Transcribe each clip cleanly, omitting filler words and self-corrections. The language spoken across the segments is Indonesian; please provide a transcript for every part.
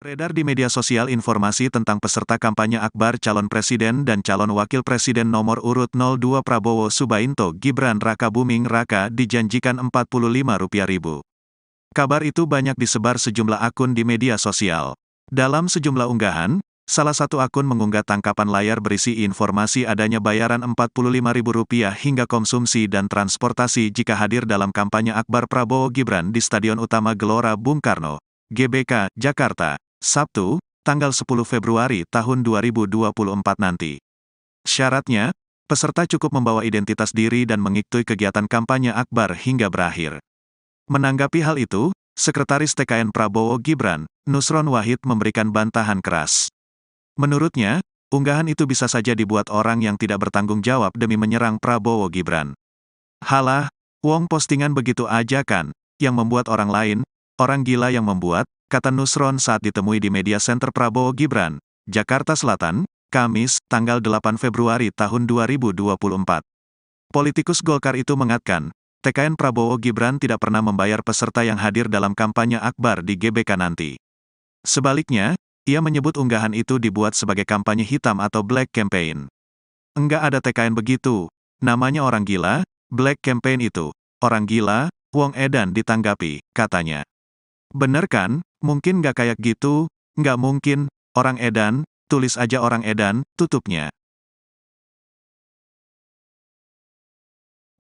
Beredar di media sosial informasi tentang peserta kampanye akbar calon presiden dan calon wakil presiden nomor urut 02 Prabowo Subianto Gibran Rakabuming Raka dijanjikan Rp45.000. Kabar itu banyak disebar sejumlah akun di media sosial. Dalam sejumlah unggahan, salah satu akun mengunggah tangkapan layar berisi informasi adanya bayaran Rp45.000 hingga konsumsi dan transportasi jika hadir dalam kampanye akbar Prabowo Gibran di Stadion Utama Gelora Bung Karno, GBK, Jakarta, Sabtu, tanggal 10 Februari tahun 2024 nanti. Syaratnya, peserta cukup membawa identitas diri dan mengikuti kegiatan kampanye akbar hingga berakhir. Menanggapi hal itu, Sekretaris TKN Prabowo Gibran, Nusron Wahid memberikan bantahan keras. Menurutnya, unggahan itu bisa saja dibuat orang yang tidak bertanggung jawab demi menyerang Prabowo Gibran. Halah, wong postingan begitu aja kan, yang membuat orang lain, orang gila yang membuat, kata Nusron saat ditemui di Media Center Prabowo Gibran, Jakarta Selatan, Kamis, tanggal 8 Februari tahun 2024. Politikus Golkar itu mengatakan, TKN Prabowo Gibran tidak pernah membayar peserta yang hadir dalam kampanye akbar di GBK nanti. Sebaliknya, ia menyebut unggahan itu dibuat sebagai kampanye hitam atau black campaign. Enggak ada TKN begitu, namanya orang gila, black campaign itu, orang gila, wong edan ditanggapi, katanya. Bener kan, mungkin nggak kayak gitu, nggak mungkin, orang edan, tulis aja orang edan, tutupnya.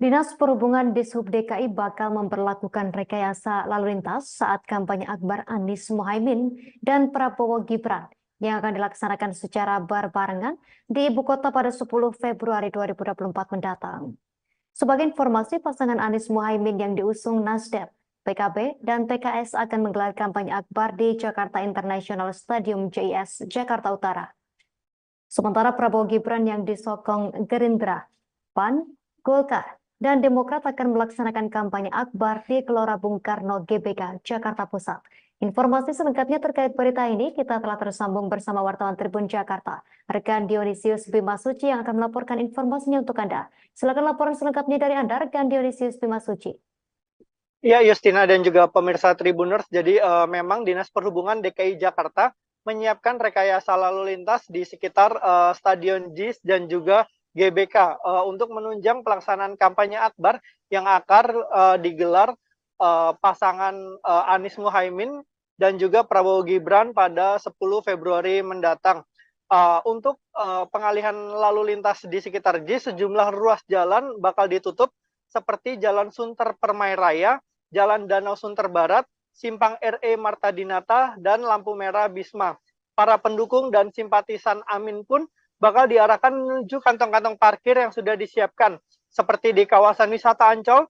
Dinas Perhubungan Dishub DKI bakal memperlakukan rekayasa lalu lintas saat kampanye akbar Anies Mohaimin dan Prabowo Gibran yang akan dilaksanakan secara berbarengan di ibu kota pada 10 Februari 2024 mendatang. Sebagai informasi, pasangan Anies Mohaimin yang diusung Nasdem, PKB, dan PKS akan menggelar kampanye akbar di Jakarta International Stadium JIS, Jakarta Utara. Sementara Prabowo Gibran yang disokong Gerindra, PAN, Golkar, dan Demokrat akan melaksanakan kampanye akbar di Gelora Bung Karno GBK, Jakarta Pusat. Informasi selengkapnya terkait berita ini kita telah tersambung bersama wartawan Tribun Jakarta, rekan Dionisius Bimasuci yang akan melaporkan informasinya untuk Anda. Silakan laporan selengkapnya dari Anda, rekan Dionisius Bimasuci. Ya, Justina dan juga pemirsa Tribuners, jadi memang Dinas Perhubungan DKI Jakarta menyiapkan rekayasa lalu lintas di sekitar Stadion JIS dan juga GBK untuk menunjang pelaksanaan kampanye akbar yang akan digelar pasangan Anies Mohaimin dan juga Prabowo Gibran pada 10 Februari mendatang. Untuk pengalihan lalu lintas di sekitar JIS, sejumlah ruas jalan bakal ditutup seperti Jalan Sunter Permai Raya, Jalan Danau Sunter Barat, Simpang RE Marta Dinata, dan lampu merah Bisma. Para pendukung dan simpatisan Amin pun bakal diarahkan menuju kantong-kantong parkir yang sudah disiapkan, seperti di kawasan wisata Ancol,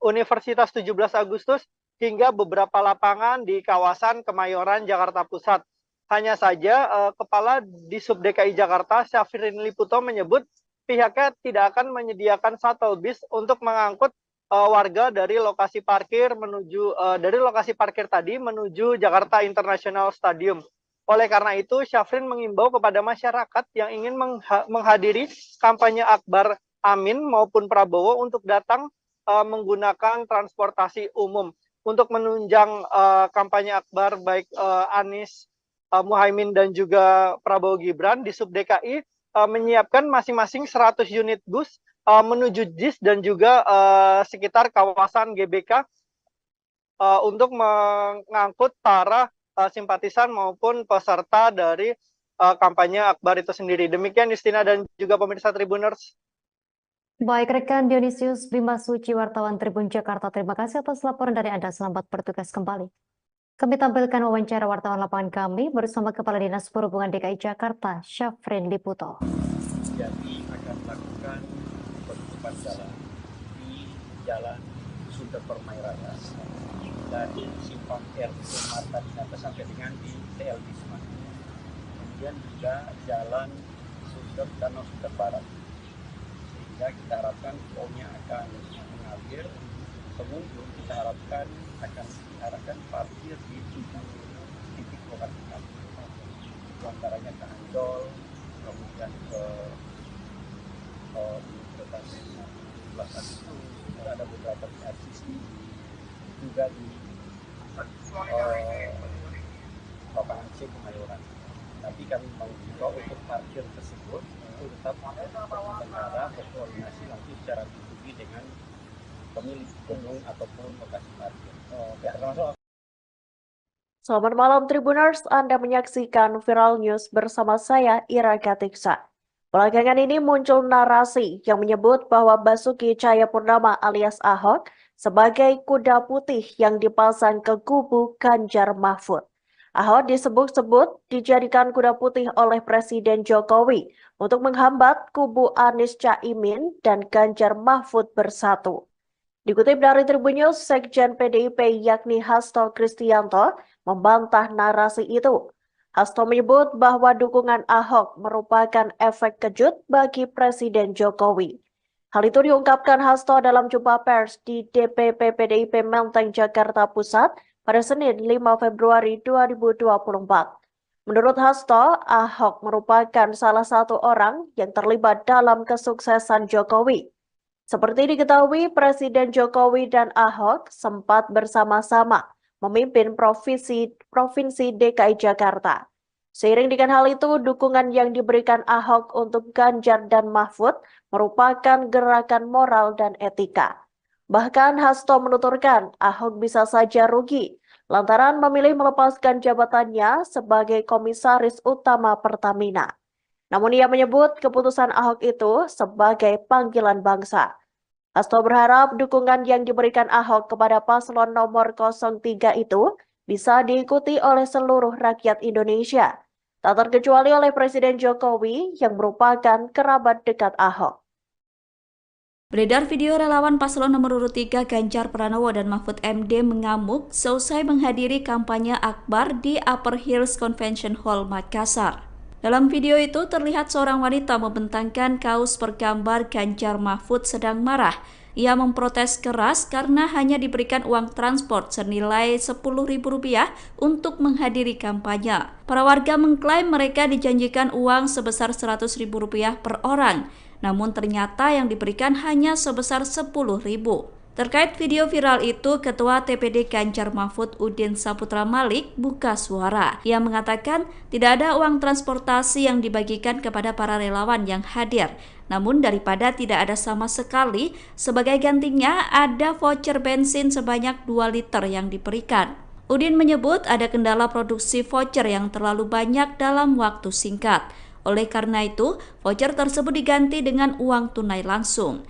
Universitas 17 Agustus, hingga beberapa lapangan di kawasan Kemayoran, Jakarta Pusat. Hanya saja, Kepala Dishub DKI Jakarta, Syafrin Liputo menyebut pihaknya tidak akan menyediakan shuttle bus untuk mengangkut warga dari lokasi parkir tadi menuju Jakarta International Stadium. Oleh karena itu, Syafrin mengimbau kepada masyarakat yang ingin menghadiri kampanye akbar Amin maupun Prabowo untuk datang menggunakan transportasi umum. Untuk menunjang kampanye akbar baik Anies Mohaimin dan juga Prabowo Gibran, Dishub DKI menyiapkan masing-masing 100 unit bus menuju JIS dan juga sekitar kawasan GBK untuk mengangkut para simpatisan maupun peserta dari kampanye akbar itu sendiri. Demikian Justina dan juga pemirsa Tribuners. Baik, rekan Dionisius Bimasuci, wartawan Tribun Jakarta, terima kasih atas laporan dari Anda. Selamat bertugas kembali. Kami tampilkan wawancara wartawan lapangan kami bersama Kepala Dinas Perhubungan DKI Jakarta, Syafrin Liputo. Jadi akan melakukan penutupan jalan di Jalan Sunter Permai Raya dari Simpang RE Marta Dinata sampai dengan di TL Bisma. Kemudian juga Jalan Danau Sunter Barat. Sehingga kita harapkan flow-nya akan mengalir. Pengunjung kita harapkan akan diarahkan parkir di 7 titik lokasi kami. Itu antaranya ke Ancol, kemudian ke Universitas 17 Agustus, ada beberapa di RCC, juga di lapangan Tapi kami mengimbau untuk parkir tersebut itu tetap berbenara berkoordinasi nanti secara pribadi dengan pemilik gedung ataupun lokasi parkir. Termasuk Selamat malam Tribuners, Anda menyaksikan Viral News bersama saya Ira Katiksa. Belakangan ini muncul narasi yang menyebut bahwa Basuki Cahayapurnama alias Ahok sebagai kuda putih yang dipasang ke kubu Ganjar Mahfud. Ahok disebut-sebut dijadikan kuda putih oleh Presiden Jokowi untuk menghambat kubu Anies Caimin dan Ganjar Mahfud bersatu. Dikutip dari Tribun News, Sekjen PDIP yakni Hasto Kristianto membantah narasi itu. Hasto menyebut bahwa dukungan Ahok merupakan efek kejut bagi Presiden Jokowi. Hal itu diungkapkan Hasto dalam jumpa pers di DPP PDIP Menteng, Jakarta Pusat pada Senin 5 Februari 2024. Menurut Hasto, Ahok merupakan salah satu orang yang terlibat dalam kesuksesan Jokowi. Seperti diketahui, Presiden Jokowi dan Ahok sempat bersama-sama memimpin Provinsi DKI Jakarta. Seiring dengan hal itu, dukungan yang diberikan Ahok untuk Ganjar dan Mahfud merupakan gerakan moral dan etika. Bahkan Hasto menuturkan Ahok bisa saja rugi lantaran memilih melepaskan jabatannya sebagai Komisaris Utama Pertamina. Namun ia menyebut keputusan Ahok itu sebagai panggilan bangsa. Hasto berharap dukungan yang diberikan Ahok kepada paslon nomor 03 itu bisa diikuti oleh seluruh rakyat Indonesia, tak terkecuali oleh Presiden Jokowi yang merupakan kerabat dekat Ahok. Beredar video relawan paslon nomor urut 3 Ganjar Pranowo dan Mahfud MD mengamuk seusai menghadiri kampanye akbar di Upper Hills Convention Hall, Makassar. Dalam video itu terlihat seorang wanita membentangkan kaos bergambar Ganjar Mahfud sedang marah. Ia memprotes keras karena hanya diberikan uang transport senilai Rp10.000 untuk menghadiri kampanye. Para warga mengklaim mereka dijanjikan uang sebesar Rp100.000 per orang, namun ternyata yang diberikan hanya sebesar Rp10.000. Terkait video viral itu, Ketua TPD Ganjar Mahfud Udin Saputra Malik buka suara. Ia mengatakan tidak ada uang transportasi yang dibagikan kepada para relawan yang hadir. Namun daripada tidak ada sama sekali, sebagai gantinya ada voucher bensin sebanyak 2 liter yang diberikan. Udin menyebut ada kendala produksi voucher yang terlalu banyak dalam waktu singkat. Oleh karena itu, voucher tersebut diganti dengan uang tunai langsung.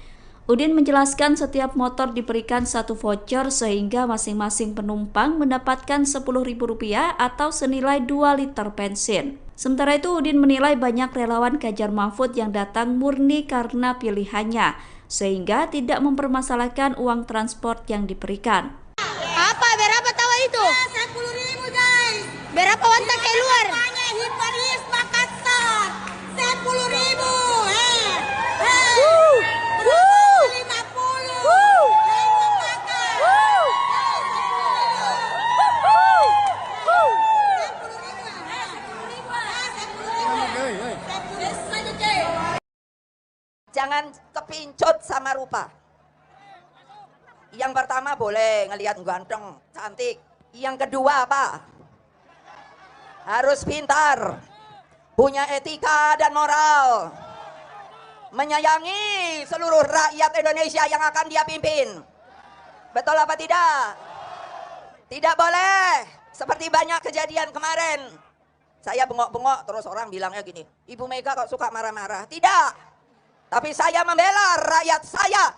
Udin menjelaskan setiap motor diberikan 1 voucher sehingga masing-masing penumpang mendapatkan Rp10.000 atau senilai 2 liter bensin. Sementara itu Udin menilai banyak relawan Ganjar Mahfud yang datang murni karena pilihannya, sehingga tidak mempermasalahkan uang transport yang diberikan. Apa? Berapa tawa itu? 10.000 guys. Berapa wanita keluar? Hiparis Makassar. 10.000. Jangan kepincut sama rupa. Yang pertama boleh ngelihat ganteng, cantik. Yang kedua apa? Harus pintar, punya etika dan moral, menyayangi seluruh rakyat Indonesia yang akan dia pimpin. Betul apa tidak? Tidak boleh seperti banyak kejadian kemarin. Saya bengok-bengok terus orang bilangnya gini, Ibu Mega kok suka marah-marah. Tidak. Tapi saya membela rakyat saya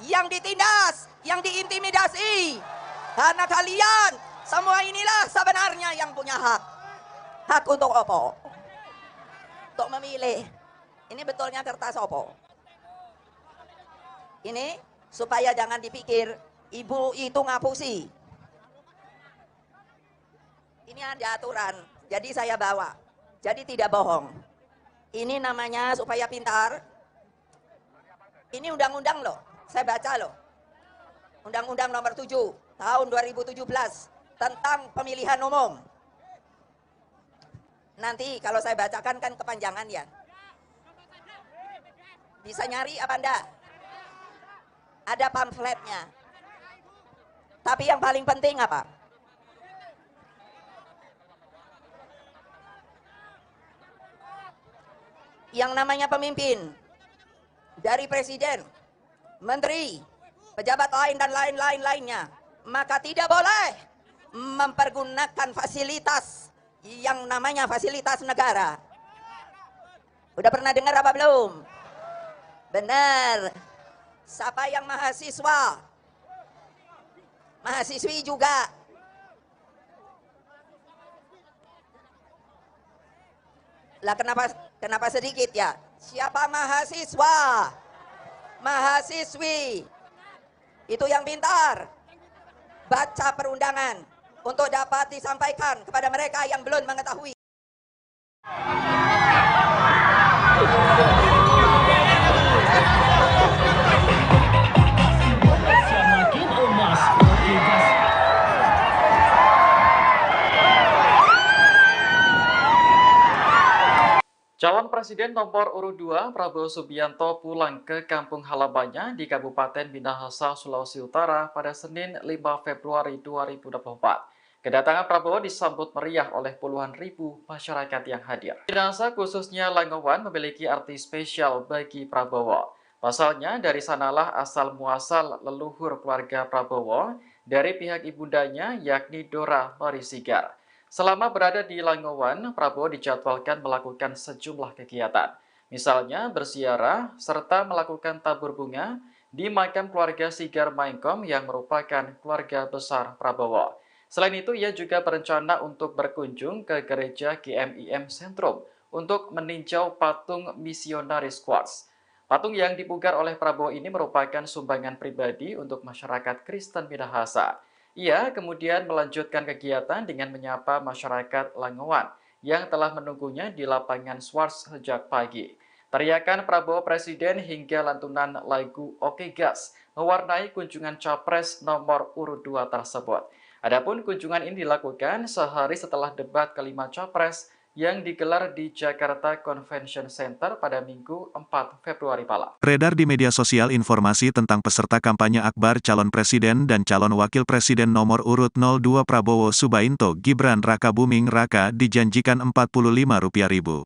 yang ditindas, yang diintimidasi. Karena kalian semua inilah sebenarnya yang punya hak. Hak untuk apa? Untuk memilih. Ini betulnya kertas apa? Ini supaya jangan dipikir ibu itu ngapusi. Ini ada aturan, jadi saya bawa. Jadi tidak bohong. Ini namanya supaya pintar. Ini undang-undang loh, saya baca loh. Undang-undang nomor 7 tahun 2017 tentang pemilihan umum. Nanti kalau saya bacakan kan kepanjangan ya. Bisa nyari apa enggak? Ada pamfletnya. Tapi yang paling penting apa? yang namanya pemimpin, dari presiden, menteri, pejabat lain dan lainnya, maka tidak boleh mempergunakan fasilitas yang namanya fasilitas negara. Udah pernah dengar apa belum? Benar. Siapa yang mahasiswa, mahasiswi juga. Lah kenapa sedikit ya? Siapa mahasiswa, mahasiswi itu yang pintar, baca perundangan untuk dapat disampaikan kepada mereka yang belum mengetahui. Calon Presiden nomor urut 2 Prabowo Subianto pulang ke kampung halamannya di Kabupaten Minahasa, Sulawesi Utara pada Senin 5 Februari 2024. Kedatangan Prabowo disambut meriah oleh puluhan ribu masyarakat yang hadir. Minahasa khususnya Langowan memiliki arti spesial bagi Prabowo. Pasalnya dari sanalah asal muasal leluhur keluarga Prabowo dari pihak ibundanya yakni Dora Marisigar. Selama berada di Langowan, Prabowo dijadwalkan melakukan sejumlah kegiatan. Misalnya berziarah serta melakukan tabur bunga di makam keluarga Sigar Maengkom yang merupakan keluarga besar Prabowo. Selain itu, ia juga berencana untuk berkunjung ke gereja GMIM Sentrum untuk meninjau patung misionaris Quartz. Patung yang dipugar oleh Prabowo ini merupakan sumbangan pribadi untuk masyarakat Kristen Minahasa. Ia kemudian melanjutkan kegiatan dengan menyapa masyarakat Langowan yang telah menunggunya di lapangan Swarts sejak pagi. Teriakan Prabowo Presiden hingga lantunan lagu Oke Gas mewarnai kunjungan Capres nomor urut 2 tersebut. Adapun kunjungan ini dilakukan sehari setelah debat kelima Capres yang digelar di Jakarta Convention Center pada Minggu 4 Februari malam. Beredar di media sosial informasi tentang peserta kampanye akbar calon presiden dan calon wakil presiden nomor urut 02 Prabowo Subianto Gibran Rakabuming Raka dijanjikan Rp45.000.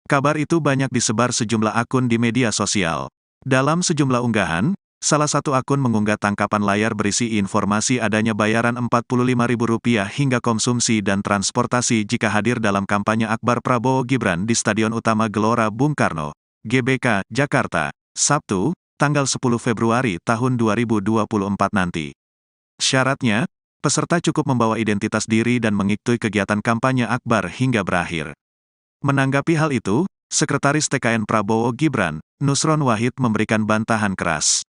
Kabar itu banyak disebar sejumlah akun di media sosial. Dalam sejumlah unggahan, salah satu akun mengunggah tangkapan layar berisi informasi adanya bayaran Rp45.000 hingga konsumsi dan transportasi jika hadir dalam kampanye akbar Prabowo Gibran di Stadion Utama Gelora Bung Karno, GBK, Jakarta, Sabtu, tanggal 10 Februari tahun 2024 nanti. Syaratnya, peserta cukup membawa identitas diri dan mengikuti kegiatan kampanye akbar hingga berakhir. Menanggapi hal itu, Sekretaris TKN Prabowo Gibran, Nusron Wahid memberikan bantahan keras.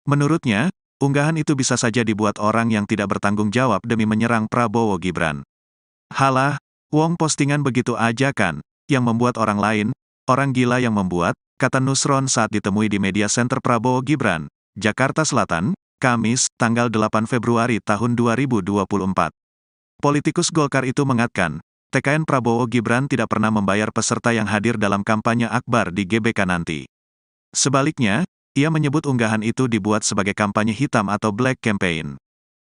Menurutnya, unggahan itu bisa saja dibuat orang yang tidak bertanggung jawab demi menyerang Prabowo Gibran. Halah, wong postingan begitu aja kan, yang membuat orang lain, orang gila yang membuat, kata Nusron saat ditemui di Media Center Prabowo Gibran, Jakarta Selatan, Kamis, tanggal 8 Februari tahun 2024. Politikus Golkar itu mengatakan, TKN Prabowo Gibran tidak pernah membayar peserta yang hadir dalam kampanye akbar di GBK nanti. Sebaliknya, ia menyebut unggahan itu dibuat sebagai kampanye hitam atau black campaign.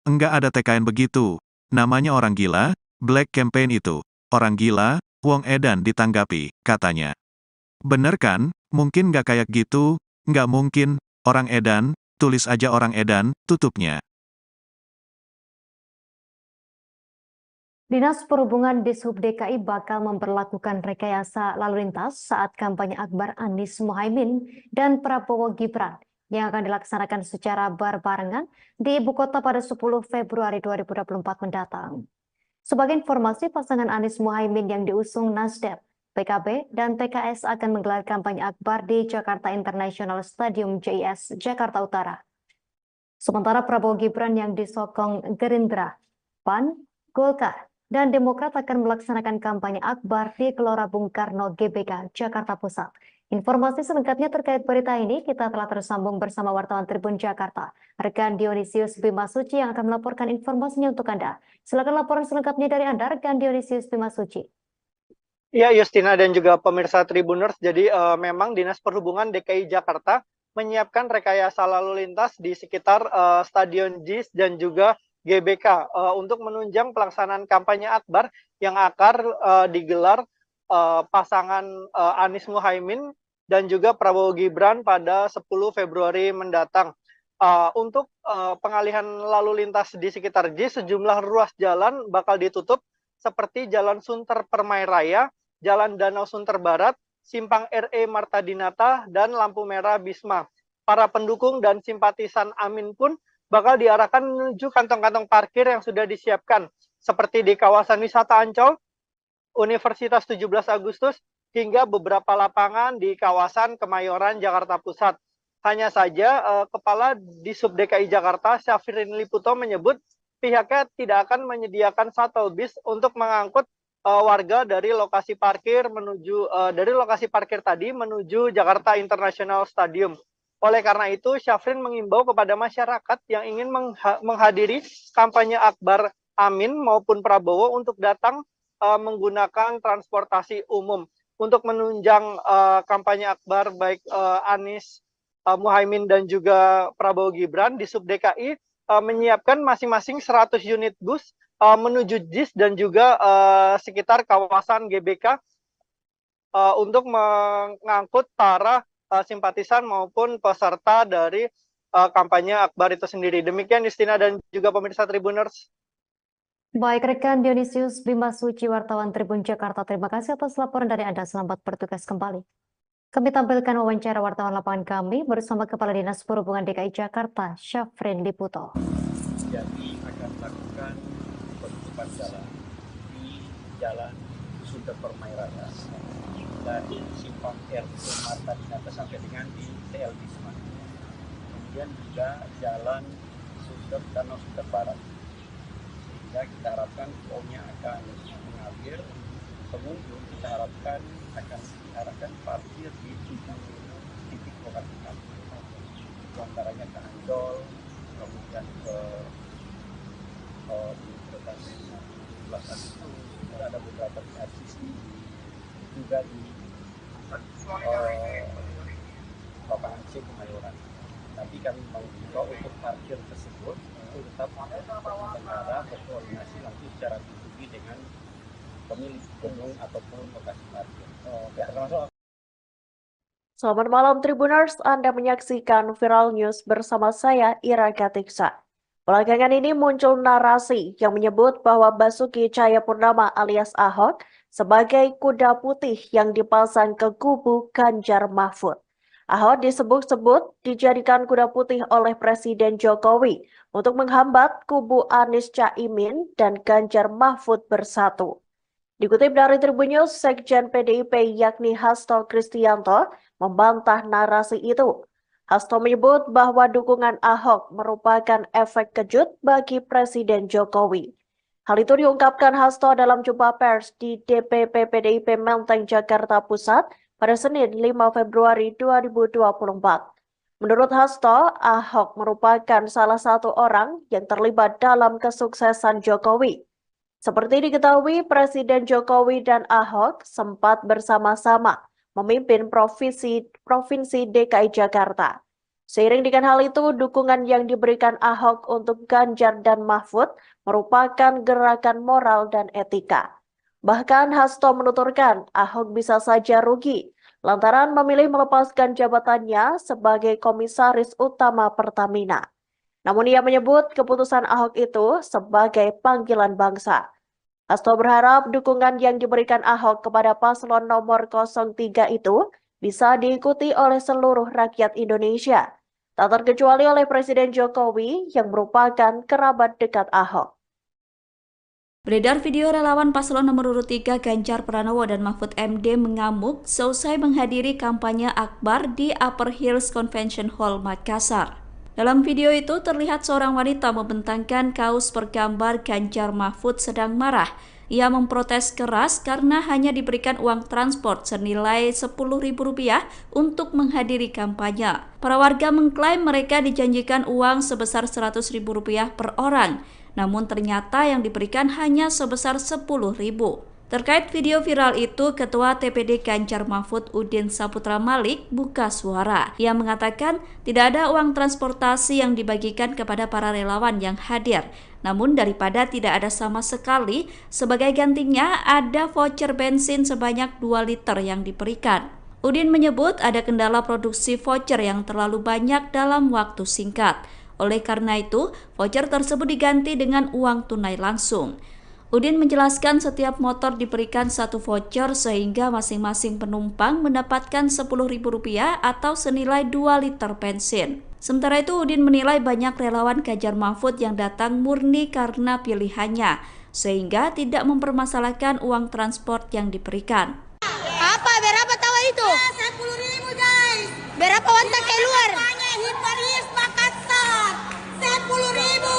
Enggak ada TKN begitu, namanya orang gila, black campaign itu, orang gila, wong edan ditanggapi, katanya. Bener kan, mungkin nggak kayak gitu, nggak mungkin, orang edan, tulis aja orang edan, tutupnya. Dinas Perhubungan Dishub DKI bakal memperlakukan rekayasa lalu lintas saat kampanye akbar Anies Mohaimin dan Prabowo Gibran yang akan dilaksanakan secara berbarengan di ibu kota pada 10 Februari 2024 mendatang. Sebagai informasi, pasangan Anies Mohaimin yang diusung Nasdem, PKB, dan PKS akan menggelar kampanye akbar di Jakarta International Stadium JIS, Jakarta Utara. Sementara Prabowo Gibran yang disokong Gerindra, PAN, Golkar, dan Demokrat akan melaksanakan kampanye akbar di Gelora Bung Karno GBK, Jakarta Pusat. Informasi selengkapnya terkait berita ini kita telah tersambung bersama wartawan Tribun Jakarta, rekan Dionysius Bimasuci yang akan melaporkan informasinya untuk Anda. Silakan laporan selengkapnya dari Anda, rekan Dionysius Bimasuci. Ya, Justina dan juga pemirsa Tribuners, jadi memang Dinas Perhubungan DKI Jakarta menyiapkan rekayasa lalu lintas di sekitar Stadion JIS dan juga GBK untuk menunjang pelaksanaan kampanye akbar yang akan digelar pasangan Anies Muhaimin dan juga Prabowo Gibran pada 10 Februari mendatang. Untuk pengalihan lalu lintas di sekitar JIS, sejumlah ruas jalan bakal ditutup seperti Jalan Sunter Permai Raya, Jalan Danau Sunter Barat, Simpang RE Marta Dinata, dan lampu merah Bisma. Para pendukung dan simpatisan Amin pun bakal diarahkan menuju kantong-kantong parkir yang sudah disiapkan, seperti di kawasan wisata Ancol, Universitas 17 Agustus, hingga beberapa lapangan di kawasan Kemayoran, Jakarta Pusat. Hanya saja, Kepala Disub DKI Jakarta, Syafrin Liputo, menyebut pihaknya tidak akan menyediakan shuttle bus untuk mengangkut warga dari lokasi parkir tadi menuju Jakarta International Stadium. Oleh karena itu, Syafrin mengimbau kepada masyarakat yang ingin menghadiri kampanye akbar Amin maupun Prabowo untuk datang menggunakan transportasi umum. Untuk menunjang kampanye akbar baik Anies Muhaimin dan juga Prabowo Gibran, di Sub DKI menyiapkan masing-masing 100 unit bus menuju JIS dan juga sekitar kawasan GBK untuk mengangkut para simpatisan maupun peserta dari kampanye akbar itu sendiri. Demikian Justina dan juga pemirsa Tribuners. Baik, rekan Dionysius Bima Suci, wartawan Tribun Jakarta, terima kasih atas laporan dari Anda. Selamat bertugas kembali. Kami tampilkan wawancara wartawan lapangan kami bersama Kepala Dinas Perhubungan DKI Jakarta, Syafrin Liputo. Jadi akan melakukan penutupan jalan di Jalan Sunter Permai Raya dari Simpang RE Marta Dinata sampai dengan di TL Bisma. Kemudian juga Jalan Danau Sunter Barat. Sehingga kita harapkan flownya akan mengalir. Pengunjung kita harapkan akan diarahkan parkir di 7 titik lokasi kami. Itu antaranya ke Ancol, kemudian ke Universitas 17 Agustus, ada beberapa di RCC, juga di lapangan C Kemayoran. Tapi kami mengimbau untuk parkir tersebut itu tetap bertengkara berkoordinasi langsung secara pribadi dengan pemilik gedung ataupun lokasi parkir. Selamat malam Tribuners, Anda menyaksikan Viral News bersama saya Ira Katiksa. Belakangan ini muncul narasi yang menyebut bahwa Basuki Cahayapurnama alias Ahok sebagai kuda putih yang dipasang ke kubu Ganjar Mahfud. Ahok disebut-sebut dijadikan kuda putih oleh Presiden Jokowi untuk menghambat kubu Anies Caimin dan Ganjar Mahfud bersatu. Dikutip dari Tribun News, Sekjen PDIP yakni Hasto Kristianto membantah narasi itu. Hasto menyebut bahwa dukungan Ahok merupakan efek kejut bagi Presiden Jokowi. Hal itu diungkapkan Hasto dalam jumpa pers di DPP PDIP Menteng, Jakarta Pusat pada Senin 5 Februari 2024. Menurut Hasto, Ahok merupakan salah satu orang yang terlibat dalam kesuksesan Jokowi. Seperti diketahui, Presiden Jokowi dan Ahok sempat bersama-sama memimpin Provinsi DKI Jakarta. Seiring dengan hal itu, dukungan yang diberikan Ahok untuk Ganjar dan Mahfud merupakan gerakan moral dan etika. Bahkan Hasto menuturkan Ahok bisa saja rugi lantaran memilih melepaskan jabatannya sebagai Komisaris Utama Pertamina. Namun ia menyebut keputusan Ahok itu sebagai panggilan bangsa. Hasto berharap dukungan yang diberikan Ahok kepada paslon nomor 03 itu bisa diikuti oleh seluruh rakyat Indonesia, tak terkecuali oleh Presiden Jokowi yang merupakan kerabat dekat Ahok. Beredar video relawan paslon nomor urut 3 Ganjar Pranowo dan Mahfud MD mengamuk seusai menghadiri kampanye akbar di Upper Hills Convention Hall, Makassar. Dalam video itu terlihat seorang wanita membentangkan kaos bergambar Ganjar Mahfud sedang marah. Ia memprotes keras karena hanya diberikan uang transport senilai Rp10.000 untuk menghadiri kampanye. Para warga mengklaim mereka dijanjikan uang sebesar Rp100.000 per orang, namun ternyata yang diberikan hanya sebesar Rp10.000. Terkait video viral itu, Ketua TPD Ganjar Mahfud Udin Saputra Malik buka suara. Ia mengatakan tidak ada uang transportasi yang dibagikan kepada para relawan yang hadir. Namun daripada tidak ada sama sekali, sebagai gantinya ada voucher bensin sebanyak 2 liter yang diberikan. Udin menyebut ada kendala produksi voucher yang terlalu banyak dalam waktu singkat. Oleh karena itu, voucher tersebut diganti dengan uang tunai langsung. Udin menjelaskan setiap motor diberikan 1 voucher sehingga masing-masing penumpang mendapatkan Rp10.000 atau senilai 2 liter bensin. Sementara itu Udin menilai banyak relawan Ganjar Mahfud yang datang murni karena pilihannya, sehingga tidak mempermasalahkan uang transport yang diberikan. Apa? Berapa tahu itu? 10.000 guys. Berapa wanita keluar? Hiparis Makassar. 10.000.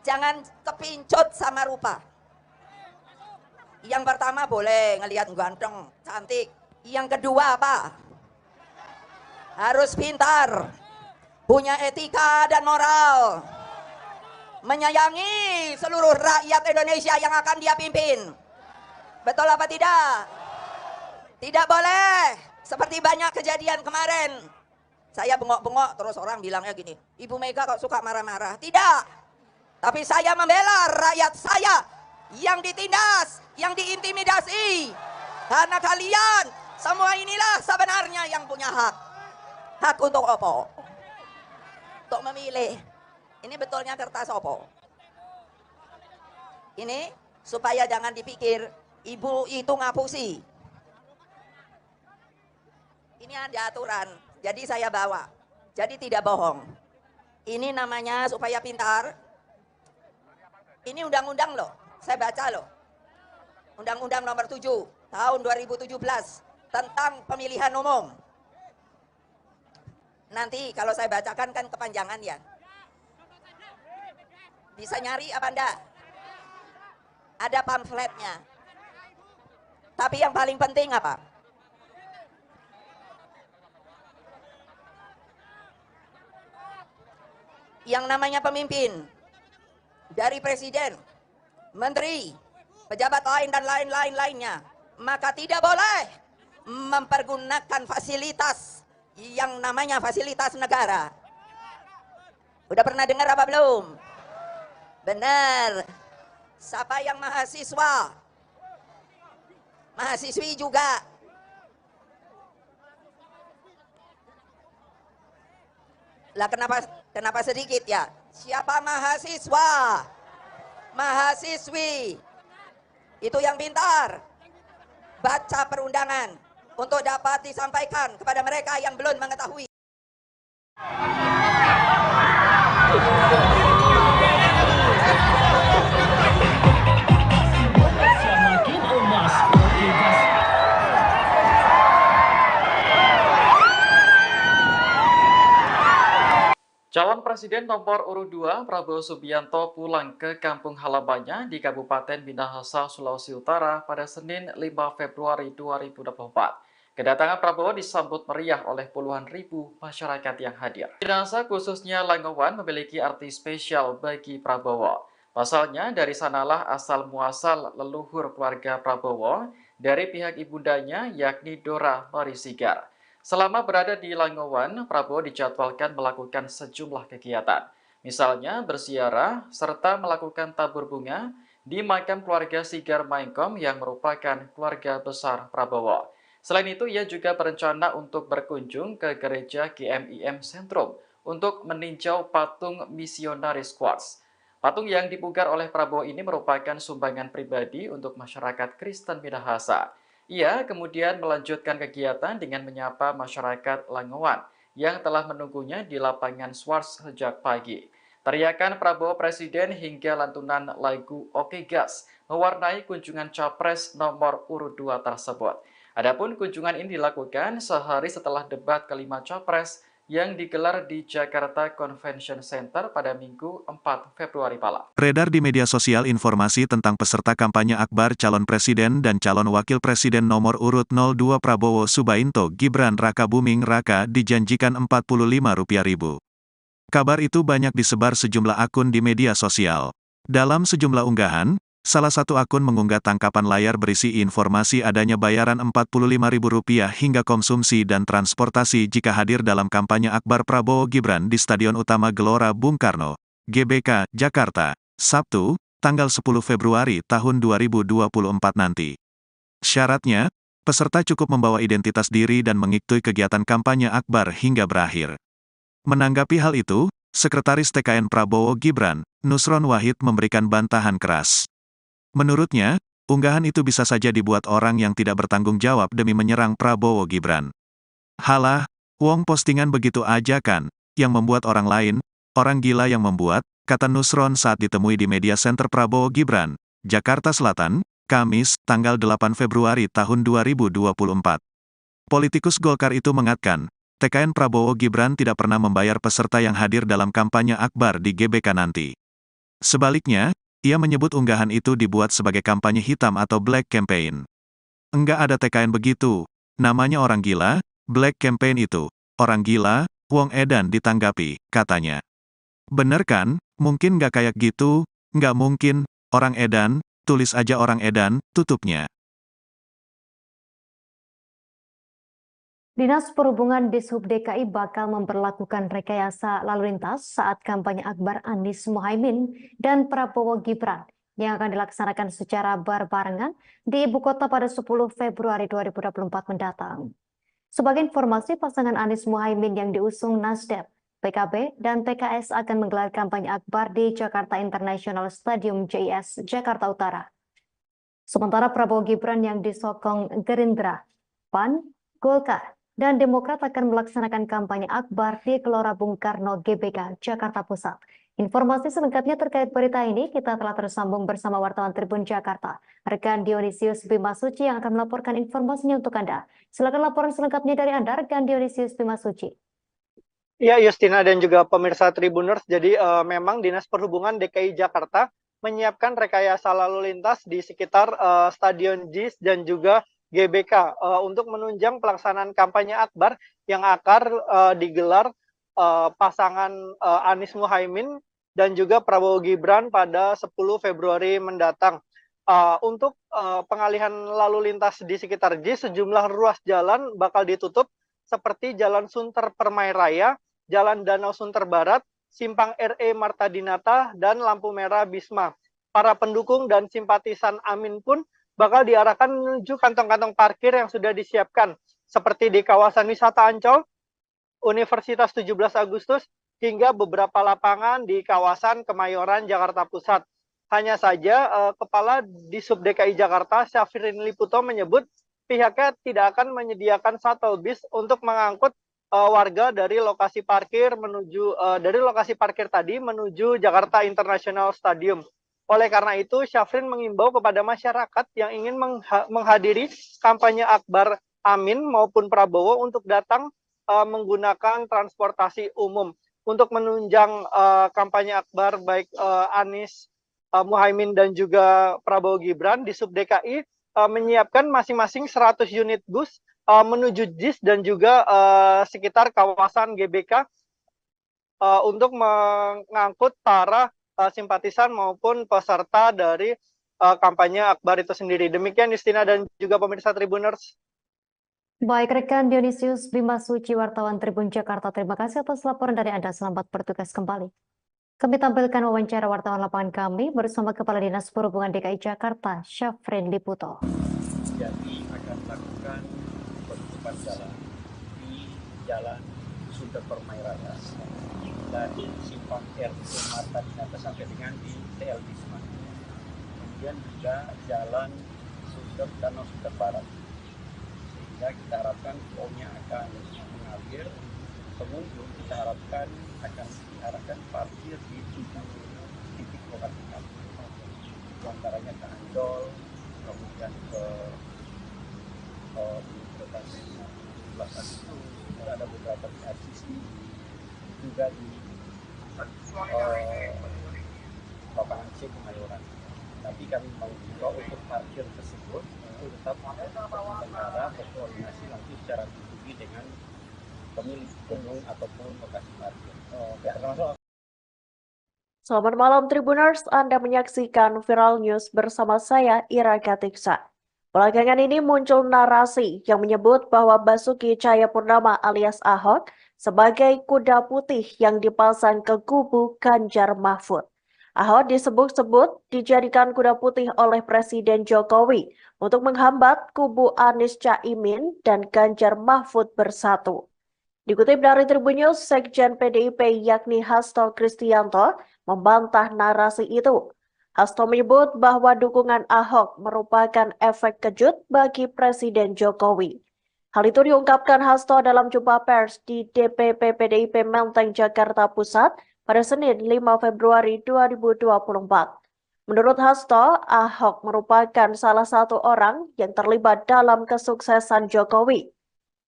Jangan kepincut sama rupa. Yang pertama boleh ngelihat ganteng, cantik. Yang kedua apa? Harus pintar, punya etika dan moral, menyayangi seluruh rakyat Indonesia yang akan dia pimpin. Betul apa tidak? Tidak boleh seperti banyak kejadian kemarin. Saya bengok-bengok terus orang bilangnya gini, Ibu Mega kok suka marah-marah. Tidak. Tapi saya membela rakyat saya yang ditindas, yang diintimidasi. Karena kalian semua inilah sebenarnya yang punya hak. Hak untuk apa? Untuk memilih. Ini betulnya kertas apa? Ini supaya jangan dipikir ibu itu ngapusi. Ini ada aturan, jadi saya bawa. Jadi tidak bohong. Ini namanya supaya pintar. Ini undang-undang loh, saya baca loh. Undang-undang nomor 7 tahun 2017 tentang pemilihan umum. Nanti kalau saya bacakan kan kepanjangan ya. Bisa nyari apa enggak? Ada pamfletnya. Tapi yang paling penting apa? Yang namanya pemimpin, dari presiden, menteri, pejabat lain dan lain-lainnya, maka tidak boleh mempergunakan fasilitas yang namanya fasilitas negara. Udah pernah dengar apa belum? Benar. Siapa yang mahasiswa, mahasiswi juga. Lah kenapa sedikit ya? Siapa mahasiswa, mahasiswi, itu yang pintar, baca perundangan untuk dapat disampaikan kepada mereka yang belum mengetahui. Calon Presiden nomor urut 2 Prabowo Subianto pulang ke kampung halamannya di Kabupaten Minahasa, Sulawesi Utara pada Senin 5 Februari 2024. Kedatangan Prabowo disambut meriah oleh puluhan ribu masyarakat yang hadir. Minahasa khususnya Langowan memiliki arti spesial bagi Prabowo. Pasalnya dari sanalah asal muasal leluhur keluarga Prabowo dari pihak ibundanya yakni Dora Marisigar. Selama berada di Langowan, Prabowo dijadwalkan melakukan sejumlah kegiatan. Misalnya berziarah serta melakukan tabur bunga di makam keluarga Sigar Maengkom yang merupakan keluarga besar Prabowo. Selain itu, ia juga berencana untuk berkunjung ke gereja GMIM Sentrum untuk meninjau patung misionaris Quartz. Patung yang dipugar oleh Prabowo ini merupakan sumbangan pribadi untuk masyarakat Kristen Minahasa. Ia kemudian melanjutkan kegiatan dengan menyapa masyarakat Langowan yang telah menunggunya di lapangan Swarts sejak pagi. Teriakan Prabowo Presiden hingga lantunan lagu Oke Gas mewarnai kunjungan Capres nomor urut 2 tersebut. Adapun kunjungan ini dilakukan sehari setelah debat kelima Capres yang digelar di Jakarta Convention Center pada Minggu 4 Februari malam. Beredar di media sosial informasi tentang peserta kampanye akbar calon presiden dan calon wakil presiden nomor urut 02 Prabowo Subianto Gibran Rakabuming Raka dijanjikan Rp45.000. Kabar itu banyak disebar sejumlah akun di media sosial. Dalam sejumlah unggahan, salah satu akun mengunggah tangkapan layar berisi informasi adanya bayaran Rp45.000 hingga konsumsi dan transportasi jika hadir dalam kampanye akbar Prabowo Gibran di Stadion Utama Gelora Bung Karno, GBK, Jakarta, Sabtu, tanggal 10 Februari tahun 2024 nanti. Syaratnya, peserta cukup membawa identitas diri dan mengikuti kegiatan kampanye akbar hingga berakhir. Menanggapi hal itu, Sekretaris TKN Prabowo Gibran, Nusron Wahid memberikan bantahan keras. Menurutnya, unggahan itu bisa saja dibuat orang yang tidak bertanggung jawab demi menyerang Prabowo Gibran. Halah, wong postingan begitu aja kan, yang membuat orang lain, orang gila yang membuat, kata Nusron saat ditemui di Media Center Prabowo Gibran, Jakarta Selatan, Kamis, tanggal 8 Februari tahun 2024. Politikus Golkar itu mengatakan, TKN Prabowo Gibran tidak pernah membayar peserta yang hadir dalam kampanye akbar di GBK nanti. Sebaliknya, ia menyebut unggahan itu dibuat sebagai kampanye hitam atau black campaign. Enggak ada TKN begitu, namanya orang gila, black campaign itu, orang gila, wong edan ditanggapi, katanya. Bener kan, mungkin nggak kayak gitu, nggak mungkin, orang edan, tulis aja orang edan, tutupnya. Dinas Perhubungan Dishub DKI bakal memperlakukan rekayasa lalu lintas saat kampanye akbar Anies Mohaimin dan Prabowo Gibran yang akan dilaksanakan secara berbarengan di ibu kota pada 10 Februari 2024 mendatang. Sebagai informasi, pasangan Anies Mohaimin yang diusung Nasdem, PKB, dan PKS akan menggelar kampanye akbar di Jakarta International Stadium JIS, Jakarta Utara. Sementara Prabowo Gibran yang disokong Gerindra, PAN, Golkar, dan Demokrat akan melaksanakan kampanye akbar di Gelora Bung Karno GBK, Jakarta Pusat. Informasi selengkapnya terkait berita ini kita telah tersambung bersama wartawan Tribun Jakarta, rekan Dionysius Bimasuci yang akan melaporkan informasinya untuk Anda. Silakan laporan selengkapnya dari Anda, rekan Dionysius Bimasuci. Ya, Justina dan juga pemirsa Tribuners, jadi memang Dinas Perhubungan DKI Jakarta menyiapkan rekayasa lalu lintas di sekitar Stadion JIS dan juga GBK untuk menunjang pelaksanaan kampanye akbar yang akan digelar pasangan Anies Mohaimin dan juga Prabowo Gibran pada 10 Februari mendatang. Untuk pengalihan lalu lintas di sekitar JIS, sejumlah ruas jalan bakal ditutup seperti Jalan Sunter Permai Raya, Jalan Danau Sunter Barat, Simpang RE Marta Dinata, dan lampu merah Bisma. Para pendukung dan simpatisan Amin pun bakal diarahkan menuju kantong-kantong parkir yang sudah disiapkan, seperti di kawasan wisata Ancol, Universitas 17 Agustus, hingga beberapa lapangan di kawasan Kemayoran, Jakarta Pusat. Hanya saja, Kepala Dishub DKI Jakarta, Syafrin Liputo menyebut pihaknya tidak akan menyediakan shuttle bus untuk mengangkut warga dari lokasi parkir tadi menuju Jakarta International Stadium. Oleh karena itu, Syafrin mengimbau kepada masyarakat yang ingin menghadiri kampanye akbar Amin maupun Prabowo untuk datang menggunakan transportasi umum. Untuk menunjang kampanye akbar baik Anies Mohaimin dan juga Prabowo Gibran, Dishub DKI menyiapkan masing-masing 100 unit bus menuju JIS dan juga sekitar kawasan GBK untuk mengangkut para simpatisan maupun peserta dari kampanye akbar itu sendiri. Demikian Justina dan juga pemirsa Tribuners. Baik, rekan Dionysius Bimasuci, wartawan Tribun Jakarta, terima kasih atas laporan dari Anda. Selamat bertugas kembali. Kami tampilkan wawancara wartawan lapangan kami bersama Kepala Dinas Perhubungan DKI Jakarta, Syafrin Liputo. Jadi akan melakukan penutupan jalan di Jalan Sunter Permai Raya dari Simpang RE Marta Dinata sampai dengan di TL Bisma. Kemudian juga Jalan Danau Sunter Barat. Sehingga kita harapkan flow-nya akan mengalir. Pengunjung kita harapkan akan diarahkan parkir di 7 titik lokasi kami. Di antaranya ke Ancol, kemudian ke Universitas 17 Agustus, ada beberapa di RCC, juga di lapangan C Kemayoran. Tapi kami mengimbau untuk parkir tersebut itu tetap pengendara berkoordinasi nanti secara pribadi dengan pemilik gedung ataupun lokasi parkir. Selamat malam Tribuners, Anda menyaksikan Viral News bersama saya Ira Katiksa. Belakangan ini muncul narasi yang menyebut bahwa Basuki Cahayapurnama alias Ahok sebagai kuda putih yang dipasang ke kubu Ganjar Mahfud. Ahok disebut-sebut dijadikan kuda putih oleh Presiden Jokowi untuk menghambat kubu Anies Caimin dan Ganjar Mahfud bersatu. Dikutip dari Tribun News, Sekjen PDIP yakni Hasto Kristianto membantah narasi itu. Hasto menyebut bahwa dukungan Ahok merupakan efek kejut bagi Presiden Jokowi. Hal itu diungkapkan Hasto dalam jumpa pers di DPP PDIP Menteng, Jakarta Pusat pada Senin 5 Februari 2024. Menurut Hasto, Ahok merupakan salah satu orang yang terlibat dalam kesuksesan Jokowi.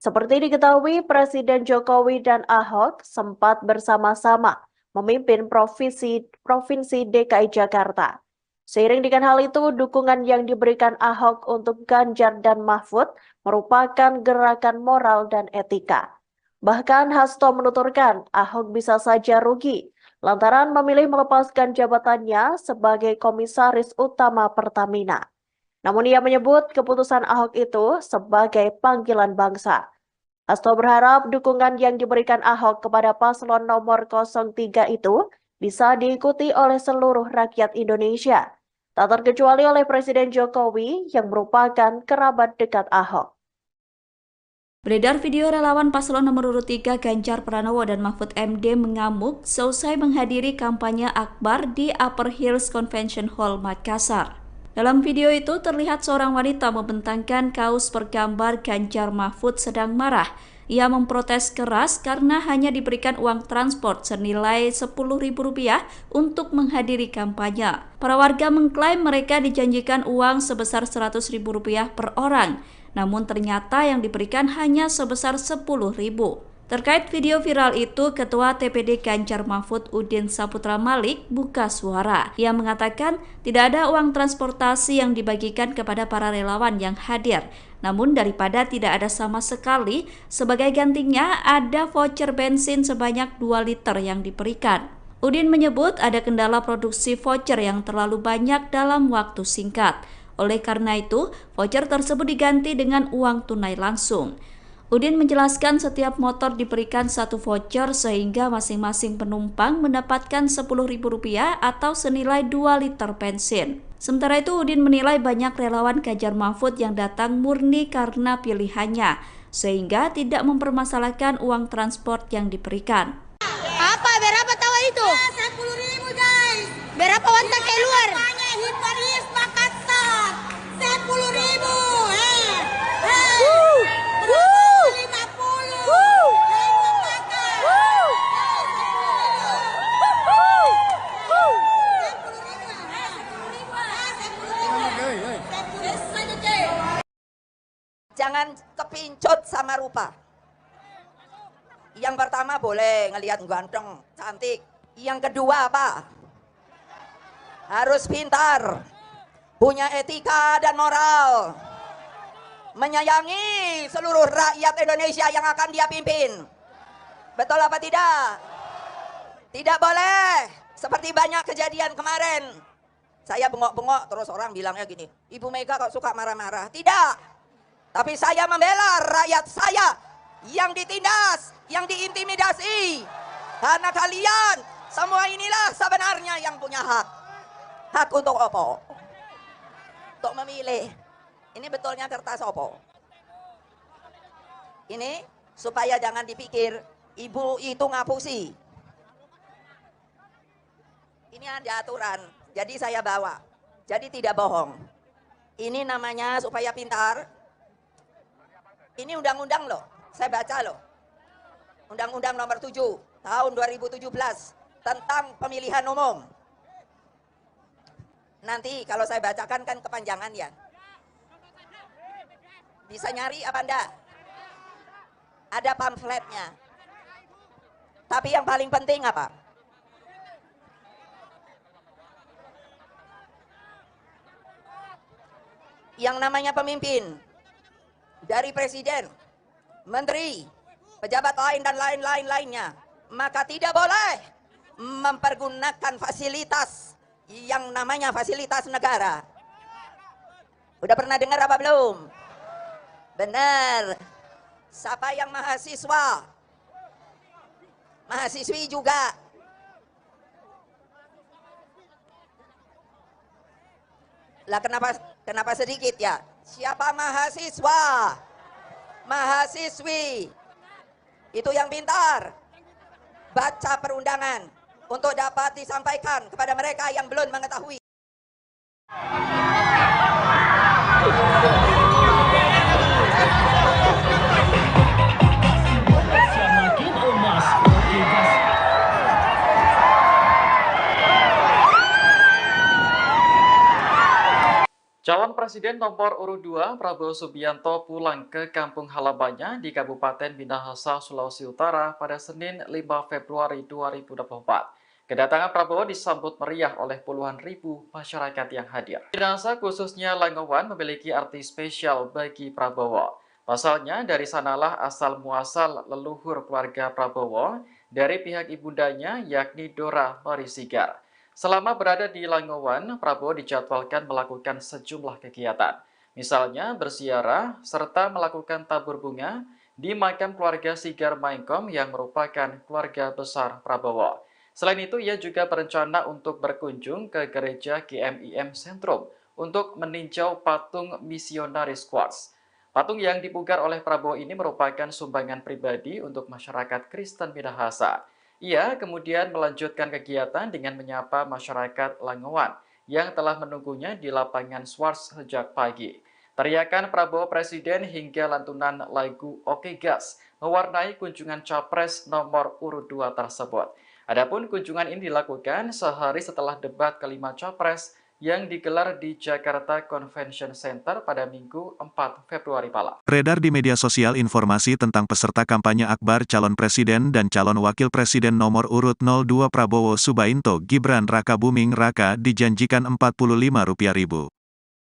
Seperti diketahui, Presiden Jokowi dan Ahok sempat bersama-sama memimpin Provinsi DKI Jakarta. Seiring dengan hal itu, dukungan yang diberikan Ahok untuk Ganjar dan Mahfud merupakan gerakan moral dan etika. Bahkan Hasto menuturkan Ahok bisa saja rugi lantaran memilih melepaskan jabatannya sebagai Komisaris Utama Pertamina. Namun ia menyebut keputusan Ahok itu sebagai panggilan bangsa. Hasto berharap dukungan yang diberikan Ahok kepada paslon nomor 03 itu bisa diikuti oleh seluruh rakyat Indonesia, tak terkecuali oleh Presiden Jokowi yang merupakan kerabat dekat Ahok. Beredar video relawan paslon nomor urut 3 Ganjar Pranowo dan Mahfud MD mengamuk seusai menghadiri kampanye akbar di Upper Hills Convention Hall, Makassar. Dalam video itu terlihat seorang wanita membentangkan kaos bergambar Ganjar Mahfud sedang marah. Ia memprotes keras karena hanya diberikan uang transport senilai Rp10.000 untuk menghadiri kampanye. Para warga mengklaim mereka dijanjikan uang sebesar Rp100.000 per orang, namun ternyata yang diberikan hanya sebesar Rp10.000. Terkait video viral itu, Ketua TPD Ganjar Mahfud Udin Saputra Malik buka suara. Ia mengatakan tidak ada uang transportasi yang dibagikan kepada para relawan yang hadir. Namun daripada tidak ada sama sekali, sebagai gantinya ada voucher bensin sebanyak 2 liter yang diberikan. Udin menyebut ada kendala produksi voucher yang terlalu banyak dalam waktu singkat. Oleh karena itu, voucher tersebut diganti dengan uang tunai langsung. Udin menjelaskan setiap motor diberikan 1 voucher sehingga masing-masing penumpang mendapatkan Rp10.000 atau senilai 2 liter bensin. Sementara itu Udin menilai banyak relawan Ganjar Mahfud yang datang murni karena pilihannya, sehingga tidak mempermasalahkan uang transport yang diberikan. Apa? Berapa tahu itu? 10.000 guys. Berapa wanita keluar? Hiparis Makassar. 10.000. Jangan kepincut sama rupa. Yang pertama boleh ngelihat ganteng, cantik. Yang kedua apa? Harus pintar, punya etika dan moral, menyayangi seluruh rakyat Indonesia yang akan dia pimpin. Betul apa tidak? Tidak boleh seperti banyak kejadian kemarin. Saya bengok-bengok terus orang bilangnya gini, Ibu Mega kok suka marah-marah. Tidak. Tapi saya membela rakyat saya yang ditindas, yang diintimidasi. Karena kalian semua inilah sebenarnya yang punya hak. Hak untuk apa? Untuk memilih. Ini betulnya kertas apa? Ini supaya jangan dipikir ibu itu ngapusi. Ini ada aturan, jadi saya bawa. Jadi tidak bohong. Ini namanya supaya pintar. Ini undang-undang loh, saya baca loh. Undang-undang nomor 7 tahun 2017 tentang pemilihan umum. Nanti kalau saya bacakan kan kepanjangan ya. Bisa nyari apa enggak? Ada pamfletnya. Tapi yang paling penting apa? Yang namanya pemimpin, dari presiden, menteri, pejabat lain dan lain-lainnya, maka tidak boleh mempergunakan fasilitas yang namanya fasilitas negara. Udah pernah dengar apa belum? Benar. Siapa yang mahasiswa? Mahasiswi juga. Lah kenapa sedikit ya? Siapa mahasiswa? Mahasiswi. Itu yang pintar. Baca perundangan untuk dapat disampaikan kepada mereka yang belum mengetahui. Calon Presiden nomor urut 2 Prabowo Subianto pulang ke kampung halamannya di Kabupaten Minahasa, Sulawesi Utara pada Senin 5 Februari 2024. Kedatangan Prabowo disambut meriah oleh puluhan ribu masyarakat yang hadir. Minahasa khususnya Langowan memiliki arti spesial bagi Prabowo. Pasalnya dari sanalah asal muasal leluhur keluarga Prabowo dari pihak ibundanya yakni Dora Marisigar. Selama berada di Langowan, Prabowo dijadwalkan melakukan sejumlah kegiatan. Misalnya berziarah serta melakukan tabur bunga di makam keluarga Sigar Maengkom yang merupakan keluarga besar Prabowo. Selain itu, ia juga berencana untuk berkunjung ke gereja GMIM Sentrum untuk meninjau patung misionaris Quartz. Patung yang dipugar oleh Prabowo ini merupakan sumbangan pribadi untuk masyarakat Kristen Minahasa. Ia kemudian melanjutkan kegiatan dengan menyapa masyarakat Langowan yang telah menunggunya di lapangan Swarts sejak pagi. Teriakan Prabowo Presiden hingga lantunan lagu Oke Gas mewarnai kunjungan Capres nomor urut 2 tersebut. Adapun kunjungan ini dilakukan sehari setelah debat kelima Capres yang digelar di Jakarta Convention Center pada Minggu 4 Februari malam. Beredar di media sosial informasi tentang peserta kampanye akbar calon presiden dan calon wakil presiden nomor urut 02 Prabowo Subianto Gibran Rakabuming Raka dijanjikan Rp45.000.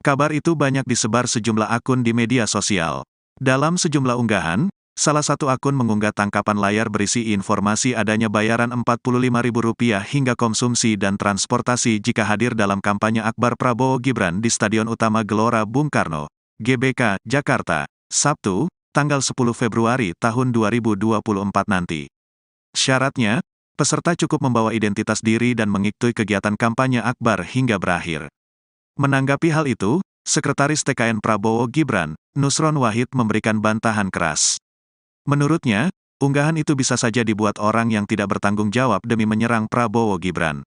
Kabar itu banyak disebar sejumlah akun di media sosial. Dalam sejumlah unggahan, salah satu akun mengunggah tangkapan layar berisi informasi adanya bayaran Rp45.000 hingga konsumsi dan transportasi jika hadir dalam kampanye akbar Prabowo Gibran di Stadion Utama Gelora Bung Karno, GBK, Jakarta, Sabtu, tanggal 10 Februari tahun 2024 nanti. Syaratnya, peserta cukup membawa identitas diri dan mengikuti kegiatan kampanye akbar hingga berakhir. Menanggapi hal itu, Sekretaris TKN Prabowo Gibran, Nusron Wahid memberikan bantahan keras. Menurutnya, unggahan itu bisa saja dibuat orang yang tidak bertanggung jawab demi menyerang Prabowo Gibran.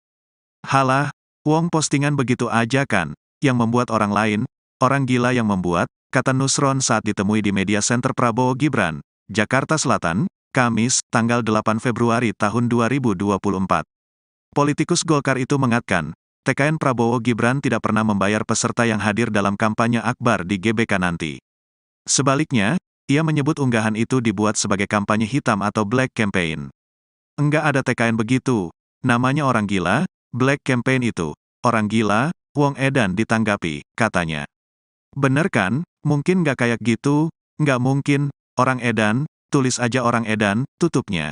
Halah, wong postingan begitu aja kan, yang membuat orang lain, orang gila yang membuat, kata Nusron saat ditemui di Media Center Prabowo Gibran, Jakarta Selatan, Kamis, tanggal 8 Februari tahun 2024. Politikus Golkar itu mengatakan, TKN Prabowo Gibran tidak pernah membayar peserta yang hadir dalam kampanye akbar di GBK nanti. Sebaliknya, ia menyebut unggahan itu dibuat sebagai kampanye hitam atau black campaign. Enggak ada TKN begitu, namanya orang gila, black campaign itu, orang gila, wong edan ditanggapi, katanya. Bener kan, mungkin nggak kayak gitu, nggak mungkin, orang edan, tulis aja orang edan, tutupnya.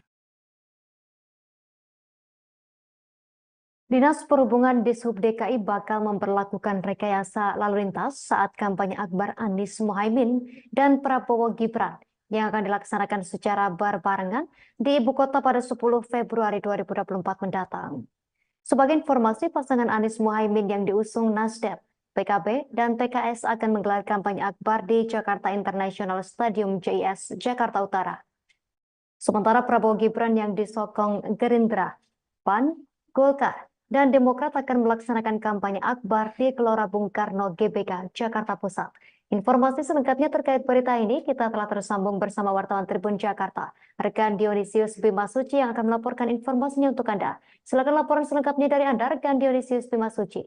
Dinas Perhubungan Dishub DKI bakal memperlakukan rekayasa lalu lintas saat kampanye akbar Anies Mohaimin dan Prabowo Gibran yang akan dilaksanakan secara berbarengan di ibu kota pada 10 Februari 2024 mendatang. Sebagai informasi, pasangan Anies Mohaimin yang diusung Nasdem, PKB, dan PKS akan menggelar kampanye akbar di Jakarta International Stadium JIS, Jakarta Utara. Sementara Prabowo Gibran yang disokong Gerindra, PAN, Golkar, dan Demokrat akan melaksanakan kampanye akbar di Gelora Bung Karno GBK, Jakarta Pusat. Informasi selengkapnya terkait berita ini kita telah tersambung bersama wartawan Tribun Jakarta, rekan Dionysius Bimasuci yang akan melaporkan informasinya untuk Anda. Silakan laporan selengkapnya dari Anda, rekan Dionysius Bimasuci.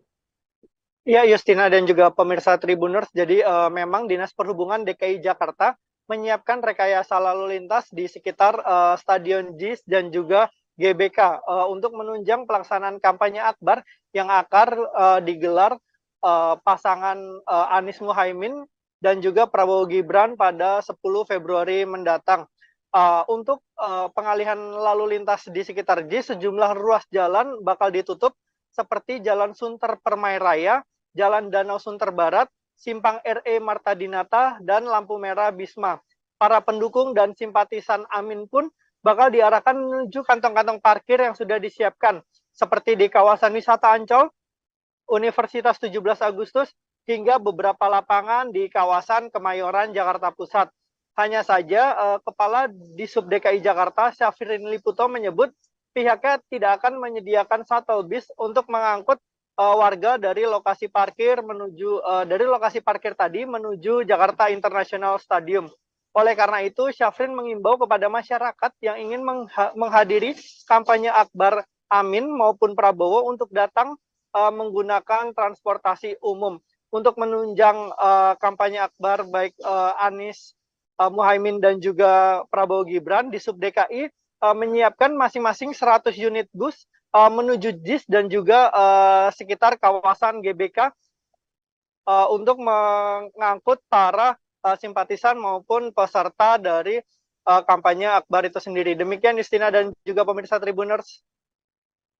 Ya, Justina dan juga pemirsa Tribuners, jadi memang Dinas Perhubungan DKI Jakarta menyiapkan rekayasa lalu lintas di sekitar Stadion JIS dan juga GBK untuk menunjang pelaksanaan kampanye akbar yang akan digelar pasangan Anies Mohaimin dan juga Prabowo Gibran pada 10 Februari mendatang. Untuk pengalihan lalu lintas di sekitar JIS, sejumlah ruas jalan bakal ditutup seperti Jalan Sunter Permai Raya, Jalan Danau Sunter Barat, Simpang RE Marta Dinata, dan lampu merah Bisma. Para pendukung dan simpatisan Amin pun bakal diarahkan menuju kantong-kantong parkir yang sudah disiapkan, seperti di kawasan wisata Ancol, Universitas 17 Agustus, hingga beberapa lapangan di kawasan Kemayoran, Jakarta Pusat. Hanya saja, Kepala Disub DKI Jakarta, Syafrin Liputo, menyebut pihaknya tidak akan menyediakan shuttle bus untuk mengangkut warga dari lokasi parkir tadi menuju Jakarta International Stadium. Oleh karena itu, Syafrin mengimbau kepada masyarakat yang ingin menghadiri kampanye akbar Amin maupun Prabowo untuk datang menggunakan transportasi umum. Untuk menunjang kampanye akbar baik Anies Muhaimin dan juga Prabowo Gibran, di Sub DKI menyiapkan masing-masing 100 unit bus menuju JIS dan juga sekitar kawasan GBK untuk mengangkut para simpatisan maupun peserta dari kampanye akbar itu sendiri. Demikian Justina dan juga pemirsa Tribuners.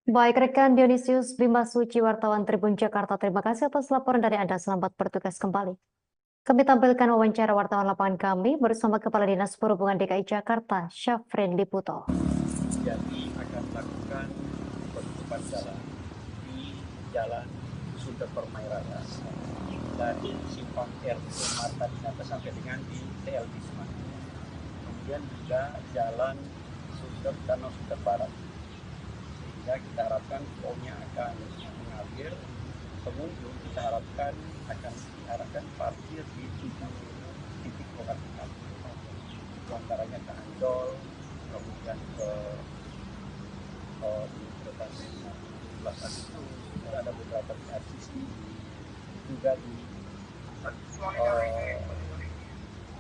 Baik rekan Dionysius Bima Suci, wartawan Tribun Jakarta, terima kasih atas laporan dari Anda. Selamat bertugas kembali. Kami tampilkan wawancara wartawan lapangan kami bersama Kepala Dinas Perhubungan DKI Jakarta, Syafrin Liputo. Jadi akan melakukan penutupan jalan di Jalan Sunter Permai Raya dari Simpang RE Marta Dinata sampai dengan di TL Bisma. Kemudian juga Jalan Sunter Danau Sunter Barat. Sehingga kita harapkan flow-nya akan mengalir. Pengunjung kita harapkan akan diarahkan parkir di 7 titik lokasi parkir. Di antaranya ke Ancol, kemudian ke Universitas 17 Agustus, ada beberapa di RCC, juga di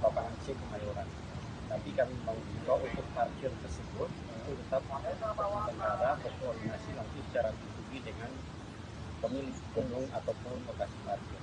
lapangan C Kemayoran. Tapi kami mengimbau untuk parkir tersebut itu tetap negara berkoordinasi langsung secara pribadi dengan pemilik gedung ataupun lokasi parkir.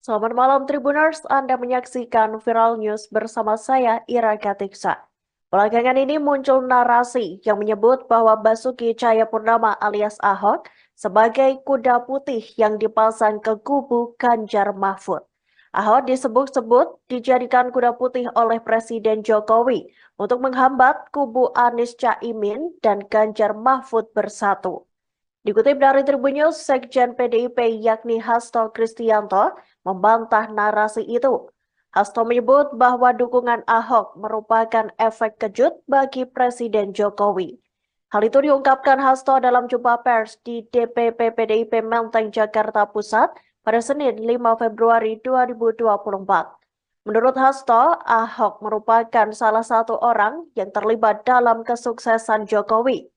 Selamat malam Tribuners, Anda menyaksikan Viral News bersama saya Ira Katiksa. Belakangan ini muncul narasi yang menyebut bahwa Basuki Cahayapurnama alias Ahok sebagai kuda putih yang dipasang ke kubu Ganjar Mahfud. Ahok disebut-sebut dijadikan kuda putih oleh Presiden Jokowi untuk menghambat kubu Anies Caimin dan Ganjar Mahfud bersatu. Dikutip dari Tribun News, Sekjen PDIP yakni Hasto Kristianto membantah narasi itu. Hasto menyebut bahwa dukungan Ahok merupakan efek kejut bagi Presiden Jokowi. Hal itu diungkapkan Hasto dalam jumpa pers di DPP PDIP Menteng, Jakarta Pusat pada Senin 5 Februari 2024. Menurut Hasto, Ahok merupakan salah satu orang yang terlibat dalam kesuksesan Jokowi.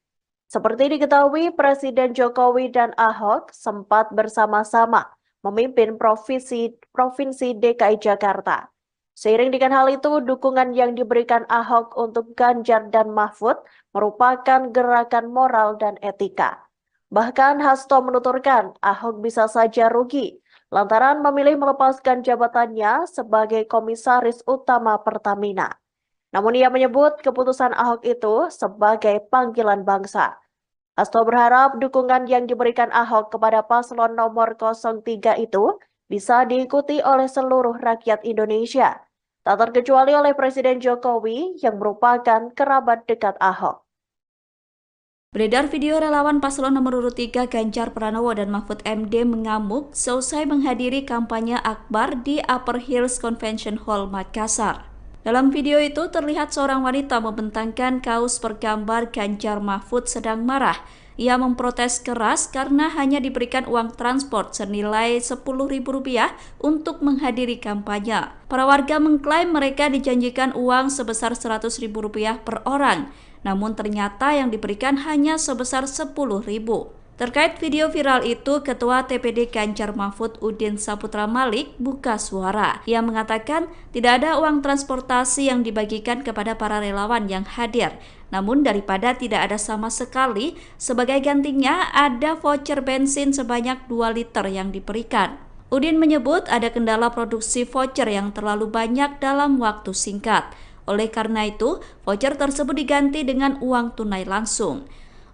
Seperti diketahui, Presiden Jokowi dan Ahok sempat bersama-sama memimpin Provinsi DKI Jakarta. Seiring dengan hal itu, dukungan yang diberikan Ahok untuk Ganjar dan Mahfud merupakan gerakan moral dan etika. Bahkan Hasto menuturkan Ahok bisa saja rugi lantaran memilih melepaskan jabatannya sebagai Komisaris Utama Pertamina. Namun ia menyebut keputusan Ahok itu sebagai panggilan bangsa. Hasto berharap dukungan yang diberikan Ahok kepada paslon nomor 03 itu bisa diikuti oleh seluruh rakyat Indonesia, tak terkecuali oleh Presiden Jokowi yang merupakan kerabat dekat Ahok. Beredar video relawan paslon nomor urut 3 Ganjar Pranowo dan Mahfud MD mengamuk seusai menghadiri kampanye akbar di Upper Hills Convention Hall, Makassar. Dalam video itu terlihat seorang wanita membentangkan kaos bergambar Ganjar Mahfud sedang marah. Ia memprotes keras karena hanya diberikan uang transport senilai Rp10.000 untuk menghadiri kampanye. Para warga mengklaim mereka dijanjikan uang sebesar Rp100.000 per orang, namun ternyata yang diberikan hanya sebesar Rp10.000. Terkait video viral itu, Ketua TPD Ganjar Mahfud Udin Saputra Malik buka suara. Ia mengatakan tidak ada uang transportasi yang dibagikan kepada para relawan yang hadir. Namun daripada tidak ada sama sekali, sebagai gantinya ada voucher bensin sebanyak 2 liter yang diberikan. Udin menyebut ada kendala produksi voucher yang terlalu banyak dalam waktu singkat. Oleh karena itu, voucher tersebut diganti dengan uang tunai langsung.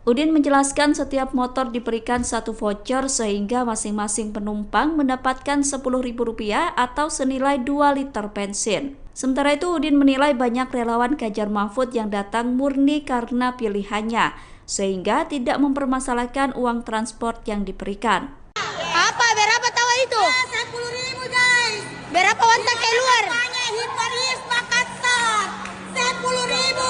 Udin menjelaskan setiap motor diberikan satu voucher sehingga masing-masing penumpang mendapatkan Rp10.000 atau senilai 2 liter bensin. Sementara itu, Udin menilai banyak relawan Ganjar Mahfud yang datang murni karena pilihannya, sehingga tidak mempermasalahkan uang transport yang diberikan. Apa? Berapa tahu itu? 10.000 guys. Berapa wanita keluar? Hit Paris Makassar. 10.000.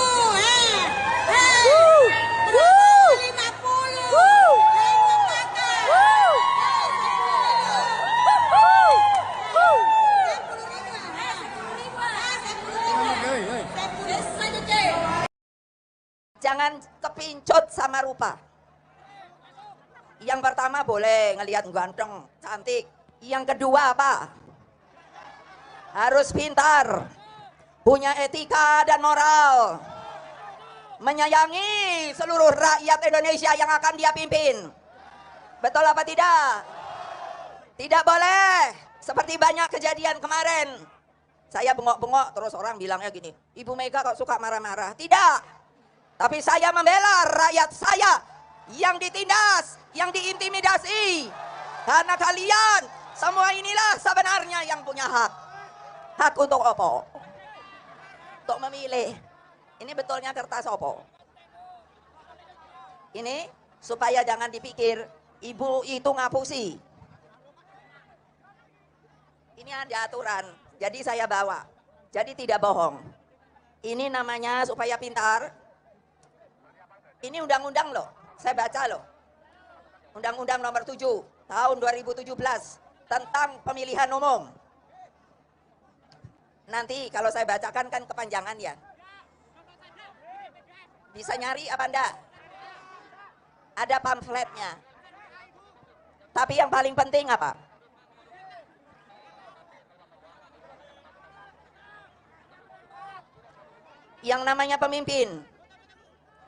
Jangan kepincut sama rupa. Yang pertama boleh ngelihat ganteng, cantik. Yang kedua apa? Harus pintar, punya etika dan moral, menyayangi seluruh rakyat Indonesia yang akan dia pimpin. Betul apa tidak? Tidak boleh seperti banyak kejadian kemarin. Saya bengok-bengok terus orang bilangnya gini, Ibu Mega kok suka marah-marah. Tidak. Tapi saya membela rakyat saya yang ditindas, yang diintimidasi. Karena kalian semua inilah sebenarnya yang punya hak. Hak untuk apa? Untuk memilih. Ini betulnya kertas apa? Ini supaya jangan dipikir ibu itu ngapusi. Ini ada aturan, jadi saya bawa. Jadi tidak bohong. Ini namanya supaya pintar. Ini undang-undang loh, saya baca loh. Undang-undang nomor 7 tahun 2017 tentang pemilihan umum. Nanti kalau saya bacakan kan kepanjangan ya. Bisa nyari apa enggak? Ada pamfletnya. Tapi yang paling penting apa? Yang namanya pemimpin,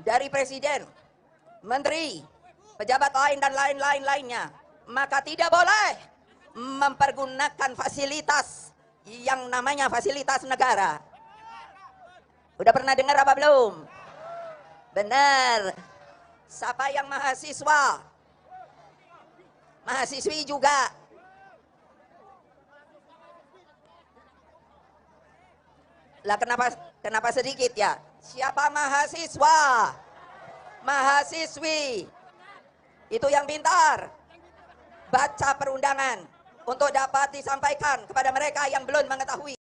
dari presiden, menteri, pejabat lain dan lain-lainnya, maka tidak boleh mempergunakan fasilitas yang namanya fasilitas negara. Udah pernah dengar apa belum? Benar. Siapa yang mahasiswa? Mahasiswi juga. Lah kenapa sedikit ya? Siapa mahasiswa? Mahasiswi. Itu yang pintar. Baca perundangan untuk dapat disampaikan kepada mereka yang belum mengetahui.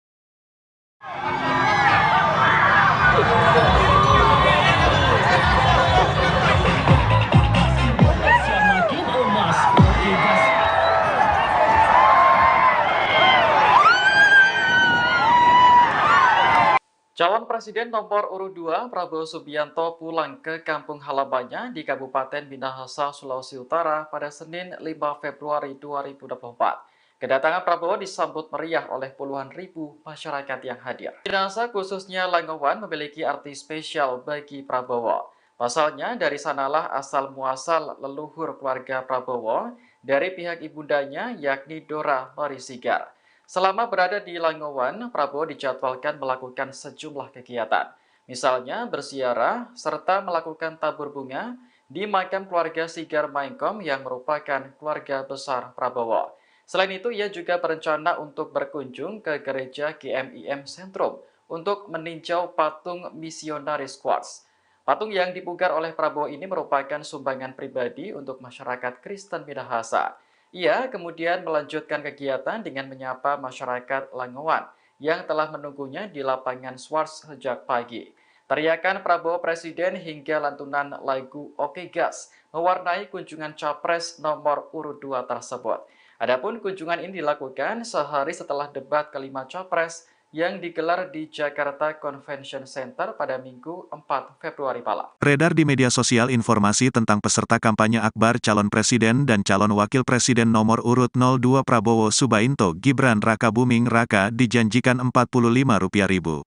Calon Presiden nomor urut 2 Prabowo Subianto pulang ke kampung halamannya di Kabupaten Minahasa, Sulawesi Utara pada Senin 5 Februari 2024. Kedatangan Prabowo disambut meriah oleh puluhan ribu masyarakat yang hadir. Minahasa khususnya Langowan memiliki arti spesial bagi Prabowo. Pasalnya dari sanalah asal muasal leluhur keluarga Prabowo dari pihak ibundanya yakni Dora Marisigar. Selama berada di Langowan, Prabowo dijadwalkan melakukan sejumlah kegiatan. Misalnya berziarah serta melakukan tabur bunga di makam keluarga Sigar Maengkom yang merupakan keluarga besar Prabowo. Selain itu, ia juga berencana untuk berkunjung ke gereja GMIM Sentrum untuk meninjau patung misionaris Quartz. Patung yang dipugar oleh Prabowo ini merupakan sumbangan pribadi untuk masyarakat Kristen Minahasa. Ia kemudian melanjutkan kegiatan dengan menyapa masyarakat Langowan yang telah menunggunya di lapangan Swarts sejak pagi. Teriakan Prabowo Presiden hingga lantunan lagu Oke Gas mewarnai kunjungan Capres nomor urut 2 tersebut. Adapun kunjungan ini dilakukan sehari setelah debat kelima Capres yang digelar di Jakarta Convention Center pada Minggu 4 Februari malam. Beredar di media sosial informasi tentang peserta kampanye akbar calon presiden dan calon wakil presiden nomor urut 02 Prabowo Subianto Gibran Rakabuming Raka dijanjikan Rp45.000.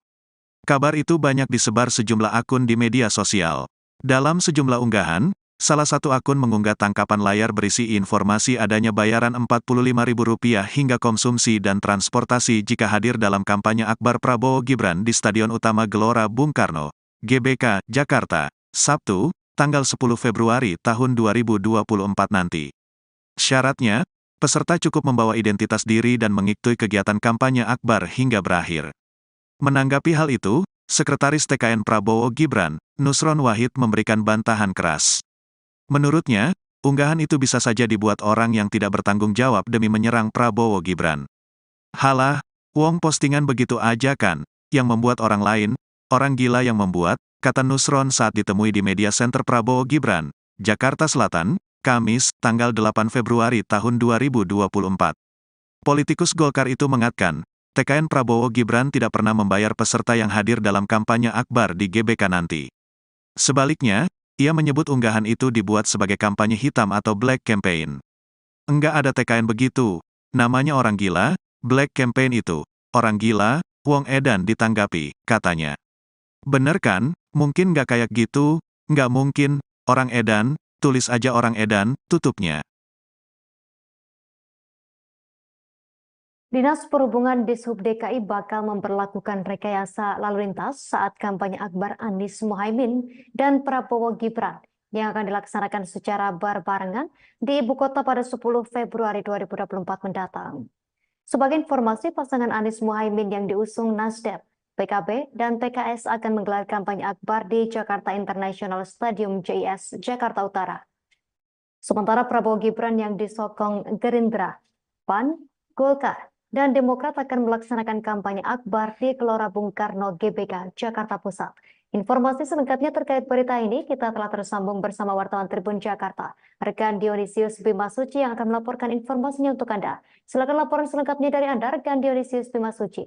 Kabar itu banyak disebar sejumlah akun di media sosial. Dalam sejumlah unggahan, Salah satu akun mengunggah tangkapan layar berisi informasi adanya bayaran Rp45.000 hingga konsumsi dan transportasi jika hadir dalam kampanye akbar Prabowo Gibran di Stadion Utama Gelora Bung Karno, GBK, Jakarta, Sabtu, tanggal 10 Februari tahun 2024 nanti. Syaratnya, peserta cukup membawa identitas diri dan mengikuti kegiatan kampanye akbar hingga berakhir. Menanggapi hal itu, Sekretaris TKN Prabowo Gibran, Nusron Wahid memberikan bantahan keras. Menurutnya, unggahan itu bisa saja dibuat orang yang tidak bertanggung jawab demi menyerang Prabowo Gibran. Halah, wong postingan begitu aja kan, yang membuat orang lain, orang gila yang membuat, kata Nusron saat ditemui di Media Center Prabowo Gibran, Jakarta Selatan, Kamis, tanggal 8 Februari tahun 2024. Politikus Golkar itu mengatakan, TKN Prabowo Gibran tidak pernah membayar peserta yang hadir dalam kampanye akbar di GBK nanti. Sebaliknya, ia menyebut unggahan itu dibuat sebagai kampanye hitam atau black campaign. Enggak ada TKN begitu, namanya orang gila, black campaign itu, orang gila, wong edan ditanggapi, katanya. Bener kan, mungkin nggak kayak gitu, nggak mungkin, orang edan, tulis aja orang edan, tutupnya. Dinas Perhubungan Dishub DKI bakal memperlakukan rekayasa lalu lintas saat kampanye akbar Anies Mohaimin dan Prabowo Gibran yang akan dilaksanakan secara berbarengan di ibu kota pada 10 Februari 2024 mendatang. Sebagai informasi, pasangan Anies Mohaimin yang diusung Nasdem, PKB, dan PKS akan menggelar kampanye akbar di Jakarta International Stadium JIS, Jakarta Utara. Sementara Prabowo Gibran yang disokong Gerindra, PAN, Golkar, dan Demokrat akan melaksanakan kampanye akbar di Gelora Bung Karno GBK, Jakarta Pusat. Informasi selengkapnya terkait berita ini kita telah tersambung bersama wartawan Tribun Jakarta, rekan Dionisius Bimasuci yang akan melaporkan informasinya untuk Anda. Silakan laporan selengkapnya dari Anda, rekan Dionisius Bimasuci.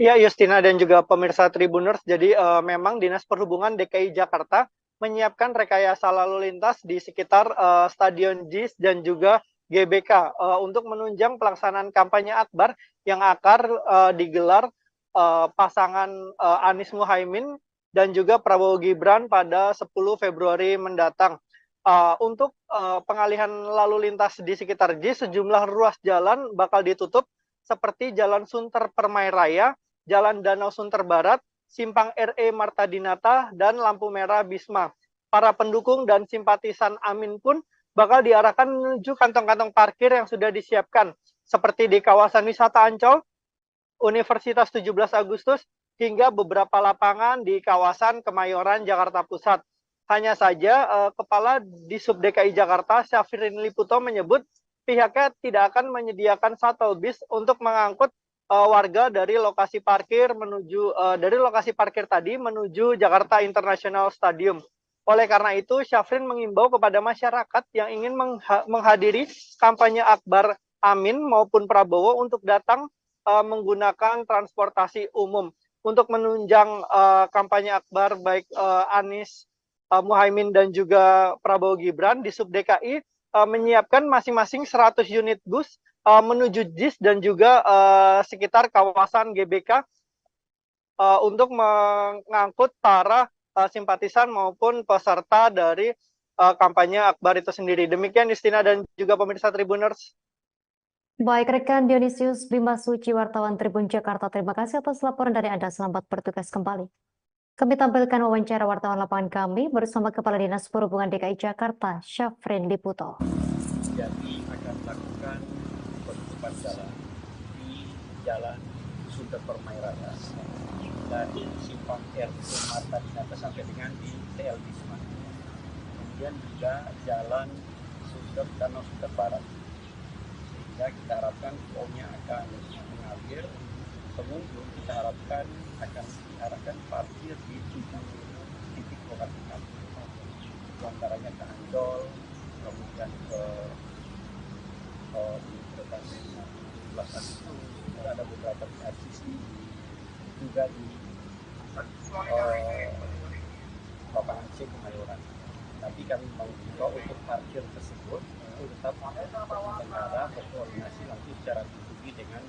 Ya, Justina dan juga pemirsa Tribuners, jadi memang Dinas Perhubungan DKI Jakarta menyiapkan rekayasa lalu lintas di sekitar Stadion JIS dan juga GBK untuk menunjang pelaksanaan kampanye akbar yang akan digelar pasangan Anies Mohaimin dan juga Prabowo Gibran pada 10 Februari mendatang. Untuk pengalihan lalu lintas di sekitar JIS, sejumlah ruas jalan bakal ditutup seperti Jalan Sunter Permai Raya, Jalan Danau Sunter Barat, Simpang RE Marta Dinata, dan lampu merah Bisma. Para pendukung dan simpatisan Amin pun bakal diarahkan menuju kantong-kantong parkir yang sudah disiapkan, seperti di kawasan wisata Ancol, Universitas 17 Agustus, hingga beberapa lapangan di kawasan Kemayoran, Jakarta Pusat. Hanya saja, Kepala Dishub DKI Jakarta, Syafrin Liputo menyebut pihaknya tidak akan menyediakan shuttle bis untuk mengangkut warga dari lokasi parkir tadi menuju Jakarta International Stadium. Oleh karena itu, Syafrin mengimbau kepada masyarakat yang ingin menghadiri kampanye akbar Amin maupun Prabowo untuk datang menggunakan transportasi umum. Untuk menunjang kampanye akbar baik Anies Mohaimin dan juga Prabowo Gibran, Dishub DKI menyiapkan masing-masing 100 unit bus menuju JIS dan juga sekitar kawasan GBK untuk mengangkut para simpatisan maupun peserta dari kampanye akbar itu sendiri. Demikian Justina dan juga pemirsa Tribuners. Baik, rekan Dionisius Bimasuci, wartawan Tribun Jakarta, terima kasih atas laporan dari Anda. Selamat bertugas kembali. Kami tampilkan wawancara wartawan lapangan kami bersama Kepala Dinas Perhubungan DKI Jakarta, Syafrin Liputo. Jadi akan melakukan penutupan jalan di Jalan Sunter Permai Raya dari Simpang RT Marta Dinata sampai dengan di TL Bisma. Kemudian juga Jalan Sunter Danau Sunter Barat. Sehingga kita harapkan flownya akan mengalir. Pengunjung kita harapkan akan diarahkan parkir di 7 titik lokasi kami. Di antaranya ke Ancol, kemudian ke Universitas 17 Agustus, ada beberapa di RCC, juga di lapangan C Kemayoran. Tapi kami mengimbau untuk parkir tersebut itu tetap negara berkoordinasi langsung secara pribadi dengan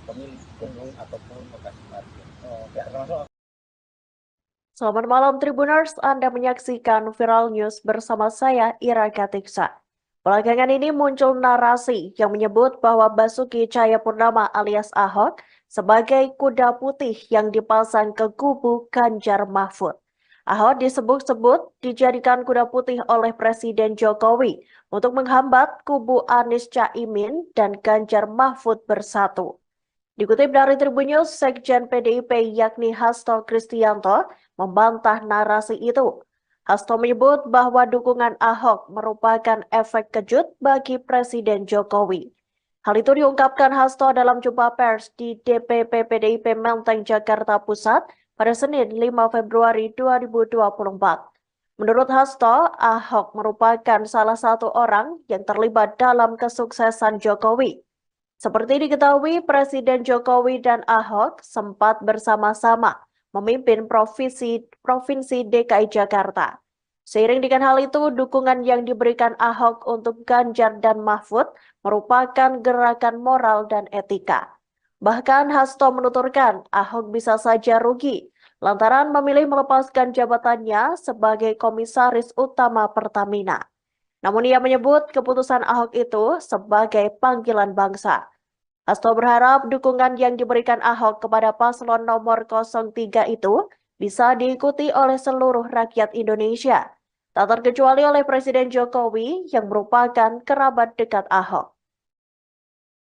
pemilik gedung ataupun lokasi parkir. Selamat malam Tribuners, Anda menyaksikan Viral News bersama saya Ira Katiksa. Belakangan ini muncul narasi yang menyebut bahwa Basuki Cahayapurnama alias Ahok sebagai kuda putih yang dipasang ke kubu Ganjar Mahfud. Ahok disebut-sebut dijadikan kuda putih oleh Presiden Jokowi untuk menghambat kubu Anies Caimin dan Ganjar Mahfud bersatu. Dikutip dari Tribun News, Sekjen PDIP yakni Hasto Kristianto membantah narasi itu. Hasto menyebut bahwa dukungan Ahok merupakan efek kejut bagi Presiden Jokowi. Hal itu diungkapkan Hasto dalam jumpa pers di DPP PDIP Menteng, Jakarta Pusat pada Senin 5 Februari 2024. Menurut Hasto, Ahok merupakan salah satu orang yang terlibat dalam kesuksesan Jokowi. Seperti diketahui, Presiden Jokowi dan Ahok sempat bersama-sama memimpin Provinsi DKI Jakarta. Seiring dengan hal itu, dukungan yang diberikan Ahok untuk Ganjar dan Mahfud merupakan gerakan moral dan etika. Bahkan Hasto menuturkan Ahok bisa saja rugi lantaran memilih melepaskan jabatannya sebagai Komisaris Utama Pertamina. Namun ia menyebut keputusan Ahok itu sebagai panggilan bangsa. Hasto berharap dukungan yang diberikan Ahok kepada paslon nomor 03 itu bisa diikuti oleh seluruh rakyat Indonesia, tak terkecuali oleh Presiden Jokowi yang merupakan kerabat dekat Ahok.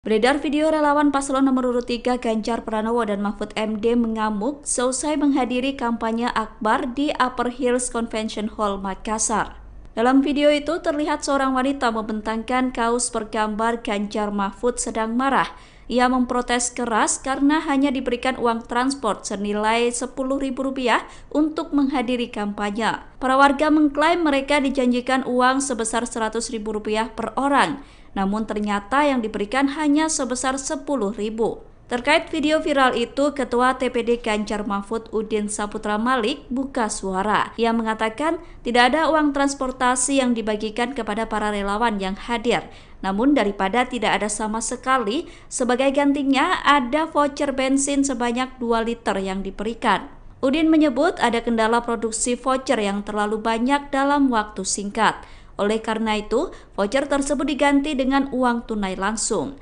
Beredar video relawan paslon nomor urut 3 Ganjar Pranowo dan Mahfud MD mengamuk seusai menghadiri kampanye akbar di Upper Hills Convention Hall, Makassar. Dalam video itu terlihat seorang wanita membentangkan kaos bergambar Ganjar Mahfud sedang marah. Ia memprotes keras karena hanya diberikan uang transport senilai Rp10.000 untuk menghadiri kampanye. Para warga mengklaim mereka dijanjikan uang sebesar Rp100.000 per orang, namun ternyata yang diberikan hanya sebesar Rp10.000. Terkait video viral itu, Ketua TPD Ganjar Mahfud Udin Saputra Malik buka suara. Ia mengatakan tidak ada uang transportasi yang dibagikan kepada para relawan yang hadir. Namun daripada tidak ada sama sekali, sebagai gantinya ada voucher bensin sebanyak 2 liter yang diberikan. Udin menyebut ada kendala produksi voucher yang terlalu banyak dalam waktu singkat. Oleh karena itu, voucher tersebut diganti dengan uang tunai langsung.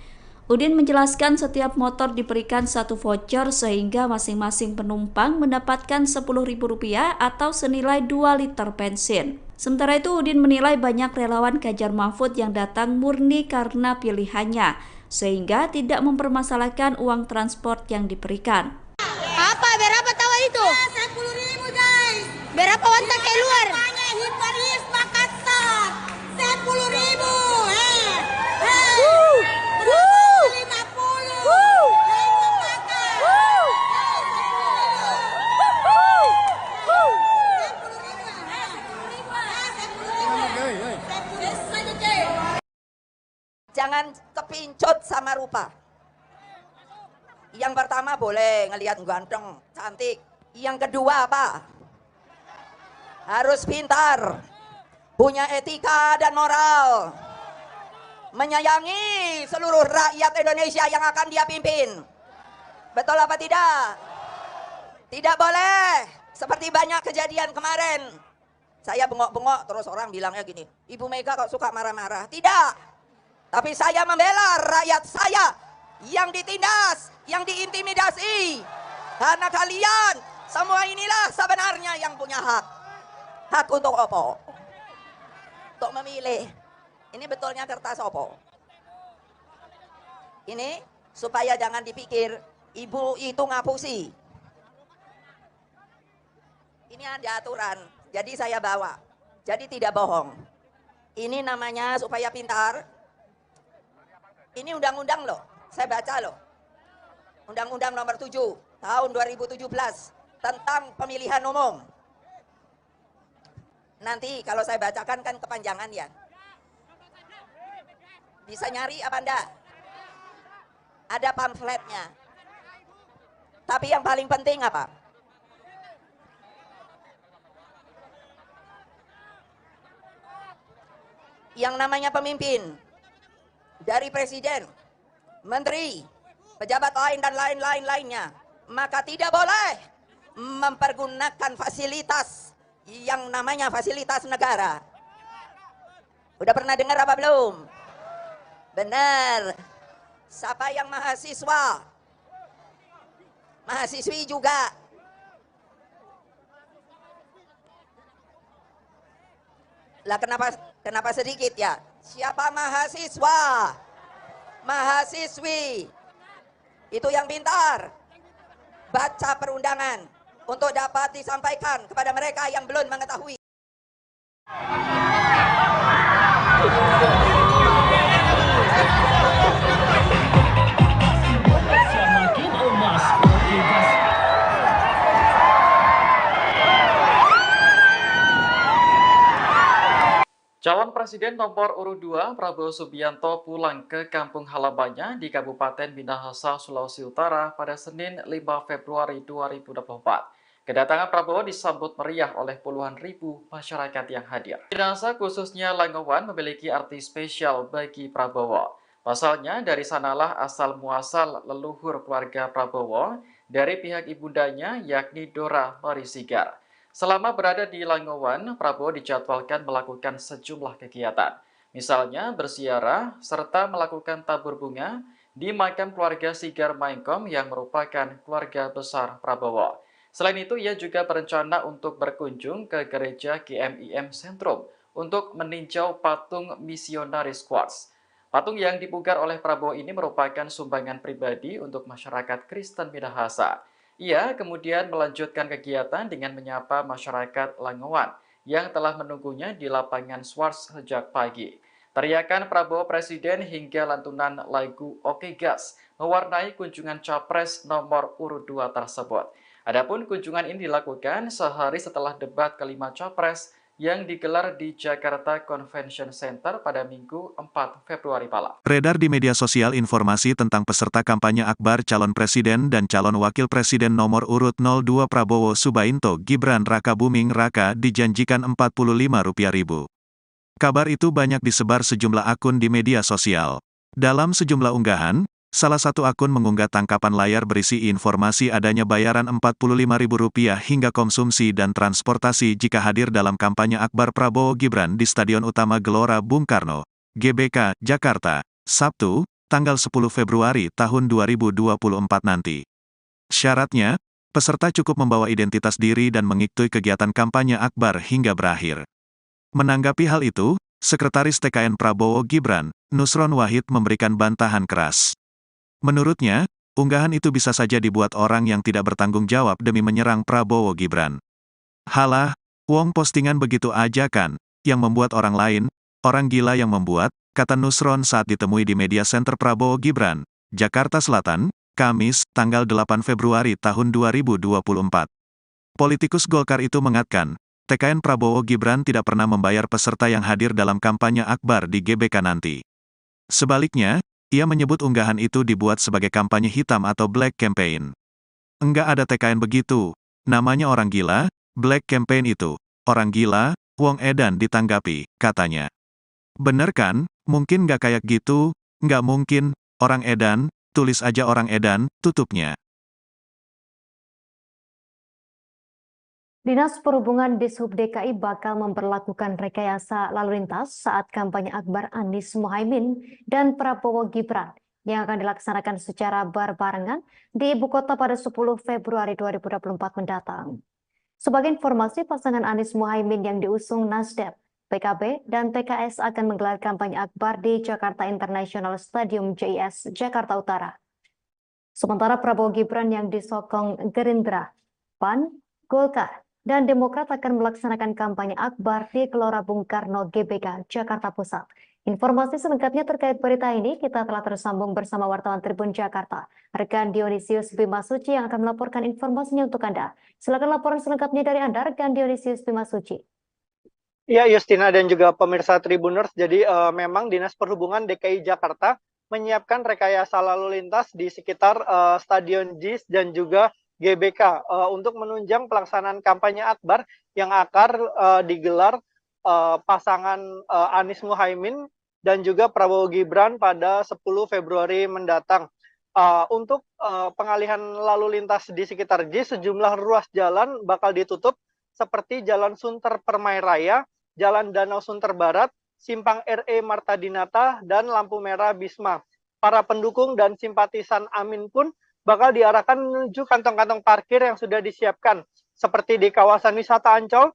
Udin menjelaskan setiap motor diberikan 1 voucher sehingga masing-masing penumpang mendapatkan Rp10.000 atau senilai 2 liter bensin. Sementara itu Udin menilai banyak relawan Ganjar Mahfud yang datang murni karena pilihannya, sehingga tidak mempermasalahkan uang transport yang diberikan. Apa? Berapa tahu itu? Ya, 10.000 guys. Berapa wanita keluar? Paris, Makassar. 10.000. Jangan kepincut sama rupa. Yang pertama boleh ngelihat ganteng, cantik. Yang kedua apa? Harus pintar, punya etika dan moral, menyayangi seluruh rakyat Indonesia yang akan dia pimpin. Betul apa tidak? Tidak boleh seperti banyak kejadian kemarin. Saya bengok-bengok terus orang bilangnya gini, Ibu Mega kok suka marah-marah. Tidak. Tapi saya membela rakyat saya yang ditindas, yang diintimidasi. Karena kalian semua inilah sebenarnya yang punya hak. Hak untuk apa? Untuk memilih. Ini betulnya kertas apa? Ini supaya jangan dipikir ibu itu ngapusi. Ini ada aturan, jadi saya bawa. Jadi tidak bohong. Ini namanya supaya pintar. Ini undang-undang loh, saya baca loh. Undang-undang nomor 7 tahun 2017 tentang pemilihan umum. Nanti kalau saya bacakan kan kepanjangan ya. Bisa nyari apa enggak? Ada pamfletnya. Tapi yang paling penting apa? Yang namanya pemimpin, dari presiden, menteri, pejabat lain dan lain-lain lainnya, maka tidak boleh mempergunakan fasilitas yang namanya fasilitas negara. Udah pernah dengar apa belum? Benar. Siapa yang mahasiswa? Mahasiswi juga. Lah kenapa sedikit ya? Siapa mahasiswa? Mahasiswi. Itu yang pintar. Baca perundangan untuk dapat disampaikan kepada mereka yang belum mengetahui. Calon Presiden nomor urut 2 Prabowo Subianto pulang ke kampung halamannya di Kabupaten Minahasa, Sulawesi Utara pada Senin 5 Februari 2024. Kedatangan Prabowo disambut meriah oleh puluhan ribu masyarakat yang hadir. Minahasa khususnya Langowan memiliki arti spesial bagi Prabowo. Pasalnya dari sanalah asal muasal leluhur keluarga Prabowo dari pihak ibundanya yakni Dora Marisigar. Selama berada di Langowan, Prabowo dijadwalkan melakukan sejumlah kegiatan. Misalnya berziarah serta melakukan tabur bunga di makam keluarga Sigar Maengkom yang merupakan keluarga besar Prabowo. Selain itu, ia juga berencana untuk berkunjung ke gereja GMIM Sentrum untuk meninjau patung misionaris Quartz. Patung yang dipugar oleh Prabowo ini merupakan sumbangan pribadi untuk masyarakat Kristen Minahasa. Ia kemudian melanjutkan kegiatan dengan menyapa masyarakat Langowan yang telah menunggunya di lapangan Swarts sejak pagi. Teriakan Prabowo Presiden hingga lantunan lagu Oke Gas mewarnai kunjungan Capres nomor urut 2 tersebut. Adapun kunjungan ini dilakukan sehari setelah debat kelima Capres yang digelar di Jakarta Convention Center pada Minggu 4 Februari malam. Beredar di media sosial informasi tentang peserta kampanye akbar calon presiden dan calon wakil presiden nomor urut 02 Prabowo Subianto Gibran Rakabuming Raka dijanjikan Rp45.000. Kabar itu banyak disebar sejumlah akun di media sosial. Dalam sejumlah unggahan, salah satu akun mengunggah tangkapan layar berisi informasi adanya bayaran Rp45.000 hingga konsumsi dan transportasi jika hadir dalam kampanye akbar Prabowo Gibran di Stadion Utama Gelora Bung Karno, GBK, Jakarta, Sabtu, tanggal 10 Februari tahun 2024 nanti. Syaratnya, peserta cukup membawa identitas diri dan mengikuti kegiatan kampanye akbar hingga berakhir. Menanggapi hal itu, Sekretaris TKN Prabowo Gibran, Nusron Wahid memberikan bantahan keras. Menurutnya, unggahan itu bisa saja dibuat orang yang tidak bertanggung jawab demi menyerang Prabowo Gibran. Halah, wong postingan begitu aja kan, yang membuat orang lain, orang gila yang membuat, kata Nusron saat ditemui di media center Prabowo Gibran, Jakarta Selatan, Kamis, tanggal 8 Februari tahun 2024. Politikus Golkar itu mengatakan, TKN Prabowo Gibran tidak pernah membayar peserta yang hadir dalam kampanye akbar di GBK nanti. Sebaliknya, ia menyebut unggahan itu dibuat sebagai kampanye hitam atau black campaign. Enggak ada TKN begitu, namanya orang gila, black campaign itu, orang gila, wong edan ditanggapi, katanya. Bener kan, mungkin nggak kayak gitu, nggak mungkin, orang edan, tulis aja orang edan, tutupnya. Dinas Perhubungan Dishub DKI bakal memperlakukan rekayasa lalu lintas saat kampanye akbar Anies Mohaimin dan Prabowo Gibran yang akan dilaksanakan secara berbarengan di ibu kota pada 10 Februari 2024 mendatang. Sebagai informasi, pasangan Anies Mohaimin yang diusung Nasdem, PKB, dan PKS akan menggelar kampanye akbar di Jakarta International Stadium JIS, Jakarta Utara. Sementara Prabowo Gibran yang disokong Gerindra, PAN, Golkar, dan Demokrat akan melaksanakan kampanye akbar di Gelora Bung Karno GBK, Jakarta Pusat. Informasi selengkapnya terkait berita ini kita telah tersambung bersama wartawan Tribun Jakarta, rekan Dionisius Bimasuci yang akan melaporkan informasinya untuk Anda. Silakan laporan selengkapnya dari Anda, rekan Dionisius Bimasuci. Ya, Justina dan juga pemirsa Tribuners, jadi memang Dinas Perhubungan DKI Jakarta menyiapkan rekayasa lalu lintas di sekitar Stadion JIS dan juga GBK untuk menunjang pelaksanaan kampanye akbar yang akan digelar pasangan Anies Mohaimin dan juga Prabowo Gibran pada 10 Februari mendatang. Untuk pengalihan lalu lintas di sekitar JIS, sejumlah ruas jalan bakal ditutup seperti Jalan Sunter Permai Raya, Jalan Danau Sunter Barat, Simpang RE Marta Dinata, dan lampu merah Bisma. Para pendukung dan simpatisan Amin pun bakal diarahkan menuju kantong-kantong parkir yang sudah disiapkan, seperti di kawasan wisata Ancol,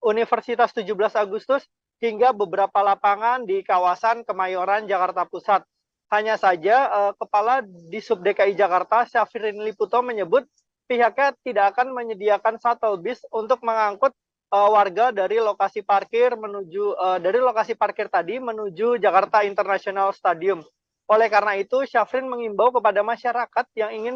Universitas 17 Agustus, hingga beberapa lapangan di kawasan Kemayoran, Jakarta Pusat. Hanya saja, Kepala Disub DKI Jakarta, Syafrin Liputo, menyebut pihaknya tidak akan menyediakan shuttle bis untuk mengangkut warga dari lokasi parkir tadi menuju Jakarta International Stadium. Oleh karena itu, Syafrin mengimbau kepada masyarakat yang ingin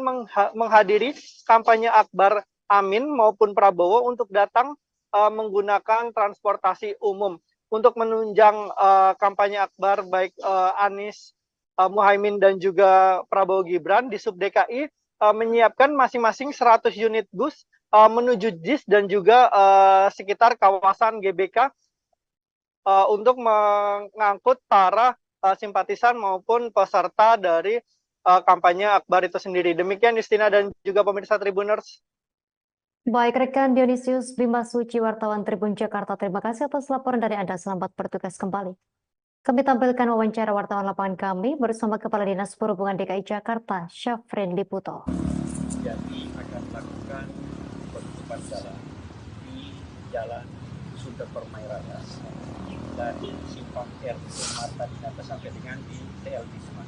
menghadiri kampanye Akbar Amin maupun Prabowo untuk datang menggunakan transportasi umum. Untuk menunjang kampanye Akbar baik Anies Muhaimin dan juga Prabowo Gibran, di Sub DKI menyiapkan masing-masing 100 unit bus menuju JIS dan juga sekitar kawasan GBK untuk mengangkut para simpatisan maupun peserta dari kampanye Akbar itu sendiri. Demikian Justina dan juga pemirsa Tribuners. Baik rekan Dionysius Bima Suci, wartawan Tribun Jakarta, terima kasih atas laporan dari Anda. Selamat bertugas kembali. Kami tampilkan wawancara wartawan lapangan kami bersama Kepala Dinas Perhubungan DKI Jakarta, Syafrin Liputo. Jadi akan melakukan penutupan jalan di Jalan Sunter Permai Raya dari Simpang RE Marta Dinata sampai dengan di TL Bisma.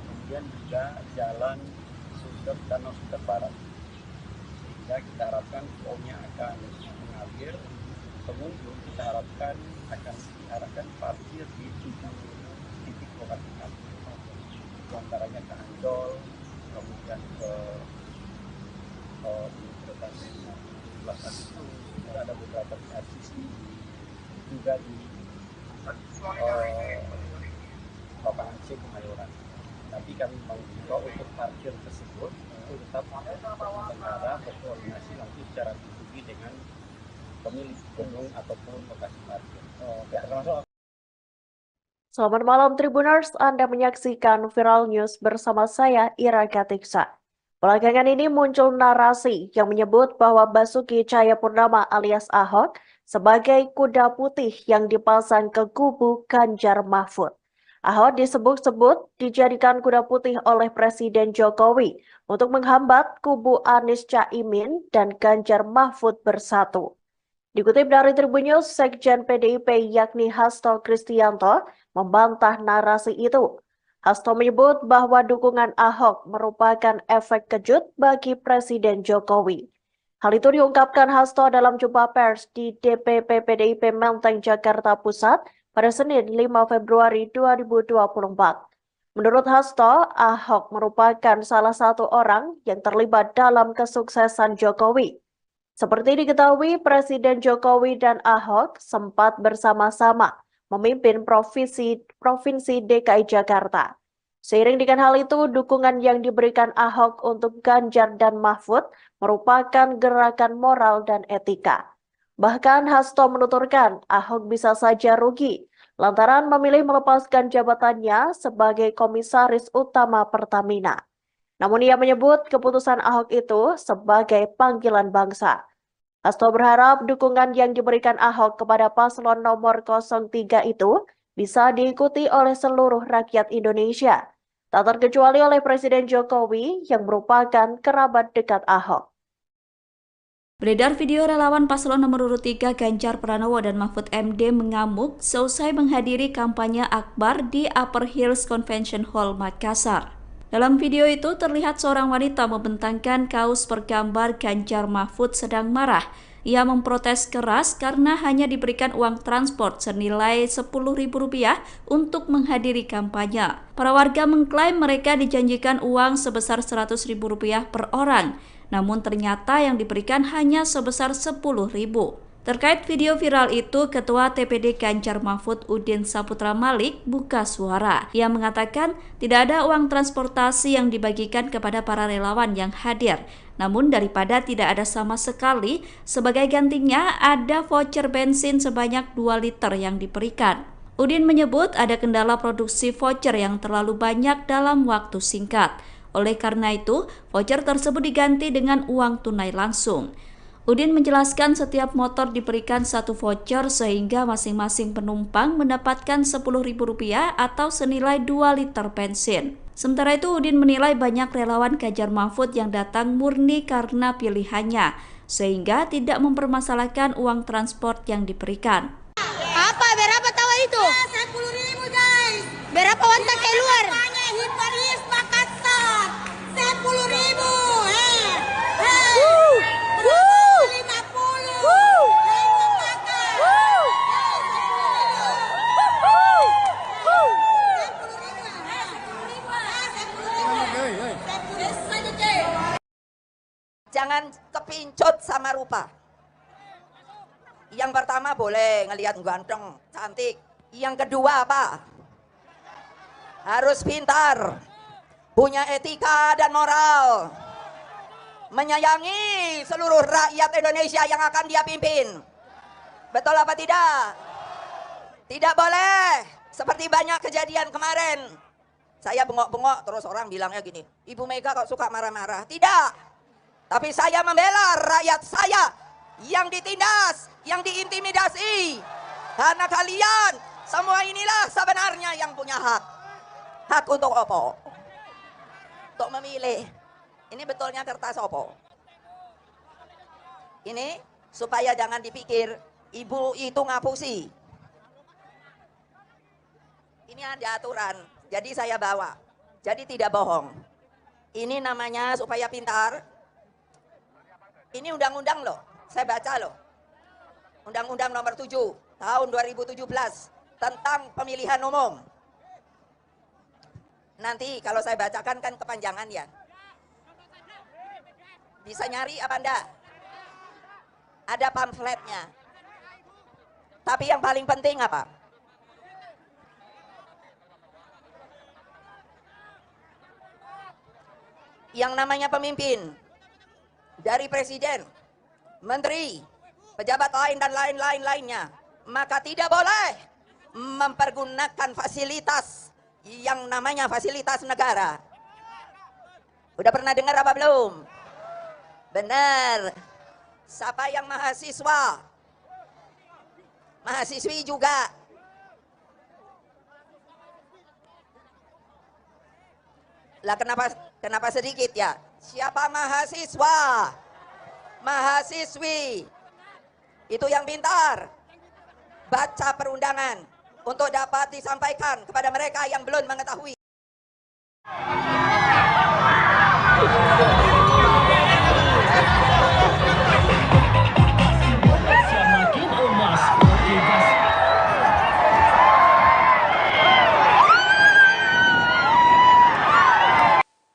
Kemudian juga Jalan Sunter Danau Sunter Barat. Sehingga kita harapkan flow-nya akan mengalir. Pengunjung kita harapkan akan diarahkan parkir di 7 titik lokasi parkir. Antaranya ke Ancol, kemudian ke Universitas itu ada beberapa di RCC, juga di lapangan C Kemayoran. Tapi kami mengimbau untuk parkir tersebut itu tetap berbicara berkoordinasi langsung secara pribadi dengan pemilik gedung ataupun lokasi parkir. Selamat malam Tribuners, Anda menyaksikan Viral News bersama saya Ira Katiksa. Belakangan ini muncul narasi yang menyebut bahwa Basuki Cahayapurnama alias Ahok sebagai kuda putih yang dipasang ke kubu Ganjar Mahfud. Ahok disebut-sebut dijadikan kuda putih oleh Presiden Jokowi untuk menghambat kubu Anies Caimin dan Ganjar Mahfud bersatu. Dikutip dari Tribun News, Sekjen PDIP yakni Hasto Kristianto membantah narasi itu. Hasto menyebut bahwa dukungan Ahok merupakan efek kejut bagi Presiden Jokowi. Hal itu diungkapkan Hasto dalam jumpa pers di DPP PDIP Menteng, Jakarta Pusat pada Senin 5 Februari 2024. Menurut Hasto, Ahok merupakan salah satu orang yang terlibat dalam kesuksesan Jokowi. Seperti diketahui, Presiden Jokowi dan Ahok sempat bersama-sama memimpin Provinsi DKI Jakarta. Seiring dengan hal itu, dukungan yang diberikan Ahok untuk Ganjar dan Mahfud merupakan gerakan moral dan etika. Bahkan Hasto menuturkan Ahok bisa saja rugi lantaran memilih melepaskan jabatannya sebagai Komisaris Utama Pertamina. Namun ia menyebut keputusan Ahok itu sebagai panggilan bangsa. Hasto berharap dukungan yang diberikan Ahok kepada paslon nomor 03 itu bisa diikuti oleh seluruh rakyat Indonesia, tak terkecuali oleh Presiden Jokowi yang merupakan kerabat dekat Ahok. Beredar video relawan paslon nomor urut 3 Ganjar Pranowo dan Mahfud MD mengamuk seusai menghadiri kampanye Akbar di Upper Hills Convention Hall, Makassar. Dalam video itu terlihat seorang wanita membentangkan kaos bergambar Ganjar Mahfud sedang marah. Ia memprotes keras karena hanya diberikan uang transport senilai Rp10.000 untuk menghadiri kampanye. Para warga mengklaim mereka dijanjikan uang sebesar Rp100.000 per orang, namun ternyata yang diberikan hanya sebesar Rp10.000. Terkait video viral itu, Ketua TPD Ganjar Mahfud Udin Saputra Malik buka suara. Ia mengatakan tidak ada uang transportasi yang dibagikan kepada para relawan yang hadir. Namun daripada tidak ada sama sekali, sebagai gantinya ada voucher bensin sebanyak 2 liter yang diberikan. Udin menyebut ada kendala produksi voucher yang terlalu banyak dalam waktu singkat. Oleh karena itu, voucher tersebut diganti dengan uang tunai langsung. Udin menjelaskan setiap motor diberikan satu voucher sehingga masing-masing penumpang mendapatkan Rp10.000 atau senilai 2 liter bensin. Sementara itu, Udin menilai banyak relawan Ganjar Mahfud yang datang murni karena pilihannya, sehingga tidak mempermasalahkan uang transport yang diberikan. Apa? Berapa tawa itu? 10.000 guys. Berapa wanita keluar? Hiparis Makassar. 10.000. 50. Jangan kepincut sama rupa. Yang pertama boleh ngelihat ganteng, cantik. Yang kedua apa? Harus pintar, punya etika dan moral, menyayangi seluruh rakyat Indonesia yang akan dia pimpin. Betul apa tidak? Tidak boleh seperti banyak kejadian kemarin. Saya bengok-bengok terus orang bilangnya gini, Ibu Mega kok suka marah-marah. Tidak. Tapi saya membela rakyat saya yang ditindas, yang diintimidasi. Karena kalian semua inilah sebenarnya yang punya hak. Hak untuk apa? Untuk memilih. Ini betulnya kertas apa? Ini supaya jangan dipikir ibu itu ngapusi. Ini ada aturan, jadi saya bawa. Jadi tidak bohong. Ini namanya supaya pintar. Ini undang-undang loh, saya baca loh. Undang-Undang nomor 7 tahun 2017 tentang pemilihan umum. Nanti kalau saya bacakan kan kepanjangan ya. Bisa nyari apa enggak? Ada pamfletnya. Tapi yang paling penting apa? Yang namanya pemimpin, dari presiden, menteri, pejabat lain dan lainnya, maka tidak boleh mempergunakan fasilitas yang namanya fasilitas negara. Udah pernah dengar apa belum? Benar. Siapa yang mahasiswa? Mahasiswi juga. Lah kenapa sedikit ya? Siapa mahasiswa? Mahasiswi. Itu yang pintar. Baca perundangan untuk dapat disampaikan kepada mereka yang belum mengetahui.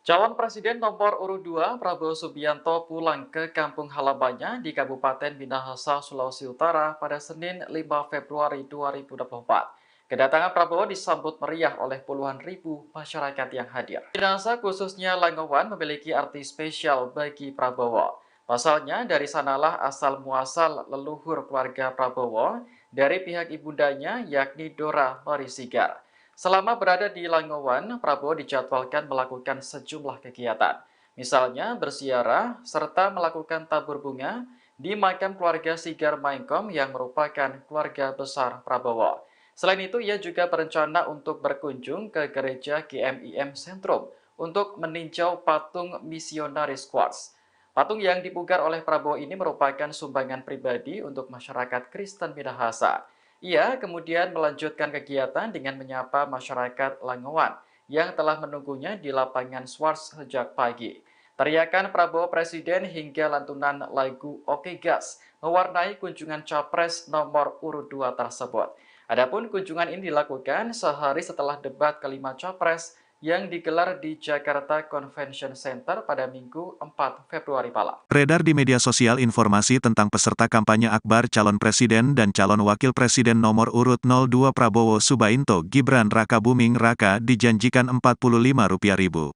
Calon Presiden nomor urut 2 Prabowo Subianto pulang ke kampung halamannya di Kabupaten Minahasa, Sulawesi Utara pada Senin 5 Februari 2024. Kedatangan Prabowo disambut meriah oleh puluhan ribu masyarakat yang hadir. Minahasa khususnya Langowan memiliki arti spesial bagi Prabowo. Pasalnya dari sanalah asal muasal leluhur keluarga Prabowo dari pihak ibundanya yakni Dora Marisigar. Selama berada di Langowan, Prabowo dijadwalkan melakukan sejumlah kegiatan. Misalnya berziarah serta melakukan tabur bunga di makam keluarga Sigar Maengkom yang merupakan keluarga besar Prabowo. Selain itu, ia juga berencana untuk berkunjung ke gereja GMIM Sentrum untuk meninjau patung misionaris Quartz. Patung yang dipugar oleh Prabowo ini merupakan sumbangan pribadi untuk masyarakat Kristen Minahasa. Ia kemudian melanjutkan kegiatan dengan menyapa masyarakat Langowan yang telah menunggunya di lapangan Swarts sejak pagi. Teriakan Prabowo Presiden hingga lantunan lagu Oke Gas mewarnai kunjungan Capres nomor urut 2 tersebut. Adapun kunjungan ini dilakukan sehari setelah debat kelima Capres yang digelar di Jakarta Convention Center pada Minggu 4 Februari malam. Beredar di media sosial informasi tentang peserta kampanye akbar calon presiden dan calon wakil presiden nomor urut 02 Prabowo Subianto Gibran Rakabuming Raka dijanjikan Rp45.000.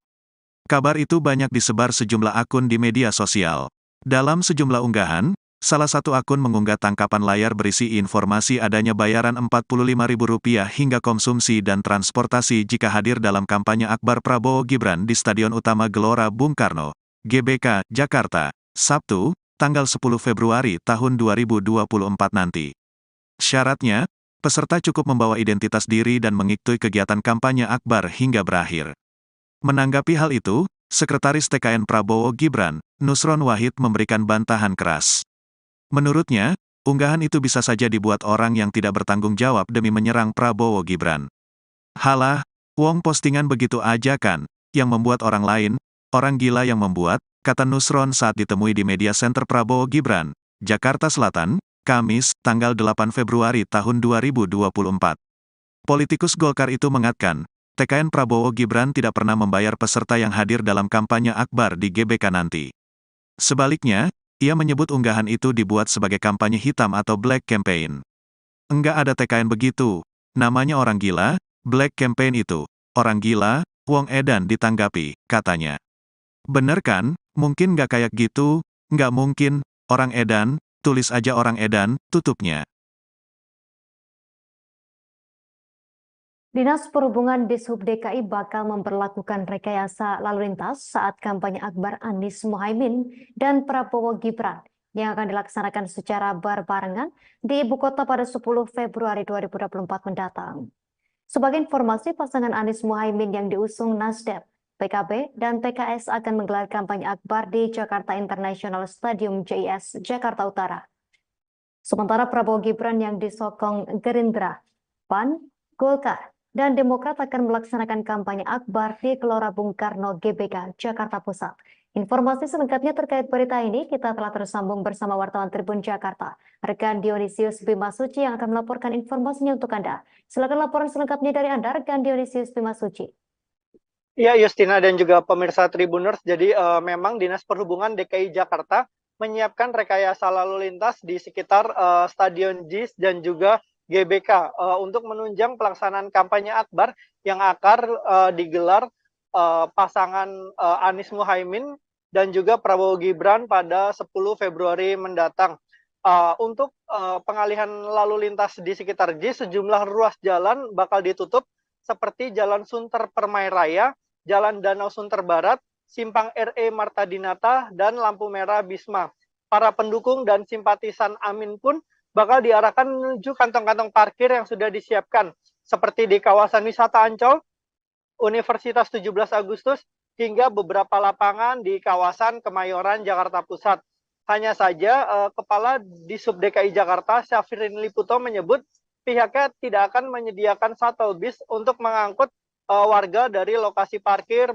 Kabar itu banyak disebar sejumlah akun di media sosial. Dalam sejumlah unggahan, Salah satu akun mengunggah tangkapan layar berisi informasi adanya bayaran Rp45.000 hingga konsumsi dan transportasi jika hadir dalam kampanye akbar Prabowo Gibran di Stadion Utama Gelora Bung Karno, GBK, Jakarta, Sabtu, tanggal 10 Februari tahun 2024 nanti. Syaratnya, peserta cukup membawa identitas diri dan mengikuti kegiatan kampanye akbar hingga berakhir. Menanggapi hal itu, Sekretaris TKN Prabowo Gibran, Nusron Wahid memberikan bantahan keras. Menurutnya, unggahan itu bisa saja dibuat orang yang tidak bertanggung jawab demi menyerang Prabowo Gibran. Halah, wong postingan begitu aja kan, yang membuat orang lain, orang gila yang membuat, kata Nusron saat ditemui di media center Prabowo Gibran, Jakarta Selatan, Kamis, tanggal 8 Februari tahun 2024. Politikus Golkar itu mengatakan, TKN Prabowo Gibran tidak pernah membayar peserta yang hadir dalam kampanye akbar di GBK nanti. Sebaliknya, ia menyebut unggahan itu dibuat sebagai kampanye hitam atau black campaign. Enggak ada TKN begitu, namanya orang gila, black campaign itu, orang gila, wong edan ditanggapi, katanya. Bener kan, mungkin nggak kayak gitu, nggak mungkin, orang edan, tulis aja orang edan, tutupnya. Dinas Perhubungan Dishub DKI bakal memperlakukan rekayasa lalu lintas saat kampanye akbar Anies Mohaimin dan Prabowo Gibran yang akan dilaksanakan secara berbarengan di ibu kota pada 10 Februari 2024 mendatang. Sebagai informasi, pasangan Anies Mohaimin yang diusung Nasdem, PKB, dan PKS akan menggelar kampanye akbar di Jakarta International Stadium JIS, Jakarta Utara. Sementara Prabowo Gibran yang disokong Gerindra, PAN, Golkar, dan Demokrat akan melaksanakan kampanye akbar di Gelora Bung Karno GBK, Jakarta Pusat. Informasi selengkapnya terkait berita ini kita telah tersambung bersama wartawan Tribun Jakarta, rekan Dionisius Bimasuci yang akan melaporkan informasinya untuk Anda. Silakan laporan selengkapnya dari Anda, rekan Dionisius Bimasuci. Ya, Justina dan juga pemirsa Tribuners, jadi memang Dinas Perhubungan DKI Jakarta menyiapkan rekayasa lalu lintas di sekitar Stadion JIS dan juga GBK untuk menunjang pelaksanaan kampanye akbar yang akan digelar pasangan Anies Mohaimin dan juga Prabowo Gibran pada 10 Februari mendatang. Untuk pengalihan lalu lintas di sekitar JIS, sejumlah ruas jalan bakal ditutup seperti Jalan Sunter Permai Raya, Jalan Danau Sunter Barat, Simpang RE Marta Dinata, dan lampu merah Bisma. Para pendukung dan simpatisan Amin pun bakal diarahkan menuju kantong-kantong parkir yang sudah disiapkan, seperti di kawasan wisata Ancol, Universitas 17 Agustus, hingga beberapa lapangan di kawasan Kemayoran, Jakarta Pusat. Hanya saja, Kepala Dishub DKI Jakarta, Syafrin Liputo, menyebut pihaknya tidak akan menyediakan shuttle bis untuk mengangkut warga dari lokasi parkir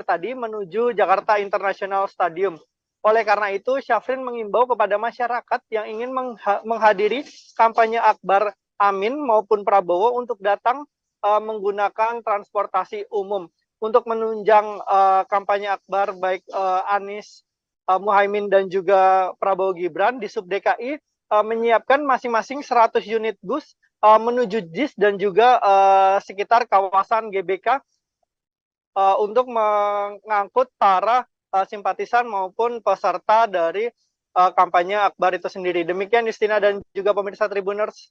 tadi menuju Jakarta International Stadium. Oleh karena itu, Syafrin mengimbau kepada masyarakat yang ingin menghadiri kampanye akbar Amin maupun Prabowo untuk datang menggunakan transportasi umum. Untuk menunjang kampanye akbar baik Anies Mohaimin dan juga Prabowo Gibran, Dishub DKI menyiapkan masing-masing 100 unit bus menuju JIS dan juga sekitar kawasan GBK untuk mengangkut para simpatisan maupun peserta dari kampanye akbar itu sendiri. Demikian Justina dan juga pemirsa Tribuners.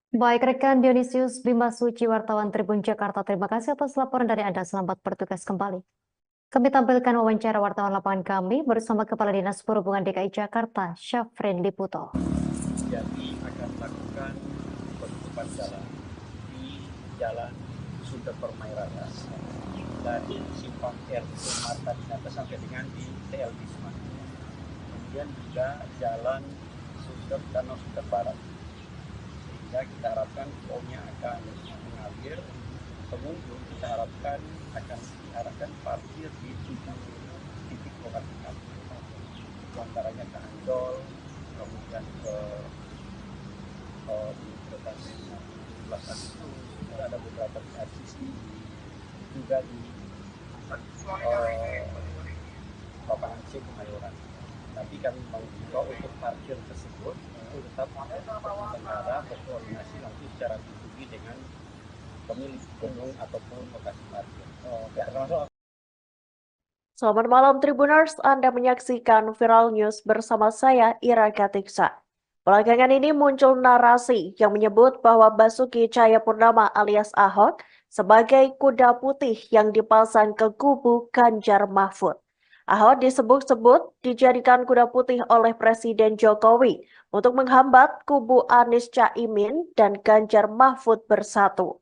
Baik, rekan Dionisius Bimasuci, wartawan Tribun Jakarta, terima kasih atas laporan dari Anda. Selamat bertugas kembali. Kami tampilkan wawancara wartawan lapangan kami bersama Kepala Dinas Perhubungan DKI Jakarta, Syafrin Liputo. Jadi akan melakukan penutupan jalan di Jalan Sunter Permai Raya dari Simpang RT Marta Dinata sampai dengan di TL Bisma. Kemudian juga Jalan Sunter Danau Sunter Barat. Sehingga kita harapkan tolnya akan mengalir, pengunjung kita harapkan akan diarahkan parkir di 7 titik lokasi kami. Antaranya ke Ancol, kemudian ke Universitas 17 Agustus, ada beberapa di RCC, juga di lapangan C Kemayoran. Tapi kami mengimbau untuk parkir tersebut itu tetap pengendara berkoordinasi langsung secara pribadi dengan pemilik gedung ataupun lokasi parkir. Selamat malam Tribuners, Anda menyaksikan Viral News bersama saya Ira Katiksa. Belakangan ini muncul narasi yang menyebut bahwa Basuki Cahayapurnama alias Ahok sebagai kuda putih yang dipasang ke kubu Ganjar Mahfud. Ahok disebut-sebut dijadikan kuda putih oleh Presiden Jokowi untuk menghambat kubu Anies Caimin dan Ganjar Mahfud bersatu.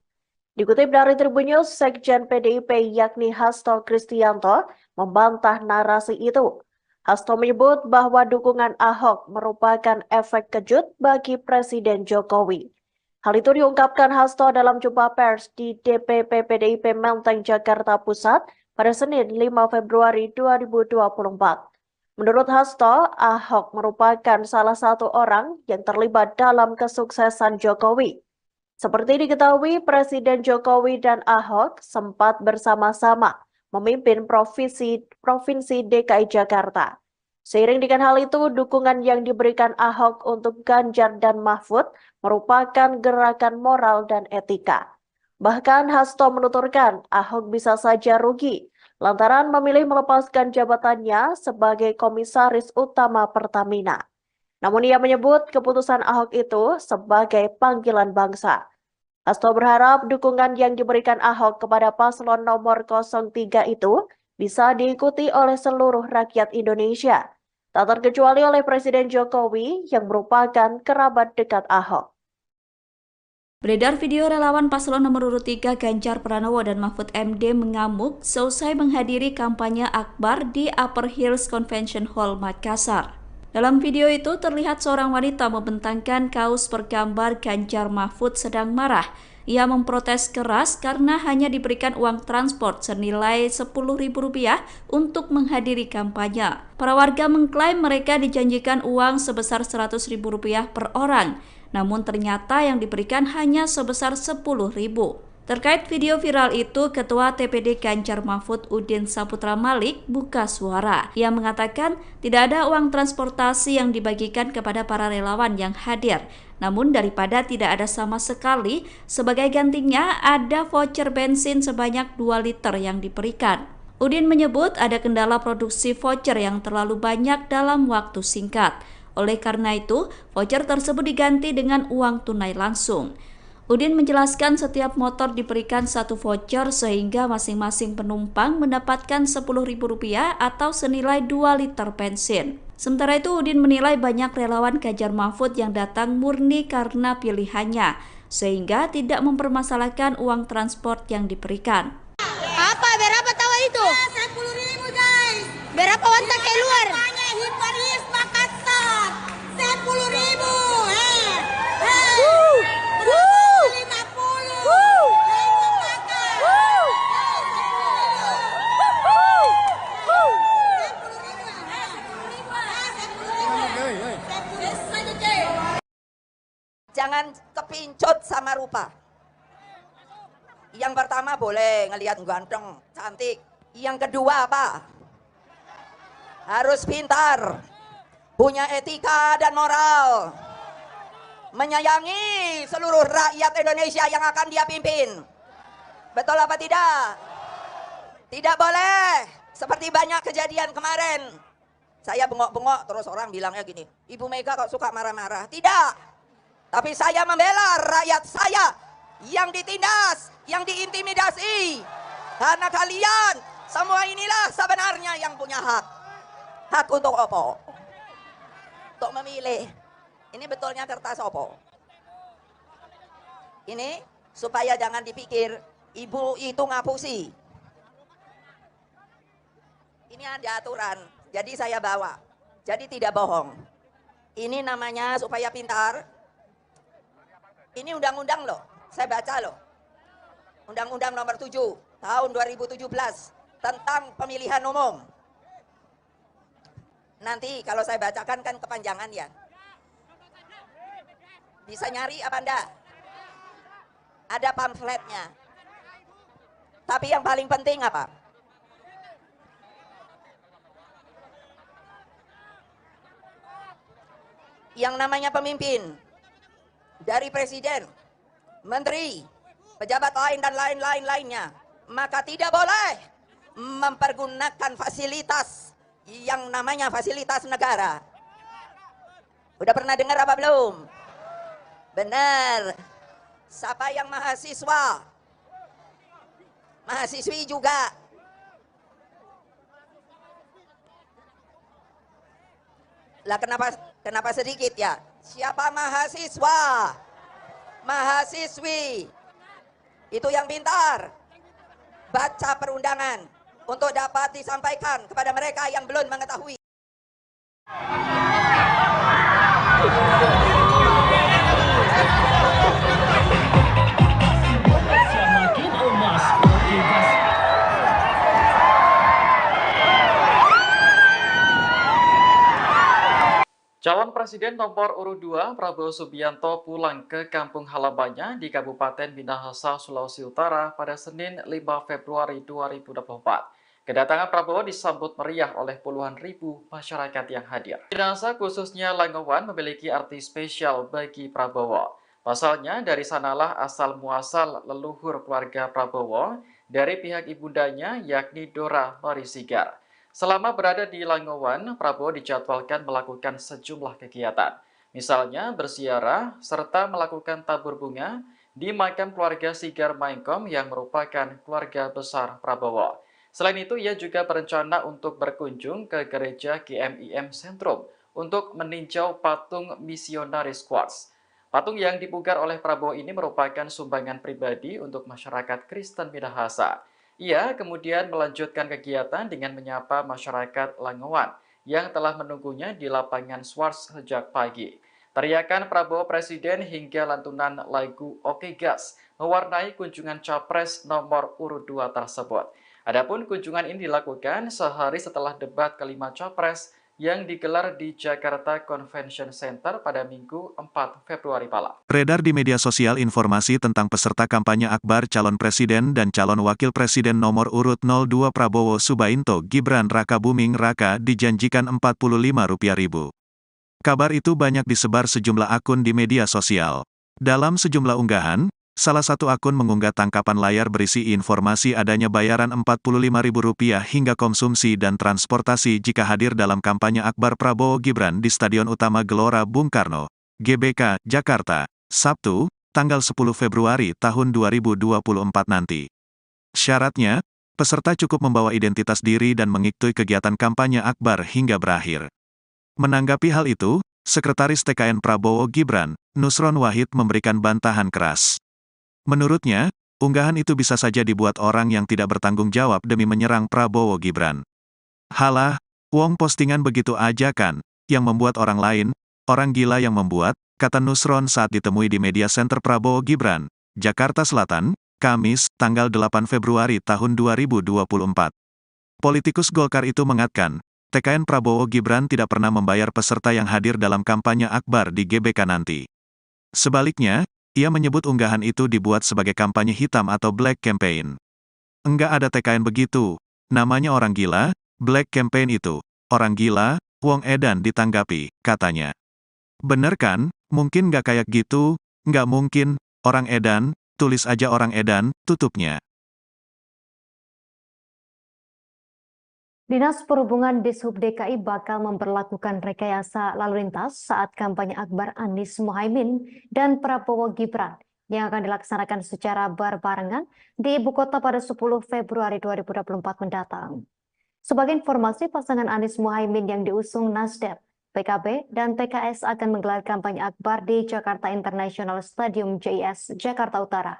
Dikutip dari Tribun News, Sekjen PDIP yakni Hasto Kristianto membantah narasi itu. Hasto menyebut bahwa dukungan Ahok merupakan efek kejut bagi Presiden Jokowi. Hal itu diungkapkan Hasto dalam jumpa pers di DPP PDIP Menteng, Jakarta Pusat pada Senin 5 Februari 2024. Menurut Hasto, Ahok merupakan salah satu orang yang terlibat dalam kesuksesan Jokowi. Seperti diketahui, Presiden Jokowi dan Ahok sempat bersama-sama memimpin Provinsi DKI Jakarta. Seiring dengan hal itu, dukungan yang diberikan Ahok untuk Ganjar dan Mahfud merupakan gerakan moral dan etika. Bahkan Hasto menuturkan Ahok bisa saja rugi lantaran memilih melepaskan jabatannya sebagai Komisaris Utama Pertamina. Namun ia menyebut keputusan Ahok itu sebagai panggilan bangsa. Hasto berharap dukungan yang diberikan Ahok kepada paslon nomor 03 itu bisa diikuti oleh seluruh rakyat Indonesia, tak terkecuali oleh Presiden Jokowi yang merupakan kerabat dekat Ahok. Beredar video relawan paslon nomor urut 3 Ganjar Pranowo dan Mahfud MD mengamuk seusai menghadiri kampanye akbar di Upper Hills Convention Hall, Makassar. Dalam video itu terlihat seorang wanita membentangkan kaos bergambar Ganjar Mahfud sedang marah. Ia memprotes keras karena hanya diberikan uang transport senilai Rp10.000 untuk menghadiri kampanye. Para warga mengklaim mereka dijanjikan uang sebesar Rp100.000 per orang, namun ternyata yang diberikan hanya sebesar Rp10.000. Terkait video viral itu, Ketua TPD Ganjar Mahfud Udin Saputra Malik buka suara. Ia mengatakan tidak ada uang transportasi yang dibagikan kepada para relawan yang hadir. Namun daripada tidak ada sama sekali, sebagai gantinya ada voucher bensin sebanyak 2 liter yang diberikan. Udin menyebut ada kendala produksi voucher yang terlalu banyak dalam waktu singkat. Oleh karena itu, voucher tersebut diganti dengan uang tunai langsung. Udin menjelaskan setiap motor diberikan 1 voucher sehingga masing-masing penumpang mendapatkan Rp10.000 atau senilai 2 liter bensin. Sementara itu Udin menilai banyak relawan Ganjar Mahfud yang datang murni karena pilihannya, sehingga tidak mempermasalahkan uang transport yang diberikan. Apa? Berapa tahu itu? 10.000 guys. Berapa wanita keluar? Hiparis Makassar. 10.000. Jangan kepincut sama rupa. Yang pertama boleh ngelihat ganteng, cantik. Yang kedua apa? Harus pintar, punya etika dan moral, menyayangi seluruh rakyat Indonesia yang akan dia pimpin. Betul apa tidak? Tidak boleh seperti banyak kejadian kemarin. Saya bengok-bengok terus orang bilangnya gini, Ibu Mega kok suka marah-marah. Tidak. Tapi saya membela rakyat saya yang ditindas, yang diintimidasi. Karena kalian semua inilah sebenarnya yang punya hak. Hak untuk apa? Untuk memilih. Ini betulnya kertas apa? Ini supaya jangan dipikir ibu itu ngapusi. Ini ada aturan, jadi saya bawa. Jadi tidak bohong. Ini namanya supaya pintar. Ini undang-undang loh, saya baca loh. Undang-undang nomor 7 tahun 2017 tentang pemilihan umum. Nanti kalau saya bacakan kan kepanjangan ya. Bisa nyari apa enggak? Ada pamfletnya. Tapi yang paling penting apa? Yang namanya pemimpin, dari presiden, menteri, pejabat lain dan lain-lainnya, maka tidak boleh mempergunakan fasilitas yang namanya fasilitas negara. Udah pernah dengar apa belum? Benar. Siapa yang mahasiswa? Mahasiswi juga. Lah kenapa sedikit ya? Siapa mahasiswa? Mahasiswi. Itu yang pintar. Baca perundangan untuk dapat disampaikan kepada mereka yang belum mengetahui. Calon Presiden nomor urut 2 Prabowo Subianto pulang ke kampung halamannya di Kabupaten Minahasa, Sulawesi Utara pada Senin 5 Februari 2024. Kedatangan Prabowo disambut meriah oleh puluhan ribu masyarakat yang hadir. Minahasa khususnya Langowan memiliki arti spesial bagi Prabowo. Pasalnya dari sanalah asal muasal leluhur keluarga Prabowo dari pihak ibundanya yakni Dora Marisigar. Selama berada di Langowan, Prabowo dijadwalkan melakukan sejumlah kegiatan. Misalnya berziarah serta melakukan tabur bunga di makam keluarga Sigar Maengkom yang merupakan keluarga besar Prabowo. Selain itu, ia juga berencana untuk berkunjung ke gereja GMIM Sentrum untuk meninjau patung misionaris Quartz. Patung yang dipugar oleh Prabowo ini merupakan sumbangan pribadi untuk masyarakat Kristen Minahasa. Ia kemudian melanjutkan kegiatan dengan menyapa masyarakat Langowan yang telah menunggunya di lapangan Swarts sejak pagi. Teriakan Prabowo Presiden hingga lantunan lagu Oke Gas mewarnai kunjungan Capres nomor urut 2 tersebut. Adapun kunjungan ini dilakukan sehari setelah debat kelima Capres yang digelar di Jakarta Convention Center pada Minggu 4 Februari malam. Beredar di media sosial informasi tentang peserta kampanye akbar calon presiden dan calon wakil presiden nomor urut 02 Prabowo Subianto Gibran Rakabuming Raka dijanjikan Rp45.000. Kabar itu banyak disebar sejumlah akun di media sosial. Dalam sejumlah unggahan, salah satu akun mengunggah tangkapan layar berisi informasi adanya bayaran Rp45.000 hingga konsumsi dan transportasi jika hadir dalam kampanye akbar Prabowo Gibran di Stadion Utama Gelora Bung Karno, GBK, Jakarta, Sabtu, tanggal 10 Februari tahun 2024 nanti. Syaratnya, peserta cukup membawa identitas diri dan mengikuti kegiatan kampanye akbar hingga berakhir. Menanggapi hal itu, Sekretaris TKN Prabowo Gibran, Nusron Wahid memberikan bantahan keras. Menurutnya, unggahan itu bisa saja dibuat orang yang tidak bertanggung jawab demi menyerang Prabowo Gibran. Halah, wong postingan begitu aja kan, yang membuat orang lain, orang gila yang membuat, kata Nusron saat ditemui di Media Center Prabowo Gibran, Jakarta Selatan, Kamis, tanggal 8 Februari tahun 2024. Politikus Golkar itu mengatakan, TKN Prabowo Gibran tidak pernah membayar peserta yang hadir dalam kampanye akbar di GBK nanti. Sebaliknya, ia menyebut unggahan itu dibuat sebagai kampanye hitam atau black campaign. Enggak ada TKN begitu, namanya orang gila, black campaign itu, orang gila, wong edan ditanggapi, katanya. Bener kan, mungkin nggak kayak gitu, nggak mungkin, orang edan, tulis aja orang edan, tutupnya. Dinas Perhubungan Dishub DKI bakal memperlakukan rekayasa lalu lintas saat kampanye akbar Anies Mohaimin dan Prabowo Gibran yang akan dilaksanakan secara berbarengan di ibu kota pada 10 Februari 2024 mendatang. Sebagai informasi, pasangan Anies Mohaimin yang diusung Nasdem, PKB, dan PKS akan menggelar kampanye akbar di Jakarta International Stadium JIS, Jakarta Utara.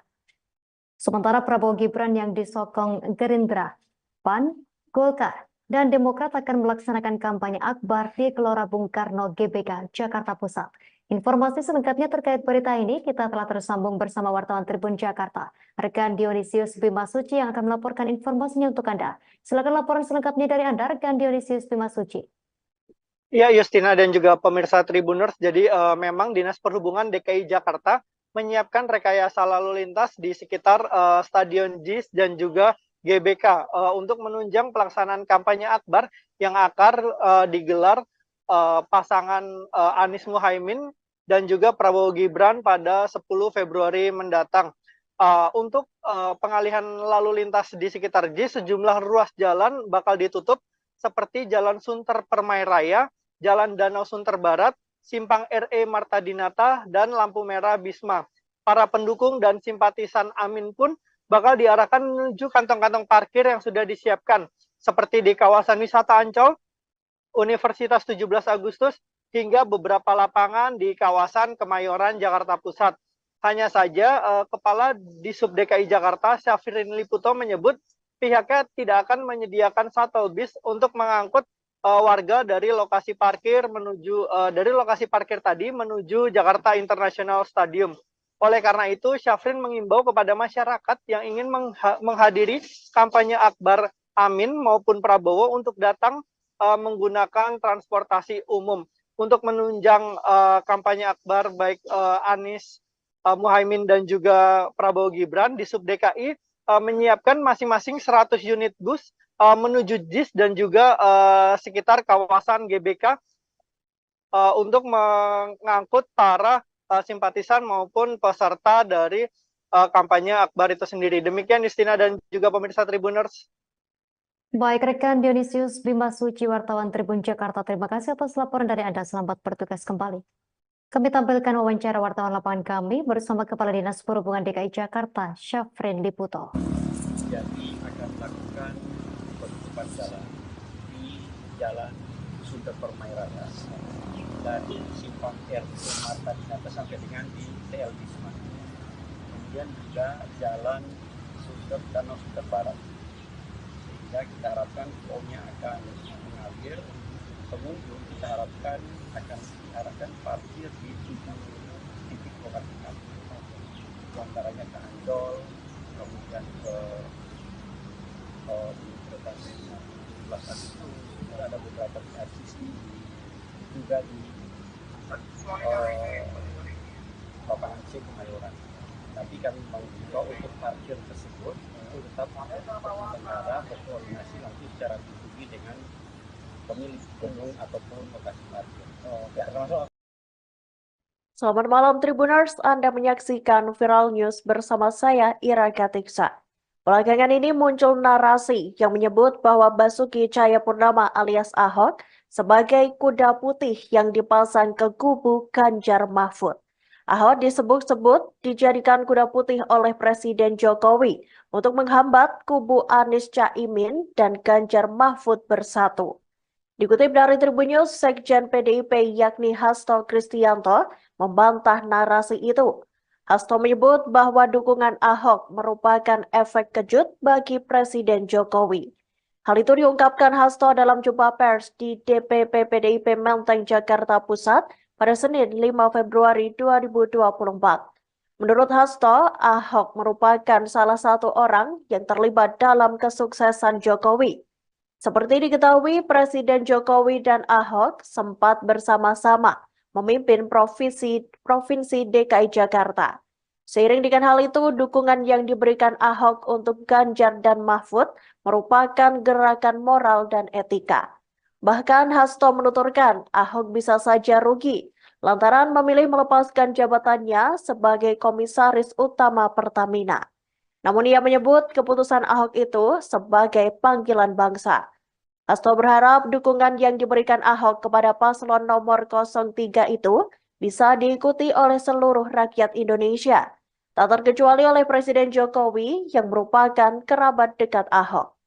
Sementara Prabowo Gibran yang disokong Gerindra, PAN, Golkar, dan Demokrat akan melaksanakan kampanye akbar di Gelora Bung Karno GBK, Jakarta Pusat. Informasi selengkapnya terkait berita ini kita telah tersambung bersama wartawan Tribun Jakarta, rekan Dionysius Bimasuci yang akan melaporkan informasinya untuk Anda. Silakan laporan selengkapnya dari Anda, rekan Dionysius Bimasuci. Ya, Justina dan juga pemirsa Tribuners, jadi memang Dinas Perhubungan DKI Jakarta menyiapkan rekayasa lalu lintas di sekitar Stadion JIS dan juga GBK untuk menunjang pelaksanaan kampanye akbar yang akan digelar pasangan Anies Mohaimin dan juga Prabowo Gibran pada 10 Februari mendatang. Untuk pengalihan lalu lintas di sekitar JIS, sejumlah ruas jalan bakal ditutup seperti Jalan Sunter Permai Raya, Jalan Danau Sunter Barat, Simpang RE Marta Dinata, dan lampu merah Bisma. Para pendukung dan simpatisan Amin pun bakal diarahkan menuju kantong-kantong parkir yang sudah disiapkan, seperti di kawasan wisata Ancol, Universitas 17 Agustus, hingga beberapa lapangan di kawasan Kemayoran, Jakarta Pusat. Hanya saja, Kepala Disub DKI Jakarta, Syafrin Liputo, menyebut pihaknya tidak akan menyediakan shuttle bus untuk mengangkut warga dari lokasi parkir tadi menuju Jakarta International Stadium. Oleh karena itu, Syafrin mengimbau kepada masyarakat yang ingin menghadiri kampanye Akbar Amin maupun Prabowo untuk datang menggunakan transportasi umum. Untuk menunjang kampanye Akbar baik Anies Muhaimin dan juga Prabowo Gibran, di Sub DKI menyiapkan masing-masing 100 unit bus menuju JIS dan juga sekitar kawasan GBK untuk mengangkut para simpatisan maupun peserta dari kampanye Akbar itu sendiri. Demikian Justina dan juga pemirsa Tribuners. Baik rekan Dionysius Bima Suci, wartawan Tribun Jakarta, terima kasih atas laporan dari Anda. Selamat bertugas kembali. Kami tampilkan wawancara wartawan lapangan kami bersama Kepala Dinas Perhubungan DKI Jakarta, Syafrin Liputo. Jadi akan melakukan penutupan jalan di Jalan Sunter Permai Raya dari Simpang RT Marta Dinata sampai dengan di TL Bisma. Kemudian juga Jalan Sunter Danau Sunter Barat. Sehingga kita harapkan flow-nya akan mengalir. Pengunjung kita harapkan akan diarahkan parkir di 7 titik lokasi kami. Di antaranya ke Ancol, kemudian ke Universitas 17 Agustus, ada beberapa di RCC, juga di lapangan C Kemayoran. Tapi kami mengimbau untuk parkir tersebut itu tetap negara berkoordinasi nanti secara pribadi dengan pemilik gedung ataupun lokasi parkir. Selamat malam Tribuners, Anda menyaksikan Viral News bersama saya Ira Katiksa. Belakangan ini muncul narasi yang menyebut bahwa Basuki Cahayapurnama alias Ahok sebagai kuda putih yang dipasang ke kubu Ganjar Mahfud. Ahok disebut-sebut dijadikan kuda putih oleh Presiden Jokowi untuk menghambat kubu Anies Caimin dan Ganjar Mahfud bersatu. Dikutip dari Tribun News, Sekjen PDIP yakni Hasto Kristianto membantah narasi itu. Hasto menyebut bahwa dukungan Ahok merupakan efek kejut bagi Presiden Jokowi. Hal itu diungkapkan Hasto dalam jumpa pers di DPP PDIP Menteng, Jakarta Pusat pada Senin 5 Februari 2024. Menurut Hasto, Ahok merupakan salah satu orang yang terlibat dalam kesuksesan Jokowi. Seperti diketahui, Presiden Jokowi dan Ahok sempat bersama-sama memimpin Provinsi DKI Jakarta. Seiring dengan hal itu, dukungan yang diberikan Ahok untuk Ganjar dan Mahfud merupakan gerakan moral dan etika. Bahkan Hasto menuturkan Ahok bisa saja rugi lantaran memilih melepaskan jabatannya sebagai Komisaris Utama Pertamina. Namun ia menyebut keputusan Ahok itu sebagai panggilan bangsa. Hasto berharap dukungan yang diberikan Ahok kepada paslon nomor 03 itu bisa diikuti oleh seluruh rakyat Indonesia, tak terkecuali oleh Presiden Jokowi yang merupakan kerabat dekat Ahok.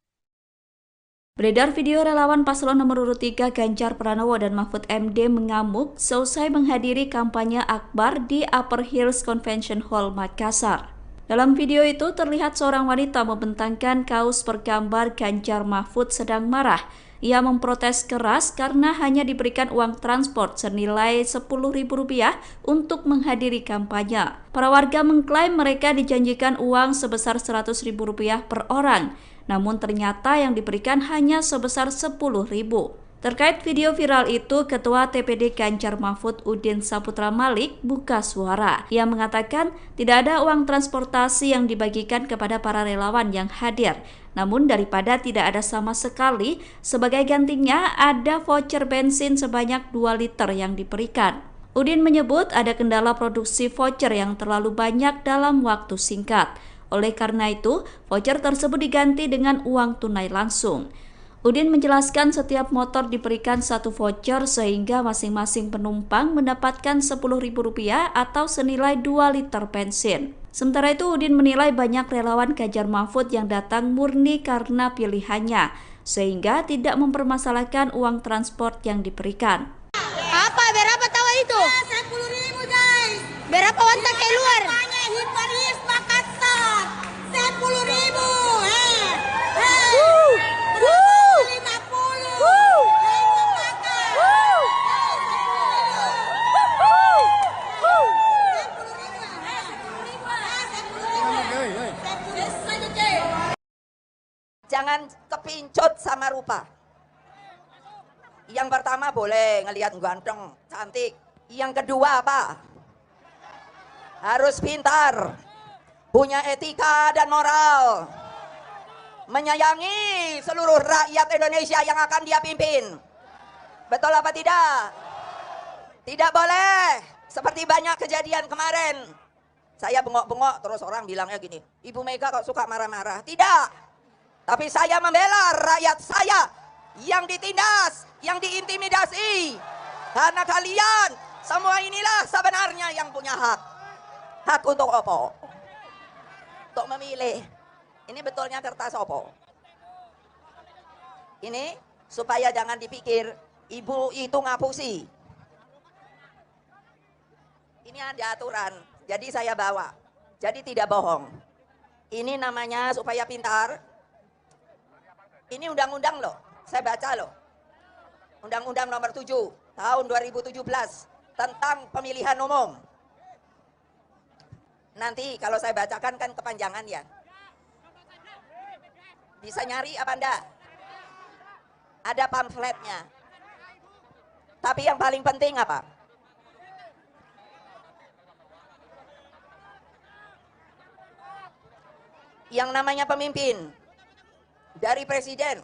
Beredar video relawan paslon nomor urut 3 Ganjar Pranowo dan Mahfud MD mengamuk seusai menghadiri kampanye Akbar di Upper Hills Convention Hall, Makassar. Dalam video itu terlihat seorang wanita membentangkan kaos bergambar Ganjar Mahfud sedang marah. Ia memprotes keras karena hanya diberikan uang transport senilai Rp10.000 untuk menghadiri kampanye. Para warga mengklaim mereka dijanjikan uang sebesar Rp100.000 per orang, namun ternyata yang diberikan hanya sebesar Rp10.000. Terkait video viral itu, Ketua TPD Ganjar Mahfud Udin Saputra Malik buka suara. Ia mengatakan tidak ada uang transportasi yang dibagikan kepada para relawan yang hadir. Namun daripada tidak ada sama sekali, sebagai gantinya ada voucher bensin sebanyak 2 liter yang diberikan. Udin menyebut ada kendala produksi voucher yang terlalu banyak dalam waktu singkat. Oleh karena itu, voucher tersebut diganti dengan uang tunai langsung. Udin menjelaskan setiap motor diberikan satu voucher sehingga masing-masing penumpang mendapatkan Rp10.000 atau senilai 2 liter bensin. Sementara itu, Udin menilai banyak relawan Ganjar Mahfud yang datang murni karena pilihannya, sehingga tidak mempermasalahkan uang transport yang diberikan. Apa? Berapa tahu itu? 10.000 guys. Berapa wanita keluar? Hiparis Makassar. 10.000. Jangan kepincut sama rupa. Yang pertama boleh ngelihat ganteng, cantik. Yang kedua apa? Harus pintar, punya etika dan moral, menyayangi seluruh rakyat Indonesia yang akan dia pimpin. Betul apa tidak? Tidak boleh seperti banyak kejadian kemarin. Saya bengok-bengok terus orang bilangnya gini, Ibu Mega kok suka marah-marah. Tidak. Tapi saya membela rakyat saya yang ditindas, yang diintimidasi. Karena kalian semua inilah sebenarnya yang punya hak. Hak untuk apa? Untuk memilih. Ini betulnya kertas apa? Ini supaya jangan dipikir ibu itu ngapusi. Ini ada aturan, jadi saya bawa. Jadi tidak bohong. Ini namanya supaya pintar. Ini undang-undang loh, saya baca loh. Undang-undang nomor 7 tahun 2017 tentang pemilihan umum. Nanti kalau saya bacakan kan kepanjangan ya. Bisa nyari apa enggak? Ada pamfletnya. Tapi yang paling penting apa? Yang namanya pemimpin, dari presiden,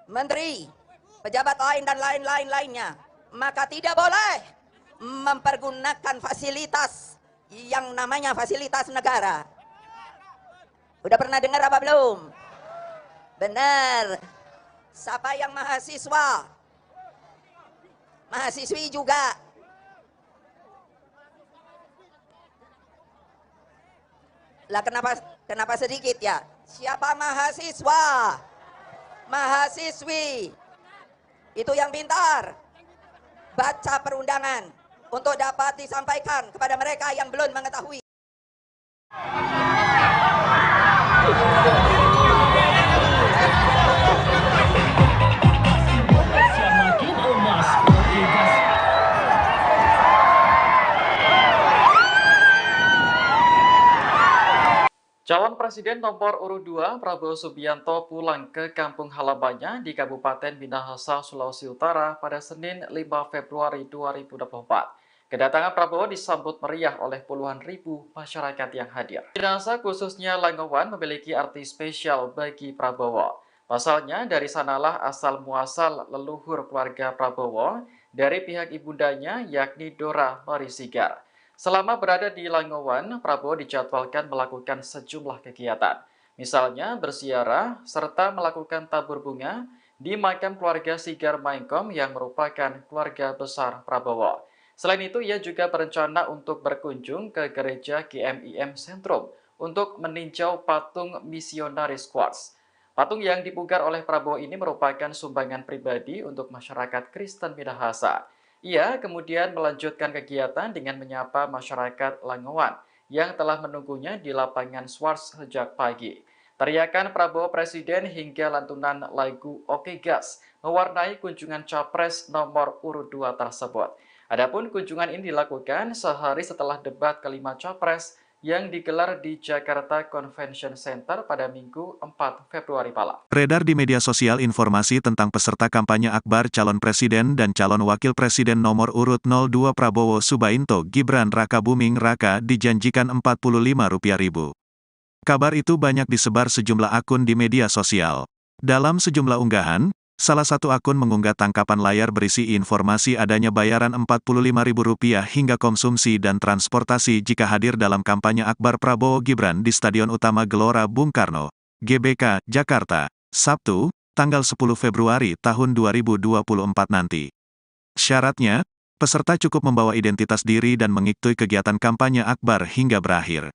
menteri, pejabat lain dan lain-lainnya, maka tidak boleh mempergunakan fasilitas yang namanya fasilitas negara. Udah pernah dengar apa belum? Benar. Siapa yang mahasiswa, mahasiswi juga. Lah kenapa sedikit ya? Siapa mahasiswa, mahasiswi, itu yang pintar, baca perundangan untuk dapat disampaikan kepada mereka yang belum mengetahui. Calon Presiden nomor urut 2 Prabowo Subianto pulang ke kampung halamannya di Kabupaten Minahasa, Sulawesi Utara pada Senin 5 Februari 2024. Kedatangan Prabowo disambut meriah oleh puluhan ribu masyarakat yang hadir. Minahasa khususnya Langowan memiliki arti spesial bagi Prabowo. Pasalnya dari sanalah asal muasal leluhur keluarga Prabowo dari pihak ibundanya yakni Dora Marisigar. Selama berada di Langowan, Prabowo dijadwalkan melakukan sejumlah kegiatan. Misalnya berziarah serta melakukan tabur bunga di makam keluarga Sigar Maengkom yang merupakan keluarga besar Prabowo. Selain itu, ia juga berencana untuk berkunjung ke gereja GMIM Sentrum untuk meninjau patung misionaris Quartz. Patung yang dipugar oleh Prabowo ini merupakan sumbangan pribadi untuk masyarakat Kristen Minahasa. Ia kemudian melanjutkan kegiatan dengan menyapa masyarakat Langowan yang telah menunggunya di lapangan Swarts sejak pagi. Teriakan Prabowo Presiden hingga lantunan lagu Oke Gas mewarnai kunjungan Capres nomor urut 2 tersebut. Adapun kunjungan ini dilakukan sehari setelah debat kelima Capres yang digelar di Jakarta Convention Center pada Minggu 4 Februari malam. Beredar di media sosial informasi tentang peserta kampanye akbar calon presiden dan calon wakil presiden nomor urut 02 Prabowo Subianto Gibran Rakabuming Raka dijanjikan Rp45.000. Kabar itu banyak disebar sejumlah akun di media sosial. Dalam sejumlah unggahan, Salah satu akun mengunggah tangkapan layar berisi informasi adanya bayaran Rp45.000 hingga konsumsi dan transportasi jika hadir dalam kampanye akbar Prabowo Gibran di Stadion Utama Gelora Bung Karno, GBK, Jakarta, Sabtu, tanggal 10 Februari tahun 2024 nanti. Syaratnya, peserta cukup membawa identitas diri dan mengikuti kegiatan kampanye akbar hingga berakhir.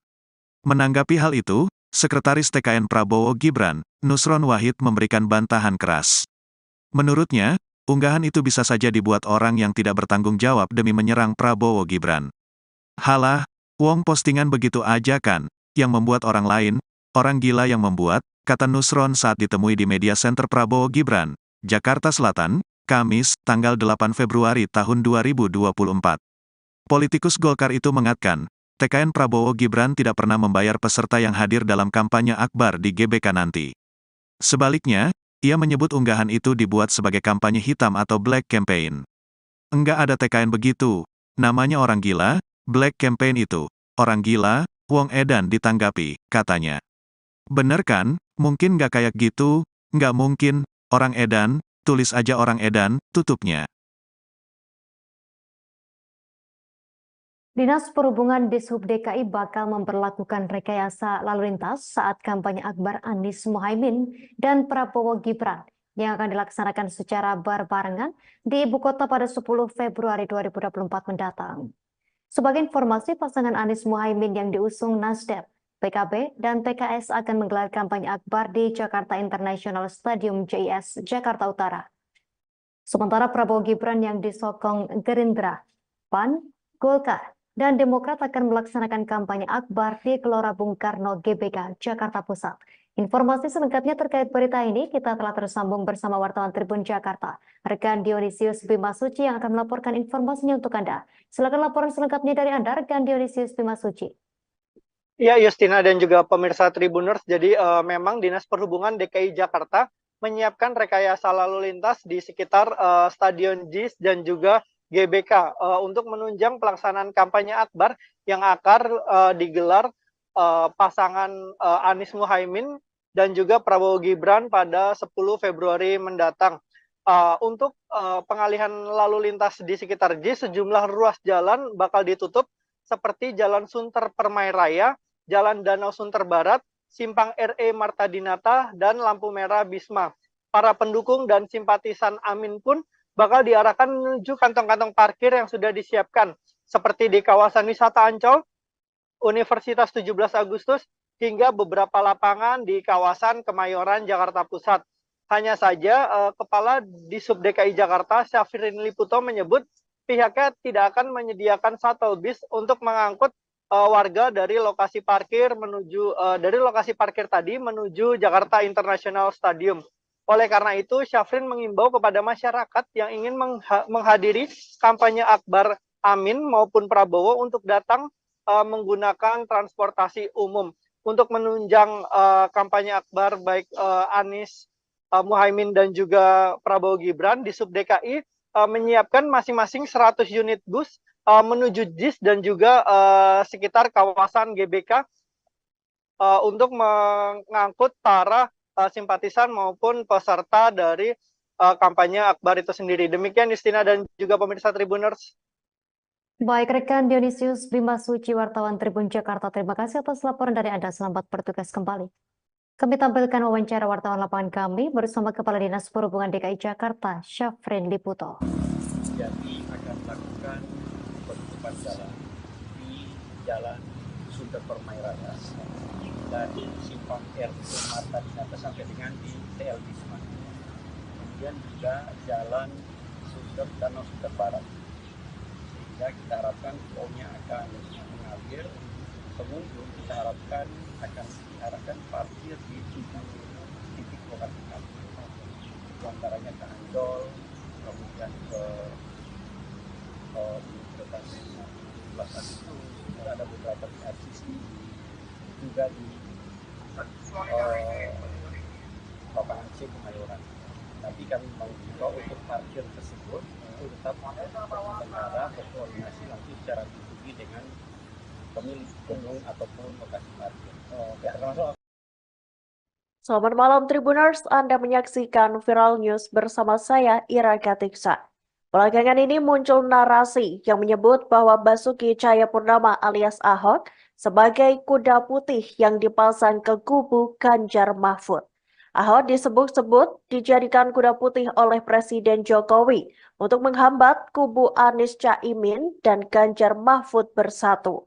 Menanggapi hal itu, Sekretaris TKN Prabowo Gibran, Nusron Wahid memberikan bantahan keras. Menurutnya, unggahan itu bisa saja dibuat orang yang tidak bertanggung jawab demi menyerang Prabowo Gibran. Halah, wong postingan begitu aja kan, yang membuat orang lain, orang gila yang membuat, kata Nusron saat ditemui di Media Center Prabowo Gibran, Jakarta Selatan, Kamis, tanggal 8 Februari tahun 2024. Politikus Golkar itu mengatakan, TKN Prabowo Gibran tidak pernah membayar peserta yang hadir dalam kampanye akbar di GBK nanti. Sebaliknya, ia menyebut unggahan itu dibuat sebagai kampanye hitam atau black campaign. Enggak ada TKN begitu, namanya orang gila, black campaign itu, orang gila, wong edan ditanggapi, katanya. Bener kan, mungkin nggak kayak gitu, nggak mungkin, orang edan, tulis aja orang edan, tutupnya. Dinas Perhubungan Dishub DKI bakal memperlakukan rekayasa lalu lintas saat kampanye akbar Anies Mohaimin dan Prabowo Gibran yang akan dilaksanakan secara berbarengan di ibu kota pada 10 Februari 2024 mendatang. Sebagai informasi, pasangan Anies Mohaimin yang diusung Nasdem, PKB, dan PKS akan menggelar kampanye akbar di Jakarta International Stadium JIS, Jakarta Utara. Sementara Prabowo Gibran yang disokong Gerindra, PAN, Golkar, dan Demokrat akan melaksanakan kampanye akbar di Gelora Bung Karno GBK, Jakarta Pusat. Informasi selengkapnya terkait berita ini kita telah tersambung bersama wartawan Tribun Jakarta, rekan Dionisius Bimasuci yang akan melaporkan informasinya untuk Anda. Silakan laporan selengkapnya dari Anda, rekan Dionisius Bimasuci. Ya, Justina dan juga pemirsa Tribuners, jadi memang Dinas Perhubungan DKI Jakarta menyiapkan rekayasa lalu lintas di sekitar Stadion JIS dan juga GBK untuk menunjang pelaksanaan kampanye akbar yang akan digelar pasangan Anies Mohaimin dan juga Prabowo Gibran pada 10 Februari mendatang. Untuk pengalihan lalu lintas di sekitar JIS, sejumlah ruas jalan bakal ditutup seperti Jalan Sunter Permai Raya, Jalan Danau Sunter Barat, Simpang RE Marta Dinata, dan lampu merah Bisma. Para pendukung dan simpatisan Amin pun bakal diarahkan menuju kantong-kantong parkir yang sudah disiapkan, seperti di kawasan wisata Ancol, Universitas 17 Agustus, hingga beberapa lapangan di kawasan Kemayoran, Jakarta Pusat. Hanya saja, Kepala Dishub DKI Jakarta, Syafrin Liputo menyebut pihaknya tidak akan menyediakan shuttle bis untuk mengangkut warga dari lokasi parkir tadi menuju Jakarta International Stadium. Oleh karena itu, Syafrin mengimbau kepada masyarakat yang ingin menghadiri kampanye akbar Amin maupun Prabowo untuk datang menggunakan transportasi umum. Untuk menunjang kampanye akbar baik Anies Mohaimin dan juga Prabowo Gibran, Dishub DKI menyiapkan masing-masing 100 unit bus menuju JIS dan juga sekitar kawasan GBK untuk mengangkut para simpatisan maupun peserta dari kampanye akbar itu sendiri. Demikian Justina dan juga pemirsa Tribuners. Baik, rekan Dionisius Bimasuci, wartawan Tribun Jakarta, terima kasih atas laporan dari Anda. Selamat bertugas kembali. Kami tampilkan wawancara wartawan lapangan kami bersama Kepala Dinas Perhubungan DKI Jakarta, Syafrin Liputo. Jadi akan melakukan penutupan jalan di Jalan Sunter Permai Raya dari Simpang RE Marta Dinata sampai dengan di TL Bisma. Kemudian juga Jalan Danau Sunter Barat. Sehingga kita harapkan flow-nya akan mengalir. Pengunjung kita harapkan akan diarahkan parkir di 7 titik lokasi parkir. Di antaranya ke Ancol, kemudian ke Universitas 17 Agustus, ada beberapa di RCC, juga di lapangan C Kemayoran. Tapi kami mengimbau untuk parkir tersebut itu tetap negara berkoordinasi langsung secara pribadi dengan pemilik gedung ataupun lokasi parkir. Selamat malam Tribuners, Anda menyaksikan Viral News bersama saya Ira Katiksa. Belakangan ini muncul narasi yang menyebut bahwa Basuki Cahayapurnama alias Ahok sebagai kuda putih yang dipasang ke kubu Ganjar Mahfud. Ahok disebut-sebut dijadikan kuda putih oleh Presiden Jokowi untuk menghambat kubu Anies Caimin dan Ganjar Mahfud bersatu.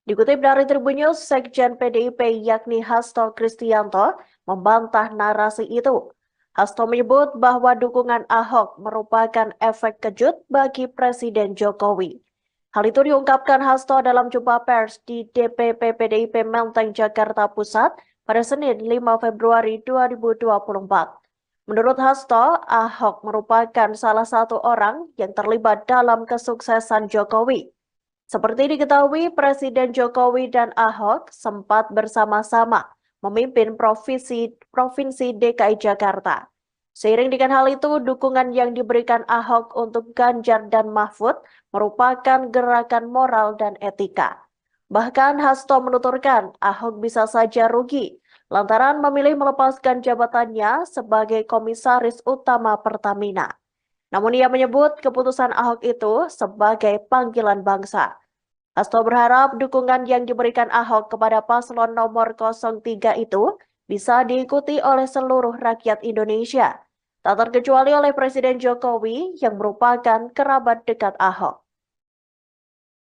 Dikutip dari Tribun News, Sekjen PDIP yakni Hasto Kristianto membantah narasi itu. Hasto menyebut bahwa dukungan Ahok merupakan efek kejut bagi Presiden Jokowi. Hal itu diungkapkan Hasto dalam jumpa pers di DPP PDIP Menteng, Jakarta Pusat pada Senin 5 Februari 2024. Menurut Hasto, Ahok merupakan salah satu orang yang terlibat dalam kesuksesan Jokowi. Seperti diketahui, Presiden Jokowi dan Ahok sempat bersama-sama memimpin Provinsi DKI Jakarta. Seiring dengan hal itu, dukungan yang diberikan Ahok untuk Ganjar dan Mahfud merupakan gerakan moral dan etika. Bahkan Hasto menuturkan Ahok bisa saja rugi lantaran memilih melepaskan jabatannya sebagai Komisaris Utama Pertamina. Namun ia menyebut keputusan Ahok itu sebagai panggilan bangsa. Hasto berharap dukungan yang diberikan Ahok kepada paslon nomor 03 itu bisa diikuti oleh seluruh rakyat Indonesia, tak terkecuali oleh Presiden Jokowi yang merupakan kerabat dekat Ahok.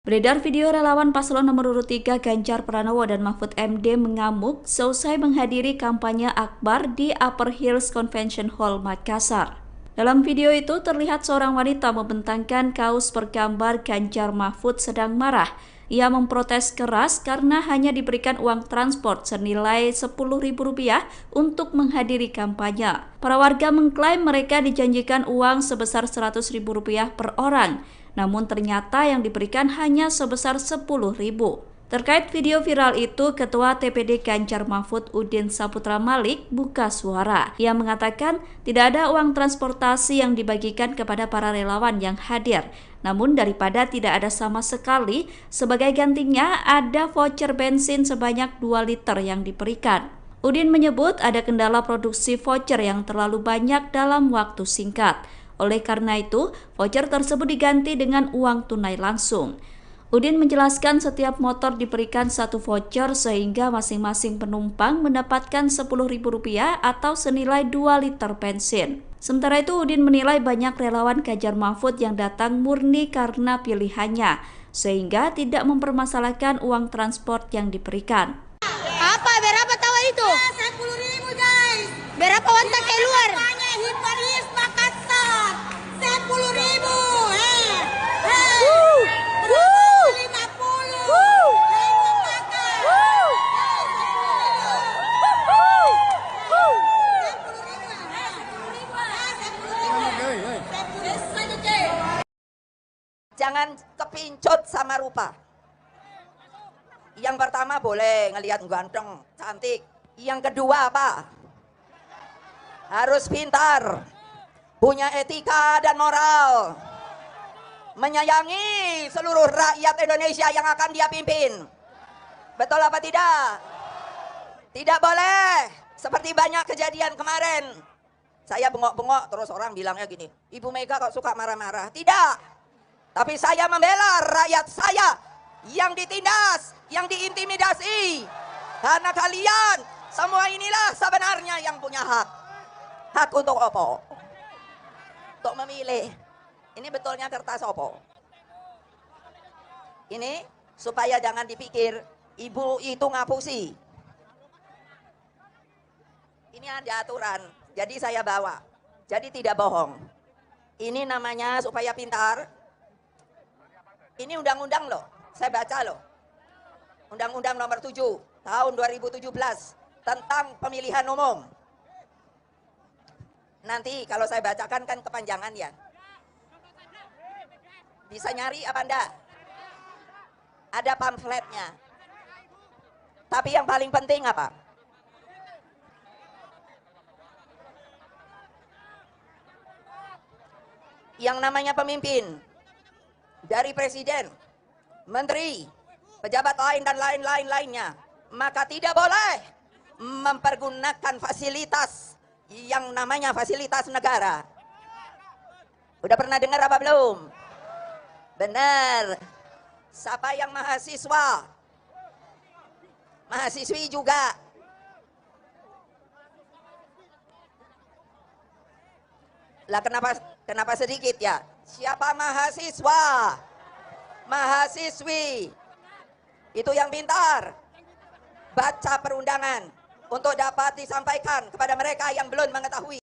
Beredar video relawan paslon nomor urut 3 Ganjar Pranowo dan Mahfud MD mengamuk seusai menghadiri kampanye akbar di Upper Hills Convention Hall, Makassar. Dalam video itu terlihat seorang wanita membentangkan kaos bergambar Ganjar Mahfud sedang marah. Ia memprotes keras karena hanya diberikan uang transport senilai Rp10.000 untuk menghadiri kampanye. Para warga mengklaim mereka dijanjikan uang sebesar Rp100.000 per orang, namun ternyata yang diberikan hanya sebesar Rp10.000. Terkait video viral itu, Ketua TPD Ganjar Mahfud Udin Saputra Malik buka suara. Ia mengatakan tidak ada uang transportasi yang dibagikan kepada para relawan yang hadir. Namun daripada tidak ada sama sekali, sebagai gantinya ada voucher bensin sebanyak 2 liter yang diberikan. Udin menyebut ada kendala produksi voucher yang terlalu banyak dalam waktu singkat. Oleh karena itu, voucher tersebut diganti dengan uang tunai langsung. Udin menjelaskan setiap motor diberikan 1 voucher sehingga masing-masing penumpang mendapatkan Rp10.000 atau senilai 2 liter bensin. Sementara itu Udin menilai banyak relawan Ganjar Mahfud yang datang murni karena pilihannya, sehingga tidak mempermasalahkan uang transport yang diberikan. Apa? Berapa tahu itu? 10.000 guys. Berapa wanita keluar? Hiparis Makassar. 10.000. Jangan kepincut sama rupa. Yang pertama boleh ngelihat ganteng, cantik. Yang kedua apa? Harus pintar, punya etika dan moral, menyayangi seluruh rakyat Indonesia yang akan dia pimpin. Betul apa tidak? Tidak boleh seperti banyak kejadian kemarin. Saya bengok-bengok terus orang bilangnya gini, Ibu Mega kok suka marah-marah. Tidak. Tapi saya membela rakyat saya yang ditindas, yang diintimidasi. Karena kalian semua inilah sebenarnya yang punya hak. Hak untuk apa? Untuk memilih. Ini betulnya kertas apa? Ini supaya jangan dipikir ibu itu ngapusi. Ini ada aturan, jadi saya bawa. Jadi tidak bohong. Ini namanya supaya pintar. Ini undang-undang loh, saya baca loh. Undang-undang nomor 7 tahun 2017 tentang pemilihan umum. Nanti kalau saya bacakan kan kepanjangan ya. Bisa nyari apa enggak? Ada pamfletnya. Tapi yang paling penting apa? Yang namanya pemimpin, dari presiden, menteri, pejabat lain dan lain-lain lainnya, maka tidak boleh mempergunakan fasilitas yang namanya fasilitas negara. Udah pernah dengar apa belum? Benar. Siapa yang mahasiswa? Mahasiswi juga. Lah kenapa sedikit ya? Siapa mahasiswa? Mahasiswi. Itu yang pintar. Baca perundangan untuk dapat disampaikan kepada mereka yang belum mengetahui.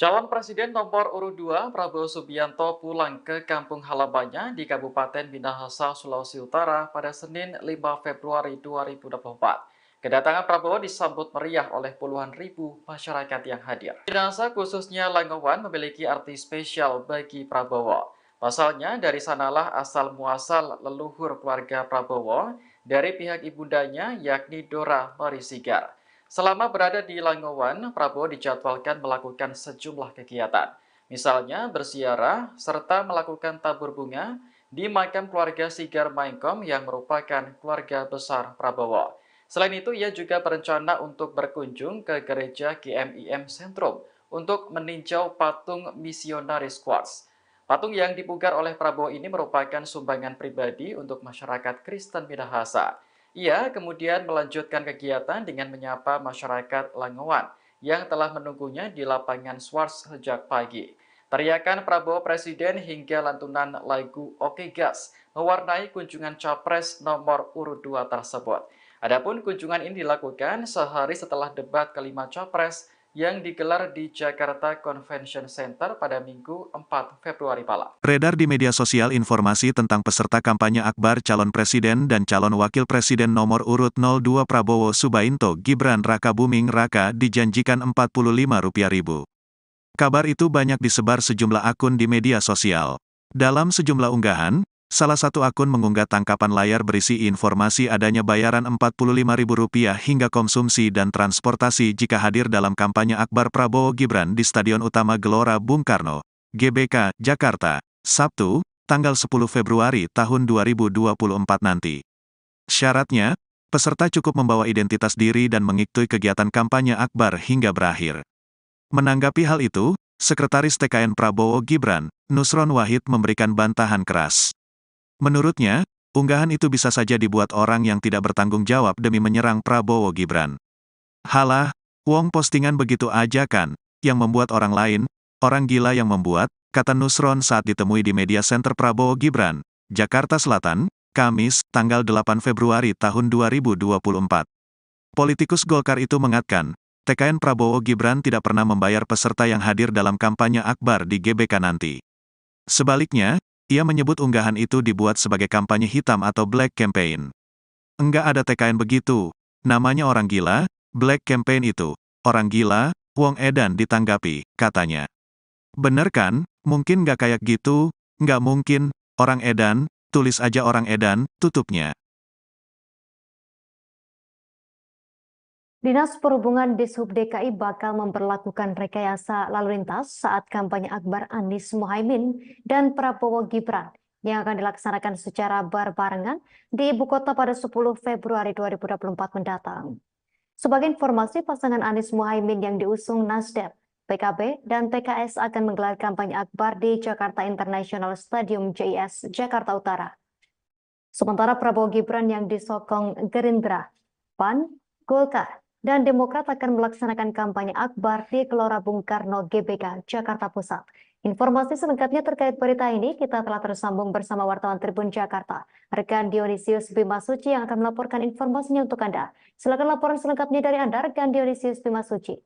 Calon Presiden nomor urut 2 Prabowo Subianto pulang ke kampung halamannya di Kabupaten Minahasa, Sulawesi Utara pada Senin 5 Februari 2024. Kedatangan Prabowo disambut meriah oleh puluhan ribu masyarakat yang hadir. Minahasa khususnya Langowan memiliki arti spesial bagi Prabowo. Pasalnya dari sanalah asal muasal leluhur keluarga Prabowo dari pihak ibundanya yakni Dora Marisigar. Selama berada di Langowan, Prabowo dijadwalkan melakukan sejumlah kegiatan. Misalnya berziarah serta melakukan tabur bunga di makam keluarga Sigar Maengkom yang merupakan keluarga besar Prabowo. Selain itu, ia juga berencana untuk berkunjung ke gereja GMIM Sentrum untuk meninjau patung misionaris Quartz. Patung yang dipugar oleh Prabowo ini merupakan sumbangan pribadi untuk masyarakat Kristen Minahasa. Ia kemudian melanjutkan kegiatan dengan menyapa masyarakat Langowan yang telah menunggunya di lapangan Swarts sejak pagi. Teriakan Prabowo Presiden hingga lantunan lagu Oke Gas mewarnai kunjungan Capres nomor urut 2 tersebut. Adapun kunjungan ini dilakukan sehari setelah debat kelima Capres yang digelar di Jakarta Convention Center pada Minggu 4 Februari malam. Beredar di media sosial informasi tentang peserta kampanye akbar calon presiden dan calon wakil presiden nomor urut 02 Prabowo Subianto Gibran Rakabuming Raka dijanjikan Rp45.000. Kabar itu banyak disebar sejumlah akun di media sosial. Dalam sejumlah unggahan, salah satu akun mengunggah tangkapan layar berisi informasi adanya bayaran Rp45.000 hingga konsumsi dan transportasi jika hadir dalam kampanye akbar Prabowo Gibran di Stadion Utama Gelora Bung Karno, GBK, Jakarta, Sabtu, tanggal 10 Februari tahun 2024 nanti. Syaratnya, peserta cukup membawa identitas diri dan mengikuti kegiatan kampanye akbar hingga berakhir. Menanggapi hal itu, Sekretaris TKN Prabowo Gibran, Nusron Wahid memberikan bantahan keras. Menurutnya, unggahan itu bisa saja dibuat orang yang tidak bertanggung jawab demi menyerang Prabowo Gibran. Halah, wong postingan begitu aja kan, yang membuat orang lain, orang gila yang membuat, kata Nusron saat ditemui di Media Center Prabowo Gibran, Jakarta Selatan, Kamis, tanggal 8 Februari tahun 2024. Politikus Golkar itu mengatakan, TKN Prabowo Gibran tidak pernah membayar peserta yang hadir dalam kampanye akbar di GBK nanti. Sebaliknya, ia menyebut unggahan itu dibuat sebagai kampanye hitam atau black campaign. Enggak ada TKN begitu, namanya orang gila, black campaign itu, orang gila, wong edan ditanggapi, katanya. Bener kan, mungkin nggak kayak gitu, nggak mungkin, orang edan, tulis aja orang edan, tutupnya. Dinas Perhubungan Dishub DKI bakal memperlakukan rekayasa lalu lintas saat kampanye akbar Anies Mohaimin dan Prabowo Gibran yang akan dilaksanakan secara berbarengan di ibu kota pada 10 Februari 2024 mendatang. Sebagai informasi, pasangan Anies Mohaimin yang diusung Nasdem, PKB, dan PKS akan menggelar kampanye akbar di Jakarta International Stadium JIS, Jakarta Utara. Sementara Prabowo Gibran yang disokong Gerindra, PAN, Golkar, dan Demokrat akan melaksanakan kampanye akbar di Gelora Bung Karno GBK, Jakarta Pusat. Informasi selengkapnya terkait berita ini kita telah tersambung bersama wartawan Tribun Jakarta, rekan Dionisius Bimasuci yang akan melaporkan informasinya untuk Anda. Silakan laporan selengkapnya dari Anda, rekan Dionisius Bimasuci.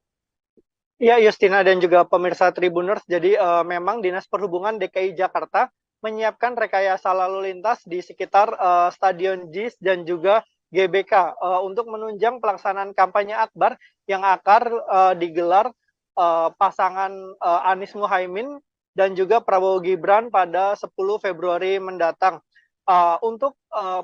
Ya, Justina dan juga pemirsa Tribuners, jadi memang Dinas Perhubungan DKI Jakarta menyiapkan rekayasa lalu lintas di sekitar Stadion JIS dan juga GBK untuk menunjang pelaksanaan kampanye akbar yang akan digelar pasangan Anies Mohaimin dan juga Prabowo Gibran pada 10 Februari mendatang. Untuk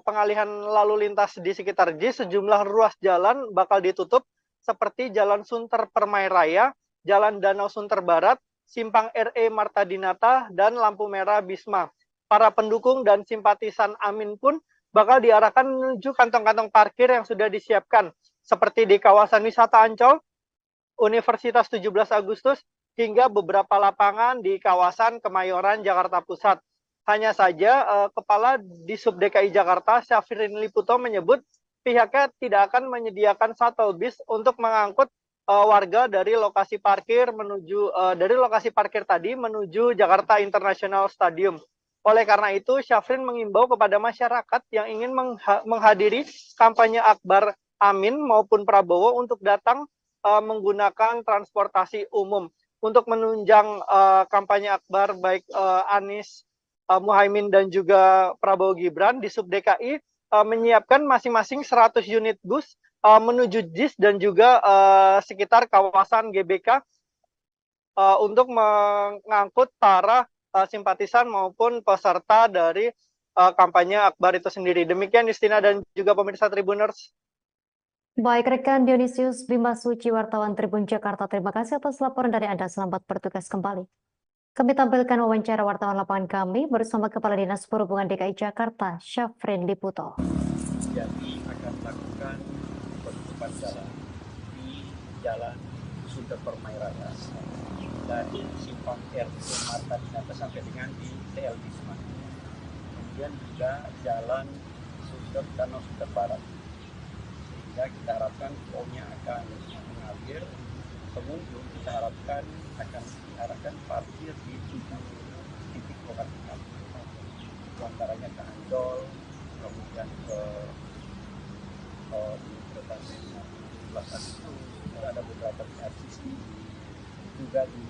pengalihan lalu lintas di sekitar JIS, sejumlah ruas jalan bakal ditutup seperti Jalan Sunter Permai Raya, Jalan Danau Sunter Barat, Simpang RE Marta Dinata, dan lampu merah Bisma. Para pendukung dan simpatisan Amin pun bakal diarahkan menuju kantong-kantong parkir yang sudah disiapkan, seperti di kawasan wisata Ancol, Universitas 17 Agustus, hingga beberapa lapangan di kawasan Kemayoran, Jakarta Pusat. Hanya saja, Kepala Disub DKI Jakarta, Syafrin Liputo, menyebut pihaknya tidak akan menyediakan shuttle bus untuk mengangkut warga dari lokasi parkir tadi menuju Jakarta International Stadium. Oleh karena itu, Syafrin mengimbau kepada masyarakat yang ingin menghadiri kampanye Akbar Amin maupun Prabowo untuk datang menggunakan transportasi umum. Untuk menunjang kampanye Akbar baik Anies Muhaimin dan juga Prabowo Gibran, di Sub DKI menyiapkan masing-masing 100 unit bus menuju JIS dan juga sekitar kawasan GBK untuk mengangkut para simpatisan maupun peserta dari kampanye Akbar itu sendiri. Demikian Justina dan juga pemirsa Tribuners. Baik rekan Dionysius Bima Suci, wartawan Tribun Jakarta, terima kasih atas laporan dari Anda. Selamat bertugas kembali. Kami tampilkan wawancara wartawan lapangan kami bersama Kepala Dinas Perhubungan DKI Jakarta, Syafrin Liputo. Jadi akan melakukan penutupan jalan di Jalan Sunter Permai Raya dari Simpang RT Marta Dinata sampai dengan di TL Bisma. Kemudian juga Jalan Sunter Danau Sunter Barat. Sehingga kita harapkan flow-nya akan mengalir. Pengunjung kita harapkan akan diarahkan parkir di 7 titik lokasi kami. Di antaranya ke Ancol, kemudian ke Universitas 17 Agustus, ada beberapa di RCC, juga di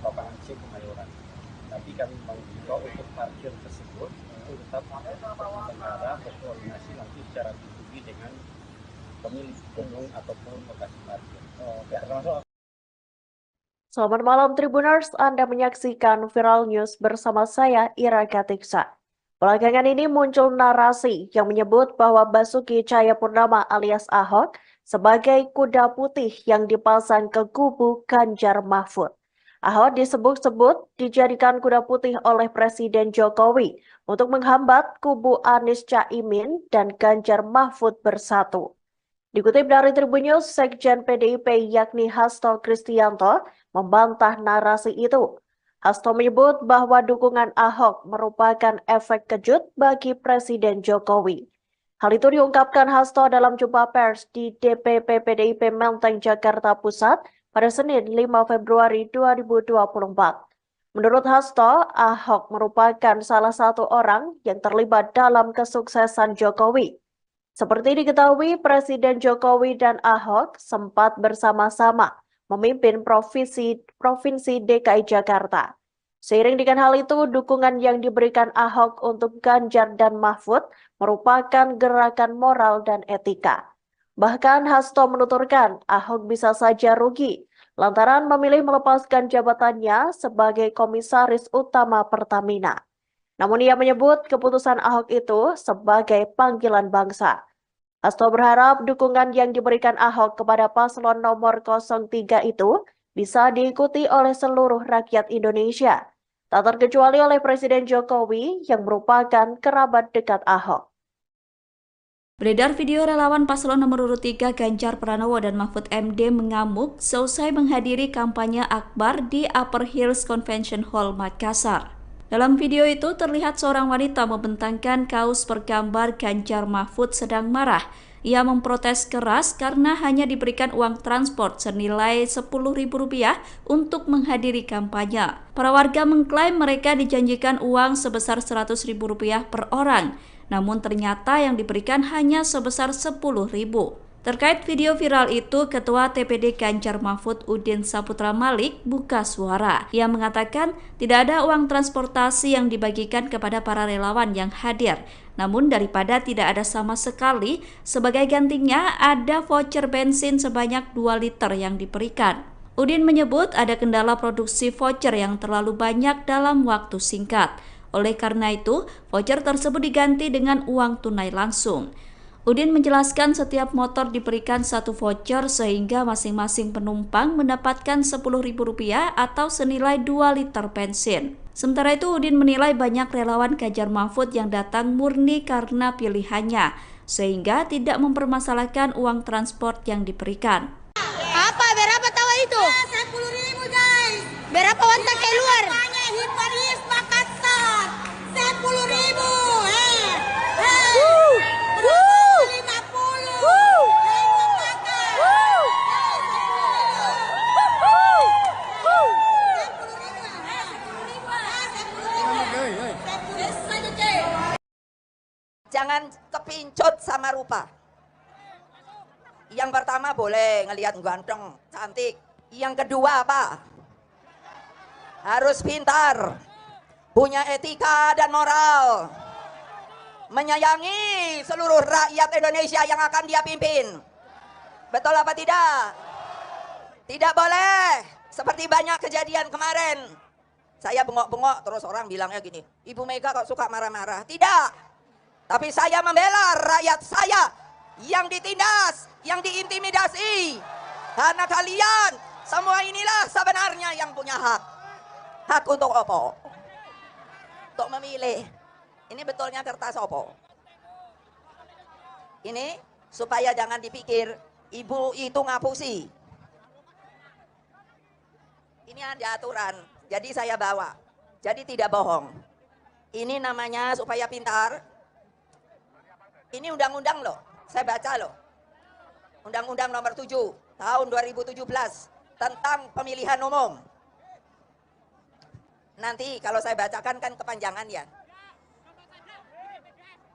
lapangan C Kemayoran. Tapi kami mengimbau untuk parkir tersebut itu tetap negara berkoordinasi nanti secara pribadi dengan pemilik gedung ataupun lokasi parkir. Selamat malam Tribuners, Anda menyaksikan Viral News bersama saya Ira Katiksa. Belakangan ini muncul narasi yang menyebut bahwa Basuki Cahayapurnama alias Ahok sebagai kuda putih yang dipasang ke kubu Ganjar Mahfud. Ahok disebut-sebut dijadikan kuda putih oleh Presiden Jokowi untuk menghambat kubu Anies Caimin dan Ganjar Mahfud bersatu. Dikutip dari Tribun News, Sekjen PDIP yakni Hasto Kristianto membantah narasi itu. Hasto menyebut bahwa dukungan Ahok merupakan efek kejut bagi Presiden Jokowi. Hal itu diungkapkan Hasto dalam jumpa pers di DPP PDIP Menteng, Jakarta Pusat pada Senin 5 Februari 2024. Menurut Hasto, Ahok merupakan salah satu orang yang terlibat dalam kesuksesan Jokowi. Seperti diketahui, Presiden Jokowi dan Ahok sempat bersama-sama memimpin Provinsi DKI Jakarta. Seiring dengan hal itu, dukungan yang diberikan Ahok untuk Ganjar dan Mahfud merupakan gerakan moral dan etika. Bahkan Hasto menuturkan Ahok bisa saja rugi lantaran memilih melepaskan jabatannya sebagai Komisaris Utama Pertamina. Namun ia menyebut keputusan Ahok itu sebagai panggilan bangsa. Hasto berharap dukungan yang diberikan Ahok kepada paslon nomor 03 itu bisa diikuti oleh seluruh rakyat Indonesia, tak terkecuali oleh Presiden Jokowi yang merupakan kerabat dekat Ahok. Beredar video relawan paslon nomor urut 3 Ganjar Pranowo dan Mahfud MD mengamuk seusai menghadiri kampanye Akbar di Upper Hills Convention Hall, Makassar. Dalam video itu terlihat seorang wanita membentangkan kaos bergambar Ganjar Mahfud sedang marah. Ia memprotes keras karena hanya diberikan uang transport senilai Rp10.000 untuk menghadiri kampanye. Para warga mengklaim mereka dijanjikan uang sebesar Rp100.000 per orang, namun ternyata yang diberikan hanya sebesar Rp10.000. Terkait video viral itu, Ketua TPD Ganjar Mahfud Udin Saputra Malik buka suara. Ia mengatakan tidak ada uang transportasi yang dibagikan kepada para relawan yang hadir. Namun daripada tidak ada sama sekali, sebagai gantinya ada voucher bensin sebanyak 2 liter yang diberikan. Udin menyebut ada kendala produksi voucher yang terlalu banyak dalam waktu singkat. Oleh karena itu, voucher tersebut diganti dengan uang tunai langsung. Udin menjelaskan setiap motor diberikan satu voucher sehingga masing-masing penumpang mendapatkan Rp10.000 atau senilai 2 liter bensin. Sementara itu, Udin menilai banyak relawan Ganjar Mahfud yang datang murni karena pilihannya, sehingga tidak mempermasalahkan uang transport yang diberikan. Apa? Berapa tahu itu? 10.000 guys. Berapa wanita keluar? Hiparis Makassar. 10.000. Jangan kepincut sama rupa. Yang pertama boleh ngelihat ganteng, cantik. Yang kedua apa? Harus pintar, punya etika dan moral, menyayangi seluruh rakyat Indonesia yang akan dia pimpin. Betul apa tidak? Tidak boleh seperti banyak kejadian kemarin. Saya bengok-bengok terus orang bilangnya gini, Ibu Mega kok suka marah-marah. Tidak. Tapi saya membela rakyat saya yang ditindas, yang diintimidasi. Karena kalian semua inilah sebenarnya yang punya hak. Hak untuk apa? Untuk memilih. Ini betulnya kertas apa? Ini supaya jangan dipikir ibu itu ngapusi. Ini ada aturan, jadi saya bawa. Jadi tidak bohong. Ini namanya supaya pintar. Ini undang-undang loh, saya baca loh. Undang-undang nomor 7 tahun 2017 tentang pemilihan umum. Nanti kalau saya bacakan kan kepanjangan ya.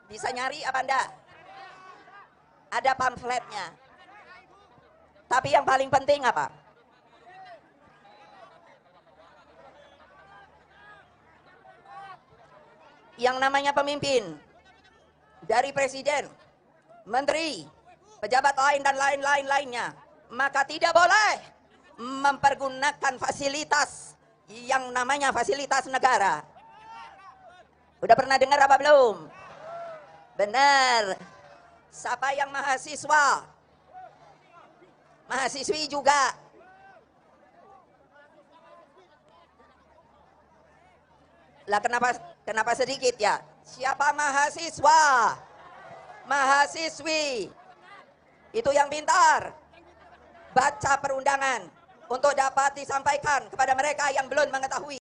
Bisa nyari apa enggak? Ada pamfletnya. Tapi yang paling penting apa? Yang namanya pemimpin, dari presiden, menteri, pejabat lain dan lain-lainnya, maka tidak boleh mempergunakan fasilitas yang namanya fasilitas negara. Udah pernah dengar apa belum? Benar. Siapa yang mahasiswa, mahasiswi juga. Lah kenapa sedikit ya? Siapa mahasiswa, mahasiswi, itu yang pintar, baca perundangan untuk dapat disampaikan kepada mereka yang belum mengetahui.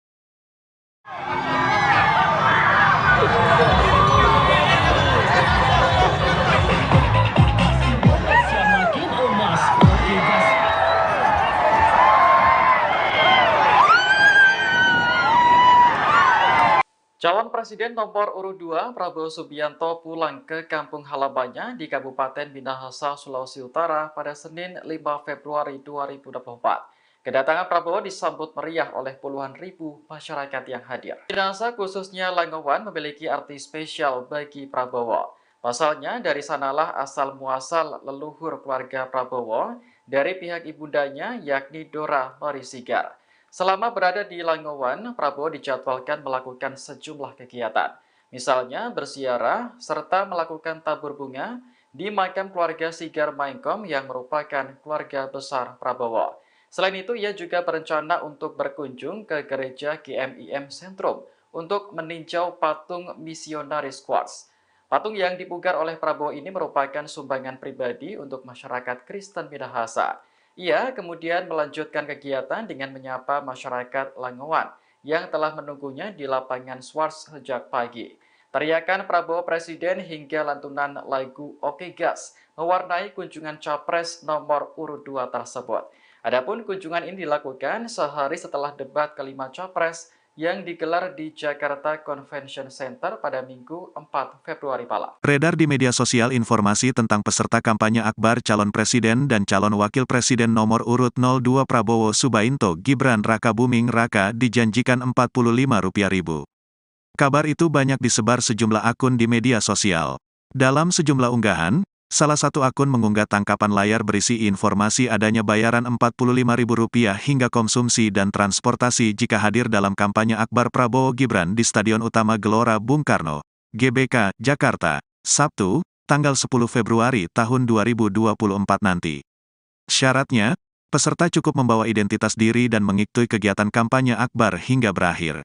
Calon Presiden nomor urut 2 Prabowo Subianto pulang ke kampung halamannya di Kabupaten Minahasa, Sulawesi Utara pada Senin 5 Februari 2024. Kedatangan Prabowo disambut meriah oleh puluhan ribu masyarakat yang hadir. Minahasa khususnya Langowan memiliki arti spesial bagi Prabowo. Pasalnya dari sanalah asal muasal leluhur keluarga Prabowo dari pihak ibundanya yakni Dora Marisigar. Selama berada di Langowan, Prabowo dijadwalkan melakukan sejumlah kegiatan. Misalnya berziarah serta melakukan tabur bunga di makam keluarga Sigar Maengkom yang merupakan keluarga besar Prabowo. Selain itu, ia juga berencana untuk berkunjung ke gereja GMIM Sentrum untuk meninjau patung misionaris Quartz. Patung yang dipugar oleh Prabowo ini merupakan sumbangan pribadi untuk masyarakat Kristen Minahasa. Ia kemudian melanjutkan kegiatan dengan menyapa masyarakat Langowan yang telah menunggunya di lapangan Swarts sejak pagi. Teriakan Prabowo Presiden hingga lantunan lagu Oke Gas mewarnai kunjungan Capres nomor urut 2 tersebut. Adapun kunjungan ini dilakukan sehari setelah debat kelima Capres yang digelar di Jakarta Convention Center pada Minggu 4 Februari malam. Beredar di media sosial informasi tentang peserta kampanye akbar calon presiden dan calon wakil presiden nomor urut 02 Prabowo Subianto Gibran Rakabuming Raka dijanjikan Rp45.000. Kabar itu banyak disebar sejumlah akun di media sosial. Dalam sejumlah unggahan, Salah satu akun mengunggah tangkapan layar berisi informasi adanya bayaran Rp45.000 hingga konsumsi dan transportasi jika hadir dalam kampanye akbar Prabowo Gibran di Stadion Utama Gelora Bung Karno, GBK, Jakarta, Sabtu, tanggal 10 Februari tahun 2024 nanti. Syaratnya, peserta cukup membawa identitas diri dan mengikuti kegiatan kampanye akbar hingga berakhir.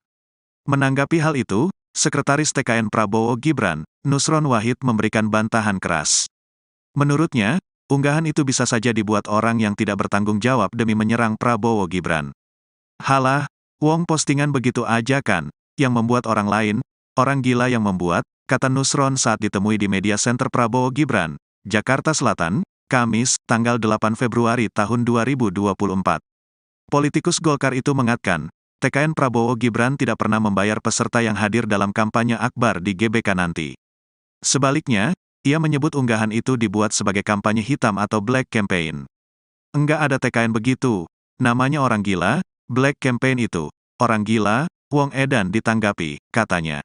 Menanggapi hal itu, Sekretaris TKN Prabowo Gibran, Nusron Wahid memberikan bantahan keras. Menurutnya, unggahan itu bisa saja dibuat orang yang tidak bertanggung jawab demi menyerang Prabowo Gibran. Halah, wong postingan begitu aja kan, yang membuat orang lain, orang gila yang membuat, kata Nusron saat ditemui di Media Center Prabowo Gibran, Jakarta Selatan, Kamis, tanggal 8 Februari tahun 2024. Politikus Golkar itu mengatakan, TKN Prabowo Gibran tidak pernah membayar peserta yang hadir dalam kampanye akbar di GBK nanti. Sebaliknya, ia menyebut unggahan itu dibuat sebagai kampanye hitam atau black campaign. Enggak ada TKN begitu, namanya orang gila, black campaign itu, orang gila, wong edan ditanggapi, katanya.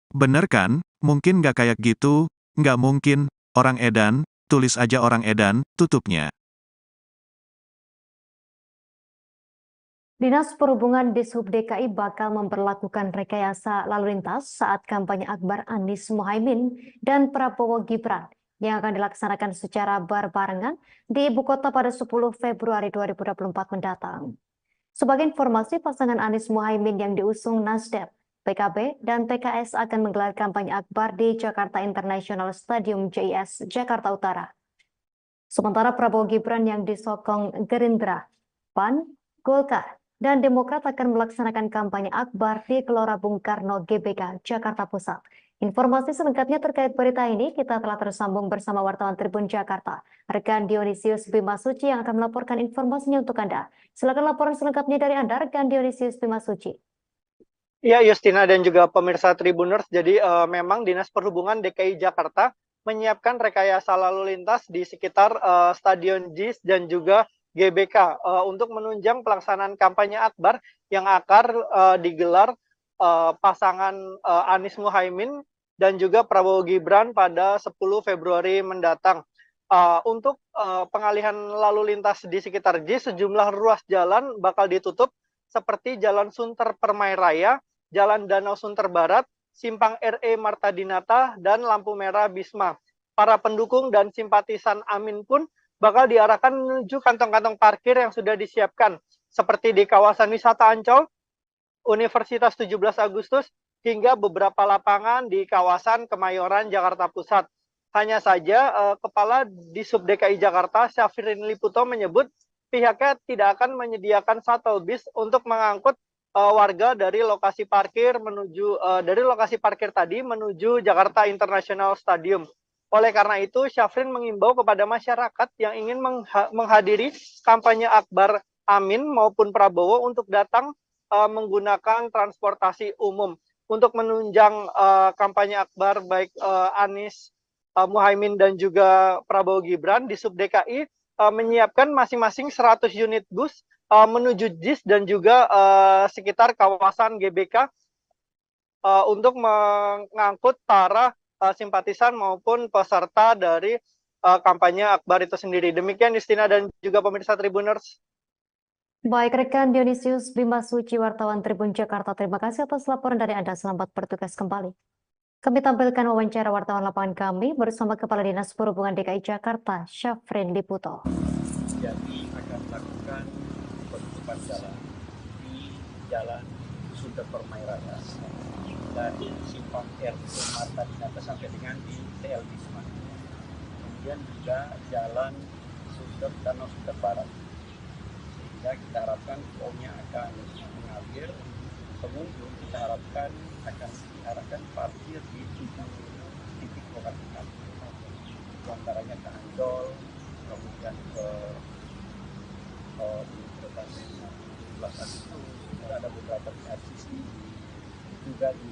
Bener kan, mungkin nggak kayak gitu, nggak mungkin, orang edan, tulis aja orang edan, tutupnya. Dinas Perhubungan Dishub DKI bakal memperlakukan rekayasa lalu lintas saat kampanye akbar Anies Mohaimin dan Prabowo Gibran yang akan dilaksanakan secara berbarengan di ibu kota pada 10 Februari 2024 mendatang. Sebagai informasi, pasangan Anies Mohaimin yang diusung Nasdem, PKB, dan PKS akan menggelar kampanye akbar di Jakarta International Stadium JIS, Jakarta Utara. Sementara Prabowo Gibran yang disokong Gerindra, PAN, Golkar, dan Demokrat akan melaksanakan kampanye akbar di Gelora Bung Karno GBK, Jakarta Pusat. Informasi selengkapnya terkait berita ini kita telah tersambung bersama wartawan Tribun Jakarta, rekan Dionisius Bimasuci yang akan melaporkan informasinya untuk Anda. Silakan laporan selengkapnya dari Anda, rekan Dionisius Bimasuci. Ya, Justina dan juga pemirsa Tribuners, jadi memang Dinas Perhubungan DKI Jakarta menyiapkan rekayasa lalu lintas di sekitar Stadion JIS dan juga GBK untuk menunjang pelaksanaan kampanye akbar yang akan digelar pasangan Anies Mohaimin dan juga Prabowo Gibran pada 10 Februari mendatang. Untuk pengalihan lalu lintas di sekitar JIS, sejumlah ruas jalan bakal ditutup seperti Jalan Sunter Permai Raya, Jalan Danau Sunter Barat, Simpang RE Marta Dinata, dan lampu merah Bisma. Para pendukung dan simpatisan Amin pun bakal diarahkan menuju kantong-kantong parkir yang sudah disiapkan, seperti di kawasan wisata Ancol, Universitas 17 Agustus, hingga beberapa lapangan di kawasan Kemayoran, Jakarta Pusat. Hanya saja, Kepala Dishub DKI Jakarta, Syafrin Liputo, menyebut pihaknya tidak akan menyediakan shuttle bis untuk mengangkut warga dari lokasi parkir tadi menuju Jakarta International Stadium. Oleh karena itu, Syafrin mengimbau kepada masyarakat yang ingin menghadiri kampanye akbar Amin maupun Prabowo untuk datang menggunakan transportasi umum. Untuk menunjang kampanye akbar baik Anies Mohaimin dan juga Prabowo Gibran, Dishub DKI menyiapkan masing-masing 100 unit bus menuju JIS dan juga sekitar kawasan GBK untuk mengangkut para simpatisan maupun peserta dari kampanye akbar itu sendiri. Demikian Justina dan juga pemirsa Tribuners. Baik, rekan Dionisius Bimasuci, wartawan Tribun Jakarta, terima kasih atas laporan dari Anda. Selamat bertugas kembali. Kami tampilkan wawancara wartawan lapangan kami bersama Kepala Dinas Perhubungan DKI Jakarta, Syafrin Liputo. Jadi akan melakukan penutupan jalan di Jalan Sunter Permai Raya dari Simpang RT Marta Dinata sampai dengan di TL Bisma. Kemudian juga Jalan Danau Sunter Barat. Sehingga kita harapkan flow-nya akan mengalir. Pengunjung kita harapkan akan diarahkan parkir di 7 titik lokasi kami. Antaranya ke Ancol, kemudian ke Universitas 17 Agustus, ada beberapa di RCC, juga di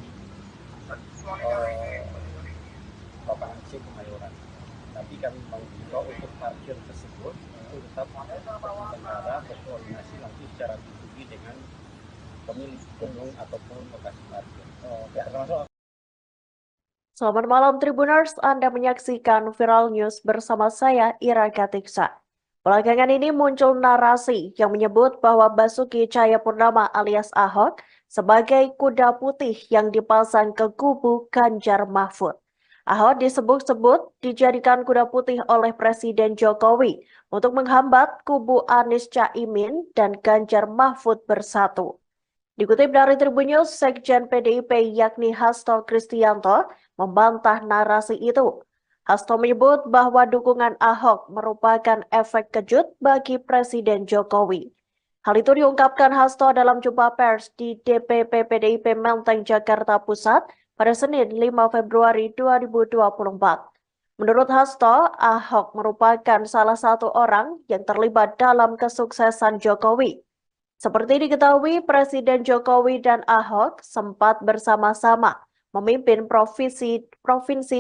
lapangan C Kemayoran. Tapi kami mengimbau untuk parkir tersebut itu tetap pengendara berkoordinasi langsung secara pribadi dengan pemilik gedung ataupun lokasi parkir. Selamat malam Tribuners, Anda menyaksikan Viral News bersama saya Ira Katiksa. Belakangan ini muncul narasi yang menyebut bahwa Basuki Cahayapurnama alias Ahok sebagai kuda putih yang dipasang ke kubu Ganjar Mahfud. Ahok disebut-sebut dijadikan kuda putih oleh Presiden Jokowi untuk menghambat kubu Anies Caimin dan Ganjar Mahfud bersatu. Dikutip dari Tribun News, Sekjen PDIP yakni Hasto Kristianto membantah narasi itu. Hasto menyebut bahwa dukungan Ahok merupakan efek kejut bagi Presiden Jokowi. Hal itu diungkapkan Hasto dalam jumpa pers di DPP PDIP Menteng, Jakarta Pusat pada Senin 5 Februari 2024. Menurut Hasto, Ahok merupakan salah satu orang yang terlibat dalam kesuksesan Jokowi. Seperti diketahui, Presiden Jokowi dan Ahok sempat bersama-sama memimpin Provinsi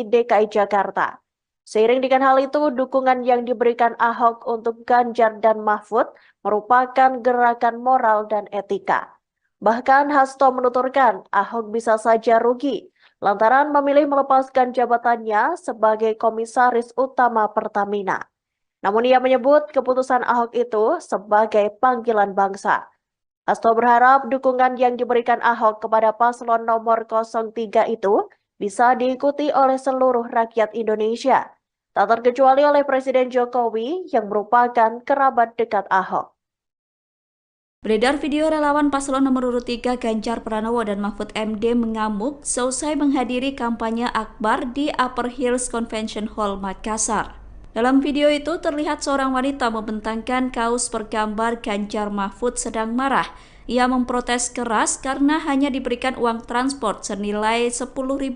DKI Jakarta. Seiring dengan hal itu, dukungan yang diberikan Ahok untuk Ganjar dan Mahfud merupakan gerakan moral dan etika. Bahkan Hasto menuturkan Ahok bisa saja rugi lantaran memilih melepaskan jabatannya sebagai Komisaris Utama Pertamina. Namun ia menyebut keputusan Ahok itu sebagai panggilan bangsa. Hasto berharap dukungan yang diberikan Ahok kepada paslon nomor 03 itu bisa diikuti oleh seluruh rakyat Indonesia, tak terkecuali oleh Presiden Jokowi yang merupakan kerabat dekat Ahok. Beredar video relawan paslon nomor urut 3 Ganjar Pranowo dan Mahfud MD mengamuk seusai menghadiri kampanye akbar di Upper Hills Convention Hall, Makassar. Dalam video itu terlihat seorang wanita membentangkan kaos bergambar Ganjar Mahfud sedang marah. Ia memprotes keras karena hanya diberikan uang transport senilai Rp10.000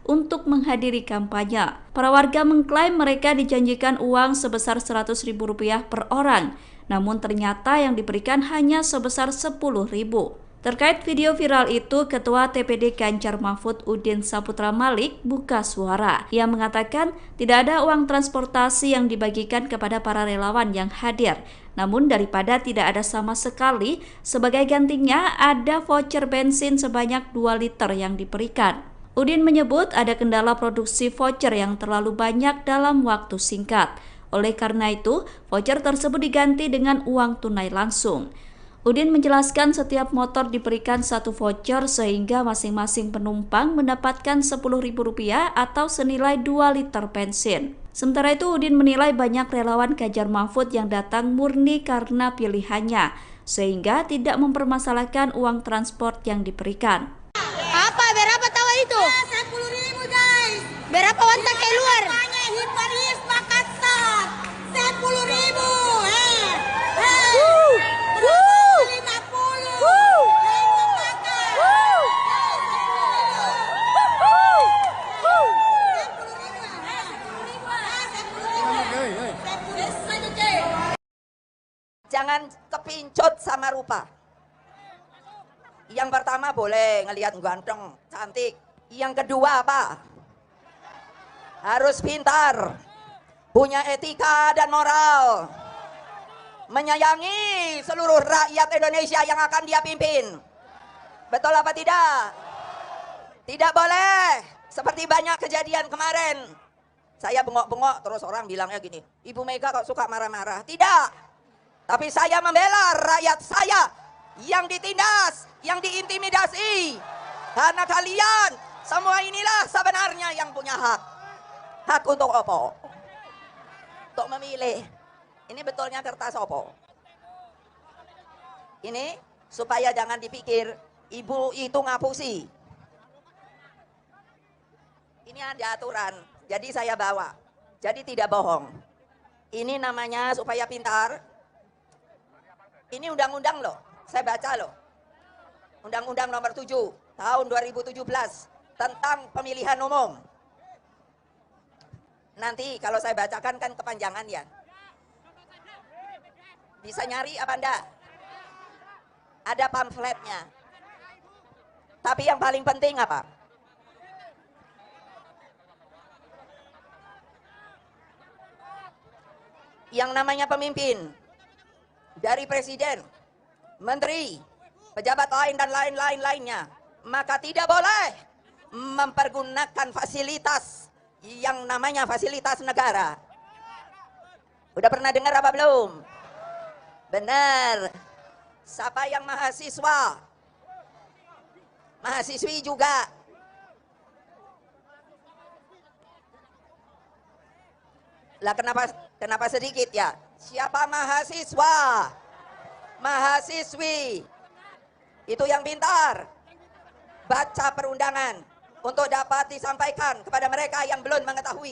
untuk menghadiri kampanye. Para warga mengklaim mereka dijanjikan uang sebesar Rp100.000 per orang, namun ternyata yang diberikan hanya sebesar Rp10.000. Terkait video viral itu, Ketua TPD Ganjar Mahfud Udin Saputra Malik buka suara. Ia mengatakan tidak ada uang transportasi yang dibagikan kepada para relawan yang hadir. Namun daripada tidak ada sama sekali, sebagai gantinya ada voucher bensin sebanyak 2 liter yang diberikan. Udin menyebut ada kendala produksi voucher yang terlalu banyak dalam waktu singkat. Oleh karena itu, voucher tersebut diganti dengan uang tunai langsung. Udin menjelaskan setiap motor diberikan 1 voucher sehingga masing-masing penumpang mendapatkan Rp10.000 atau senilai 2 liter bensin. Sementara itu Udin menilai banyak relawan Ganjar Mahfud yang datang murni karena pilihannya, sehingga tidak mempermasalahkan uang transport yang diberikan. Apa? Berapa tahu itu? 10.000 guys. Berapa wantak keluar? Hiparis Makassar. 10.000. Jangan kepincut sama rupa. Yang pertama boleh ngelihat ganteng, cantik. Yang kedua apa? Harus pintar, punya etika dan moral, menyayangi seluruh rakyat Indonesia yang akan dia pimpin. Betul apa tidak? Tidak boleh seperti banyak kejadian kemarin. Saya bengok-bengok terus orang bilangnya gini, Ibu Mega kok suka marah-marah. Tidak. Tapi saya membela rakyat saya yang ditindas, yang diintimidasi. Karena kalian semua inilah sebenarnya yang punya hak. Hak untuk apa? Untuk memilih. Ini betulnya kertas apa? Ini supaya jangan dipikir ibu itu ngapusi. Ini ada aturan, jadi saya bawa. Jadi tidak bohong. Ini namanya supaya pintar. Ini undang-undang loh, saya baca loh. Undang-undang nomor 7 tahun 2017 tentang pemilihan umum. Nanti kalau saya bacakan kan kepanjangan ya. Bisa nyari apa enggak? Ada pamfletnya. Tapi yang paling penting apa? Yang namanya pemimpin, dari presiden, menteri, pejabat lain dan lain-lainnya, maka tidak boleh mempergunakan fasilitas yang namanya fasilitas negara. Udah pernah dengar apa belum? Benar. Siapa yang mahasiswa? Mahasiswi juga. Lah kenapa sedikit ya? Siapa mahasiswa? Mahasiswi. Itu yang pintar. Baca perundangan untuk dapat disampaikan kepada mereka yang belum mengetahui.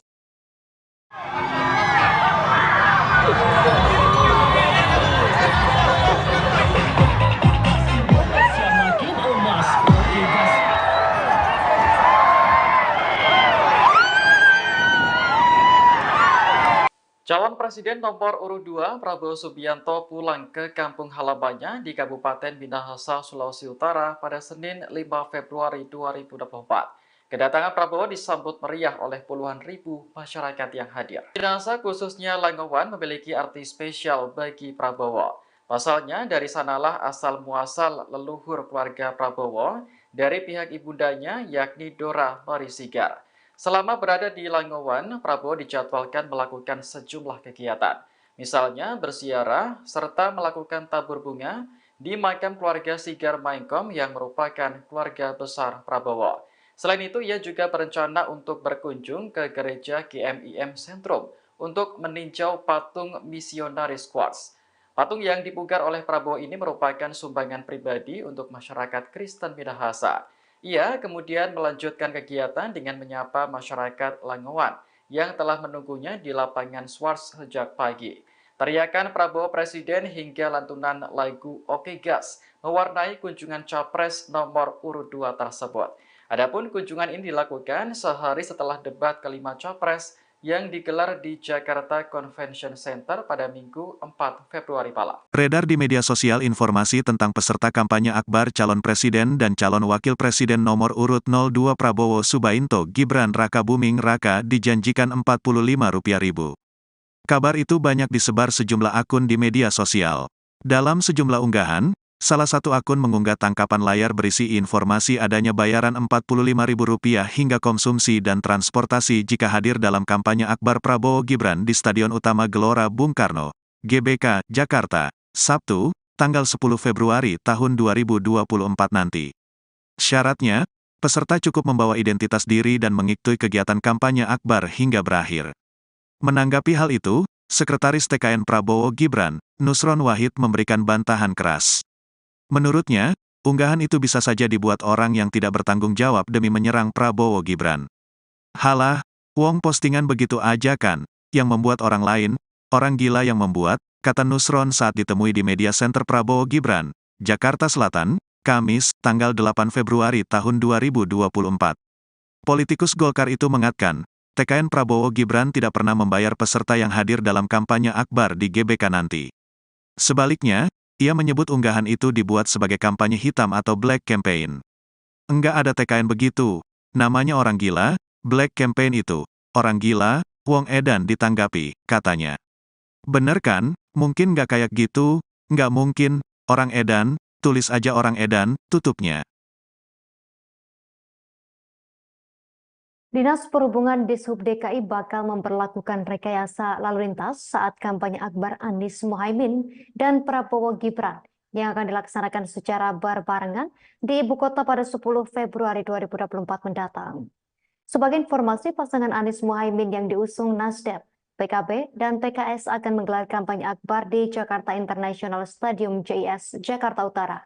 Calon Presiden nomor urut 2 Prabowo Subianto pulang ke kampung halamannya di Kabupaten Minahasa, Sulawesi Utara pada Senin 5 Februari 2024. Kedatangan Prabowo disambut meriah oleh puluhan ribu masyarakat yang hadir. Minahasa khususnya Langowan memiliki arti spesial bagi Prabowo. Pasalnya dari sanalah asal muasal leluhur keluarga Prabowo dari pihak ibundanya yakni Dora Marisigar. Selama berada di Langowan, Prabowo dijadwalkan melakukan sejumlah kegiatan. Misalnya berziarah serta melakukan tabur bunga di makam keluarga Sigar Maengkom yang merupakan keluarga besar Prabowo. Selain itu, ia juga berencana untuk berkunjung ke gereja GMIM Sentrum untuk meninjau patung misionaris Quartz. Patung yang dipugar oleh Prabowo ini merupakan sumbangan pribadi untuk masyarakat Kristen Minahasa. Ia kemudian melanjutkan kegiatan dengan menyapa masyarakat Langowan yang telah menunggunya di lapangan Swarts sejak pagi. Teriakan Prabowo Presiden hingga lantunan lagu Oke Gas mewarnai kunjungan Capres nomor urut 2 tersebut. Adapun kunjungan ini dilakukan sehari setelah debat kelima Capres yang digelar di Jakarta Convention Center pada Minggu 4 Februari malam. Beredar di media sosial informasi tentang peserta kampanye akbar calon presiden dan calon wakil presiden nomor urut 02 Prabowo Subianto Gibran Rakabuming Raka dijanjikan Rp45.000. Kabar itu banyak disebar sejumlah akun di media sosial. Dalam sejumlah unggahan, salah satu akun mengunggah tangkapan layar berisi informasi adanya bayaran Rp45.000 hingga konsumsi dan transportasi jika hadir dalam kampanye akbar Prabowo Gibran di Stadion Utama Gelora Bung Karno, GBK, Jakarta, Sabtu, tanggal 10 Februari tahun 2024 nanti. Syaratnya, peserta cukup membawa identitas diri dan mengikuti kegiatan kampanye akbar hingga berakhir. Menanggapi hal itu, Sekretaris TKN Prabowo Gibran, Nusron Wahid memberikan bantahan keras. Menurutnya, unggahan itu bisa saja dibuat orang yang tidak bertanggung jawab demi menyerang Prabowo Gibran. Halah, wong postingan begitu aja kan, yang membuat orang lain, orang gila yang membuat, kata Nusron saat ditemui di Media Center Prabowo Gibran, Jakarta Selatan, Kamis, tanggal 8 Februari tahun 2024. Politikus Golkar itu mengatakan, TKN Prabowo Gibran tidak pernah membayar peserta yang hadir dalam kampanye akbar di GBK nanti. Sebaliknya, ia menyebut unggahan itu dibuat sebagai kampanye hitam atau black campaign. Enggak ada TKN begitu, namanya orang gila, black campaign itu, orang gila, wong edan ditanggapi, katanya. Bener kan, mungkin nggak kayak gitu, nggak mungkin, orang edan, tulis aja orang edan, tutupnya. Dinas Perhubungan Dishub DKI bakal memperlakukan rekayasa lalu lintas saat kampanye akbar Anies Mohaimin dan Prabowo Gibran yang akan dilaksanakan secara berbarengan di ibu kota pada 10 Februari 2024 mendatang. Sebagai informasi, pasangan Anies Mohaimin yang diusung Nasdem, PKB, dan PKS akan menggelar kampanye akbar di Jakarta International Stadium JIS, Jakarta Utara.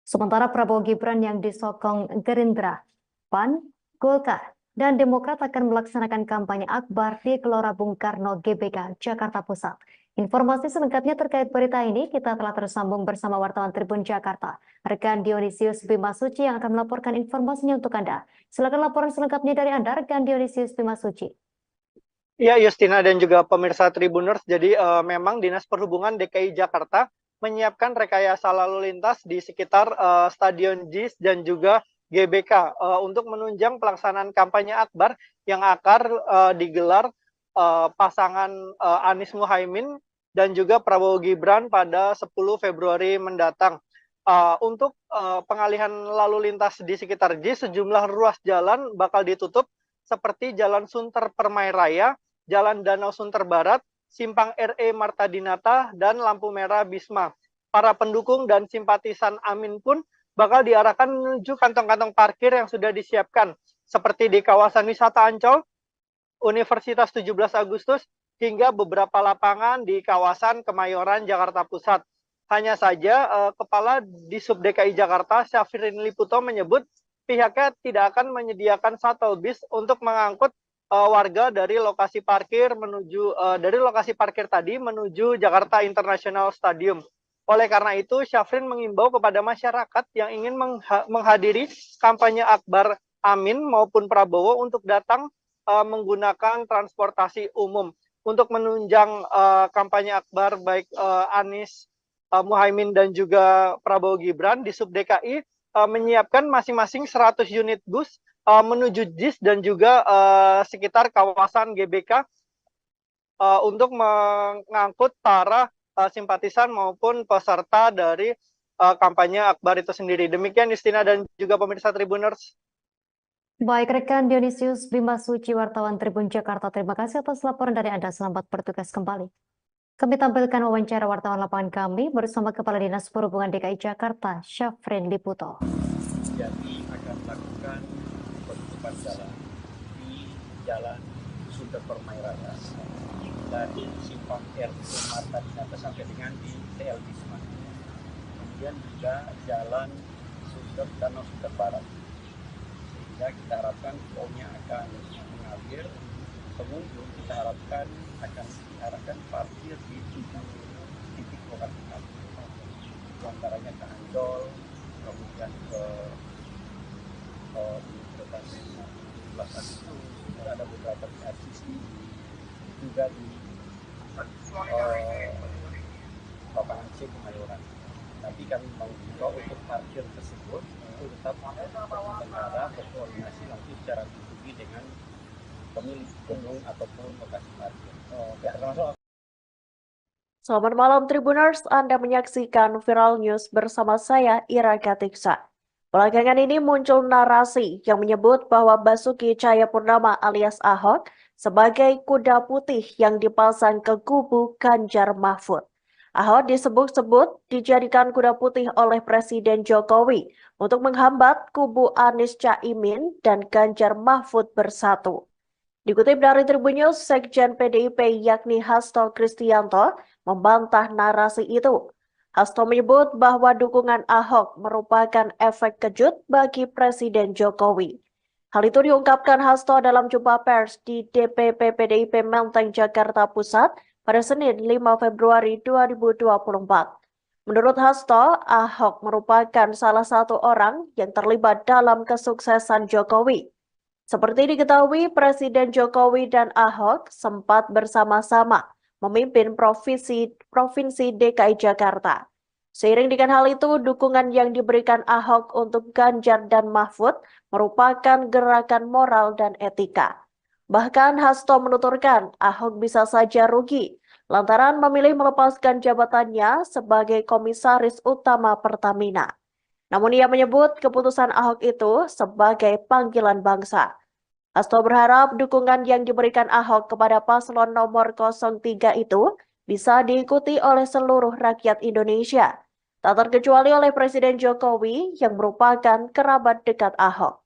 Sementara Prabowo Gibran yang disokong Gerindra, PAN, Golkar, dan Demokrat akan melaksanakan kampanye akbar di Gelora Bung Karno GBK, Jakarta Pusat. Informasi selengkapnya terkait berita ini kita telah tersambung bersama wartawan Tribun Jakarta, rekan Dionysius Bimasuci yang akan melaporkan informasinya untuk Anda. Silakan laporan selengkapnya dari Anda, rekan Dionysius Bimasuci. Ya, Justina dan juga pemirsa Tribuners, jadi memang Dinas Perhubungan DKI Jakarta menyiapkan rekayasa lalu lintas di sekitar Stadion JIS dan juga GBK untuk menunjang pelaksanaan kampanye akbar yang akan digelar pasangan Anies Mohaimin dan juga Prabowo Gibran pada 10 Februari mendatang. Untuk pengalihan lalu lintas di sekitar JIS, sejumlah ruas jalan bakal ditutup seperti Jalan Sunter Permai Raya, Jalan Danau Sunter Barat, Simpang RE Marta Dinata, dan lampu merah Bisma. Para pendukung dan simpatisan Amin pun bakal diarahkan menuju kantong-kantong parkir yang sudah disiapkan, seperti di kawasan wisata Ancol, Universitas 17 Agustus, hingga beberapa lapangan di kawasan Kemayoran, Jakarta Pusat. Hanya saja, Kepala Disub DKI Jakarta, Syafrin Liputo, menyebut pihaknya tidak akan menyediakan shuttle bus untuk mengangkut warga dari lokasi parkir tadi menuju Jakarta International Stadium. Oleh karena itu, Syafrin mengimbau kepada masyarakat yang ingin menghadiri kampanye Akbar Amin maupun Prabowo untuk datang menggunakan transportasi umum. Untuk menunjang kampanye Akbar baik Anies Muhaimin dan juga Prabowo Gibran, di Sub DKI menyiapkan masing-masing 100 unit bus menuju JIS dan juga sekitar kawasan GBK untuk mengangkut para simpatisan maupun peserta dari kampanye Akbar itu sendiri. Demikian Justina dan juga pemirsa Tribuners. Baik rekan Dionysius Bima Suci, wartawan Tribun Jakarta, terima kasih atas laporan dari Anda. Selamat bertugas kembali. Kami tampilkan wawancara wartawan lapangan kami bersama Kepala Dinas Perhubungan DKI Jakarta, Syafrin Liputo. Jadi akan melakukan penutupan jalan di Jalan Sunter Permai Raya dari Simpang RT Marta Dinata sampai dengan di TL Bisma. Kemudian juga Jalan Sunter Danau Sunter Barat. Sehingga kita harapkan flownya akan mengalir. Pengunjung kita harapkan akan diarahkan parkir di 7 titik lokasi parkir. Di antaranya ke Ancol, kemudian ke Universitas 17 Agustus, ada beberapa di RCC, juga di lapangan C Kemayoran. Tapi kami mengimbau untuk parkir tersebut itu tetap negara berkoordinasi langsung secara pribadi dengan pemilik gedung ataupun lokasi parkir. Selamat malam Tribuners, Anda menyaksikan Viral News bersama saya Ira Katiksa. Belakangan ini muncul narasi yang menyebut bahwa Basuki Cahayapurnama alias Ahok sebagai kuda putih yang dipasang ke kubu Ganjar Mahfud. Ahok disebut-sebut dijadikan kuda putih oleh Presiden Jokowi untuk menghambat kubu Anies Caimin dan Ganjar Mahfud bersatu. Dikutip dari Tribun News, Sekjen PDIP yakni Hasto Kristianto membantah narasi itu. Hasto menyebut bahwa dukungan Ahok merupakan efek kejut bagi Presiden Jokowi. Hal itu diungkapkan Hasto dalam jumpa pers di DPP PDIP Menteng, Jakarta Pusat pada Senin 5 Februari 2024. Menurut Hasto, Ahok merupakan salah satu orang yang terlibat dalam kesuksesan Jokowi. Seperti diketahui, Presiden Jokowi dan Ahok sempat bersama-sama memimpin Provinsi DKI Jakarta. Seiring dengan hal itu, dukungan yang diberikan Ahok untuk Ganjar dan Mahfud merupakan gerakan moral dan etika. Bahkan Hasto menuturkan Ahok bisa saja rugi lantaran memilih melepaskan jabatannya sebagai Komisaris Utama Pertamina. Namun ia menyebut keputusan Ahok itu sebagai panggilan bangsa. Hasto berharap dukungan yang diberikan Ahok kepada paslon nomor 03 itu bisa diikuti oleh seluruh rakyat Indonesia, tak terkecuali oleh Presiden Jokowi yang merupakan kerabat dekat Ahok.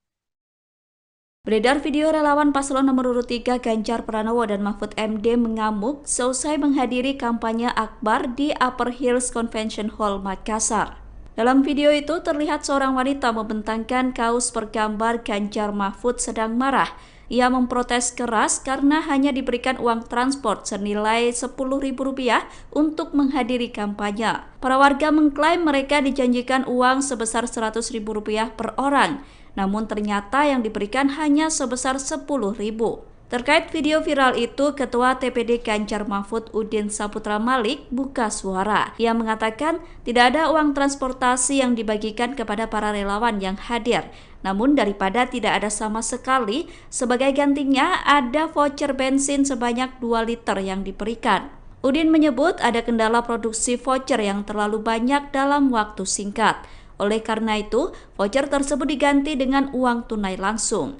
Beredar video relawan paslon nomor urut 3 Ganjar Pranowo dan Mahfud MD mengamuk seusai menghadiri kampanye Akbar di Upper Hills Convention Hall, Makassar. Dalam video itu terlihat seorang wanita membentangkan kaos bergambar Ganjar Mahfud sedang marah. Ia memprotes keras karena hanya diberikan uang transport senilai Rp10.000 untuk menghadiri kampanye. Para warga mengklaim mereka dijanjikan uang sebesar Rp100.000 per orang, namun ternyata yang diberikan hanya sebesar Rp10.000. Terkait video viral itu, Ketua TPD Ganjar Mahfud Udin Saputra Malik buka suara. Ia mengatakan tidak ada uang transportasi yang dibagikan kepada para relawan yang hadir. Namun daripada tidak ada sama sekali, sebagai gantinya ada voucher bensin sebanyak 2 liter yang diberikan. Udin menyebut ada kendala produksi voucher yang terlalu banyak dalam waktu singkat. Oleh karena itu, voucher tersebut diganti dengan uang tunai langsung.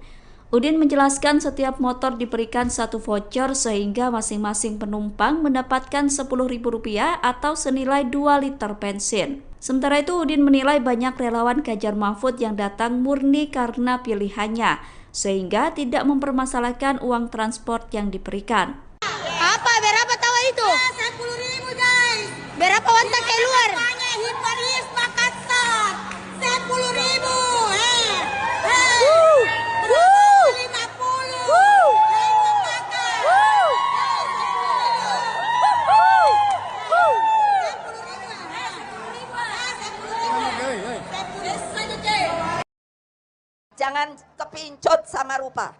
Udin menjelaskan setiap motor diberikan satu voucher sehingga masing-masing penumpang mendapatkan Rp10.000 atau senilai 2 liter bensin. Sementara itu, Udin menilai banyak relawan Ganjar Mahfud yang datang murni karena pilihannya, sehingga tidak mempermasalahkan uang transport yang diberikan. Apa? Berapa tahu itu? 10.000 guys. Berapa wanita keluar? Hiparis Makassar. 10.000. Jangan kepincut sama rupa.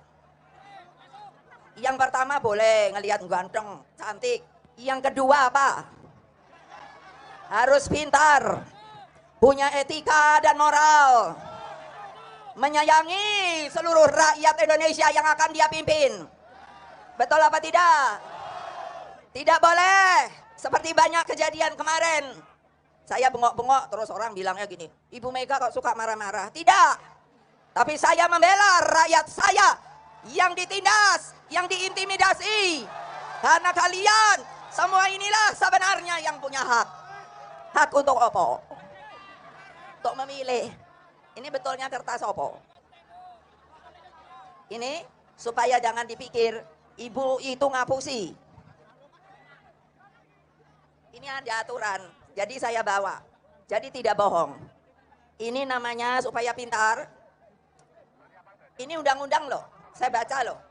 Yang pertama boleh ngelihat ganteng, cantik. Yang kedua apa? Harus pintar, punya etika dan moral, menyayangi seluruh rakyat Indonesia yang akan dia pimpin. Betul apa tidak? Tidak boleh seperti banyak kejadian kemarin. Saya bengok-bengok terus orang bilangnya gini, Ibu Mega kok suka marah-marah. Tidak. Tapi saya membela rakyat saya yang ditindas, yang diintimidasi. Karena kalian semua inilah sebenarnya yang punya hak. Hak untuk apa? Untuk memilih. Ini betulnya kertas apa? Ini supaya jangan dipikir ibu itu ngapusi. Ini ada aturan, jadi saya bawa. Jadi tidak bohong. Ini namanya supaya pintar. Ini undang-undang loh, saya baca loh.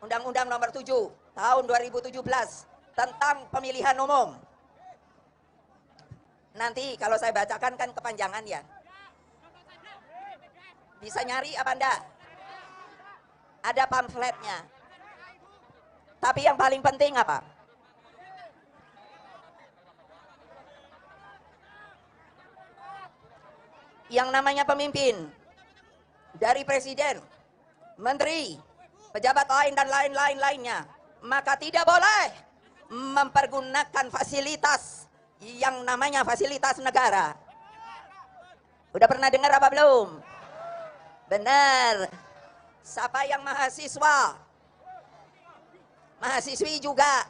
Undang-Undang nomor 7 tahun 2017 tentang pemilihan umum. Nanti kalau saya bacakan kan kepanjangan ya. Bisa nyari apa enggak? Ada pamfletnya. Tapi yang paling penting apa? Yang namanya pemimpin, dari presiden, menteri, pejabat lain dan lain-lainnya, maka tidak boleh mempergunakan fasilitas yang namanya fasilitas negara. Udah pernah dengar apa belum? Benar. Siapa yang mahasiswa, mahasiswi juga.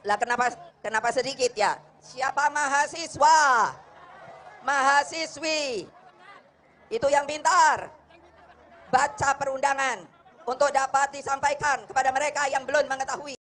Lah kenapa sedikit ya? Siapa mahasiswa, mahasiswi, itu yang pintar, baca perundangan untuk dapat disampaikan kepada mereka yang belum mengetahui.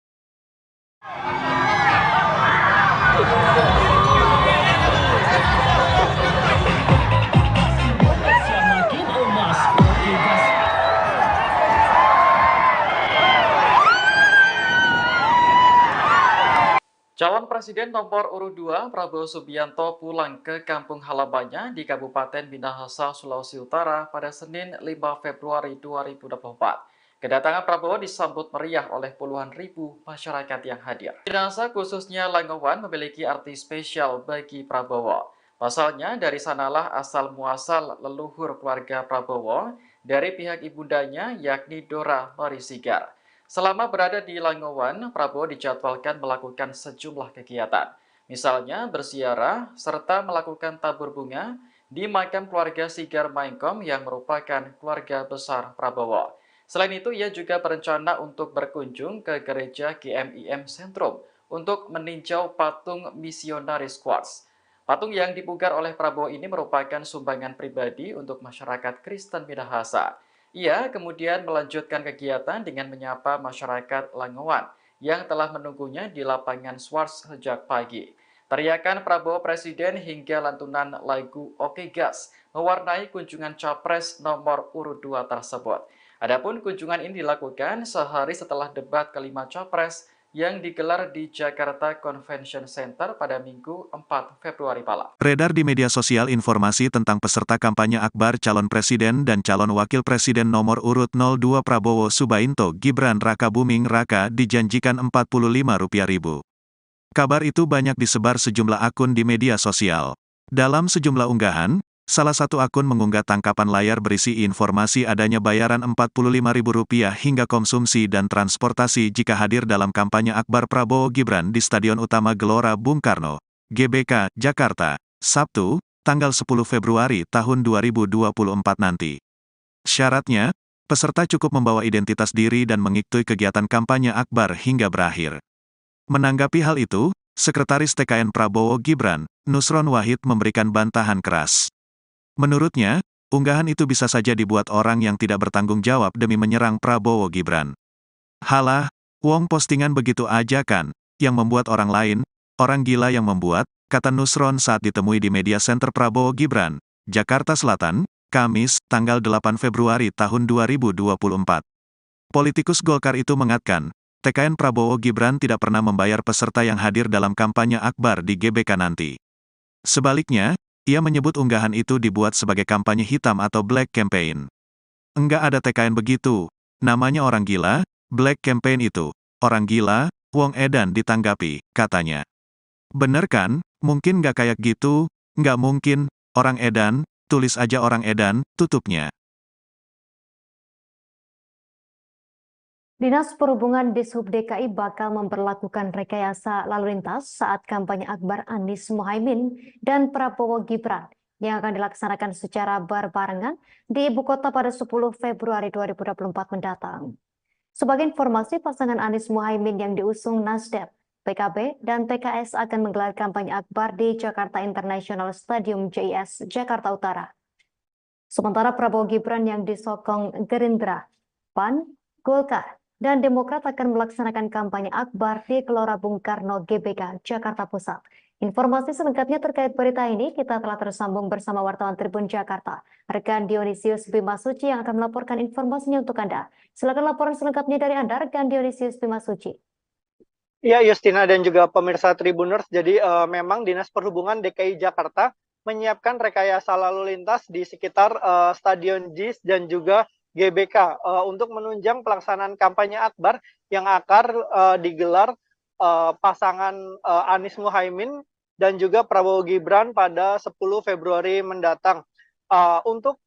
Calon Presiden nomor urut 2 Prabowo Subianto pulang ke kampung halamannya di Kabupaten Minahasa, Sulawesi Utara pada Senin 5 Februari 2024. Kedatangan Prabowo disambut meriah oleh puluhan ribu masyarakat yang hadir. Minahasa khususnya Langowan memiliki arti spesial bagi Prabowo. Pasalnya dari sanalah asal muasal leluhur keluarga Prabowo dari pihak ibundanya yakni Dora Marisigar. Selama berada di Langowan, Prabowo dijadwalkan melakukan sejumlah kegiatan. Misalnya berziarah serta melakukan tabur bunga di makam keluarga Sigar Maengkom yang merupakan keluarga besar Prabowo. Selain itu, ia juga berencana untuk berkunjung ke gereja GMIM Sentrum untuk meninjau patung misionaris Quartz. Patung yang dipugar oleh Prabowo ini merupakan sumbangan pribadi untuk masyarakat Kristen Minahasa. Ia kemudian melanjutkan kegiatan dengan menyapa masyarakat Langowan yang telah menunggunya di lapangan Swarts sejak pagi. Teriakan Prabowo Presiden hingga lantunan lagu Oke Gas mewarnai kunjungan Capres nomor urut 2 tersebut. Adapun kunjungan ini dilakukan sehari setelah debat kelima Capres yang digelar di Jakarta Convention Center pada Minggu 4 Februari malam. Beredar di media sosial informasi tentang peserta kampanye akbar calon presiden dan calon wakil presiden nomor urut 02 Prabowo Subianto Gibran Rakabuming Raka dijanjikan Rp45.000. Kabar itu banyak disebar sejumlah akun di media sosial. Dalam sejumlah unggahan, Salah satu akun mengunggah tangkapan layar berisi informasi adanya bayaran Rp45.000 hingga konsumsi dan transportasi jika hadir dalam kampanye akbar Prabowo Gibran di Stadion Utama Gelora Bung Karno, GBK, Jakarta, Sabtu, tanggal 10 Februari tahun 2024 nanti. Syaratnya, peserta cukup membawa identitas diri dan mengikuti kegiatan kampanye akbar hingga berakhir. Menanggapi hal itu, Sekretaris TKN Prabowo Gibran, Nusron Wahid memberikan bantahan keras. Menurutnya, unggahan itu bisa saja dibuat orang yang tidak bertanggung jawab demi menyerang Prabowo Gibran. Halah, wong postingan begitu aja kan, yang membuat orang lain, orang gila yang membuat, kata Nusron saat ditemui di Media Center Prabowo Gibran, Jakarta Selatan, Kamis, tanggal 8 Februari tahun 2024. Politikus Golkar itu mengatakan, TKN Prabowo Gibran tidak pernah membayar peserta yang hadir dalam kampanye akbar di GBK nanti. Sebaliknya, ia menyebut unggahan itu dibuat sebagai kampanye hitam atau black campaign. Enggak ada TKN begitu, namanya orang gila, black campaign itu, orang gila, wong edan ditanggapi, katanya. Bener kan, mungkin nggak kayak gitu, nggak mungkin, orang edan, tulis aja orang edan, tutupnya. Dinas Perhubungan Dishub DKI bakal memperlakukan rekayasa lalu lintas saat kampanye akbar Anies Mohaimin dan Prabowo Gibran yang akan dilaksanakan secara berbarengan di ibu kota pada 10 Februari 2024 mendatang. Sebagai informasi, pasangan Anies Mohaimin yang diusung Nasdem, PKB, dan PKS akan menggelar kampanye akbar di Jakarta International Stadium JIS, Jakarta Utara. Sementara Prabowo Gibran yang disokong Gerindra, PAN, Golkar, dan Demokrat akan melaksanakan kampanye akbar di Gelora Bung Karno GBK, Jakarta Pusat. Informasi selengkapnya terkait berita ini kita telah tersambung bersama wartawan Tribun Jakarta, rekan Dionisius Bimasuci yang akan melaporkan informasinya untuk Anda. Silakan laporan selengkapnya dari Anda, rekan Dionisius Bimasuci. Ya, Justina dan juga pemirsa Tribuners, jadi memang Dinas Perhubungan DKI Jakarta menyiapkan rekayasa lalu lintas di sekitar Stadion JIS dan juga GBK untuk menunjang pelaksanaan kampanye akbar yang akan digelar pasangan Anies Mohaimin dan juga Prabowo Gibran pada 10 Februari mendatang. Untuk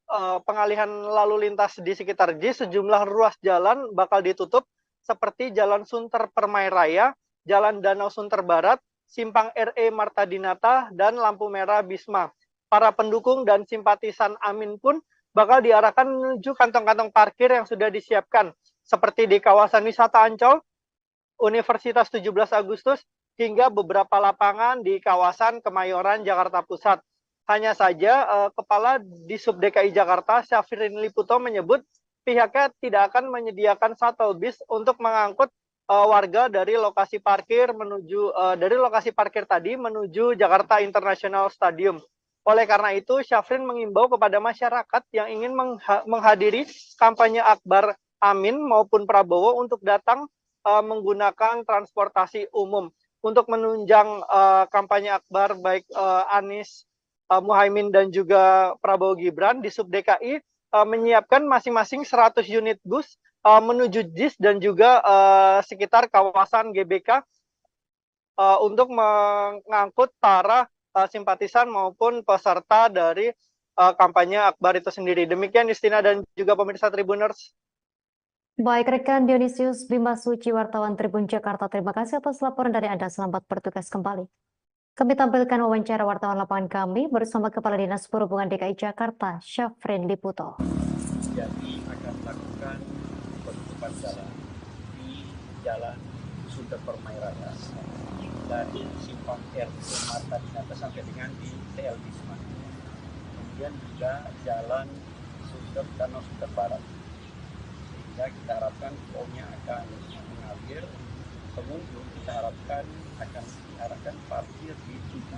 pengalihan lalu lintas di sekitar JIS, sejumlah ruas jalan bakal ditutup seperti Jalan Sunter Permai Raya, Jalan Danau Sunter Barat, Simpang RE Marta Dinata, dan lampu merah Bisma. Para pendukung dan simpatisan Amin pun bakal diarahkan menuju kantong-kantong parkir yang sudah disiapkan, seperti di kawasan wisata Ancol, Universitas 17 Agustus, hingga beberapa lapangan di kawasan Kemayoran, Jakarta Pusat. Hanya saja, Kepala Dishub DKI Jakarta, Syafrin Liputo, menyebut pihaknya tidak akan menyediakan shuttle bis untuk mengangkut warga dari lokasi parkir tadi menuju Jakarta International Stadium. Oleh karena itu, Syafrin mengimbau kepada masyarakat yang ingin menghadiri kampanye akbar Amin maupun Prabowo untuk datang menggunakan transportasi umum. Untuk menunjang kampanye akbar baik Anies Mohaimin dan juga Prabowo Gibran, Dishub DKI menyiapkan masing-masing 100 unit bus menuju JIS dan juga sekitar kawasan GBK untuk mengangkut para simpatisan maupun peserta dari kampanye akbar itu sendiri. Demikian Justina dan juga pemirsa Tribuners. Baik, rekan Dionisius Bimasuci, wartawan Tribun Jakarta, terima kasih atas laporan dari Anda. Selamat bertugas kembali. Kami tampilkan wawancara wartawan lapangan kami bersama Kepala Dinas Perhubungan DKI Jakarta, Syafrin Liputo. Jadi akan melakukan penutupan jalan di Jalan Sunter Permai Raya dari Simpang RT Marta Dinata sampai dengan di TL Bisma. Kemudian juga Jalan Sunter Danau Sunter Barat. Sehingga kita harapkan tolnya akan mengalir, pengunjung kita harapkan akan diarahkan parkir di 7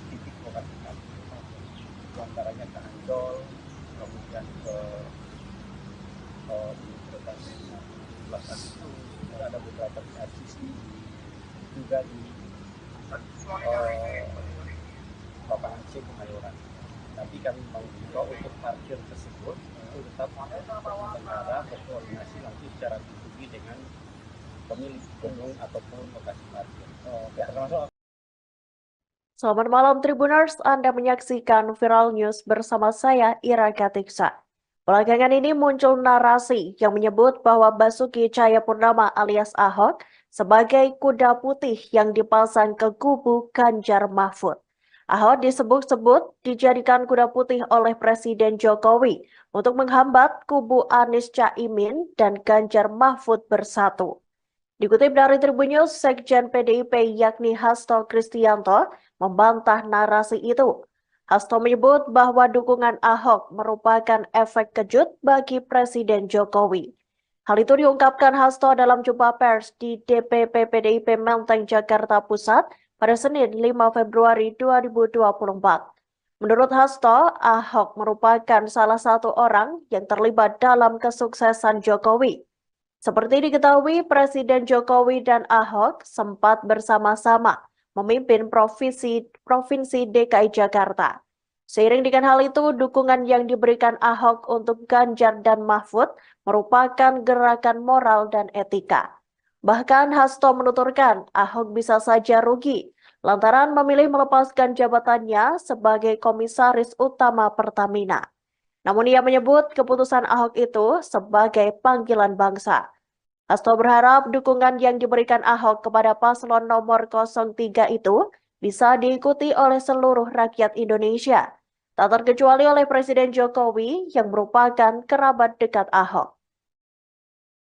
titik lokasi parkir. Di antaranya ke Ancol, kemudian ke Universitas 17 Agustus, ada beberapa di RCC, juga di lapangan C Kemayoran. Tapi kami mengimbau untuk parkir tersebut itu tetap pengendara berkoordinasi langsung secara pribadi dengan pemilik gedung ataupun lokasi parkir. Selamat malam Tribuners, Anda menyaksikan Viral News bersama saya Ira Katiksa. Belakangan ini muncul narasi yang menyebut bahwa Basuki Cahayapurnama alias Ahok sebagai kuda putih yang dipasang ke kubu Ganjar Mahfud. Ahok disebut-sebut dijadikan kuda putih oleh Presiden Jokowi untuk menghambat kubu Anies Caimin dan Ganjar Mahfud bersatu. Dikutip dari Tribun News, Sekjen PDIP yakni Hasto Kristianto membantah narasi itu. Hasto menyebut bahwa dukungan Ahok merupakan efek kejut bagi Presiden Jokowi. Hal itu diungkapkan Hasto dalam jumpa pers di DPP PDIP Menteng, Jakarta Pusat pada Senin 5 Februari 2024. Menurut Hasto, Ahok merupakan salah satu orang yang terlibat dalam kesuksesan Jokowi. Seperti diketahui, Presiden Jokowi dan Ahok sempat bersama-sama memimpin Provinsi DKI Jakarta. Seiring dengan hal itu, dukungan yang diberikan Ahok untuk Ganjar dan Mahfud merupakan gerakan moral dan etika. Bahkan Hasto menuturkan Ahok bisa saja rugi lantaran memilih melepaskan jabatannya sebagai Komisaris Utama Pertamina. Namun ia menyebut keputusan Ahok itu sebagai panggilan bangsa. Hasto berharap dukungan yang diberikan Ahok kepada paslon nomor 03 itu bisa diikuti oleh seluruh rakyat Indonesia, tak terkecuali oleh Presiden Jokowi yang merupakan kerabat dekat Ahok.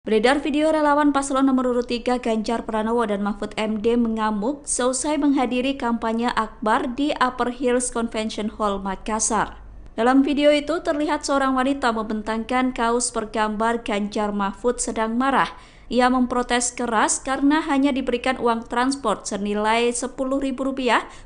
Beredar video relawan paslon nomor urut 3 Ganjar Pranowo dan Mahfud MD mengamuk seusai menghadiri kampanye akbar di Upper Hills Convention Hall, Makassar. Dalam video itu terlihat seorang wanita membentangkan kaos bergambar Ganjar Mahfud sedang marah. Ia memprotes keras karena hanya diberikan uang transport senilai Rp10.000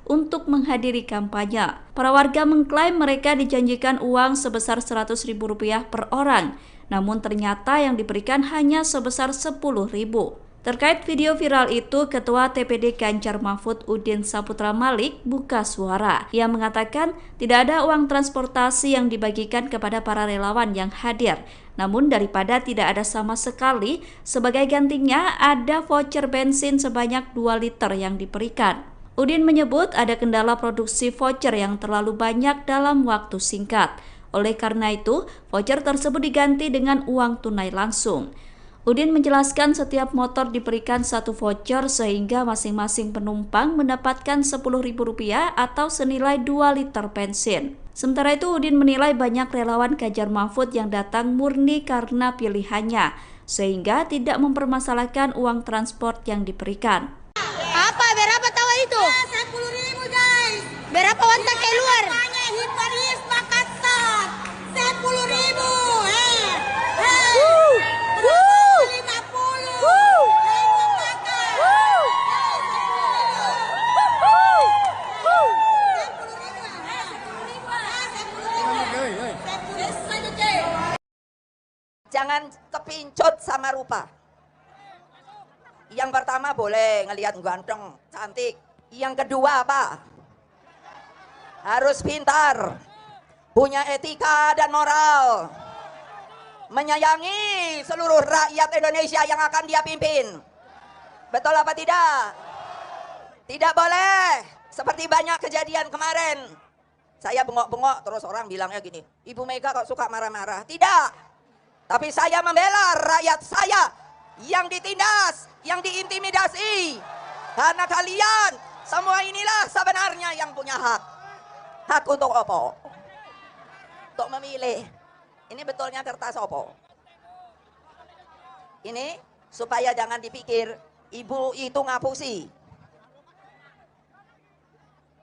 untuk menghadiri kampanye. Para warga mengklaim mereka dijanjikan uang sebesar Rp100.000 per orang, namun ternyata yang diberikan hanya sebesar Rp10.000. Terkait video viral itu, Ketua TPD Ganjar Mahfud Udin Saputra Malik buka suara. Ia mengatakan tidak ada uang transportasi yang dibagikan kepada para relawan yang hadir. Namun daripada tidak ada sama sekali, sebagai gantinya ada voucher bensin sebanyak 2 liter yang diberikan. Udin menyebut ada kendala produksi voucher yang terlalu banyak dalam waktu singkat. Oleh karena itu, voucher tersebut diganti dengan uang tunai langsung. Udin menjelaskan setiap motor diberikan 1 voucher sehingga masing-masing penumpang mendapatkan Rp10.000 atau senilai 2 liter bensin. Sementara itu Udin menilai banyak relawan Ganjar Mahfud yang datang murni karena pilihannya, sehingga tidak mempermasalahkan uang transport yang diberikan. Apa? Berapa tahu itu? 10.000 guys. Berapa wantak keluar? Hiparis Makassar. 10.000. Jangan kepincut sama rupa. Yang pertama boleh ngelihat ganteng, cantik. Yang kedua apa? Harus pintar, punya etika dan moral, menyayangi seluruh rakyat Indonesia yang akan dia pimpin. Betul apa tidak? Tidak boleh seperti banyak kejadian kemarin. Saya bengok-bengok terus orang bilangnya gini, Ibu Mega kok suka marah-marah. Tidak. Tapi saya membela rakyat saya yang ditindas, yang diintimidasi. Karena kalian semua inilah sebenarnya yang punya hak. Hak untuk apa? Untuk memilih. Ini betulnya kertas apa? Ini supaya jangan dipikir ibu itu ngapusi.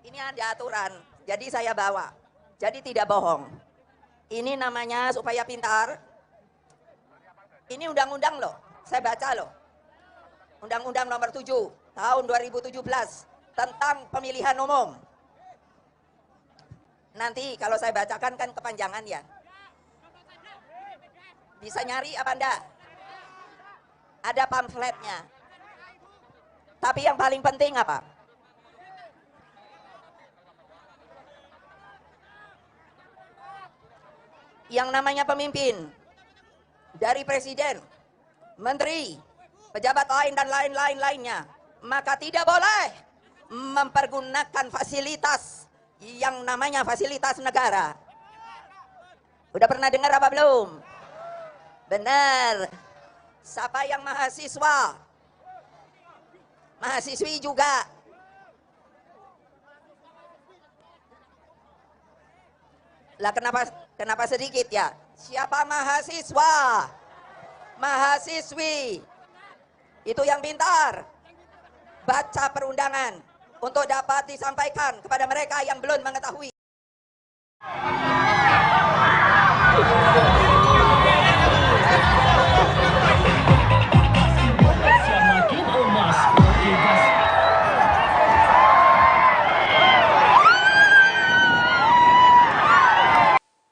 Ini ada aturan, jadi saya bawa. Jadi tidak bohong. Ini namanya supaya pintar. Ini undang-undang loh, saya baca loh. Undang-undang nomor 7 tahun 2017 tentang pemilihan umum. Nanti kalau saya bacakan kan kepanjangan ya. Bisa nyari apa enggak? Ada pamfletnya. Tapi yang paling penting apa? Yang namanya pemimpin, dari presiden, menteri, pejabat lain dan lain-lainnya, maka tidak boleh mempergunakan fasilitas yang namanya fasilitas negara. Udah pernah dengar apa belum? Benar. Siapa yang mahasiswa? Mahasiswi juga. Lah kenapa sedikit ya? Siapa mahasiswa? Mahasiswi. Itu yang pintar. Baca perundangan untuk dapat disampaikan kepada mereka yang belum mengetahui.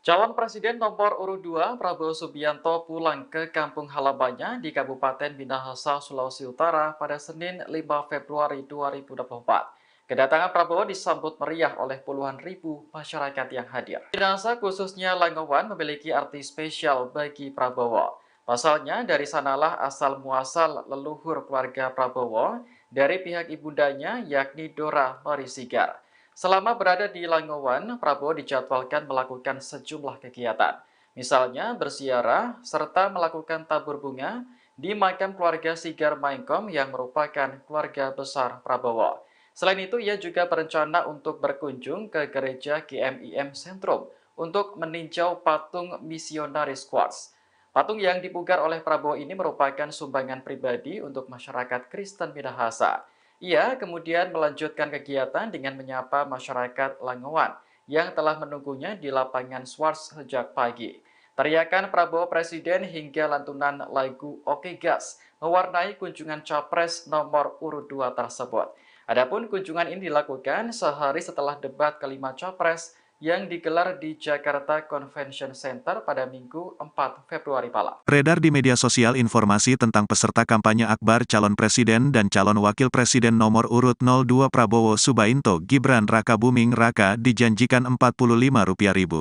Calon Presiden nomor urut 2 Prabowo Subianto pulang ke kampung halamannya di Kabupaten Minahasa, Sulawesi Utara pada Senin 5 Februari 2024. Kedatangan Prabowo disambut meriah oleh puluhan ribu masyarakat yang hadir. Minahasa khususnya Langowan memiliki arti spesial bagi Prabowo. Pasalnya dari sanalah asal muasal leluhur keluarga Prabowo dari pihak ibundanya yakni Dora Marisigar. Selama berada di Langowan, Prabowo dijadwalkan melakukan sejumlah kegiatan. Misalnya berziarah serta melakukan tabur bunga di makam keluarga Sigar Maengkom yang merupakan keluarga besar Prabowo. Selain itu, ia juga berencana untuk berkunjung ke gereja GMIM Sentrum untuk meninjau patung misionaris Quartz. Patung yang dipugar oleh Prabowo ini merupakan sumbangan pribadi untuk masyarakat Kristen Minahasa. Ia kemudian melanjutkan kegiatan dengan menyapa masyarakat Langowan yang telah menunggunya di lapangan Swarts sejak pagi. Teriakan Prabowo Presiden hingga lantunan lagu Oke Gas mewarnai kunjungan Capres nomor urut 2 tersebut. Adapun kunjungan ini dilakukan sehari setelah debat kelima Capres yang digelar di Jakarta Convention Center pada Minggu 4 Februari malam. Beredar di media sosial informasi tentang peserta kampanye akbar calon presiden dan calon wakil presiden nomor urut 02 Prabowo Subianto Gibran Rakabuming Raka dijanjikan Rp45.000.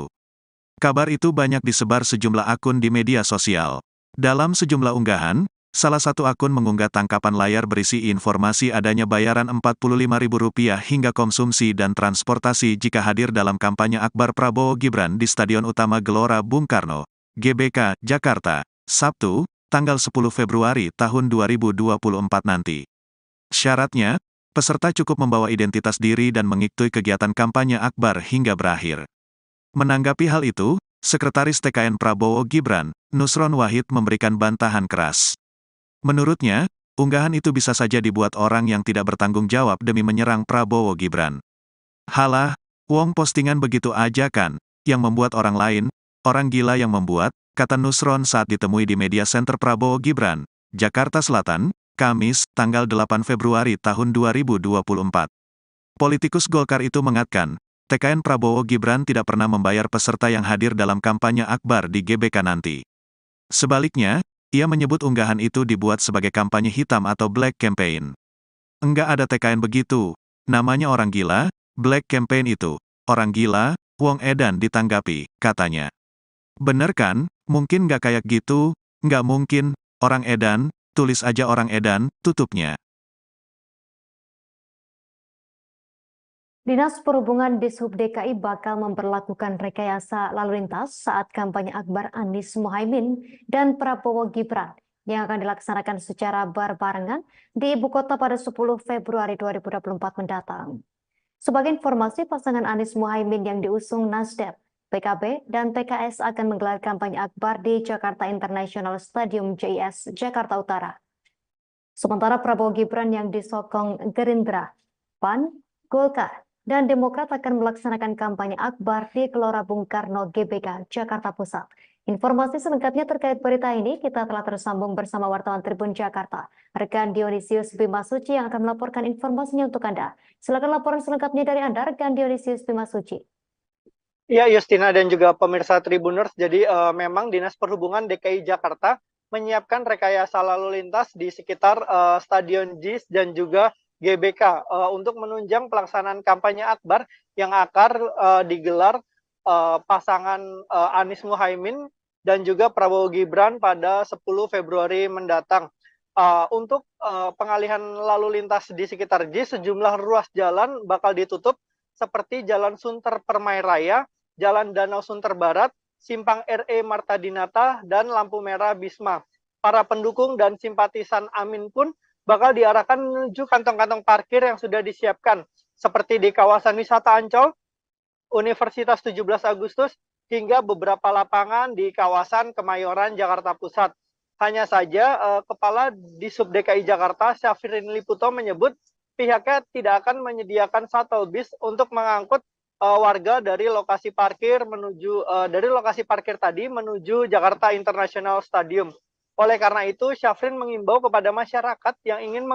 Kabar itu banyak disebar sejumlah akun di media sosial. Dalam sejumlah unggahan, salah satu akun mengunggah tangkapan layar berisi informasi adanya bayaran Rp45.000 hingga konsumsi dan transportasi jika hadir dalam kampanye akbar Prabowo Gibran di Stadion Utama Gelora Bung Karno, GBK, Jakarta, Sabtu, tanggal 10 Februari tahun 2024 nanti. Syaratnya, peserta cukup membawa identitas diri dan mengikuti kegiatan kampanye akbar hingga berakhir. Menanggapi hal itu, Sekretaris TKN Prabowo Gibran, Nusron Wahid memberikan bantahan keras. Menurutnya, unggahan itu bisa saja dibuat orang yang tidak bertanggung jawab demi menyerang Prabowo Gibran. Halah, wong postingan begitu aja kan, yang membuat orang lain, orang gila yang membuat, kata Nusron saat ditemui di media center Prabowo Gibran, Jakarta Selatan, Kamis, tanggal 8 Februari tahun 2024. Politikus Golkar itu mengatakan, TKN Prabowo Gibran tidak pernah membayar peserta yang hadir dalam kampanye akbar di GBK nanti. Sebaliknya, ia menyebut unggahan itu dibuat sebagai kampanye hitam atau black campaign. Enggak ada TKN begitu, namanya orang gila, black campaign itu, orang gila, wong edan ditanggapi, katanya. Bener kan, mungkin nggak kayak gitu, nggak mungkin, orang edan, tulis aja orang edan, tutupnya. Dinas Perhubungan Dishub DKI bakal memperlakukan rekayasa lalu lintas saat kampanye akbar Anies Mohaimin dan Prabowo Gibran yang akan dilaksanakan secara berbarengan di ibu kota pada 10 Februari 2024 mendatang. Sebagai informasi, pasangan Anies Mohaimin yang diusung Nasdem, PKB, dan PKS akan menggelar kampanye akbar di Jakarta International Stadium JIS, Jakarta Utara. Sementara Prabowo Gibran yang disokong Gerindra, PAN, Golkar, dan Demokrat akan melaksanakan kampanye akbar di Gelora Bung Karno GBK, Jakarta Pusat. Informasi selengkapnya terkait berita ini kita telah tersambung bersama wartawan Tribun Jakarta, rekan Dionisius Bimasuci yang akan melaporkan informasinya untuk Anda. Silakan laporan selengkapnya dari Anda, rekan Dionisius Bimasuci. Ya, Justina dan juga pemirsa Tribuners, jadi memang Dinas Perhubungan DKI Jakarta menyiapkan rekayasa lalu lintas di sekitar Stadion JIS dan juga GBK untuk menunjang pelaksanaan kampanye akbar yang akan digelar pasangan Anies Mohaimin dan juga Prabowo Gibran pada 10 Februari mendatang. Untuk pengalihan lalu lintas di sekitar JIS, sejumlah ruas jalan bakal ditutup seperti Jalan Sunter Permai Raya, Jalan Danau Sunter Barat, Simpang RE Marta Dinata, dan lampu merah Bisma. Para pendukung dan simpatisan Amin pun bakal diarahkan menuju kantong-kantong parkir yang sudah disiapkan, seperti di kawasan wisata Ancol, Universitas 17 Agustus, hingga beberapa lapangan di kawasan Kemayoran, Jakarta Pusat. Hanya saja, Kepala Disub DKI Jakarta, Syafrin Liputo, menyebut pihaknya tidak akan menyediakan shuttle bis untuk mengangkut warga dari lokasi parkir tadi menuju Jakarta International Stadium. Oleh karena itu, Syafrin mengimbau kepada masyarakat yang ingin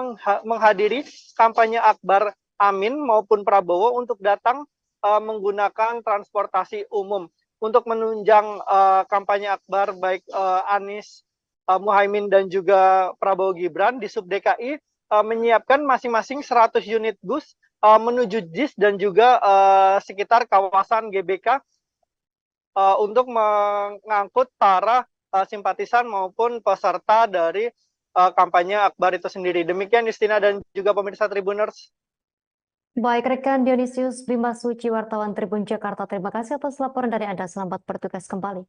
menghadiri kampanye akbar Amin maupun Prabowo untuk datang menggunakan transportasi umum. Untuk menunjang kampanye akbar baik Anies Muhaimin dan juga Prabowo Gibran, di Sub DKI menyiapkan masing-masing 100 unit bus menuju JIS dan juga sekitar kawasan GBK untuk mengangkut para simpatisan maupun peserta dari kampanye akbar itu sendiri. Demikian Justina dan juga pemirsa Tribuners. Baik, rekan Dionysius Bima Suci, wartawan Tribun Jakarta, terima kasih atas laporan dari Anda. Selamat bertugas kembali.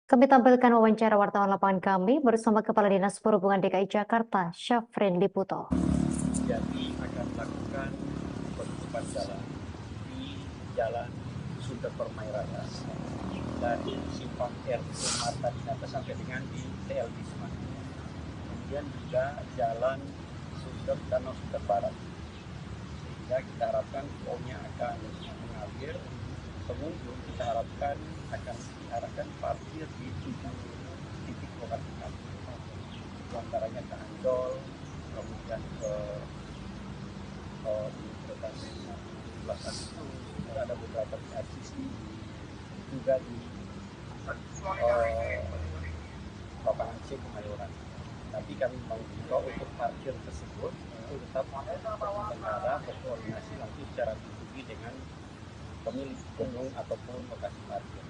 Kami tampilkan wawancara wartawan lapangan kami bersama Kepala Dinas Perhubungan DKI Jakarta, Syafrin Liputo. Jadi akan melakukan penutupan jalan di Jalan Sunter Permai Raya dari Simpang RE Marta Dinata sampai dengan di TL Bisma. Kemudian juga Jalan Danau Sunter Barat. Sehingga kita harapkan flow-nya akan mengalir. Pengunjung kita harapkan akan diarahkan parkir di 7 titik lokasi parkir. Antaranya ke Ancol, kemudian ke Universitas 17 Agustus, ada beberapa di RCC, juga di lapangan C Kemayoran. Tapi kami mengimbau untuk parkir tersebut itu tetap terselenggara berkoordinasi nanti secara pribadi dengan pemilik gedung ataupun lokasi parkir.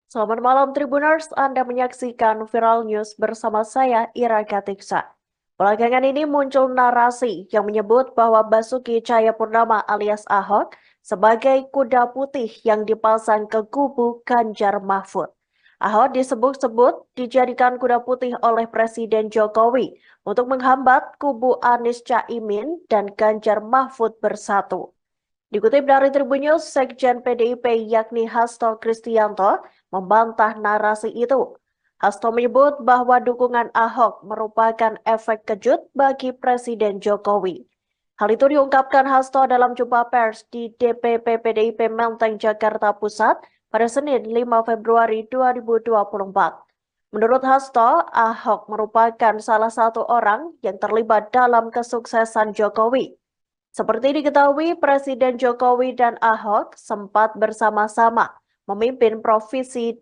Selamat malam Tribuners, Anda menyaksikan Viral News bersama saya Ira Katiksa. Belakangan ini muncul narasi yang menyebut bahwa Basuki Cahayapurnama alias Ahok sebagai kuda putih yang dipasang ke kubu Ganjar Mahfud. Ahok disebut-sebut dijadikan kuda putih oleh Presiden Jokowi untuk menghambat kubu Anies Caimin dan Ganjar Mahfud bersatu. Dikutip dari Tribun News, Sekjen PDIP yakni Hasto Kristianto membantah narasi itu. Hasto menyebut bahwa dukungan Ahok merupakan efek kejut bagi Presiden Jokowi. Hal itu diungkapkan Hasto dalam jumpa pers di DPP PDIP Menteng, Jakarta Pusat pada Senin 5 Februari 2024. Menurut Hasto, Ahok merupakan salah satu orang yang terlibat dalam kesuksesan Jokowi. Seperti diketahui, Presiden Jokowi dan Ahok sempat bersama-sama memimpin Provinsi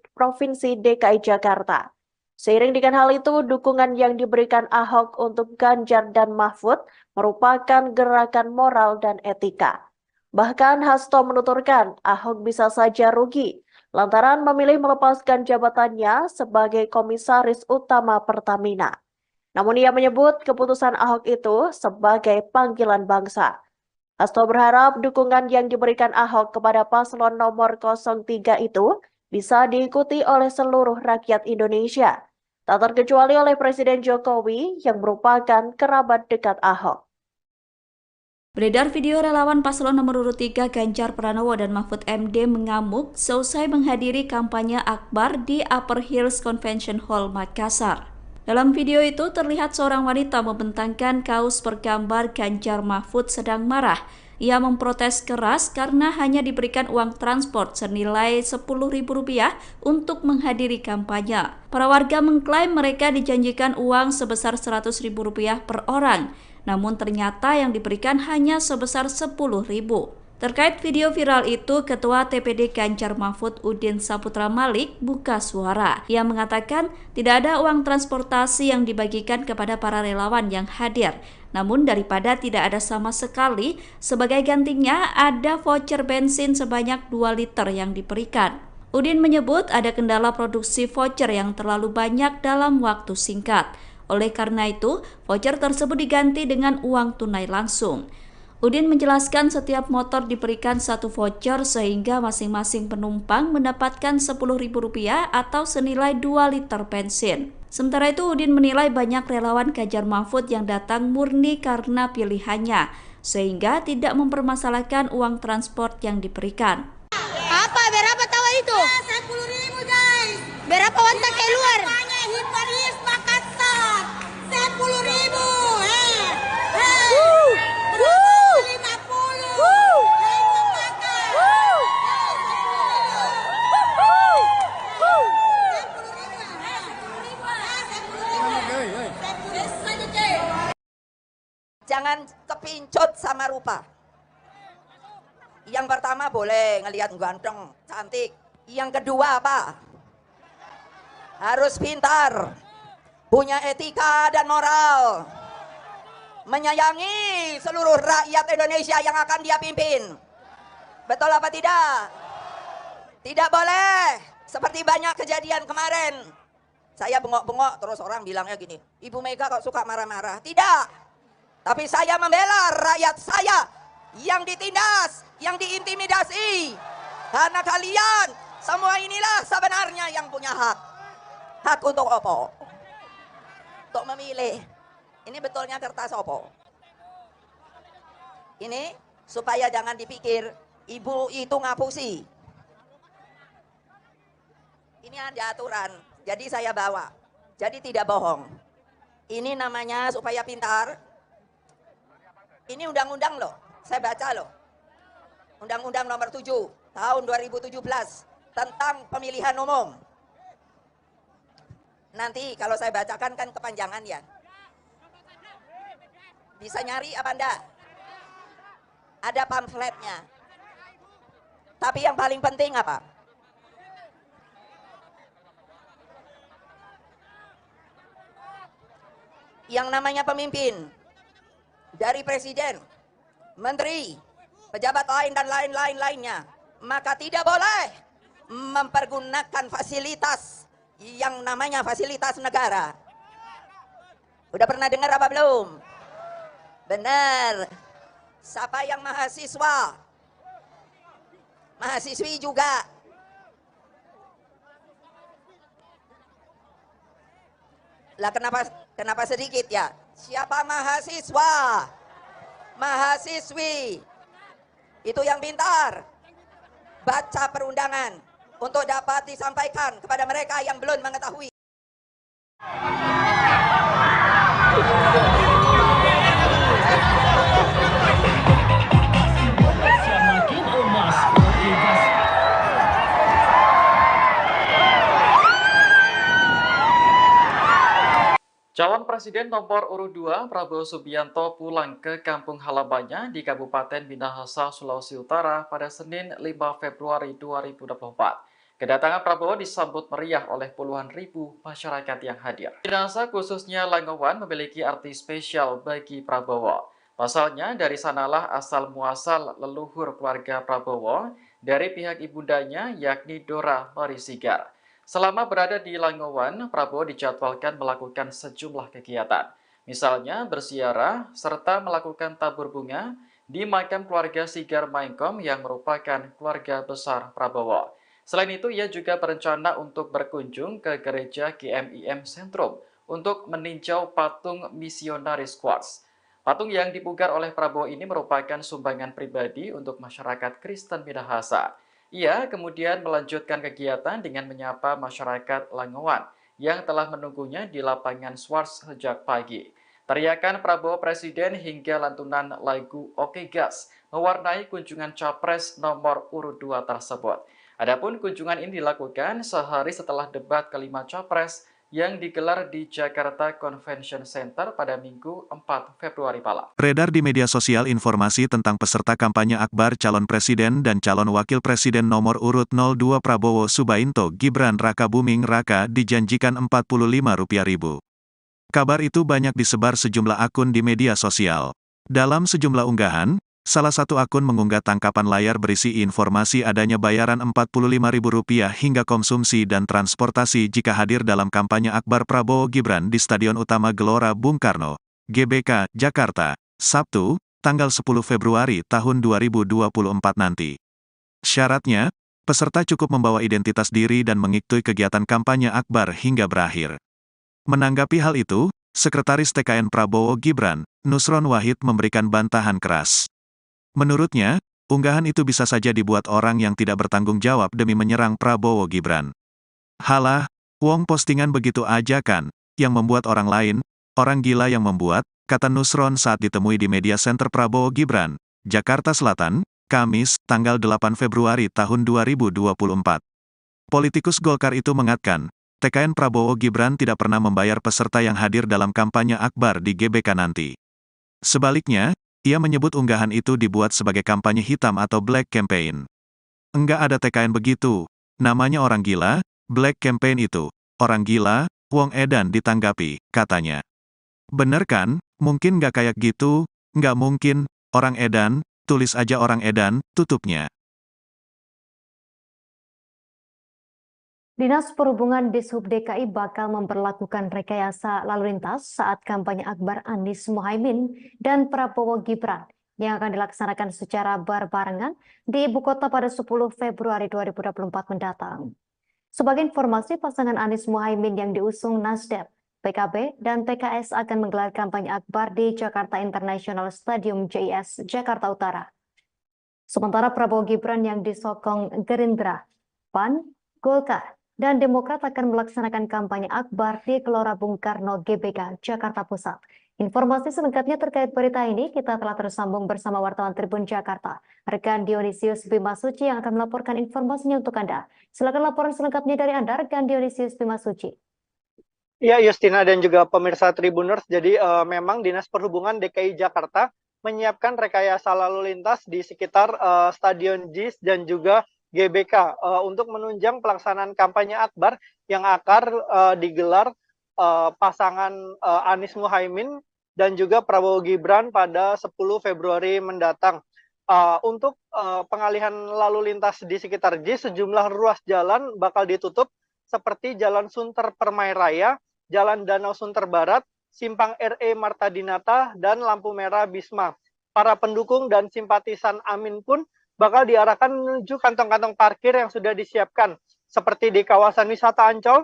DKI Jakarta. Seiring dengan hal itu, dukungan yang diberikan Ahok untuk Ganjar dan Mahfud merupakan gerakan moral dan etika. Bahkan Hasto menuturkan Ahok bisa saja rugi lantaran memilih melepaskan jabatannya sebagai Komisaris Utama Pertamina. Namun ia menyebut keputusan Ahok itu sebagai panggilan bangsa. Hasto berharap dukungan yang diberikan Ahok kepada paslon nomor 03 itu bisa diikuti oleh seluruh rakyat Indonesia, tak terkecuali oleh Presiden Jokowi yang merupakan kerabat dekat Ahok. Beredar video relawan paslon nomor urut 3 Ganjar Pranowo dan Mahfud MD mengamuk seusai menghadiri kampanye akbar di Upper Hills Convention Hall Makassar. Dalam video itu terlihat seorang wanita membentangkan kaos bergambar Ganjar Mahfud sedang marah. Ia memprotes keras karena hanya diberikan uang transport senilai Rp10.000 untuk menghadiri kampanye. Para warga mengklaim mereka dijanjikan uang sebesar Rp100.000 per orang, namun ternyata yang diberikan hanya sebesar Rp10.000. Terkait video viral itu, Ketua TPD Ganjar Mahfud Udin Saputra Malik buka suara. Ia mengatakan tidak ada uang transportasi yang dibagikan kepada para relawan yang hadir. Namun daripada tidak ada sama sekali, sebagai gantinya ada voucher bensin sebanyak 2 liter yang diberikan. Udin menyebut ada kendala produksi voucher yang terlalu banyak dalam waktu singkat. Oleh karena itu, voucher tersebut diganti dengan uang tunai langsung. Udin menjelaskan setiap motor diberikan satu voucher sehingga masing-masing penumpang mendapatkan Rp10.000 atau senilai 2 liter bensin. Sementara itu, Udin menilai banyak relawan Ganjar Mahfud yang datang murni karena pilihannya, sehingga tidak mempermasalahkan uang transport yang diberikan. Apa? Berapa tahu itu? 10.000 guys. Berapa wantak keluar? Hiparis Makassar. 10.000. 50. Jangan kepincut sama rupa. Yang pertama boleh ngelihat ganteng, cantik. Yang kedua apa? Harus pintar, punya etika dan moral, menyayangi seluruh rakyat Indonesia yang akan dia pimpin. Betul apa tidak? Tidak boleh seperti banyak kejadian kemarin. Saya bengok-bengok terus orang bilangnya gini, Ibu Mega kok suka marah-marah. Tidak. Tapi saya membela rakyat saya yang ditindas, yang diintimidasi. Karena kalian semua inilah sebenarnya yang punya hak. Hak untuk apa? Untuk memilih. Ini betulnya kertas apa? Ini supaya jangan dipikir ibu itu ngapusi. Ini ada aturan, jadi saya bawa. Jadi tidak bohong. Ini namanya supaya pintar. Ini undang-undang loh, saya baca loh. Undang-Undang nomor 7 tahun 2017 tentang pemilihan umum. Nanti kalau saya bacakan kan kepanjangan ya. Bisa nyari apa enggak? Ada pamfletnya. Tapi yang paling penting apa? Yang namanya pemimpin, dari presiden, menteri, pejabat lain dan lainnya, maka tidak boleh mempergunakan fasilitas yang namanya fasilitas negara. Udah pernah dengar apa belum? Benar. Siapa yang mahasiswa, mahasiswi juga. Lah kenapa sedikit ya? Siapa mahasiswa, mahasiswi, itu yang pintar. Baca perundangan untuk dapat disampaikan kepada mereka yang belum mengetahui. Calon Presiden nomor urut 2 Prabowo Subianto pulang ke kampung halamannya di Kabupaten Minahasa, Sulawesi Utara pada Senin 5 Februari 2024. Kedatangan Prabowo disambut meriah oleh puluhan ribu masyarakat yang hadir. Minahasa khususnya Langowan memiliki arti spesial bagi Prabowo. Pasalnya dari sanalah asal muasal leluhur keluarga Prabowo dari pihak ibundanya yakni Dora Marisigar. Selama berada di Langowan, Prabowo dijadwalkan melakukan sejumlah kegiatan. Misalnya berziarah serta melakukan tabur bunga di makam keluarga Sigar Maengkom yang merupakan keluarga besar Prabowo. Selain itu, ia juga berencana untuk berkunjung ke gereja GMIM Sentrum untuk meninjau patung misionaris Quartz. Patung yang dipugar oleh Prabowo ini merupakan sumbangan pribadi untuk masyarakat Kristen Minahasa. Ia kemudian melanjutkan kegiatan dengan menyapa masyarakat Langowan yang telah menunggunya di lapangan Swarts sejak pagi. Teriakan Prabowo Presiden hingga lantunan lagu Oke Gas mewarnai kunjungan Capres nomor urut 2 tersebut. Adapun kunjungan ini dilakukan sehari setelah debat kelima Capres yang digelar di Jakarta Convention Center pada Minggu 4 Februari malam. Beredar di media sosial informasi tentang peserta kampanye akbar calon presiden dan calon wakil presiden nomor urut 02 Prabowo Subianto Gibran Rakabuming Raka dijanjikan Rp45.000. Kabar itu banyak disebar sejumlah akun di media sosial. Dalam sejumlah unggahan, Salah satu akun mengunggah tangkapan layar berisi informasi adanya bayaran Rp45.000 hingga konsumsi dan transportasi jika hadir dalam kampanye akbar Prabowo Gibran di Stadion Utama Gelora Bung Karno, GBK, Jakarta, Sabtu, tanggal 10 Februari tahun 2024 nanti. Syaratnya, peserta cukup membawa identitas diri dan mengikuti kegiatan kampanye akbar hingga berakhir. Menanggapi hal itu, Sekretaris TKN Prabowo Gibran, Nusron Wahid memberikan bantahan keras. Menurutnya, unggahan itu bisa saja dibuat orang yang tidak bertanggung jawab demi menyerang Prabowo Gibran. Halah, wong postingan begitu aja kan, yang membuat orang lain, orang gila yang membuat, kata Nusron saat ditemui di Media Center Prabowo Gibran, Jakarta Selatan, Kamis, tanggal 8 Februari tahun 2024. Politikus Golkar itu mengatakan, TKN Prabowo Gibran tidak pernah membayar peserta yang hadir dalam kampanye akbar di GBK nanti. Sebaliknya, ia menyebut unggahan itu dibuat sebagai kampanye hitam atau black campaign. Enggak ada TKN begitu, namanya orang gila, black campaign itu, orang gila, wong edan ditanggapi, katanya. Bener kan, mungkin nggak kayak gitu, nggak mungkin, orang edan, tulis aja orang edan, tutupnya. Dinas Perhubungan Dishub DKI bakal memperlakukan rekayasa lalu lintas saat kampanye akbar Anies Mohaimin dan Prabowo Gibran yang akan dilaksanakan secara berbarengan di ibu kota pada 10 Februari 2024 mendatang. Sebagai informasi, pasangan Anies Mohaimin yang diusung Nasdem, PKB, dan PKS akan menggelar kampanye akbar di Jakarta International Stadium JIS, Jakarta Utara. Sementara Prabowo Gibran yang disokong Gerindra, PAN, Golkar, dan Demokrat akan melaksanakan kampanye akbar di Gelora Bung Karno GBK, Jakarta Pusat. Informasi selengkapnya terkait berita ini kita telah tersambung bersama wartawan Tribun Jakarta, rekan Dionysius Bimasuci yang akan melaporkan informasinya untuk Anda. Silakan laporan selengkapnya dari Anda, rekan Dionysius Bimasuci. Ya, Justina dan juga pemirsa Tribuners, jadi memang Dinas Perhubungan DKI Jakarta menyiapkan rekayasa lalu lintas di sekitar Stadion JIS dan juga GBK untuk menunjang pelaksanaan kampanye akbar yang akan digelar pasangan Anies Mohaimin dan juga Prabowo Gibran pada 10 Februari mendatang. Untuk pengalihan lalu lintas di sekitar JIS, sejumlah ruas jalan bakal ditutup seperti Jalan Sunter Permai Raya, Jalan Danau Sunter Barat, Simpang RE Marta Dinata, dan lampu merah Bisma. Para pendukung dan simpatisan Amin pun bakal diarahkan menuju kantong-kantong parkir yang sudah disiapkan, seperti di kawasan wisata Ancol,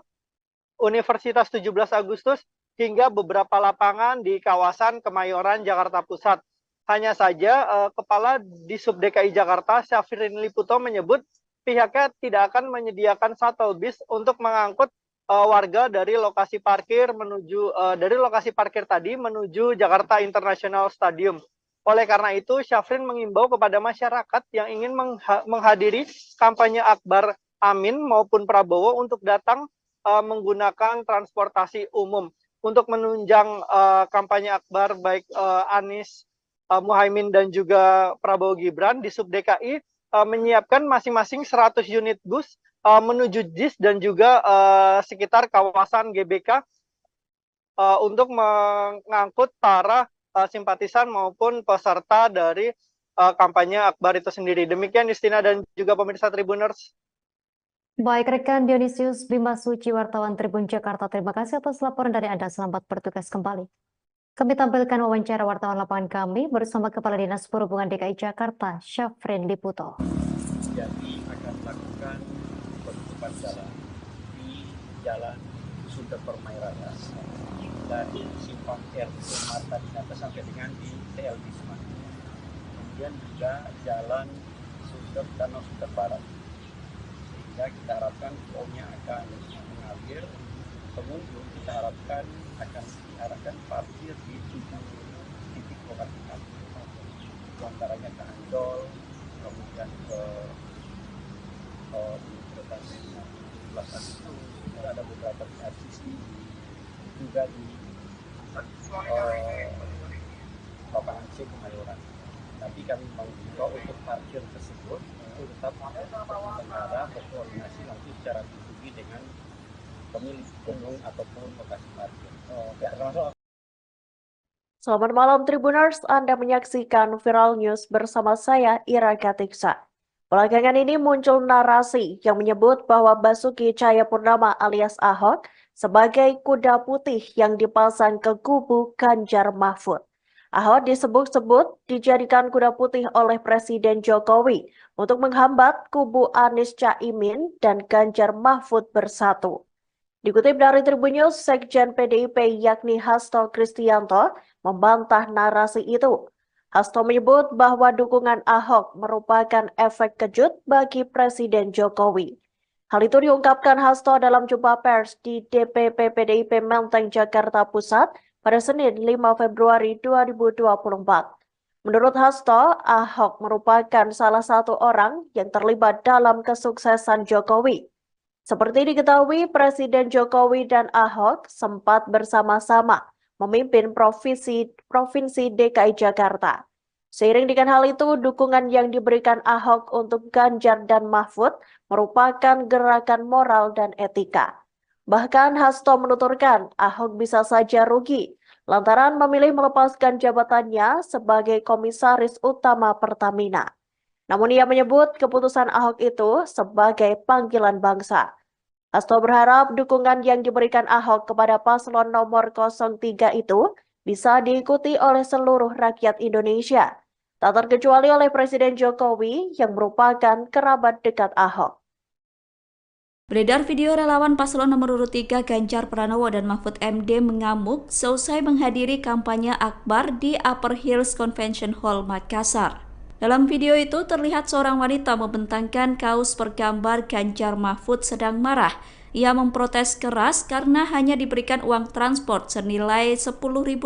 Universitas 17 Agustus, hingga beberapa lapangan di kawasan Kemayoran, Jakarta Pusat. Hanya saja, Kepala Dishub DKI Jakarta, Syafrin Liputo menyebut pihaknya tidak akan menyediakan shuttle bus untuk mengangkut warga dari lokasi parkir tadi menuju Jakarta International Stadium. Oleh karena itu, Syafrin mengimbau kepada masyarakat yang ingin menghadiri kampanye akbar Amin maupun Prabowo untuk datang menggunakan transportasi umum. Untuk menunjang kampanye akbar baik Anies Mohaimin dan juga Prabowo Gibran, Dishub DKI menyiapkan masing-masing 100 unit bus menuju JIS dan juga sekitar kawasan GBK untuk mengangkut para simpatisan maupun peserta dari kampanye akbar itu sendiri. Demikian Justina dan juga pemirsa Tribuners. Baik, rekan Dionysius Bimasuci, wartawan Tribun Jakarta, terima kasih atas laporan dari Anda. Selamat bertugas kembali. Kami tampilkan wawancara wartawan lapangan kami bersama Kepala Dinas Perhubungan DKI Jakarta, Syafrin Liputo. Jadi akan melakukan penutupan jalan di Jalan Sunter Permai Raya dari Simpang RE Marta Dinata sampai dengan di TL Bisma. Kemudian juga Jalan Danau Sunter Barat. Sehingga kita harapkan flow-nya akan mengalir. Pengunjung kita harapkan akan diarahkan parkir di 7 titik lokasi parkir. Di antaranya ke Ancol, kemudian ke Universitas 17 Agustus, ada beberapa di RCC, juga di lapangan C Kemayoran. Tapi kami mengimbau untuk parkir tersebut itu tetap bertengkara berkoordinasi langsung secara pribadi dengan pemilik gedung ataupun lokasi parkir. Selamat malam Tribuners, Anda menyaksikan Viral News bersama saya Ira Katiksa. Belakangan ini muncul narasi yang menyebut bahwa Basuki Cahayapurnama alias Ahok sebagai kuda putih yang dipasang ke kubu Ganjar Mahfud. Ahok disebut-sebut dijadikan kuda putih oleh Presiden Jokowi untuk menghambat kubu Anies Caimin dan Ganjar Mahfud bersatu. Dikutip dari Tribun News, Sekjen PDIP yakni Hasto Kristianto membantah narasi itu. Hasto menyebut bahwa dukungan Ahok merupakan efek kejut bagi Presiden Jokowi. Hal itu diungkapkan Hasto dalam jumpa pers di DPP PDIP Menteng, Jakarta Pusat pada Senin 5 Februari 2024. Menurut Hasto, Ahok merupakan salah satu orang yang terlibat dalam kesuksesan Jokowi. Seperti diketahui, Presiden Jokowi dan Ahok sempat bersama-sama memimpin Provinsi DKI Jakarta. Seiring dengan hal itu, dukungan yang diberikan Ahok untuk Ganjar dan Mahfud merupakan gerakan moral dan etika. Bahkan Hasto menuturkan Ahok bisa saja rugi lantaran memilih melepaskan jabatannya sebagai Komisaris Utama Pertamina. Namun ia menyebut keputusan Ahok itu sebagai panggilan bangsa. Hasto berharap dukungan yang diberikan Ahok kepada paslon nomor 03 itu bisa diikuti oleh seluruh rakyat Indonesia, tak terkecuali oleh Presiden Jokowi yang merupakan kerabat dekat Ahok. Beredar video relawan paslon nomor urut 3 Ganjar Pranowo dan Mahfud MD mengamuk seusai menghadiri kampanye akbar di Upper Hills Convention Hall, Makassar. Dalam video itu terlihat seorang wanita membentangkan kaos bergambar Ganjar Mahfud sedang marah. Ia memprotes keras karena hanya diberikan uang transport senilai Rp10.000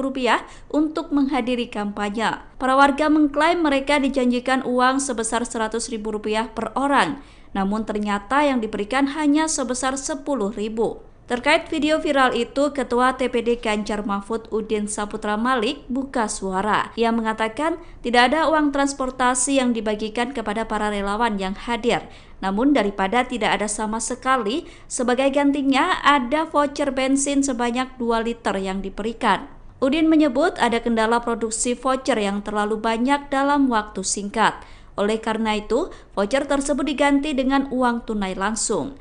untuk menghadiri kampanye. Para warga mengklaim mereka dijanjikan uang sebesar Rp100.000 per orang, namun ternyata yang diberikan hanya sebesar Rp10.000. Terkait video viral itu, Ketua TPD Ganjar Mahfud Udin Saputra Malik buka suara. Ia mengatakan tidak ada uang transportasi yang dibagikan kepada para relawan yang hadir. Namun daripada tidak ada sama sekali, sebagai gantinya ada voucher bensin sebanyak 2 liter yang diberikan. Udin menyebut ada kendala produksi voucher yang terlalu banyak dalam waktu singkat. Oleh karena itu, voucher tersebut diganti dengan uang tunai langsung.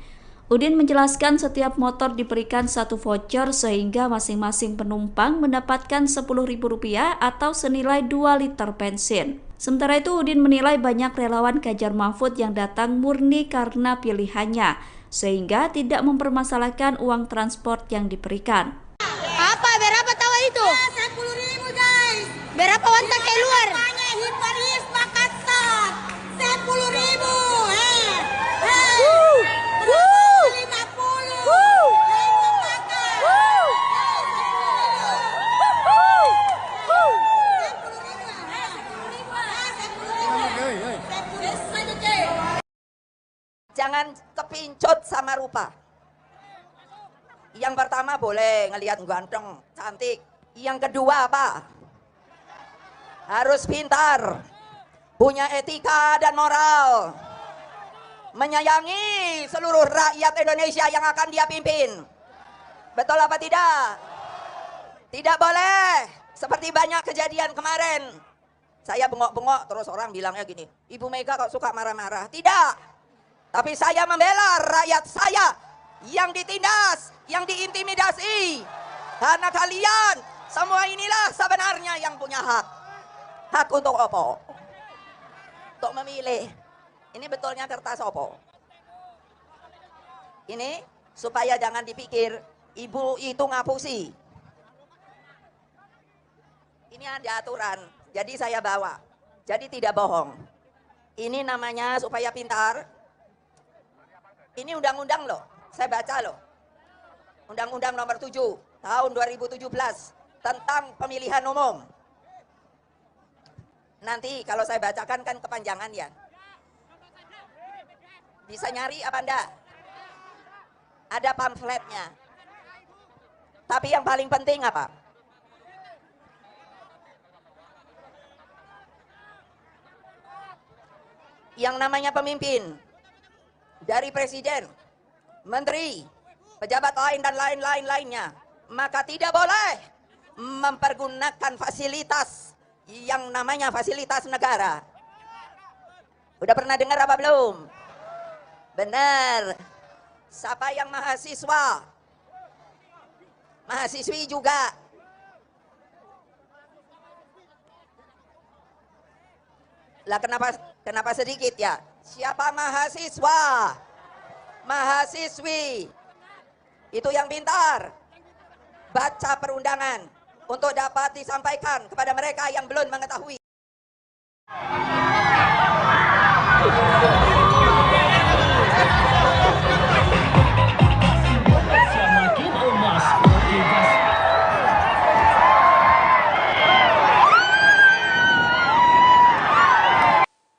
Udin menjelaskan setiap motor diberikan 1 voucher sehingga masing-masing penumpang mendapatkan Rp10.000 atau senilai 2 liter bensin. Sementara itu Udin menilai banyak relawan Ganjar Mahfud yang datang murni karena pilihannya, sehingga tidak mempermasalahkan uang transport yang diberikan. Apa? Berapa tahu itu? 10.000 guys. Berapa wantak keluar? Hiparis Makassar. 10.000. Jangan kepincut sama rupa. Yang pertama boleh ngelihat ganteng, cantik. Yang kedua apa? Harus pintar, punya etika dan moral, menyayangi seluruh rakyat Indonesia yang akan dia pimpin. Betul apa tidak? Tidak boleh seperti banyak kejadian kemarin. Saya bengok-bengok terus orang bilangnya gini, Ibu Mega kok suka marah-marah. Tidak. Tapi saya membela rakyat saya yang ditindas, yang diintimidasi. Karena kalian semua inilah sebenarnya yang punya hak. Hak untuk apa? Untuk memilih. Ini betulnya kertas apa? Ini supaya jangan dipikir ibu itu ngapusi. Ini ada aturan, jadi saya bawa. Jadi tidak bohong. Ini namanya supaya pintar. Ini undang-undang loh, saya baca loh. Undang-undang nomor 7 tahun 2017 tentang pemilihan umum. Nanti kalau saya bacakan kan kepanjangan ya. Bisa nyari apa enggak? Ada pamfletnya. Tapi yang paling penting apa? Yang namanya pemimpin, dari presiden, menteri, pejabat lain dan lain-lainnya, maka tidak boleh mempergunakan fasilitas yang namanya fasilitas negara. Udah pernah dengar apa belum? Benar. Siapa yang mahasiswa? Mahasiswi juga. Lah kenapa sedikit ya? Siapa mahasiswa? Mahasiswi. Itu yang pintar. Baca perundangan untuk dapat disampaikan kepada mereka yang belum mengetahui.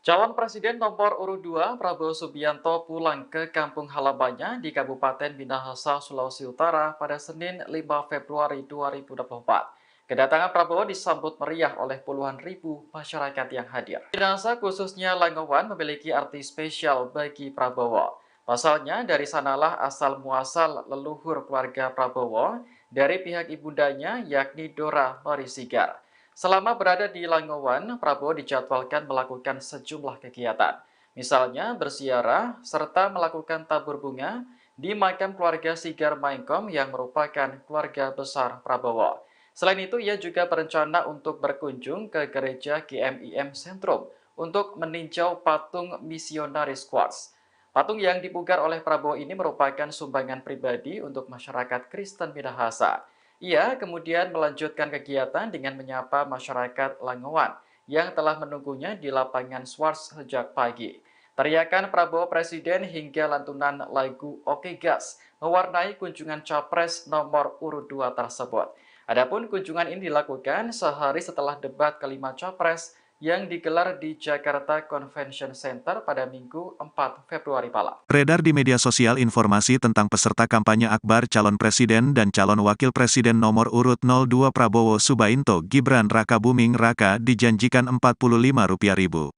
Calon Presiden nomor urut 2 Prabowo Subianto pulang ke kampung halamannya di Kabupaten Minahasa, Sulawesi Utara pada Senin 5 Februari 2024. Kedatangan Prabowo disambut meriah oleh puluhan ribu masyarakat yang hadir. Minahasa khususnya Langowan memiliki arti spesial bagi Prabowo. Pasalnya dari sanalah asal muasal leluhur keluarga Prabowo dari pihak ibundanya yakni Dora Marisigar. Selama berada di Langowan, Prabowo dijadwalkan melakukan sejumlah kegiatan. Misalnya berziarah serta melakukan tabur bunga di makam keluarga Sigar Maengkom yang merupakan keluarga besar Prabowo. Selain itu, ia juga berencana untuk berkunjung ke gereja GMIM Sentrum untuk meninjau patung misionaris Quartz. Patung yang dipugar oleh Prabowo ini merupakan sumbangan pribadi untuk masyarakat Kristen Minahasa. Ia kemudian melanjutkan kegiatan dengan menyapa masyarakat Langowan yang telah menunggunya di lapangan Swarts sejak pagi. Teriakan Prabowo Presiden hingga lantunan lagu Oke Gas mewarnai kunjungan Capres nomor urut 2 tersebut. Adapun kunjungan ini dilakukan sehari setelah debat kelima Capres yang digelar di Jakarta Convention Center pada Minggu 4 Februari malam. Beredar di media sosial informasi tentang peserta kampanye akbar calon presiden dan calon wakil presiden nomor urut 02 Prabowo Subianto Gibran Rakabuming Raka dijanjikan Rp45.000.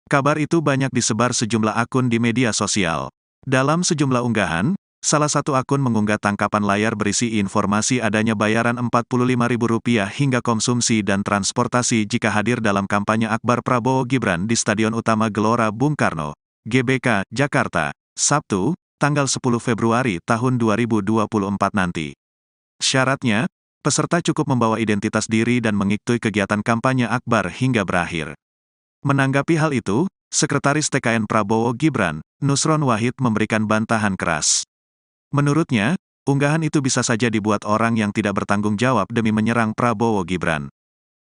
Kabar itu banyak disebar sejumlah akun di media sosial. Dalam sejumlah unggahan, salah satu akun mengunggah tangkapan layar berisi informasi adanya bayaran Rp45.000 hingga konsumsi dan transportasi jika hadir dalam kampanye akbar Prabowo Gibran di Stadion Utama Gelora Bung Karno, GBK, Jakarta, Sabtu, tanggal 10 Februari tahun 2024 nanti. Syaratnya, peserta cukup membawa identitas diri dan mengikuti kegiatan kampanye akbar hingga berakhir. Menanggapi hal itu, Sekretaris TKN Prabowo Gibran, Nusron Wahid memberikan bantahan keras. Menurutnya, unggahan itu bisa saja dibuat orang yang tidak bertanggung jawab demi menyerang Prabowo Gibran.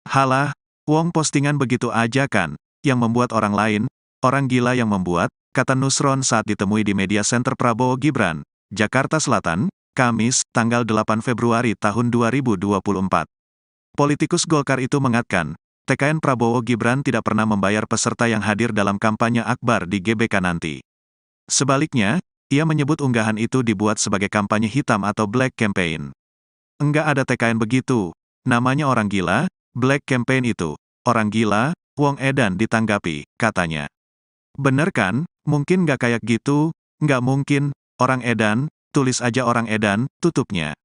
Halah, wong postingan begitu aja kan, yang membuat orang lain, orang gila yang membuat, kata Nusron saat ditemui di Media Center Prabowo Gibran, Jakarta Selatan, Kamis, tanggal 8 Februari tahun 2024. Politikus Golkar itu mengatakan, TKN Prabowo Gibran tidak pernah membayar peserta yang hadir dalam kampanye akbar di GBK nanti. Sebaliknya, ia menyebut unggahan itu dibuat sebagai kampanye hitam atau black campaign. Enggak ada TKN begitu, namanya orang gila, black campaign itu, orang gila, wong edan ditanggapi, katanya. Bener kan, mungkin nggak kayak gitu, nggak mungkin, orang edan, tulis aja orang edan, tutupnya.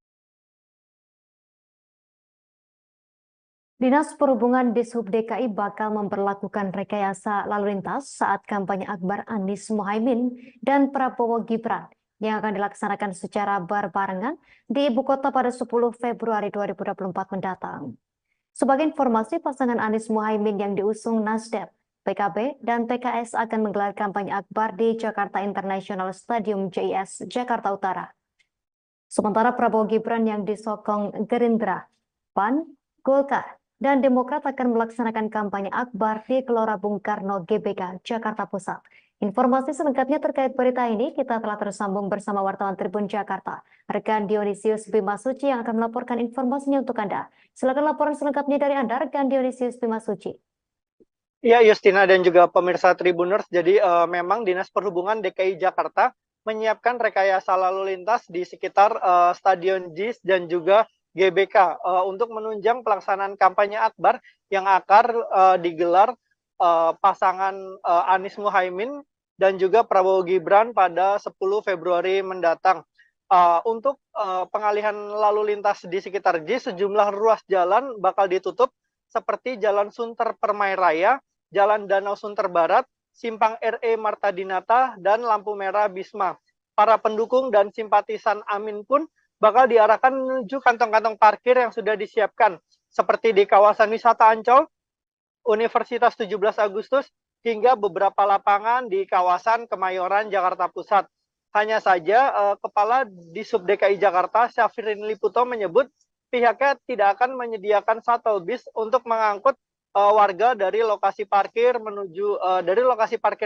Dinas Perhubungan Dishub DKI bakal memperlakukan rekayasa lalu lintas saat kampanye akbar Anies Mohaimin dan Prabowo Gibran yang akan dilaksanakan secara berbarengan di ibu kota pada 10 Februari 2024 mendatang. Sebagai informasi, pasangan Anies Mohaimin yang diusung Nasdem, PKB, dan PKS akan menggelar kampanye akbar di Jakarta International Stadium JIS, Jakarta Utara. Sementara Prabowo Gibran yang disokong Gerindra, PAN, Golkar, dan Demokrat akan melaksanakan kampanye akbar di Gelora Bung Karno GBK, Jakarta Pusat. Informasi selengkapnya terkait berita ini kita telah tersambung bersama wartawan Tribun Jakarta, rekan Dionysius Bimasuci yang akan melaporkan informasinya untuk Anda. Silakan laporan selengkapnya dari Anda, rekan Dionysius Bimasuci. Ya, Justina dan juga pemirsa Tribuners, jadi memang Dinas Perhubungan DKI Jakarta menyiapkan rekayasa lalu lintas di sekitar Stadion JIS dan juga GBK untuk menunjang pelaksanaan kampanye akbar yang akan digelar pasangan Anies Mohaimin dan juga Prabowo Gibran pada 10 Februari mendatang. Untuk pengalihan lalu lintas di sekitar JIS, sejumlah ruas jalan bakal ditutup seperti Jalan Sunter Permai Raya, Jalan Danau Sunter Barat, Simpang RE Marta Dinata, dan lampu merah Bisma. Para pendukung dan simpatisan Amin pun bakal diarahkan menuju kantong-kantong parkir yang sudah disiapkan, seperti di kawasan wisata Ancol, Universitas 17 Agustus, hingga beberapa lapangan di kawasan Kemayoran, Jakarta Pusat. Hanya saja, Kepala Disub DKI Jakarta, Syafrin Liputo menyebut pihaknya tidak akan menyediakan shuttle bus untuk mengangkut warga dari lokasi parkir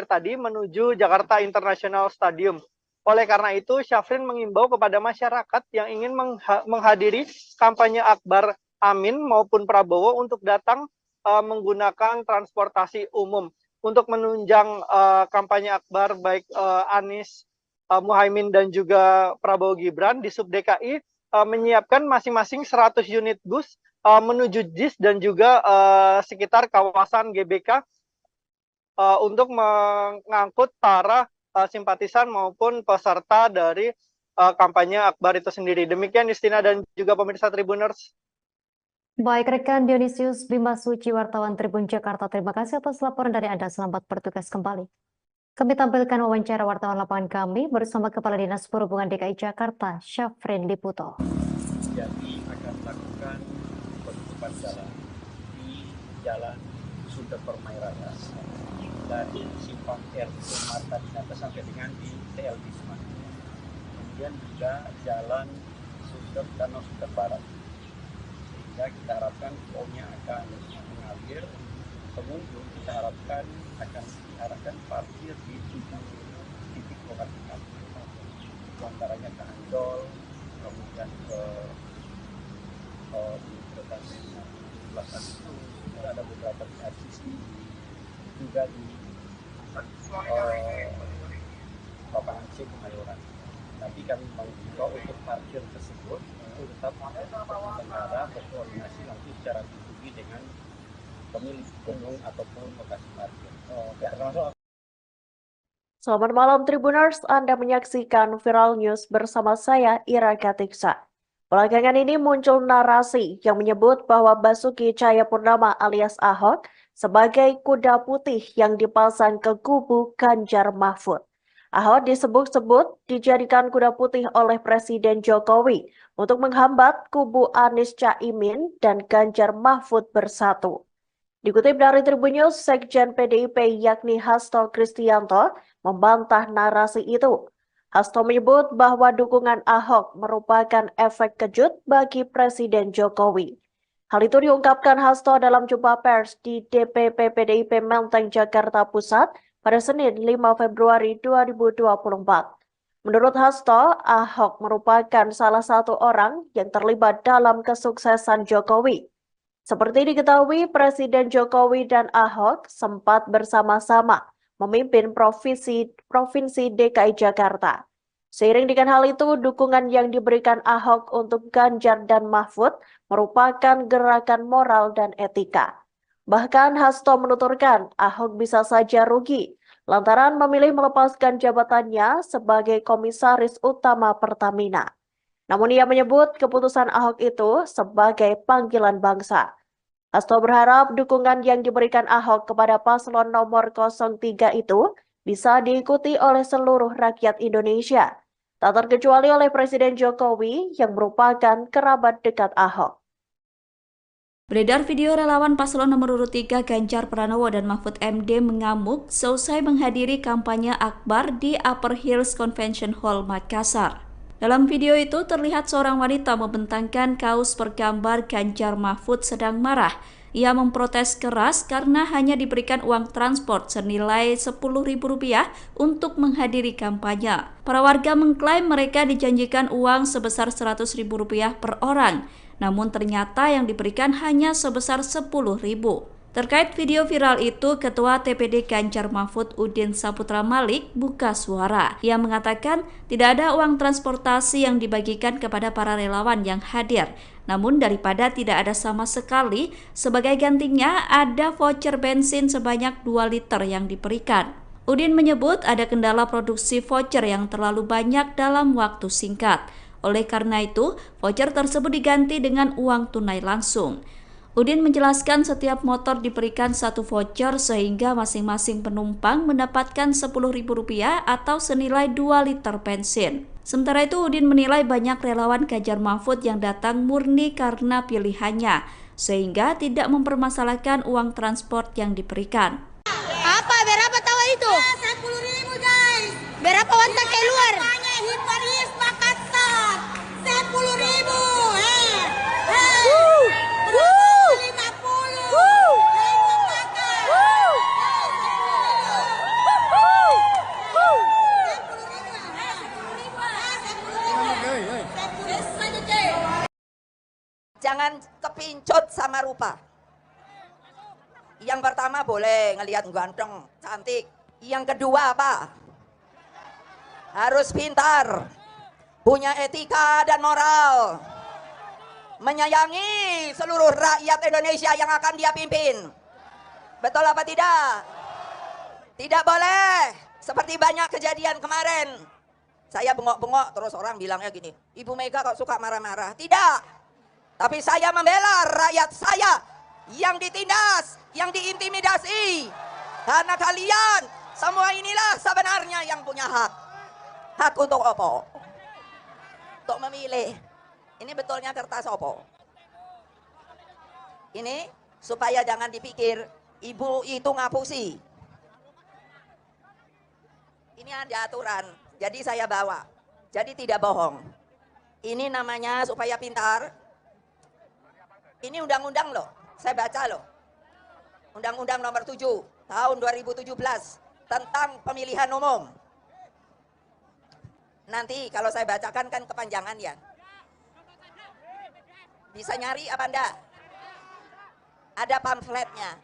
tadi menuju Jakarta International Stadium. Oleh karena itu, Syafrin mengimbau kepada masyarakat yang ingin menghadiri kampanye akbar Amin maupun Prabowo untuk datang menggunakan transportasi umum. Untuk menunjang kampanye akbar baik Anies Muhaimin dan juga Prabowo Gibran, di Sub DKI menyiapkan masing-masing 100 unit bus menuju JIS dan juga sekitar kawasan GBK untuk mengangkut para simpatisan maupun peserta dari kampanye akbar itu sendiri. Demikian Justina dan juga pemirsa Tribuners. Baik, rekan Dionysius Bima Suci, wartawan Tribun Jakarta, terima kasih atas laporan dari Anda. Selamat bertugas kembali. Kami tampilkan wawancara wartawan lapangan kami bersama Kepala Dinas Perhubungan DKI Jakarta, Syafrin Liputo. Jadi akan melakukan penutupan jalan di Jalan Sunter Permai Raya dari Simpang RE Marta Dinata sampai dengan di TL Bisma. Kemudian juga Jalan Danau Sunter Barat. Sehingga kita harapkan flow-nya akan mengalir. Pengunjung kita harapkan akan diarahkan parkir di 7 titik lokasi parkir, antaranya ke Ancol, kemudian ke Universitas 17 Agustus, ada beberapa di RCC, juga di lapangan C Kemayoran. Tapi kami mengimbau untuk parkir tersebut itu tetap negara berkoordinasi langsung secara pribadi dengan pemilik gedung ataupun lokasi parkir. Selamat malam Tribuners, Anda menyaksikan Viral News bersama saya Ira Katiksa. Belakangan ini muncul narasi yang menyebut bahwa Basuki Cahayapurnama alias Ahok sebagai kuda putih yang dipasang ke kubu Ganjar Mahfud. Ahok disebut-sebut dijadikan kuda putih oleh Presiden Jokowi untuk menghambat kubu Anies Caimin dan Ganjar Mahfud bersatu. Dikutip dari Tribun News, Sekjen PDIP yakni Hasto Kristianto membantah narasi itu. Hasto menyebut bahwa dukungan Ahok merupakan efek kejut bagi Presiden Jokowi. Hal itu diungkapkan Hasto dalam jumpa pers di DPP PDIP Menteng, Jakarta Pusat pada Senin 5 Februari 2024. Menurut Hasto, Ahok merupakan salah satu orang yang terlibat dalam kesuksesan Jokowi. Seperti diketahui, Presiden Jokowi dan Ahok sempat bersama-sama memimpin Provinsi DKI Jakarta. Seiring dengan hal itu, dukungan yang diberikan Ahok untuk Ganjar dan Mahfud merupakan gerakan moral dan etika. Bahkan Hasto menuturkan Ahok bisa saja rugi lantaran memilih melepaskan jabatannya sebagai Komisaris Utama Pertamina. Namun ia menyebut keputusan Ahok itu sebagai panggilan bangsa. Hasto berharap dukungan yang diberikan Ahok kepada paslon nomor 03 itu bisa diikuti oleh seluruh rakyat Indonesia, tak terkecuali oleh Presiden Jokowi yang merupakan kerabat dekat Ahok. Beredar video relawan paslon nomor urut 3 Ganjar Pranowo dan Mahfud MD mengamuk seusai menghadiri kampanye akbar di Upper Hills Convention Hall, Makassar. Dalam video itu terlihat seorang wanita membentangkan kaos bergambar Ganjar Mahfud sedang marah. Ia memprotes keras karena hanya diberikan uang transport senilai Rp10.000 untuk menghadiri kampanye. Para warga mengklaim mereka dijanjikan uang sebesar Rp100.000 per orang, namun ternyata yang diberikan hanya sebesar Rp10.000. Terkait video viral itu, Ketua TPD Ganjar Mahfud Udin Saputra Malik buka suara. Ia mengatakan tidak ada uang transportasi yang dibagikan kepada para relawan yang hadir. Namun daripada tidak ada sama sekali, sebagai gantinya ada voucher bensin sebanyak 2 liter yang diberikan. Udin menyebut ada kendala produksi voucher yang terlalu banyak dalam waktu singkat. Oleh karena itu, voucher tersebut diganti dengan uang tunai langsung. Udin menjelaskan setiap motor diberikan satu voucher sehingga masing-masing penumpang mendapatkan Rp10.000 atau senilai 2 liter bensin. Sementara itu, Udin menilai banyak relawan Ganjar Mahfud yang datang murni karena pilihannya, sehingga tidak mempermasalahkan uang transport yang diberikan. Apa? Berapa tahu itu? 10.000 guys. Berapa wantak keluar? Hiparis Makassar. 10.000. Jangan kepincut sama rupa. Yang pertama boleh ngelihat ganteng, cantik. Yang kedua apa? Harus pintar, punya etika dan moral, menyayangi seluruh rakyat Indonesia yang akan dia pimpin. Betul apa tidak? Tidak boleh seperti banyak kejadian kemarin. Saya bengok-bengok terus orang bilangnya gini, Ibu Mega kok suka marah-marah. Tidak. Tapi saya membela rakyat saya yang ditindas, yang diintimidasi. Karena kalian semua inilah sebenarnya yang punya hak. Hak untuk apa? Untuk memilih. Ini betulnya kertas apa? Ini supaya jangan dipikir ibu itu ngapusi. Ini ada aturan, jadi saya bawa. Jadi tidak bohong. Ini namanya supaya pintar. Ini undang-undang loh, saya baca loh. Undang-undang nomor 7 tahun 2017 tentang pemilihan umum. Nanti kalau saya bacakan kan kepanjangan ya. Bisa nyari apa enggak? Ada pamfletnya.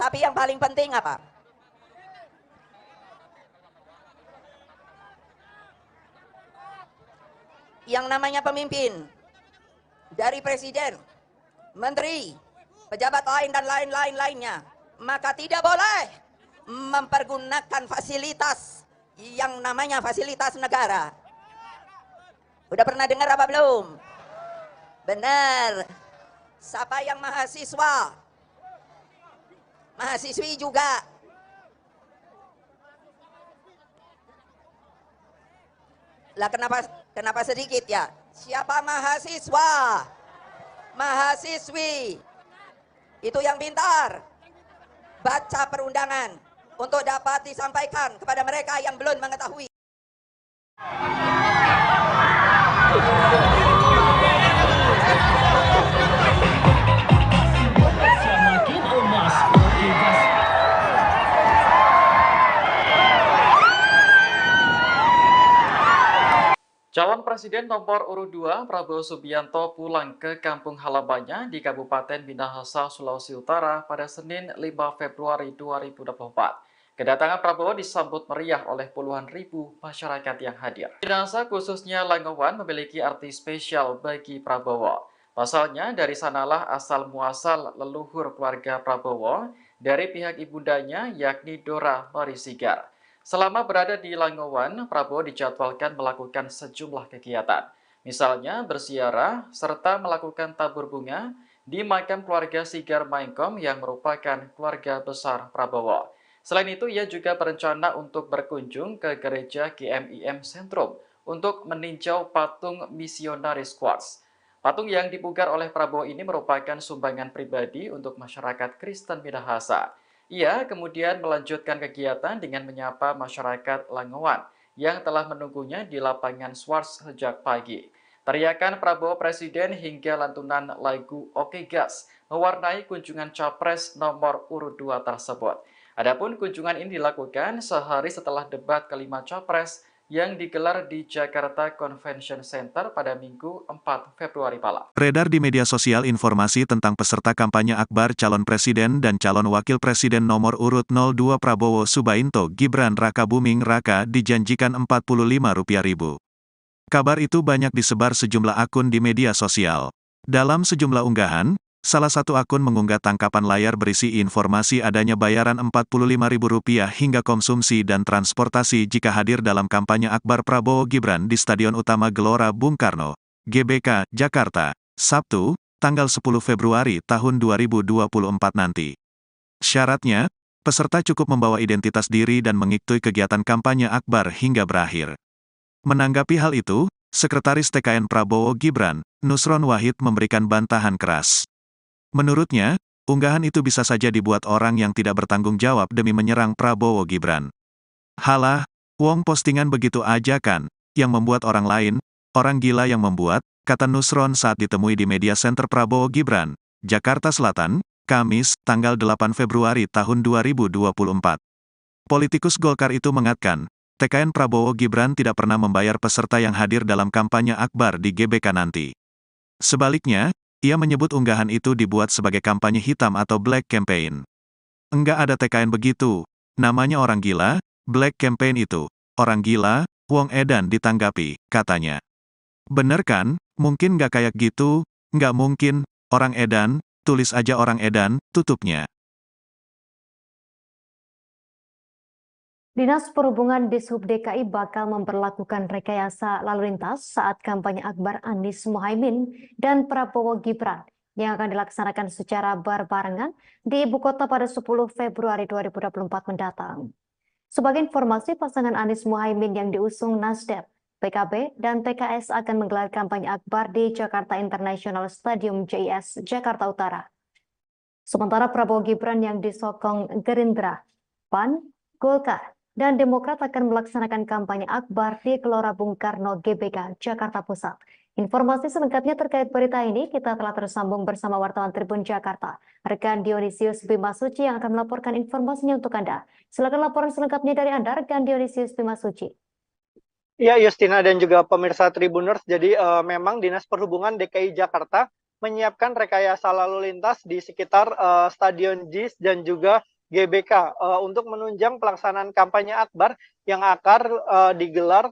Tapi yang paling penting apa? Yang namanya pemimpin, dari presiden, menteri, pejabat lain dan lain-lainnya, maka tidak boleh mempergunakan fasilitas yang namanya fasilitas negara. Udah pernah dengar apa belum? Benar. Siapa yang mahasiswa, mahasiswi juga. Lah kenapa sedikit ya? Siapa mahasiswa, mahasiswi, itu yang pintar, baca perundangan untuk dapat disampaikan kepada mereka yang belum mengetahui. Calon Presiden nomor urut 2 Prabowo Subianto pulang ke kampung halamannya di Kabupaten Minahasa, Sulawesi Utara pada Senin 5 Februari 2024. Kedatangan Prabowo disambut meriah oleh puluhan ribu masyarakat yang hadir. Minahasa khususnya Langowan memiliki arti spesial bagi Prabowo. Pasalnya dari sanalah asal muasal leluhur keluarga Prabowo dari pihak ibundanya yakni Dora Marisigar. Selama berada di Langowan, Prabowo dijadwalkan melakukan sejumlah kegiatan. Misalnya berziarah serta melakukan tabur bunga di makam keluarga Sigar Maengkom yang merupakan keluarga besar Prabowo. Selain itu, ia juga berencana untuk berkunjung ke gereja GMIM Sentrum untuk meninjau patung misionaris Quartz. Patung yang dipugar oleh Prabowo ini merupakan sumbangan pribadi untuk masyarakat Kristen Minahasa. Ia kemudian melanjutkan kegiatan dengan menyapa masyarakat Langowan yang telah menunggunya di lapangan Swarts sejak pagi. Teriakan Prabowo Presiden hingga lantunan lagu Oke Gas mewarnai kunjungan Capres nomor urut 2 tersebut. Adapun kunjungan ini dilakukan sehari setelah debat kelima Capres yang digelar di Jakarta Convention Center pada Minggu 4 Februari malam. Beredar di media sosial informasi tentang peserta kampanye akbar calon presiden dan calon wakil presiden nomor urut 02 Prabowo Subianto Gibran Rakabuming Raka dijanjikan Rp45.000. Kabar itu banyak disebar sejumlah akun di media sosial. Dalam sejumlah unggahan, Salah satu akun mengunggah tangkapan layar berisi informasi adanya bayaran Rp45.000 hingga konsumsi dan transportasi jika hadir dalam kampanye akbar Prabowo Gibran di Stadion Utama Gelora Bung Karno, GBK, Jakarta, Sabtu, tanggal 10 Februari tahun 2024 nanti. Syaratnya, peserta cukup membawa identitas diri dan mengikuti kegiatan kampanye akbar hingga berakhir. Menanggapi hal itu, Sekretaris TKN Prabowo Gibran, Nusron Wahid memberikan bantahan keras. Menurutnya, unggahan itu bisa saja dibuat orang yang tidak bertanggung jawab demi menyerang Prabowo Gibran. Halah, wong postingan begitu aja kan, yang membuat orang lain, orang gila yang membuat, kata Nusron saat ditemui di Media Center Prabowo Gibran, Jakarta Selatan, Kamis, tanggal 8 Februari tahun 2024. Politikus Golkar itu mengatakan, TKN Prabowo Gibran tidak pernah membayar peserta yang hadir dalam kampanye akbar di GBK nanti. Sebaliknya, ia menyebut unggahan itu dibuat sebagai kampanye hitam atau black campaign. Enggak ada TKN begitu, namanya orang gila, black campaign itu, orang gila, wong edan ditanggapi, katanya. Bener kan, mungkin nggak kayak gitu, nggak mungkin, orang edan, tulis aja orang edan, tutupnya. Dinas Perhubungan Dishub DKI bakal memperlakukan rekayasa lalu lintas saat kampanye akbar Anies Mohaimin dan Prabowo Gibran yang akan dilaksanakan secara berbarengan di ibu kota pada 10 Februari 2024 mendatang. Sebagai informasi, pasangan Anies Mohaimin yang diusung Nasdem, PKB, dan PKS akan menggelar kampanye akbar di Jakarta International Stadium JIS, Jakarta Utara. Sementara Prabowo Gibran yang disokong Gerindra, PAN, Golkar, dan Demokrat akan melaksanakan kampanye akbar di Gelora Bung Karno GBK, Jakarta Pusat. Informasi selengkapnya terkait berita ini kita telah tersambung bersama wartawan Tribun Jakarta, rekan Dionysius Bimasuci yang akan melaporkan informasinya untuk Anda. Silakan laporan selengkapnya dari Anda, rekan Dionysius Bimasuci. Ya, Justina dan juga pemirsa Tribuners, jadi memang Dinas Perhubungan DKI Jakarta menyiapkan rekayasa lalu lintas di sekitar Stadion JIS dan juga GBK untuk menunjang pelaksanaan kampanye akbar yang akan digelar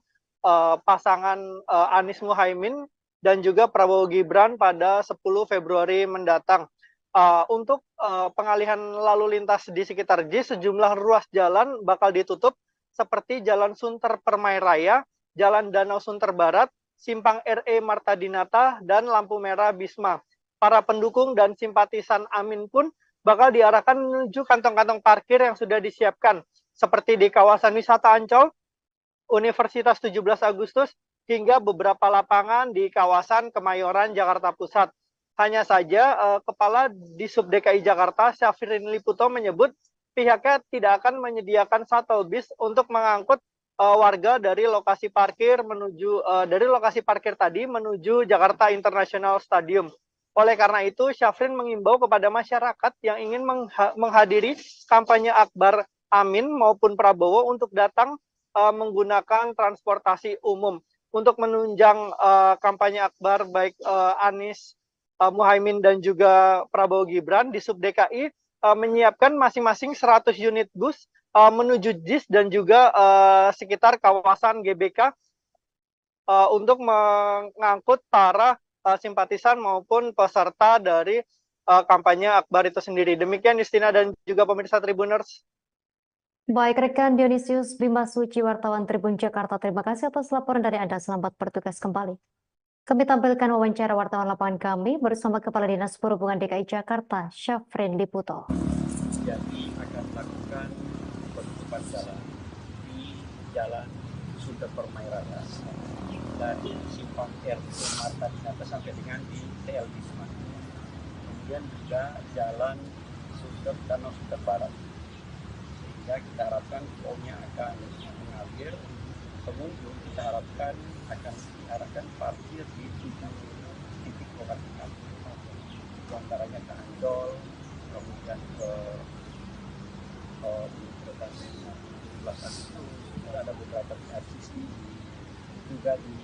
pasangan Anies Mohaimin dan juga Prabowo Gibran pada 10 Februari mendatang. Untuk pengalihan lalu lintas di sekitar JIS, sejumlah ruas jalan bakal ditutup seperti Jalan Sunter Permai Raya, Jalan Danau Sunter Barat, Simpang RE Marta Dinata, dan lampu merah Bisma. Para pendukung dan simpatisan Amin pun bakal diarahkan menuju kantong-kantong parkir yang sudah disiapkan, seperti di kawasan wisata Ancol, Universitas 17 Agustus, hingga beberapa lapangan di kawasan Kemayoran, Jakarta Pusat. Hanya saja, Kepala Dishub DKI Jakarta, Syafrin Liputo menyebut pihaknya tidak akan menyediakan shuttle bus untuk mengangkut warga dari lokasi parkir tadi menuju Jakarta International Stadium. Oleh karena itu, Syafrin mengimbau kepada masyarakat yang ingin menghadiri kampanye akbar Amin maupun Prabowo untuk datang menggunakan transportasi umum. Untuk menunjang kampanye akbar baik Anies Mohaimin dan juga Prabowo Gibran, Dishub DKI menyiapkan masing-masing 100 unit bus menuju JIS dan juga sekitar kawasan GBK untuk mengangkut para simpatisan maupun peserta dari kampanye akbar itu sendiri. Demikian Justina dan juga pemirsa Tribuners. Baik, rekan Dionysius Bimasuci, wartawan Tribun Jakarta, terima kasih atas laporan dari Anda. Selamat bertugas kembali. Kami tampilkan wawancara wartawan lapangan kami bersama Kepala Dinas Perhubungan DKI Jakarta, Syafrin Liputo. Jadi akan melakukan penutupan jalan di Jalan Sunter Permai Raya dari Simpang RE Marta Dinata sampai dengan di TL Bisma. Kemudian juga Jalan Danau Sunter Barat. Sehingga kita harapkan flow-nya akan mengalir. Pengunjung kita harapkan akan diarahkan parkir di 7 titik lokasi kami. Itu antaranya ke Ancol, kemudian ke Universitas 17 Agustus, ada beberapa di RCC, juga di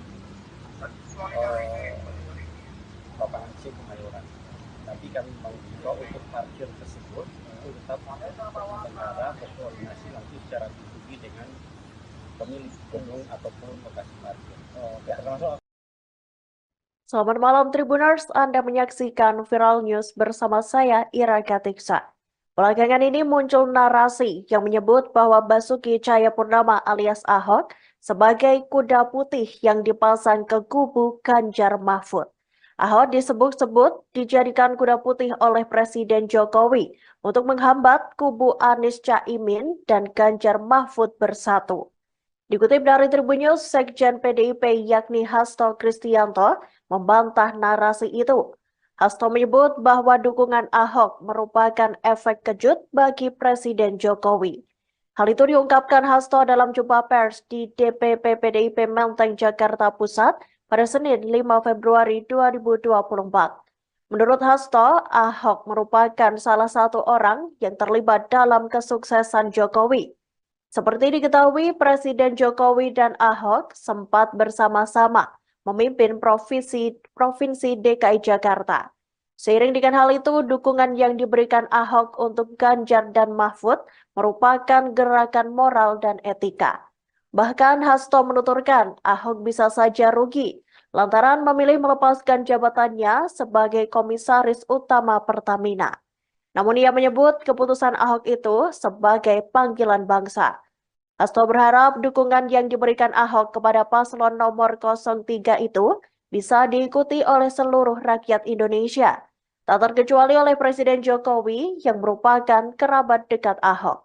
lapangan C Kemayoran. Tapi kami mengimbau untuk parkir tersebut itu tetap pengendara berkoordinasi langsung secara pribadi dengan pemilik gedung ataupun lokasi parkir. Selamat malam Tribuners, Anda menyaksikan Viral News bersama saya Ira Katiksa. Belakangan ini muncul narasi yang menyebut bahwa Basuki Cahayapurnama alias Ahok sebagai kuda putih yang dipasang ke kubu Ganjar Mahfud. Ahok disebut-sebut dijadikan kuda putih oleh Presiden Jokowi untuk menghambat kubu Anies Caimin dan Ganjar Mahfud bersatu. Dikutip dari Tribun News, Sekjen PDIP yakni Hasto Kristianto membantah narasi itu. Hasto menyebut bahwa dukungan Ahok merupakan efek kejut bagi Presiden Jokowi. Hal itu diungkapkan Hasto dalam jumpa pers di DPP PDIP Menteng, Jakarta Pusat pada Senin 5 Februari 2024. Menurut Hasto, Ahok merupakan salah satu orang yang terlibat dalam kesuksesan Jokowi. Seperti diketahui, Presiden Jokowi dan Ahok sempat bersama-sama memimpin Provinsi DKI Jakarta. Seiring dengan hal itu, dukungan yang diberikan Ahok untuk Ganjar dan Mahfud merupakan gerakan moral dan etika. Bahkan Hasto menuturkan Ahok bisa saja rugi lantaran memilih melepaskan jabatannya sebagai Komisaris Utama Pertamina. Namun ia menyebut keputusan Ahok itu sebagai panggilan bangsa. Hasto berharap dukungan yang diberikan Ahok kepada paslon nomor 03 itu bisa diikuti oleh seluruh rakyat Indonesia, tak terkecuali oleh Presiden Jokowi yang merupakan kerabat dekat Ahok.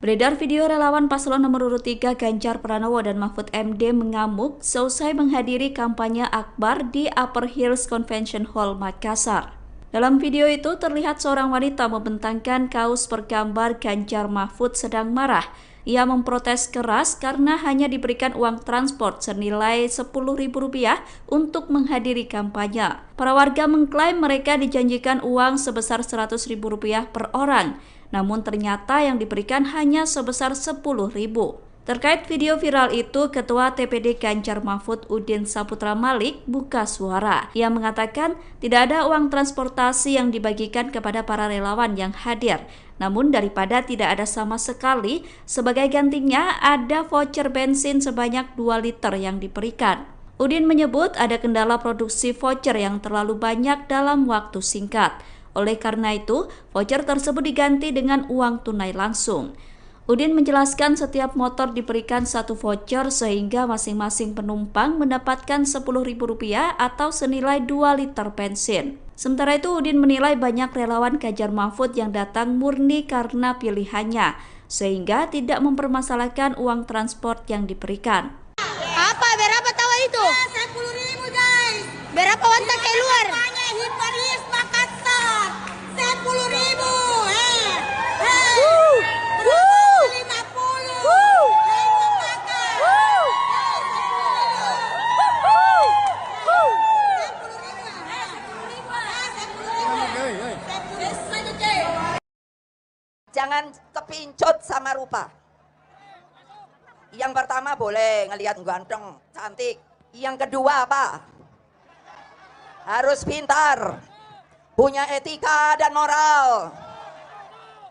Beredar video relawan paslon nomor urut 3 Ganjar Pranowo dan Mahfud MD mengamuk seusai menghadiri kampanye akbar di Upper Hills Convention Hall, Makassar. Dalam video itu terlihat seorang wanita membentangkan kaos bergambar Ganjar Mahfud sedang marah. Ia memprotes keras karena hanya diberikan uang transport senilai Rp10.000 untuk menghadiri kampanye. Para warga mengklaim mereka dijanjikan uang sebesar Rp100.000 per orang, namun ternyata yang diberikan hanya sebesar Rp10.000. Terkait video viral itu, Ketua TPD Ganjar Mahfud Udin Saputra Malik buka suara. Ia mengatakan tidak ada uang transportasi yang dibagikan kepada para relawan yang hadir. Namun daripada tidak ada sama sekali, sebagai gantinya ada voucher bensin sebanyak 2 liter yang diberikan. Udin menyebut ada kendala produksi voucher yang terlalu banyak dalam waktu singkat. Oleh karena itu, voucher tersebut diganti dengan uang tunai langsung. Udin menjelaskan setiap motor diberikan 1 voucher sehingga masing-masing penumpang mendapatkan Rp10.000 atau senilai 2 liter bensin. Sementara itu Udin menilai banyak relawan Ganjar Mahfud yang datang murni karena pilihannya, sehingga tidak mempermasalahkan uang transport yang diberikan. Apa? Berapa tahu itu? 10.000 guys. Berapa wanita keluar? Hiparis Makassar. 10.000. Jangan kepincut sama rupa. Yang pertama boleh ngelihat ganteng, cantik. Yang kedua apa? Harus pintar, punya etika dan moral,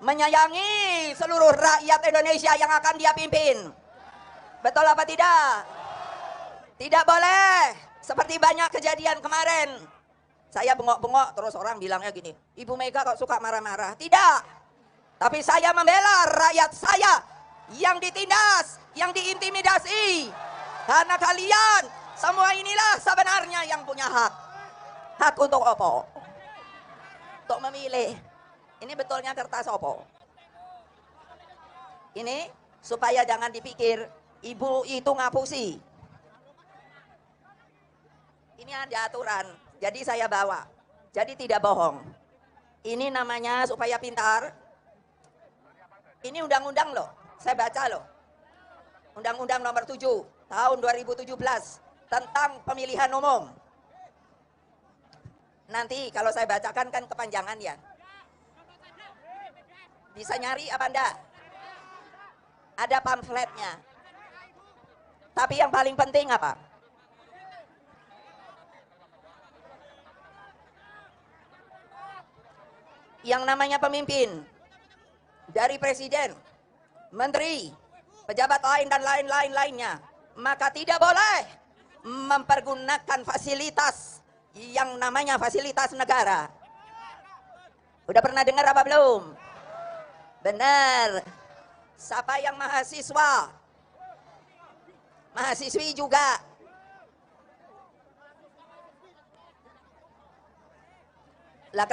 menyayangi seluruh rakyat Indonesia yang akan dia pimpin. Betul apa tidak? Tidak boleh seperti banyak kejadian kemarin. Saya bengok-bengok terus orang bilangnya gini, Ibu Mega kok suka marah-marah. Tidak. Tapi saya membela rakyat saya yang ditindas, yang diintimidasi. Karena kalian semua inilah sebenarnya yang punya hak. Hak untuk apa? Untuk memilih. Ini betulnya kertas apa? Ini supaya jangan dipikir ibu itu ngapusi. Ini ada aturan, jadi saya bawa. Jadi tidak bohong. Ini namanya supaya pintar. Ini undang-undang loh, saya baca loh. Undang-undang nomor 7 tahun 2017 tentang pemilihan umum. Nanti kalau saya bacakan kan kepanjangan ya. Bisa nyari apa enggak? Ada pamfletnya. Tapi yang paling penting apa? Yang namanya pemimpin, dari presiden, menteri, pejabat lain dan lain-lainnya, maka tidak boleh mempergunakan fasilitas yang namanya fasilitas negara. Udah pernah dengar apa belum? Benar. Siapa yang mahasiswa? Mahasiswi juga. Lah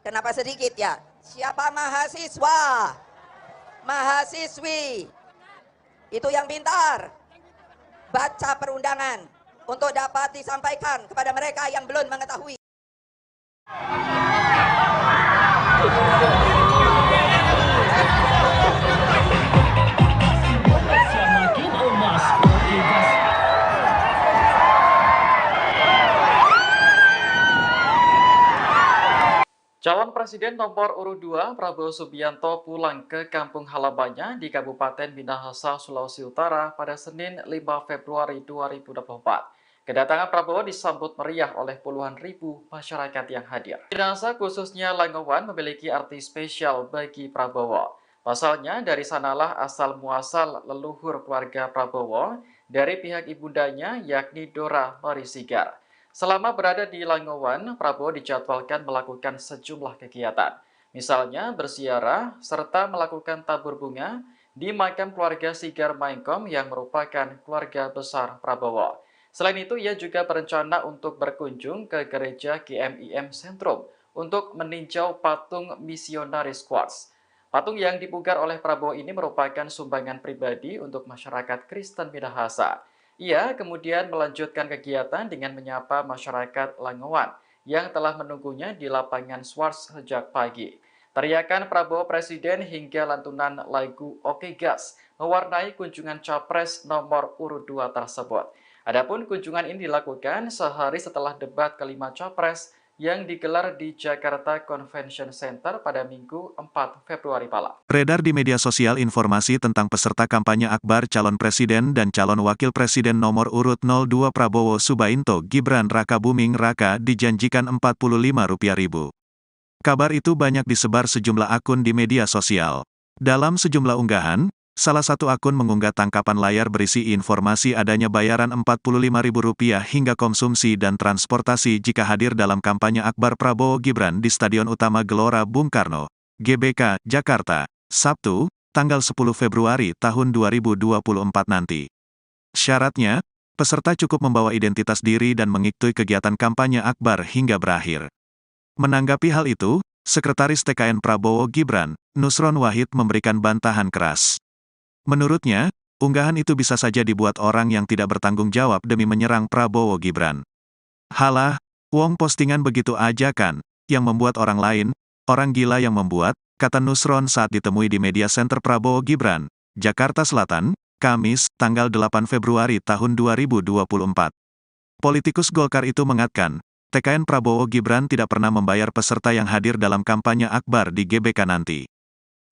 kenapa sedikit ya? Siapa mahasiswa? Mahasiswi. Itu yang pintar. Baca perundangan untuk dapat disampaikan kepada mereka yang belum mengetahui. Calon Presiden nomor urut 2 Prabowo Subianto pulang ke kampung halamannya di Kabupaten Minahasa, Sulawesi Utara pada Senin 5 Februari 2024. Kedatangan Prabowo disambut meriah oleh puluhan ribu masyarakat yang hadir. Minahasa khususnya Langowan memiliki arti spesial bagi Prabowo. Pasalnya dari sanalah asal muasal leluhur keluarga Prabowo dari pihak ibundanya yakni Dora Marisigar. Selama berada di Langowan, Prabowo dijadwalkan melakukan sejumlah kegiatan. Misalnya berziarah serta melakukan tabur bunga di makam keluarga Sigar Maengkom yang merupakan keluarga besar Prabowo. Selain itu, ia juga berencana untuk berkunjung ke gereja GMIM Sentrum untuk meninjau patung misionaris Quartz. Patung yang dipugar oleh Prabowo ini merupakan sumbangan pribadi untuk masyarakat Kristen Minahasa. Ia kemudian melanjutkan kegiatan dengan menyapa masyarakat Langowan yang telah menunggunya di lapangan Swarts sejak pagi. Teriakan Prabowo Presiden hingga lantunan lagu Oke Gas mewarnai kunjungan Capres nomor urut 2 tersebut. Adapun kunjungan ini dilakukan sehari setelah debat kelima Capres yang digelar di Jakarta Convention Center pada Minggu 4 Februari malam. Beredar di media sosial informasi tentang peserta kampanye akbar calon presiden dan calon wakil presiden nomor urut 02 Prabowo Subianto Gibran Rakabuming Raka dijanjikan Rp45.000. Kabar itu banyak disebar sejumlah akun di media sosial. Dalam sejumlah unggahan, salah satu akun mengunggah tangkapan layar berisi informasi adanya bayaran Rp45.000 hingga konsumsi dan transportasi jika hadir dalam kampanye akbar Prabowo Gibran di Stadion Utama Gelora Bung Karno, GBK, Jakarta, Sabtu, tanggal 10 Februari tahun 2024 nanti. Syaratnya, peserta cukup membawa identitas diri dan mengikuti kegiatan kampanye akbar hingga berakhir. Menanggapi hal itu, Sekretaris TKN Prabowo Gibran, Nusron Wahid memberikan bantahan keras. Menurutnya, unggahan itu bisa saja dibuat orang yang tidak bertanggung jawab demi menyerang Prabowo Gibran. Halah, wong postingan begitu aja kan, yang membuat orang lain, orang gila yang membuat, kata Nusron saat ditemui di Media Center Prabowo Gibran, Jakarta Selatan, Kamis, tanggal 8 Februari tahun 2024. Politikus Golkar itu mengatakan, TKN Prabowo Gibran tidak pernah membayar peserta yang hadir dalam kampanye akbar di GBK nanti.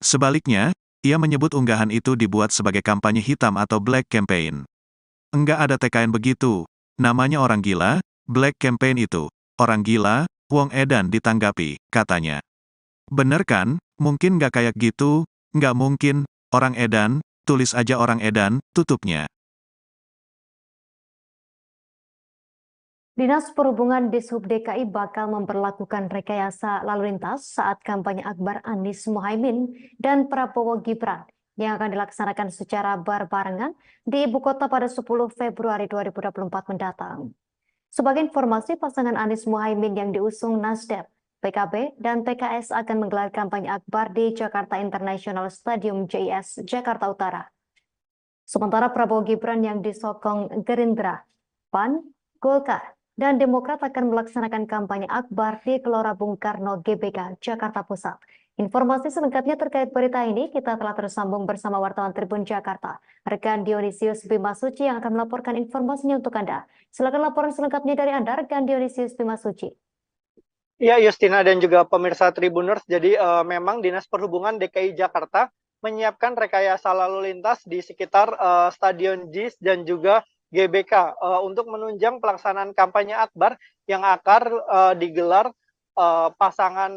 Sebaliknya, ia menyebut unggahan itu dibuat sebagai kampanye hitam atau black campaign. Enggak ada TKN begitu, namanya orang gila, black campaign itu, orang gila, wong edan ditanggapi, katanya. Bener kan, mungkin nggak kayak gitu, nggak mungkin, orang edan, tulis aja orang edan, tutupnya. Dinas Perhubungan Dishub DKI bakal memperlakukan rekayasa lalu lintas saat kampanye akbar Anies Mohaimin dan Prabowo Gibran yang akan dilaksanakan secara berbarengan di ibu kota pada 10 Februari 2024 mendatang. Sebagai informasi, pasangan Anies Mohaimin yang diusung Nasdem, PKB, dan PKS akan menggelar kampanye akbar di Jakarta International Stadium JIS, Jakarta Utara. Sementara Prabowo Gibran yang disokong Gerindra, PAN, Golkar, dan Demokrat akan melaksanakan kampanye akbar di Gelora Bung Karno GBK, Jakarta Pusat. Informasi selengkapnya terkait berita ini kita telah tersambung bersama wartawan Tribun Jakarta, rekan Dionysius Bimasuci yang akan melaporkan informasinya untuk Anda. Silakan laporan selengkapnya dari Anda, rekan Dionysius Bimasuci. Ya, Justina dan juga pemirsa Tribuners, jadi memang Dinas Perhubungan DKI Jakarta menyiapkan rekayasa lalu lintas di sekitar Stadion JIS dan juga GBK untuk menunjang pelaksanaan kampanye akbar yang akan digelar pasangan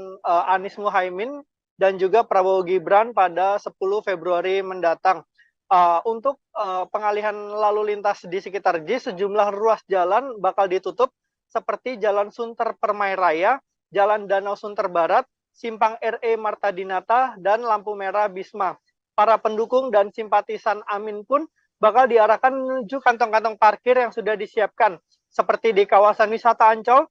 Anies Mohaimin dan juga Prabowo Gibran pada 10 Februari mendatang. Untuk pengalihan lalu lintas di sekitar JIS, sejumlah ruas jalan bakal ditutup seperti Jalan Sunter Permai Raya, Jalan Danau Sunter Barat, Simpang RE Marta Dinata, dan lampu merah Bisma. Para pendukung dan simpatisan Amin pun bakal diarahkan menuju kantong-kantong parkir yang sudah disiapkan, seperti di kawasan wisata Ancol,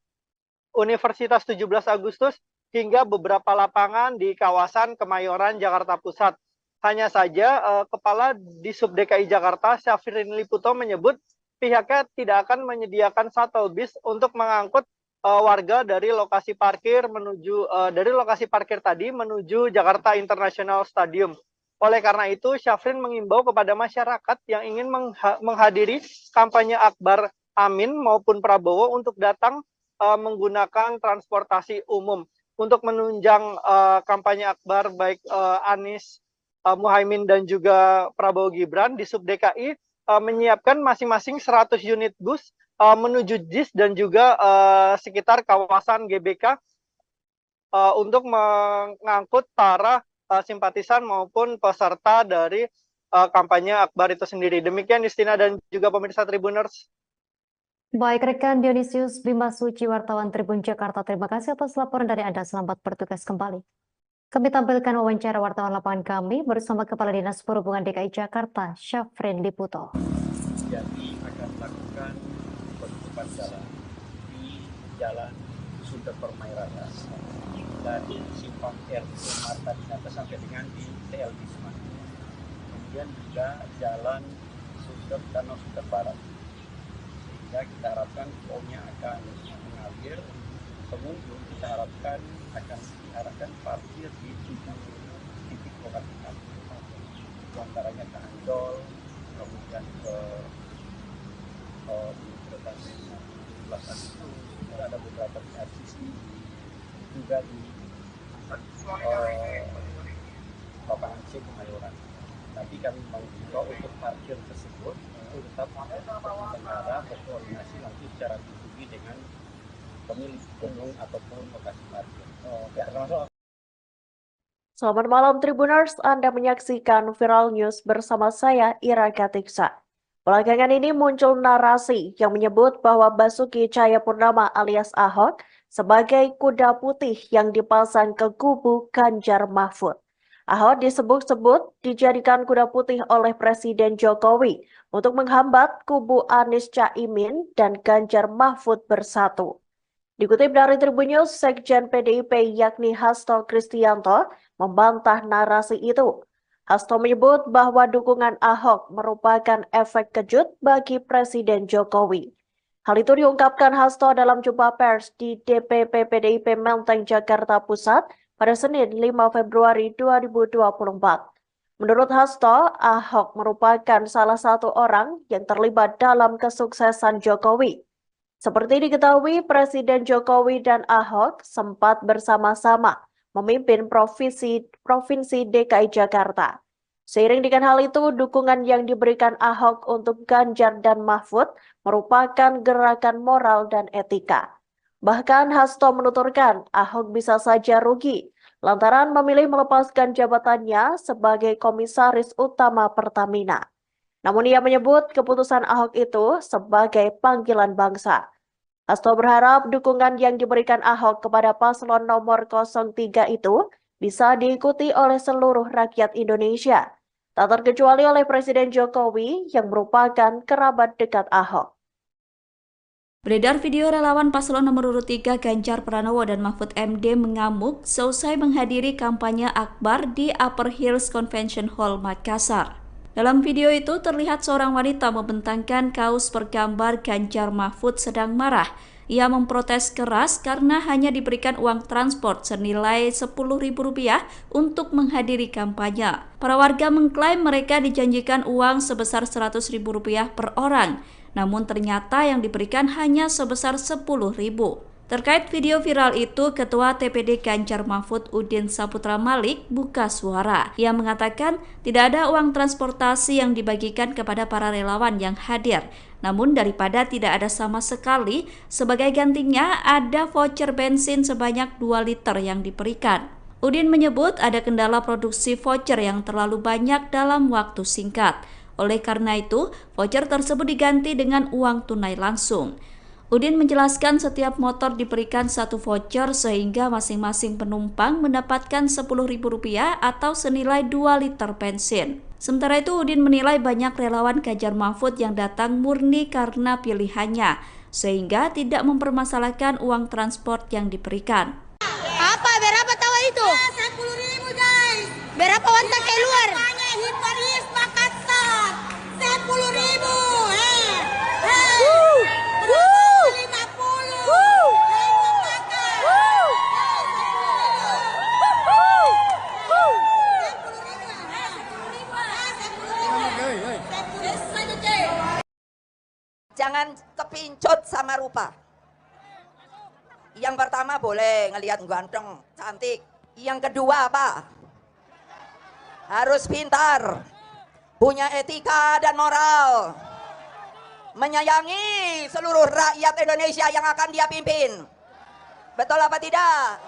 Universitas 17 Agustus, hingga beberapa lapangan di kawasan Kemayoran, Jakarta Pusat. Hanya saja, Kepala Disub DKI Jakarta, Syafrin Liputo, menyebut pihaknya tidak akan menyediakan shuttle bus untuk mengangkut warga dari lokasi parkir tadi menuju Jakarta International Stadium. Oleh karena itu, Syafrin mengimbau kepada masyarakat yang ingin menghadiri kampanye akbar Amin maupun Prabowo untuk datang menggunakan transportasi umum. Untuk menunjang kampanye akbar baik Anies Muhaimin dan juga Prabowo Gibran, di Sub DKI menyiapkan masing-masing 100 unit bus menuju JIS dan juga sekitar kawasan GBK untuk mengangkut para simpatisan maupun peserta dari kampanye akbar itu sendiri. Demikian Justina dan juga pemirsa Tribuners. Baik, rekan Dionysius Bima Suci, wartawan Tribun Jakarta, terima kasih atas laporan dari Anda. Selamat bertugas kembali. Kami tampilkan wawancara wartawan lapangan kami bersama Kepala Dinas Perhubungan DKI Jakarta, Syafrin Liputo. Jadi akan melakukan penutupan jalan di Jalan Sunter Permai Raya dari Simpang RE Marta Dinata sampai dengan di TL Bisma. Kemudian juga Jalan Danau Sunter Barat. Sehingga kita harapkan flow-nya akan mengalir. Pengunjung kita harapkan akan diarahkan parkir di 7 titik lokasi parkir. Di antaranya ke Ancol, kemudian ke Universitas 17 Agustus, ada beberapa di RCC, juga di lapangan C Kemayoran. Tapi kami mengimbau untuk parkir tersebut itu tetap negara berkoordinasi nanti secara pribadi dengan pemilik gedung ataupun lokasi parkir. Selamat malam Tribuners, Anda menyaksikan Viral News bersama saya Ira Katiksa. Belakangan ini muncul narasi yang menyebut bahwa Basuki Cahayapurnama alias Ahok sebagai kuda putih yang dipasang ke kubu Ganjar Mahfud. Ahok disebut-sebut dijadikan kuda putih oleh Presiden Jokowi untuk menghambat kubu Anies Caimin dan Ganjar Mahfud bersatu. Dikutip dari Tribun News, Sekjen PDIP yakni Hasto Kristianto membantah narasi itu. Hasto menyebut bahwa dukungan Ahok merupakan efek kejut bagi Presiden Jokowi. Hal itu diungkapkan Hasto dalam jumpa pers di DPP PDIP Menteng, Jakarta Pusat pada Senin 5 Februari 2024. Menurut Hasto, Ahok merupakan salah satu orang yang terlibat dalam kesuksesan Jokowi. Seperti diketahui, Presiden Jokowi dan Ahok sempat bersama-sama memimpin Provinsi DKI Jakarta. Seiring dengan hal itu, dukungan yang diberikan Ahok untuk Ganjar dan Mahfud merupakan gerakan moral dan etika. Bahkan Hasto menuturkan Ahok bisa saja rugi lantaran memilih melepaskan jabatannya sebagai Komisaris Utama Pertamina. Namun ia menyebut keputusan Ahok itu sebagai panggilan bangsa. Hasto berharap dukungan yang diberikan Ahok kepada paslon nomor 03 itu bisa diikuti oleh seluruh rakyat Indonesia, tak terkecuali oleh Presiden Jokowi yang merupakan kerabat dekat Ahok. Beredar video relawan paslon nomor urut 3 Ganjar Pranowo dan Mahfud MD mengamuk seusai menghadiri kampanye akbar di Upper Hills Convention Hall, Makassar. Dalam video itu terlihat seorang wanita membentangkan kaos bergambar Ganjar Mahfud sedang marah. Ia memprotes keras karena hanya diberikan uang transport senilai Rp10.000 untuk menghadiri kampanye. Para warga mengklaim mereka dijanjikan uang sebesar Rp100.000 per orang, namun ternyata yang diberikan hanya sebesar Rp10.000. Terkait video viral itu, Ketua TPD Ganjar Mahfud Udin Saputra Malik buka suara. Ia mengatakan tidak ada uang transportasi yang dibagikan kepada para relawan yang hadir. Namun daripada tidak ada sama sekali, sebagai gantinya ada voucher bensin sebanyak 2 liter yang diberikan. Udin menyebut ada kendala produksi voucher yang terlalu banyak dalam waktu singkat. Oleh karena itu, voucher tersebut diganti dengan uang tunai langsung. Udin menjelaskan setiap motor diberikan satu voucher sehingga masing-masing penumpang mendapatkan Rp10.000 atau senilai 2 liter bensin. Sementara itu, Udin menilai banyak relawan Ganjar Mahfud yang datang murni karena pilihannya, sehingga tidak mempermasalahkan uang transport yang diberikan. Apa? Berapa tahu itu? 10.000 guys. Berapa wantak keluar? Hiparis Makassar. 10.000. Jangan kepincut sama rupa. Yang pertama boleh ngelihat ganteng, cantik. Yang kedua apa? Harus pintar, punya etika dan moral, menyayangi seluruh rakyat Indonesia yang akan dia pimpin. Betul apa tidak?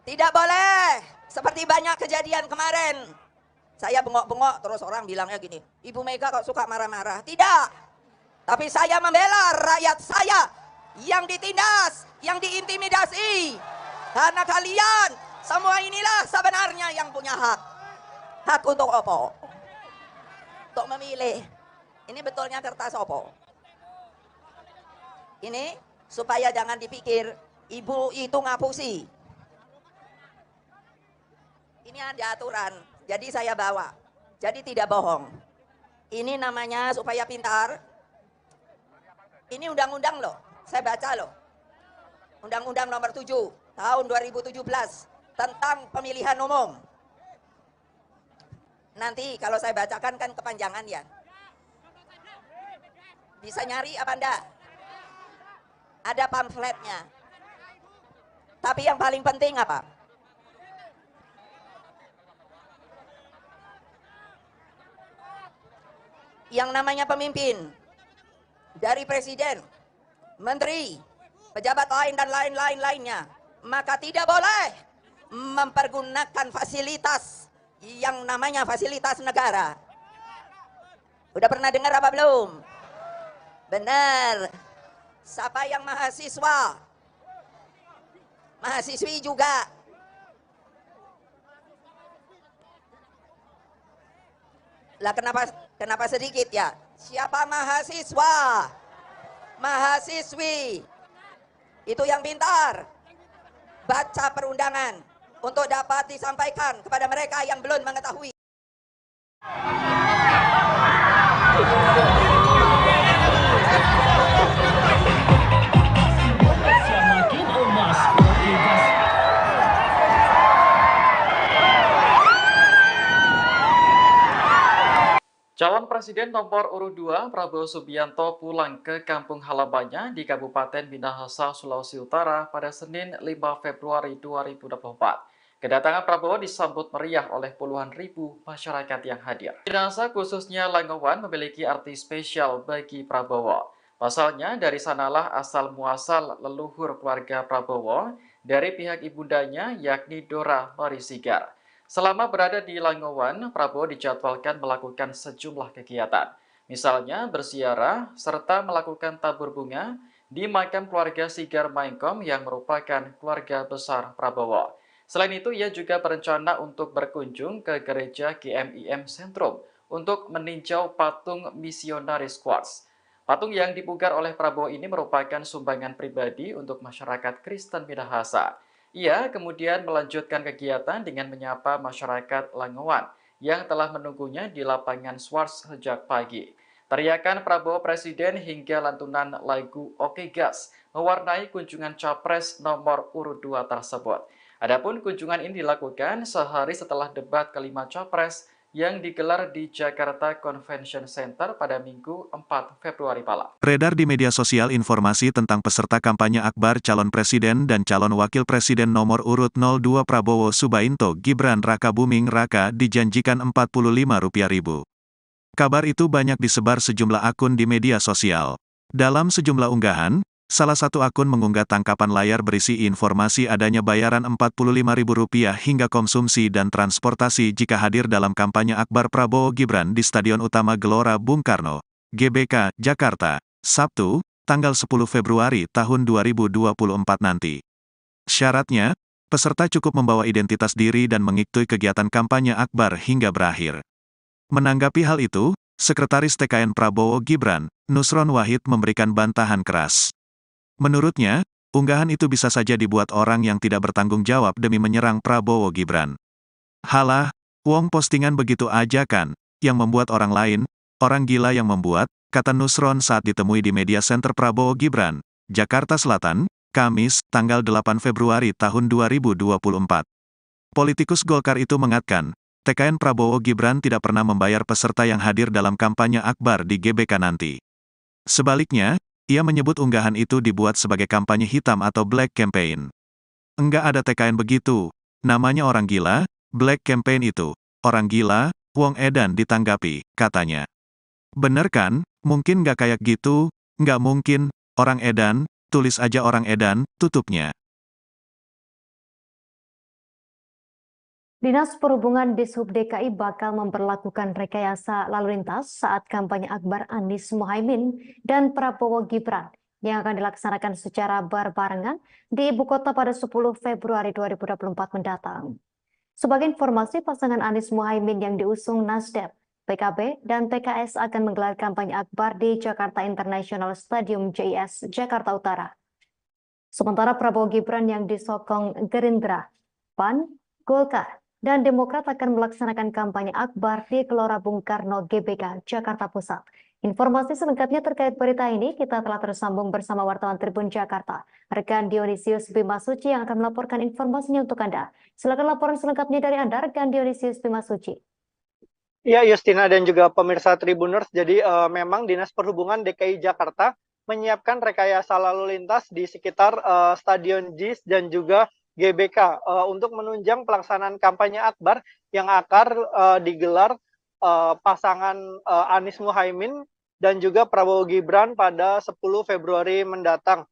Tidak boleh seperti banyak kejadian kemarin. Saya bengok-bengok terus orang bilangnya gini, Ibu Mega kok suka marah-marah. Tidak. Tapi saya membela rakyat saya yang ditindas, yang diintimidasi. Karena kalian semua inilah sebenarnya yang punya hak. Hak untuk apa? Untuk memilih. Ini betulnya kertas apa? Ini supaya jangan dipikir ibu itu ngapusi. Ini ada aturan, jadi saya bawa. Jadi tidak bohong. Ini namanya supaya pintar. Ini undang-undang loh, saya baca loh. Undang-undang nomor 7 tahun 2017 tentang pemilihan umum. Nanti kalau saya bacakan kan kepanjangan ya. Bisa nyari apa enggak? Ada pamfletnya. Tapi yang paling penting apa? Yang namanya pemimpin, dari presiden, menteri, pejabat lain dan lain-lainnya, maka tidak boleh mempergunakan fasilitas yang namanya fasilitas negara. Udah pernah dengar apa belum? Benar. Siapa yang mahasiswa? Mahasiswi juga. Lah kenapa sedikit ya? Siapa mahasiswa? Mahasiswi. Itu yang pintar. Baca perundangan untuk dapat disampaikan kepada mereka yang belum mengetahui. Calon Presiden nomor urut 2 Prabowo Subianto pulang ke kampung halamannya di Kabupaten Minahasa, Sulawesi Utara pada Senin 5 Februari 2024. Kedatangan Prabowo disambut meriah oleh puluhan ribu masyarakat yang hadir. Minahasa khususnya Langowan memiliki arti spesial bagi Prabowo. Pasalnya dari sanalah asal muasal leluhur keluarga Prabowo dari pihak ibundanya yakni Dora Marisigar. Selama berada di Langowan, Prabowo dijadwalkan melakukan sejumlah kegiatan. Misalnya berziarah serta melakukan tabur bunga di makam keluarga Sigar Maengkom yang merupakan keluarga besar Prabowo. Selain itu, ia juga berencana untuk berkunjung ke gereja GMIM Sentrum untuk meninjau patung misionaris Quartz. Patung yang dipugar oleh Prabowo ini merupakan sumbangan pribadi untuk masyarakat Kristen Minahasa. Ia kemudian melanjutkan kegiatan dengan menyapa masyarakat Langowan yang telah menunggunya di lapangan Swarts sejak pagi. Teriakan Prabowo Presiden hingga lantunan lagu Oke Gas mewarnai kunjungan Capres nomor urut 2 tersebut. Adapun kunjungan ini dilakukan sehari setelah debat kelima Capres yang digelar di Jakarta Convention Center pada Minggu 4 Februari malam. Beredar di media sosial informasi tentang peserta kampanye akbar calon presiden dan calon wakil presiden nomor urut 02 Prabowo Subianto Gibran Rakabuming Raka dijanjikan Rp45.000. Kabar itu banyak disebar sejumlah akun di media sosial. Dalam sejumlah unggahan, Salah satu akun mengunggah tangkapan layar berisi informasi adanya bayaran Rp45.000 hingga konsumsi dan transportasi jika hadir dalam kampanye akbar Prabowo Gibran di Stadion Utama Gelora Bung Karno, GBK, Jakarta, Sabtu, tanggal 10 Februari tahun 2024 nanti. Syaratnya, peserta cukup membawa identitas diri dan mengikuti kegiatan kampanye akbar hingga berakhir. Menanggapi hal itu, Sekretaris TKN Prabowo Gibran, Nusron Wahid memberikan bantahan keras. Menurutnya, unggahan itu bisa saja dibuat orang yang tidak bertanggung jawab demi menyerang Prabowo Gibran. Halah, wong postingan begitu aja kan, yang membuat orang lain, orang gila yang membuat, kata Nusron saat ditemui di Media Center Prabowo Gibran, Jakarta Selatan, Kamis, tanggal 8 Februari tahun 2024. Politikus Golkar itu mengatakan, TKN Prabowo Gibran tidak pernah membayar peserta yang hadir dalam kampanye akbar di GBK nanti. Sebaliknya, ia menyebut unggahan itu dibuat sebagai kampanye hitam atau black campaign. Enggak ada TKN begitu, namanya orang gila, black campaign itu, orang gila, wong edan ditanggapi, katanya. Bener kan, mungkin nggak kayak gitu, nggak mungkin, orang edan, tulis aja orang edan, tutupnya. Dinas Perhubungan Dishub DKI bakal memperlakukan rekayasa lalu lintas saat kampanye akbar Anies Mohaimin dan Prabowo Gibran yang akan dilaksanakan secara berbarengan di ibu kota pada 10 Februari 2024 mendatang. Sebagai informasi, pasangan Anies Mohaimin yang diusung Nasdem, PKB, dan PKS akan menggelar kampanye akbar di Jakarta International Stadium JIS, Jakarta Utara. Sementara Prabowo Gibran yang disokong Gerindra, PAN, Golkar, dan Demokrat akan melaksanakan kampanye akbar di Gelora Bung Karno GBK, Jakarta Pusat. Informasi selengkapnya terkait berita ini kita telah tersambung bersama wartawan Tribun Jakarta, rekan Dionysius Bimasuci yang akan melaporkan informasinya untuk Anda. Silakan laporan selengkapnya dari Anda, rekan Dionysius Bimasuci. Ya, Justina dan juga pemirsa Tribuners, jadi memang Dinas Perhubungan DKI Jakarta menyiapkan rekayasa lalu lintas di sekitar Stadion JIS dan juga GBK untuk menunjang pelaksanaan kampanye akbar yang akan digelar pasangan Anies Mohaimin dan juga Prabowo Gibran pada 10 Februari mendatang.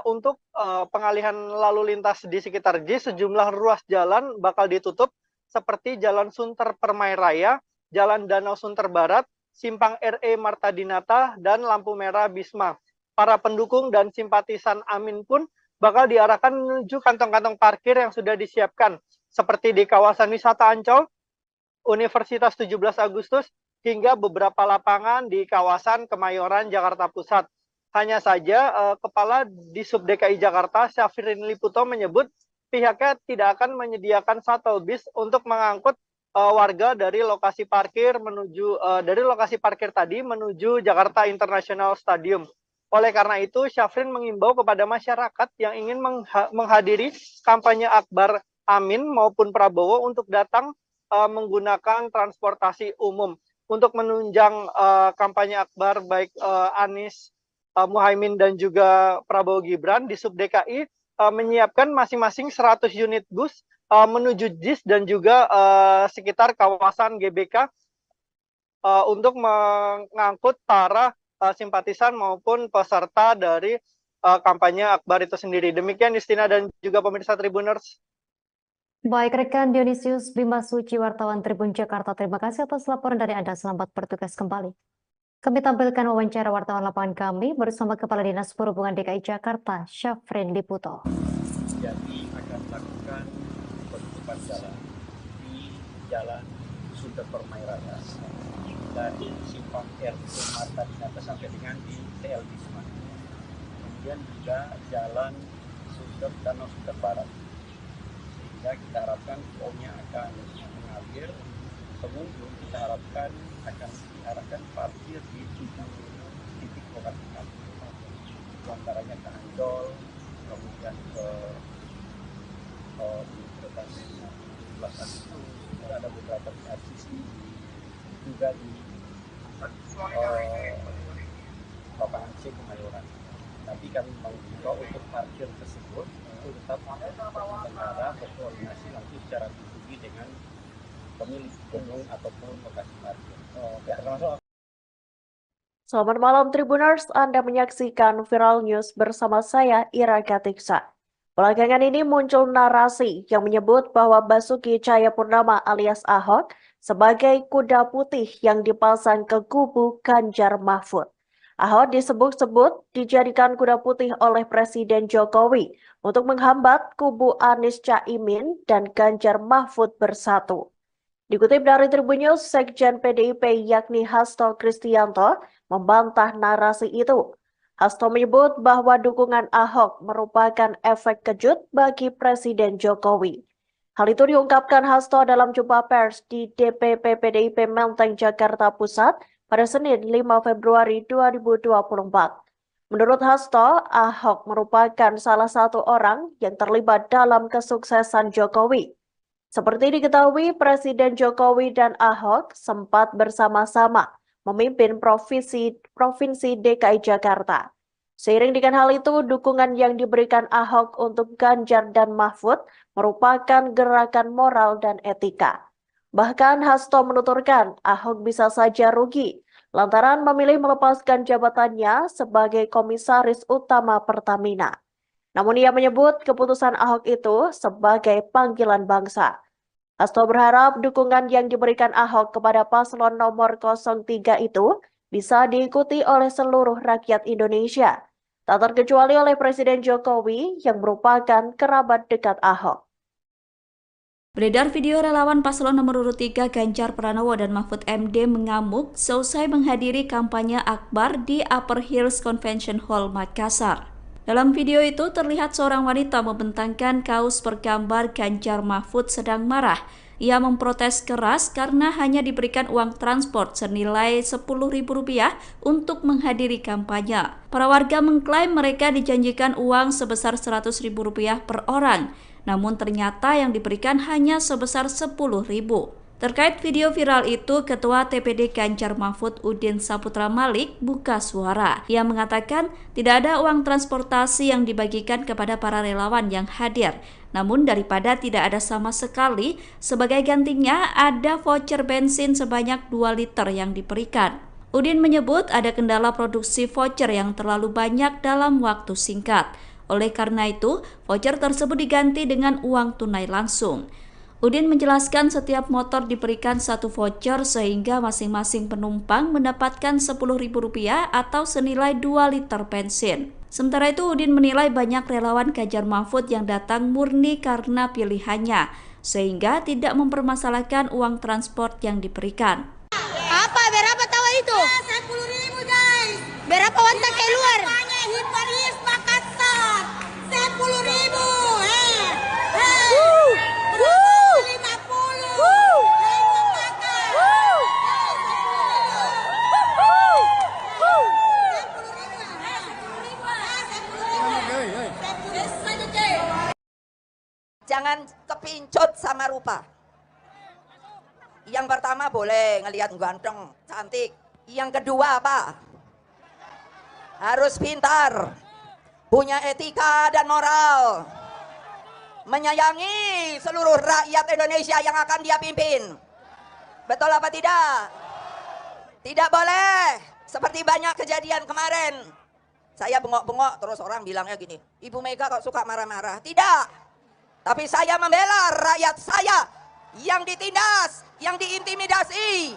Untuk pengalihan lalu lintas di sekitar JIS, sejumlah ruas jalan bakal ditutup seperti Jalan Sunter Permai Raya, Jalan Danau Sunter Barat, Simpang RE Marta Dinata, dan lampu merah Bisma. Para pendukung dan simpatisan Amin pun bakal diarahkan menuju kantong-kantong parkir yang sudah disiapkan, seperti di kawasan wisata Ancol, Universitas 17 Agustus, hingga beberapa lapangan di kawasan Kemayoran, Jakarta Pusat. Hanya saja, Kepala Dishub DKI Jakarta, Syafrin Liputo menyebut pihaknya tidak akan menyediakan shuttle bus untuk mengangkut warga dari lokasi parkir tadi menuju Jakarta International Stadium. Oleh karena itu, Syafrin mengimbau kepada masyarakat yang ingin menghadiri kampanye akbar Amin maupun Prabowo untuk datang menggunakan transportasi umum. Untuk menunjang kampanye akbar baik Anies Mohaimin dan juga Prabowo Gibran, Dishub DKI menyiapkan masing-masing 100 unit bus menuju JIS dan juga sekitar kawasan GBK untuk mengangkut para simpatisan maupun peserta dari kampanye akbar itu sendiri. Demikian Justina dan juga pemirsa Tribuners. Baik, rekan Dionysius Bimasuci, wartawan Tribun Jakarta, terima kasih atas laporan dari Anda. Selamat bertugas kembali. Kami tampilkan wawancara wartawan lapangan kami bersama Kepala Dinas Perhubungan DKI Jakarta, Syafrin Liputo. Jadi akan melakukan penutupan jalan di Jalan Sunter Permai Raya dari Simpang RE Marta Dinata sampai dengan di TL Bisma. Kemudian juga Jalan Danau Sunter Barat. Sehingga kita harapkan flow-nya akan mengalir. Pengunjung kita harapkan akan diarahkan parkir di 7 titik lokasi parkir. Antaranya ke Ancol, kemudian ke Universitas 17 Agustus, ada beberapa di RCC, juga di lapangan C Kemayoran. Tapi kami mengimbau untuk parkir tersebut itu tetap berbicara berkoordinasi langsung secara pribadi dengan pemilik gedung ataupun lokasi parkir. Selamat malam Tribuners, Anda menyaksikan Viral News bersama saya Ira Katiksa. Belakangan ini muncul narasi yang menyebut bahwa Basuki Cahayapurnama alias Ahok sebagai kuda putih yang dipasang ke kubu Ganjar Mahfud. Ahok disebut-sebut dijadikan kuda putih oleh Presiden Jokowi untuk menghambat kubu Anies Caimin dan Ganjar Mahfud bersatu. Dikutip dari Tribun News, Sekjen PDIP yakni Hasto Kristianto membantah narasi itu. Hasto menyebut bahwa dukungan Ahok merupakan efek kejut bagi Presiden Jokowi. Hal itu diungkapkan Hasto dalam jumpa pers di DPP PDIP Menteng, Jakarta Pusat pada Senin 5 Februari 2024. Menurut Hasto, Ahok merupakan salah satu orang yang terlibat dalam kesuksesan Jokowi. Seperti diketahui, Presiden Jokowi dan Ahok sempat bersama-sama memimpin Provinsi DKI Jakarta. Seiring dengan hal itu, dukungan yang diberikan Ahok untuk Ganjar dan Mahfud merupakan gerakan moral dan etika. Bahkan Hasto menuturkan Ahok bisa saja rugi lantaran memilih melepaskan jabatannya sebagai Komisaris Utama Pertamina. Namun ia menyebut keputusan Ahok itu sebagai panggilan bangsa. Hasto berharap dukungan yang diberikan Ahok kepada paslon nomor 03 itu bisa diikuti oleh seluruh rakyat Indonesia, tak terkecuali oleh Presiden Jokowi yang merupakan kerabat dekat Ahok. Beredar video relawan paslon nomor urut 3 Ganjar Pranowo dan Mahfud MD mengamuk seusai menghadiri kampanye akbar di Upper Hills Convention Hall, Makassar. Dalam video itu terlihat seorang wanita membentangkan kaos bergambar Ganjar Mahfud sedang marah. Ia memprotes keras karena hanya diberikan uang transport senilai Rp10.000 untuk menghadiri kampanye. Para warga mengklaim mereka dijanjikan uang sebesar Rp100.000 per orang, namun ternyata yang diberikan hanya sebesar Rp10.000. Terkait video viral itu, Ketua TPD Ganjar Mahfud Udin Saputra Malik buka suara. Ia mengatakan tidak ada uang transportasi yang dibagikan kepada para relawan yang hadir. Namun daripada tidak ada sama sekali, sebagai gantinya ada voucher bensin sebanyak 2 liter yang diberikan. Udin menyebut ada kendala produksi voucher yang terlalu banyak dalam waktu singkat. Oleh karena itu, voucher tersebut diganti dengan uang tunai langsung. Udin menjelaskan setiap motor diberikan 1 voucher sehingga masing-masing penumpang mendapatkan Rp10.000 atau senilai 2 liter bensin. Sementara itu Udin menilai banyak relawan Ganjar Mahfud yang datang murni karena pilihannya, sehingga tidak mempermasalahkan uang transport yang diberikan. Apa? Berapa tahu itu? 10.000 guys. Berapa wantak keluar? Hiparis Makassar. 10.000. Jangan kepincut sama rupa. Yang pertama boleh ngelihat ganteng, cantik. Yang kedua apa? Harus pintar, punya etika dan moral, menyayangi seluruh rakyat Indonesia yang akan dia pimpin. Betul apa tidak? Tidak boleh seperti banyak kejadian kemarin. Saya bengok-bengok terus orang bilangnya gini, Ibu Mega kok suka marah-marah. Tidak. Tapi saya membela rakyat saya yang ditindas, yang diintimidasi.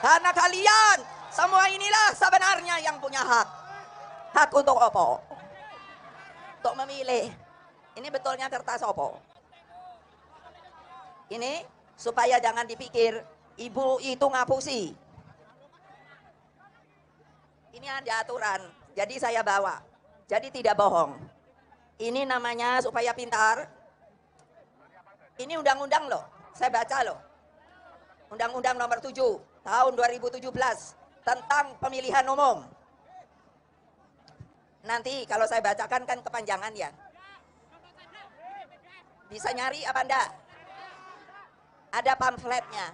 Karena kalian semua inilah sebenarnya yang punya hak. Hak untuk apa? Untuk memilih. Ini betulnya kertas apa? Ini supaya jangan dipikir ibu itu ngapusi. Ini ada aturan, jadi saya bawa. Jadi tidak bohong. Ini namanya supaya pintar. Ini undang-undang loh, saya baca loh. Undang-undang nomor 7 tahun 2017 tentang pemilihan umum. Nanti kalau saya bacakan kan kepanjangan ya. Bisa nyari apa enggak? Ada pamfletnya.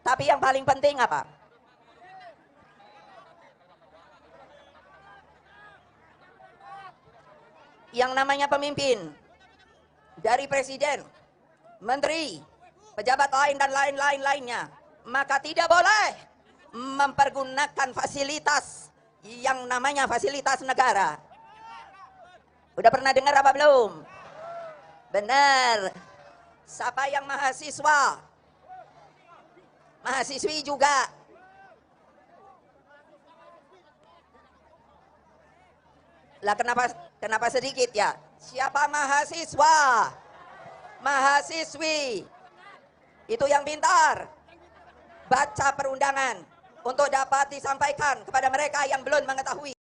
Tapi yang paling penting apa? Yang namanya pemimpin, dari presiden, menteri, pejabat lain dan lain-lainnya, maka tidak boleh mempergunakan fasilitas yang namanya fasilitas negara. Udah pernah dengar apa belum? Benar. Siapa yang mahasiswa? Mahasiswi juga. Lah kenapa sedikit ya? Siapa mahasiswa? Mahasiswi. Itu yang pintar. Baca perundangan untuk dapat disampaikan kepada mereka yang belum mengetahui.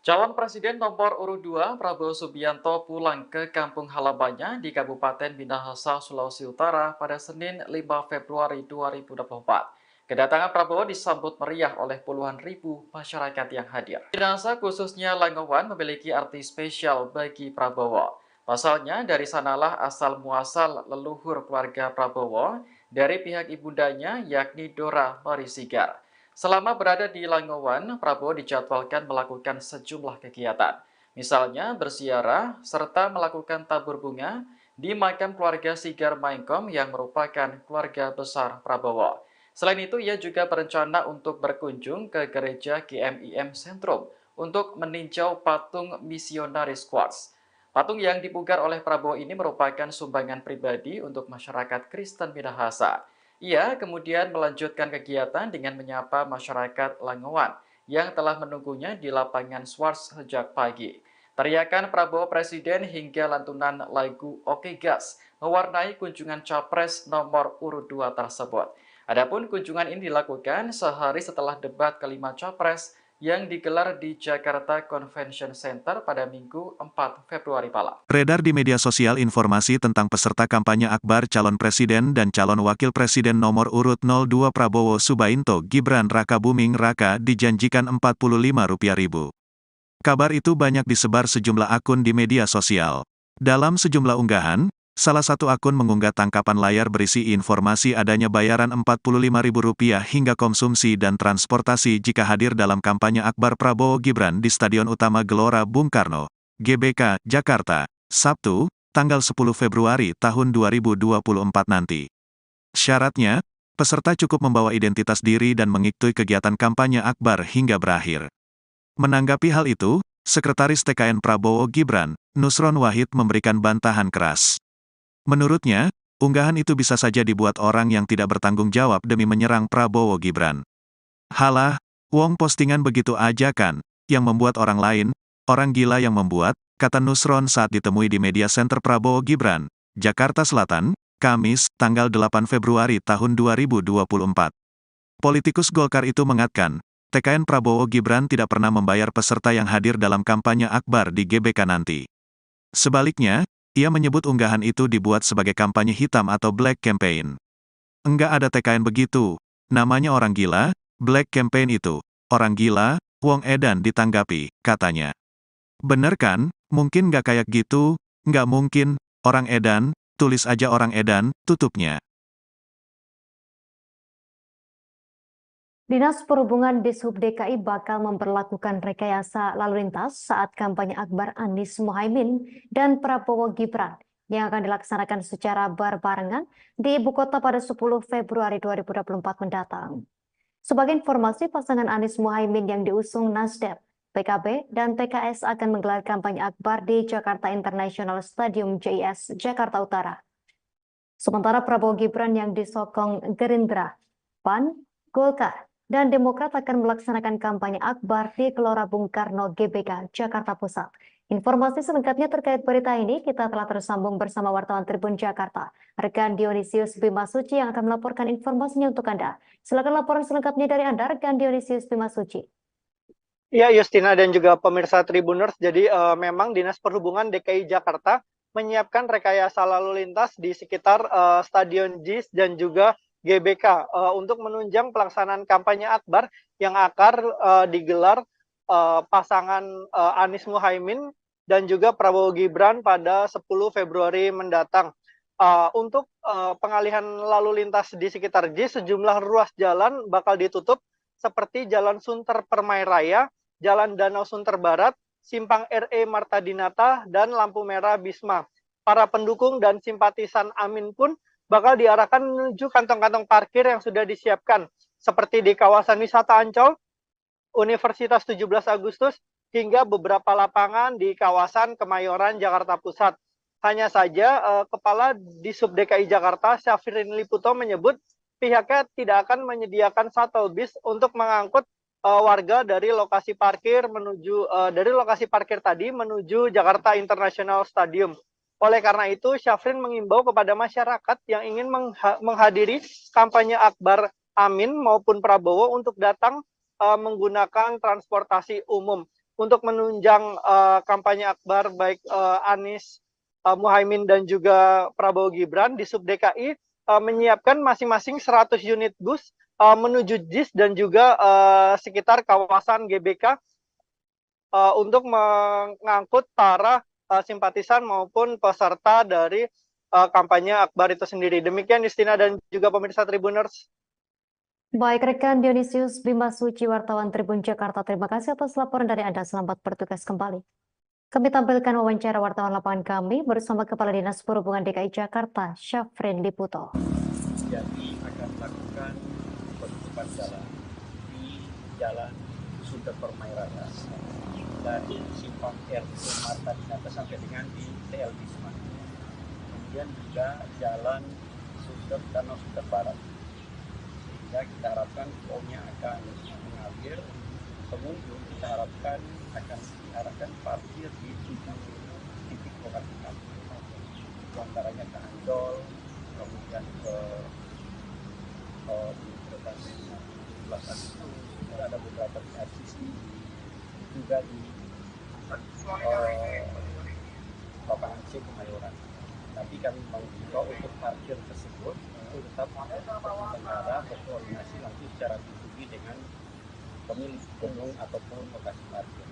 Calon Presiden nomor urut 2 Prabowo Subianto pulang ke kampung halamannya di Kabupaten Minahasa, Sulawesi Utara pada Senin 5 Februari 2024. Kedatangan Prabowo disambut meriah oleh puluhan ribu masyarakat yang hadir. Minahasa khususnya Langowan memiliki arti spesial bagi Prabowo. Pasalnya dari sanalah asal muasal leluhur keluarga Prabowo dari pihak ibundanya yakni Dora Marisigar. Selama berada di Langowan, Prabowo dijadwalkan melakukan sejumlah kegiatan. Misalnya berziarah serta melakukan tabur bunga di makam keluarga Sigar Maengkom yang merupakan keluarga besar Prabowo. Selain itu, ia juga berencana untuk berkunjung ke gereja GMIM Sentrum untuk meninjau patung misionaris Quartz. Patung yang dipugar oleh Prabowo ini merupakan sumbangan pribadi untuk masyarakat Kristen Minahasa. Ia kemudian melanjutkan kegiatan dengan menyapa masyarakat Langowan yang telah menunggunya di lapangan Swarts sejak pagi. Teriakan Prabowo Presiden hingga lantunan lagu Oke Gas mewarnai kunjungan Capres nomor urut 2 tersebut. Adapun kunjungan ini dilakukan sehari setelah debat kelima Capres yang digelar di Jakarta Convention Center pada Minggu 4 Februari malam. Beredar di media sosial informasi tentang peserta kampanye akbar calon presiden dan calon wakil presiden nomor urut 02 Prabowo Subianto Gibran Rakabuming Raka dijanjikan Rp45.000. Kabar itu banyak disebar sejumlah akun di media sosial. Dalam sejumlah unggahan, salah satu akun mengunggah tangkapan layar berisi informasi adanya bayaran Rp45.000 hingga konsumsi dan transportasi jika hadir dalam kampanye akbar Prabowo Gibran di Stadion Utama Gelora Bung Karno, GBK, Jakarta, Sabtu, tanggal 10 Februari tahun 2024 nanti. Syaratnya, peserta cukup membawa identitas diri dan mengikuti kegiatan kampanye akbar hingga berakhir. Menanggapi hal itu, Sekretaris TKN Prabowo Gibran, Nusron Wahid memberikan bantahan keras. Menurutnya, unggahan itu bisa saja dibuat orang yang tidak bertanggung jawab demi menyerang Prabowo Gibran. Halah, wong postingan begitu aja kan, yang membuat orang lain, orang gila yang membuat, kata Nusron saat ditemui di Media Center Prabowo Gibran, Jakarta Selatan, Kamis, tanggal 8 Februari tahun 2024. Politikus Golkar itu mengatakan, TKN Prabowo Gibran tidak pernah membayar peserta yang hadir dalam kampanye akbar di GBK nanti. Sebaliknya, ia menyebut unggahan itu dibuat sebagai kampanye hitam atau black campaign. Enggak ada TKN begitu, namanya orang gila, black campaign itu, orang gila, wong edan ditanggapi, katanya. Bener kan, mungkin nggak kayak gitu, nggak mungkin, orang edan, tulis aja orang edan, tutupnya. Dinas Perhubungan Dishub DKI bakal memperlakukan rekayasa lalu lintas saat kampanye akbar Anies Mohaimin dan Prabowo Gibran yang akan dilaksanakan secara berbarengan di ibu kota pada 10 Februari 2024 mendatang. Sebagai informasi, pasangan Anies Mohaimin yang diusung Nasdem, PKB, dan PKS akan menggelar kampanye akbar di Jakarta International Stadium JIS, Jakarta Utara. Sementara Prabowo Gibran yang disokong Gerindra, PAN, Golkar, dan Demokrat akan melaksanakan kampanye akbar di Gelora Bung Karno GBK, Jakarta Pusat. Informasi selengkapnya terkait berita ini kita telah tersambung bersama wartawan Tribun Jakarta, rekan Dionysius Bimasuci yang akan melaporkan informasinya untuk Anda. Silakan laporan selengkapnya dari Anda, rekan Dionysius Bimasuci. Ya, Justina dan juga pemirsa Tribuners, jadi memang Dinas Perhubungan DKI Jakarta menyiapkan rekayasa lalu lintas di sekitar Stadion JIS dan juga GBK untuk menunjang pelaksanaan kampanye akbar yang akan digelar pasangan Anies Mohaimin dan juga Prabowo Gibran pada 10 Februari mendatang. Untuk pengalihan lalu lintas di sekitar JIS, sejumlah ruas jalan bakal ditutup seperti Jalan Sunter Permai Raya, Jalan Danau Sunter Barat, Simpang RE Marta Dinata, dan lampu merah Bisma. Para pendukung dan simpatisan Amin pun bakal diarahkan menuju kantong-kantong parkir yang sudah disiapkan, seperti di kawasan wisata Ancol, Universitas 17 Agustus, hingga beberapa lapangan di kawasan Kemayoran, Jakarta Pusat. Hanya saja, Kepala Disub DKI Jakarta, Syafrin Liputo menyebut pihaknya tidak akan menyediakan shuttle bus untuk mengangkut warga dari lokasi parkir tadi menuju Jakarta International Stadium. Oleh karena itu, Syafrin mengimbau kepada masyarakat yang ingin menghadiri kampanye akbar Amin maupun Prabowo untuk datang menggunakan transportasi umum. Untuk menunjang kampanye akbar baik Anies Muhaimin dan juga Prabowo Gibran, di Sub DKI menyiapkan masing-masing 100 unit bus menuju JIS dan juga sekitar kawasan GBK untuk mengangkut para simpatisan maupun peserta dari kampanye akbar itu sendiri. Demikian Justina dan juga pemirsa Tribuners. Baik, rekan Dionysius Bima Suci, wartawan Tribun Jakarta, terima kasih atas laporan dari Anda. Selamat bertugas kembali. Kami tampilkan wawancara wartawan lapangan kami bersama Kepala Dinas Perhubungan DKI Jakarta, Syafrin Liputo. Jadi akan melakukan penutupan jalan di Jalan Sunter Permai Raya dari Simpang RE Marta Dinata sampai dengan di TL Bisma. Kemudian juga Jalan Danau Sunter Barat. Sehingga kita harapkan flow-nya akan mengalir. Pengunjung kita harapkan akan diarahkan parkir di 7 titik lokasi kami. Antaranya ke Ancol, kemudian ke Universitas 17 Agustus, ada beberapa di RCC, juga di lapangan C Kemayoran. Tapi kami mengimbau untuk parkir tersebut itu tetap bertengkara berkoordinasi langsung secara pribadi dengan pemilik gedung ataupun lokasi parkir.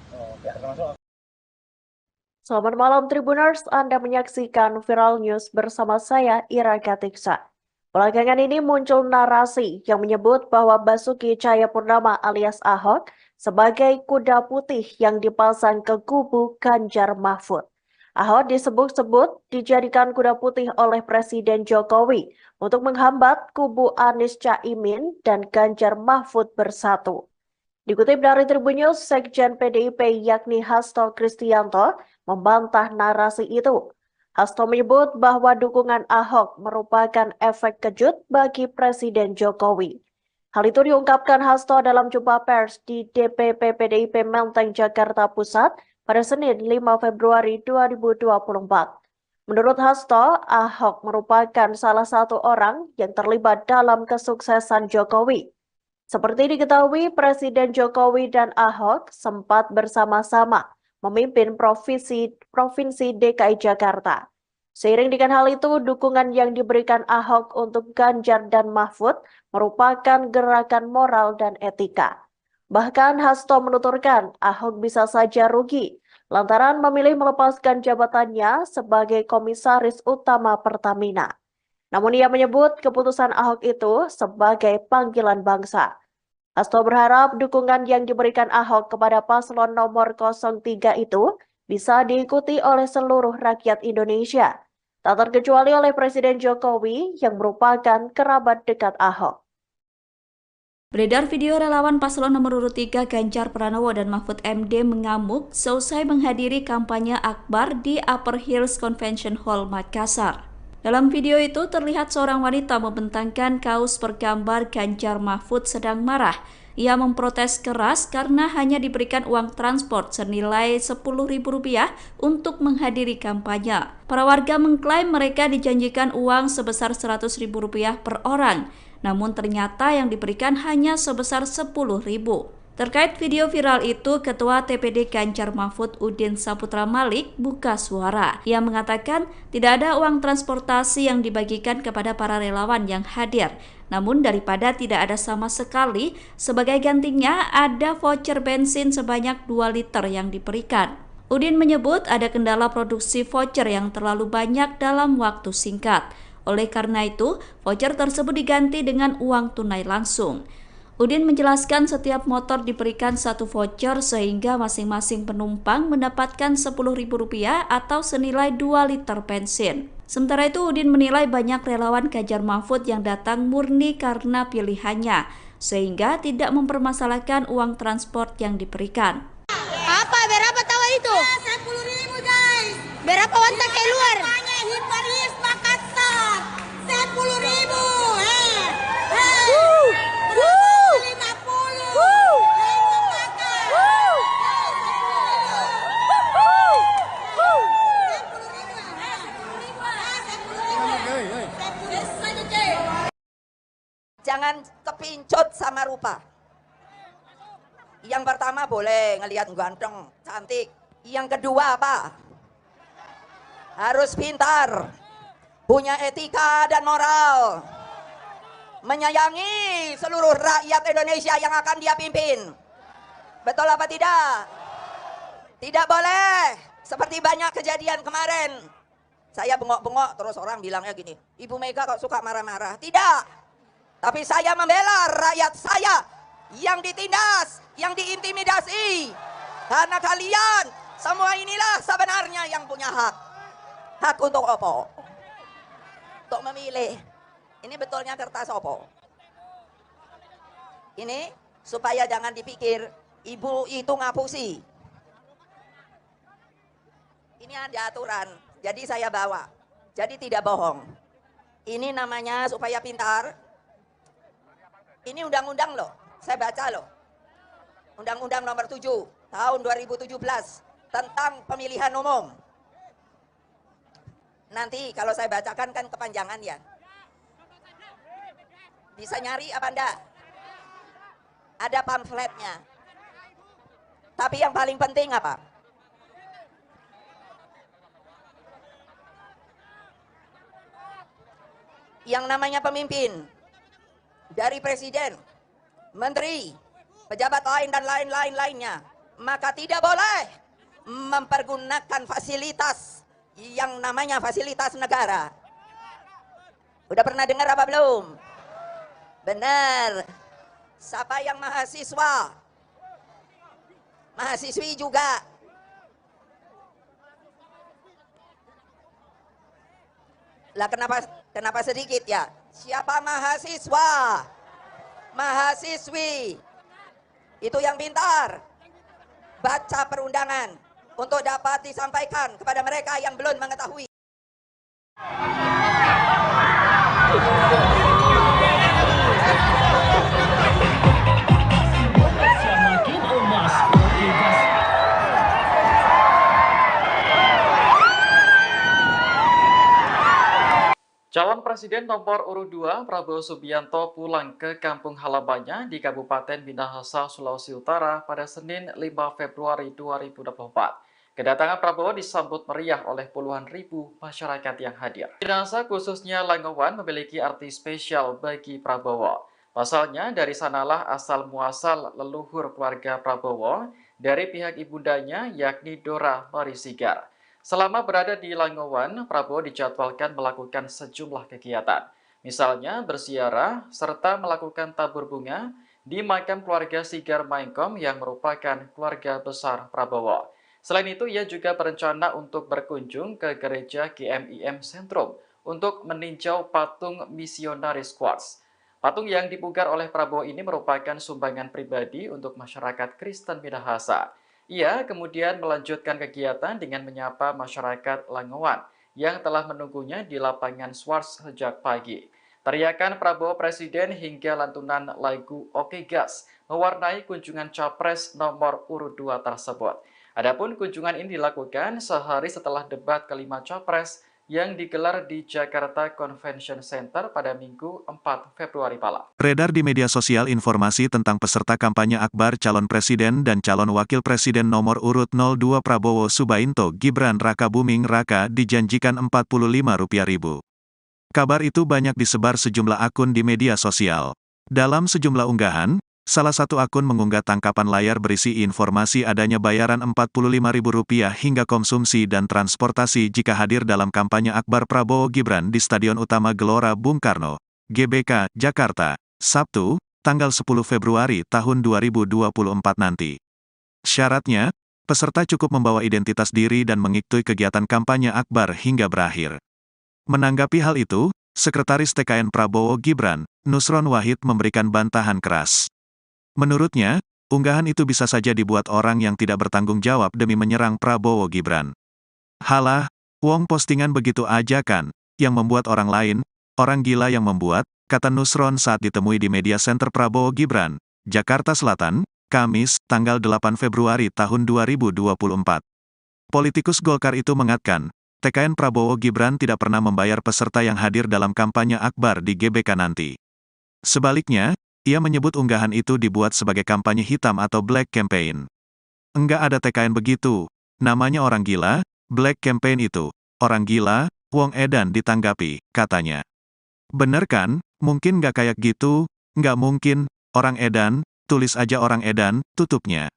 Selamat malam Tribuners, Anda menyaksikan Viral News bersama saya Ira Katiksa. Belakangan ini muncul narasi yang menyebut bahwa Basuki Cahayapurnama alias Ahok sebagai kuda putih yang dipasang ke kubu Ganjar Mahfud. Ahok disebut-sebut dijadikan kuda putih oleh Presiden Jokowi untuk menghambat kubu Anies Caimin dan Ganjar Mahfud bersatu. Dikutip dari Tribun News, Sekjen PDIP yakni Hasto Kristianto membantah narasi itu. Hasto menyebut bahwa dukungan Ahok merupakan efek kejut bagi Presiden Jokowi. Hal itu diungkapkan Hasto dalam jumpa pers di DPP PDIP Menteng, Jakarta Pusat pada Senin 5 Februari 2024. Menurut Hasto, Ahok merupakan salah satu orang yang terlibat dalam kesuksesan Jokowi. Seperti diketahui, Presiden Jokowi dan Ahok sempat bersama-sama memimpin Provinsi DKI Jakarta. Seiring dengan hal itu, dukungan yang diberikan Ahok untuk Ganjar dan Mahfud merupakan gerakan moral dan etika. Bahkan Hasto menuturkan Ahok bisa saja rugi lantaran memilih melepaskan jabatannya sebagai Komisaris Utama Pertamina. Namun ia menyebut keputusan Ahok itu sebagai panggilan bangsa. Hasto berharap dukungan yang diberikan Ahok kepada paslon nomor 03 itu bisa diikuti oleh seluruh rakyat Indonesia, tak terkecuali oleh Presiden Jokowi yang merupakan kerabat dekat Ahok. Beredar video relawan paslon nomor urut 3 Ganjar Pranowo dan Mahfud MD mengamuk seusai menghadiri kampanye akbar di Upper Hills Convention Hall, Makassar. Dalam video itu terlihat seorang wanita membentangkan kaos bergambar Ganjar Mahfud sedang marah. Ia memprotes keras karena hanya diberikan uang transport senilai Rp10.000 untuk menghadiri kampanye. Para warga mengklaim mereka dijanjikan uang sebesar Rp100.000 per orang, namun ternyata yang diberikan hanya sebesar Rp10.000. Terkait video viral itu, Ketua TPD Ganjar Mahfud Udin Saputra Malik buka suara. Ia mengatakan tidak ada uang transportasi yang dibagikan kepada para relawan yang hadir. Namun daripada tidak ada sama sekali, sebagai gantinya ada voucher bensin sebanyak 2 liter yang diberikan. Udin menyebut ada kendala produksi voucher yang terlalu banyak dalam waktu singkat. Oleh karena itu, voucher tersebut diganti dengan uang tunai langsung. Udin menjelaskan setiap motor diberikan satu voucher sehingga masing-masing penumpang mendapatkan Rp10.000 atau senilai 2 liter bensin. Sementara itu, Udin menilai banyak relawan Ganjar Mahfud yang datang murni karena pilihannya, sehingga tidak mempermasalahkan uang transport yang diberikan. Apa? Berapa tahu itu? 10.000 guys. Berapa wantak keluar? Hiparis Makassar. 10.000. Jangan kepincut sama rupa. Yang pertama boleh ngelihat ganteng, cantik. Yang kedua apa? Harus pintar, punya etika dan moral, menyayangi seluruh rakyat Indonesia yang akan dia pimpin. Betul apa tidak? Tidak boleh seperti banyak kejadian kemarin. Saya bengok-bengok terus orang bilangnya gini, Ibu Mega kok suka marah-marah. Tidak. Tapi saya membela rakyat saya yang ditindas, yang diintimidasi. Karena kalian semua inilah sebenarnya yang punya hak. Hak untuk apa? Untuk memilih. Ini betulnya kertas apa? Ini supaya jangan dipikir ibu itu ngapusi. Ini ada aturan, jadi saya bawa. Jadi tidak bohong. Ini namanya supaya pintar. Ini undang-undang loh, saya baca loh. Undang-undang nomor 7 tahun 2017 tentang pemilihan umum. Nanti kalau saya bacakan kan kepanjangan ya. Bisa nyari apa enggak? Ada pamfletnya. Tapi yang paling penting apa? Yang namanya pemimpin, dari presiden, menteri, pejabat lain dan lain-lainnya, maka tidak boleh mempergunakan fasilitas yang namanya fasilitas negara. Udah pernah dengar apa belum? Benar. Siapa yang mahasiswa, mahasiswi juga. Lah kenapa sedikit ya? Siapa mahasiswa, mahasiswi, itu yang pintar, baca perundangan untuk dapat disampaikan kepada mereka yang belum mengetahui. Calon Presiden nomor urut 2 Prabowo Subianto pulang ke kampung halamannya di Kabupaten Minahasa, Sulawesi Utara pada Senin 5 Februari 2024. Kedatangan Prabowo disambut meriah oleh puluhan ribu masyarakat yang hadir. Minahasa khususnya Langowan memiliki arti spesial bagi Prabowo. Pasalnya dari sanalah asal muasal leluhur keluarga Prabowo dari pihak ibundanya yakni Dora Marisigar. Selama berada di Langowan, Prabowo dijadwalkan melakukan sejumlah kegiatan. Misalnya berziarah serta melakukan tabur bunga di makam keluarga Sigar Maengkom yang merupakan keluarga besar Prabowo. Selain itu, ia juga berencana untuk berkunjung ke gereja GMIM Sentrum untuk meninjau patung misionaris Quartz. Patung yang dipugar oleh Prabowo ini merupakan sumbangan pribadi untuk masyarakat Kristen Minahasa. Ia kemudian melanjutkan kegiatan dengan menyapa masyarakat Langowan yang telah menunggunya di lapangan Swarts sejak pagi. Teriakan Prabowo Presiden hingga lantunan lagu Oke Gas mewarnai kunjungan Capres nomor urut 2 tersebut. Adapun kunjungan ini dilakukan sehari setelah debat kelima Capres yang digelar di Jakarta Convention Center pada Minggu 4 Februari malam. Beredar di media sosial informasi tentang peserta kampanye akbar calon presiden dan calon wakil presiden nomor urut 02 Prabowo Subianto Gibran Rakabuming Raka dijanjikan Rp45.000. Kabar itu banyak disebar sejumlah akun di media sosial. Dalam sejumlah unggahan, Salah satu akun mengunggah tangkapan layar berisi informasi adanya bayaran Rp45.000 hingga konsumsi dan transportasi jika hadir dalam kampanye akbar Prabowo Gibran di Stadion Utama Gelora Bung Karno, GBK, Jakarta, Sabtu, tanggal 10 Februari tahun 2024 nanti. Syaratnya, peserta cukup membawa identitas diri dan mengikuti kegiatan kampanye akbar hingga berakhir. Menanggapi hal itu, Sekretaris TKN Prabowo Gibran, Nusron Wahid memberikan bantahan keras. Menurutnya, unggahan itu bisa saja dibuat orang yang tidak bertanggung jawab demi menyerang Prabowo Gibran. Halah, wong postingan begitu aja kan, yang membuat orang lain, orang gila yang membuat, kata Nusron saat ditemui di Media Center Prabowo Gibran, Jakarta Selatan, Kamis, tanggal 8 Februari tahun 2024. Politikus Golkar itu mengatakan, TKN Prabowo Gibran tidak pernah membayar peserta yang hadir dalam kampanye akbar di GBK nanti. Sebaliknya, ia menyebut unggahan itu dibuat sebagai kampanye hitam atau black campaign. Enggak ada TKN begitu, namanya orang gila, black campaign itu, orang gila, wong edan ditanggapi, katanya. Bener kan, mungkin nggak kayak gitu, nggak mungkin, orang edan, tulis aja orang edan, tutupnya.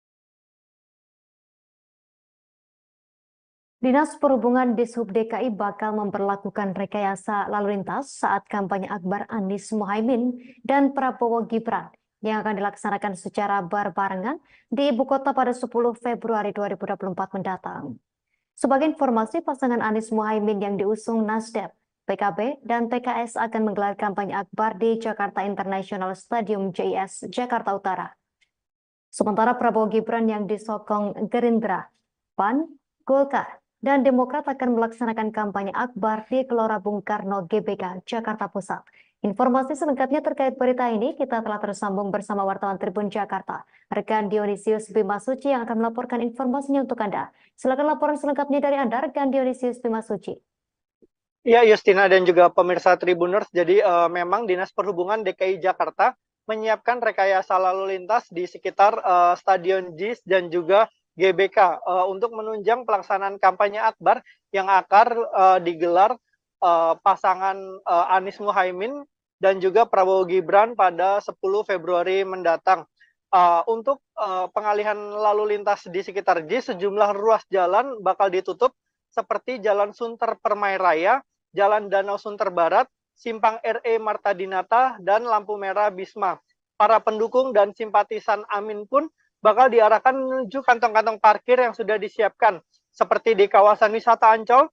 Dinas Perhubungan Dishub DKI bakal memperlakukan rekayasa lalu lintas saat kampanye akbar Anies Mohaimin dan Prabowo Gibran yang akan dilaksanakan secara berbarengan di ibu kota pada 10 Februari 2024 mendatang. Sebagai informasi, pasangan Anies Mohaimin yang diusung Nasdem, PKB, dan PKS akan menggelar kampanye akbar di Jakarta International Stadium JIS, Jakarta Utara. Sementara Prabowo Gibran yang disokong Gerindra, PAN, Golkar, dan Demokrat akan melaksanakan kampanye akbar di Gelora Bung Karno GBK, Jakarta Pusat. Informasi selengkapnya terkait berita ini kita telah tersambung bersama wartawan Tribun Jakarta, rekan Dionysius Bimasuci yang akan melaporkan informasinya untuk Anda. Silakan laporan selengkapnya dari Anda, rekan Dionysius Bimasuci. Ya, Justina dan juga pemirsa Tribuners, jadi memang Dinas Perhubungan DKI Jakarta menyiapkan rekayasa lalu lintas di sekitar Stadion JIS dan juga GBK untuk menunjang pelaksanaan kampanye akbar yang akan digelar pasangan Anies Mohaimin dan juga Prabowo Gibran pada 10 Februari mendatang. Untuk pengalihan lalu lintas di sekitar JIS, sejumlah ruas jalan bakal ditutup seperti Jalan Sunter Permai Raya, Jalan Danau Sunter Barat, Simpang RE Marta Dinata, dan lampu merah Bisma. Para pendukung dan simpatisan Amin pun bakal diarahkan menuju kantong-kantong parkir yang sudah disiapkan, seperti di kawasan wisata Ancol,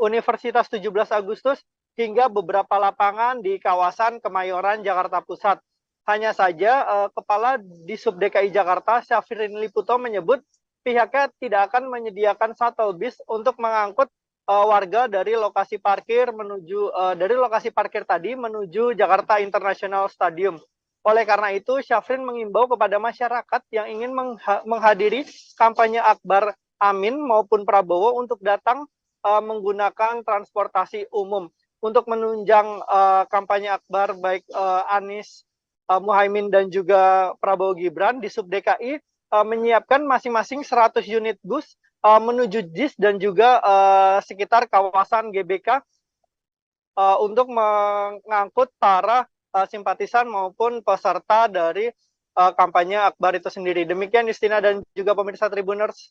Universitas 17 Agustus, hingga beberapa lapangan di kawasan Kemayoran, Jakarta Pusat. Hanya saja, Kepala Dishub DKI Jakarta, Syafrin Liputo, menyebut pihaknya tidak akan menyediakan shuttle bis untuk mengangkut warga dari lokasi parkir tadi menuju Jakarta International Stadium. Oleh karena itu, Syafrin mengimbau kepada masyarakat yang ingin menghadiri kampanye akbar Amin maupun Prabowo untuk datang menggunakan transportasi umum. Untuk menunjang kampanye akbar baik Anies Mohaimin dan juga Prabowo Gibran, Dishub DKI menyiapkan masing-masing 100 unit bus menuju JIS dan juga sekitar kawasan GBK untuk mengangkut para simpatisan maupun peserta dari kampanye akbar itu sendiri. Demikian Justina dan juga pemirsa Tribuners.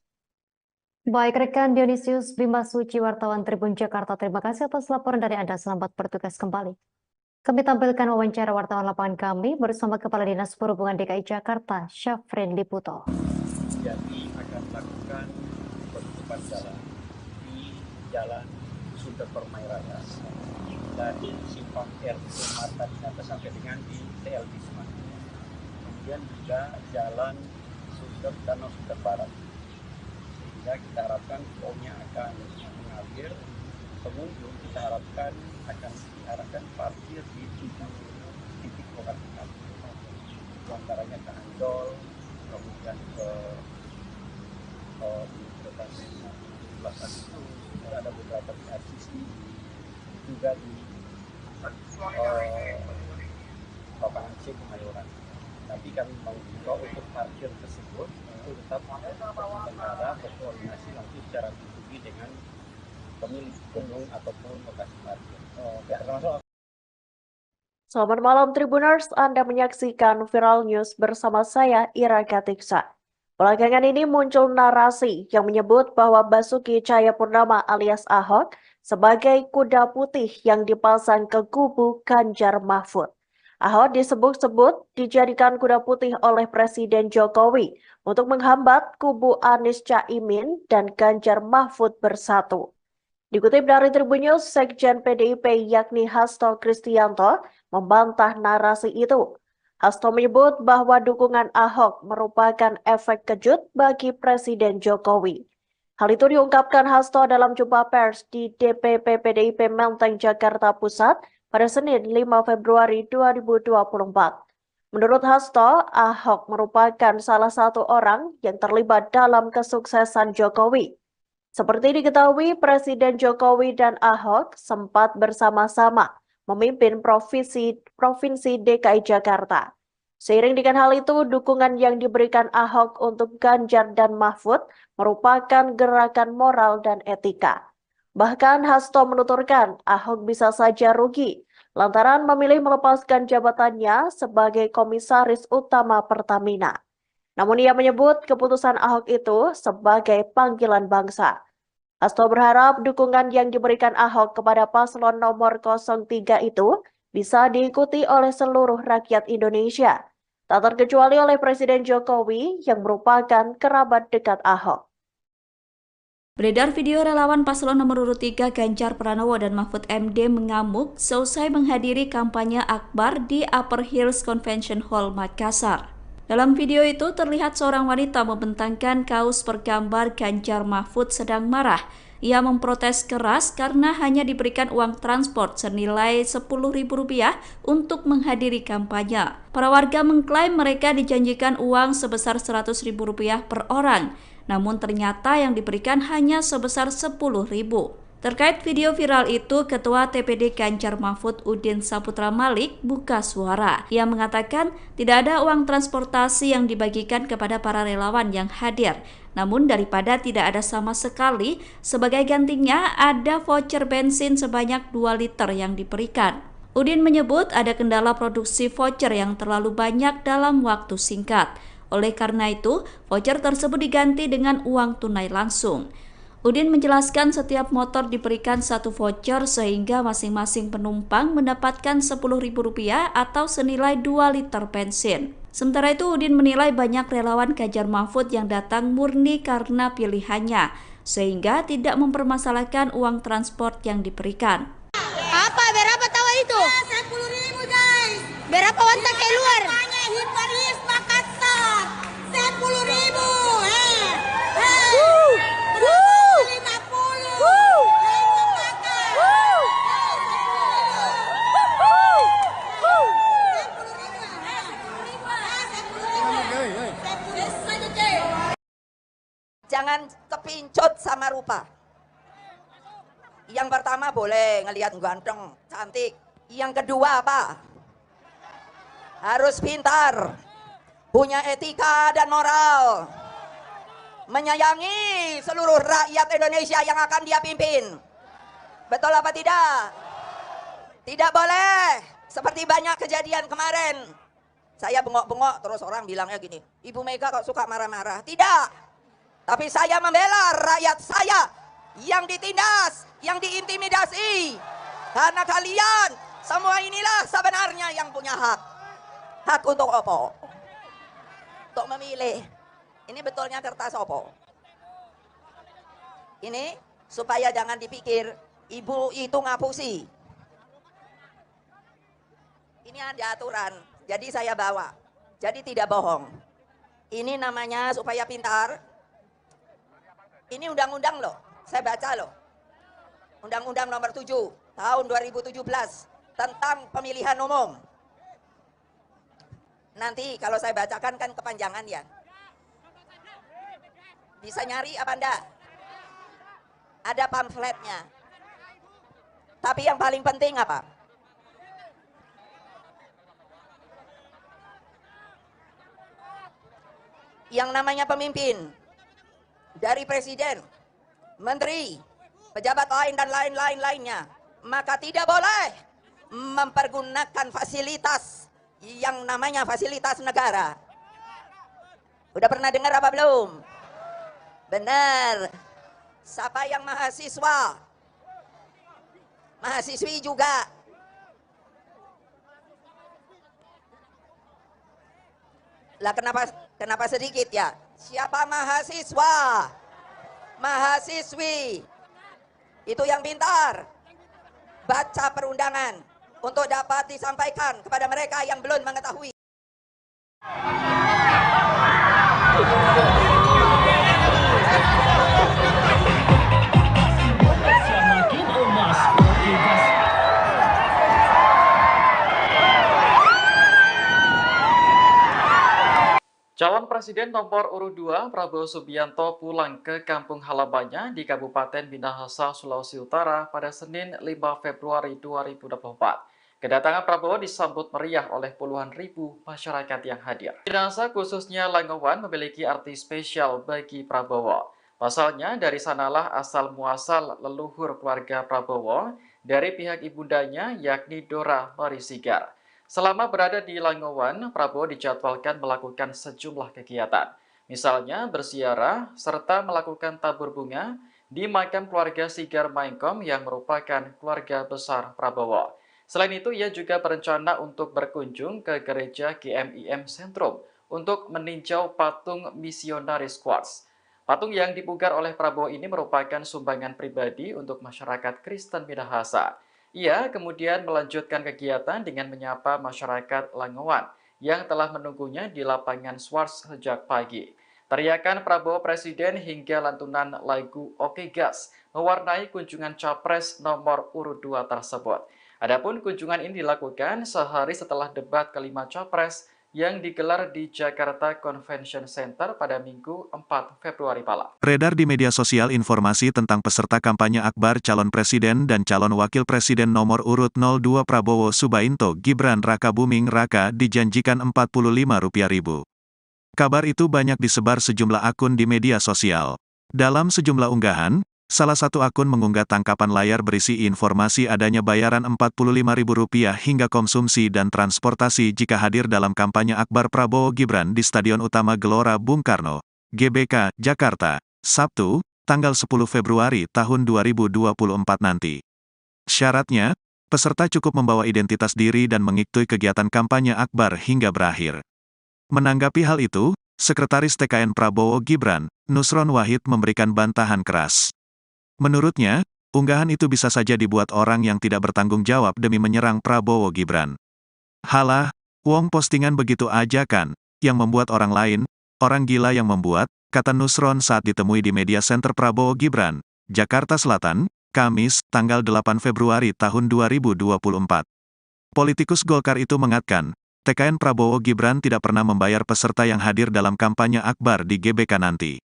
Baik, rekan Dionysius Bimasuci, wartawan Tribun Jakarta, terima kasih atas laporan dari Anda. Selamat bertugas kembali. Kami tampilkan wawancara wartawan lapangan kami bersama Kepala Dinas Perhubungan DKI Jakarta, Syafrin Liputo. Jadi akan melakukan penutupan jalan di Jalan Sunter Permai Raya dari Simpang RE Marta Dinata sampai dengan di TL Bisma. Kemudian juga Jalan Danau Sunter Barat. Sehingga kita harapkan flownya akan mengalir. Pengunjung kita harapkan akan diarahkan parkir di 7 titik lokasi parkir. Antaranya ke Ancol, kemudian ke Universitas 17 Agustus, ada beberapa di RCC, juga di lapangan C Kemayoran. Tapi kami mengimbau untuk parkir tersebut itu tetap berkenara berkoordinasi nanti secara pribadi dengan pemilik gedung ataupun lokasi parkir. Selamat malam Tribuners, Anda menyaksikan Viral News bersama saya Ira Katiksa. Belakangan ini muncul narasi yang menyebut bahwa Basuki Cahayapurnama alias Ahok sebagai kuda putih yang dipasang ke kubu Ganjar Mahfud. Ahok disebut-sebut dijadikan kuda putih oleh Presiden Jokowi untuk menghambat kubu Anies Caimin dan Ganjar Mahfud bersatu. Dikutip dari Tribun News, Sekjen PDIP yakni Hasto Kristianto membantah narasi itu. Hasto menyebut bahwa dukungan Ahok merupakan efek kejut bagi Presiden Jokowi. Hal itu diungkapkan Hasto dalam jumpa pers di DPP PDIP Menteng, Jakarta Pusat pada Senin 5 Februari 2024. Menurut Hasto, Ahok merupakan salah satu orang yang terlibat dalam kesuksesan Jokowi. Seperti diketahui, Presiden Jokowi dan Ahok sempat bersama-sama memimpin Provinsi DKI Jakarta. Seiring dengan hal itu, dukungan yang diberikan Ahok untuk Ganjar dan Mahfud merupakan gerakan moral dan etika. Bahkan Hasto menuturkan Ahok bisa saja rugi lantaran memilih melepaskan jabatannya sebagai Komisaris Utama Pertamina. Namun ia menyebut keputusan Ahok itu sebagai panggilan bangsa. Hasto berharap dukungan yang diberikan Ahok kepada paslon nomor 03 itu bisa diikuti oleh seluruh rakyat Indonesia, tak terkecuali oleh Presiden Jokowi yang merupakan kerabat dekat Ahok. Beredar video relawan paslon nomor urut 3 Ganjar Pranowo dan Mahfud MD mengamuk seusai menghadiri kampanye akbar di Upper Hills Convention Hall Makassar. Dalam video itu terlihat seorang wanita membentangkan kaos bergambar Ganjar Mahfud sedang marah. Ia memprotes keras karena hanya diberikan uang transport senilai Rp10.000 untuk menghadiri kampanye. Para warga mengklaim mereka dijanjikan uang sebesar Rp100.000 per orang, namun ternyata yang diberikan hanya sebesar Rp10.000. Terkait video viral itu, Ketua TPD Ganjar Mahfud Udin Saputra Malik buka suara. Ia mengatakan tidak ada uang transportasi yang dibagikan kepada para relawan yang hadir. Namun daripada tidak ada sama sekali, sebagai gantinya ada voucher bensin sebanyak 2 liter yang diberikan. Udin menyebut ada kendala produksi voucher yang terlalu banyak dalam waktu singkat. Oleh karena itu, voucher tersebut diganti dengan uang tunai langsung. Udin menjelaskan setiap motor diberikan 1 voucher sehingga masing-masing penumpang mendapatkan Rp10.000 atau senilai 2 liter bensin. Sementara itu Udin menilai banyak relawan Ganjar Mahfud yang datang murni karena pilihannya, sehingga tidak mempermasalahkan uang transport yang diberikan. Apa? Berapa tahu itu? 10.000 guys. Berapa wantak keluar? Hiparis Makassar. 10.000. Jangan kepincut sama rupa. Yang pertama boleh ngelihat ganteng, cantik. Yang kedua apa? Harus pintar, punya etika dan moral, menyayangi seluruh rakyat Indonesia yang akan dia pimpin. Betul apa tidak? Tidak boleh seperti banyak kejadian kemarin. Saya bengok-bengok terus orang bilangnya gini, Ibu Mega kok suka marah-marah. Tidak. Tapi saya membela rakyat saya yang ditindas, yang diintimidasi. Karena kalian semua inilah sebenarnya yang punya hak. Hak untuk apa? Untuk memilih. Ini betulnya kertas apa? Ini supaya jangan dipikir ibu itu ngapusi. Ini ada aturan, jadi saya bawa. Jadi tidak bohong. Ini namanya supaya pintar. Ini undang-undang loh, saya baca loh. Undang-undang nomor 7 tahun 2017 tentang pemilihan umum. Nanti kalau saya bacakan kan kepanjangan ya. Bisa nyari apa enggak? Ada pamfletnya. Tapi yang paling penting apa? Yang namanya pemimpin, dari presiden, menteri, pejabat lain dan lain-lainnya, maka tidak boleh mempergunakan fasilitas yang namanya fasilitas negara. Udah pernah dengar apa belum? Benar. Siapa yang mahasiswa? Mahasiswi juga. Lah kenapa sedikit ya? Siapa mahasiswa? Mahasiswi. Itu yang pintar. Baca perundangan untuk dapat disampaikan kepada mereka yang belum mengetahui. Calon Presiden nomor urut 2 Prabowo Subianto pulang ke kampung halamannya di Kabupaten Minahasa, Sulawesi Utara pada Senin 5 Februari 2024. Kedatangan Prabowo disambut meriah oleh puluhan ribu masyarakat yang hadir. Minahasa khususnya Langowan memiliki arti spesial bagi Prabowo. Pasalnya dari sanalah asal muasal leluhur keluarga Prabowo dari pihak ibundanya yakni Dora Marisigar. Selama berada di Langowan, Prabowo dijadwalkan melakukan sejumlah kegiatan. Misalnya berziarah serta melakukan tabur bunga di makam keluarga Sigar Maengkom yang merupakan keluarga besar Prabowo. Selain itu, ia juga berencana untuk berkunjung ke gereja GMIM Sentrum untuk meninjau patung misionaris Quartz. Patung yang dipugar oleh Prabowo ini merupakan sumbangan pribadi untuk masyarakat Kristen Minahasa. Ia kemudian melanjutkan kegiatan dengan menyapa masyarakat Langowan yang telah menunggunya di lapangan Swarts sejak pagi. Teriakan Prabowo Presiden hingga lantunan lagu Oke Gas mewarnai kunjungan Capres nomor urut 2 tersebut. Adapun kunjungan ini dilakukan sehari setelah debat kelima Capres yang digelar di Jakarta Convention Center pada Minggu 4 Februari malam. Beredar di media sosial informasi tentang peserta kampanye akbar calon presiden dan calon wakil presiden nomor urut 02 Prabowo Subianto Gibran Rakabuming Raka dijanjikan Rp45.000. Kabar itu banyak disebar sejumlah akun di media sosial. Dalam sejumlah unggahan, salah satu akun mengunggah tangkapan layar berisi informasi adanya bayaran Rp45.000 hingga konsumsi dan transportasi jika hadir dalam kampanye akbar Prabowo Gibran di Stadion Utama Gelora Bung Karno, GBK, Jakarta, Sabtu, tanggal 10 Februari tahun 2024 nanti. Syaratnya, peserta cukup membawa identitas diri dan mengikuti kegiatan kampanye akbar hingga berakhir. Menanggapi hal itu, Sekretaris TKN Prabowo Gibran, Nusron Wahid memberikan bantahan keras. Menurutnya, unggahan itu bisa saja dibuat orang yang tidak bertanggung jawab demi menyerang Prabowo Gibran. Halah, wong postingan begitu aja kan, yang membuat orang lain, orang gila yang membuat, kata Nusron saat ditemui di media center Prabowo Gibran, Jakarta Selatan, Kamis, tanggal 8 Februari tahun 2024. Politikus Golkar itu mengatakan, TKN Prabowo Gibran tidak pernah membayar peserta yang hadir dalam kampanye akbar di GBK nanti.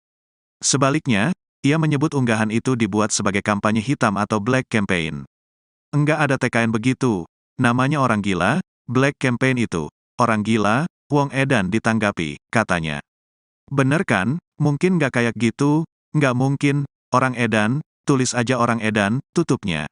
Sebaliknya, ia menyebut unggahan itu dibuat sebagai kampanye hitam atau black campaign. Enggak ada TKN begitu, namanya orang gila, black campaign itu, orang gila, wong edan ditanggapi, katanya. Bener kan, mungkin nggak kayak gitu, nggak mungkin, orang edan, tulis aja orang edan, tutupnya.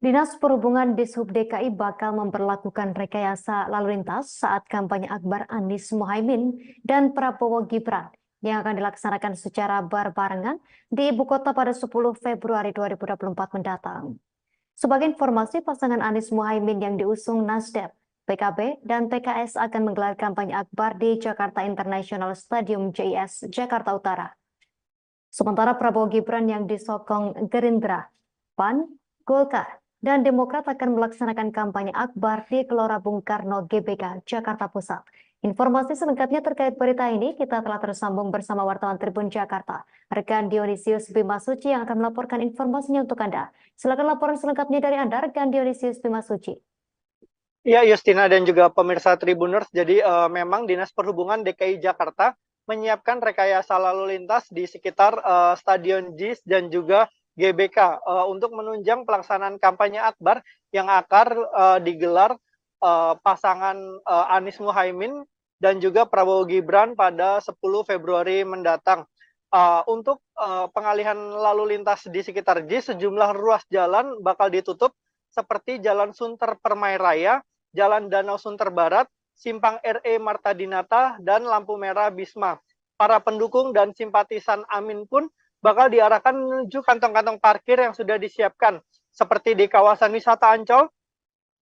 Dinas Perhubungan Dishub DKI bakal memperlakukan rekayasa lalu lintas saat kampanye akbar Anies Mohaimin dan Prabowo Gibran yang akan dilaksanakan secara berbarengan di ibu kota pada 10 Februari 2024 mendatang. Sebagai informasi, pasangan Anies Mohaimin yang diusung Nasdem, PKB, dan PKS akan menggelar kampanye akbar di Jakarta International Stadium JIS, Jakarta Utara. Sementara Prabowo Gibran yang disokong Gerindra, PAN, Golkar, dan Demokrat akan melaksanakan kampanye akbar di Gelora Bung Karno GBK, Jakarta Pusat. Informasi selengkapnya terkait berita ini kita telah tersambung bersama wartawan Tribun Jakarta, rekan Dionysius Bimasuci yang akan melaporkan informasinya untuk Anda. Silakan laporan selengkapnya dari Anda, rekan Dionysius Bimasuci. Ya, Justina dan juga pemirsa Tribuners, jadi memang Dinas Perhubungan DKI Jakarta menyiapkan rekayasa lalu lintas di sekitar Stadion JIS dan juga GBK untuk menunjang pelaksanaan kampanye akbar yang akan digelar pasangan Anies Mohaimin dan juga Prabowo Gibran pada 10 Februari mendatang. Untuk pengalihan lalu lintas di sekitar JIS, sejumlah ruas jalan bakal ditutup seperti Jalan Sunter Permai Raya, Jalan Danau Sunter Barat, Simpang RE Marta Dinata, dan lampu merah Bisma. Para pendukung dan simpatisan Amin pun bakal diarahkan menuju kantong-kantong parkir yang sudah disiapkan, seperti di kawasan wisata Ancol,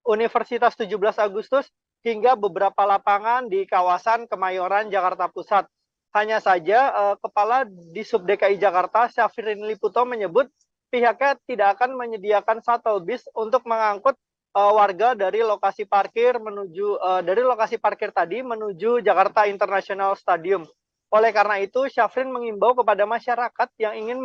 Universitas 17 Agustus, hingga beberapa lapangan di kawasan Kemayoran, Jakarta Pusat. Hanya saja, Kepala Disub DKI Jakarta, Syafrin Liputo, menyebut pihaknya tidak akan menyediakan shuttle bis untuk mengangkut warga dari lokasi parkir tadi menuju Jakarta International Stadium. Oleh karena itu, Syafrin mengimbau kepada masyarakat yang ingin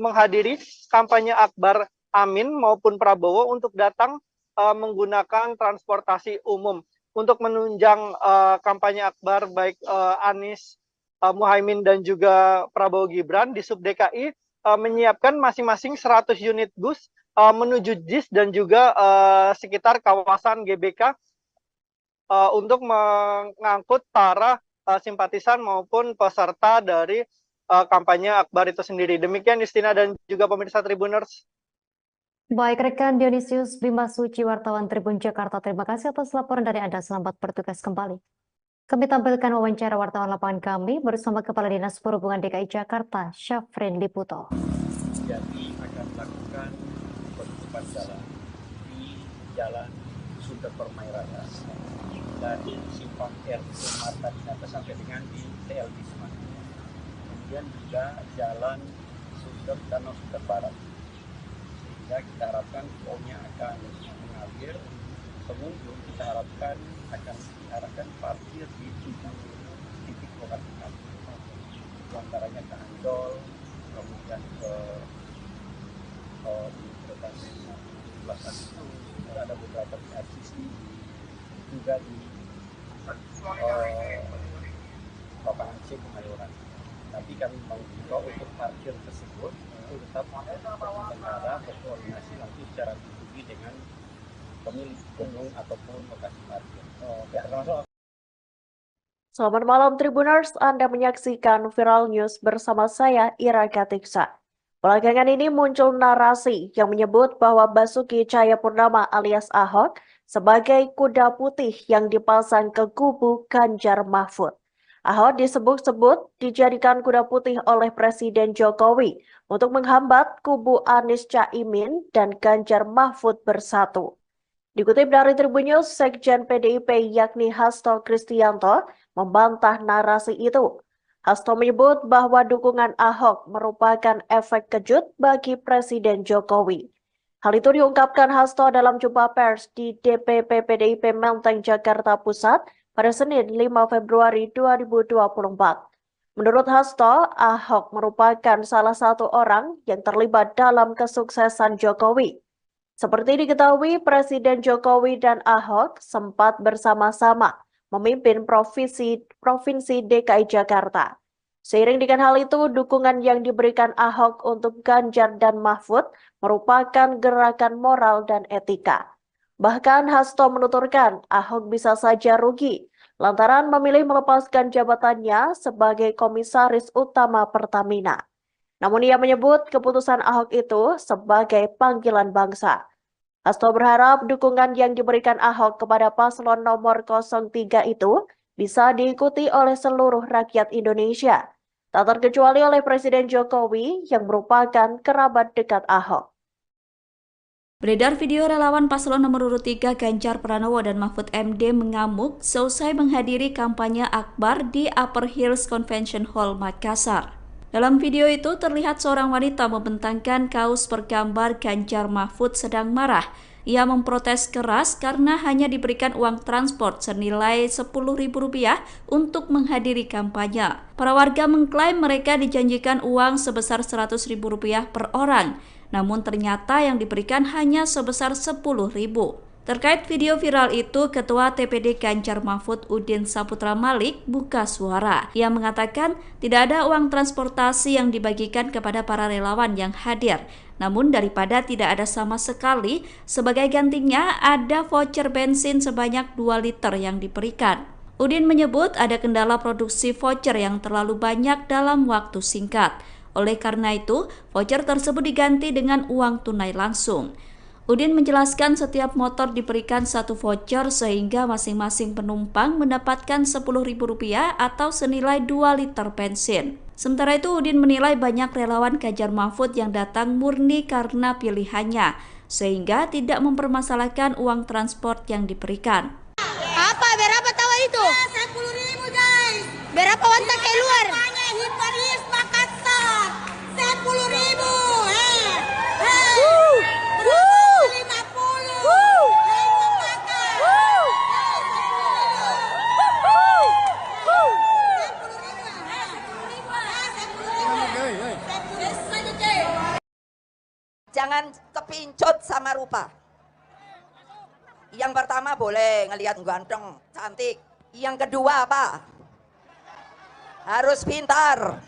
menghadiri kampanye akbar Amin maupun Prabowo untuk datang menggunakan transportasi umum. Untuk menunjang kampanye akbar baik Anies Muhaimin dan juga Prabowo Gibran, di Sub DKI menyiapkan masing-masing 100 unit bus menuju JIS dan juga sekitar kawasan GBK untuk mengangkut para simpatisan maupun peserta dari kampanye akbar itu sendiri. Demikian Justina dan juga pemirsa Tribuners. Baik, rekan Dionysius Bima Suci, wartawan Tribun Jakarta, terima kasih atas laporan dari Anda. Selamat bertugas kembali. Kami tampilkan wawancara wartawan lapangan kami bersama Kepala Dinas Perhubungan DKI Jakarta, Syafrin Liputo. Jadi akan melakukan penutupan jalan di Jalan Sunter Permai Raya dari Simpang RE Marta Dinata sampai dengan di TL Bisma. Kemudian juga Jalan Danau Sunter Barat. Sehingga kita harapkan flownya akan mengalir. Pengunjung kita harapkan akan diarahkan parkir di 7 titik lokasi parkir, antaranya ke Ancol, kemudian ke Universitas 17 Agustus, ada beberapa di RCC, juga di lapangan C Kemayoran. Tapi kami mengimbau untuk parkir tersebut itu tetap bertentangan berkoordinasi nanti secara pribadi dengan pemilik gedung ataupun lokasi parkir. Selamat malam Tribuners, Anda menyaksikan Viral News bersama saya Ira Katiksa. Belakangan ini muncul narasi yang menyebut bahwa Basuki Cahayapurnama alias Ahok sebagai kuda putih yang dipasang ke kubu Ganjar Mahfud. Ahok disebut-sebut dijadikan kuda putih oleh Presiden Jokowi untuk menghambat kubu Anies Caimin dan Ganjar Mahfud bersatu. Dikutip dari Tribun News, Sekjen PDIP yakni Hasto Kristianto membantah narasi itu. Hasto menyebut bahwa dukungan Ahok merupakan efek kejut bagi Presiden Jokowi. Hal itu diungkapkan Hasto dalam jumpa pers di DPP PDIP Menteng, Jakarta Pusat pada Senin 5 Februari 2024. Menurut Hasto, Ahok merupakan salah satu orang yang terlibat dalam kesuksesan Jokowi. Seperti diketahui, Presiden Jokowi dan Ahok sempat bersama-sama memimpin Provinsi DKI Jakarta. Seiring dengan hal itu, dukungan yang diberikan Ahok untuk Ganjar dan Mahfud merupakan gerakan moral dan etika. Bahkan Hasto menuturkan Ahok bisa saja rugi lantaran memilih melepaskan jabatannya sebagai Komisaris Utama Pertamina. Namun ia menyebut keputusan Ahok itu sebagai panggilan bangsa. Hasto berharap dukungan yang diberikan Ahok kepada paslon nomor 03 itu bisa diikuti oleh seluruh rakyat Indonesia, tak terkecuali oleh Presiden Jokowi yang merupakan kerabat dekat Ahok. Beredar video relawan paslon nomor urut 3 Ganjar Pranowo dan Mahfud MD mengamuk seusai menghadiri kampanye akbar di Upper Hills Convention Hall Makassar. Dalam video itu terlihat seorang wanita membentangkan kaos bergambar Ganjar Mahfud sedang marah. Ia memprotes keras karena hanya diberikan uang transport senilai Rp10.000 untuk menghadiri kampanye. Para warga mengklaim mereka dijanjikan uang sebesar Rp100.000 per orang, namun ternyata yang diberikan hanya sebesar Rp10.000. Terkait video viral itu, Ketua TPD Ganjar Mahfud Udin Saputra Malik buka suara. Ia mengatakan tidak ada uang transportasi yang dibagikan kepada para relawan yang hadir. Namun daripada tidak ada sama sekali, sebagai gantinya ada voucher bensin sebanyak 2 liter yang diberikan. Udin menyebut ada kendala produksi voucher yang terlalu banyak dalam waktu singkat. Oleh karena itu, voucher tersebut diganti dengan uang tunai langsung. Udin menjelaskan setiap motor diberikan satu voucher sehingga masing-masing penumpang mendapatkan Rp10.000 atau senilai 2 liter bensin. Sementara itu, Udin menilai banyak relawan Ganjar Mahfud yang datang murni karena pilihannya, sehingga tidak mempermasalahkan uang transport yang diberikan. Apa? Berapa tahu itu? 10.000 guys. Berapa wantak keluar? Hiparis Makassar. 10.000. 50. Jangan kepincut sama rupa. Yang pertama boleh ngelihat ganteng, cantik. Yang kedua apa? Harus pintar,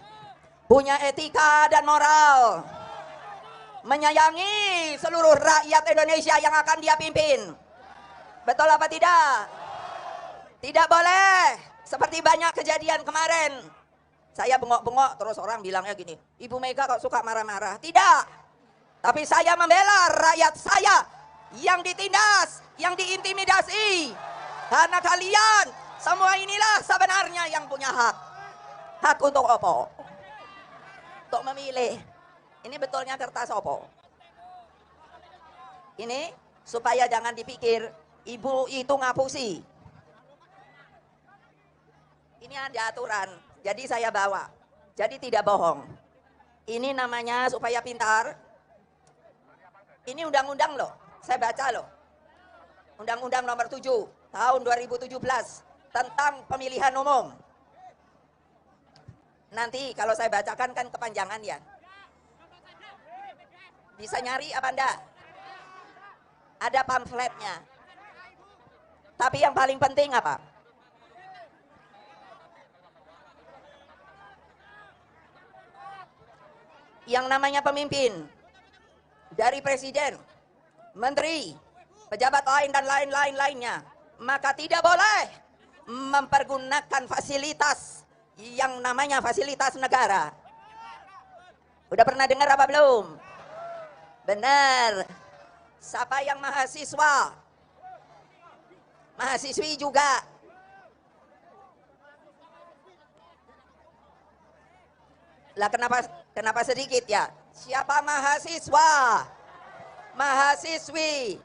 punya etika dan moral, menyayangi seluruh rakyat Indonesia yang akan dia pimpin. Betul apa tidak? Tidak boleh seperti banyak kejadian kemarin. Saya bengok-bengok terus orang bilangnya gini, Ibu Mega kok suka marah-marah. Tidak. Tapi saya membela rakyat saya yang ditindas, yang diintimidasi. Karena kalian semua inilah sebenarnya yang punya hak. Hak untuk apa? Untuk memilih. Ini betulnya kertas apa? Ini supaya jangan dipikir ibu itu ngapusi. Ini ada aturan, jadi saya bawa. Jadi tidak bohong. Ini namanya supaya pintar. Ini undang-undang loh, saya baca loh. Undang-Undang nomor 7 tahun 2017 tentang pemilihan umum. Nanti kalau saya bacakan kan kepanjangan ya. Bisa nyari apa enggak? Ada pamfletnya. Tapi yang paling penting apa? Yang namanya pemimpin, dari presiden, menteri, pejabat lain dan lain-lainnya, maka tidak boleh mempergunakan fasilitas yang namanya fasilitas negara. Udah pernah dengar apa belum? Benar. Siapa yang mahasiswa? Mahasiswi juga. Lah kenapa sedikit ya? Siapa mahasiswa? Mahasiswi.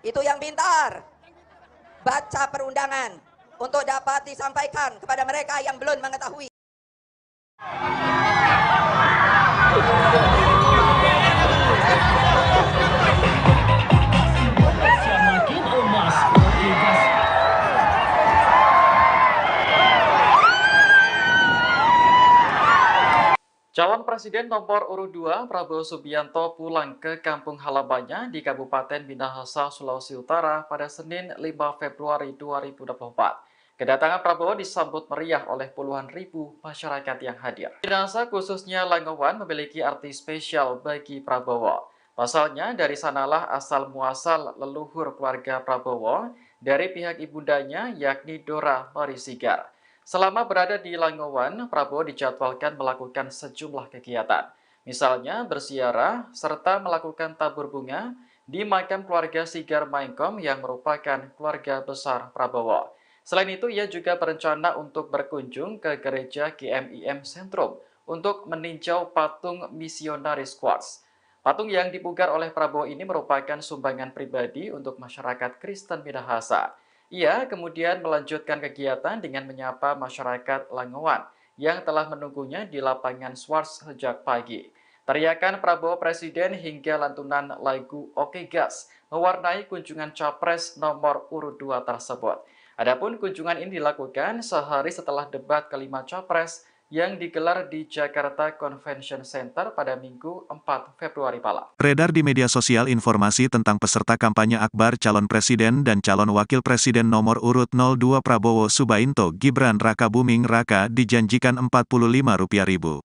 Itu yang pintar. Baca perundangan untuk dapat disampaikan kepada mereka yang belum mengetahui. Calon Presiden nomor urut 2 Prabowo Subianto pulang ke kampung halamannya di Kabupaten Minahasa, Sulawesi Utara pada Senin 5 Februari 2024. Kedatangan Prabowo disambut meriah oleh puluhan ribu masyarakat yang hadir. Minahasa khususnya Langowan memiliki arti spesial bagi Prabowo. Pasalnya dari sanalah asal muasal leluhur keluarga Prabowo dari pihak ibundanya yakni Dora Marisigar. Selama berada di Langowan, Prabowo dijadwalkan melakukan sejumlah kegiatan. Misalnya berziarah serta melakukan tabur bunga di makam keluarga Sigar Maengkom yang merupakan keluarga besar Prabowo. Selain itu, ia juga berencana untuk berkunjung ke gereja GMIM Sentrum untuk meninjau patung misionaris Quartz. Patung yang dipugar oleh Prabowo ini merupakan sumbangan pribadi untuk masyarakat Kristen Minahasa. Ia kemudian melanjutkan kegiatan dengan menyapa masyarakat Langowan yang telah menunggunya di lapangan Swarts sejak pagi. Teriakan Prabowo Presiden hingga lantunan lagu Oke Gas mewarnai kunjungan Capres nomor urut 2 tersebut. Adapun kunjungan ini dilakukan sehari setelah debat kelima Capres yang digelar di Jakarta Convention Center pada Minggu 4 Februari malam. Beredar di media sosial informasi tentang peserta kampanye akbar calon presiden dan calon wakil presiden nomor urut 02 Prabowo Subianto Gibran Rakabuming Raka dijanjikan Rp45.000.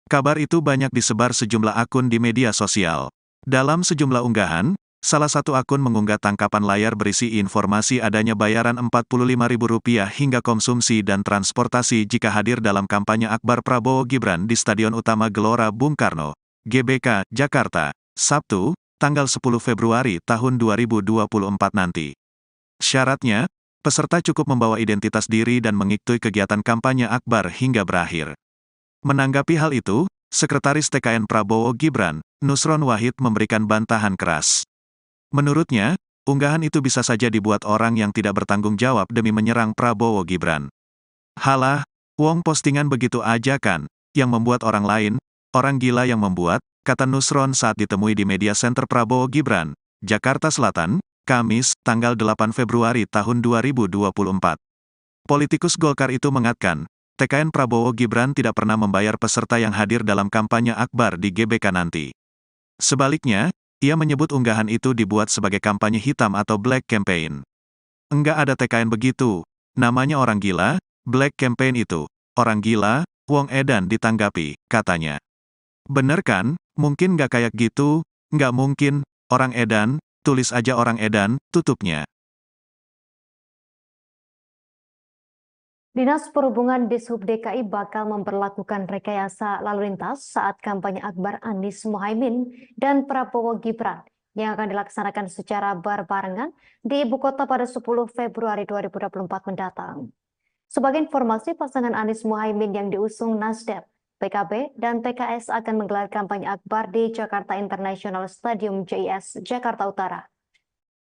Kabar itu banyak disebar sejumlah akun di media sosial. Dalam sejumlah unggahan, Salah satu akun mengunggah tangkapan layar berisi informasi adanya bayaran Rp45.000 hingga konsumsi dan transportasi jika hadir dalam kampanye akbar Prabowo Gibran di Stadion Utama Gelora Bung Karno, GBK, Jakarta, Sabtu, tanggal 10 Februari tahun 2024 nanti. Syaratnya, peserta cukup membawa identitas diri dan mengikuti kegiatan kampanye akbar hingga berakhir. Menanggapi hal itu, Sekretaris TKN Prabowo Gibran, Nusron Wahid memberikan bantahan keras. Menurutnya, unggahan itu bisa saja dibuat orang yang tidak bertanggung jawab demi menyerang Prabowo Gibran. Halah, wong postingan begitu aja kan, yang membuat orang lain, orang gila yang membuat, kata Nusron saat ditemui di Media Center Prabowo Gibran, Jakarta Selatan, Kamis, tanggal 8 Februari tahun 2024. Politikus Golkar itu mengatakan, TKN Prabowo Gibran tidak pernah membayar peserta yang hadir dalam kampanye akbar di GBK nanti. Sebaliknya, ia menyebut unggahan itu dibuat sebagai kampanye hitam atau black campaign. Enggak ada TKN begitu, namanya orang gila, black campaign itu, orang gila, wong edan ditanggapi, katanya. Bener kan, mungkin nggak kayak gitu, nggak mungkin, orang edan, tulis aja orang edan, tutupnya. Dinas Perhubungan Dishub DKI bakal memperlakukan rekayasa lalu lintas saat kampanye akbar Anies Mohaimin dan Prabowo Gibran yang akan dilaksanakan secara berbarengan di ibu kota pada 10 Februari 2024 mendatang. Sebagai informasi, pasangan Anies Mohaimin yang diusung Nasdem, PKB, dan PKS akan menggelar kampanye akbar di Jakarta International Stadium JIS, Jakarta Utara.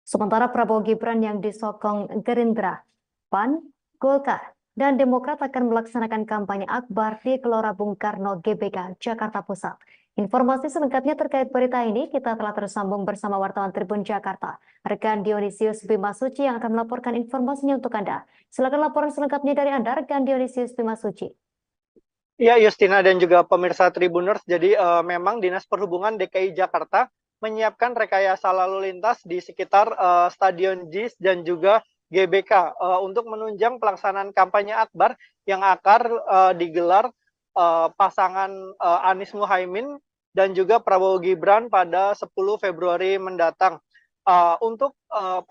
Sementara Prabowo Gibran yang disokong Gerindra, PAN, Golkar, dan Demokrat akan melaksanakan kampanye akbar di Gelora Bung Karno GBK, Jakarta Pusat. Informasi selengkapnya terkait berita ini kita telah tersambung bersama wartawan Tribun Jakarta, rekan Dionysius Bimasuci yang akan melaporkan informasinya untuk Anda. Silakan laporan selengkapnya dari Anda, rekan Dionysius Bimasuci. Ya, Justina dan juga pemirsa Tribuners, jadi memang Dinas Perhubungan DKI Jakarta menyiapkan rekayasa lalu lintas di sekitar Stadion JIS dan juga GBK untuk menunjang pelaksanaan kampanye akbar yang akan digelar pasangan Anies Mohaimin dan juga Prabowo Gibran pada 10 Februari mendatang. Untuk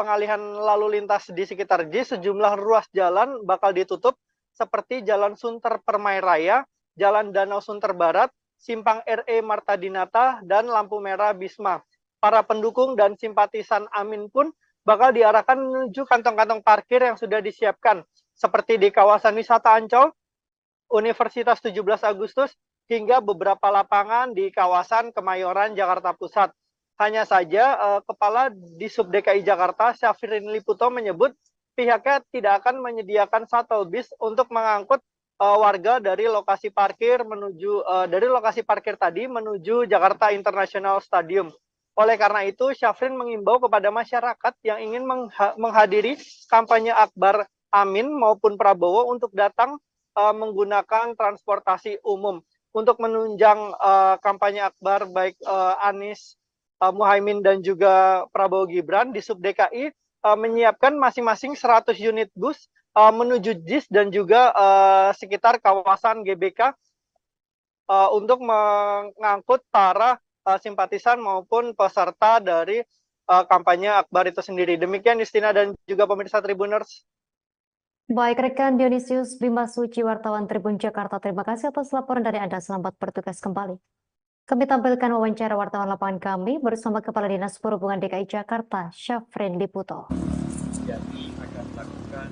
pengalihan lalu lintas di sekitar JIS, sejumlah ruas jalan bakal ditutup seperti Jalan Sunter Permai Raya, Jalan Danau Sunter Barat, Simpang RE Marta Dinata, dan lampu merah Bisma. Para pendukung dan simpatisan Amin pun bakal diarahkan menuju kantong-kantong parkir yang sudah disiapkan, seperti di kawasan wisata Ancol, Universitas 17 Agustus, hingga beberapa lapangan di kawasan Kemayoran, Jakarta Pusat. Hanya saja, Kepala Dishub DKI Jakarta, Syafrin Liputo, menyebut pihaknya tidak akan menyediakan shuttle bis untuk mengangkut warga dari lokasi parkir tadi menuju Jakarta International Stadium. Oleh karena itu, Syafrin mengimbau kepada masyarakat yang ingin menghadiri kampanye akbar Amin maupun Prabowo untuk datang menggunakan transportasi umum. Untuk menunjang kampanye akbar baik Anies Mohaimin dan juga Prabowo Gibran, Dishub DKI menyiapkan masing-masing 100 unit bus menuju JIS dan juga sekitar kawasan GBK untuk mengangkut para simpatisan maupun peserta dari kampanye akbar itu sendiri. Demikian Justina dan juga pemirsa Tribuners. Baik, rekan Dionysius Bimasuci, wartawan Tribun Jakarta, terima kasih atas laporan dari Anda. Selamat bertugas kembali. Kami tampilkan wawancara wartawan lapangan kami bersama Kepala Dinas Perhubungan DKI Jakarta, Syafrin Liputo. Jadi akan melakukan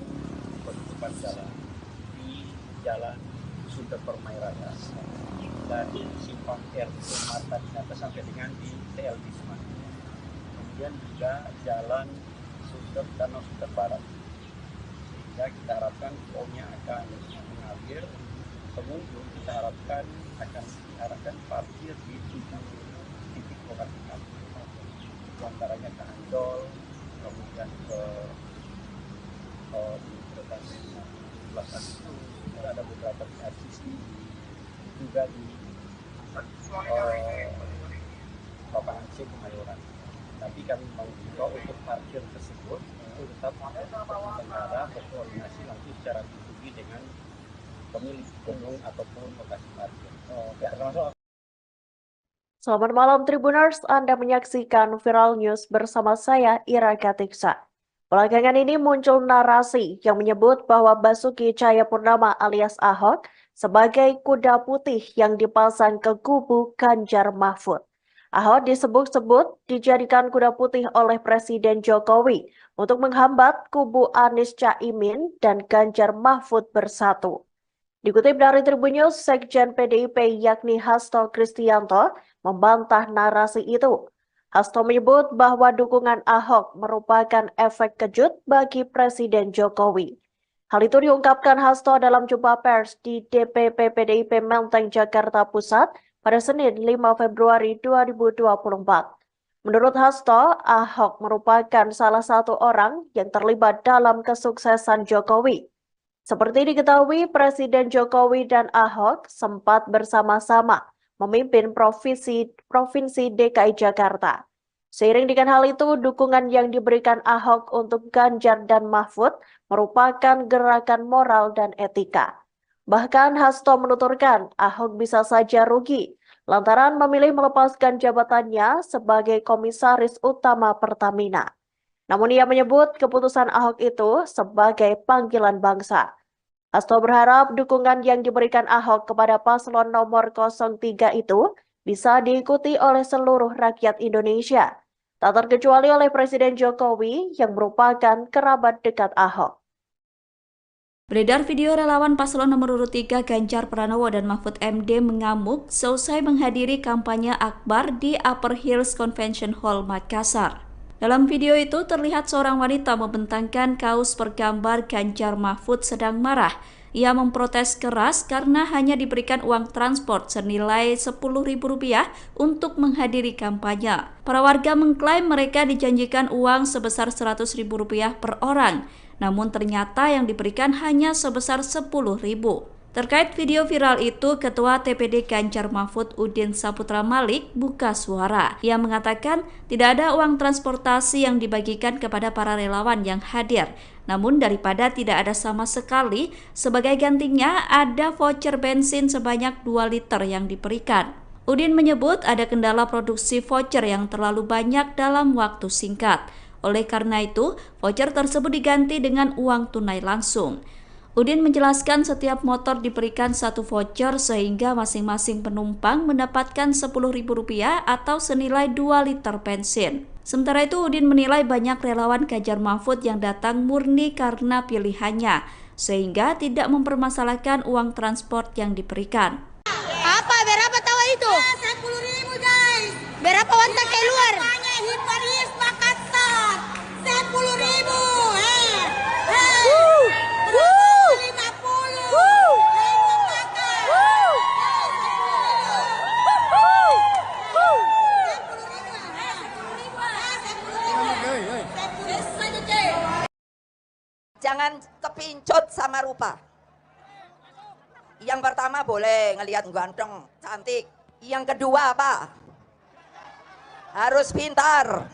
penutupan jalan di Jalan Sunter Permai Raya dari Simpang RE Marta Dinata sampai dengan di TL Bisma. Kemudian juga Jalan Danau Sunter Barat. Sehingga kita harapkan flow-nya akan mengalir. Pengunjung kita harapkan akan diarahkan parkir di 7 titik lokasi kami. Antaranya ke Ancol, kemudian ke Universitas 17 Agustus, ada beberapa di RCC, juga di lapangan C Kemayoran. Tapi kami mengimbau untuk parkir tersebut itu tetap berbicara berkoordinasi langsung secara pribadi dengan pemilik gedung ataupun lokasi parkir. Selamat malam Tribuners, Anda menyaksikan Viral News bersama saya Ira Katiksa. Belakangan ini muncul narasi yang menyebut bahwa Basuki Cahayapurnama alias Ahok sebagai kuda putih yang dipasang ke kubu Ganjar Mahfud. Ahok disebut-sebut dijadikan kuda putih oleh Presiden Jokowi untuk menghambat kubu Anies Caimin dan Ganjar Mahfud bersatu. Dikutip dari Tribun News, Sekjen PDIP yakni Hasto Kristianto membantah narasi itu. Hasto menyebut bahwa dukungan Ahok merupakan efek kejut bagi Presiden Jokowi. Hal itu diungkapkan Hasto dalam jumpa pers di DPP PDIP Menteng, Jakarta Pusat pada Senin 5 Februari 2024. Menurut Hasto, Ahok merupakan salah satu orang yang terlibat dalam kesuksesan Jokowi. Seperti diketahui, Presiden Jokowi dan Ahok sempat bersama-sama memimpin Provinsi DKI Jakarta. Seiring dengan hal itu, dukungan yang diberikan Ahok untuk Ganjar dan Mahfud merupakan gerakan moral dan etika. Bahkan Hasto menuturkan Ahok bisa saja rugi lantaran memilih melepaskan jabatannya sebagai Komisaris Utama Pertamina. Namun ia menyebut keputusan Ahok itu sebagai panggilan bangsa. Hasto berharap dukungan yang diberikan Ahok kepada paslon nomor 03 itu bisa diikuti oleh seluruh rakyat Indonesia, tak terkecuali oleh Presiden Jokowi yang merupakan kerabat dekat Ahok. Beredar video relawan paslon nomor urut 3 Ganjar Pranowo dan Mahfud MD mengamuk seusai menghadiri kampanye akbar di Upper Hills Convention Hall Makassar. Dalam video itu terlihat seorang wanita membentangkan kaos bergambar Ganjar Mahfud sedang marah. Ia memprotes keras karena hanya diberikan uang transport senilai Rp10.000 untuk menghadiri kampanye. Para warga mengklaim mereka dijanjikan uang sebesar Rp100.000 per orang, namun ternyata yang diberikan hanya sebesar Rp10.000. Terkait video viral itu, Ketua TPD Ganjar Mahfud Udin Saputra Malik buka suara. Ia mengatakan tidak ada uang transportasi yang dibagikan kepada para relawan yang hadir. Namun daripada tidak ada sama sekali, sebagai gantinya ada voucher bensin sebanyak 2 liter yang diberikan. Udin menyebut ada kendala produksi voucher yang terlalu banyak dalam waktu singkat. Oleh karena itu, voucher tersebut diganti dengan uang tunai langsung. Udin menjelaskan setiap motor diberikan 1 voucher sehingga masing-masing penumpang mendapatkan Rp10.000 atau senilai 2 liter bensin. Sementara itu Udin menilai banyak relawan Ganjar Mahfud yang datang murni karena pilihannya, sehingga tidak mempermasalahkan uang transport yang diberikan. Apa? Berapa tahu itu? 10.000 guys. Berapa wantak keluar? Hiparis Makassar. 10.000. Jangan kepincut sama rupa. Yang pertama boleh ngelihat ganteng, cantik. Yang kedua apa? Harus pintar,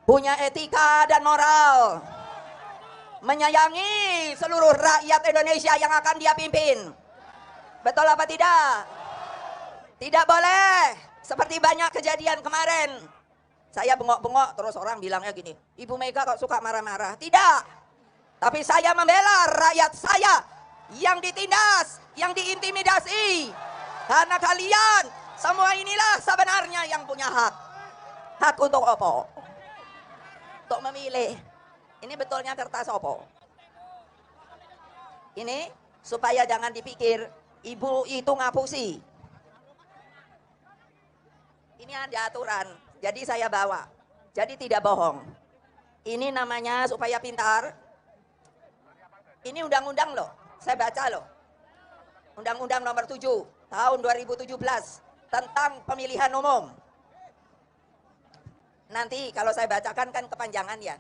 punya etika dan moral, menyayangi seluruh rakyat Indonesia yang akan dia pimpin. Betul apa tidak? Tidak boleh seperti banyak kejadian kemarin. Saya bengok-bengok terus orang bilangnya gini, Ibu Mega kok suka marah-marah. Tidak. Tapi saya membela rakyat saya yang ditindas, yang diintimidasi. Karena kalian semua inilah sebenarnya yang punya hak. Hak untuk apa? Untuk memilih. Ini betulnya kertas apa? Ini supaya jangan dipikir ibu itu ngapusi. Ini ada aturan, jadi saya bawa. Jadi tidak bohong. Ini namanya supaya pintar. Ini undang-undang loh, saya baca loh. Undang-undang nomor 7 tahun 2017 tentang pemilihan umum. Nanti kalau saya bacakan kan kepanjangan ya.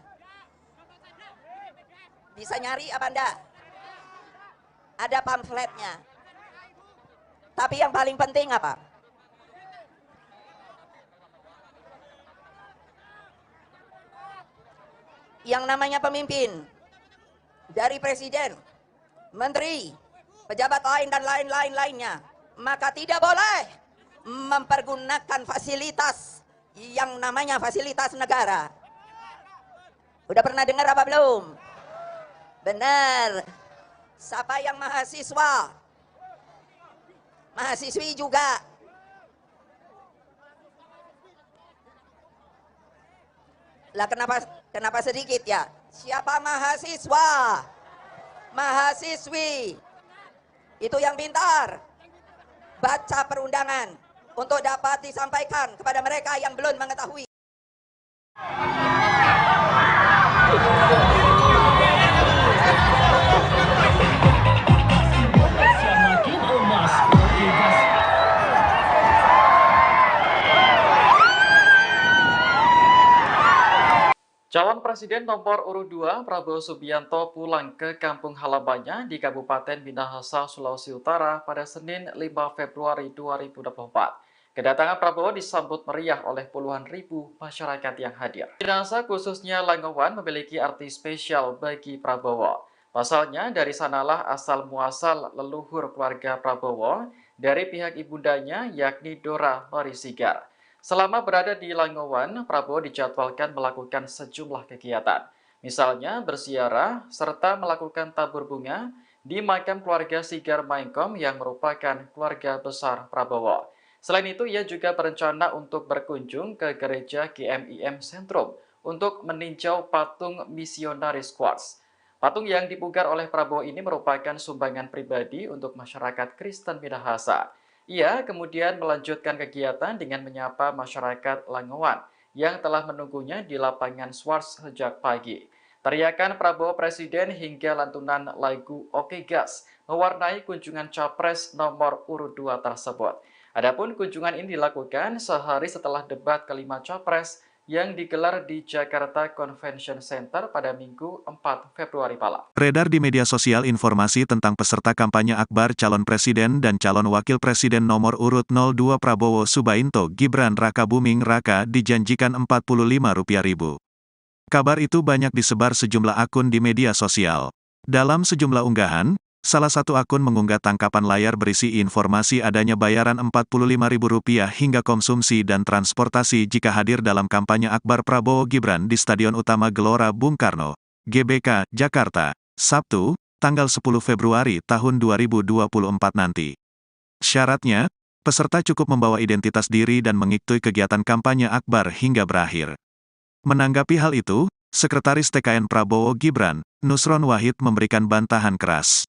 Bisa nyari apa enggak? Ada pamfletnya. Tapi yang paling penting apa? Yang namanya pemimpin, dari presiden, menteri, pejabat lain dan lain-lainnya, maka tidak boleh mempergunakan fasilitas yang namanya fasilitas negara. Udah pernah dengar apa belum? Benar. Siapa yang mahasiswa? Mahasiswi juga. Lah kenapa sedikit ya? Siapa mahasiswa? Mahasiswi. Itu yang pintar. Baca perundangan untuk dapat disampaikan kepada mereka yang belum mengetahui. Calon Presiden nomor urut 2 Prabowo Subianto pulang ke kampung halamannya di Kabupaten Minahasa, Sulawesi Utara pada Senin 5 Februari 2024. Kedatangan Prabowo disambut meriah oleh puluhan ribu masyarakat yang hadir. Minahasa khususnya Langowan memiliki arti spesial bagi Prabowo. Pasalnya dari sanalah asal muasal leluhur keluarga Prabowo dari pihak ibundanya yakni Dora Marisigar. Selama berada di Langowan, Prabowo dijadwalkan melakukan sejumlah kegiatan. Misalnya berziarah serta melakukan tabur bunga di makam keluarga Sigar Maengkom yang merupakan keluarga besar Prabowo. Selain itu, ia juga berencana untuk berkunjung ke gereja GMIM Sentrum untuk meninjau patung misionaris Quartz. Patung yang dipugar oleh Prabowo ini merupakan sumbangan pribadi untuk masyarakat Kristen Minahasa. Ia kemudian melanjutkan kegiatan dengan menyapa masyarakat Langowan yang telah menunggunya di lapangan Swarts sejak pagi. Teriakan Prabowo Presiden hingga lantunan lagu Oke Gas mewarnai kunjungan Capres nomor urut 2 tersebut. Adapun kunjungan ini dilakukan sehari setelah debat kelima Capres yang digelar di Jakarta Convention Center pada Minggu 4 Februari malam. Beredar di media sosial informasi tentang peserta kampanye akbar calon presiden dan calon wakil presiden nomor urut 02 Prabowo Subianto Gibran Rakabuming Raka dijanjikan Rp45.000. Kabar itu banyak disebar sejumlah akun di media sosial. Dalam sejumlah unggahan, salah satu akun mengunggah tangkapan layar berisi informasi adanya bayaran Rp45.000 hingga konsumsi dan transportasi jika hadir dalam kampanye akbar Prabowo Gibran di Stadion Utama Gelora Bung Karno, GBK, Jakarta, Sabtu, tanggal 10 Februari tahun 2024 nanti. Syaratnya, peserta cukup membawa identitas diri dan mengikuti kegiatan kampanye akbar hingga berakhir. Menanggapi hal itu, Sekretaris TKN Prabowo Gibran, Nusron Wahid memberikan bantahan keras.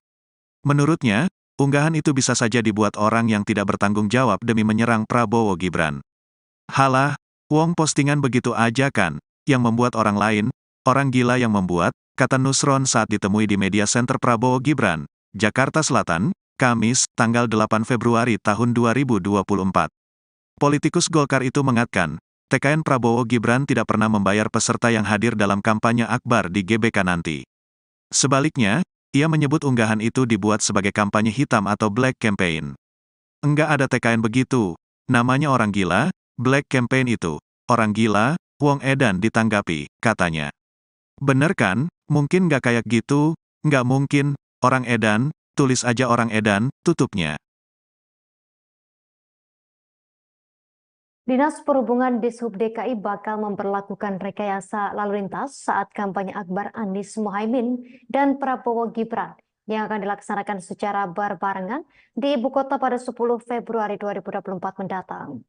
Menurutnya, unggahan itu bisa saja dibuat orang yang tidak bertanggung jawab demi menyerang Prabowo Gibran. Halah, wong postingan begitu aja kan, yang membuat orang lain, orang gila yang membuat, kata Nusron saat ditemui di media center Prabowo Gibran, Jakarta Selatan, Kamis, tanggal 8 Februari tahun 2024. Politikus Golkar itu mengatakan, TKN Prabowo Gibran tidak pernah membayar peserta yang hadir dalam kampanye akbar di GBK nanti. Sebaliknya, ia menyebut unggahan itu dibuat sebagai kampanye hitam atau black campaign. Enggak ada TKN begitu, namanya orang gila, black campaign itu, orang gila, wong edan ditanggapi, katanya. Bener kan, mungkin nggak kayak gitu, nggak mungkin, orang edan, tulis aja orang edan, tutupnya. Dinas Perhubungan Dishub DKI bakal memperlakukan rekayasa lalu lintas saat kampanye akbar Anies Mohaimin dan Prabowo Gibran yang akan dilaksanakan secara berbarengan di ibu kota pada 10 Februari 2024 mendatang.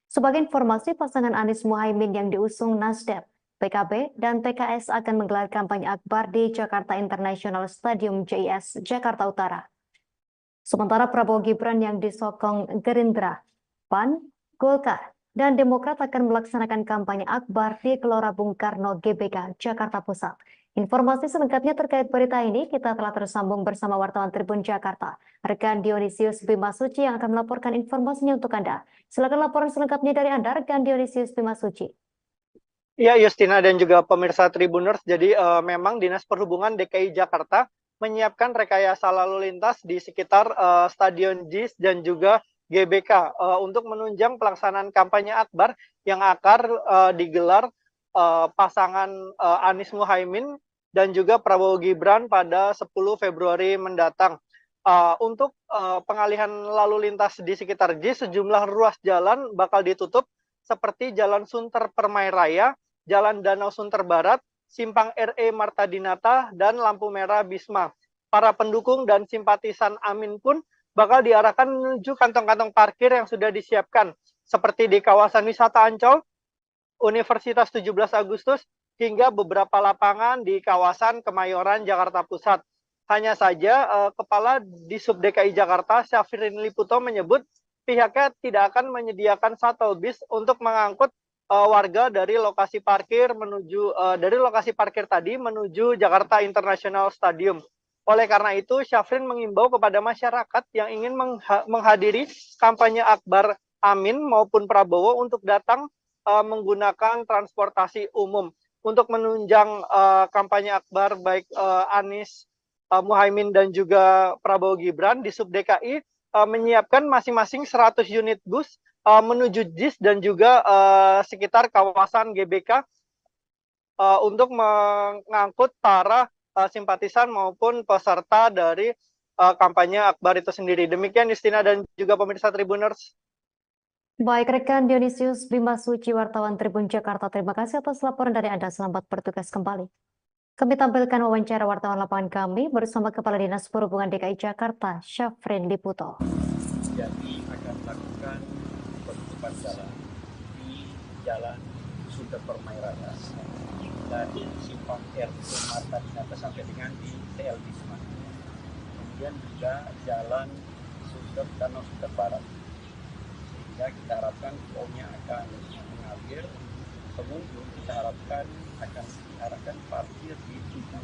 Sebagai informasi, pasangan Anies Mohaimin yang diusung Nasdem, PKB, dan PKS akan menggelar kampanye akbar di Jakarta International Stadium JIS, Jakarta Utara. Sementara Prabowo Gibran yang disokong Gerindra, PAN, Golkar, dan Demokrat akan melaksanakan kampanye akbar di Gelora Bung Karno GBK, Jakarta Pusat. Informasi selengkapnya terkait berita ini kita telah tersambung bersama wartawan Tribun Jakarta, rekan Dionysius Bimasuci yang akan melaporkan informasinya untuk Anda. Silakan laporan selengkapnya dari Anda, rekan Dionysius Bimasuci. Ya, Justina dan juga pemirsa Tribuners, jadi memang Dinas Perhubungan DKI Jakarta menyiapkan rekayasa lalu lintas di sekitar Stadion JIS dan juga GBK untuk menunjang pelaksanaan kampanye akbar yang akan digelar pasangan Anies Mohaimin dan juga Prabowo Gibran pada 10 Februari mendatang. Untuk pengalihan lalu lintas di sekitar JIS, sejumlah ruas jalan bakal ditutup seperti Jalan Sunter Permai Raya, Jalan Danau Sunter Barat, Simpang RE Marta Dinata, dan lampu merah Bisma. Para pendukung dan simpatisan Amin pun bakal diarahkan menuju kantong-kantong parkir yang sudah disiapkan, seperti di kawasan wisata Ancol, Universitas 17 Agustus, hingga beberapa lapangan di kawasan Kemayoran, Jakarta Pusat. Hanya saja, Kepala Disub DKI Jakarta, Syafrin Liputo, menyebut pihaknya tidak akan menyediakan shuttle bis untuk mengangkut warga dari lokasi parkir tadi menuju Jakarta International Stadium. Oleh karena itu, Syafrin mengimbau kepada masyarakat yang ingin menghadiri kampanye akbar Amin maupun Prabowo untuk datang menggunakan transportasi umum. Untuk menunjang kampanye akbar baik Anies Muhaimin dan juga Prabowo Gibran, di Sub DKI menyiapkan masing-masing 100 unit bus menuju JIS dan juga sekitar kawasan GBK untuk mengangkut para simpatisan maupun peserta dari kampanye akbar itu sendiri. Demikian Justina dan juga pemirsa Tribuners. Baik, rekan Dionysius Bima Suci, wartawan Tribun Jakarta, terima kasih atas laporan dari Anda. Selamat bertugas kembali. Kami tampilkan wawancara wartawan lapangan kami bersama Kepala Dinas Perhubungan DKI Jakarta, Syafrin Liputo. Jadi akan melakukan penutupan jalan di Jalan Sunter Permai Raya dari Simpang RT Marta Dinata sampai dengan di TL Bisma. Kemudian juga Jalan Danau Sunter Barat. Sehingga kita harapkan flownya akan mengalir. Pengunjung kita harapkan akan diarahkan parkir di 7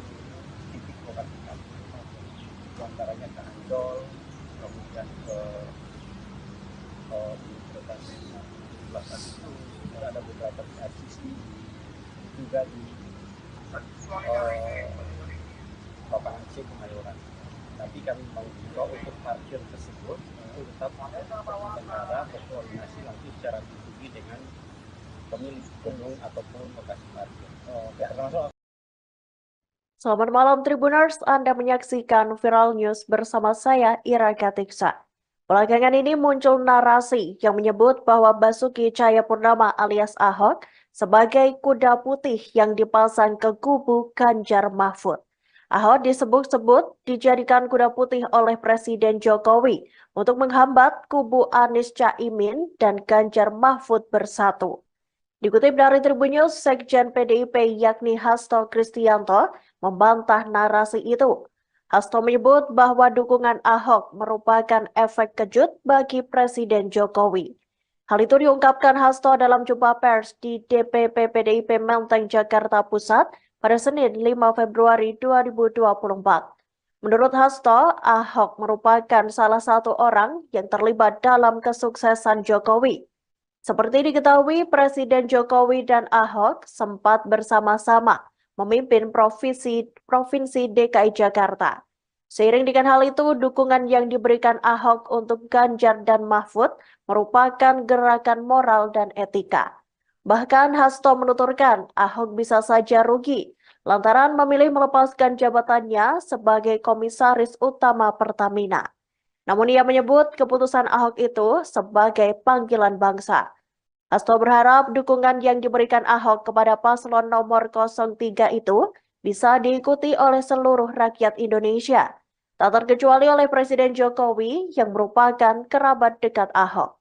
titik lokasi kampung. Antaranya ke Ancol, kemudian ke Universitas 17 Agustus, ada beberapa di RCC, juga di lapangan C Kemayoran. Tapi kami mengimbau untuk parkir tersebut itu tetap negara berkoordinasi langsung secara pribadi dengan pemilik gedung ataupun lokasi parkir. Selamat malam Tribuners, Anda menyaksikan Viral News bersama saya Ira Katiksa. Belakangan ini muncul narasi yang menyebut bahwa Basuki Cahayapurnama alias Ahok sebagai kuda putih yang dipasang ke kubu Ganjar Mahfud. Ahok disebut-sebut dijadikan kuda putih oleh Presiden Jokowi untuk menghambat kubu Anies Caimin dan Ganjar Mahfud bersatu. Dikutip dari Tribun News, Sekjen PDIP yakni Hasto Kristianto membantah narasi itu. Hasto menyebut bahwa dukungan Ahok merupakan efek kejut bagi Presiden Jokowi. Hal itu diungkapkan Hasto dalam jumpa pers di DPP PDIP Menteng, Jakarta Pusat pada Senin 5 Februari 2024. Menurut Hasto, Ahok merupakan salah satu orang yang terlibat dalam kesuksesan Jokowi. Seperti diketahui, Presiden Jokowi dan Ahok sempat bersama-sama memimpin Provinsi DKI Jakarta. Seiring dengan hal itu, dukungan yang diberikan Ahok untuk Ganjar dan Mahfud merupakan gerakan moral dan etika. Bahkan Hasto menuturkan Ahok bisa saja rugi lantaran memilih melepaskan jabatannya sebagai Komisaris Utama Pertamina. Namun ia menyebut keputusan Ahok itu sebagai panggilan bangsa. Hasto berharap dukungan yang diberikan Ahok kepada paslon nomor 03 itu bisa diikuti oleh seluruh rakyat Indonesia, tak terkecuali oleh Presiden Jokowi yang merupakan kerabat dekat Ahok.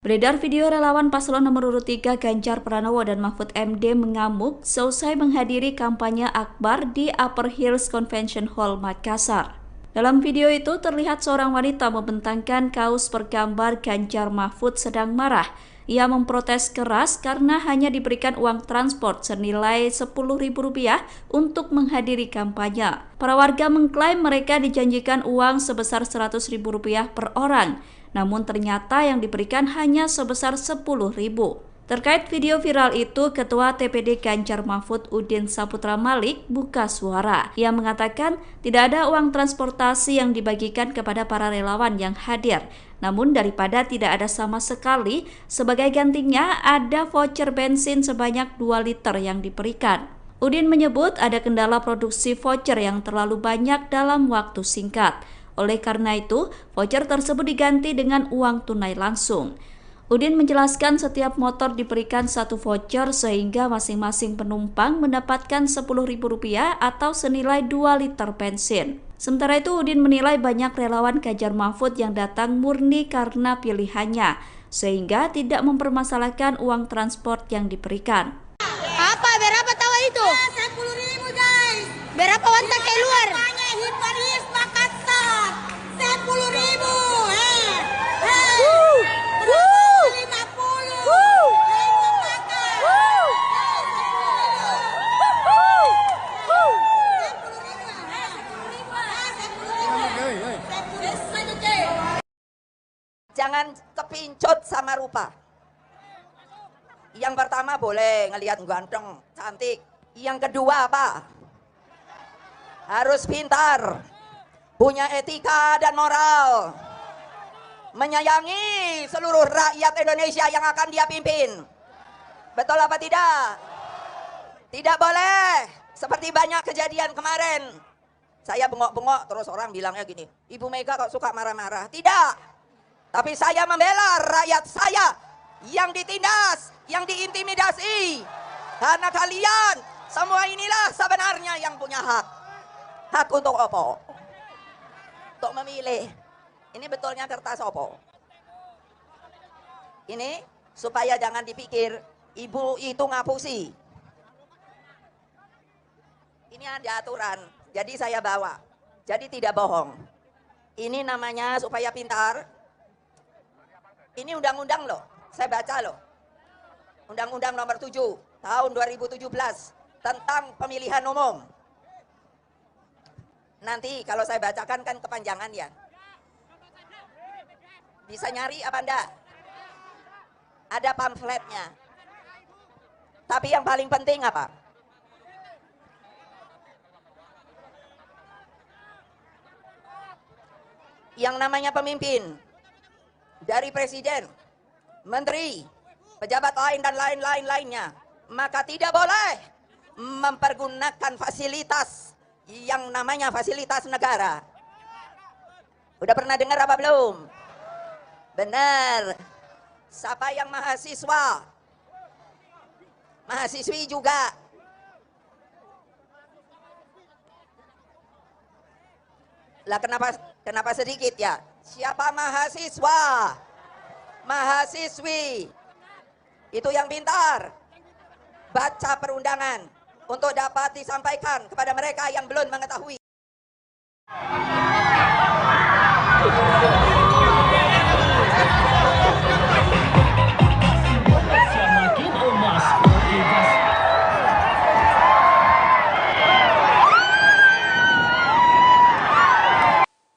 Beredar video relawan paslon nomor urut 3 Ganjar Pranowo dan Mahfud MD mengamuk selesai menghadiri kampanye akbar di Upper Hills Convention Hall Makassar. Dalam video itu terlihat seorang wanita membentangkan kaos bergambar Ganjar Mahfud sedang marah. Ia memprotes keras karena hanya diberikan uang transport senilai Rp10.000 untuk menghadiri kampanye. Para warga mengklaim mereka dijanjikan uang sebesar Rp100.000 per orang, namun ternyata yang diberikan hanya sebesar Rp10.000. Terkait video viral itu, Ketua TPD Ganjar Mahfud Udin Saputra Malik buka suara. Ia mengatakan tidak ada uang transportasi yang dibagikan kepada para relawan yang hadir. Namun daripada tidak ada sama sekali, sebagai gantinya ada voucher bensin sebanyak 2 liter yang diberikan. Udin menyebut ada kendala produksi voucher yang terlalu banyak dalam waktu singkat. Oleh karena itu, voucher tersebut diganti dengan uang tunai langsung. Udin menjelaskan setiap motor diberikan satu voucher sehingga masing-masing penumpang mendapatkan Rp10.000 atau senilai 2 liter bensin. Sementara itu, Udin menilai banyak relawan Ganjar Mahfud yang datang murni karena pilihannya, sehingga tidak mempermasalahkan uang transport yang diberikan. Apa? Berapa tahu itu? 10.000 guys. Berapa wantak keluar? Hiparis Makassar. 10.000. 50. Jangan kepincut sama rupa. Yang pertama boleh ngelihat ganteng, cantik. Yang kedua apa? Harus pintar, punya etika dan moral, menyayangi seluruh rakyat Indonesia yang akan dia pimpin. Betul apa tidak? Tidak boleh seperti banyak kejadian kemarin. Saya bengok-bengok terus orang bilangnya gini, Ibu Mega kok suka marah-marah. Tidak. Tapi saya membela rakyat saya yang ditindas, yang diintimidasi. Karena kalian semua inilah sebenarnya yang punya hak. Hak untuk apa? Untuk memilih. Ini betulnya kertas apa? Ini supaya jangan dipikir ibu itu ngapusi. Ini ada aturan, jadi saya bawa. Jadi tidak bohong. Ini namanya supaya pintar. Ini undang-undang loh, saya baca loh. Undang-Undang nomor 7 tahun 2017 tentang pemilihan umum. Nanti kalau saya bacakan kan kepanjangan ya. Bisa nyari apa enggak? Ada pamfletnya. Tapi yang paling penting apa? Yang namanya pemimpin, dari presiden, menteri, pejabat lain dan lainnya, maka tidak boleh mempergunakan fasilitas yang namanya fasilitas negara. Udah pernah dengar apa belum? Benar. Siapa yang mahasiswa, mahasiswi juga. Lah kenapa sedikit ya? Siapa mahasiswa, mahasiswi, itu yang pintar. Baca perundangan untuk dapat disampaikan kepada mereka yang belum mengetahui.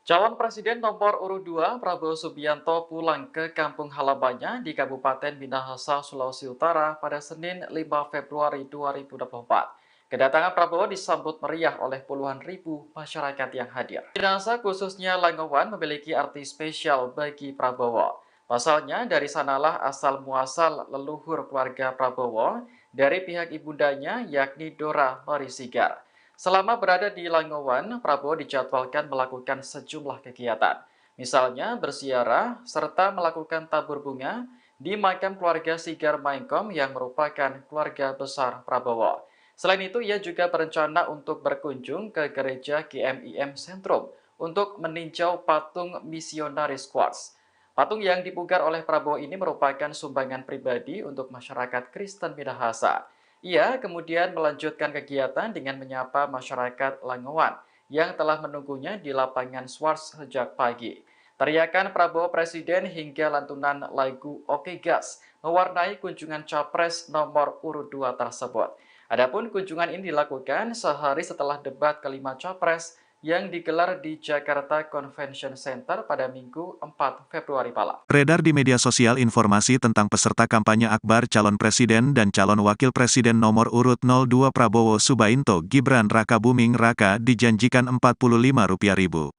Calon Presiden nomor urut 2 Prabowo Subianto pulang ke kampung halamannya di Kabupaten Minahasa, Sulawesi Utara pada Senin 5 Februari 2024. Kedatangan Prabowo disambut meriah oleh puluhan ribu masyarakat yang hadir. Minahasa khususnya Langowan memiliki arti spesial bagi Prabowo. Pasalnya dari sanalah asal-muasal leluhur keluarga Prabowo dari pihak ibundanya yakni Dora Marisigar. Selama berada di Langowan, Prabowo dijadwalkan melakukan sejumlah kegiatan. Misalnya berziarah serta melakukan tabur bunga di makam keluarga Sigar Maengkom yang merupakan keluarga besar Prabowo. Selain itu, ia juga berencana untuk berkunjung ke gereja GMIM Sentrum untuk meninjau patung misionaris Quartz. Patung yang dipugar oleh Prabowo ini merupakan sumbangan pribadi untuk masyarakat Kristen Minahasa. Ia kemudian melanjutkan kegiatan dengan menyapa masyarakat Langowan yang telah menunggunya di lapangan Swarts sejak pagi. Teriakan Prabowo Presiden hingga lantunan lagu Oke Gas mewarnai kunjungan Capres nomor urut 2 tersebut. Adapun kunjungan ini dilakukan sehari setelah debat kelima Capres yang digelar di Jakarta Convention Center pada Minggu 4 Februari malam. Beredar di media sosial informasi tentang peserta kampanye akbar calon presiden dan calon wakil presiden nomor urut 02 Prabowo Subianto Gibran Rakabuming Raka dijanjikan Rp45.000.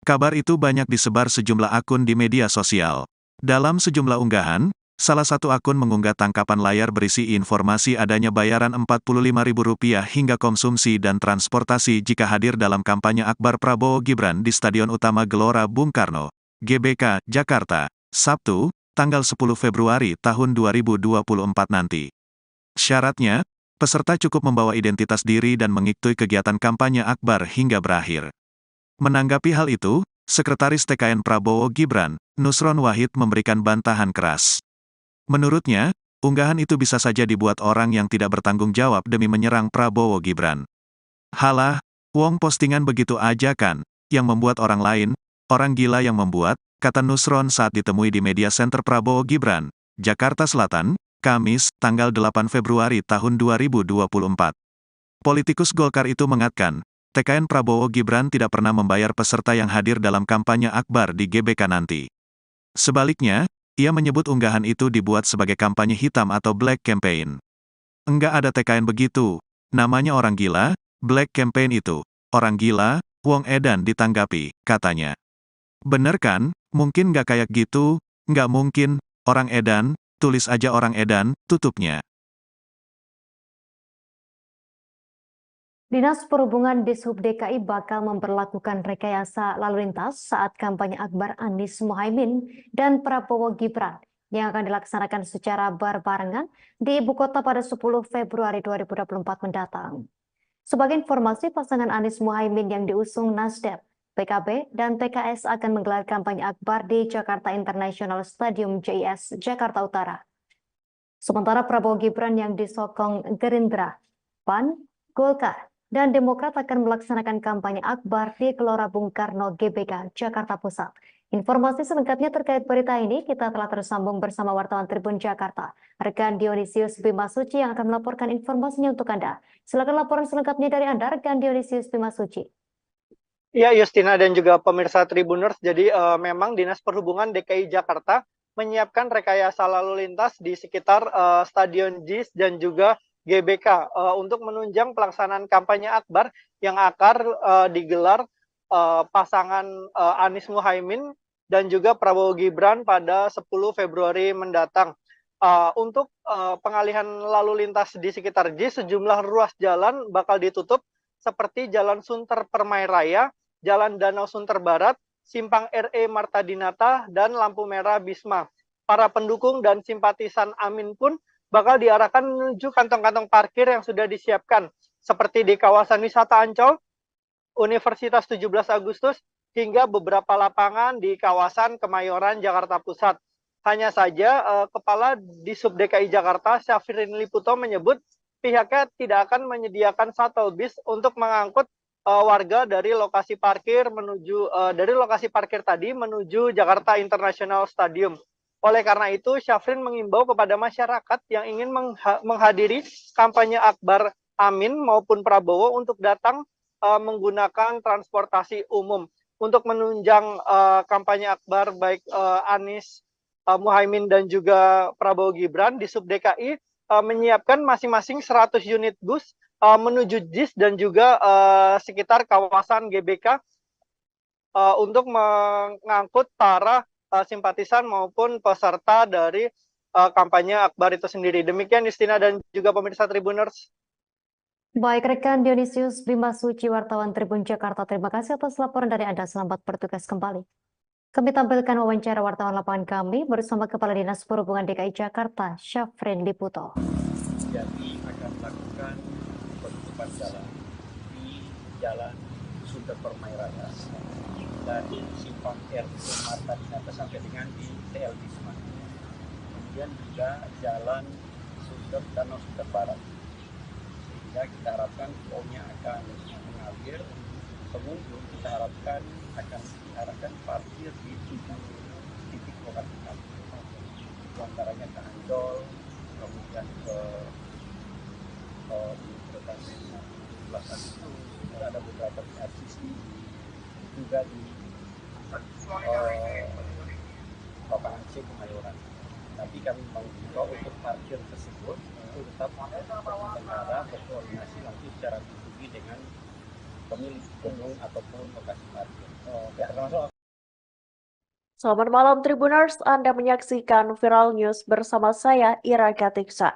Kabar itu banyak disebar sejumlah akun di media sosial. Dalam sejumlah unggahan, Salah satu akun mengunggah tangkapan layar berisi informasi adanya bayaran Rp45.000 hingga konsumsi dan transportasi jika hadir dalam kampanye akbar Prabowo Gibran di Stadion Utama Gelora Bung Karno, GBK, Jakarta, Sabtu, tanggal 10 Februari tahun 2024 nanti. Syaratnya, peserta cukup membawa identitas diri dan mengikuti kegiatan kampanye akbar hingga berakhir. Menanggapi hal itu, Sekretaris TKN Prabowo Gibran, Nusron Wahid memberikan bantahan keras. Menurutnya, unggahan itu bisa saja dibuat orang yang tidak bertanggung jawab demi menyerang Prabowo Gibran. Halah, wong postingan begitu aja kan, yang membuat orang lain, orang gila yang membuat, kata Nusron saat ditemui di Media Center Prabowo Gibran, Jakarta Selatan, Kamis, tanggal 8 Februari tahun 2024. Politikus Golkar itu mengatakan, TKN Prabowo Gibran tidak pernah membayar peserta yang hadir dalam kampanye akbar di GBK nanti. Sebaliknya, ia menyebut unggahan itu dibuat sebagai kampanye hitam atau black campaign. Enggak ada TKN begitu, namanya orang gila, black campaign itu, orang gila, wong edan ditanggapi, katanya. Bener kan, mungkin nggak kayak gitu, nggak mungkin, orang edan, tulis aja orang edan, tutupnya. Dinas Perhubungan Dishub DKI bakal memperlakukan rekayasa lalu lintas saat kampanye akbar Anies Mohaimin dan Prabowo Gibran yang akan dilaksanakan secara berbarengan di ibu kota pada 10 Februari 2024 mendatang. Sebagai informasi, pasangan Anies Mohaimin yang diusung Nasdem, PKB, dan PKS akan menggelar kampanye akbar di Jakarta International Stadium JIS, Jakarta Utara. Sementara Prabowo Gibran yang disokong Gerindra, PAN, Golkar, dan Demokrat akan melaksanakan kampanye akbar di Gelora Bung Karno GBK, Jakarta Pusat. Informasi selengkapnya terkait berita ini kita telah tersambung bersama wartawan Tribun Jakarta, rekan Dionysius Bimasuci yang akan melaporkan informasinya untuk Anda. Silakan laporan selengkapnya dari Anda, rekan Dionysius Bimasuci. Ya, Justina dan juga pemirsa Tribuners, jadi memang Dinas Perhubungan DKI Jakarta menyiapkan rekayasa lalu lintas di sekitar Stadion JIS dan juga GBK untuk menunjang pelaksanaan kampanye akbar yang akan digelar pasangan Anies Mohaimin dan juga Prabowo Gibran pada 10 Februari mendatang. Untuk pengalihan lalu lintas di sekitar JIS, sejumlah ruas jalan bakal ditutup seperti Jalan Sunter Permai Raya, Jalan Danau Sunter Barat, Simpang RE Marta Dinata, dan lampu merah Bisma. Para pendukung dan simpatisan Amin pun bakal diarahkan menuju kantong-kantong parkir yang sudah disiapkan, seperti di kawasan wisata Ancol, Universitas 17 Agustus, hingga beberapa lapangan di kawasan Kemayoran, Jakarta Pusat. Hanya saja, Kepala Dishub DKI Jakarta, Syafrin Liputo menyebut pihaknya tidak akan menyediakan shuttle bus untuk mengangkut warga dari lokasi parkir tadi menuju Jakarta International Stadium. Oleh karena itu, Syafrin mengimbau kepada masyarakat yang ingin menghadiri kampanye akbar Amin maupun Prabowo untuk datang menggunakan transportasi umum. Untuk menunjang kampanye akbar baik Anies Mohaimin dan juga Prabowo Gibran, Dishub DKI menyiapkan masing-masing 100 unit bus menuju JIS dan juga sekitar kawasan GBK untuk mengangkut para simpatisan maupun peserta dari kampanye akbar itu sendiri. Demikian Justina dan juga pemirsa Tribuners. Baik, rekan Dionysius Bimasuci, wartawan Tribun Jakarta, terima kasih atas laporan dari Anda. Selamat bertugas kembali. Kami tampilkan wawancara wartawan lapangan kami bersama Kepala Dinas Perhubungan DKI Jakarta, Syafrin Liputo. Jadi akan melakukan penutupan jalan di Jalan Sunter Permai Raya dari Simpang RE Marta Dinata sampai dengan di TL Bisma. Kemudian juga Jalan Danau Sunter Barat. Sehingga kita harapkan flow-nya akan mengalir. Pengunjung kita harapkan akan diarahkan parkir di 7 titik lokasi parkir. Itu antaranya ke Ancol, kemudian ke Universitas 17 Agustus, ada beberapa di RCC, juga di lapangan C Kemayoran. Tapi kami mengimbau untuk parkir tersebut itu tetap bertengkara berkoordinasi nanti secara pribadi dengan pemilik gedung ataupun lokasi parkir. Selamat malam Tribuners, Anda menyaksikan Viral News bersama saya Ira Katiksa.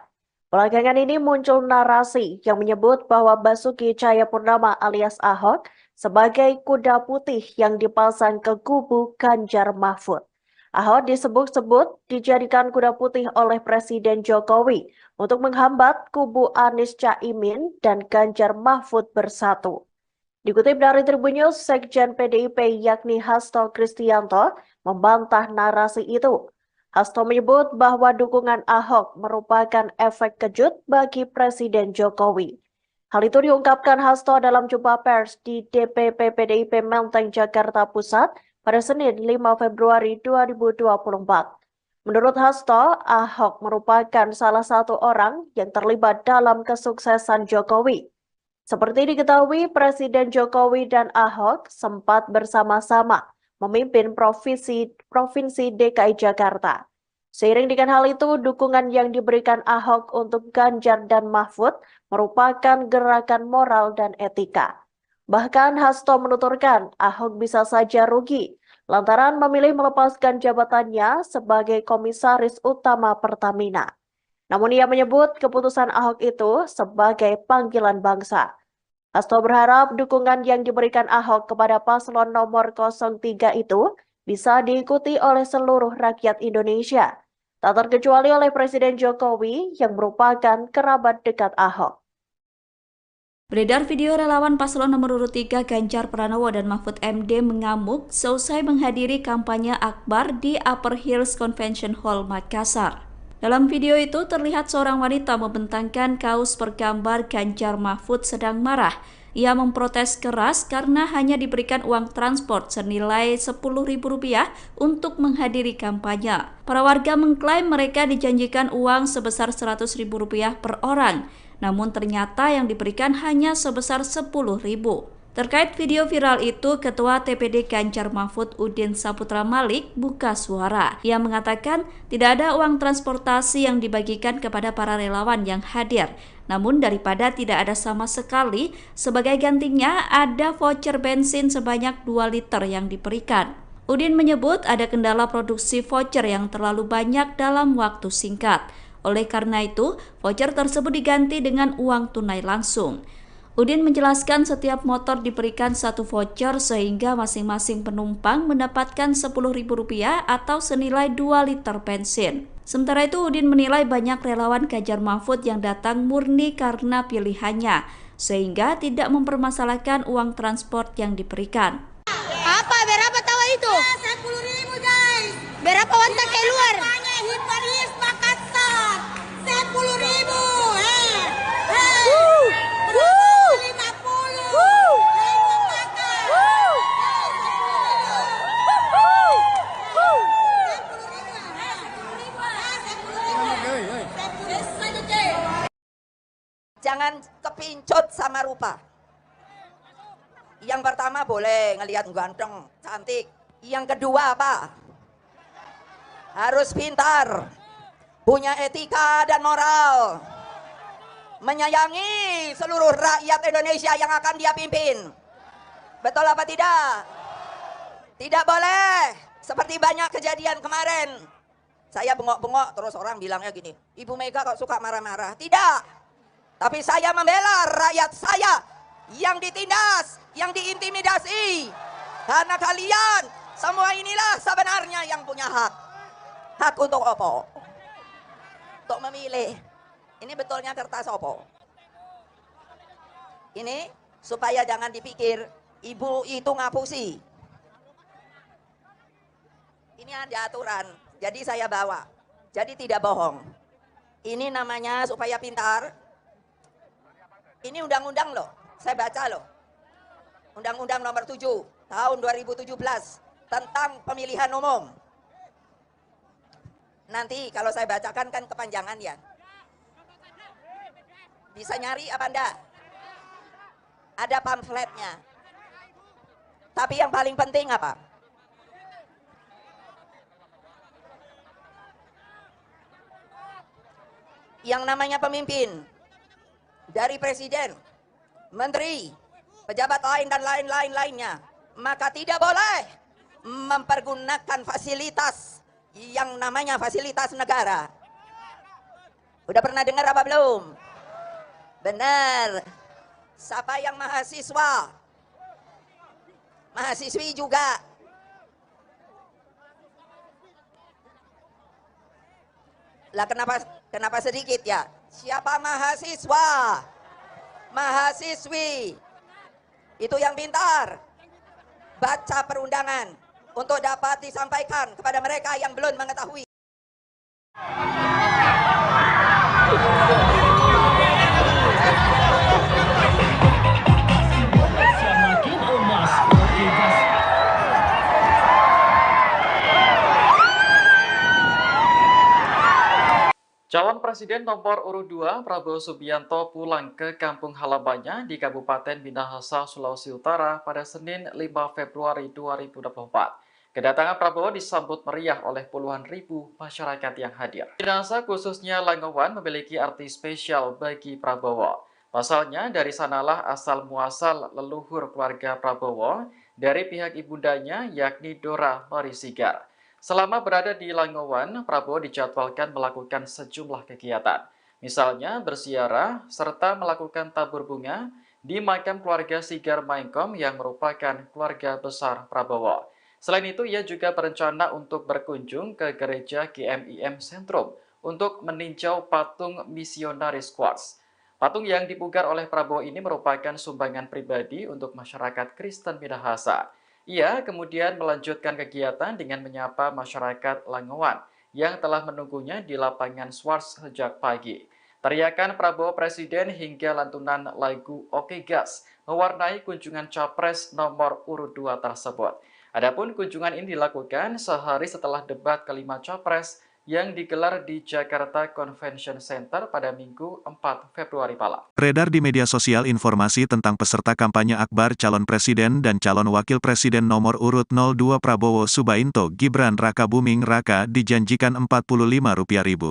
Belakangan ini muncul narasi yang menyebut bahwa Basuki Cahayapurnama alias Ahok sebagai kuda putih yang dipasang ke kubu Ganjar Mahfud. Ahok disebut-sebut dijadikan kuda putih oleh Presiden Jokowi untuk menghambat kubu Anies Caimin dan Ganjar Mahfud bersatu. Dikutip dari Tribun News, Sekjen PDIP yakni Hasto Kristianto membantah narasi itu. Hasto menyebut bahwa dukungan Ahok merupakan efek kejut bagi Presiden Jokowi. Hal itu diungkapkan Hasto dalam jumpa pers di DPP PDIP Menteng, Jakarta Pusat pada Senin 5 Februari 2024. Menurut Hasto, Ahok merupakan salah satu orang yang terlibat dalam kesuksesan Jokowi. Seperti diketahui, Presiden Jokowi dan Ahok sempat bersama-sama memimpin Provinsi DKI Jakarta. Seiring dengan hal itu, dukungan yang diberikan Ahok untuk Ganjar dan Mahfud merupakan gerakan moral dan etika. Bahkan Hasto menuturkan Ahok bisa saja rugi lantaran memilih melepaskan jabatannya sebagai Komisaris Utama Pertamina. Namun ia menyebut keputusan Ahok itu sebagai panggilan bangsa. Hasto berharap dukungan yang diberikan Ahok kepada paslon nomor 03 itu bisa diikuti oleh seluruh rakyat Indonesia, tak terkecuali oleh Presiden Jokowi yang merupakan kerabat dekat Ahok. Beredar video relawan paslon nomor urut 3 Ganjar Pranowo dan Mahfud MD mengamuk seusai menghadiri kampanye akbar di Upper Hills Convention Hall Makassar. Dalam video itu terlihat seorang wanita membentangkan kaos bergambar Ganjar Mahfud sedang marah. Ia memprotes keras karena hanya diberikan uang transport senilai Rp10.000 untuk menghadiri kampanye. Para warga mengklaim mereka dijanjikan uang sebesar Rp100.000 per orang, namun ternyata yang diberikan hanya sebesar Rp10.000. Terkait video viral itu, Ketua TPD Ganjar Mahfud Udin Saputra Malik buka suara. Ia mengatakan tidak ada uang transportasi yang dibagikan kepada para relawan yang hadir. Namun daripada tidak ada sama sekali, sebagai gantinya ada voucher bensin sebanyak 2 liter yang diberikan. Udin menyebut ada kendala produksi voucher yang terlalu banyak dalam waktu singkat. Oleh karena itu, voucher tersebut diganti dengan uang tunai langsung. Udin menjelaskan setiap motor diberikan 1 voucher sehingga masing-masing penumpang mendapatkan Rp10.000 atau senilai 2 liter bensin. Sementara itu Udin menilai banyak relawan Ganjar Mahfud yang datang murni karena pilihannya, sehingga tidak mempermasalahkan uang transport yang diberikan. Apa? Berapa tahu itu? 10.000 guys. Berapa wantak keluar? Hiparis Makassar. 10.000. Jangan kepincut sama rupa. Yang pertama boleh ngelihat ganteng, cantik. Yang kedua apa? Harus pintar, punya etika dan moral, menyayangi seluruh rakyat Indonesia yang akan dia pimpin. Betul apa tidak? Tidak boleh seperti banyak kejadian kemarin. Saya bengok-bengok terus orang bilangnya gini, Ibu Mega kok suka marah-marah. Tidak. Tapi saya membela rakyat saya yang ditindas, yang diintimidasi. Karena kalian semua inilah sebenarnya yang punya hak. Hak untuk apa? Untuk memilih. Ini betulnya kertas apa? Ini supaya jangan dipikir ibu itu ngapusi. Ini ada aturan, jadi saya bawa. Jadi tidak bohong. Ini namanya supaya pintar. Ini undang-undang loh, saya baca loh. Undang-undang nomor 7 tahun 2017 tentang pemilihan umum. Nanti kalau saya bacakan kan kepanjangan ya. Bisa nyari apa enggak? Ada pamfletnya. Tapi yang paling penting apa? Yang namanya pemimpin, dari presiden, menteri, pejabat lain dan lain-lainnya, maka tidak boleh mempergunakan fasilitas yang namanya fasilitas negara. Udah pernah dengar apa belum? Benar. Siapa yang mahasiswa? Mahasiswi juga. Lah kenapa sedikit ya? Siapa mahasiswa? Mahasiswi. Itu yang pintar. Baca perundangan untuk dapat disampaikan kepada mereka yang belum mengetahui. Calon Presiden nomor urut 2 Prabowo Subianto pulang ke kampung halamannya di Kabupaten Minahasa, Sulawesi Utara pada Senin 5 Februari 2024. Kedatangan Prabowo disambut meriah oleh puluhan ribu masyarakat yang hadir. Minahasa khususnya Langowan memiliki arti spesial bagi Prabowo. Pasalnya dari sanalah asal muasal leluhur keluarga Prabowo dari pihak ibundanya yakni Dora Marisigar. Selama berada di Langowan, Prabowo dijadwalkan melakukan sejumlah kegiatan. Misalnya berziarah serta melakukan tabur bunga di makam keluarga Sigar Maengkom yang merupakan keluarga besar Prabowo. Selain itu, ia juga berencana untuk berkunjung ke gereja GMIM Sentrum untuk meninjau patung misionaris Quartz. Patung yang dipugar oleh Prabowo ini merupakan sumbangan pribadi untuk masyarakat Kristen Minahasa. Ia kemudian melanjutkan kegiatan dengan menyapa masyarakat Langowan yang telah menunggunya di lapangan Swarts sejak pagi. Teriakan Prabowo Presiden hingga lantunan lagu Oke Gas mewarnai kunjungan Capres nomor urut 2 tersebut. Adapun kunjungan ini dilakukan sehari setelah debat kelima Capres yang digelar di Jakarta Convention Center pada Minggu 4 Februari malam. Beredar di media sosial informasi tentang peserta kampanye akbar calon presiden dan calon wakil presiden nomor urut 02 Prabowo Subianto Gibran Rakabuming Raka dijanjikan Rp45.000.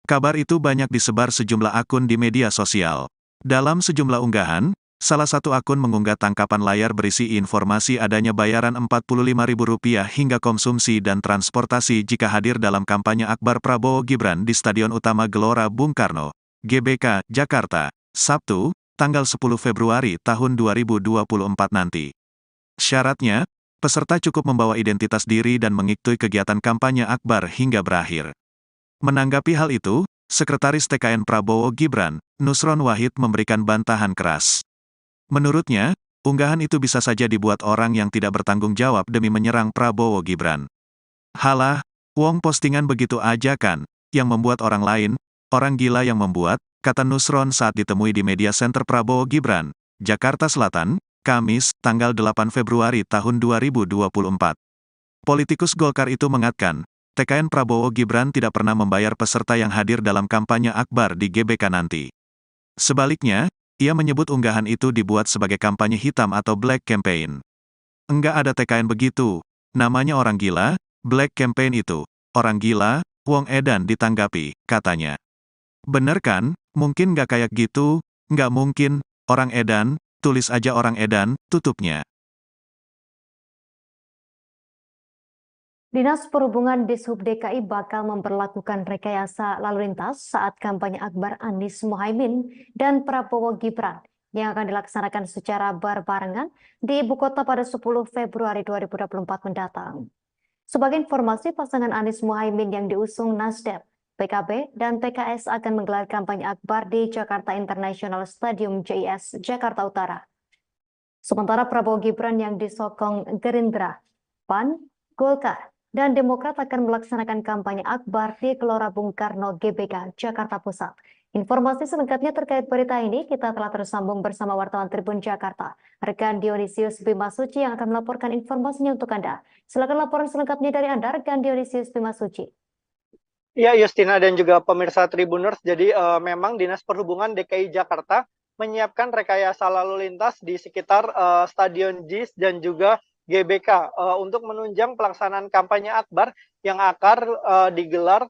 Kabar itu banyak disebar sejumlah akun di media sosial. Dalam sejumlah unggahan, salah satu akun mengunggah tangkapan layar berisi informasi adanya bayaran Rp45.000 hingga konsumsi dan transportasi jika hadir dalam kampanye akbar Prabowo Gibran di Stadion Utama Gelora Bung Karno, GBK, Jakarta, Sabtu, tanggal 10 Februari tahun 2024 nanti. Syaratnya, peserta cukup membawa identitas diri dan mengikuti kegiatan kampanye akbar hingga berakhir. Menanggapi hal itu, Sekretaris TKN Prabowo Gibran, Nusron Wahid memberikan bantahan keras. Menurutnya, unggahan itu bisa saja dibuat orang yang tidak bertanggung jawab demi menyerang Prabowo Gibran. Halah, wong postingan begitu aja kan, yang membuat orang lain, orang gila yang membuat, kata Nusron saat ditemui di media center Prabowo Gibran, Jakarta Selatan, Kamis, tanggal 8 Februari tahun 2024. Politikus Golkar itu mengatakan, TKN Prabowo Gibran tidak pernah membayar peserta yang hadir dalam kampanye akbar di GBK nanti. Sebaliknya, ia menyebut unggahan itu dibuat sebagai kampanye hitam atau black campaign. Enggak ada TKN begitu, namanya orang gila, black campaign itu, orang gila, wong edan ditanggapi, katanya. Bener kan, mungkin nggak kayak gitu, nggak mungkin, orang edan, tulis aja orang edan, tutupnya. Dinas Perhubungan Dishub DKI bakal memperlakukan rekayasa lalu lintas saat kampanye akbar Anies Mohaimin dan Prabowo Gibran yang akan dilaksanakan secara berbarengan di ibu kota pada 10 Februari 2024 mendatang. Sebagai informasi, pasangan Anies Mohaimin yang diusung Nasdem, PKB, dan PKS akan menggelar kampanye akbar di Jakarta International Stadium JIS, Jakarta Utara. Sementara Prabowo Gibran yang disokong Gerindra, PAN, Golkar, dan Demokrat akan melaksanakan kampanye akbar di Gelora Bung Karno GBK, Jakarta Pusat. Informasi selengkapnya terkait berita ini kita telah tersambung bersama wartawan Tribun Jakarta, rekan Dionisius Bimasuci yang akan melaporkan informasinya untuk Anda. Silakan laporan selengkapnya dari Anda, rekan Dionisius Bimasuci. Ya, Justina dan juga pemirsa Tribuners, jadi memang Dinas Perhubungan DKI Jakarta menyiapkan rekayasa lalu lintas di sekitar Stadion JIS dan juga GBK untuk menunjang pelaksanaan kampanye akbar yang akan digelar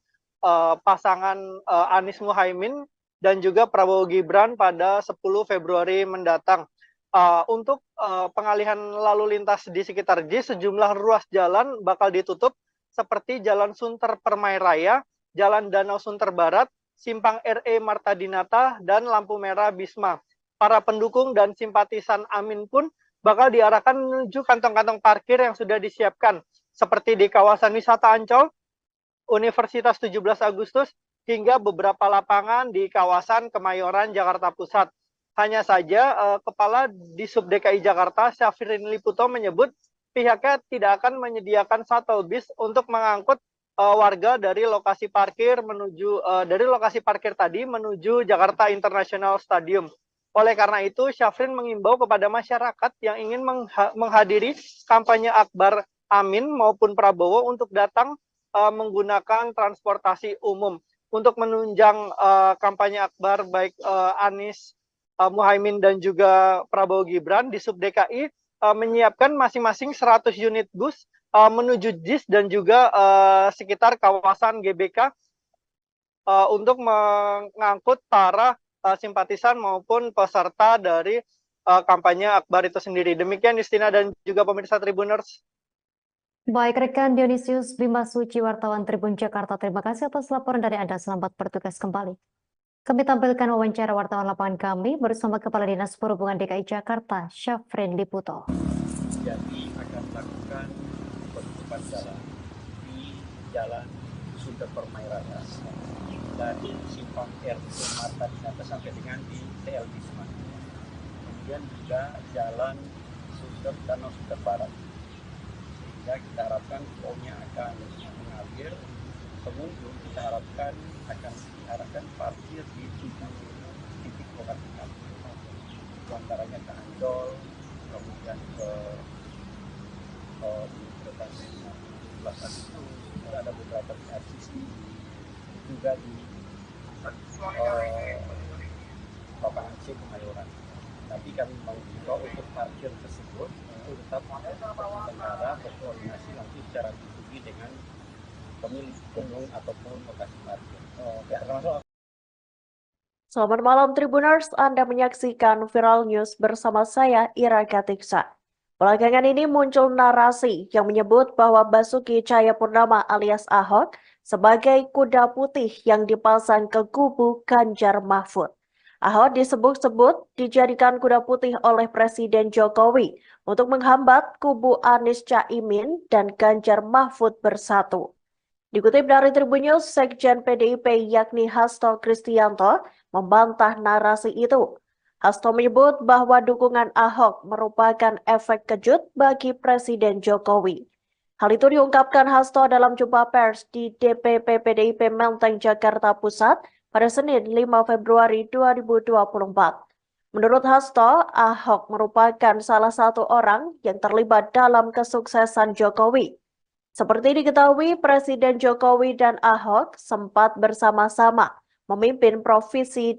pasangan Anies Mohaimin dan juga Prabowo Gibran pada 10 Februari mendatang. Untuk pengalihan lalu lintas di sekitar JIS, sejumlah ruas jalan bakal ditutup seperti Jalan Sunter Permai Raya, Jalan Danau Sunter Barat, Simpang RE Marta Dinata, dan lampu merah Bisma. Para pendukung dan simpatisan Amin pun bakal diarahkan menuju kantong-kantong parkir yang sudah disiapkan, seperti di kawasan wisata Ancol, Universitas 17 Agustus, hingga beberapa lapangan di kawasan Kemayoran, Jakarta Pusat. Hanya saja, Kepala Disub DKI Jakarta, Syafrin Liputo, menyebut pihaknya tidak akan menyediakan shuttle bis untuk mengangkut warga dari lokasi parkir tadi menuju Jakarta International Stadium. Oleh karena itu, Syafrin mengimbau kepada masyarakat yang ingin menghadiri kampanye akbar Amin maupun Prabowo untuk datang menggunakan transportasi umum. Untuk menunjang kampanye akbar baik Anies Muhaimin dan juga Prabowo Gibran, di Sub DKI menyiapkan masing-masing 100 unit bus menuju JIS dan juga sekitar kawasan GBK untuk mengangkut para simpatisan maupun peserta dari kampanye akbar itu sendiri. Demikian Justina dan juga pemirsa Tribuners. Baik, rekan Dionysius Bima Suci, wartawan Tribun Jakarta, terima kasih atas laporan dari Anda. Selamat bertugas kembali. Kami tampilkan wawancara wartawan lapangan kami bersama Kepala Dinas Perhubungan DKI Jakarta, Syafrin Liputo. Jadi akan melakukan penutupan jalan di Jalan Sunter Permai Raya dari Simpang RE Marta Dinata sampai dengan di TL Bisma. Kemudian juga Jalan Danau Sunter Barat. Sehingga kita harapkan flow-nya akan mengalir. Pengunjung kita harapkan akan diarahkan parkir di 7 titik lokasi parkir. Antaranya ke Ancol, kemudian ke Universitas 17 itu ada beberapa di RCC, juga di lapangan C Kemayoran. Tapi kami mengimbau untuk parkir tersebut itu tetap negara berkoordinasi nanti secara individu dengan pemilik gedung ataupun lokasi parkir. Selamat malam Tribuners, Anda menyaksikan Viral News bersama saya Ira Katiksa. Belakangan ini muncul narasi yang menyebut bahwa Basuki Cahayapurnama alias Ahok sebagai kuda putih yang dipasang ke kubu Ganjar Mahfud. Ahok disebut-sebut dijadikan kuda putih oleh Presiden Jokowi untuk menghambat kubu Anies Caimin dan Ganjar Mahfud bersatu. Dikutip dari Tribun News, Sekjen PDIP yakni Hasto Kristianto membantah narasi itu. Hasto menyebut bahwa dukungan Ahok merupakan efek kejut bagi Presiden Jokowi. Hal itu diungkapkan Hasto dalam jumpa pers di DPP PDIP Menteng, Jakarta Pusat pada Senin 5 Februari 2024. Menurut Hasto, Ahok merupakan salah satu orang yang terlibat dalam kesuksesan Jokowi. Seperti diketahui, Presiden Jokowi dan Ahok sempat bersama-sama memimpin Provinsi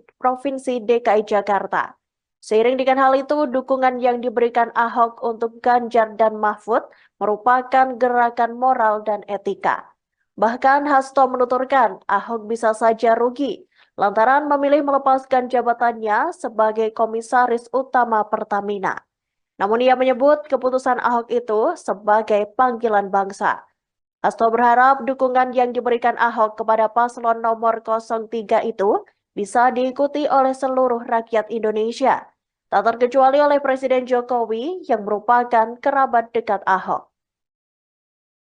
DKI Jakarta. Seiring dengan hal itu, dukungan yang diberikan Ahok untuk Ganjar dan Mahfud merupakan gerakan moral dan etika. Bahkan Hasto menuturkan Ahok bisa saja rugi lantaran memilih melepaskan jabatannya sebagai Komisaris Utama Pertamina. Namun ia menyebut keputusan Ahok itu sebagai panggilan bangsa. Hasto berharap dukungan yang diberikan Ahok kepada paslon nomor 03 itu bisa diikuti oleh seluruh rakyat Indonesia, tak terkecuali oleh Presiden Jokowi yang merupakan kerabat dekat Ahok.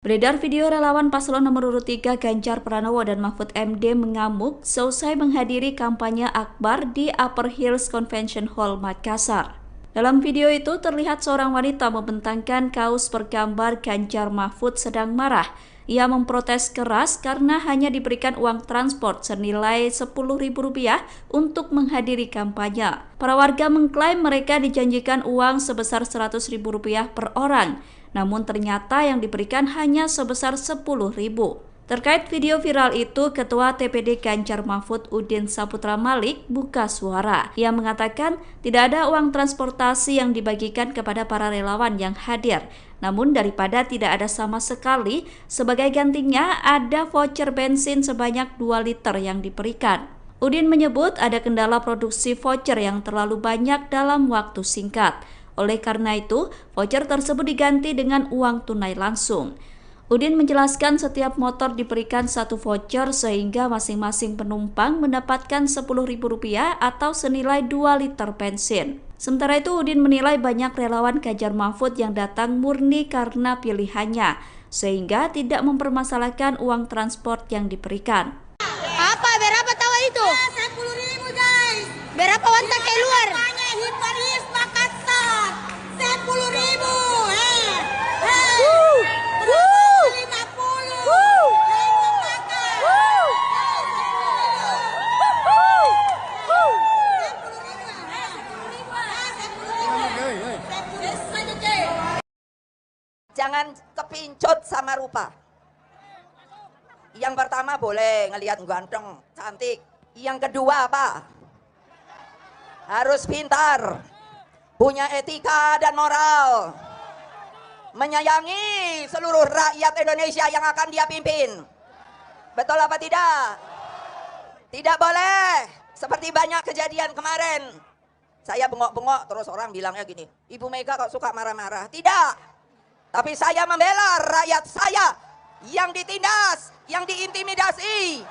Beredar video relawan paslon nomor urut 3 Ganjar Pranowo dan Mahfud MD mengamuk seusai menghadiri kampanye akbar di Upper Hills Convention Hall, Makassar. Dalam video itu terlihat seorang wanita membentangkan kaos bergambar Ganjar Mahfud sedang marah. Ia memprotes keras karena hanya diberikan uang transport senilai Rp10.000 untuk menghadiri kampanye. Para warga mengklaim mereka dijanjikan uang sebesar Rp100.000 per orang, namun ternyata yang diberikan hanya sebesar Rp10.000. Terkait video viral itu, Ketua TPD Ganjar Mahfud Udin Saputra Malik buka suara. Ia mengatakan tidak ada uang transportasi yang dibagikan kepada para relawan yang hadir. Namun daripada tidak ada sama sekali, sebagai gantinya ada voucher bensin sebanyak 2 liter yang diberikan. Udin menyebut ada kendala produksi voucher yang terlalu banyak dalam waktu singkat. Oleh karena itu, voucher tersebut diganti dengan uang tunai langsung. Udin menjelaskan setiap motor diberikan satu voucher sehingga masing-masing penumpang mendapatkan Rp10.000 atau senilai 2 liter bensin. Sementara itu, Udin menilai banyak relawan Ganjar Mahfud yang datang murni karena pilihannya, sehingga tidak mempermasalahkan uang transport yang diberikan. Apa? Berapa tahu itu? 10.000 guys. Berapa wantak keluar? Hiparis Makassar. 10.000. 50. Jangan kepincut sama rupa. Yang pertama boleh ngelihat ganteng, cantik. Yang kedua apa? Harus pintar, punya etika dan moral, menyayangi seluruh rakyat Indonesia yang akan dia pimpin. Betul apa tidak? Tidak boleh seperti banyak kejadian kemarin. Saya bengok-bengok terus orang bilangnya gini, Ibu Mega kok suka marah-marah. Tidak. Tapi saya membela rakyat saya yang ditindas, yang diintimidasi.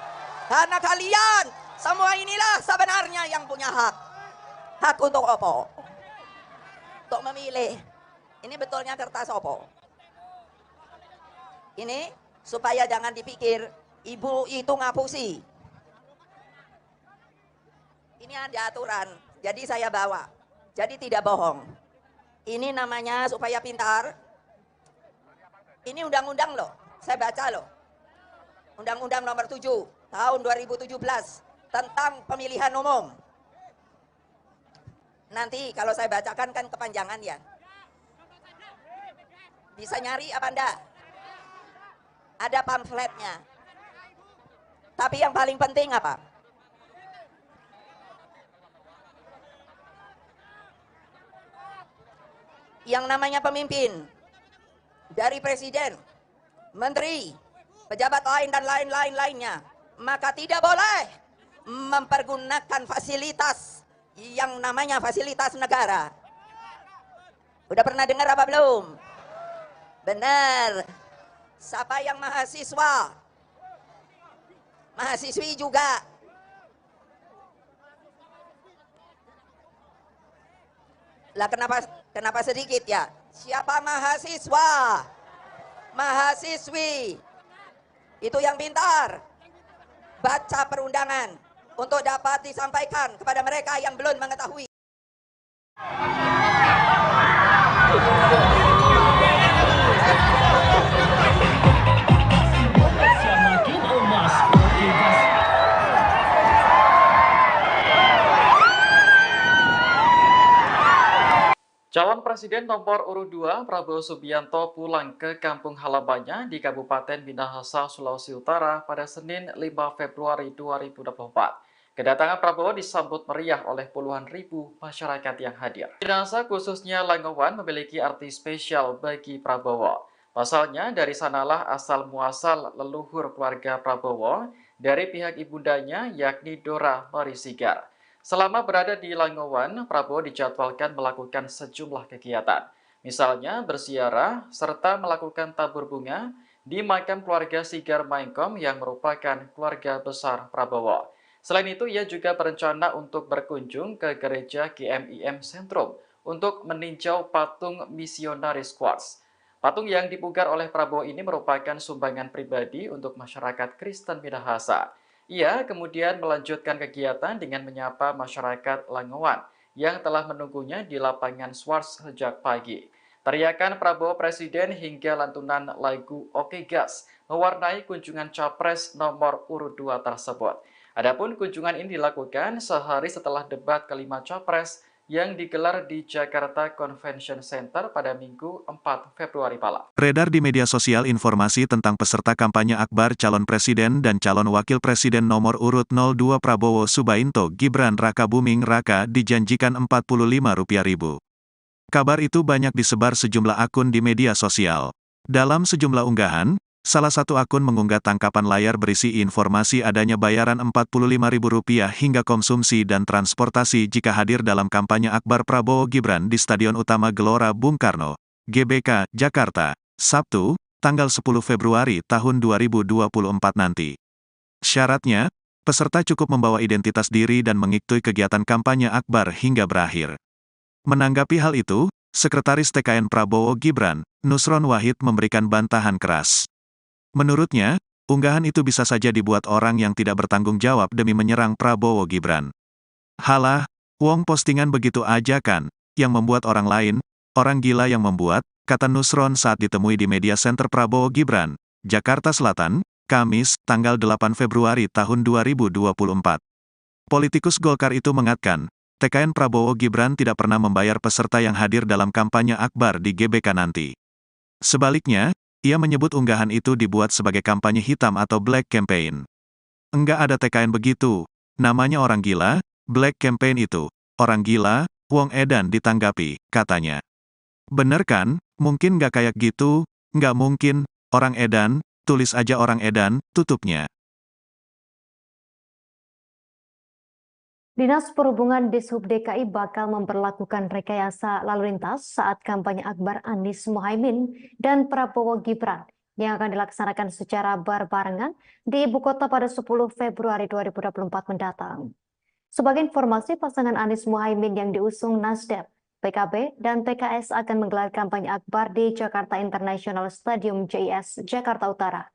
Karena kalian semua inilah sebenarnya yang punya hak. Hak untuk apa? Untuk memilih. Ini betulnya kertas apa? Ini supaya jangan dipikir ibu itu ngapusi. Ini ada aturan, jadi saya bawa. Jadi tidak bohong. Ini namanya supaya pintar. Ini undang-undang loh, saya baca loh. Undang-Undang nomor 7 tahun 2017 tentang pemilihan umum. Nanti kalau saya bacakan kan kepanjangan ya. Bisa nyari apa enggak? Ada pamfletnya. Tapi yang paling penting apa? Yang namanya pemimpin, dari presiden, menteri, pejabat lain dan lainnya, maka tidak boleh mempergunakan fasilitas yang namanya fasilitas negara. Udah pernah dengar apa belum? Benar. Siapa yang mahasiswa, mahasiswi juga. Lah kenapa sedikit ya? Siapa mahasiswa, mahasiswi, itu yang pintar. Baca perundangan untuk dapat disampaikan kepada mereka yang belum mengetahui. Calon Presiden nomor urut 2 Prabowo Subianto pulang ke kampung halamannya di Kabupaten Minahasa, Sulawesi Utara pada Senin 5 Februari 2024. Kedatangan Prabowo disambut meriah oleh puluhan ribu masyarakat yang hadir. Minahasa khususnya Langowan memiliki arti spesial bagi Prabowo. Pasalnya dari sanalah asal-muasal leluhur keluarga Prabowo dari pihak ibundanya yakni Dora Marisigar. Selama berada di Langowan, Prabowo dijadwalkan melakukan sejumlah kegiatan. Misalnya berziarah serta melakukan tabur bunga di makam keluarga Sigar Maengkom yang merupakan keluarga besar Prabowo. Selain itu, ia juga berencana untuk berkunjung ke gereja GMIM Sentrum untuk meninjau patung misionaris Quartz. Patung yang dipugar oleh Prabowo ini merupakan sumbangan pribadi untuk masyarakat Kristen Minahasa. Ia kemudian melanjutkan kegiatan dengan menyapa masyarakat Langowan yang telah menunggunya di lapangan Swarts sejak pagi. Teriakan Prabowo Presiden hingga lantunan lagu Oke Gas mewarnai kunjungan Capres nomor urut 2 tersebut. Adapun kunjungan ini dilakukan sehari setelah debat kelima Capres yang digelar di Jakarta Convention Center pada Minggu 4 Februari malam. Beredar di media sosial informasi tentang peserta kampanye akbar calon presiden dan calon wakil presiden nomor urut 02 Prabowo Subianto Gibran Rakabuming Raka dijanjikan Rp45.000. Kabar itu banyak disebar sejumlah akun di media sosial. Dalam sejumlah unggahan, Salah satu akun mengunggah tangkapan layar berisi informasi adanya bayaran Rp45.000 hingga konsumsi dan transportasi jika hadir dalam kampanye akbar Prabowo Gibran di Stadion Utama Gelora Bung Karno, GBK, Jakarta, Sabtu, tanggal 10 Februari tahun 2024 nanti. Syaratnya, peserta cukup membawa identitas diri dan mengikuti kegiatan kampanye akbar hingga berakhir. Menanggapi hal itu, Sekretaris TKN Prabowo Gibran, Nusron Wahid memberikan bantahan keras. Menurutnya, unggahan itu bisa saja dibuat orang yang tidak bertanggung jawab demi menyerang Prabowo Gibran. Halah, wong postingan begitu aja kan, yang membuat orang lain, orang gila yang membuat, kata Nusron saat ditemui di Media Center Prabowo Gibran, Jakarta Selatan, Kamis, tanggal 8 Februari tahun 2024. Politikus Golkar itu mengatakan, TKN Prabowo Gibran tidak pernah membayar peserta yang hadir dalam kampanye akbar di GBK nanti. Sebaliknya, ia menyebut unggahan itu dibuat sebagai kampanye hitam atau black campaign. Enggak ada TKN begitu, namanya orang gila, black campaign itu, orang gila, wong edan ditanggapi, katanya. Bener kan, mungkin nggak kayak gitu, nggak mungkin, orang edan, tulis aja orang edan, tutupnya. Dinas Perhubungan Dishub DKI bakal memperlakukan rekayasa lalu lintas saat kampanye akbar Anies Mohaimin dan Prabowo Gibran yang akan dilaksanakan secara berbarengan di ibu kota pada 10 Februari 2024 mendatang. Sebagai informasi, pasangan Anies Mohaimin yang diusung Nasdem, PKB, dan PKS akan menggelar kampanye akbar di Jakarta International Stadium JIS, Jakarta Utara.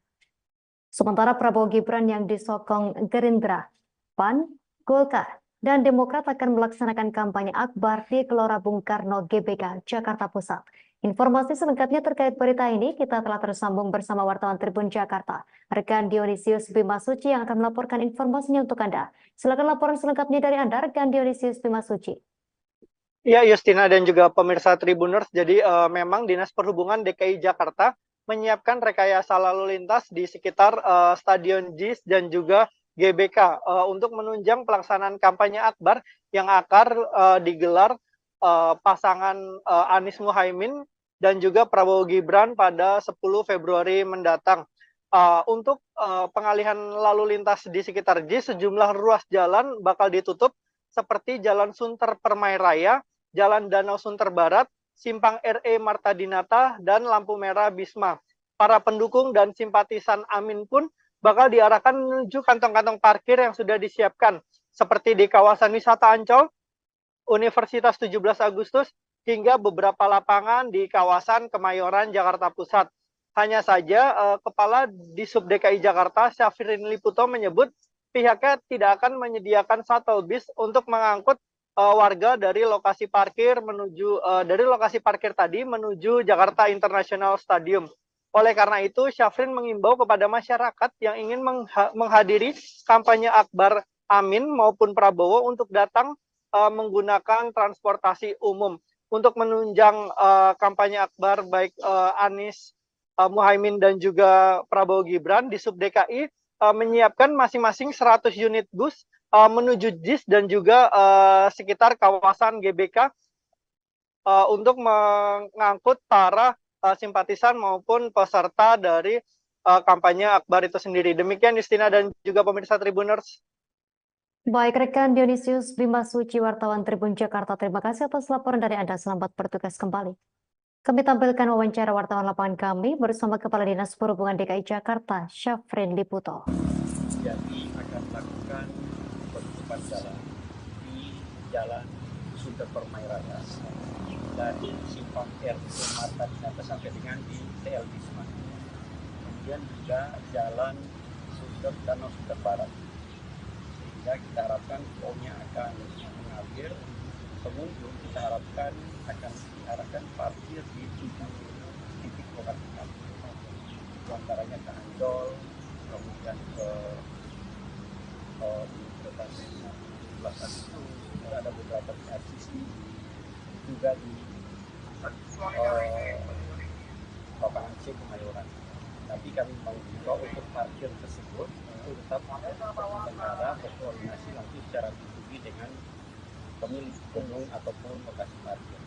Sementara Prabowo Gibran yang disokong Gerindra, PAN, Golkar, dan Demokrat akan melaksanakan kampanye akbar di Gelora Bung Karno GBK, Jakarta Pusat. Informasi selengkapnya terkait berita ini kita telah tersambung bersama wartawan Tribun Jakarta, rekan Dionysius Bimasuci yang akan melaporkan informasinya untuk Anda. Silakan laporan selengkapnya dari Anda, rekan Dionysius Bimasuci. Ya, Justina dan juga pemirsa Tribuners, jadi memang Dinas Perhubungan DKI Jakarta menyiapkan rekayasa lalu lintas di sekitar Stadion JIS dan juga GBK untuk menunjang pelaksanaan kampanye akbar yang akan digelar pasangan Anies Mohaimin dan juga Prabowo Gibran pada 10 Februari mendatang. Untuk pengalihan lalu lintas di sekitar JIS, sejumlah ruas jalan bakal ditutup seperti Jalan Sunter Permai Raya, Jalan Danau Sunter Barat, Simpang RE Marta Dinata, dan lampu merah Bisma. Para pendukung dan simpatisan Amin pun bakal diarahkan menuju kantong-kantong parkir yang sudah disiapkan, seperti di kawasan wisata Ancol, Universitas 17 Agustus, hingga beberapa lapangan di kawasan Kemayoran, Jakarta Pusat. Hanya saja, Kepala Dishub DKI Jakarta, Syafrin Liputo, menyebut pihaknya tidak akan menyediakan shuttle bis untuk mengangkut warga dari lokasi parkir tadi menuju Jakarta International Stadium. Oleh karena itu, Syafrin mengimbau kepada masyarakat yang ingin menghadiri kampanye akbar Amin maupun Prabowo untuk datang menggunakan transportasi umum. Untuk menunjang kampanye akbar baik Anies Mohaimin dan juga Prabowo Gibran, Dishub DKI menyiapkan masing-masing 100 unit bus menuju JIS dan juga sekitar kawasan GBK untuk mengangkut para simpatisan maupun peserta dari kampanye akbar itu sendiri. Demikian Justina dan juga pemirsa Tribuners. Baik, rekan Dionysius Bimasuci, wartawan Tribun Jakarta, terima kasih atas laporan dari Anda. Selamat bertugas kembali. Kami tampilkan wawancara wartawan lapangan kami bersama Kepala Dinas Perhubungan DKI Jakarta, Syafrin Liputo. Jadi akan melakukan penutupan jalan di Jalan Sunter Permai Raya dari Simpang RE Marta Dinata sampai dengan di TL Bisma. Kemudian juga Jalan Danau Sunter Barat. Sehingga kita harapkan tolnya akan mengalir, pengunjung kita harapkan akan diarahkan parkir di 7 titik lokasi kami. Antaranya ke Ancol, kemudian ke Universitas 17 Agustus, ada beberapa di RCC, juga di lapangan C Kemayoran. Tapi kami mengimbau untuk parkir tersebut itu tetap negara berkoordinasi nanti secara pribadi dengan pemilik gedung ataupun lokasi parkir.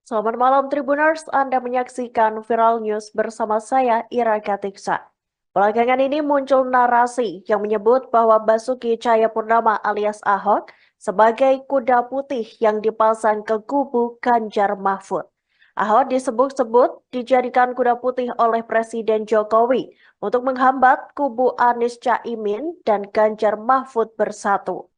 Selamat malam Tribuners, Anda menyaksikan Viral News bersama saya Ira Katiksa. Belakangan ini muncul narasi yang menyebut bahwa Basuki Cahayapurnama alias Ahok sebagai kuda putih yang dipasang ke kubu Ganjar Mahfud. Ahok disebut-sebut dijadikan kuda putih oleh Presiden Jokowi untuk menghambat kubu Anies Caimin dan Ganjar Mahfud bersatu.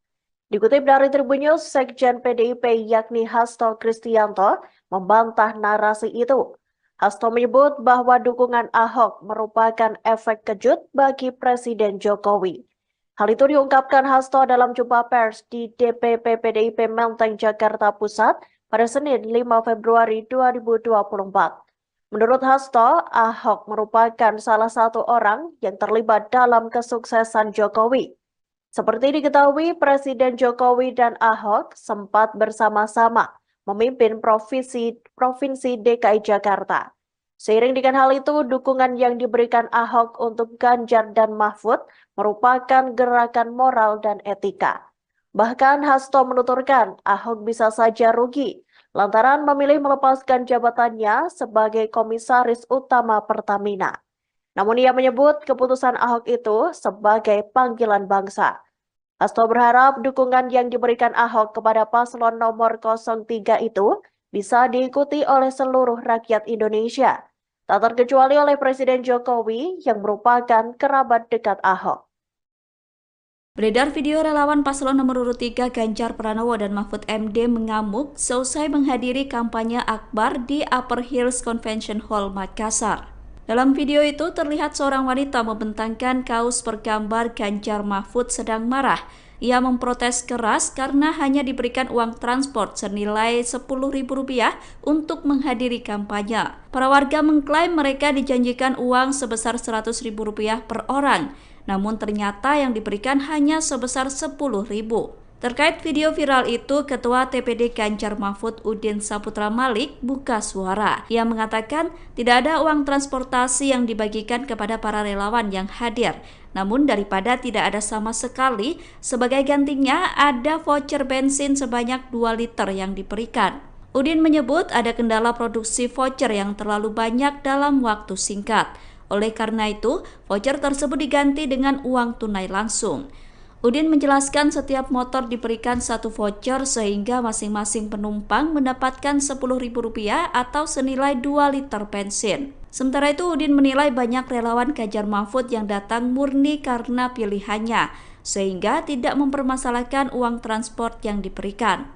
Dikutip dari Tribun News, Sekjen PDIP yakni Hasto Kristianto membantah narasi itu. Hasto menyebut bahwa dukungan Ahok merupakan efek kejut bagi Presiden Jokowi. Hal itu diungkapkan Hasto dalam jumpa pers di DPP PDIP Menteng, Jakarta Pusat pada Senin 5 Februari 2024. Menurut Hasto, Ahok merupakan salah satu orang yang terlibat dalam kesuksesan Jokowi. Seperti diketahui, Presiden Jokowi dan Ahok sempat bersama-sama memimpin Provinsi DKI Jakarta. Seiring dengan hal itu, dukungan yang diberikan Ahok untuk Ganjar dan Mahfud merupakan gerakan moral dan etika. Bahkan Hasto menuturkan Ahok bisa saja rugi lantaran memilih melepaskan jabatannya sebagai Komisaris Utama Pertamina. Namun ia menyebut keputusan Ahok itu sebagai panggilan bangsa. Hasto berharap dukungan yang diberikan Ahok kepada paslon nomor 03 itu bisa diikuti oleh seluruh rakyat Indonesia, tak terkecuali oleh Presiden Jokowi yang merupakan kerabat dekat Ahok. Beredar video relawan paslon nomor urut 3 Ganjar Pranowo dan Mahfud MD mengamuk seusai menghadiri kampanye akbar di Upper Hills Convention Hall Makassar. Dalam video itu terlihat seorang wanita membentangkan kaos bergambar Ganjar Mahfud sedang marah. Ia memprotes keras karena hanya diberikan uang transport senilai Rp10.000 untuk menghadiri kampanye. Para warga mengklaim mereka dijanjikan uang sebesar Rp100.000 per orang, namun ternyata yang diberikan hanya sebesar Rp10.000. Terkait video viral itu, Ketua TPD Ganjar Mahfud Udin Saputra Malik buka suara. Ia mengatakan tidak ada uang transportasi yang dibagikan kepada para relawan yang hadir. Namun daripada tidak ada sama sekali, sebagai gantinya ada voucher bensin sebanyak 2 liter yang diberikan. Udin menyebut ada kendala produksi voucher yang terlalu banyak dalam waktu singkat. Oleh karena itu, voucher tersebut diganti dengan uang tunai langsung. Udin menjelaskan setiap motor diberikan 1 voucher sehingga masing-masing penumpang mendapatkan Rp10.000 atau senilai 2 liter bensin. Sementara itu Udin menilai banyak relawan Ganjar Mahfud yang datang murni karena pilihannya, sehingga tidak mempermasalahkan uang transport yang diberikan.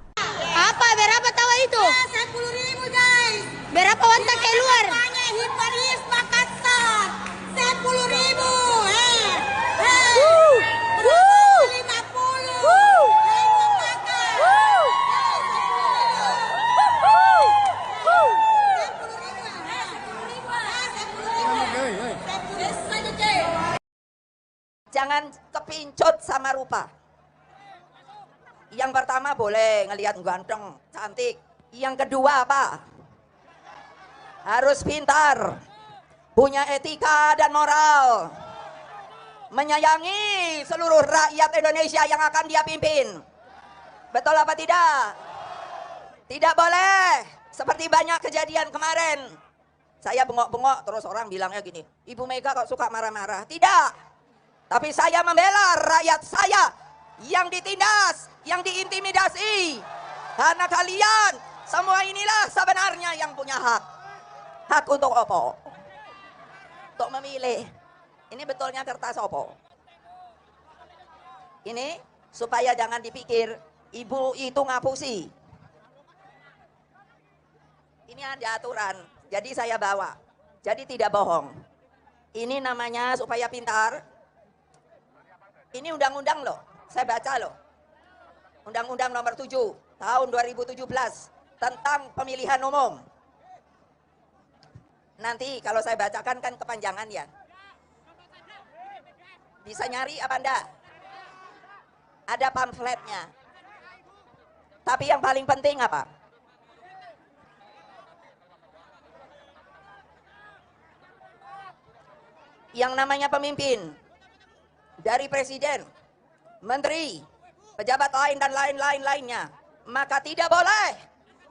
Apa? Berapa tahu itu? 10.000 guys. Berapa wantak keluar? Hiparis Makassar. 10.000. Jangan kepincut sama rupa. Yang pertama boleh ngelihat ganteng, cantik. Yang kedua apa? Harus pintar, punya etika dan moral, menyayangi seluruh rakyat Indonesia yang akan dia pimpin. Betul apa tidak? Tidak boleh seperti banyak kejadian kemarin. Saya bengok-bengok terus orang bilangnya gini, Ibu Mega kok suka marah-marah. Tidak. Tapi saya membela rakyat saya yang ditindas, yang diintimidasi. Karena kalian semua inilah sebenarnya yang punya hak. Hak untuk apa? Untuk memilih. Ini betulnya kertas apa? Ini supaya jangan dipikir ibu itu ngapusi. Ini ada aturan, jadi saya bawa. Jadi tidak bohong. Ini namanya supaya pintar. Ini undang-undang loh, saya baca loh. Undang-undang nomor 7 tahun 2017 tentang pemilihan umum. Nanti kalau saya bacakan kan kepanjangan ya. Bisa nyari apa enggak? Ada pamfletnya. Tapi yang paling penting apa? Yang namanya pemimpin, dari presiden, menteri, pejabat lain dan lain-lainnya, maka tidak boleh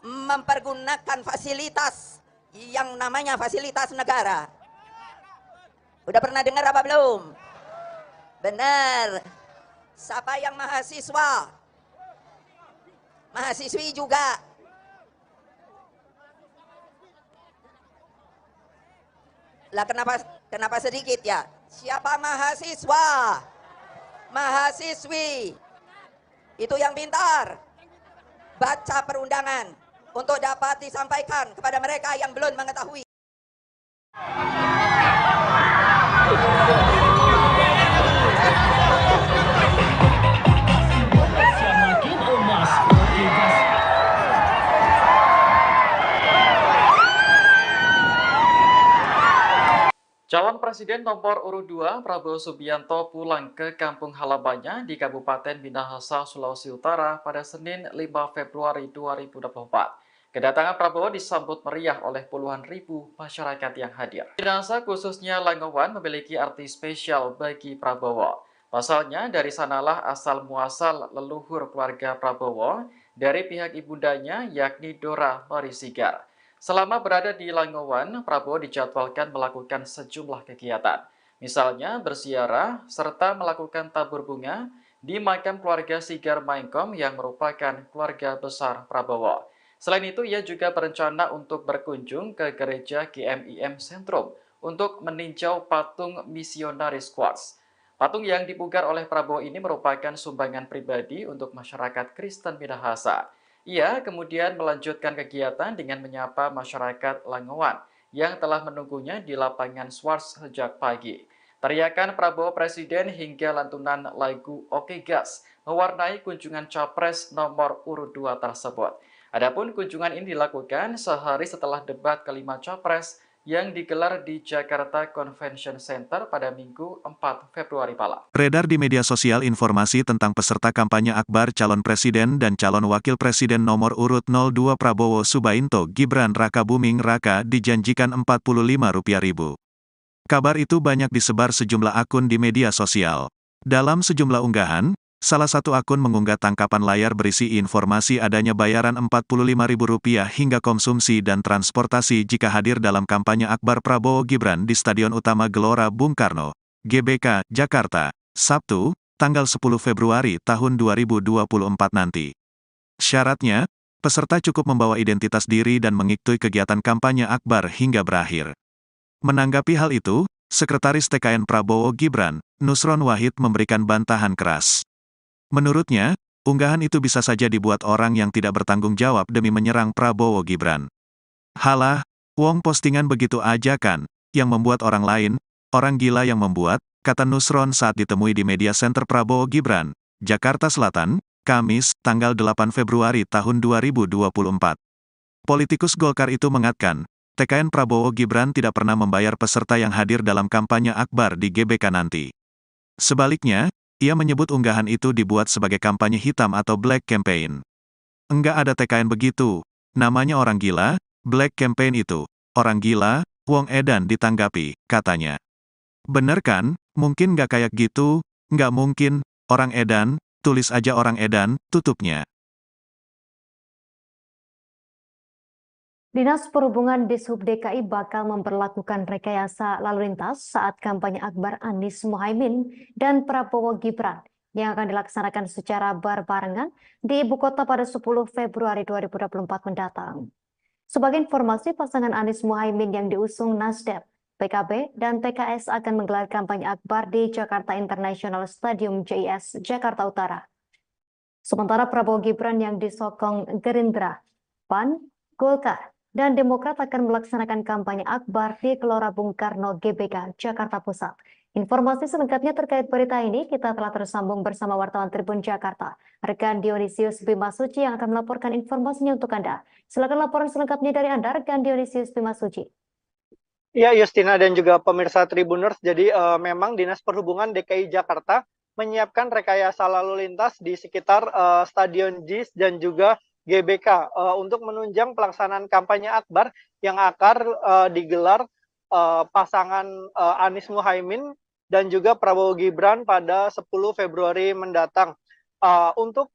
mempergunakan fasilitas yang namanya fasilitas negara. Udah pernah dengar apa belum? Benar. Siapa yang mahasiswa? Mahasiswi juga. Lah kenapa sedikit ya? Siapa mahasiswa? Mahasiswi. Itu yang pintar. Baca perundangan untuk dapat disampaikan kepada mereka yang belum mengetahui. Calon Presiden nomor urut 2 Prabowo Subianto pulang ke kampung halamannya di Kabupaten Minahasa, Sulawesi Utara pada Senin 5 Februari 2024. Kedatangan Prabowo disambut meriah oleh puluhan ribu masyarakat yang hadir. Minahasa khususnya Langowan memiliki arti spesial bagi Prabowo. Pasalnya dari sanalah asal muasal leluhur keluarga Prabowo dari pihak ibundanya yakni Dora Marisigar. Selama berada di Langowan, Prabowo dijadwalkan melakukan sejumlah kegiatan. Misalnya berziarah serta melakukan tabur bunga di makam keluarga Sigar Maengkom yang merupakan keluarga besar Prabowo. Selain itu, ia juga berencana untuk berkunjung ke gereja GMIM Sentrum untuk meninjau patung misionaris Quartz. Patung yang dipugar oleh Prabowo ini merupakan sumbangan pribadi untuk masyarakat Kristen Minahasa. Ia kemudian melanjutkan kegiatan dengan menyapa masyarakat Langowan yang telah menunggunya di lapangan Swarts sejak pagi. Teriakan Prabowo Presiden hingga lantunan lagu Oke Gas mewarnai kunjungan Capres nomor urut 2 tersebut. Adapun kunjungan ini dilakukan sehari setelah debat kelima Capres yang digelar di Jakarta Convention Center pada Minggu 4 Februari malam. Beredar di media sosial informasi tentang peserta kampanye akbar calon presiden dan calon wakil presiden nomor urut 02 Prabowo Subianto Gibran Rakabuming Raka dijanjikan Rp45.000. Kabar itu banyak disebar sejumlah akun di media sosial. Dalam sejumlah unggahan, salah satu akun mengunggah tangkapan layar berisi informasi adanya bayaran Rp45.000 hingga konsumsi dan transportasi jika hadir dalam kampanye akbar Prabowo Gibran di Stadion Utama Gelora Bung Karno, GBK, Jakarta, Sabtu, tanggal 10 Februari tahun 2024 nanti. Syaratnya, peserta cukup membawa identitas diri dan mengikuti kegiatan kampanye akbar hingga berakhir. Menanggapi hal itu, Sekretaris TKN Prabowo Gibran, Nusron Wahid memberikan bantahan keras. Menurutnya, unggahan itu bisa saja dibuat orang yang tidak bertanggung jawab demi menyerang Prabowo Gibran. Halah, wong postingan begitu aja kan, yang membuat orang lain, orang gila yang membuat, kata Nusron saat ditemui di media center Prabowo Gibran, Jakarta Selatan, Kamis, tanggal 8 Februari tahun 2024. Politikus Golkar itu mengatakan, TKN Prabowo Gibran tidak pernah membayar peserta yang hadir dalam kampanye akbar di GBK nanti. Sebaliknya, ia menyebut unggahan itu dibuat sebagai kampanye hitam atau black campaign. Enggak ada TKN begitu, namanya orang gila, black campaign itu, orang gila, wong edan ditanggapi, katanya. Bener kan, mungkin nggak kayak gitu, nggak mungkin, orang edan, tulis aja orang edan, tutupnya. Dinas Perhubungan Dishub DKI bakal memperlakukan rekayasa lalu lintas saat kampanye akbar Anies Mohaimin dan Prabowo Gibran yang akan dilaksanakan secara berbarengan di ibu kota pada 10 Februari 2024 mendatang. Sebagai informasi, pasangan Anies Mohaimin yang diusung Nasdem, PKB, dan PKS akan menggelar kampanye akbar di Jakarta International Stadium JIS, Jakarta Utara. Sementara Prabowo Gibran yang disokong Gerindra, PAN, Golkar, dan Demokrat akan melaksanakan kampanye akbar di Gelora Bung Karno GBK, Jakarta Pusat. Informasi selengkapnya terkait berita ini kita telah tersambung bersama wartawan Tribun Jakarta, rekan Dionysius Bimasuci yang akan melaporkan informasinya untuk Anda. Silakan laporan selengkapnya dari Anda, rekan Dionysius Bimasuci. Ya, Justina dan juga pemirsa Tribuners, jadi memang Dinas Perhubungan DKI Jakarta menyiapkan rekayasa lalu lintas di sekitar Stadion JIS dan juga GBK untuk menunjang pelaksanaan kampanye akbar yang akan digelar pasangan Anies Mohaimin dan juga Prabowo Gibran pada 10 Februari mendatang. Untuk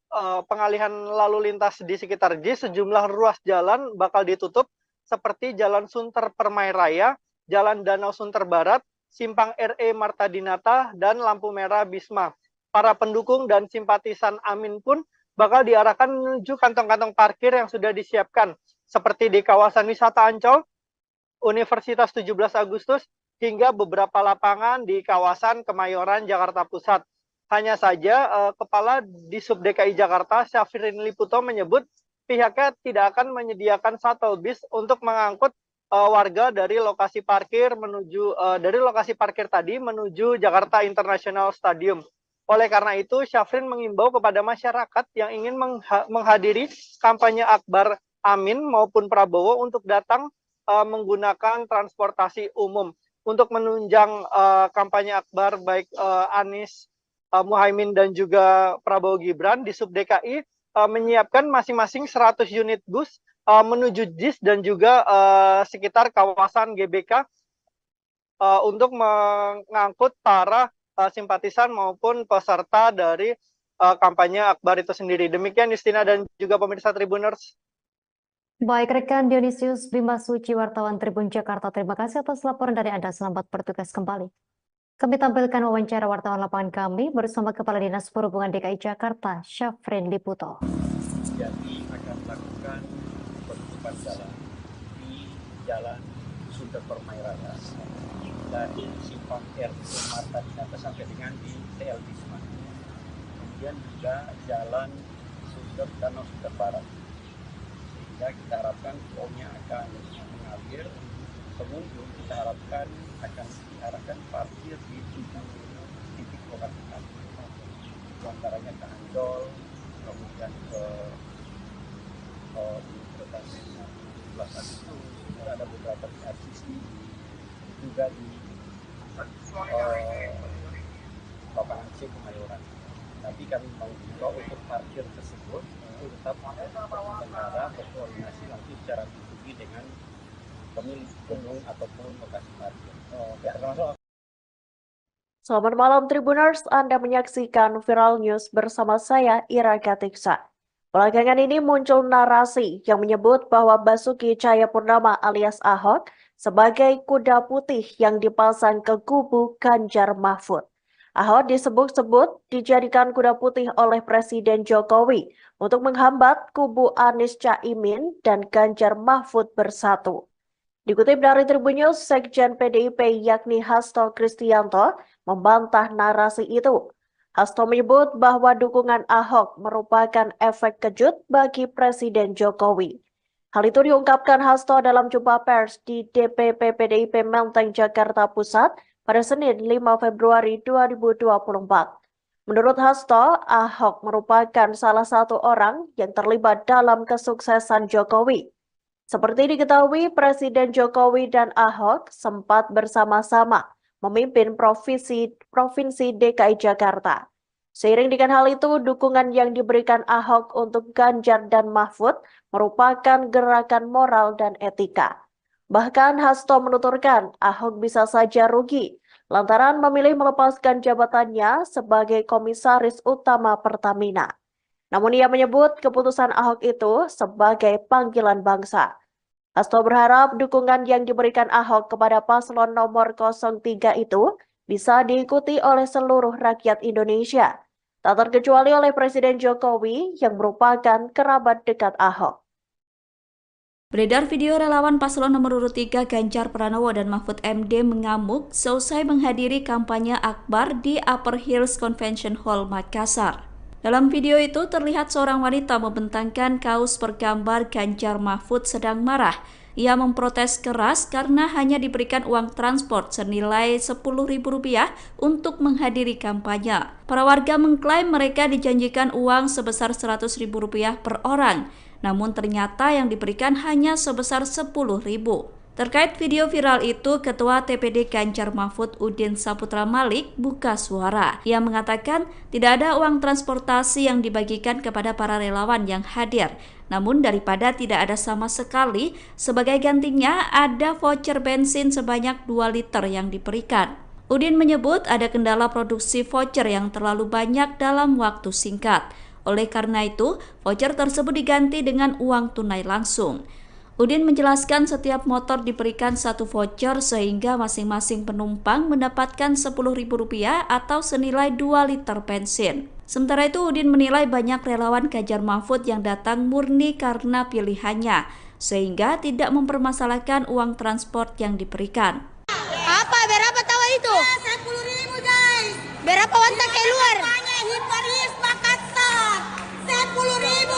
pengalihan lalu lintas di sekitar JIS, sejumlah ruas jalan bakal ditutup seperti Jalan Sunter Permai Raya, Jalan Danau Sunter Barat, Simpang RE Marta Dinata, dan lampu merah Bisma. Para pendukung dan simpatisan Amin pun bakal diarahkan menuju kantong-kantong parkir yang sudah disiapkan, seperti di kawasan wisata Ancol, Universitas 17 Agustus, hingga beberapa lapangan di kawasan Kemayoran, Jakarta Pusat. Hanya saja, Kepala Disub DKI Jakarta, Syafrin Liputo menyebut pihaknya tidak akan menyediakan shuttle bus untuk mengangkut warga dari lokasi parkir tadi menuju Jakarta International Stadium. Oleh karena itu, Syafrin mengimbau kepada masyarakat yang ingin menghadiri kampanye akbar Amin maupun Prabowo untuk datang menggunakan transportasi umum. Untuk menunjang kampanye akbar baik Anies Muhaimin dan juga Prabowo Gibran, di Sub DKI menyiapkan masing-masing 100 unit bus menuju JIS dan juga sekitar kawasan GBK untuk mengangkut para simpatisan maupun peserta dari kampanye akbar itu sendiri. Demikian Justina dan juga pemirsa Tribuners. Baik, rekan Dionysius Bima Suci, wartawan Tribun Jakarta, terima kasih atas laporan dari Anda. Selamat bertugas kembali. Kami tampilkan wawancara wartawan lapangan kami bersama Kepala Dinas Perhubungan DKI Jakarta, Syafrin Liputo. Jadi akan melakukan penutupan jalan di Jalan Sunter Permai Raya dari Simpang RE Marta Dinata sampai dengan di TL Bisma. Kemudian juga Jalan Danau Sunter Barat. Sehingga kita harapkan flow-nya akan mengalir. Pengunjung kita harapkan akan diarahkan parkir di 7 titik lokasi parkir. Antaranya ke Ancol, kemudian ke Universitas 17 Agustus, juga ada beberapa di RCC, juga di lapangan C Kemayoran. Tapi kami mau juga untuk parkir tersebut itu tetap negara berkoordinasi nanti secara B2B dengan pemilik gedung ataupun lokasi parkir. Selamat malam Tribuners, Anda menyaksikan Viral News bersama saya Ira Katiksa. Belakangan ini muncul narasi yang menyebut bahwa Basuki Cahayapurnama alias Ahok sebagai kuda putih yang dipasang ke kubu Ganjar Mahfud. Ahok disebut-sebut dijadikan kuda putih oleh Presiden Jokowi untuk menghambat kubu Anies Caimin dan Ganjar Mahfud bersatu. Dikutip dari Tribun News, Sekjen PDIP yakni Hasto Kristianto membantah narasi itu. Hasto menyebut bahwa dukungan Ahok merupakan efek kejut bagi Presiden Jokowi. Hal itu diungkapkan Hasto dalam jumpa pers di DPP PDIP Menteng, Jakarta Pusat pada Senin 5 Februari 2024. Menurut Hasto, Ahok merupakan salah satu orang yang terlibat dalam kesuksesan Jokowi. Seperti diketahui, Presiden Jokowi dan Ahok sempat bersama-sama memimpin Provinsi DKI Jakarta. Seiring dengan hal itu, dukungan yang diberikan Ahok untuk Ganjar dan Mahfud merupakan gerakan moral dan etika. Bahkan Hasto menuturkan Ahok bisa saja rugi lantaran memilih melepaskan jabatannya sebagai Komisaris Utama Pertamina. Namun ia menyebut keputusan Ahok itu sebagai panggilan bangsa. Hasto berharap dukungan yang diberikan Ahok kepada paslon nomor 03 itu bisa diikuti oleh seluruh rakyat Indonesia, tak terkecuali oleh Presiden Jokowi yang merupakan kerabat dekat Ahok. Beredar video relawan paslon nomor urut 3 Ganjar Pranowo dan Mahfud MD mengamuk seusai menghadiri kampanye akbar di Upper Hills Convention Hall, Makassar. Dalam video itu terlihat seorang wanita membentangkan kaos bergambar Ganjar Mahfud sedang marah. Ia memprotes keras karena hanya diberikan uang transport senilai Rp10.000 untuk menghadiri kampanye. Para warga mengklaim mereka dijanjikan uang sebesar Rp100.000 per orang, namun ternyata yang diberikan hanya sebesar Rp10.000. Terkait video viral itu, Ketua TPD Ganjar Mahfud Udin Saputra Malik buka suara. Ia mengatakan tidak ada uang transportasi yang dibagikan kepada para relawan yang hadir. Namun daripada tidak ada sama sekali, sebagai gantinya ada voucher bensin sebanyak 2 liter yang diberikan. Udin menyebut ada kendala produksi voucher yang terlalu banyak dalam waktu singkat. Oleh karena itu, voucher tersebut diganti dengan uang tunai langsung. Udin menjelaskan setiap motor diberikan satu voucher sehingga masing-masing penumpang mendapatkan Rp10.000 atau senilai 2 liter bensin. Sementara itu, Udin menilai banyak relawan Ganjar Mahfud yang datang murni karena pilihannya, sehingga tidak mempermasalahkan uang transport yang diberikan. Apa? Berapa tahu itu? 10.000 guys. Berapa wanita keluar? Hiparis Makassar. 10.000.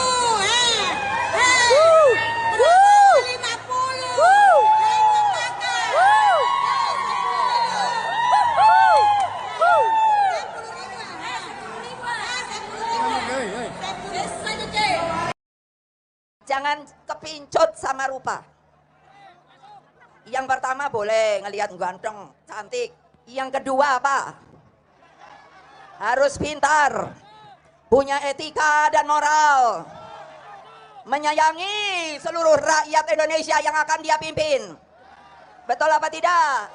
Jangan kepincut sama rupa. Yang pertama boleh ngelihat ganteng, cantik. Yang kedua apa? Harus pintar, punya etika dan moral, menyayangi seluruh rakyat Indonesia yang akan dia pimpin. Betul apa tidak?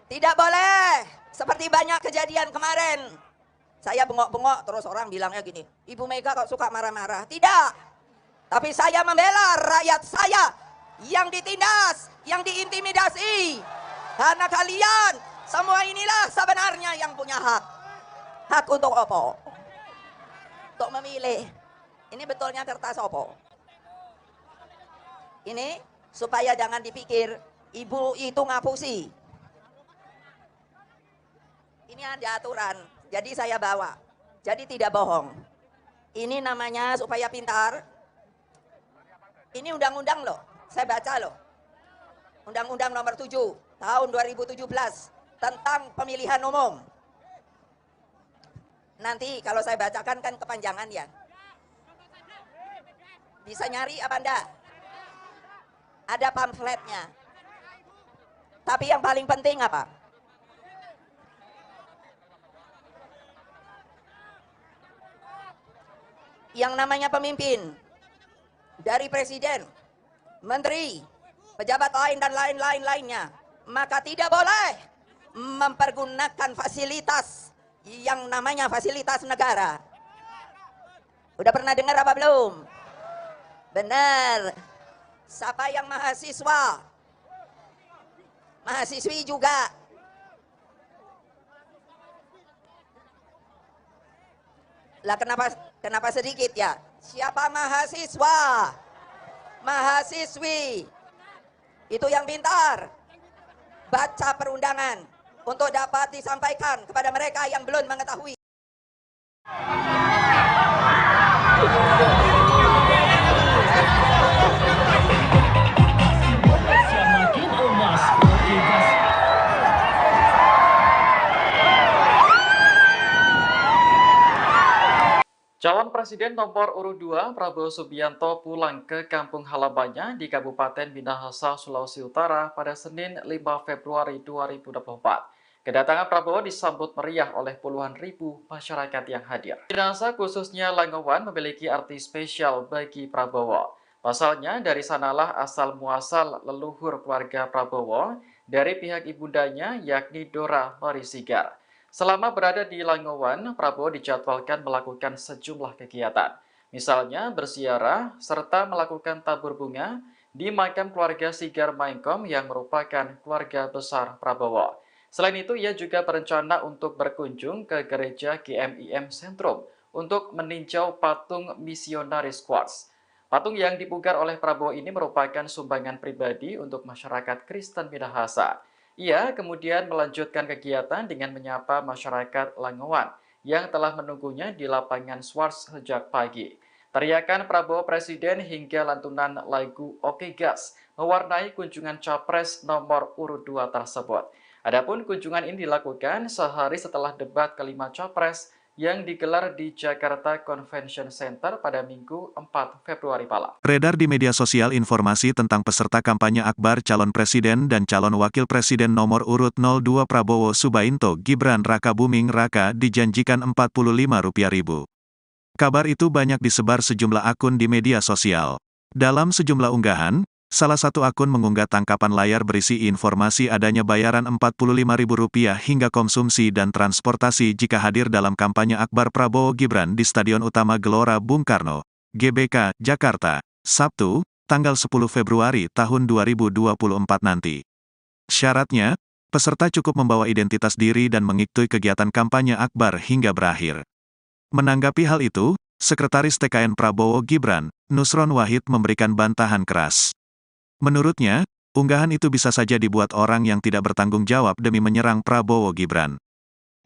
Tidak boleh seperti banyak kejadian kemarin. Saya bengok-bengok terus orang bilangnya gini, Ibu Mega kok suka marah-marah. Tidak. Tapi saya membela rakyat saya yang ditindas, yang diintimidasi. Karena kalian semua inilah sebenarnya yang punya hak. Hak untuk apa? Untuk memilih. Ini betulnya kertas apa? Ini supaya jangan dipikir ibu itu ngapusi. Ini ada aturan, jadi saya bawa. Jadi tidak bohong. Ini namanya supaya pintar. Ini undang-undang loh, saya baca loh. Undang-undang nomor 7 tahun 2017 tentang pemilihan umum. Nanti kalau saya bacakan kan kepanjangan ya. Bisa nyari apa enggak? Ada pamfletnya. Tapi yang paling penting apa? Yang namanya pemimpin, dari presiden, menteri, pejabat lain dan lain-lainnya, maka tidak boleh mempergunakan fasilitas yang namanya fasilitas negara. Udah pernah dengar apa belum? Benar. Siapa yang mahasiswa, mahasiswi juga. Lah kenapa sedikit ya? Siapa mahasiswa, mahasiswi itu yang pintar, baca perundangan untuk dapat disampaikan kepada mereka yang belum mengetahui. Calon Presiden nomor urut 2 Prabowo Subianto pulang ke kampung halamannya di Kabupaten Minahasa, Sulawesi Utara pada Senin 5 Februari 2024. Kedatangan Prabowo disambut meriah oleh puluhan ribu masyarakat yang hadir. Minahasa khususnya Langowan memiliki arti spesial bagi Prabowo. Pasalnya dari sanalah asal muasal leluhur keluarga Prabowo dari pihak ibundanya yakni Dora Marisigar. Selama berada di Langowan, Prabowo dijadwalkan melakukan sejumlah kegiatan. Misalnya berziarah serta melakukan tabur bunga di makam keluarga Sigar Maengkom yang merupakan keluarga besar Prabowo. Selain itu, ia juga berencana untuk berkunjung ke gereja GMIM Sentrum untuk meninjau patung misionaris Quartz. Patung yang dipugar oleh Prabowo ini merupakan sumbangan pribadi untuk masyarakat Kristen Minahasa. Ia kemudian melanjutkan kegiatan dengan menyapa masyarakat Langowan yang telah menunggunya di lapangan Swarts sejak pagi. Teriakan Prabowo Presiden hingga lantunan lagu Oke Gas mewarnai kunjungan Capres nomor urut 2 tersebut. Adapun kunjungan ini dilakukan sehari setelah debat kelima Capres yang digelar di Jakarta Convention Center pada Minggu 4 Februari malam. Beredar di media sosial informasi tentang peserta kampanye akbar calon presiden dan calon wakil presiden nomor urut 02 Prabowo Subianto Gibran Rakabuming Raka dijanjikan Rp45.000. Kabar itu banyak disebar sejumlah akun di media sosial. Dalam sejumlah unggahan, Salah satu akun mengunggah tangkapan layar berisi informasi adanya bayaran Rp45.000 hingga konsumsi dan transportasi jika hadir dalam kampanye akbar Prabowo Gibran di Stadion Utama Gelora Bung Karno, GBK, Jakarta, Sabtu, tanggal 10 Februari tahun 2024 nanti. Syaratnya, peserta cukup membawa identitas diri dan mengikuti kegiatan kampanye akbar hingga berakhir. Menanggapi hal itu, Sekretaris TKN Prabowo Gibran, Nusron Wahid memberikan bantahan keras. Menurutnya, unggahan itu bisa saja dibuat orang yang tidak bertanggung jawab demi menyerang Prabowo Gibran.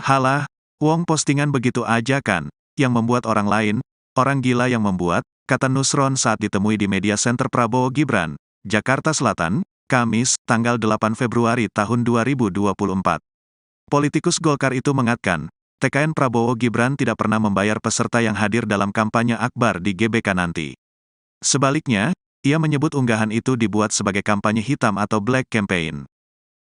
Halah, wong postingan begitu aja kan, yang membuat orang lain, orang gila yang membuat, kata Nusron saat ditemui di Media Center Prabowo Gibran, Jakarta Selatan, Kamis, tanggal 8 Februari tahun 2024. Politikus Golkar itu mengatakan, TKN Prabowo Gibran tidak pernah membayar peserta yang hadir dalam kampanye akbar di GBK nanti. Sebaliknya, ia menyebut unggahan itu dibuat sebagai kampanye hitam atau black campaign.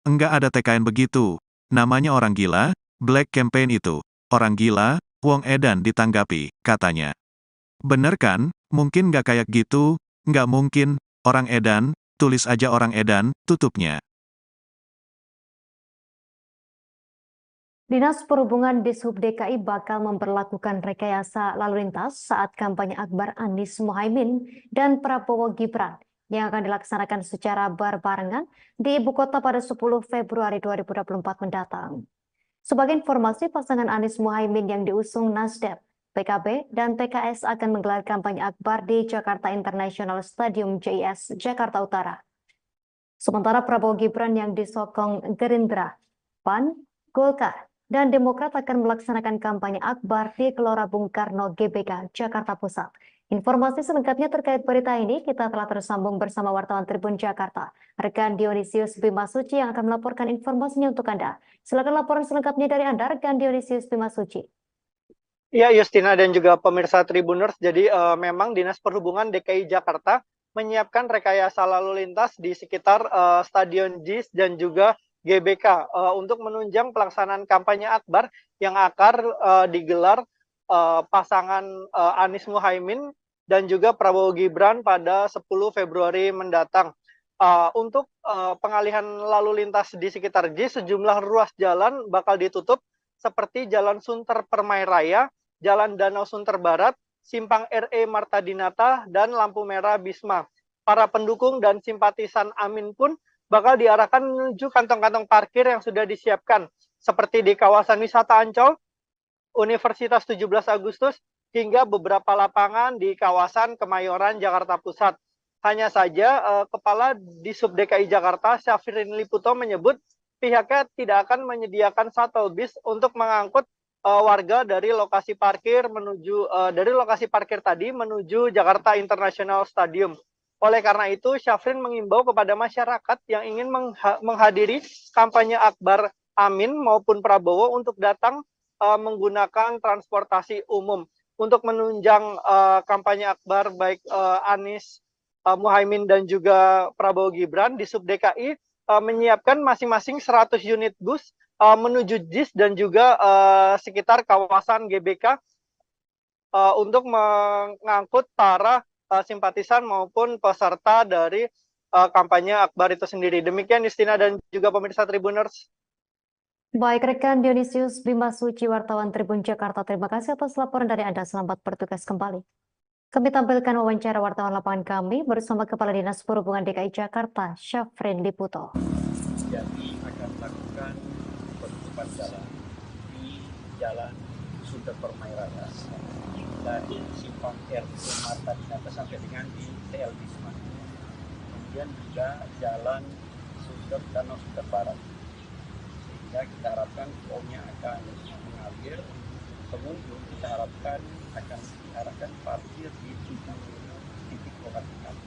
Enggak ada TKN begitu, namanya orang gila, black campaign itu, orang gila, wong edan ditanggapi, katanya. Bener kan, mungkin nggak kayak gitu, nggak mungkin, orang edan, tulis aja orang edan, tutupnya. Dinas Perhubungan Dishub DKI bakal memperlakukan rekayasa lalu lintas saat kampanye akbar Anies Mohaimin dan Prabowo Gibran yang akan dilaksanakan secara berbarengan di ibu kota pada 10 Februari 2024 mendatang. Sebagai informasi, pasangan Anies Mohaimin yang diusung Nasdem, PKB, dan PKS akan menggelar kampanye akbar di Jakarta International Stadium JIS, Jakarta Utara. Sementara Prabowo Gibran yang disokong Gerindra, PAN, Golkar, dan Demokrat akan melaksanakan kampanye akbar di Gelora Bung Karno GBK, Jakarta Pusat. Informasi selengkapnya terkait berita ini kita telah tersambung bersama wartawan Tribun Jakarta, rekan Dionysius Bimasuci yang akan melaporkan informasinya untuk Anda. Silakan laporan selengkapnya dari Anda, rekan Dionysius Bimasuci. Ya, Justina dan juga pemirsa Tribuners, jadi memang Dinas Perhubungan DKI Jakarta menyiapkan rekayasa lalu lintas di sekitar Stadion JIS dan juga GBK untuk menunjang pelaksanaan kampanye akbar yang akan digelar pasangan Anies Mohaimin dan juga Prabowo Gibran pada 10 Februari mendatang. Untuk pengalihan lalu lintas di sekitar JIS, sejumlah ruas jalan bakal ditutup seperti Jalan Sunter Permai Raya, Jalan Danau Sunter Barat, Simpang RE Marta Dinata, dan lampu merah Bisma. Para pendukung dan simpatisan Amin pun bakal diarahkan menuju kantong-kantong parkir yang sudah disiapkan, seperti di kawasan wisata Ancol, Universitas 17 Agustus, hingga beberapa lapangan di kawasan Kemayoran, Jakarta Pusat. Hanya saja, Kepala Dishub DKI Jakarta, Syafrin Liputo menyebut pihaknya tidak akan menyediakan shuttle bus untuk mengangkut warga dari lokasi parkir tadi menuju Jakarta International Stadium. Oleh karena itu, Syafrin mengimbau kepada masyarakat yang ingin menghadiri kampanye akbar Amin maupun Prabowo untuk datang menggunakan transportasi umum. Untuk menunjang kampanye akbar baik Anies Mohaimin dan juga Prabowo Gibran, Dishub DKI menyiapkan masing-masing 100 unit bus menuju JIS dan juga sekitar kawasan GBK untuk mengangkut para simpatisan maupun peserta dari kampanye akbar itu sendiri. Demikian Justina dan juga pemirsa Tribuners. Baik, rekan Dionysius Bimasuci, wartawan Tribun Jakarta, terima kasih atas laporan dari Anda. Selamat bertugas kembali. Kami tampilkan wawancara wartawan lapangan kami bersama Kepala Dinas Perhubungan DKI Jakarta, Syafrin Liputo. Jadi akan melakukan penutupan jalan di Jalan Sunter Permai Raya dari Simpang RE Marta Dinata sampai dengan di TL Bisma. Kemudian juga Jalan Sunter Danau Sunter Barat. Sehingga kita harapkan flownya akan mengalir. Pengunjung kita harapkan akan diarahkan parkir di 7 titik lokasi kami.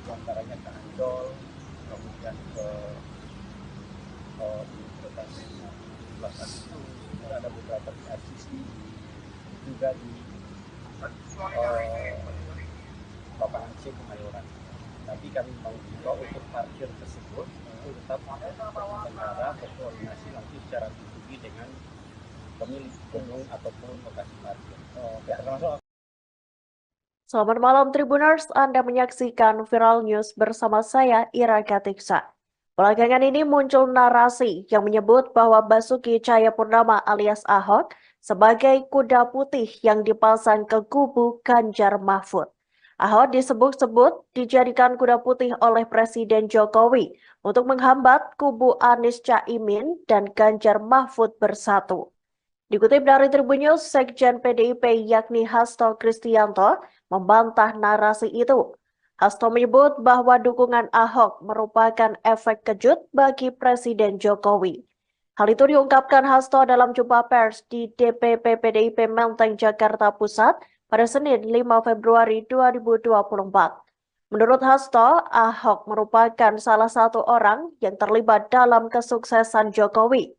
Di antaranya ke Ancol, kemudian ke Universitas 17 Agustus, ada beberapa di RCC, juga di lapangan C Kemayoran. Tapi kami mau juga untuk parkir tersebut itu tetap penyelenggara berkoordinasi langsung secara pribadi dengan pemilik gedung ataupun lokasi parkir. Selamat malam Tribuners, Anda menyaksikan Viral News bersama saya Ira Katiksa. Belakangan ini muncul narasi yang menyebut bahwa Basuki Cahayapurnama alias Ahok sebagai kuda putih yang dipasang ke kubu Ganjar Mahfud. Ahok disebut-sebut dijadikan kuda putih oleh Presiden Jokowi untuk menghambat kubu Anies Caimin dan Ganjar Mahfud bersatu. Dikutip dari Tribun News, Sekjen PDIP yakni Hasto Kristianto membantah narasi itu. Hasto menyebut bahwa dukungan Ahok merupakan efek kejut bagi Presiden Jokowi. Hal itu diungkapkan Hasto dalam jumpa pers di DPP PDIP Menteng, Jakarta Pusat pada Senin 5 Februari 2024. Menurut Hasto, Ahok merupakan salah satu orang yang terlibat dalam kesuksesan Jokowi.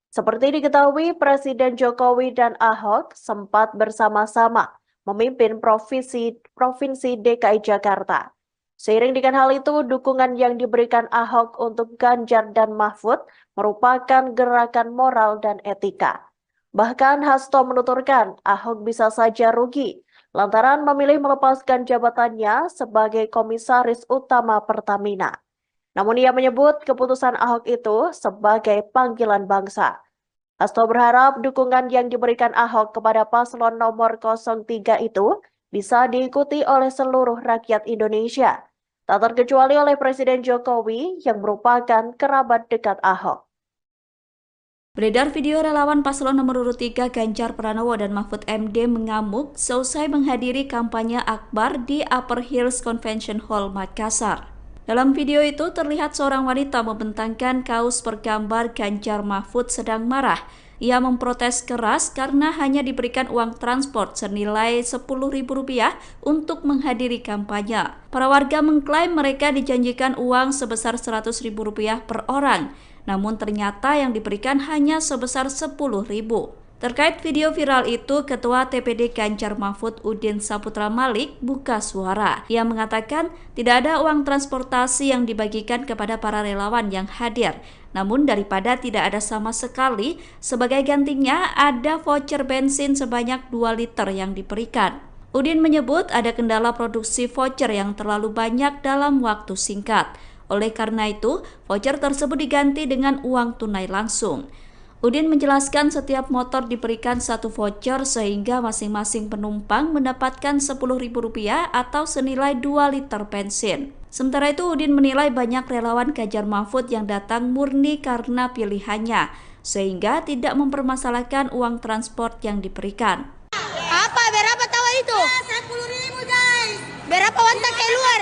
Seperti diketahui, Presiden Jokowi dan Ahok sempat bersama-sama memimpin Provinsi DKI Jakarta. Seiring dengan hal itu, dukungan yang diberikan Ahok untuk Ganjar dan Mahfud merupakan gerakan moral dan etika. Bahkan Hasto menuturkan Ahok bisa saja rugi lantaran memilih melepaskan jabatannya sebagai Komisaris Utama Pertamina. Namun ia menyebut keputusan Ahok itu sebagai panggilan bangsa. Hasto berharap dukungan yang diberikan Ahok kepada paslon nomor 03 itu bisa diikuti oleh seluruh rakyat Indonesia, tak terkecuali oleh Presiden Jokowi yang merupakan kerabat dekat Ahok. Beredar video relawan paslon nomor urut 3 Ganjar Pranowo dan Mahfud MD mengamuk seusai menghadiri kampanye akbar di Upper Hills Convention Hall, Makassar. Dalam video itu terlihat seorang wanita membentangkan kaos bergambar Ganjar Mahfud sedang marah. Ia memprotes keras karena hanya diberikan uang transport senilai Rp10.000 untuk menghadiri kampanye. Para warga mengklaim mereka dijanjikan uang sebesar Rp100.000 per orang, namun ternyata yang diberikan hanya sebesar Rp10.000. Terkait video viral itu, Ketua TPD Ganjar Mahfud Udin Saputra Malik buka suara. Ia mengatakan tidak ada uang transportasi yang dibagikan kepada para relawan yang hadir. Namun daripada tidak ada sama sekali, sebagai gantinya ada voucher bensin sebanyak 2 liter yang diberikan. Udin menyebut ada kendala produksi voucher yang terlalu banyak dalam waktu singkat. Oleh karena itu, voucher tersebut diganti dengan uang tunai langsung. Udin menjelaskan setiap motor diberikan 1 voucher sehingga masing-masing penumpang mendapatkan Rp10.000 atau senilai 2 liter bensin. Sementara itu Udin menilai banyak relawan Ganjar Mahfud yang datang murni karena pilihannya, sehingga tidak mempermasalahkan uang transport yang diberikan. Apa? Berapa tahu itu? 10.000 guys. Berapa wanita keluar?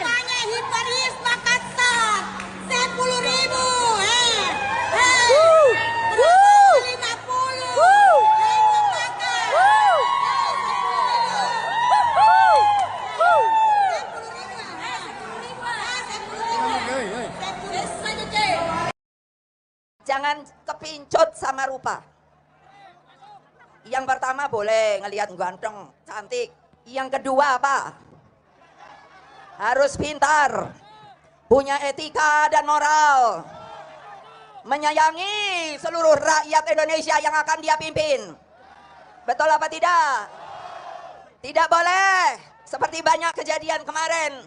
Hiparis Makassar. 10.000. Jangan kepincut sama rupa. Yang pertama boleh ngelihat ganteng, cantik. Yang kedua apa? Harus pintar, punya etika dan moral, menyayangi seluruh rakyat Indonesia yang akan dia pimpin. Betul apa tidak? Tidak boleh seperti banyak kejadian kemarin.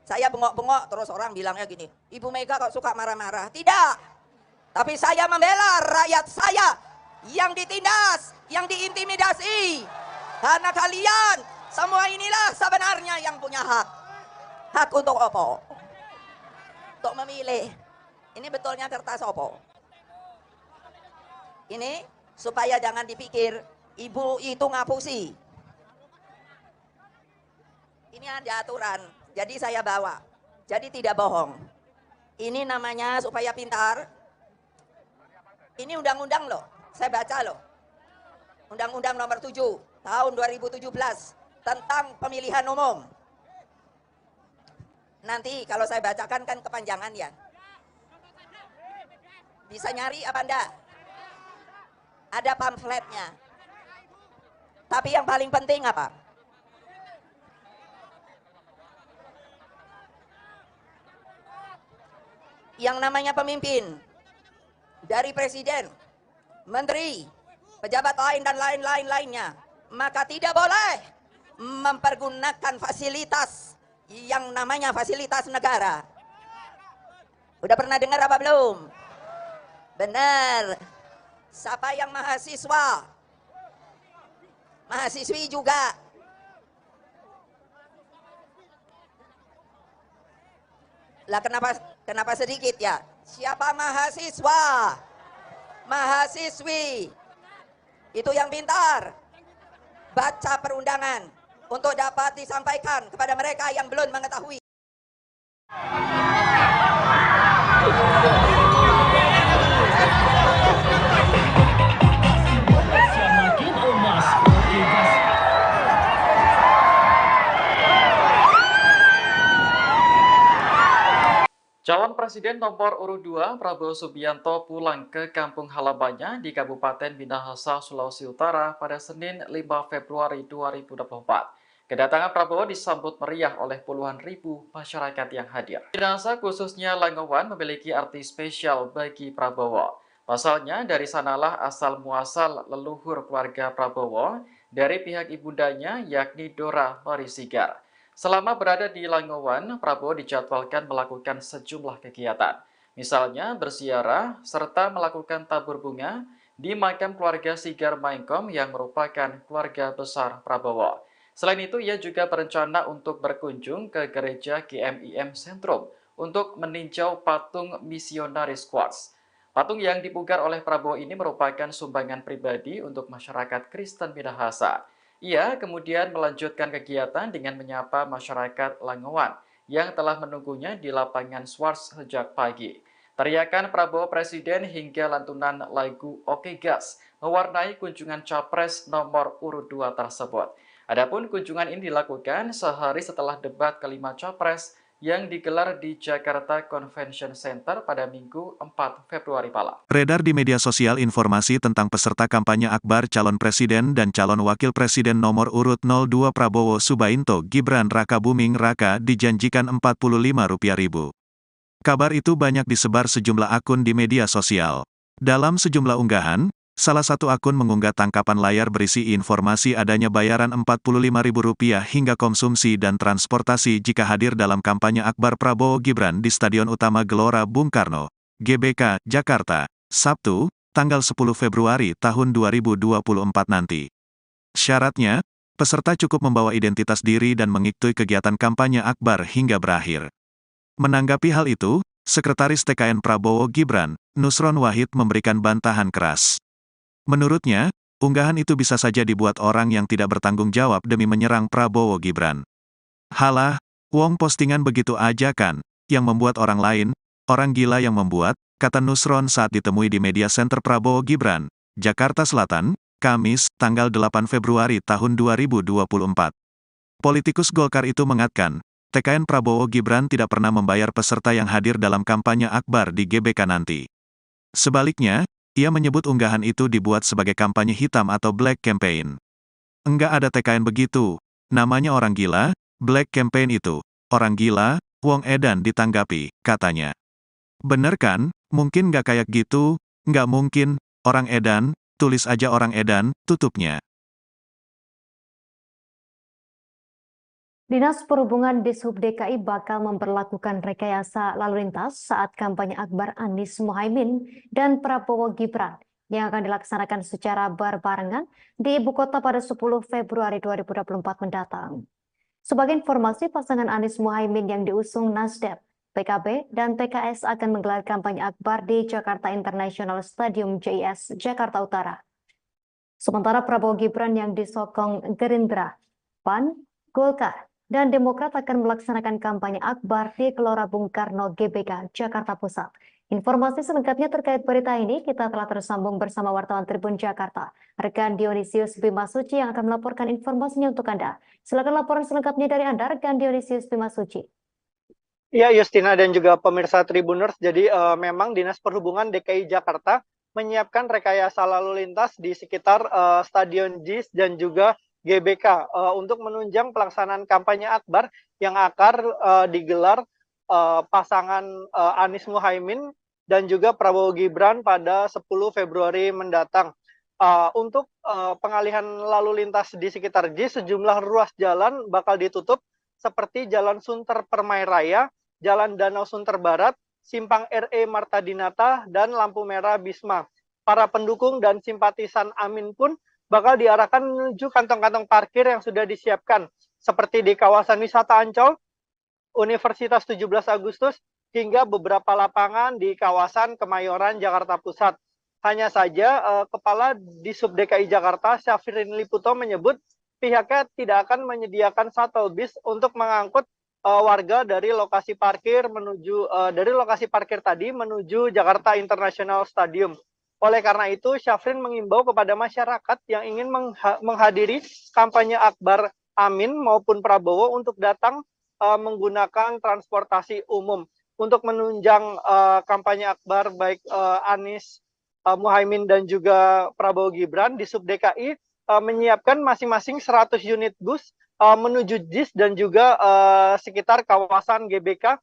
Saya bengok-bengok terus orang bilangnya gini, Ibu Mega kok suka marah-marah. Tidak. Tapi saya membela rakyat saya yang ditindas, yang diintimidasi. Karena kalian semua inilah sebenarnya yang punya hak. Hak untuk apa? Untuk memilih. Ini betulnya kertas apa? Ini supaya jangan dipikir ibu itu ngapusi. Ini ada aturan, jadi saya bawa. Jadi tidak bohong. Ini namanya supaya pintar. Ini undang-undang loh, saya baca loh. Undang-undang nomor 7 tahun 2017 tentang pemilihan umum. Nanti kalau saya bacakan kan kepanjangan ya. Bisa nyari apa enggak? Ada pamfletnya. Tapi yang paling penting apa? Yang namanya pemimpin, dari presiden, menteri, pejabat lain dan lain-lainnya, maka tidak boleh mempergunakan fasilitas yang namanya fasilitas negara. Udah pernah dengar apa belum? Benar. Siapa yang mahasiswa? Mahasiswi juga. Lah kenapa sedikit ya? Siapa mahasiswa? Mahasiswi. Itu yang pintar. Baca perundangan untuk dapat disampaikan kepada mereka yang belum mengetahui. Calon Presiden nomor urut 2 Prabowo Subianto pulang ke kampung halamannya di Kabupaten Minahasa, Sulawesi Utara pada Senin 5 Februari 2024. Kedatangan Prabowo disambut meriah oleh puluhan ribu masyarakat yang hadir. Minahasa khususnya Langowan memiliki arti spesial bagi Prabowo. Pasalnya dari sanalah asal muasal leluhur keluarga Prabowo dari pihak ibundanya yakni Dora Marisigar. Selama berada di Langowan, Prabowo dijadwalkan melakukan sejumlah kegiatan. Misalnya berziarah serta melakukan tabur bunga di makam keluarga Sigar Maengkom yang merupakan keluarga besar Prabowo. Selain itu, ia juga berencana untuk berkunjung ke gereja GMIM Sentrum untuk meninjau patung misionaris Quartz. Patung yang dipugar oleh Prabowo ini merupakan sumbangan pribadi untuk masyarakat Kristen Minahasa. Ia kemudian melanjutkan kegiatan dengan menyapa masyarakat Langowan yang telah menunggunya di lapangan Swarts sejak pagi. Teriakan Prabowo Presiden hingga lantunan lagu Oke Gas mewarnai kunjungan Capres nomor urut 2 tersebut. Adapun kunjungan ini dilakukan sehari setelah debat kelima Capres yang digelar di Jakarta Convention Center pada Minggu 4 Februari malam. Beredar di media sosial informasi tentang peserta kampanye akbar calon presiden dan calon wakil presiden nomor urut 02 Prabowo Subianto Gibran Rakabuming Raka dijanjikan Rp45.000. Kabar itu banyak disebar sejumlah akun di media sosial. Dalam sejumlah unggahan, salah satu akun mengunggah tangkapan layar berisi informasi adanya bayaran Rp45.000 hingga konsumsi dan transportasi jika hadir dalam kampanye akbar Prabowo Gibran di Stadion Utama Gelora Bung Karno, GBK, Jakarta, Sabtu, tanggal 10 Februari tahun 2024 nanti. Syaratnya, peserta cukup membawa identitas diri dan mengikuti kegiatan kampanye akbar hingga berakhir. Menanggapi hal itu, Sekretaris TKN Prabowo Gibran, Nusron Wahid memberikan bantahan keras. Menurutnya, unggahan itu bisa saja dibuat orang yang tidak bertanggung jawab demi menyerang Prabowo Gibran. Halah, wong postingan begitu aja kan, yang membuat orang lain, orang gila yang membuat, kata Nusron saat ditemui di media center Prabowo Gibran, Jakarta Selatan, Kamis, tanggal 8 Februari tahun 2024. Politikus Golkar itu mengatakan, TKN Prabowo Gibran tidak pernah membayar peserta yang hadir dalam kampanye akbar di GBK nanti. Sebaliknya, ia menyebut unggahan itu dibuat sebagai kampanye hitam atau black campaign. Enggak ada TKN begitu, namanya orang gila, black campaign itu, orang gila, wong edan ditanggapi, katanya. Bener kan, mungkin nggak kayak gitu, nggak mungkin, orang edan, tulis aja orang edan, tutupnya. Dinas Perhubungan Dishub DKI bakal memperlakukan rekayasa lalu lintas saat kampanye akbar Anies Mohaimin dan Prabowo Gibran yang akan dilaksanakan secara berbarengan di ibu kota pada 10 Februari 2024 mendatang. Sebagai informasi, pasangan Anies Mohaimin yang diusung Nasdem, PKB, dan PKS akan menggelar kampanye akbar di Jakarta International Stadium JIS, Jakarta Utara. Sementara Prabowo Gibran yang disokong Gerindra, PAN, Golkar, dan Demokrat akan melaksanakan kampanye akbar di Gelora Bung Karno GBK, Jakarta Pusat. Informasi selengkapnya terkait berita ini kita telah tersambung bersama wartawan Tribun Jakarta, rekan Dionysius Bimasuci yang akan melaporkan informasinya untuk Anda. Silakan laporan selengkapnya dari Anda, rekan Dionysius Bimasuci. Ya, Justina dan juga pemirsa Tribuners, jadi memang Dinas Perhubungan DKI Jakarta menyiapkan rekayasa lalu lintas di sekitar Stadion JIS dan juga GBK untuk menunjang pelaksanaan kampanye akbar yang akan digelar pasangan Anies Mohaimin dan juga Prabowo Gibran pada 10 Februari mendatang. Untuk pengalihan lalu lintas di sekitar JIS, sejumlah ruas jalan bakal ditutup seperti Jalan Sunter Permai Raya, Jalan Danau Sunter Barat, Simpang RE Marta Dinata, dan lampu merah Bisma. Para pendukung dan simpatisan Amin pun bakal diarahkan menuju kantong-kantong parkir yang sudah disiapkan, seperti di kawasan wisata Ancol, Universitas 17 Agustus, hingga beberapa lapangan di kawasan Kemayoran, Jakarta Pusat. Hanya saja, Kepala Disub DKI Jakarta, Syafrin Liputo, menyebut pihaknya tidak akan menyediakan shuttle bus untuk mengangkut warga dari lokasi parkir tadi menuju Jakarta International Stadium. Oleh karena itu, Syafrin mengimbau kepada masyarakat yang ingin menghadiri kampanye akbar Amin maupun Prabowo untuk datang menggunakan transportasi umum. Untuk menunjang kampanye akbar baik Anies Muhaimin dan juga Prabowo Gibran, di Sub DKI menyiapkan masing-masing 100 unit bus menuju JIS dan juga sekitar kawasan GBK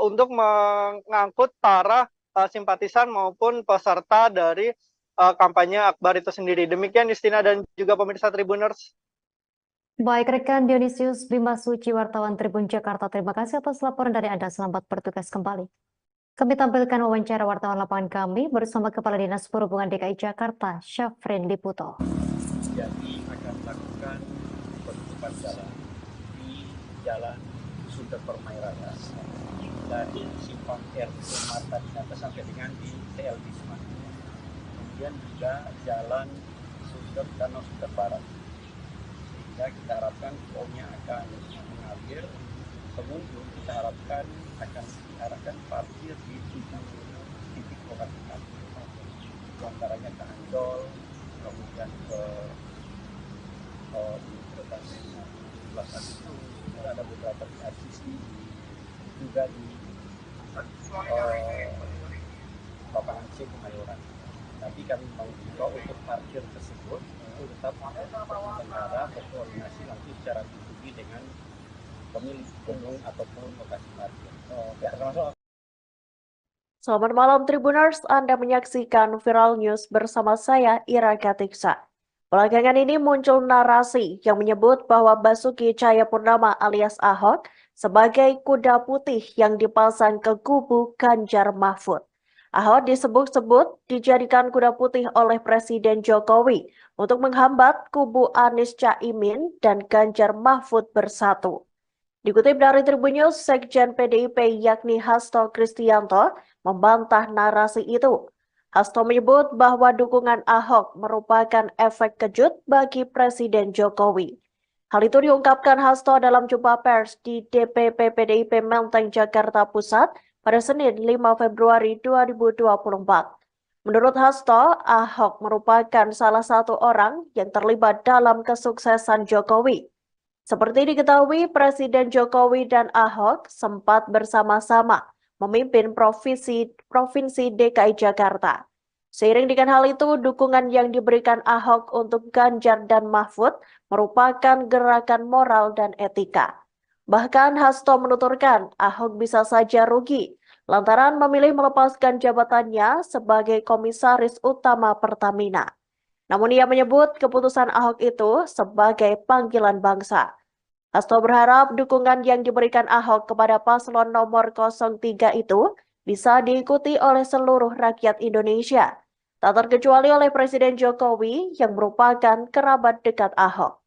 untuk mengangkut para simpatisan maupun peserta dari kampanye akbar itu sendiri. Demikian Justina dan juga pemirsa Tribuners. Baik rekan Dionysius Bima Suci, wartawan Tribun Jakarta, terima kasih atas laporan dari Anda. Selamat bertugas kembali. Kami tampilkan wawancara wartawan lapangan kami bersama Kepala Dinas Perhubungan DKI Jakarta, Syafrin Liputo. Jadi akan melakukan penutupan jalan di Jalan Sunter Permai Raya dari Simpang RE Marta Dinata sampai dengan di TL Bisma. Kemudian juga Jalan Sunter Danau Sunter Barat. Sehingga kita harapkan flownya akan mengalir. Pengunjung kita harapkan akan diarahkan parkir di 7 titik lokasi parkir. Di antaranya ke Ancol, kemudian ke Universitas 17 Agustus, ada beberapa di RCC, juga di lapangan C Kemayoran. Tapi kami mau juga untuk parkir tersebut itu tetap penyelenggara berkoordinasi langsung secara pribadi dengan pemilik gedung ataupun lokasi parkir. Selamat malam Tribuners, Anda menyaksikan Viral News bersama saya Ira Katiksa. Belakangan ini muncul narasi yang menyebut bahwa Basuki Cahayapurnama alias Ahok sebagai kuda putih yang dipasang ke kubu Ganjar Mahfud. Ahok disebut-sebut dijadikan kuda putih oleh Presiden Jokowi untuk menghambat kubu Anies Caimin dan Ganjar Mahfud bersatu. Dikutip dari Tribun News, Sekjen PDIP yakni Hasto Kristianto membantah narasi itu. Hasto menyebut bahwa dukungan Ahok merupakan efek kejut bagi Presiden Jokowi. Hal itu diungkapkan Hasto dalam jumpa pers di DPP PDIP Menteng, Jakarta Pusat pada Senin 5 Februari 2024. Menurut Hasto, Ahok merupakan salah satu orang yang terlibat dalam kesuksesan Jokowi. Seperti diketahui, Presiden Jokowi dan Ahok sempat bersama-sama memimpin Provinsi DKI Jakarta. Seiring dengan hal itu, dukungan yang diberikan Ahok untuk Ganjar dan Mahfud merupakan gerakan moral dan etika. Bahkan Hasto menuturkan Ahok bisa saja rugi lantaran memilih melepaskan jabatannya sebagai Komisaris Utama Pertamina. Namun ia menyebut keputusan Ahok itu sebagai panggilan bangsa. Hasto berharap dukungan yang diberikan Ahok kepada paslon nomor 03 itu bisa diikuti oleh seluruh rakyat Indonesia, tak terkecuali oleh Presiden Jokowi yang merupakan kerabat dekat Ahok.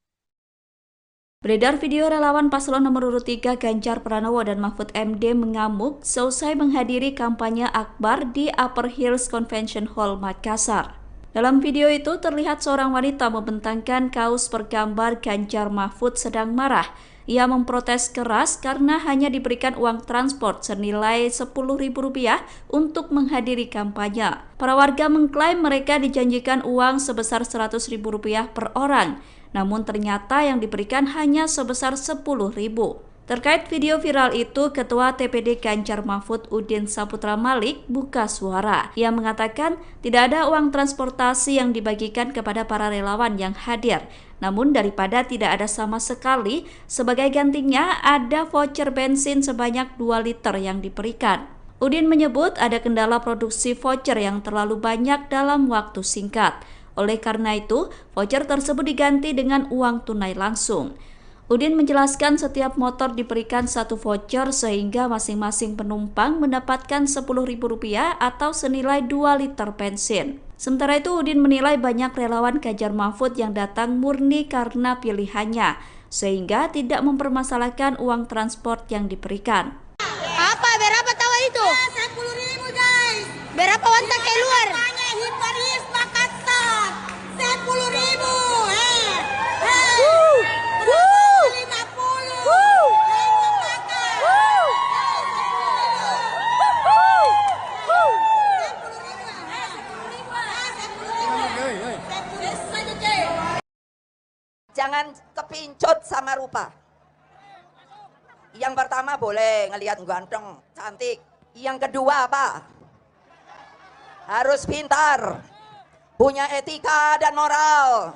Beredar video relawan paslon nomor urut 3 Ganjar Pranowo dan Mahfud MD mengamuk seusai menghadiri kampanye akbar di Upper Hills Convention Hall, Makassar. Dalam video itu terlihat seorang wanita membentangkan kaos bergambar Ganjar Mahfud sedang marah. Ia memprotes keras karena hanya diberikan uang transport senilai Rp10.000 untuk menghadiri kampanye. Para warga mengklaim mereka dijanjikan uang sebesar Rp100.000 per orang, namun ternyata yang diberikan hanya sebesar Rp10.000. Terkait video viral itu, Ketua TPD Ganjar Mahfud Udin Saputra Malik buka suara. Ia mengatakan tidak ada uang transportasi yang dibagikan kepada para relawan yang hadir. Namun daripada tidak ada sama sekali, sebagai gantinya ada voucher bensin sebanyak 2 liter yang diberikan. Udin menyebut ada kendala produksi voucher yang terlalu banyak dalam waktu singkat. Oleh karena itu, voucher tersebut diganti dengan uang tunai langsung. Udin menjelaskan setiap motor diberikan satu voucher sehingga masing-masing penumpang mendapatkan Rp10.000 atau senilai 2 liter bensin. Sementara itu, Udin menilai banyak relawan Ganjar Mahfud yang datang murni karena pilihannya, sehingga tidak mempermasalahkan uang transport yang diberikan. Apa? Berapa tahu itu? 10.000 guys. Berapa wanita keluar? Hiparis Makassar. 10.000. Jangan kepincut sama rupa. Yang pertama boleh ngelihat ganteng, cantik. Yang kedua apa? Harus pintar, punya etika dan moral,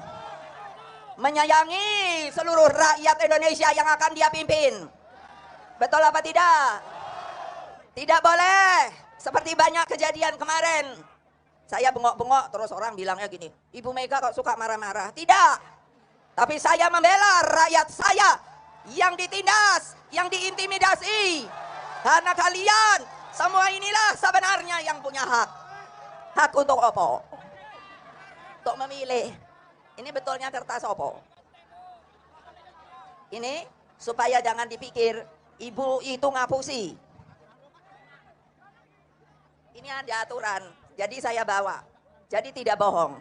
menyayangi seluruh rakyat Indonesia yang akan dia pimpin. Betul apa tidak? Tidak boleh seperti banyak kejadian kemarin. Saya bengok-bengok terus orang bilangnya gini, Ibu Mega kok suka marah-marah. Tidak. Tapi saya membela rakyat saya yang ditindas, yang diintimidasi. Karena kalian semua inilah sebenarnya yang punya hak. Hak untuk apa? Untuk memilih. Ini betulnya kertas apa? Ini supaya jangan dipikir ibu itu ngapusi. Ini ada aturan, jadi saya bawa. Jadi tidak bohong.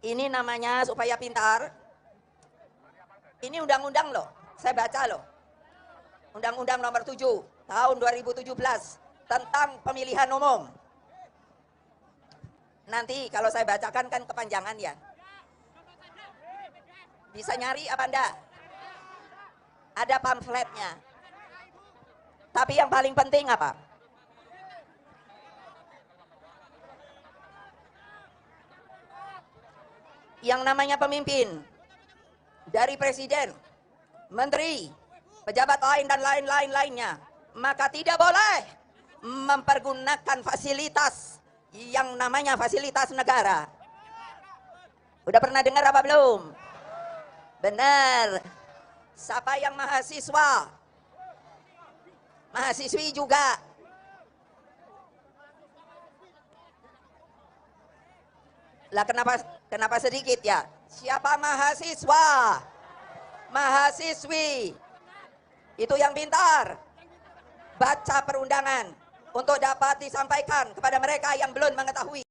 Ini namanya supaya pintar. Ini undang-undang loh, saya baca loh. Undang-undang nomor 7 tahun 2017 tentang pemilihan umum. Nanti kalau saya bacakan kan kepanjangan ya. Bisa nyari apa enggak? Ada pamfletnya. Tapi yang paling penting apa? Yang namanya pemimpin, dari presiden, menteri, pejabat lain dan lain-lainnya, maka tidak boleh mempergunakan fasilitas yang namanya fasilitas negara. Udah pernah dengar apa belum? Benar. Siapa yang mahasiswa? Mahasiswi juga. Lah kenapa sedikit ya? Siapa mahasiswa? Mahasiswi. Itu yang pintar. Baca perundangan untuk dapat disampaikan kepada mereka yang belum mengetahui.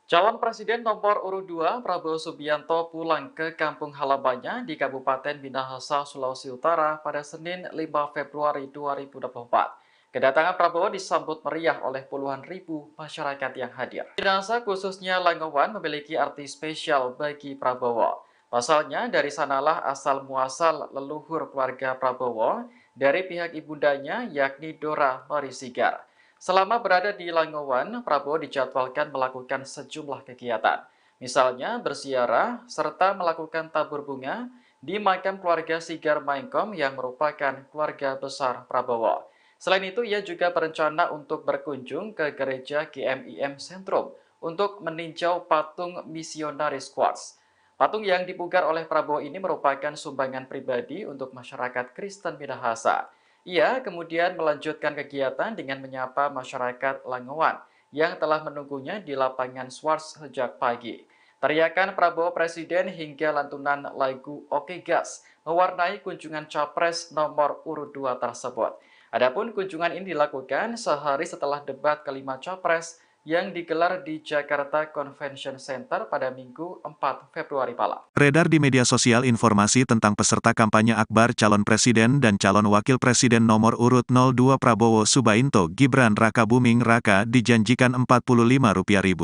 Calon Presiden nomor urut 2 Prabowo Subianto pulang ke kampung halamannya di Kabupaten Minahasa, Sulawesi Utara pada Senin 5 Februari 2024. Kedatangan Prabowo disambut meriah oleh puluhan ribu masyarakat yang hadir. Minahasa khususnya Langowan memiliki arti spesial bagi Prabowo. Pasalnya dari sanalah asal muasal leluhur keluarga Prabowo dari pihak ibundanya yakni Dora Marisigar. Selama berada di Langowan, Prabowo dijadwalkan melakukan sejumlah kegiatan. Misalnya berziarah serta melakukan tabur bunga di makam keluarga Sigar Maengkom yang merupakan keluarga besar Prabowo. Selain itu, ia juga berencana untuk berkunjung ke gereja GMIM Sentrum untuk meninjau patung misionaris Quartz. Patung yang dipugar oleh Prabowo ini merupakan sumbangan pribadi untuk masyarakat Kristen Minahasa. Ia kemudian melanjutkan kegiatan dengan menyapa masyarakat Langowan yang telah menunggunya di lapangan Swarts sejak pagi. Teriakan Prabowo Presiden hingga lantunan lagu Oke Gas mewarnai kunjungan Capres nomor urut 2 tersebut. Adapun kunjungan ini dilakukan sehari setelah debat kelima Capres yang digelar di Jakarta Convention Center pada Minggu 4 Februari malam. Beredar di media sosial informasi tentang peserta kampanye akbar calon presiden dan calon wakil presiden nomor urut 02 Prabowo Subianto Gibran Rakabuming Raka dijanjikan Rp45.000.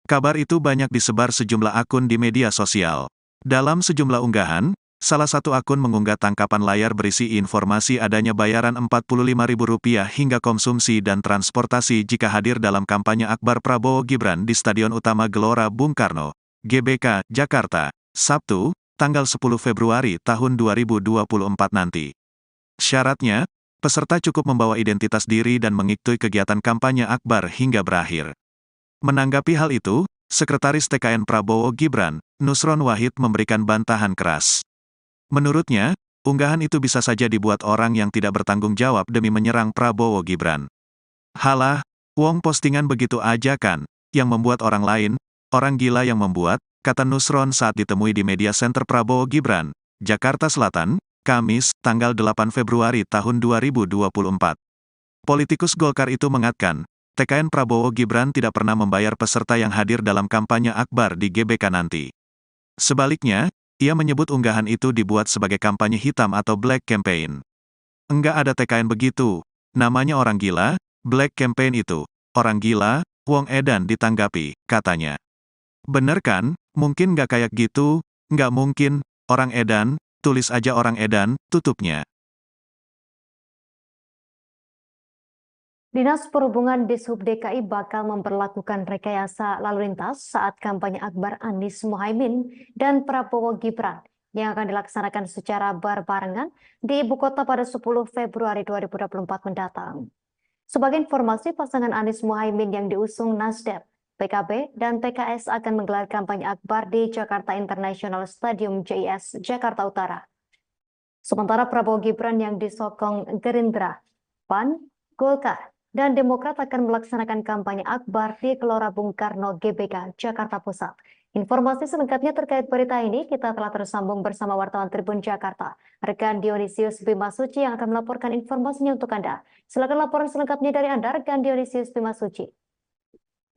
Kabar itu banyak disebar sejumlah akun di media sosial. Dalam sejumlah unggahan, Salah satu akun mengunggah tangkapan layar berisi informasi adanya bayaran Rp45.000 hingga konsumsi dan transportasi jika hadir dalam kampanye akbar Prabowo Gibran di Stadion Utama Gelora Bung Karno, GBK, Jakarta, Sabtu, tanggal 10 Februari tahun 2024 nanti. Syaratnya, peserta cukup membawa identitas diri dan mengikuti kegiatan kampanye akbar hingga berakhir. Menanggapi hal itu, Sekretaris TKN Prabowo Gibran, Nusron Wahid memberikan bantahan keras. Menurutnya, unggahan itu bisa saja dibuat orang yang tidak bertanggung jawab demi menyerang Prabowo Gibran. Halah, wong postingan begitu aja kan, yang membuat orang lain, orang gila yang membuat, kata Nusron saat ditemui di Media Center Prabowo Gibran, Jakarta Selatan, Kamis, tanggal 8 Februari tahun 2024. Politikus Golkar itu mengatakan, TKN Prabowo Gibran tidak pernah membayar peserta yang hadir dalam kampanye akbar di GBK nanti. Sebaliknya, ia menyebut unggahan itu dibuat sebagai kampanye hitam atau black campaign. Enggak ada TKN begitu, namanya orang gila, black campaign itu, orang gila, wong edan ditanggapi, katanya. Bener kan, mungkin nggak kayak gitu, nggak mungkin, orang edan, tulis aja orang edan, tutupnya. Dinas Perhubungan Dishub DKI bakal memperlakukan rekayasa lalu lintas saat kampanye akbar Anies Mohaimin dan Prabowo Gibran yang akan dilaksanakan secara berbarengan di ibu kota pada 10 Februari 2024 mendatang. Sebagai informasi, pasangan Anies Mohaimin yang diusung Nasdem, PKB, dan PKS akan menggelar kampanye akbar di Jakarta International Stadium JIS, Jakarta Utara. Sementara Prabowo Gibran yang disokong Gerindra, PAN, Golkar, dan Demokrat akan melaksanakan kampanye akbar di Gelora Bung Karno GBK, Jakarta Pusat. Informasi selengkapnya terkait berita ini kita telah tersambung bersama wartawan Tribun Jakarta, rekan Dionysius Bimasuci yang akan melaporkan informasinya untuk Anda. Silakan laporan selengkapnya dari Anda, rekan Dionysius Bimasuci.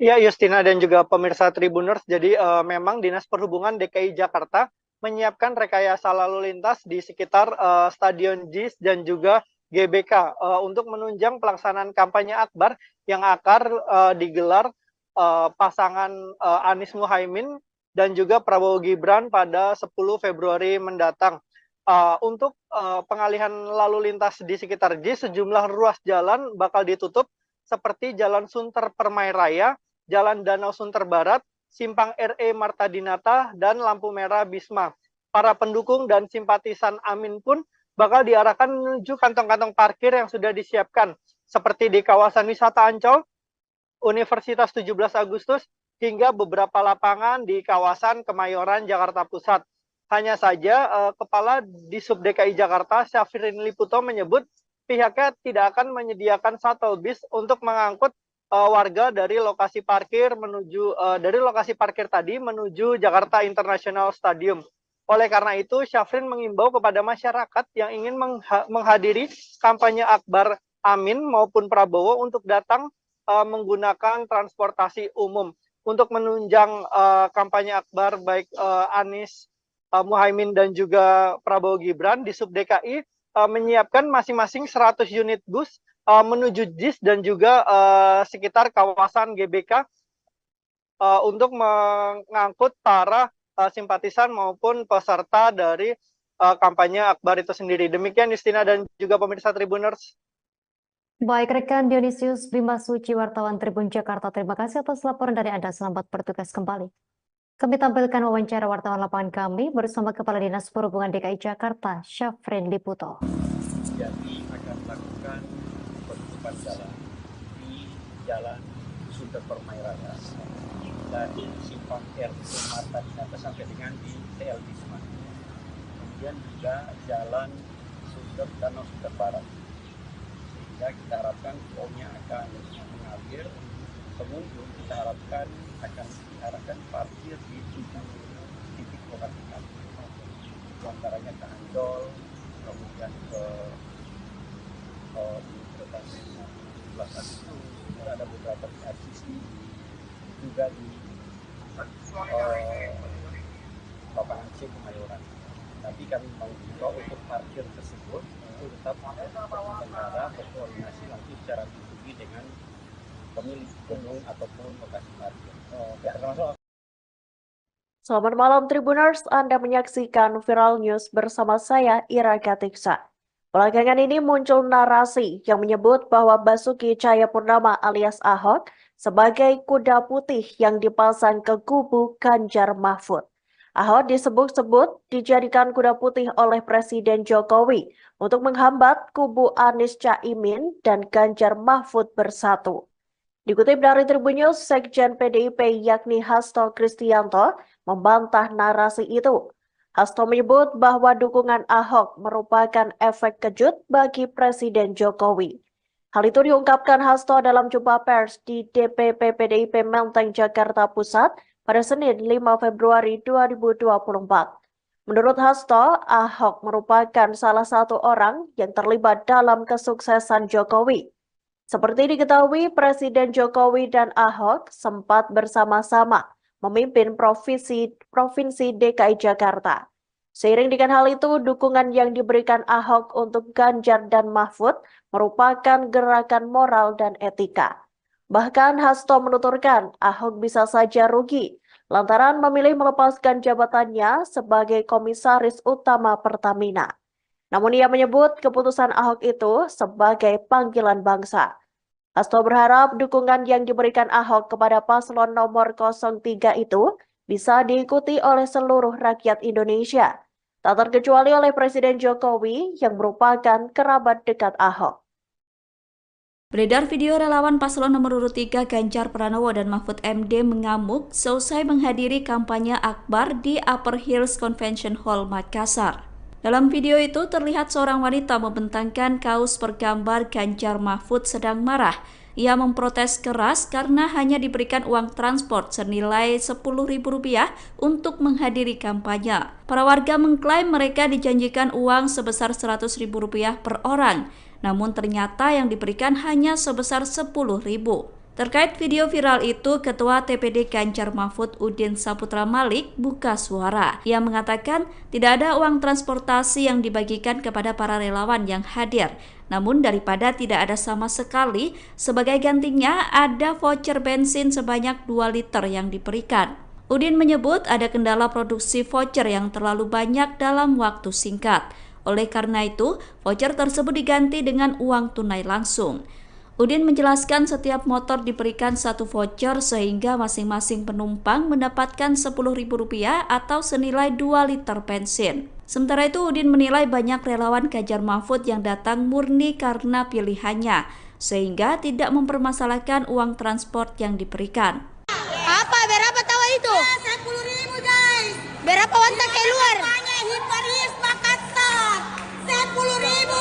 Ya, Justina dan juga pemirsa Tribuners, jadi memang Dinas Perhubungan DKI Jakarta menyiapkan rekayasa lalu lintas di sekitar Stadion JIS dan juga GBK untuk menunjang pelaksanaan kampanye akbar yang akan digelar pasangan Anies Mohaimin dan juga Prabowo Gibran pada 10 Februari mendatang. Untuk pengalihan lalu lintas di sekitar JIS, sejumlah ruas jalan bakal ditutup seperti Jalan Sunter Permai Raya, Jalan Danau Sunter Barat, Simpang RE Marta Dinata, dan lampu merah Bisma. Para pendukung dan simpatisan Amin pun bakal diarahkan menuju kantong-kantong parkir yang sudah disiapkan, seperti di kawasan wisata Ancol, Universitas 17 Agustus, hingga beberapa lapangan di kawasan Kemayoran, Jakarta Pusat. Hanya saja, Kepala Dishub DKI Jakarta, Syafrin Liputo menyebut pihaknya tidak akan menyediakan shuttle bus untuk mengangkut warga dari lokasi parkir tadi menuju Jakarta International Stadium. Oleh karena itu, Syafrin mengimbau kepada masyarakat yang ingin menghadiri kampanye akbar Amin maupun Prabowo untuk datang menggunakan transportasi umum. Untuk menunjang kampanye akbar baik Anies Mohaimin dan juga Prabowo Gibran, Dishub DKI menyiapkan masing-masing 100 unit bus menuju JIS dan juga sekitar kawasan GBK untuk mengangkut para simpatisan maupun peserta dari kampanye akbar itu sendiri. Demikian Justina dan juga pemirsa Tribuners. Baik, rekan Dionysius Bimasuci, wartawan Tribun Jakarta, terima kasih atas laporan dari Anda. Selamat bertugas kembali. Kami tampilkan wawancara wartawan lapangan kami bersama Kepala Dinas Perhubungan DKI Jakarta, Syafrin Liputo. Jadi akan melakukan penutupan jalan di Jalan Sunter Permai Raya dari Simpang RE Marta Dinata sampai dengan di TL Bisma. Kemudian juga Jalan Danau Sunter Barat. Sehingga kita harapkan flow-nya akan mengalir. Pengunjung kita harapkan akan diarahkan parkir di 7 titik lokasi parkir. Antaranya ke Ancol, kemudian ke Universitas 17 Agustus, ada beberapa di RCC, juga di lapangan C Kemayoran. Tapi kami mengimbau untuk parkir tersebut itu tetap antara berkoordinasi langsung secara pribadi dengan pemilik gedung ataupun lokasi parkir. Selamat malam Tribuners, Anda menyaksikan Viral News bersama saya Ira Katiksa. Belakangan ini muncul narasi yang menyebut bahwa Basuki Cahayapurnama alias Ahok sebagai kuda putih yang dipasang ke kubu Ganjar Mahfud. Ahok disebut-sebut dijadikan kuda putih oleh Presiden Jokowi untuk menghambat kubu Anies Caimin dan Ganjar Mahfud bersatu. Dikutip dari Tribun News, Sekjen PDIP yakni Hasto Kristianto membantah narasi itu. Hasto menyebut bahwa dukungan Ahok merupakan efek kejut bagi Presiden Jokowi. Hal itu diungkapkan Hasto dalam jumpa pers di DPP PDIP Menteng, Jakarta Pusat pada Senin 5 Februari 2024. Menurut Hasto, Ahok merupakan salah satu orang yang terlibat dalam kesuksesan Jokowi. Seperti diketahui, Presiden Jokowi dan Ahok sempat bersama-sama memimpin Provinsi DKI Jakarta. Seiring dengan hal itu, dukungan yang diberikan Ahok untuk Ganjar dan Mahfud merupakan gerakan moral dan etika. Bahkan Hasto menuturkan Ahok bisa saja rugi lantaran memilih melepaskan jabatannya sebagai Komisaris Utama Pertamina. Namun ia menyebut keputusan Ahok itu sebagai panggilan bangsa. Hasto berharap dukungan yang diberikan Ahok kepada paslon nomor 03 itu bisa diikuti oleh seluruh rakyat Indonesia, tak terkecuali oleh Presiden Jokowi yang merupakan kerabat dekat Ahok. Beredar video relawan paslon nomor urut 3 Ganjar Pranowo dan Mahfud MD mengamuk seusai menghadiri kampanye akbar di Upper Hills Convention Hall, Makassar. Dalam video itu terlihat seorang wanita membentangkan kaos bergambar Ganjar Mahfud sedang marah. Ia memprotes keras karena hanya diberikan uang transport senilai Rp10.000 untuk menghadiri kampanye. Para warga mengklaim mereka dijanjikan uang sebesar Rp100.000 per orang, namun ternyata yang diberikan hanya sebesar Rp10.000. Terkait video viral itu, Ketua TPD Ganjar Mahfud Udin Saputra Malik buka suara. Ia mengatakan tidak ada uang transportasi yang dibagikan kepada para relawan yang hadir. Namun daripada tidak ada sama sekali, sebagai gantinya ada voucher bensin sebanyak 2 liter yang diberikan. Udin menyebut ada kendala produksi voucher yang terlalu banyak dalam waktu singkat. Oleh karena itu, voucher tersebut diganti dengan uang tunai langsung. Udin menjelaskan setiap motor diberikan 1 voucher sehingga masing-masing penumpang mendapatkan Rp10.000 atau senilai 2 liter bensin. Sementara itu Udin menilai banyak relawan Ganjar Mahfud yang datang murni karena pilihannya, sehingga tidak mempermasalahkan uang transport yang diberikan. Apa? Berapa tahu itu? 10.000 guys. Berapa wanita keluar? Hiparis Makassar. 10.000.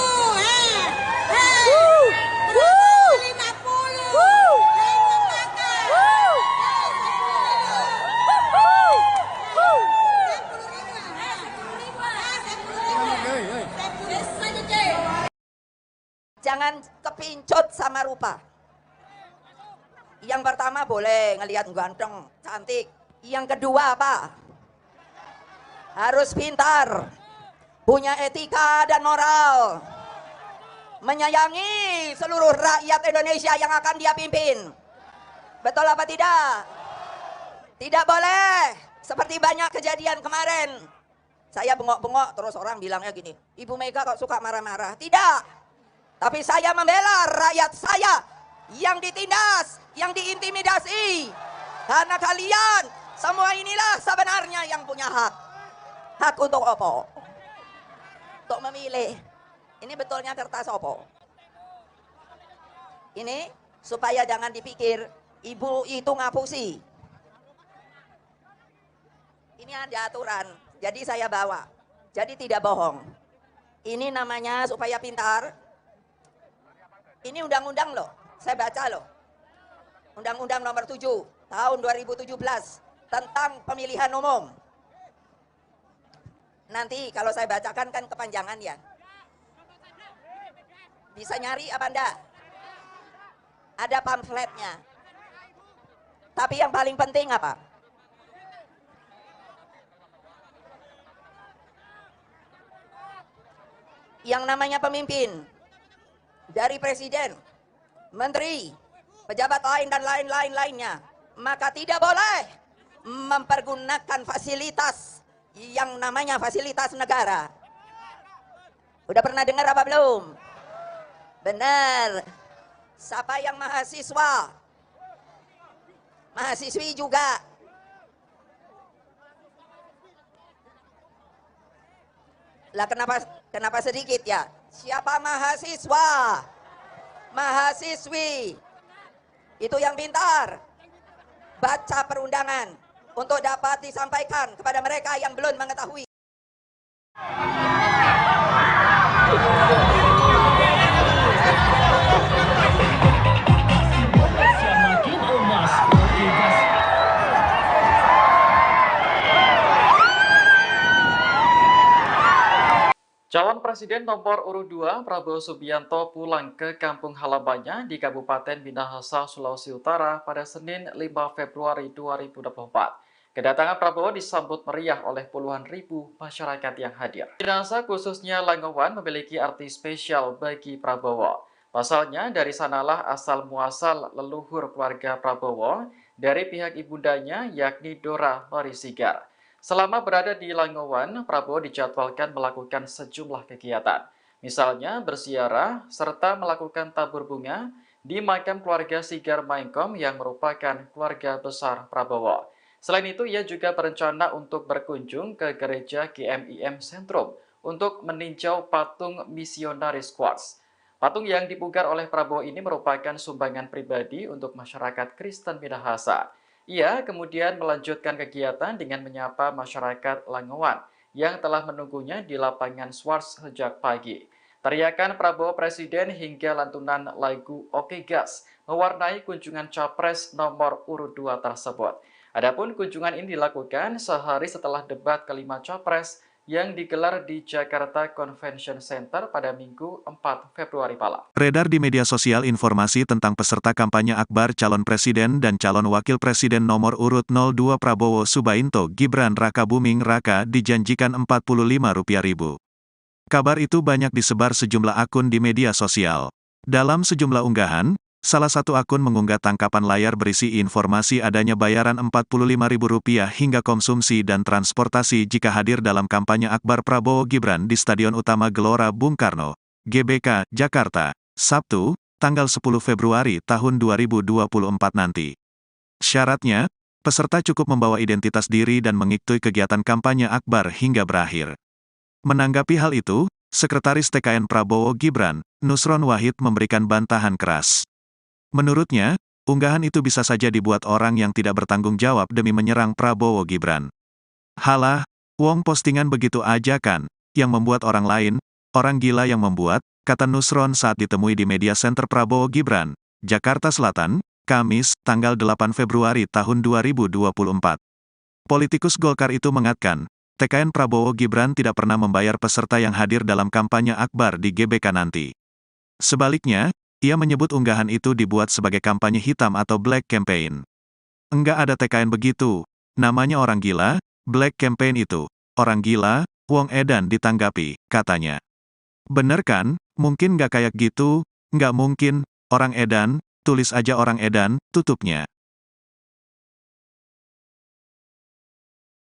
Jangan kepincut sama rupa. Yang pertama boleh ngelihat ganteng, cantik. Yang kedua apa? Harus pintar, punya etika dan moral, menyayangi seluruh rakyat Indonesia yang akan dia pimpin. Betul apa tidak? Tidak boleh seperti banyak kejadian kemarin. Saya bengok-bengok terus orang bilangnya gini, Ibu Mega kok suka marah-marah. Tidak. Tapi saya membela rakyat saya yang ditindas, yang diintimidasi. Karena kalian semua inilah sebenarnya yang punya hak. Hak untuk apa? Untuk memilih. Ini betulnya kertas apa? Ini supaya jangan dipikir ibu itu ngapusi. Ini ada aturan, jadi saya bawa. Jadi tidak bohong. Ini namanya supaya pintar. Ini undang-undang loh, saya baca loh. Undang-undang nomor 7 tahun 2017 tentang pemilihan umum. Nanti kalau saya bacakan kan kepanjangan ya. Bisa nyari apa enggak? Ada pamfletnya. Tapi yang paling penting apa? Yang namanya pemimpin, dari presiden, menteri, pejabat lain dan lain-lainnya, maka tidak boleh mempergunakan fasilitas yang namanya fasilitas negara. Udah pernah dengar apa belum? Benar. Siapa yang mahasiswa? Mahasiswi juga. Lah kenapa sedikit ya? Siapa mahasiswa? Mahasiswi. Itu yang pintar. Baca perundangan untuk dapat disampaikan kepada mereka yang belum mengetahui. Calon Presiden nomor urut 2 Prabowo Subianto pulang ke kampung halamannya di Kabupaten Minahasa, Sulawesi Utara pada Senin 5 Februari 2024. Kedatangan Prabowo disambut meriah oleh puluhan ribu masyarakat yang hadir. Minahasa khususnya Langowan memiliki arti spesial bagi Prabowo. Pasalnya dari sanalah asal muasal leluhur keluarga Prabowo dari pihak ibundanya yakni Dora Marisigar. Selama berada di Langowan, Prabowo dijadwalkan melakukan sejumlah kegiatan. Misalnya berziarah serta melakukan tabur bunga di makam keluarga Sigar Maengkom yang merupakan keluarga besar Prabowo. Selain itu, ia juga berencana untuk berkunjung ke gereja GMIM Sentrum untuk meninjau patung misionaris Quartz. Patung yang dipugar oleh Prabowo ini merupakan sumbangan pribadi untuk masyarakat Kristen Minahasa. Ia kemudian melanjutkan kegiatan dengan menyapa masyarakat Langowan yang telah menunggunya di lapangan Swarts sejak pagi. Teriakan Prabowo Presiden hingga lantunan lagu Oke Gas mewarnai kunjungan Capres nomor urut 2 tersebut. Adapun kunjungan ini dilakukan sehari setelah debat kelima Capres yang digelar di Jakarta Convention Center pada Minggu 4 Februari malam. Beredar di media sosial informasi tentang peserta kampanye akbar calon presiden dan calon wakil presiden nomor urut 02 Prabowo Subianto Gibran Rakabuming Raka dijanjikan Rp45.000. Kabar itu banyak disebar sejumlah akun di media sosial. Dalam sejumlah unggahan, salah satu akun mengunggah tangkapan layar berisi informasi adanya bayaran Rp45.000 hingga konsumsi dan transportasi jika hadir dalam kampanye akbar Prabowo Gibran di Stadion Utama Gelora Bung Karno, GBK, Jakarta, Sabtu, tanggal 10 Februari tahun 2024 nanti. Syaratnya, peserta cukup membawa identitas diri dan mengikuti kegiatan kampanye akbar hingga berakhir. Menanggapi hal itu, Sekretaris TKN Prabowo Gibran, Nusron Wahid memberikan bantahan keras. Menurutnya, unggahan itu bisa saja dibuat orang yang tidak bertanggung jawab demi menyerang Prabowo Gibran. Halah, wong postingan begitu aja kan, yang membuat orang lain, orang gila yang membuat, kata Nusron saat ditemui di Media Center Prabowo Gibran, Jakarta Selatan, Kamis, tanggal 8 Februari tahun 2024. Politikus Golkar itu mengatakan, TKN Prabowo Gibran tidak pernah membayar peserta yang hadir dalam kampanye akbar di GBK nanti. Sebaliknya, ia menyebut unggahan itu dibuat sebagai kampanye hitam atau black campaign. Enggak ada TKN begitu, namanya orang gila, black campaign itu, orang gila, wong edan ditanggapi, katanya. Bener kan, mungkin nggak kayak gitu, nggak mungkin, orang edan, tulis aja orang edan, tutupnya.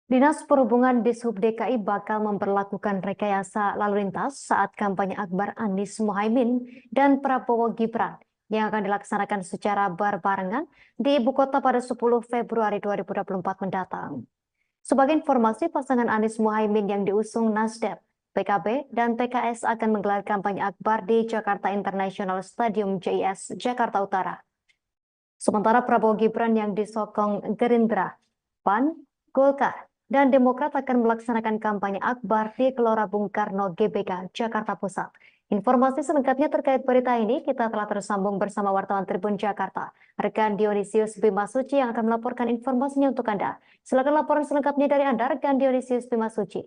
Dinas Perhubungan Dishub DKI bakal memperlakukan rekayasa lalu lintas saat kampanye akbar Anies Mohaimin dan Prabowo Gibran yang akan dilaksanakan secara berbarengan di ibu kota pada 10 Februari 2024 mendatang. Sebagai informasi, pasangan Anies Mohaimin yang diusung Nasdem, PKB, dan PKS akan menggelar kampanye akbar di Jakarta International Stadium JIS, Jakarta Utara. Sementara Prabowo Gibran yang disokong Gerindra, PAN, Golkar, dan Demokrat akan melaksanakan kampanye akbar di Gelora Bung Karno GBK, Jakarta Pusat. Informasi selengkapnya terkait berita ini kita telah tersambung bersama wartawan Tribun Jakarta, rekan Dionysius Bimasuci yang akan melaporkan informasinya untuk Anda. Silakan laporan selengkapnya dari Anda, rekan Dionysius Bimasuci.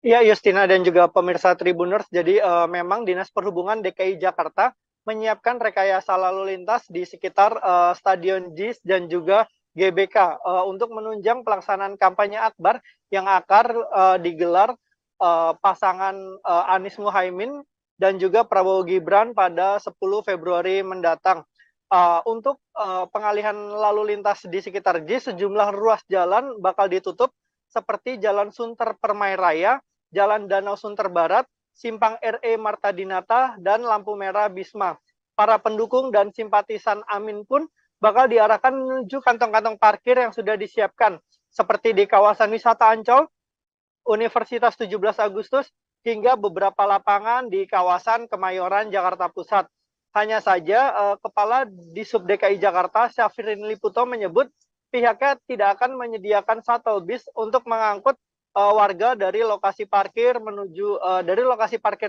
Ya, Justina dan juga pemirsa Tribuners, jadi memang Dinas Perhubungan DKI Jakarta menyiapkan rekayasa lalu lintas di sekitar Stadion JIS dan juga GBK untuk menunjang pelaksanaan kampanye akbar yang akan digelar pasangan Anies Mohaimin dan juga Prabowo Gibran pada 10 Februari mendatang. Untuk pengalihan lalu lintas di sekitar JIS, sejumlah ruas jalan bakal ditutup seperti Jalan Sunter Permai Raya, Jalan Danau Sunter Barat, Simpang RE Marta Dinata, dan lampu merah Bisma. Para pendukung dan simpatisan Amin pun bakal diarahkan menuju kantong-kantong parkir yang sudah disiapkan, seperti di kawasan wisata Ancol, Universitas 17 Agustus, hingga beberapa lapangan di kawasan Kemayoran, Jakarta Pusat. Hanya saja, Kepala Disub DKI Jakarta, Syafrin Liputo menyebut pihaknya tidak akan menyediakan shuttle bus untuk mengangkut warga dari lokasi parkir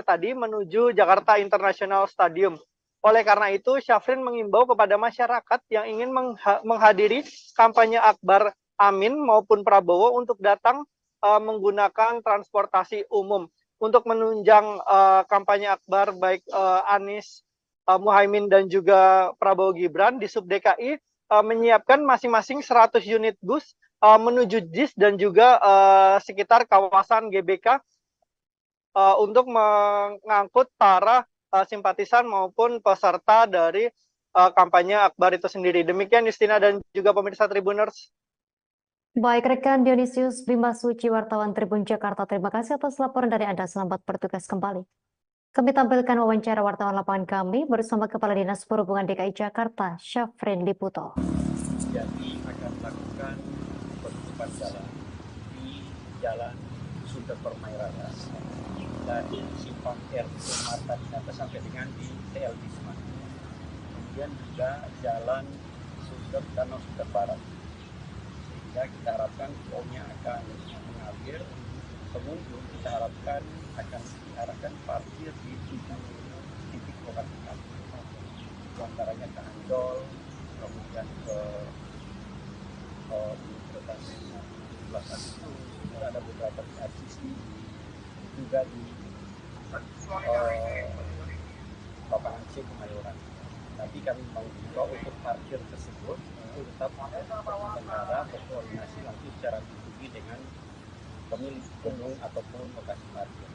tadi menuju Jakarta International Stadium. Oleh karena itu, Syafrin mengimbau kepada masyarakat yang ingin menghadiri kampanye akbar Amin maupun Prabowo untuk datang menggunakan transportasi umum. Untuk menunjang kampanye akbar baik Anies Muhaimin dan juga Prabowo Gibran, di Sub DKI menyiapkan masing-masing 100 unit bus menuju JIS dan juga sekitar kawasan GBK untuk mengangkut para simpatisan maupun peserta dari kampanye akbar itu sendiri. Demikian Justina dan juga pemirsa Tribuners. Baik, rekan Dionysius Bima Suci, wartawan Tribun Jakarta, terima kasih atas laporan dari Anda. Selamat bertugas kembali. Kami tampilkan wawancara wartawan lapangan kami bersama Kepala Dinas Perhubungan DKI Jakarta, Syafrin Liputo. Jadi akan melakukan penutupan jalan di Jalan Sunter Permai Raya dari Simpang RE Marta Dinata sampai dengan di TL Bisma. Kemudian juga Jalan Danau Sunter Barat. Sehingga kita harapkan flow-nya akan mengalir. Pengunjung kita harapkan akan diarahkan parkir di 7 titik lokasi parkir. Antaranya ke Ancol, kemudian ke Universitas 17 Agustus, juga ada beberapa di RCC, juga di lapangan C Kemayoran. Tapi kami mengimbau untuk parkir tersebut itu tetap negara berkoordinasi langsung secara pribadi dengan pemilik gedung ataupun lokasi parkir.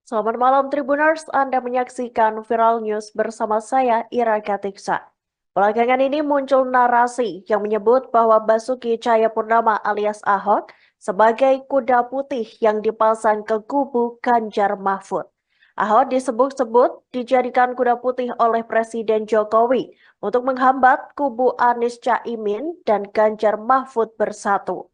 Selamat malam Tribuners, Anda menyaksikan Viral News bersama saya Ira Katiksa. Belakangan ini muncul narasi yang menyebut bahwa Basuki Cahayapurnama alias Ahok sebagai kuda putih yang dipasang ke kubu Ganjar Mahfud. Ahok disebut-sebut dijadikan kuda putih oleh Presiden Jokowi untuk menghambat kubu Anies Caimin dan Ganjar Mahfud bersatu.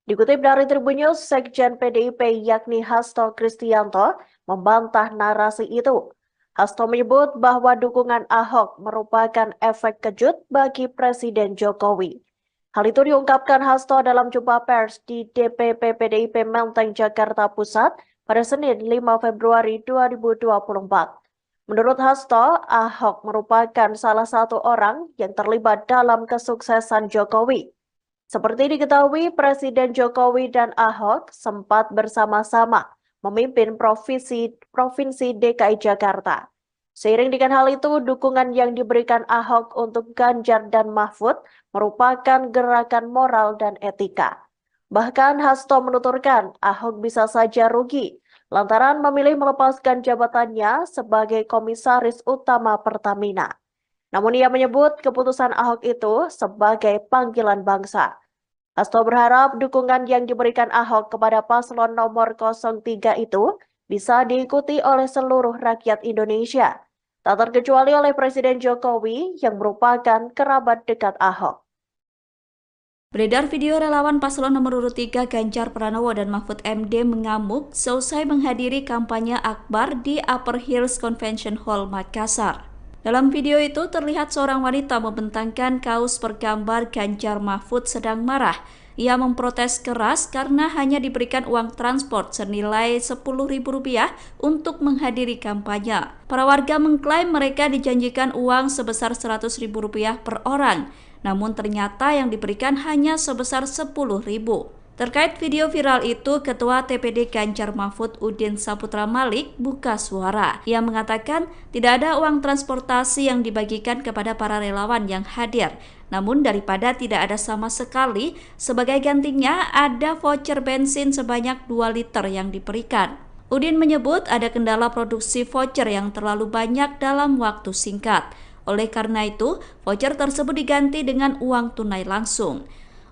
Dikutip dari Tribun News, Sekjen PDIP yakni Hasto Kristianto membantah narasi itu. Hasto menyebut bahwa dukungan Ahok merupakan efek kejut bagi Presiden Jokowi. Hal itu diungkapkan Hasto dalam jumpa pers di DPP PDIP Menteng, Jakarta Pusat pada Senin 5 Februari 2024. Menurut Hasto, Ahok merupakan salah satu orang yang terlibat dalam kesuksesan Jokowi. Seperti diketahui, Presiden Jokowi dan Ahok sempat bersama-sama memimpin Provinsi DKI Jakarta. Seiring dengan hal itu, dukungan yang diberikan Ahok untuk Ganjar dan Mahfud merupakan gerakan moral dan etika. Bahkan Hasto menuturkan Ahok bisa saja rugi lantaran memilih melepaskan jabatannya sebagai Komisaris Utama Pertamina. Namun ia menyebut keputusan Ahok itu sebagai panggilan bangsa. Hasto berharap dukungan yang diberikan Ahok kepada paslon nomor 03 itu bisa diikuti oleh seluruh rakyat Indonesia, tak terkecuali oleh Presiden Jokowi yang merupakan kerabat dekat Ahok. Beredar video relawan paslon nomor urut 3 Ganjar Pranowo dan Mahfud MD mengamuk seusai menghadiri kampanye akbar di Upper Hills Convention Hall, Makassar. Dalam video itu terlihat seorang wanita membentangkan kaos bergambar Ganjar Mahfud sedang marah. Ia memprotes keras karena hanya diberikan uang transport senilai Rp10.000 untuk menghadiri kampanye. Para warga mengklaim mereka dijanjikan uang sebesar Rp100.000 per orang, namun ternyata yang diberikan hanya sebesar Rp10.000. Terkait video viral itu, Ketua TPD Ganjar Mahfud Udin Saputra Malik buka suara. Ia mengatakan tidak ada uang transportasi yang dibagikan kepada para relawan yang hadir. Namun daripada tidak ada sama sekali, sebagai gantinya ada voucher bensin sebanyak 2 liter yang diberikan. Udin menyebut ada kendala produksi voucher yang terlalu banyak dalam waktu singkat. Oleh karena itu, voucher tersebut diganti dengan uang tunai langsung.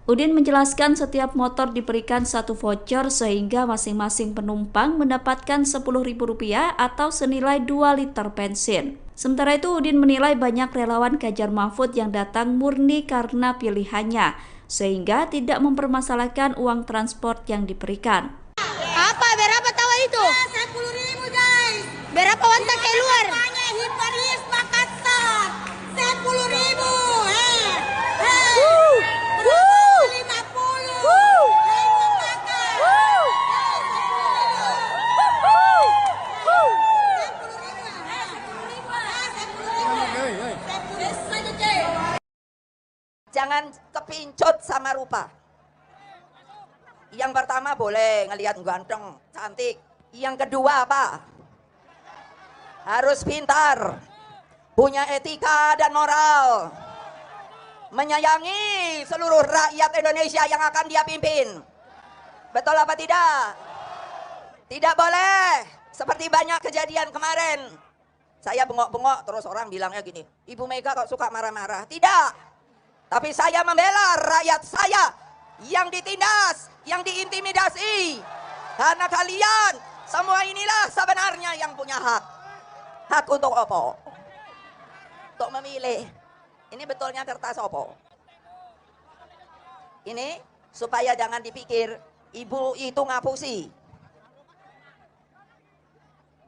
Udin menjelaskan setiap motor diberikan satu voucher sehingga masing-masing penumpang mendapatkan Rp10.000 atau senilai 2 liter bensin. Sementara itu, Udin menilai banyak relawan Ganjar Mahfud yang datang murni karena pilihannya, sehingga tidak mempermasalahkan uang transport yang diberikan. Apa? Berapa tahu itu? 10.000 guys. Berapa wanita keluar? Hiparis Makassar. 10.000. Jangan kepincut sama rupa. Yang pertama boleh ngelihat ganteng, cantik. Yang kedua apa? Harus pintar, punya etika dan moral, menyayangi seluruh rakyat Indonesia yang akan dia pimpin. Betul apa tidak? Tidak boleh seperti banyak kejadian kemarin. Saya bengok-bengok terus orang bilangnya gini, Ibu Mega kok suka marah-marah. Tidak. Tapi saya membela rakyat saya yang ditindas, yang diintimidasi. Karena kalian semua inilah sebenarnya yang punya hak. Hak untuk apa? Untuk memilih. Ini betulnya kertas apa? Ini supaya jangan dipikir ibu itu ngapusi.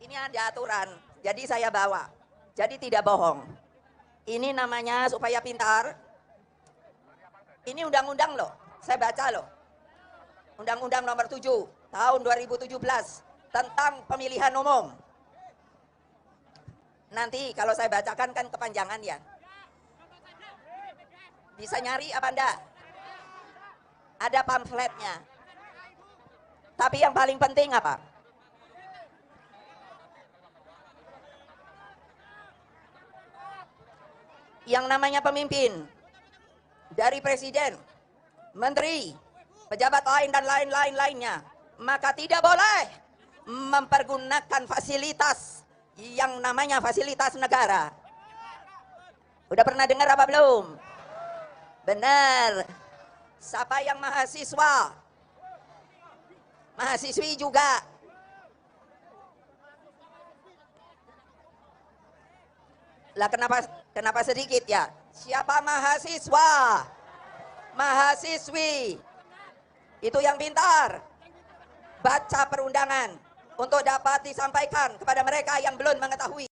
Ini ada aturan, jadi saya bawa. Jadi tidak bohong. Ini namanya supaya pintar. Ini undang-undang loh, saya baca loh. Undang-undang nomor 7 tahun 2017 tentang pemilihan umum. Nanti kalau saya bacakan kan kepanjangan ya. Bisa nyari apa enggak? Ada pamfletnya. Tapi yang paling penting apa? Yang namanya pemimpin, dari presiden, menteri, pejabat lain dan lain-lainnya, maka tidak boleh mempergunakan fasilitas yang namanya fasilitas negara. Udah pernah dengar apa belum? Benar. Siapa yang mahasiswa, mahasiswi juga. Lah kenapa sedikit ya? Siapa mahasiswa, mahasiswi, itu yang pintar, baca perundangan untuk dapat disampaikan kepada mereka yang belum mengetahui.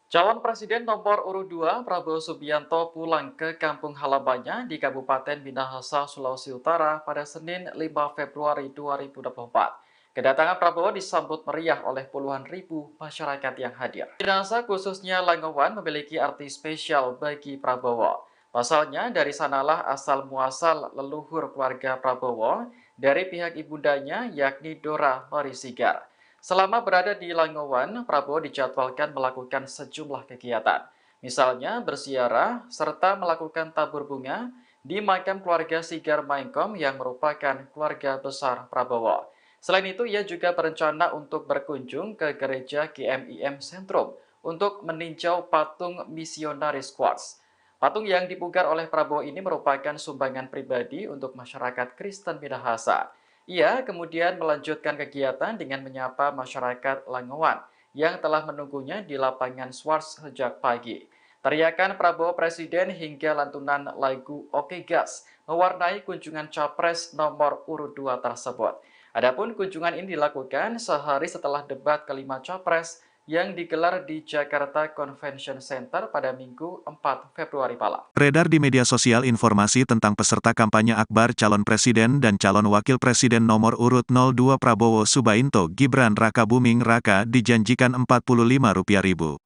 Calon Presiden nomor urut 2 Prabowo Subianto pulang ke kampung halamannya di Kabupaten Minahasa, Sulawesi Utara pada Senin 5 Februari 2024. Kedatangan Prabowo disambut meriah oleh puluhan ribu masyarakat yang hadir. Minahasa khususnya Langowan memiliki arti spesial bagi Prabowo. Pasalnya dari sanalah asal muasal leluhur keluarga Prabowo dari pihak ibundanya yakni Dora Marisigar. Selama berada di Langowan, Prabowo dijadwalkan melakukan sejumlah kegiatan. Misalnya berziarah serta melakukan tabur bunga di makam keluarga Sigar Maengkom yang merupakan keluarga besar Prabowo. Selain itu, ia juga berencana untuk berkunjung ke gereja GMIM Sentrum untuk meninjau patung misionaris Quartz. Patung yang dipugar oleh Prabowo ini merupakan sumbangan pribadi untuk masyarakat Kristen Minahasa. Ia kemudian melanjutkan kegiatan dengan menyapa masyarakat Langowan yang telah menunggunya di lapangan Swarts sejak pagi. Teriakan Prabowo Presiden hingga lantunan lagu Oke Gas mewarnai kunjungan Capres nomor urut 2 tersebut. Adapun kunjungan ini dilakukan sehari setelah debat kelima Capres yang digelar di Jakarta Convention Center pada Minggu 4 Februari malam. Beredar di media sosial informasi tentang peserta kampanye akbar calon presiden dan calon wakil presiden nomor urut 02 Prabowo Subianto Gibran Rakabuming Raka dijanjikan Rp45.000.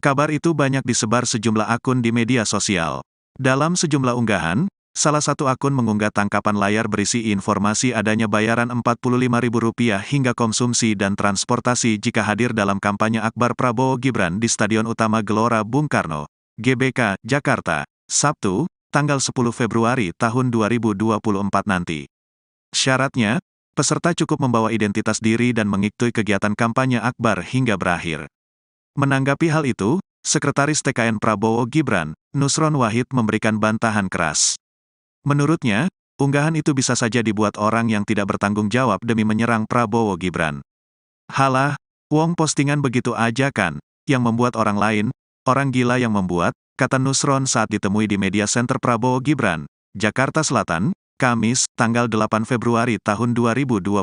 Kabar itu banyak disebar sejumlah akun di media sosial. Dalam sejumlah unggahan, Salah satu akun mengunggah tangkapan layar berisi informasi adanya bayaran Rp45.000 hingga konsumsi dan transportasi jika hadir dalam kampanye akbar Prabowo Gibran di Stadion Utama Gelora Bung Karno, GBK, Jakarta, Sabtu, tanggal 10 Februari tahun 2024 nanti. Syaratnya, peserta cukup membawa identitas diri dan mengikuti kegiatan kampanye akbar hingga berakhir. Menanggapi hal itu, Sekretaris TKN Prabowo Gibran, Nusron Wahid memberikan bantahan keras. Menurutnya, unggahan itu bisa saja dibuat orang yang tidak bertanggung jawab demi menyerang Prabowo Gibran. Halah, wong postingan begitu aja kan, yang membuat orang lain, orang gila yang membuat, kata Nusron saat ditemui di Media Center Prabowo Gibran, Jakarta Selatan, Kamis, tanggal 8 Februari tahun 2024.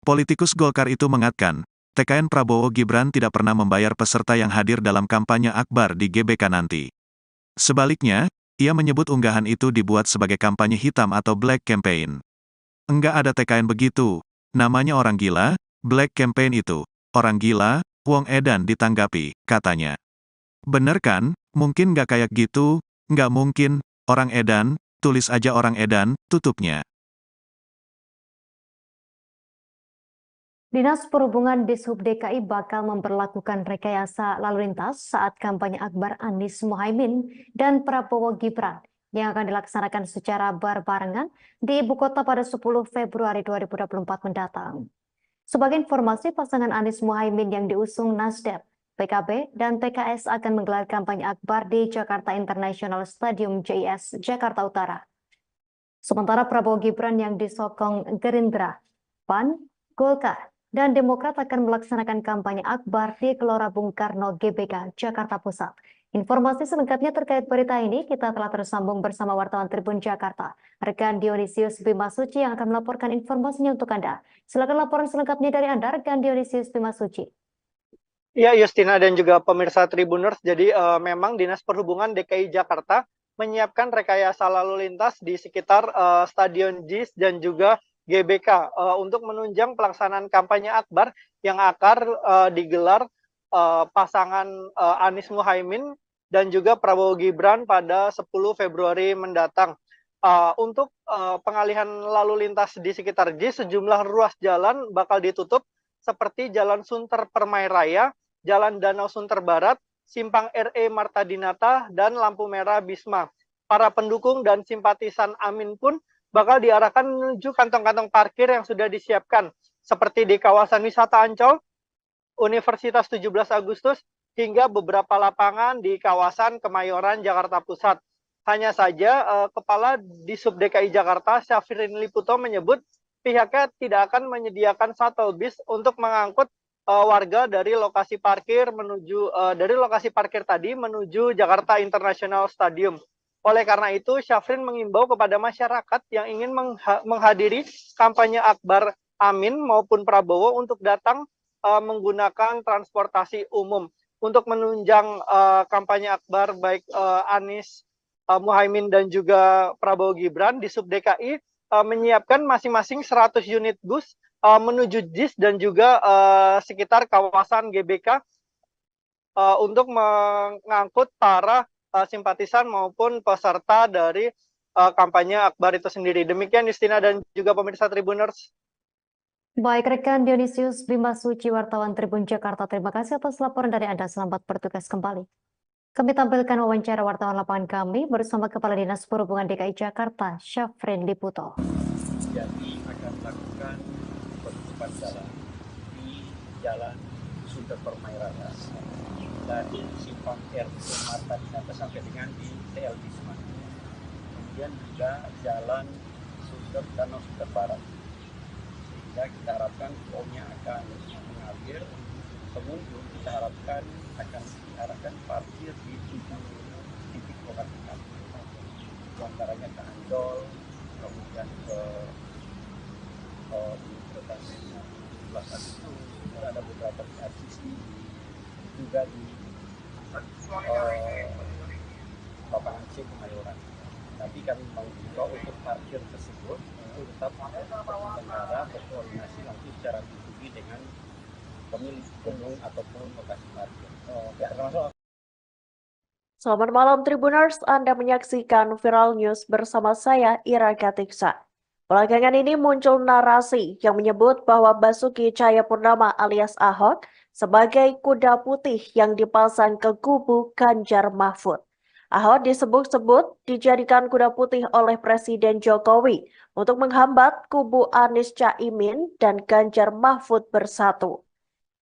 Politikus Golkar itu mengatakan, TKN Prabowo Gibran tidak pernah membayar peserta yang hadir dalam kampanye akbar di GBK nanti. Sebaliknya, ia menyebut unggahan itu dibuat sebagai kampanye hitam atau black campaign. Enggak ada TKN begitu, namanya orang gila, black campaign itu, orang gila, wong edan ditanggapi, katanya. Bener kan, mungkin nggak kayak gitu, nggak mungkin, orang edan, tulis aja orang edan, tutupnya. Dinas Perhubungan Dishub DKI bakal memperlakukan rekayasa lalu lintas saat kampanye akbar Anies Mohaimin dan Prabowo Gibran yang akan dilaksanakan secara berbarengan di ibu kota pada 10 Februari 2024 mendatang. Sebagai informasi, pasangan Anies Mohaimin yang diusung Nasdem, PKB, dan PKS akan menggelar kampanye akbar di Jakarta International Stadium JIS, Jakarta Utara. Sementara Prabowo Gibran yang disokong Gerindra, PAN, Golkar, dan Demokrat akan melaksanakan kampanye akbar di Gelora Bung Karno GBK, Jakarta Pusat. Informasi selengkapnya terkait berita ini kita telah tersambung bersama wartawan Tribun Jakarta, rekan Dionysius Bimasuci yang akan melaporkan informasinya untuk Anda. Silakan laporan selengkapnya dari Anda, rekan Dionysius Bimasuci. Ya, Justina dan juga pemirsa Tribuners, jadi memang Dinas Perhubungan DKI Jakarta menyiapkan rekayasa lalu lintas di sekitar Stadion JIS dan juga GBK untuk menunjang pelaksanaan kampanye akbar yang akan digelar pasangan Anies Mohaimin dan juga Prabowo Gibran pada 10 Februari mendatang. Untuk pengalihan lalu lintas di sekitar JIS, sejumlah ruas jalan bakal ditutup seperti Jalan Sunter Permai Raya, Jalan Danau Sunter Barat, Simpang RE Marta Dinata, dan lampu merah Bisma. Para pendukung dan simpatisan Amin pun bakal diarahkan menuju kantong-kantong parkir yang sudah disiapkan, seperti di kawasan wisata Ancol, Universitas 17 Agustus, hingga beberapa lapangan di kawasan Kemayoran, Jakarta Pusat. Hanya saja, Kepala Dishub DKI Jakarta, Syafrin Liputo menyebut pihaknya tidak akan menyediakan shuttle bus untuk mengangkut warga dari lokasi parkir tadi menuju Jakarta International Stadium. Oleh karena itu, Syafrin mengimbau kepada masyarakat yang ingin menghadiri kampanye akbar Amin maupun Prabowo untuk datang menggunakan transportasi umum. Untuk menunjang kampanye akbar baik Anies Mohaimin dan juga Prabowo Gibran, Dishub DKI menyiapkan masing-masing 100 unit bus menuju JIS dan juga sekitar kawasan GBK untuk mengangkut para simpatisan maupun peserta dari kampanye akbar itu sendiri. Demikian Justina dan juga pemirsa Tribuners. Baik, rekan Dionysius Bimasuci, wartawan Tribun Jakarta, terima kasih atas laporan dari Anda. Selamat bertugas kembali. Kami tampilkan wawancara wartawan lapangan kami bersama Kepala Dinas Perhubungan DKI Jakarta, Syafrin Liputo. Jadi akan melakukan penutupan jalan di Jalan Sunter Permai Raya dari Simpang RE Marta Dinata sampai dengan di TL Bisma. Kemudian juga Jalan Sunter Danau Sunter Barat. Sehingga kita harapkan flow-nya akan mengalir. Pengunjung kita harapkan akan diarahkan parkir di 7 titik lokasi parkir. Di antaranya ke Ancol, kemudian ke Universitas 17 Agustus, ada beberapa di RCC, juga di lapangan C Kemayoran. Tapi kami mengimbau untuk parkir tersebut itu tetap bertengkara berkoordinasi langsung secara pribadi dengan pemilik gedung ataupun lokasi parkir. Selamat malam Tribuners, Anda menyaksikan Viral News bersama saya Ira Katiksa. Belakangan ini muncul narasi yang menyebut bahwa Basuki Cahayapurnama alias Ahok sebagai kuda putih yang dipasang ke kubu Ganjar Mahfud. Ahok disebut-sebut dijadikan kuda putih oleh Presiden Jokowi untuk menghambat kubu Anies Caimin dan Ganjar Mahfud bersatu.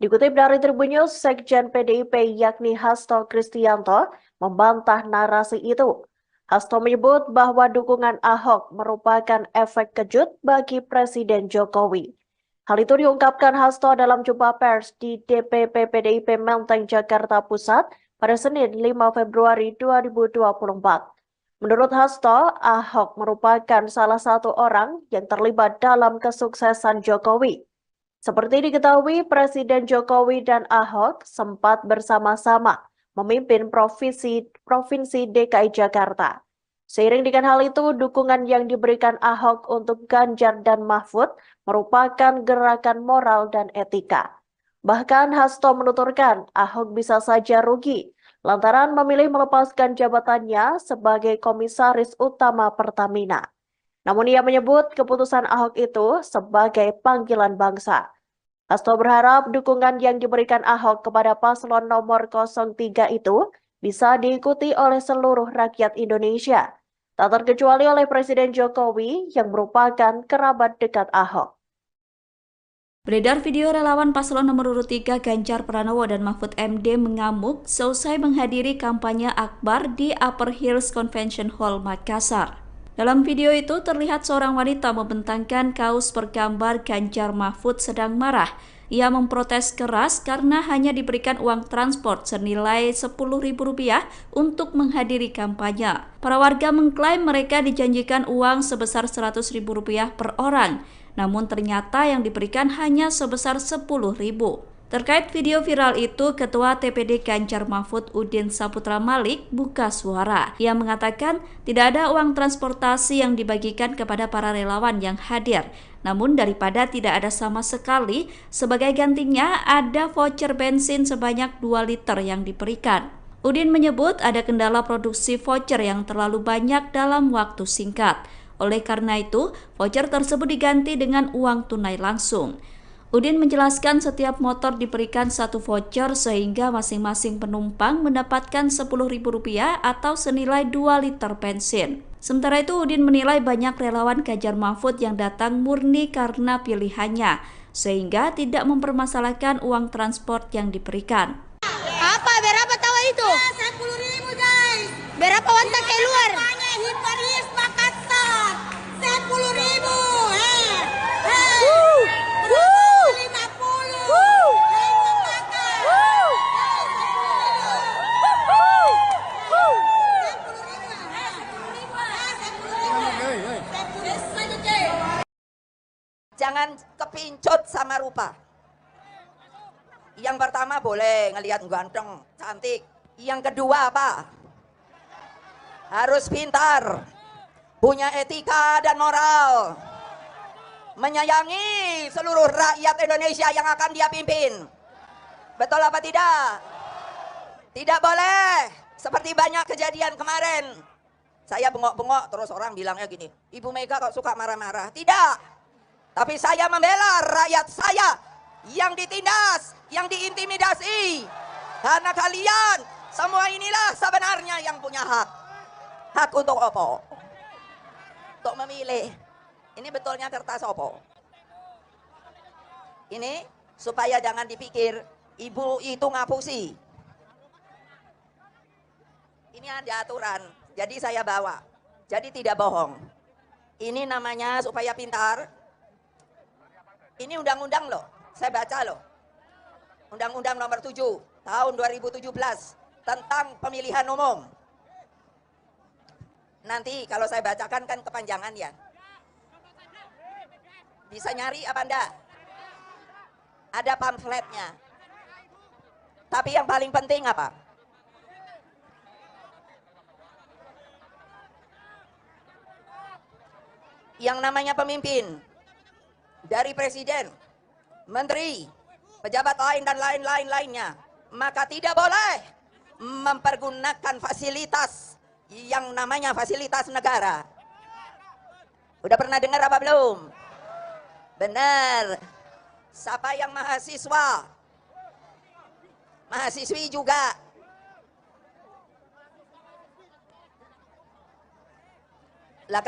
Dikutip dari Tribun News, Sekjen PDIP yakni Hasto Kristianto membantah narasi itu. Hasto menyebut bahwa dukungan Ahok merupakan efek kejut bagi Presiden Jokowi. Hal itu diungkapkan Hasto dalam jumpa pers di DPP PDIP Menteng, Jakarta Pusat pada Senin 5 Februari 2024. Menurut Hasto, Ahok merupakan salah satu orang yang terlibat dalam kesuksesan Jokowi. Seperti diketahui, Presiden Jokowi dan Ahok sempat bersama-sama memimpin Provinsi DKI Jakarta. Seiring dengan hal itu, dukungan yang diberikan Ahok untuk Ganjar dan Mahfud merupakan gerakan moral dan etika. Bahkan Hasto menuturkan Ahok bisa saja rugi lantaran memilih melepaskan jabatannya sebagai Komisaris Utama Pertamina. Namun ia menyebut keputusan Ahok itu sebagai panggilan bangsa. Hasto berharap dukungan yang diberikan Ahok kepada paslon nomor 03 itu bisa diikuti oleh seluruh rakyat Indonesia, tak terkecuali oleh Presiden Jokowi yang merupakan kerabat dekat Ahok. Beredar video relawan paslon nomor urut 3 Ganjar Pranowo dan Mahfud MD mengamuk seusai menghadiri kampanye akbar di Upper Hills Convention Hall, Makassar. Dalam video itu terlihat seorang wanita membentangkan kaos bergambar Ganjar Mahfud sedang marah. Ia memprotes keras karena hanya diberikan uang transport senilai Rp10.000 untuk menghadiri kampanye. Para warga mengklaim mereka dijanjikan uang sebesar Rp100.000 per orang, namun ternyata yang diberikan hanya sebesar Rp10.000. Terkait video viral itu, Ketua TPD Ganjar Mahfud Udin Saputra Malik buka suara. Ia mengatakan tidak ada uang transportasi yang dibagikan kepada para relawan yang hadir. Namun daripada tidak ada sama sekali, sebagai gantinya ada voucher bensin sebanyak 2 liter yang diberikan. Udin menyebut ada kendala produksi voucher yang terlalu banyak dalam waktu singkat. Oleh karena itu, voucher tersebut diganti dengan uang tunai langsung. Udin menjelaskan setiap motor diberikan 1 voucher sehingga masing-masing penumpang mendapatkan Rp10.000 atau senilai 2 liter bensin. Sementara itu Udin menilai banyak relawan Ganjar Mahfud yang datang murni karena pilihannya, sehingga tidak mempermasalahkan uang transport yang diberikan. Apa? Berapa tahu itu? 10.000 guys. Berapa wanita keluar? Hiparis Makassar. 10.000. Jangan kepincut sama rupa. Yang pertama boleh ngelihat ganteng, cantik. Yang kedua apa? Harus pintar, punya etika dan moral, menyayangi seluruh rakyat Indonesia yang akan dia pimpin. Betul apa tidak? Tidak boleh seperti banyak kejadian kemarin. Saya bengok-bengok terus orang bilangnya gini, Ibu Mega kok suka marah-marah. Tidak. Tapi saya membela rakyat saya yang ditindas, yang diintimidasi. Karena kalian semua inilah sebenarnya yang punya hak. Hak untuk apa? Untuk memilih. Ini betulnya kertas apa? Ini supaya jangan dipikir ibu itu ngapusi. Ini ada aturan, jadi saya bawa. Jadi tidak bohong. Ini namanya supaya pintar. Ini undang-undang loh, saya baca loh. Undang-undang nomor 7 tahun 2017 tentang pemilihan umum. Nanti kalau saya bacakan kan kepanjangan ya. Bisa nyari apa enggak? Ada pamfletnya. Tapi yang paling penting apa? Yang namanya pemimpin, dari presiden, menteri, pejabat lain dan lain-lainnya, maka tidak boleh mempergunakan fasilitas yang namanya fasilitas negara. Udah pernah dengar apa belum? Benar. Siapa yang mahasiswa? Mahasiswi juga. Lah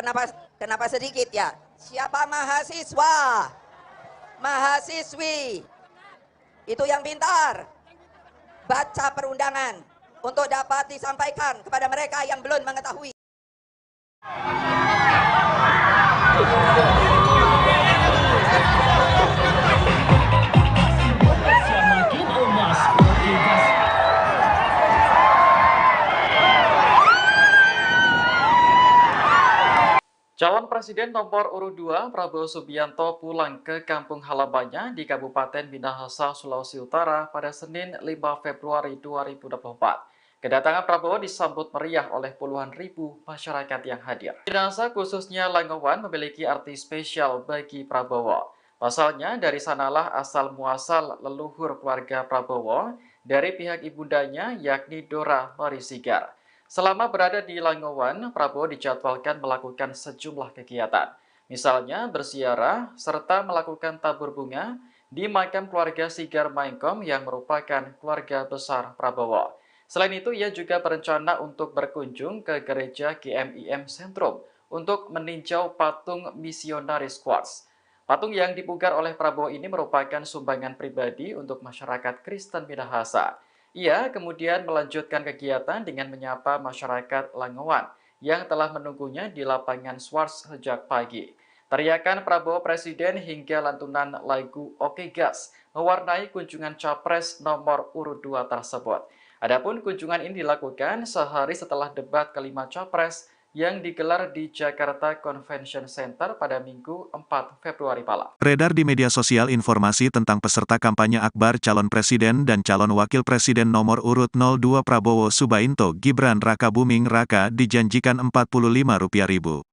kenapa sedikit ya? Siapa mahasiswa? Mahasiswi. Itu yang pintar. Baca perundangan untuk dapat disampaikan kepada mereka yang belum mengetahui. Calon Presiden nomor urut 2 Prabowo Subianto pulang ke kampung halamannya di Kabupaten Minahasa, Sulawesi Utara pada Senin 5 Februari 2024. Kedatangan Prabowo disambut meriah oleh puluhan ribu masyarakat yang hadir. Minahasa khususnya Langowan memiliki arti spesial bagi Prabowo. Pasalnya dari sanalah asal muasal leluhur keluarga Prabowo dari pihak ibundanya yakni Dora Marisigar. Selama berada di Langowan, Prabowo dijadwalkan melakukan sejumlah kegiatan. Misalnya berziarah serta melakukan tabur bunga di makam keluarga Sigar Maengkom yang merupakan keluarga besar Prabowo. Selain itu, ia juga berencana untuk berkunjung ke gereja GMIM Sentrum untuk meninjau patung misionaris Quartz. Patung yang dipugar oleh Prabowo ini merupakan sumbangan pribadi untuk masyarakat Kristen Minahasa. Ia kemudian melanjutkan kegiatan dengan menyapa masyarakat Langowan yang telah menunggunya di lapangan Swarts sejak pagi. Teriakan Prabowo Presiden hingga lantunan lagu Oke Gas mewarnai kunjungan Capres nomor urut 2 tersebut. Adapun kunjungan ini dilakukan sehari setelah debat kelima Capres yang digelar di Jakarta Convention Center pada Minggu 4 Februari malam. Beredar di media sosial informasi tentang peserta kampanye akbar calon presiden dan calon wakil presiden nomor urut 02 Prabowo Subianto Gibran Rakabuming Raka dijanjikan Rp45.000.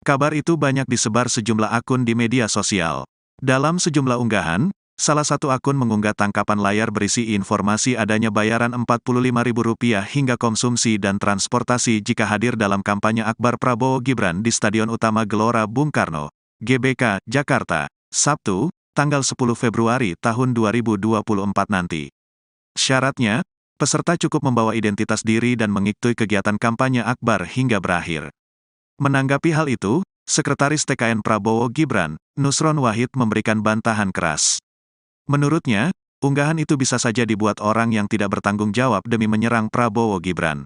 Kabar itu banyak disebar sejumlah akun di media sosial. Dalam sejumlah unggahan, salah satu akun mengunggah tangkapan layar berisi informasi adanya bayaran Rp45.000 hingga konsumsi dan transportasi jika hadir dalam kampanye akbar Prabowo Gibran di Stadion Utama Gelora Bung Karno, GBK, Jakarta, Sabtu, tanggal 10 Februari tahun 2024 nanti. Syaratnya, peserta cukup membawa identitas diri dan mengikuti kegiatan kampanye akbar hingga berakhir. Menanggapi hal itu, Sekretaris TKN Prabowo Gibran, Nusron Wahid memberikan bantahan keras. Menurutnya, unggahan itu bisa saja dibuat orang yang tidak bertanggung jawab demi menyerang Prabowo Gibran.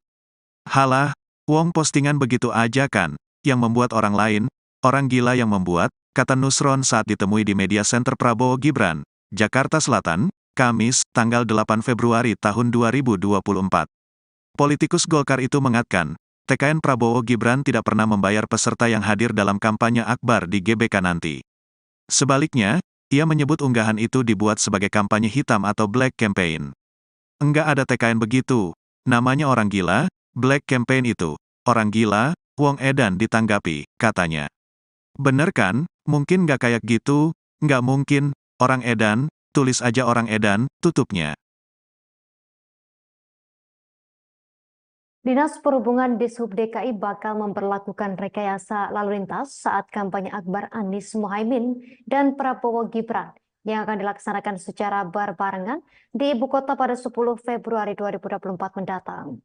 Halah, wong postingan begitu aja kan, yang membuat orang lain, orang gila yang membuat, kata Nusron saat ditemui di Media Center Prabowo Gibran, Jakarta Selatan, Kamis, tanggal 8 Februari tahun 2024. Politikus Golkar itu mengatakan, TKN Prabowo Gibran tidak pernah membayar peserta yang hadir dalam kampanye akbar di GBK nanti. Sebaliknya, ia menyebut unggahan itu dibuat sebagai kampanye hitam atau black campaign. Enggak ada TKN begitu. Namanya orang gila, black campaign itu. Orang gila, wong edan ditanggapi, katanya. Bener kan? Mungkin nggak kayak gitu? Nggak mungkin, orang edan, tulis aja orang edan, tutupnya. Dinas Perhubungan Dishub DKI bakal memperlakukan rekayasa lalu lintas saat kampanye akbar Anies Mohaimin dan Prabowo Gibran yang akan dilaksanakan secara berbarengan di ibu kota pada 10 Februari 2024 mendatang.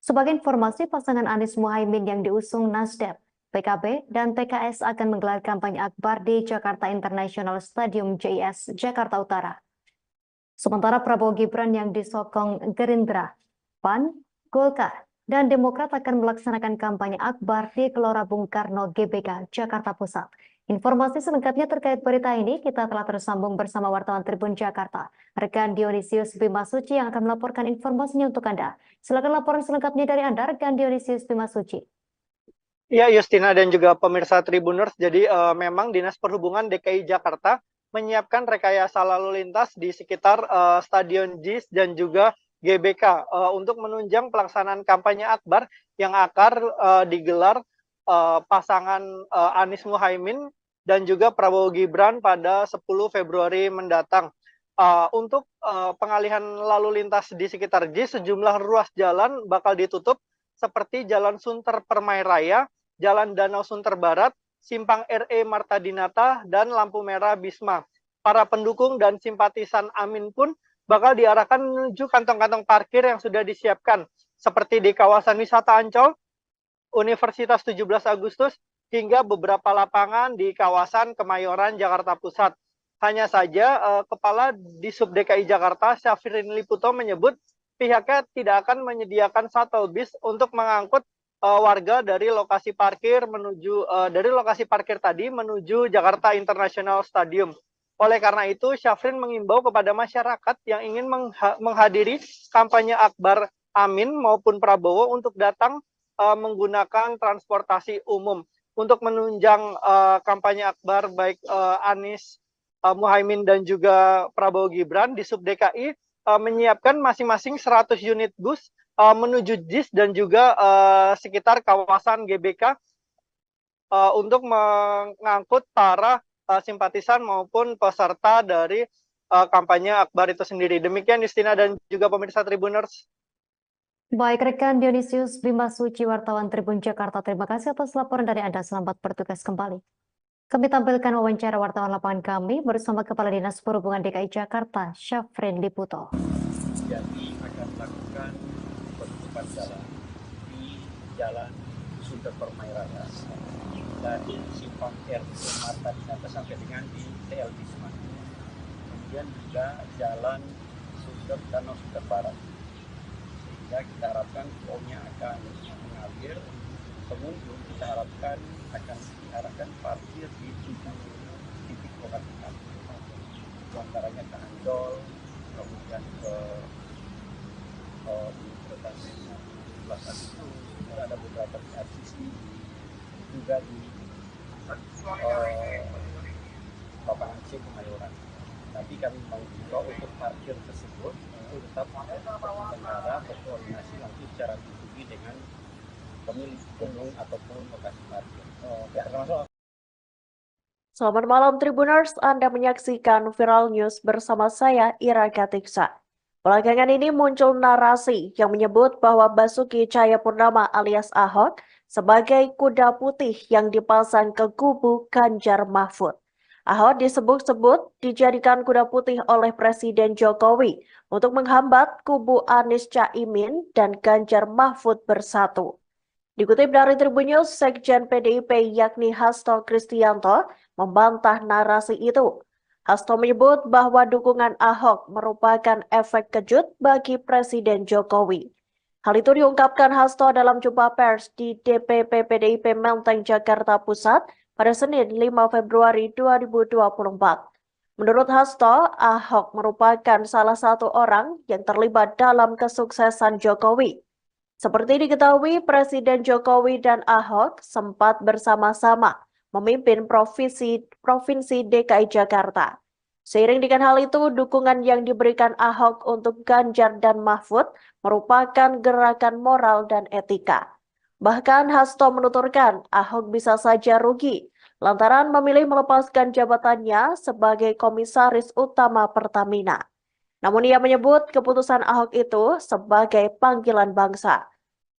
Sebagai informasi, pasangan Anies Mohaimin yang diusung Nasdem, PKB, dan PKS akan menggelar kampanye akbar di Jakarta International Stadium JIS, Jakarta Utara. Sementara Prabowo Gibran yang disokong Gerindra, PAN, Golkar, dan Demokrat akan melaksanakan kampanye akbar di Gelora Bung Karno GBK, Jakarta Pusat. Informasi selengkapnya terkait berita ini kita telah tersambung bersama wartawan Tribun Jakarta, rekan Dionysius Bimasuci yang akan melaporkan informasinya untuk Anda. Silakan laporan selengkapnya dari Anda, rekan Dionysius Bimasuci. Ya, Justina dan juga pemirsa Tribuners, jadi memang Dinas Perhubungan DKI Jakarta menyiapkan rekayasa lalu lintas di sekitar Stadion JIS dan juga GBK untuk menunjang pelaksanaan kampanye akbar yang akan digelar pasangan Anies Mohaimin dan juga Prabowo Gibran pada 10 Februari mendatang. Untuk pengalihan lalu lintas di sekitar JIS, sejumlah ruas jalan bakal ditutup seperti Jalan Sunter Permai Raya, Jalan Danau Sunter Barat, Simpang RE Marta Dinata, dan lampu merah Bisma. Para pendukung dan simpatisan Amin pun bakal diarahkan menuju kantong-kantong parkir yang sudah disiapkan, seperti di kawasan wisata Ancol, Universitas 17 Agustus, hingga beberapa lapangan di kawasan Kemayoran, Jakarta Pusat. Hanya saja, Kepala Disub DKI Jakarta, Syafrin Liputo, menyebut pihaknya tidak akan menyediakan shuttle bus untuk mengangkut warga dari lokasi parkir tadi menuju Jakarta International Stadium. Oleh karena itu, Syafrin mengimbau kepada masyarakat yang ingin menghadiri kampanye akbar Amin maupun Prabowo untuk datang menggunakan transportasi umum. Untuk menunjang kampanye akbar baik Anies Muhaimin dan juga Prabowo Gibran, di Sub DKI menyiapkan masing-masing 100 unit bus menuju JIS dan juga sekitar kawasan GBK untuk mengangkut para simpatisan maupun peserta dari kampanye akbar itu sendiri. Demikian Justina dan juga pemirsa Tribuners. Baik rekan Dionysius Bima Suci, wartawan Tribun Jakarta, terima kasih atas laporan dari Anda. Selamat bertugas kembali. Kami tampilkan wawancara wartawan lapangan kami bersama Kepala Dinas Perhubungan DKI Jakarta, Syafrin Liputo. Jadi akan melakukan penutupan jalan di Jalan Sunter Permai Raya dari Simpang RE Marta Dinata sampai dengan di TL Bisma. Kemudian juga Jalan Sunter Danau Sunter Barat. Sehingga kita harapkan flow-nya akan mengalir. Pengunjung kita harapkan akan diarahkan parkir di 7 titik lokasi parkir. Di antaranya ke Ancol, kemudian ke Universitas 17 Agustus, ada beberapa di RCC, juga di lapangan C Kemayoran. Tapi kami mau juga untuk parkir tersebut itu tetap pengendara berkoordinasi langsung secara individu dengan pemilik gedung ataupun lokasi parkir. Selamat malam Tribuners, Anda menyaksikan Viral News bersama saya Ira Katiksa. Belakangan ini muncul narasi yang menyebut bahwa Basuki Cahayapurnama alias Ahok sebagai kuda putih yang dipasang ke kubu Ganjar Mahfud. Ahok disebut-sebut dijadikan kuda putih oleh Presiden Jokowi untuk menghambat kubu Anies Caimin dan Ganjar Mahfud bersatu. Dikutip dari Tribun News, Sekjen PDIP yakni Hasto Kristianto membantah narasi itu. Hasto menyebut bahwa dukungan Ahok merupakan efek kejut bagi Presiden Jokowi. Hal itu diungkapkan Hasto dalam jumpa pers di DPP PDIP Menteng, Jakarta Pusat pada Senin 5 Februari 2024. Menurut Hasto, Ahok merupakan salah satu orang yang terlibat dalam kesuksesan Jokowi. Seperti diketahui, Presiden Jokowi dan Ahok sempat bersama-sama memimpin Provinsi DKI Jakarta. Seiring dengan hal itu, dukungan yang diberikan Ahok untuk Ganjar dan Mahfud merupakan gerakan moral dan etika. Bahkan Hasto menuturkan Ahok bisa saja rugi lantaran memilih melepaskan jabatannya sebagai Komisaris Utama Pertamina. Namun ia menyebut keputusan Ahok itu sebagai panggilan bangsa.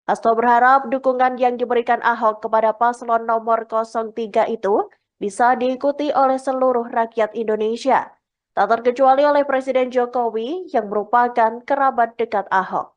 Hasto berharap dukungan yang diberikan Ahok kepada paslon nomor 03 itu bisa diikuti oleh seluruh rakyat Indonesia, tak terkecuali oleh Presiden Jokowi yang merupakan kerabat dekat Ahok.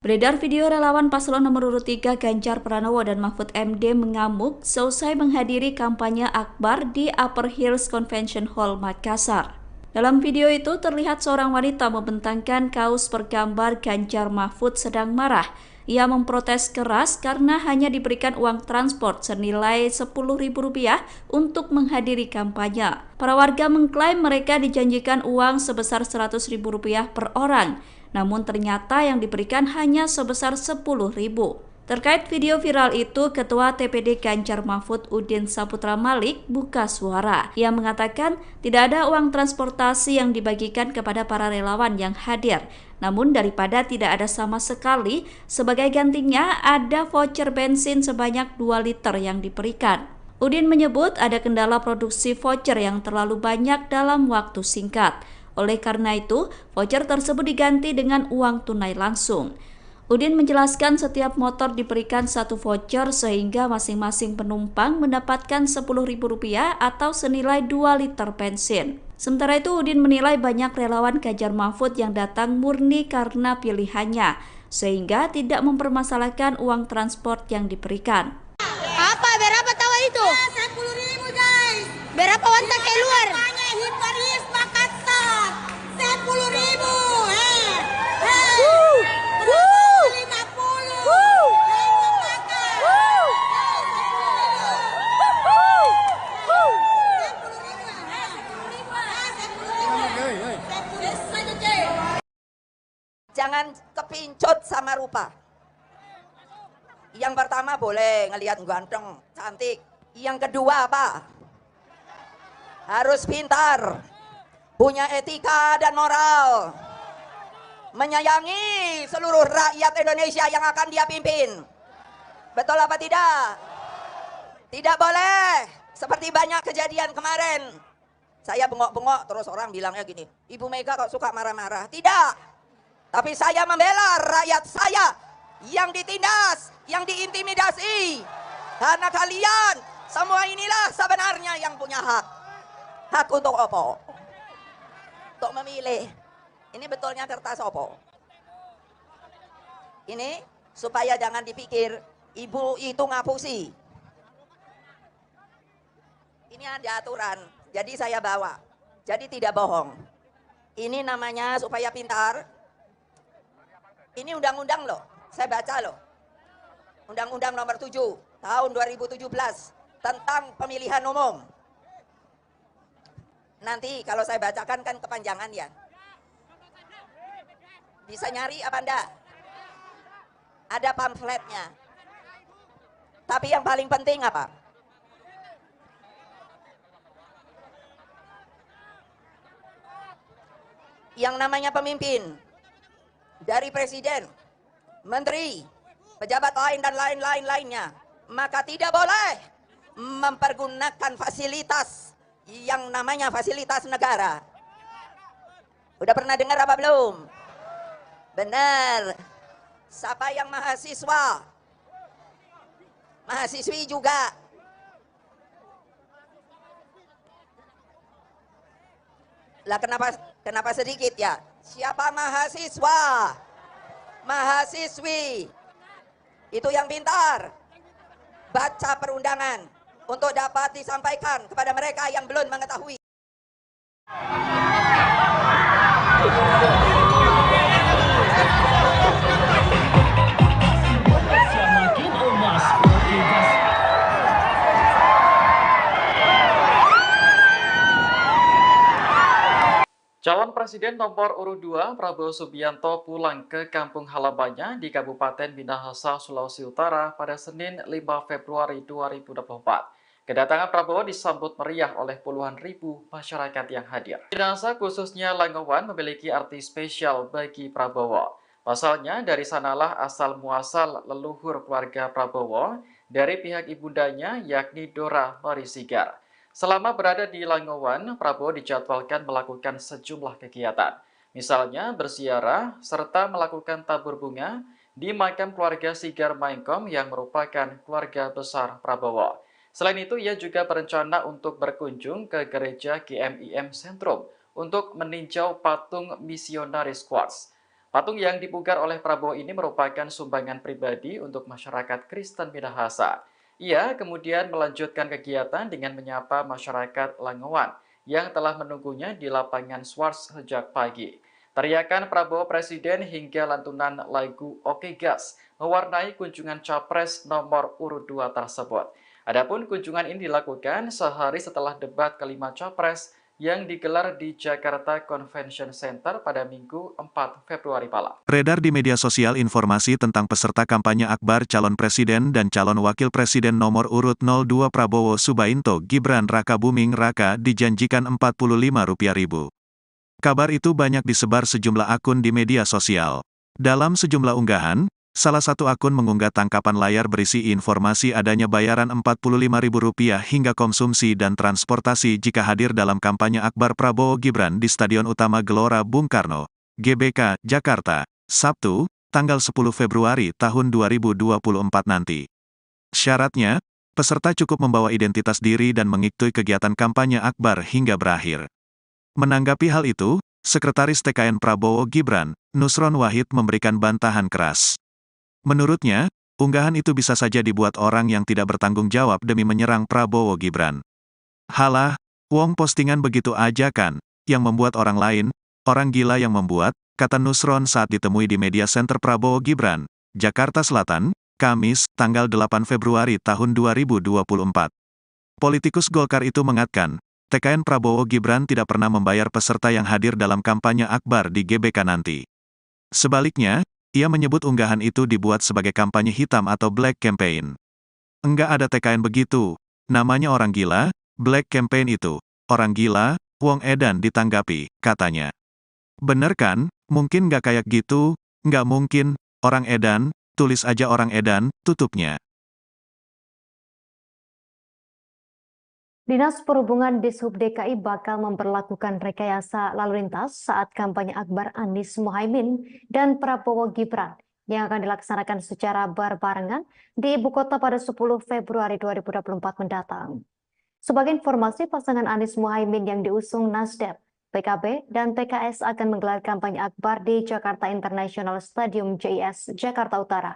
Beredar video relawan paslon nomor urut 3 Ganjar Pranowo dan Mahfud MD mengamuk seusai menghadiri kampanye akbar di Upper Hills Convention Hall, Makassar. Dalam video itu terlihat seorang wanita membentangkan kaos bergambar Ganjar Mahfud sedang marah. Ia memprotes keras karena hanya diberikan uang transport senilai Rp10.000 untuk menghadiri kampanye. Para warga mengklaim mereka dijanjikan uang sebesar Rp100.000 per orang, namun ternyata yang diberikan hanya sebesar Rp10.000. Terkait video viral itu, Ketua TPD Ganjar Mahfud Udin Saputra Malik buka suara. Ia mengatakan tidak ada uang transportasi yang dibagikan kepada para relawan yang hadir. Namun daripada tidak ada sama sekali, sebagai gantinya ada voucher bensin sebanyak 2 liter yang diberikan. Udin menyebut ada kendala produksi voucher yang terlalu banyak dalam waktu singkat. Oleh karena itu, voucher tersebut diganti dengan uang tunai langsung. Udin menjelaskan setiap motor diberikan satu voucher sehingga masing-masing penumpang mendapatkan Rp10.000 atau senilai 2 liter bensin. Sementara itu, Udin menilai banyak relawan Ganjar Mahfud yang datang murni karena pilihannya, sehingga tidak mempermasalahkan uang transport yang diberikan. Apa? Berapa tahu itu? 10.000 guys. Berapa wanita keluar? Hiparis Makassar. 10.000. Jangan kepincut sama rupa. Yang pertama boleh ngelihat ganteng, cantik. Yang kedua apa? Harus pintar, punya etika dan moral, menyayangi seluruh rakyat Indonesia yang akan dia pimpin. Betul apa tidak? Tidak boleh seperti banyak kejadian kemarin. Saya bengok-bengok terus orang bilangnya gini, Ibu Mega kok suka marah-marah. Tidak. Tapi saya membela rakyat saya yang ditindas, yang diintimidasi. Karena kalian semua inilah sebenarnya yang punya hak. Hak untuk apa? Untuk memilih. Ini betulnya kertas apa? Ini supaya jangan dipikir ibu itu ngapusi. Ini ada aturan, jadi saya bawa. Jadi tidak bohong. Ini namanya supaya pintar. Ini undang-undang loh, saya baca loh. Undang-undang nomor 7 tahun 2017 tentang pemilihan umum. Nanti kalau saya bacakan kan kepanjangan ya. Bisa nyari apa enggak? Ada pamfletnya. Tapi yang paling penting apa? Yang namanya pemimpin, dari presiden, menteri, pejabat lain dan lain-lainnya, maka tidak boleh mempergunakan fasilitas yang namanya fasilitas negara. Udah pernah dengar apa belum? Benar. Siapa yang mahasiswa? Mahasiswi juga. Lah kenapa sedikit ya? Siapa mahasiswa? Mahasiswi. Itu yang pintar. Baca perundangan untuk dapat disampaikan kepada mereka yang belum mengetahui. Calon Presiden nomor urut 2 Prabowo Subianto pulang ke kampung halamannya di Kabupaten Minahasa, Sulawesi Utara pada Senin 5 Februari 2024. Kedatangan Prabowo disambut meriah oleh puluhan ribu masyarakat yang hadir. Minahasa khususnya Langowan memiliki arti spesial bagi Prabowo. Pasalnya dari sanalah asal muasal leluhur keluarga Prabowo dari pihak ibundanya yakni Dora Marisigar. Selama berada di Langowan, Prabowo dijadwalkan melakukan sejumlah kegiatan. Misalnya berziarah serta melakukan tabur bunga di makam keluarga Sigar Maengkom yang merupakan keluarga besar Prabowo. Selain itu, ia juga berencana untuk berkunjung ke gereja GMIM Sentrum untuk meninjau patung misionaris Quartz. Patung yang dipugar oleh Prabowo ini merupakan sumbangan pribadi untuk masyarakat Kristen Minahasa. Ia kemudian melanjutkan kegiatan dengan menyapa masyarakat Langowan yang telah menunggunya di lapangan Swarts sejak pagi. Teriakan Prabowo Presiden hingga lantunan lagu Oke Gas mewarnai kunjungan Capres nomor urut 2 tersebut. Adapun kunjungan ini dilakukan sehari setelah debat kelima Capres yang digelar di Jakarta Convention Center pada Minggu 4 Februari malam. Beredar di media sosial informasi tentang peserta kampanye akbar calon presiden dan calon wakil presiden nomor urut 02 Prabowo Subianto Gibran Rakabuming Raka dijanjikan Rp45.000. Kabar itu banyak disebar sejumlah akun di media sosial. Dalam sejumlah unggahan, Salah satu akun mengunggah tangkapan layar berisi informasi adanya bayaran Rp45.000 hingga konsumsi dan transportasi jika hadir dalam kampanye akbar Prabowo Gibran di Stadion Utama Gelora Bung Karno, GBK, Jakarta, Sabtu, tanggal 10 Februari tahun 2024 nanti. Syaratnya, peserta cukup membawa identitas diri dan mengikuti kegiatan kampanye akbar hingga berakhir. Menanggapi hal itu, Sekretaris TKN Prabowo Gibran, Nusron Wahid memberikan bantahan keras. Menurutnya, unggahan itu bisa saja dibuat orang yang tidak bertanggung jawab demi menyerang Prabowo Gibran. Halah, wong postingan begitu aja kan, yang membuat orang lain, orang gila yang membuat, kata Nusron saat ditemui di Media Center Prabowo Gibran, Jakarta Selatan, Kamis, tanggal 8 Februari tahun 2024. Politikus Golkar itu mengatakan, TKN Prabowo Gibran tidak pernah membayar peserta yang hadir dalam kampanye akbar di GBK nanti. Sebaliknya, ia menyebut unggahan itu dibuat sebagai kampanye hitam atau black campaign. Enggak ada TKN begitu, namanya orang gila, black campaign itu, orang gila, wong edan ditanggapi, katanya. Bener kan, mungkin nggak kayak gitu, nggak mungkin, orang edan, tulis aja orang edan, tutupnya. Dinas Perhubungan Dishub DKI bakal memperlakukan rekayasa lalu lintas saat kampanye akbar Anies Mohaimin dan Prabowo Gibran yang akan dilaksanakan secara berbarengan di ibu kota pada 10 Februari 2024 mendatang. Sebagai informasi, pasangan Anies Mohaimin yang diusung Nasdem, PKB, dan PKS akan menggelar kampanye akbar di Jakarta International Stadium JIS, Jakarta Utara.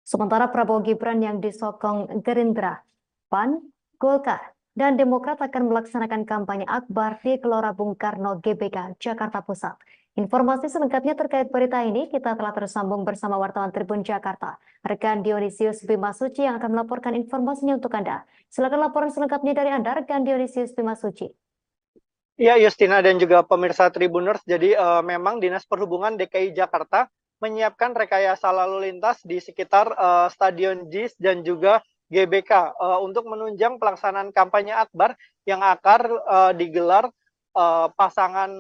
Sementara Prabowo Gibran yang disokong Gerindra, PAN, Golkar, dan Demokrat akan melaksanakan kampanye akbar di Gelora Bung Karno GBK, Jakarta Pusat. Informasi selengkapnya terkait berita ini kita telah tersambung bersama wartawan Tribun Jakarta, rekan Dionysius Bimasuci yang akan melaporkan informasinya untuk Anda. Silakan laporan selengkapnya dari Anda, rekan Dionysius Bimasuci. Ya, Justina dan juga pemirsa Tribuners, jadi memang Dinas Perhubungan DKI Jakarta menyiapkan rekayasa lalu lintas di sekitar Stadion JIS dan juga GBK untuk menunjang pelaksanaan kampanye akbar yang akan digelar pasangan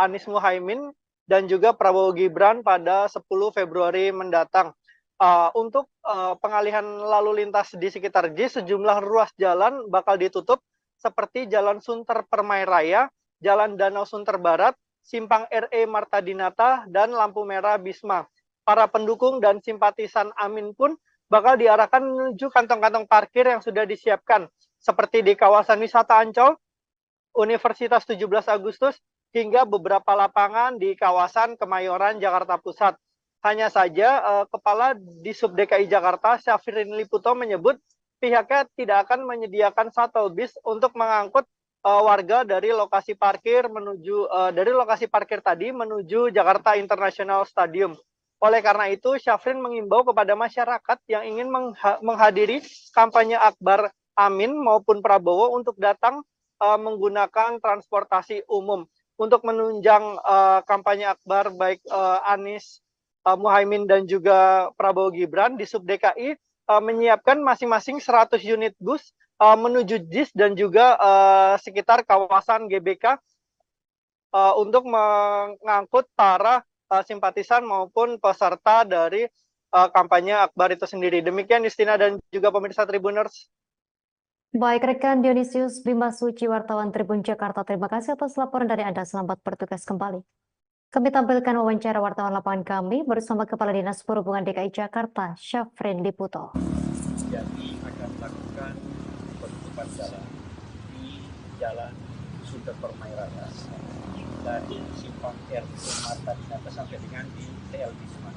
Anies Mohaimin dan juga Prabowo Gibran pada 10 Februari mendatang. Untuk pengalihan lalu lintas di sekitar JIS, sejumlah ruas jalan bakal ditutup seperti Jalan Sunter Permai Raya, Jalan Danau Sunter Barat, Simpang RE Marta Dinata, dan lampu merah Bisma. Para pendukung dan simpatisan Amin pun bakal diarahkan menuju kantong-kantong parkir yang sudah disiapkan, seperti di kawasan wisata Ancol, Universitas 17 Agustus, hingga beberapa lapangan di kawasan Kemayoran, Jakarta Pusat. Hanya saja, Kepala Dishub DKI Jakarta, Syafrin Liputo menyebut pihaknya tidak akan menyediakan shuttle bus untuk mengangkut warga dari lokasi parkir tadi menuju Jakarta International Stadium. Oleh karena itu, Syafrin mengimbau kepada masyarakat yang ingin menghadiri kampanye akbar Amin maupun Prabowo untuk datang menggunakan transportasi umum. Untuk menunjang kampanye akbar baik Anies Mohaimin dan juga Prabowo Gibran, Dishub DKI menyiapkan masing-masing 100 unit bus menuju JIS dan juga sekitar kawasan GBK untuk mengangkut para simpatisan maupun peserta dari kampanye akbar itu sendiri. Demikian Justina dan juga pemirsa Tribuners. Baik, rekan Dionysius Bimasuci, wartawan Tribun Jakarta, terima kasih atas laporan dari Anda. Selamat bertugas kembali. Kami tampilkan wawancara wartawan lapangan kami bersama Kepala Dinas Perhubungan DKI Jakarta, Syafrin Liputo. Jadi akan melakukan penutupan jalan di Jalan Sunter Permai Raya dari Simpang RE Marta Dinata sampai dengan di TL Bisma.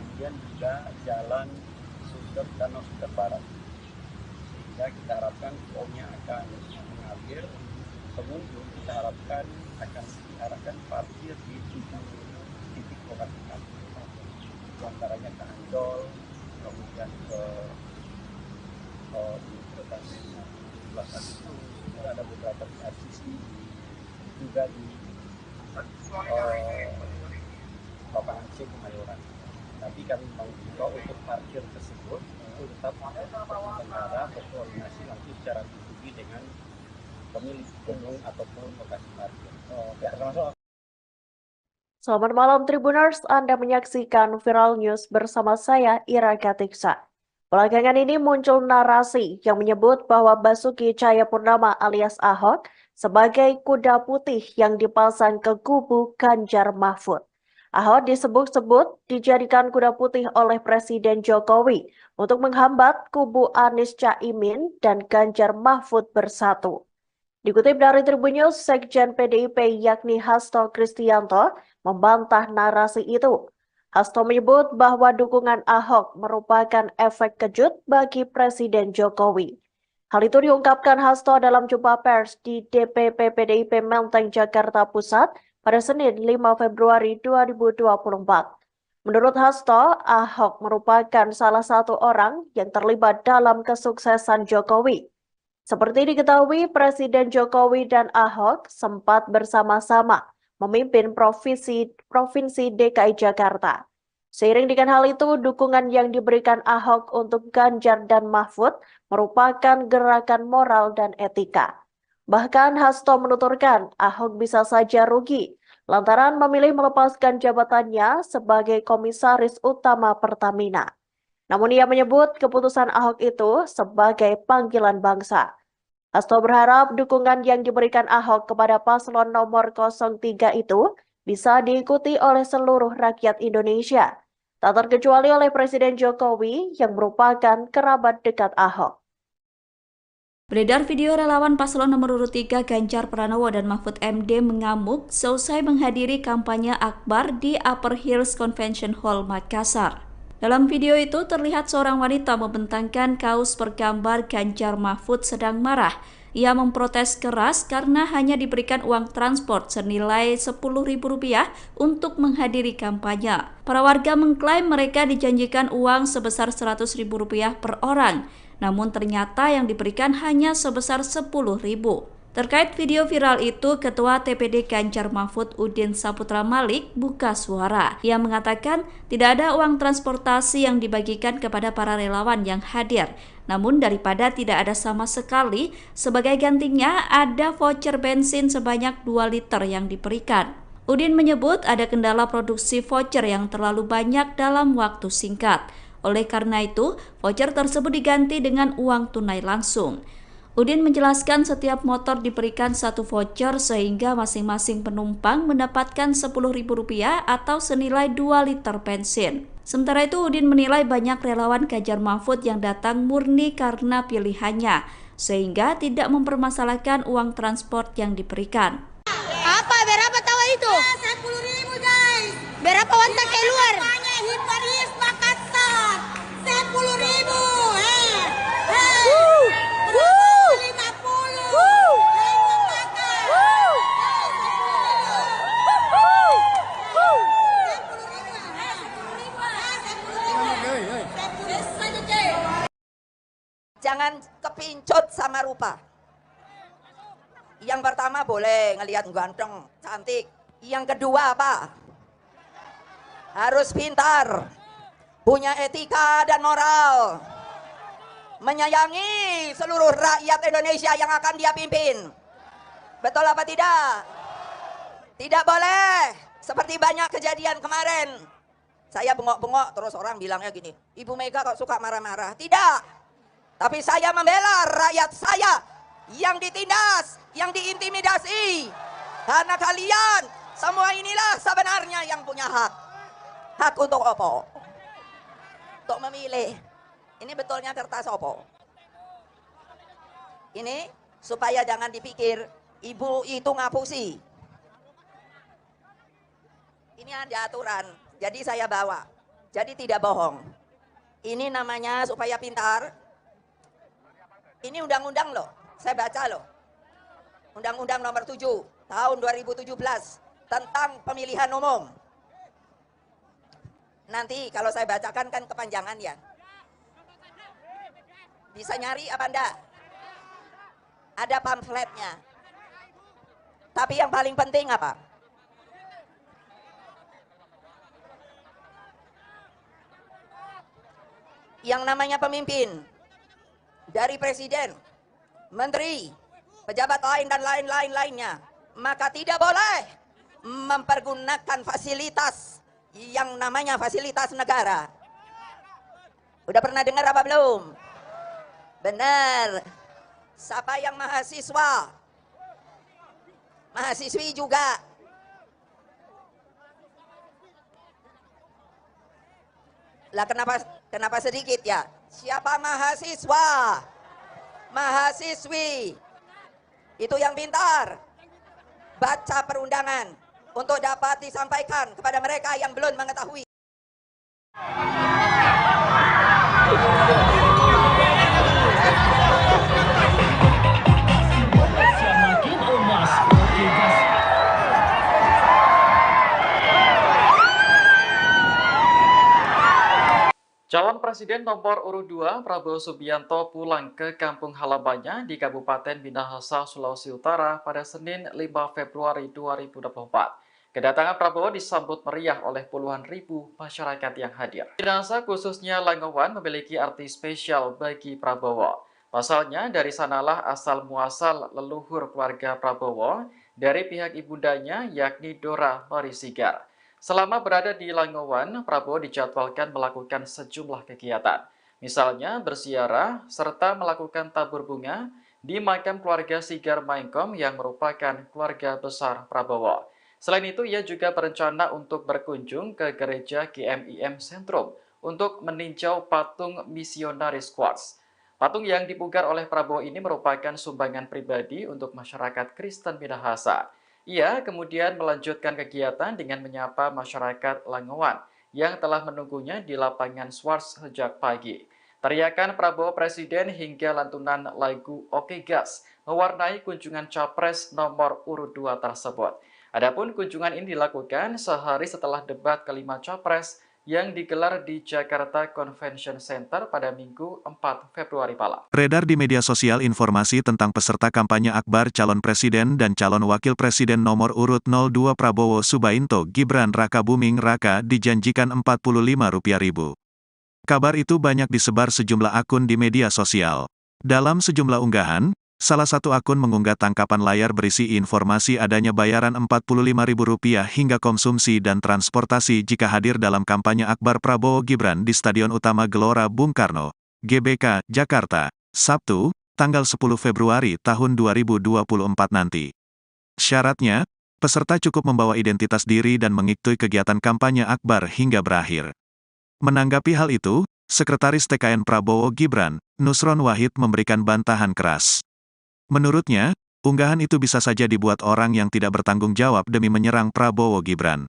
Kemudian juga Jalan Sunter Danau Sunter Barat. Sehingga kita harapkan flownya akan mengalir. Pengunjung kita harapkan akan diarahkan parkir di 7 titik lokasi parkir. Di antaranya ke Ancol, kemudian ke Universitas 17 Agustus, ada beberapa di RCC, juga di lapangan C Kemayoran. Tapi kami mengimbau untuk parkir tersebut itu tetap negara berkoordinasi langsung secara pribadi dengan pemilik gedung ataupun lokasi parkir. Selamat malam Tribuners, Anda menyaksikan Viral News bersama saya Ira Katiksa. Belakangan ini muncul narasi yang menyebut bahwa Basuki Cahayapurnama alias Ahok sebagai kuda putih yang dipasang ke kubu Ganjar Mahfud. Ahok disebut-sebut dijadikan kuda putih oleh Presiden Jokowi untuk menghambat kubu Anies Caimin dan Ganjar Mahfud bersatu. Dikutip dari Tribun News, Sekjen PDIP yakni Hasto Kristianto membantah narasi itu. Hasto menyebut bahwa dukungan Ahok merupakan efek kejut bagi Presiden Jokowi. Hal itu diungkapkan Hasto dalam jumpa pers di DPP PDIP Menteng, Jakarta Pusat pada Senin 5 Februari 2024. Menurut Hasto, Ahok merupakan salah satu orang yang terlibat dalam kesuksesan Jokowi. Seperti diketahui, Presiden Jokowi dan Ahok sempat bersama-sama memimpin Provinsi DKI Jakarta. Seiring dengan hal itu, dukungan yang diberikan Ahok untuk Ganjar dan Mahfud merupakan gerakan moral dan etika. Bahkan Hasto menuturkan Ahok bisa saja rugi lantaran memilih melepaskan jabatannya sebagai Komisaris Utama Pertamina. Namun ia menyebut keputusan Ahok itu sebagai panggilan bangsa. Hasto berharap dukungan yang diberikan Ahok kepada paslon nomor 03 itu bisa diikuti oleh seluruh rakyat Indonesia, tak terkecuali oleh Presiden Jokowi yang merupakan kerabat dekat Ahok. Beredar video relawan paslon nomor urut 3 Ganjar Pranowo dan Mahfud MD mengamuk seusai menghadiri kampanye akbar di Upper Hills Convention Hall, Makassar. Dalam video itu terlihat seorang wanita membentangkan kaos bergambar Ganjar Mahfud sedang marah. Ia memprotes keras karena hanya diberikan uang transport senilai Rp10.000 untuk menghadiri kampanye. Para warga mengklaim mereka dijanjikan uang sebesar Rp100.000 per orang. Namun ternyata yang diberikan hanya sebesar Rp10.000. Terkait video viral itu, Ketua TPD Ganjar Mahfud Udin Saputra Malik buka suara. Ia mengatakan tidak ada uang transportasi yang dibagikan kepada para relawan yang hadir. Namun daripada tidak ada sama sekali, sebagai gantinya ada voucher bensin sebanyak 2 liter yang diberikan. Udin menyebut ada kendala produksi voucher yang terlalu banyak dalam waktu singkat. Oleh karena itu, voucher tersebut diganti dengan uang tunai langsung. Udin menjelaskan setiap motor diberikan 1 voucher sehingga masing-masing penumpang mendapatkan Rp10.000 atau senilai 2 liter bensin. Sementara itu, Udin menilai banyak relawan Ganjar Mahfud yang datang murni karena pilihannya, sehingga tidak mempermasalahkan uang transport yang diberikan. Apa? Berapa tahu itu? 10.000 guys. Berapa wanita keluar? Hiparis Makassar. 10.000. Jangan kepincut sama rupa. Yang pertama boleh ngelihat ganteng, cantik. Yang kedua apa? Harus pintar, punya etika dan moral, menyayangi seluruh rakyat Indonesia yang akan dia pimpin. Betul apa tidak? Tidak boleh seperti banyak kejadian kemarin. Saya bengok-bengok terus orang bilangnya gini, Ibu Mega kok suka marah-marah. Tidak. Tapi saya membela rakyat saya yang ditindas, yang diintimidasi. Karena kalian semua inilah sebenarnya yang punya hak. Hak untuk apa? Untuk memilih. Ini betulnya kertas apa? Ini supaya jangan dipikir ibu itu ngapusi. Ini ada aturan, jadi saya bawa. Jadi tidak bohong. Ini namanya supaya pintar. Ini undang-undang loh, saya baca loh. Undang-undang nomor 7 tahun 2017 tentang pemilihan umum. Nanti kalau saya bacakan kan kepanjangan ya. Bisa nyari apa enggak? Ada pamfletnya. Tapi yang paling penting apa? Yang namanya pemimpin, dari presiden, menteri, pejabat lain dan lain-lainnya, maka tidak boleh mempergunakan fasilitas yang namanya fasilitas negara. Udah pernah dengar apa belum? Benar. Siapa yang mahasiswa? Mahasiswi juga. Lah kenapa sedikit ya? Siapa mahasiswa? Mahasiswi. Itu yang pintar. Baca perundangan untuk dapat disampaikan kepada mereka yang belum mengetahui. Calon Presiden nomor urut 2 Prabowo Subianto pulang ke kampung halamannya di Kabupaten Minahasa, Sulawesi Utara pada Senin 5 Februari 2024. Kedatangan Prabowo disambut meriah oleh puluhan ribu masyarakat yang hadir. Minahasa khususnya Langowan memiliki arti spesial bagi Prabowo. Pasalnya dari sanalah asal muasal leluhur keluarga Prabowo dari pihak ibundanya yakni Dora Marisigar. Selama berada di Langowan, Prabowo dijadwalkan melakukan sejumlah kegiatan. Misalnya berziarah serta melakukan tabur bunga di makam keluarga Sigar Maengkom yang merupakan keluarga besar Prabowo. Selain itu, ia juga berencana untuk berkunjung ke gereja GMIM Sentrum untuk meninjau patung misionaris Quartz. Patung yang dipugar oleh Prabowo ini merupakan sumbangan pribadi untuk masyarakat Kristen Minahasa. Ia kemudian melanjutkan kegiatan dengan menyapa masyarakat Langowan yang telah menunggunya di lapangan Swarts sejak pagi. Teriakan Prabowo Presiden hingga lantunan lagu Oke Gas mewarnai kunjungan Capres nomor urut 2 tersebut. Adapun kunjungan ini dilakukan sehari setelah debat kelima Capres yang digelar di Jakarta Convention Center pada Minggu 4 Februari malam. Beredar di media sosial informasi tentang peserta kampanye akbar calon presiden dan calon wakil presiden nomor urut 02 Prabowo Subianto Gibran Rakabuming Raka dijanjikan Rp45.000. Kabar itu banyak disebar sejumlah akun di media sosial. Dalam sejumlah unggahan, salah satu akun mengunggah tangkapan layar berisi informasi adanya bayaran Rp45.000 hingga konsumsi dan transportasi jika hadir dalam kampanye akbar Prabowo Gibran di Stadion Utama Gelora Bung Karno, GBK, Jakarta, Sabtu, tanggal 10 Februari tahun 2024 nanti. Syaratnya, peserta cukup membawa identitas diri dan mengikuti kegiatan kampanye akbar hingga berakhir. Menanggapi hal itu, Sekretaris TKN Prabowo Gibran, Nusron Wahid memberikan bantahan keras. Menurutnya, unggahan itu bisa saja dibuat orang yang tidak bertanggung jawab demi menyerang Prabowo Gibran.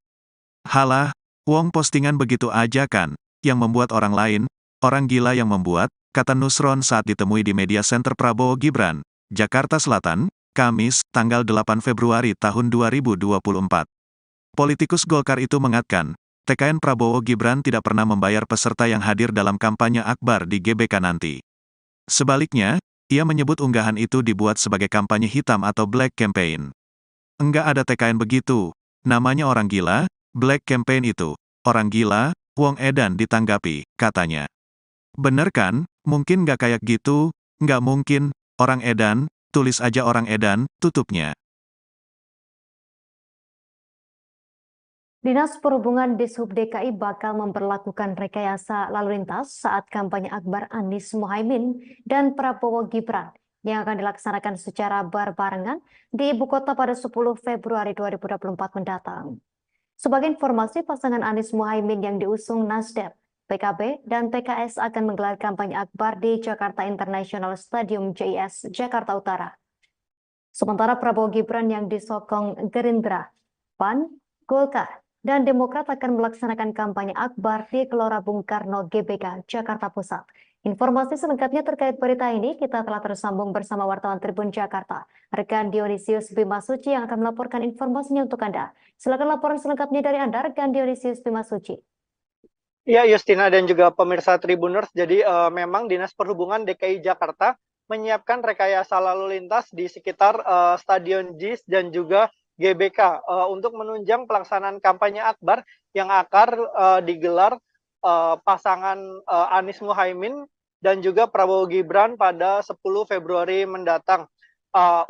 Halah, wong postingan begitu aja kan, yang membuat orang lain, orang gila yang membuat, kata Nusron saat ditemui di Media Center Prabowo Gibran, Jakarta Selatan, Kamis, tanggal 8 Februari tahun 2024. Politikus Golkar itu mengatakan, TKN Prabowo Gibran tidak pernah membayar peserta yang hadir dalam kampanye akbar di GBK nanti. Sebaliknya, ia menyebut unggahan itu dibuat sebagai kampanye hitam atau black campaign. Enggak ada TKN begitu, namanya orang gila, black campaign itu, orang gila, wong edan ditanggapi, katanya. Bener kan, mungkin nggak kayak gitu, nggak mungkin, orang edan, tulis aja orang edan, tutupnya. Dinas Perhubungan Dishub DKI bakal memperlakukan rekayasa lalu lintas saat kampanye akbar Anies Mohaimin dan Prabowo Gibran yang akan dilaksanakan secara berbarengan di ibu kota pada 10 Februari 2024 mendatang. Sebagai informasi, pasangan Anies Mohaimin yang diusung Nasdem, PKB, dan PKS akan menggelar kampanye akbar di Jakarta International Stadium JIS, Jakarta Utara. Sementara Prabowo Gibran yang disokong Gerindra, PAN, Golkar, dan Demokrat akan melaksanakan kampanye akbar di Gelora Bung Karno GBK, Jakarta Pusat. Informasi selengkapnya terkait berita ini kita telah tersambung bersama wartawan Tribun Jakarta, rekan Dionisius Bimasuci yang akan melaporkan informasinya untuk Anda. Silakan laporan selengkapnya dari Anda, rekan Dionisius Bimasuci. Ya, Justina dan juga pemirsa Tribuners, jadi memang Dinas Perhubungan DKI Jakarta menyiapkan rekayasa lalu lintas di sekitar Stadion JIS dan juga GBK untuk menunjang pelaksanaan kampanye akbar yang akan digelar pasangan Anies Mohaimin dan juga Prabowo Gibran pada 10 Februari mendatang.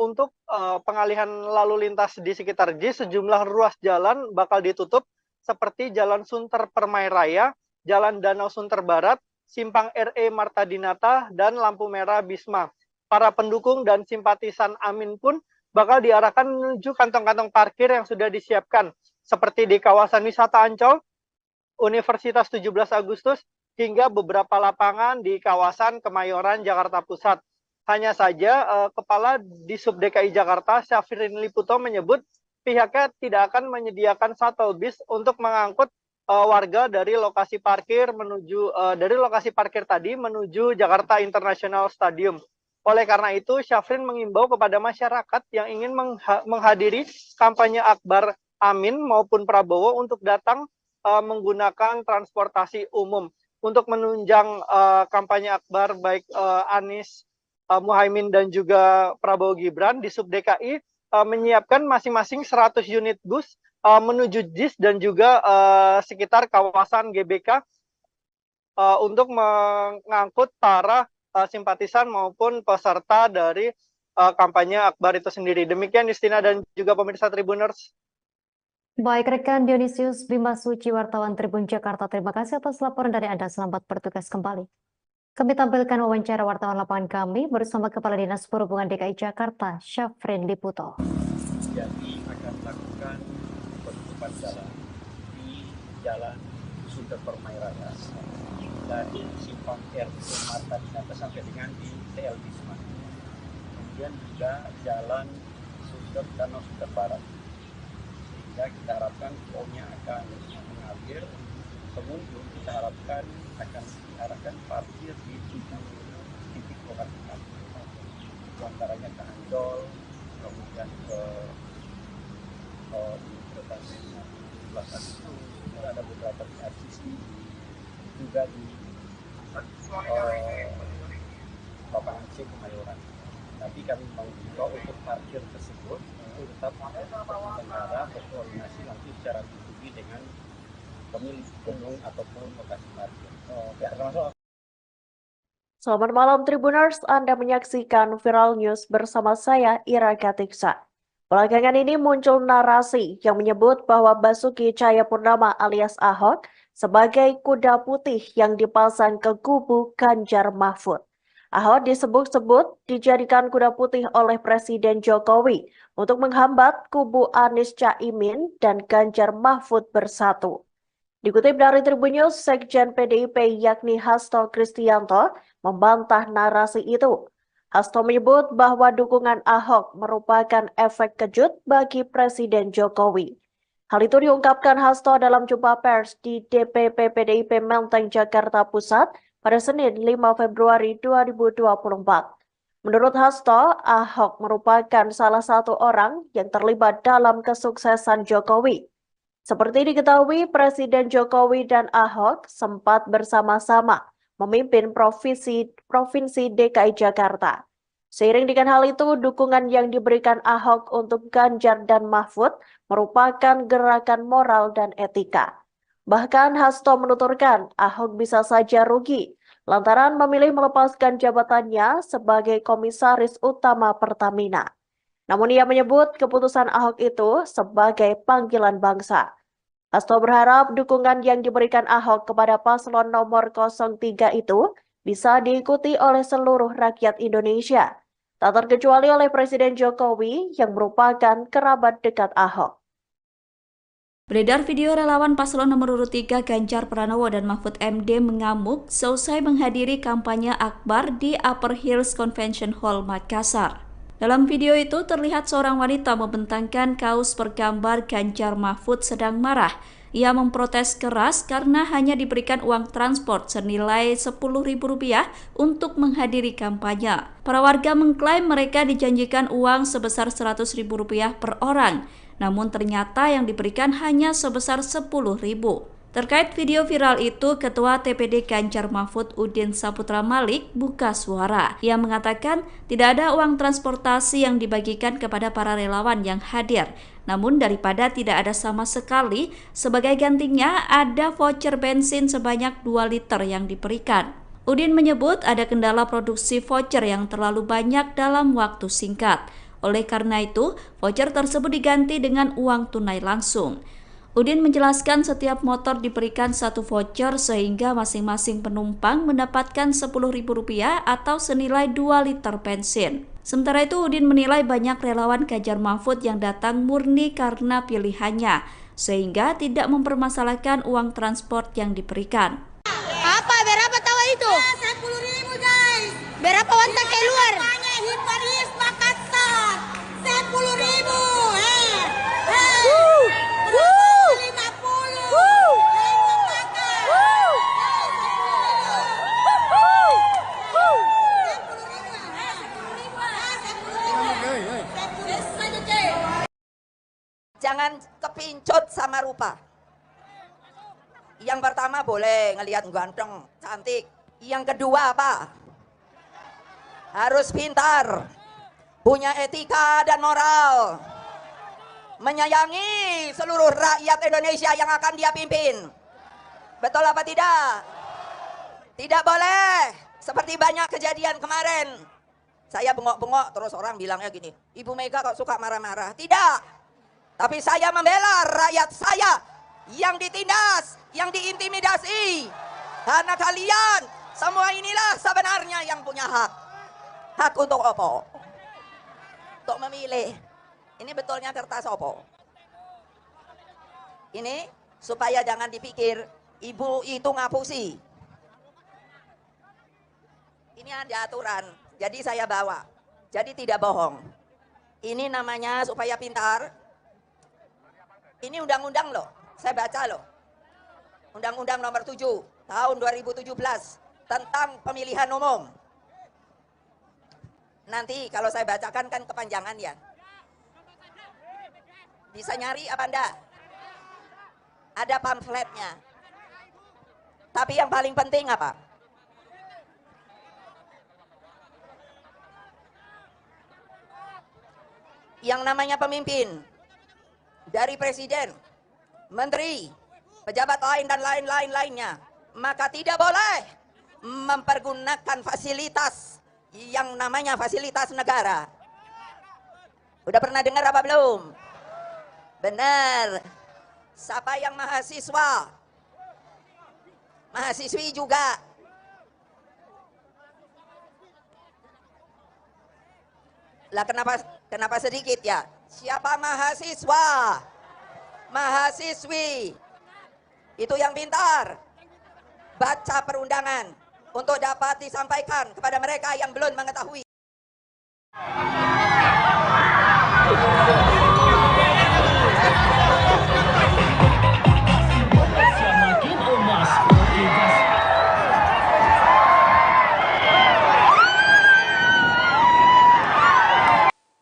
Untuk pengalihan lalu lintas di sekitar JIS, sejumlah ruas jalan bakal ditutup seperti Jalan Sunter Permai Raya, Jalan Danau Sunter Barat, Simpang RE Marta Dinata, dan lampu merah Bisma. Para pendukung dan simpatisan Amin pun bakal diarahkan menuju kantong-kantong parkir yang sudah disiapkan, seperti di kawasan wisata Ancol, Universitas 17 Agustus, hingga beberapa lapangan di kawasan Kemayoran, Jakarta Pusat. Hanya saja, Kepala Disub DKI Jakarta, Syafrin Liputo, menyebut pihaknya tidak akan menyediakan shuttle bus untuk mengangkut warga dari lokasi parkir tadi menuju Jakarta International Stadium. Oleh karena itu, Syafrin mengimbau kepada masyarakat yang ingin menghadiri kampanye akbar Amin maupun Prabowo untuk datang menggunakan transportasi umum. Untuk menunjang kampanye akbar baik Anies Muhaimin dan juga Prabowo Gibran, di Sub DKI menyiapkan masing-masing 100 unit bus menuju JIS dan juga sekitar kawasan GBK untuk mengangkut para simpatisan maupun peserta dari kampanye akbar itu sendiri. Demikian Justina dan juga pemirsa Tribuners. Baik rekan Dionysius Bima Suci, wartawan Tribun Jakarta, terima kasih atas laporan dari Anda. Selamat bertugas kembali. Kami tampilkan wawancara wartawan lapangan kami bersama Kepala Dinas Perhubungan DKI Jakarta, Syafrin Liputo. Jadi akan melakukan penutupan jalan di Jalan Sunter Permai Raya dari Simpang RE Marta Dinata sampai dengan di TL Bisma. Kemudian juga Jalan Sunter Danau Sunter Barat. Sehingga kita harapkan flow-nya akan mengalir. Pengunjung kita harapkan akan diarahkan parkir di 7 titik lokasi parkir. Itu antaranya ke Ancol, kemudian ke Universitas 17 Agustus, ada beberapa di RCC, juga di lapangan C Kemayoran. Tapi kami mengimbau untuk parkir tersebut itu tetap negara berkoordinasi nanti secara B2B dengan pemilik gedung ataupun lokasi parkir. Selamat malam Tribuners, Anda menyaksikan Viral News bersama saya Ira Katiksa. Belakangan ini muncul narasi yang menyebut bahwa Basuki Cahayapurnama alias Ahok sebagai kuda putih yang dipasang ke kubu Ganjar Mahfud. Ahok disebut-sebut dijadikan kuda putih oleh Presiden Jokowi untuk menghambat kubu Anies Caimin dan Ganjar Mahfud bersatu. Dikutip dari Tribun News, Sekjen PDIP yakni Hasto Kristianto membantah narasi itu. Hasto menyebut bahwa dukungan Ahok merupakan efek kejut bagi Presiden Jokowi. Hal itu diungkapkan Hasto dalam jumpa pers di DPP PDIP Menteng, Jakarta Pusat pada Senin 5 Februari 2024. Menurut Hasto, Ahok merupakan salah satu orang yang terlibat dalam kesuksesan Jokowi. Seperti diketahui, Presiden Jokowi dan Ahok sempat bersama-sama memimpin Provinsi DKI Jakarta. Seiring dengan hal itu, dukungan yang diberikan Ahok untuk Ganjar dan Mahfud merupakan gerakan moral dan etika. Bahkan Hasto menuturkan Ahok bisa saja rugi lantaran memilih melepaskan jabatannya sebagai Komisaris Utama Pertamina. Namun ia menyebut keputusan Ahok itu sebagai panggilan bangsa. Hasto berharap dukungan yang diberikan Ahok kepada paslon nomor 03 itu bisa diikuti oleh seluruh rakyat Indonesia, tak terkecuali oleh Presiden Jokowi yang merupakan kerabat dekat Ahok. Beredar video relawan paslon nomor urut 3 Ganjar Pranowo dan Mahfud MD mengamuk seusai menghadiri kampanye akbar di Upper Hills Convention Hall, Makassar. Dalam video itu terlihat seorang wanita membentangkan kaos bergambar Ganjar Mahfud sedang marah. Ia memprotes keras karena hanya diberikan uang transport senilai Rp10.000 untuk menghadiri kampanye. Para warga mengklaim mereka dijanjikan uang sebesar Rp100.000 per orang, namun ternyata yang diberikan hanya sebesar Rp10.000. Terkait video viral itu, Ketua TPD Ganjar Mahfud Udin Saputra Malik buka suara. Ia mengatakan tidak ada uang transportasi yang dibagikan kepada para relawan yang hadir. Namun daripada tidak ada sama sekali, sebagai gantinya ada voucher bensin sebanyak 2 liter yang diberikan. Udin menyebut ada kendala produksi voucher yang terlalu banyak dalam waktu singkat. Oleh karena itu, voucher tersebut diganti dengan uang tunai langsung. Udin menjelaskan setiap motor diberikan satu voucher sehingga masing-masing penumpang mendapatkan Rp10.000 atau senilai 2 liter bensin. Sementara itu, Udin menilai banyak relawan Ganjar Mahfud yang datang murni karena pilihannya, sehingga tidak mempermasalahkan uang transport yang diberikan. Apa? Berapa tahu itu? 10.000 guys. Berapa wanita keluar? Paris, Makassar. 10.000. Jangan kepincut sama rupa. Yang pertama boleh ngelihat ganteng, cantik. Yang kedua apa? Harus pintar, punya etika dan moral, menyayangi seluruh rakyat Indonesia yang akan dia pimpin. Betul apa tidak? Tidak boleh seperti banyak kejadian kemarin. Saya bengok-bengok terus orang bilangnya gini, Ibu Mega kok suka marah-marah. Tidak. Tapi saya membela rakyat saya yang ditindas, yang diintimidasi. Karena kalian semua inilah sebenarnya yang punya hak. Hak untuk apa? Untuk memilih. Ini betulnya kertas apa? Ini supaya jangan dipikir ibu itu ngapusi. Ini ada aturan, jadi saya bawa. Jadi tidak bohong. Ini namanya supaya pintar. Ini undang-undang loh, saya baca loh. Undang-undang nomor 7 tahun 2017 tentang pemilihan umum. Nanti kalau saya bacakan kan kepanjangan ya. Bisa nyari apa enggak? Ada pamfletnya. Tapi yang paling penting apa? Yang namanya pemimpin, dari presiden, menteri, pejabat lain dan lain-lainnya, maka tidak boleh mempergunakan fasilitas yang namanya fasilitas negara. Udah pernah dengar apa belum? Benar. Siapa yang mahasiswa, mahasiswi juga. Lah kenapa sedikit ya? Siapa mahasiswa, mahasiswi, itu yang pintar, baca perundangan untuk dapat disampaikan kepada mereka yang belum mengetahui.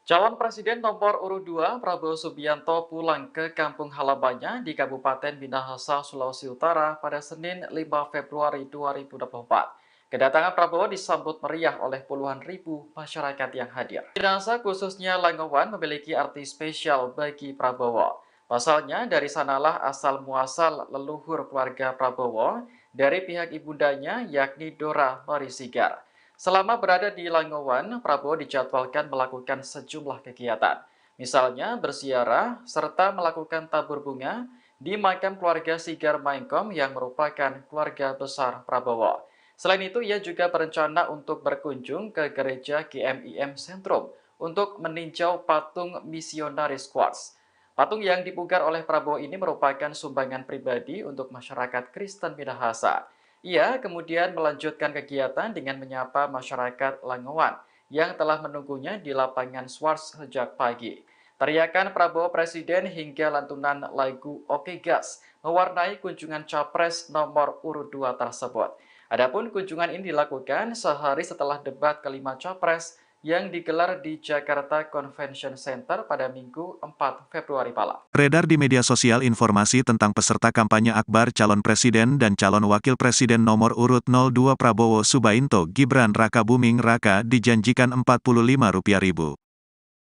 Calon Presiden nomor urut 2 Prabowo Subianto pulang ke kampung halamannya di Kabupaten Minahasa, Sulawesi Utara pada Senin 5 Februari 2024. Kedatangan Prabowo disambut meriah oleh puluhan ribu masyarakat yang hadir. Minahasa khususnya Langowan memiliki arti spesial bagi Prabowo. Pasalnya dari sanalah asal muasal leluhur keluarga Prabowo dari pihak ibundanya yakni Dora Marisigar. Selama berada di Langowan, Prabowo dijadwalkan melakukan sejumlah kegiatan. Misalnya berziarah serta melakukan tabur bunga di makam keluarga Sigar Maengkom yang merupakan keluarga besar Prabowo. Selain itu, ia juga berencana untuk berkunjung ke gereja GMIM Sentrum untuk meninjau patung misionaris Quartz. Patung yang dipugar oleh Prabowo ini merupakan sumbangan pribadi untuk masyarakat Kristen Minahasa. Ia kemudian melanjutkan kegiatan dengan menyapa masyarakat Langowan yang telah menunggunya di lapangan Swarts sejak pagi. Teriakan Prabowo Presiden hingga lantunan lagu Oke Gas mewarnai kunjungan Capres nomor urut 2 tersebut. Adapun kunjungan ini dilakukan sehari setelah debat kelima Capres yang digelar di Jakarta Convention Center pada Minggu 4 Februari malam. Beredar di media sosial informasi tentang peserta kampanye akbar calon presiden dan calon wakil presiden nomor urut 02 Prabowo Subianto Gibran Rakabuming Raka dijanjikan Rp45.000.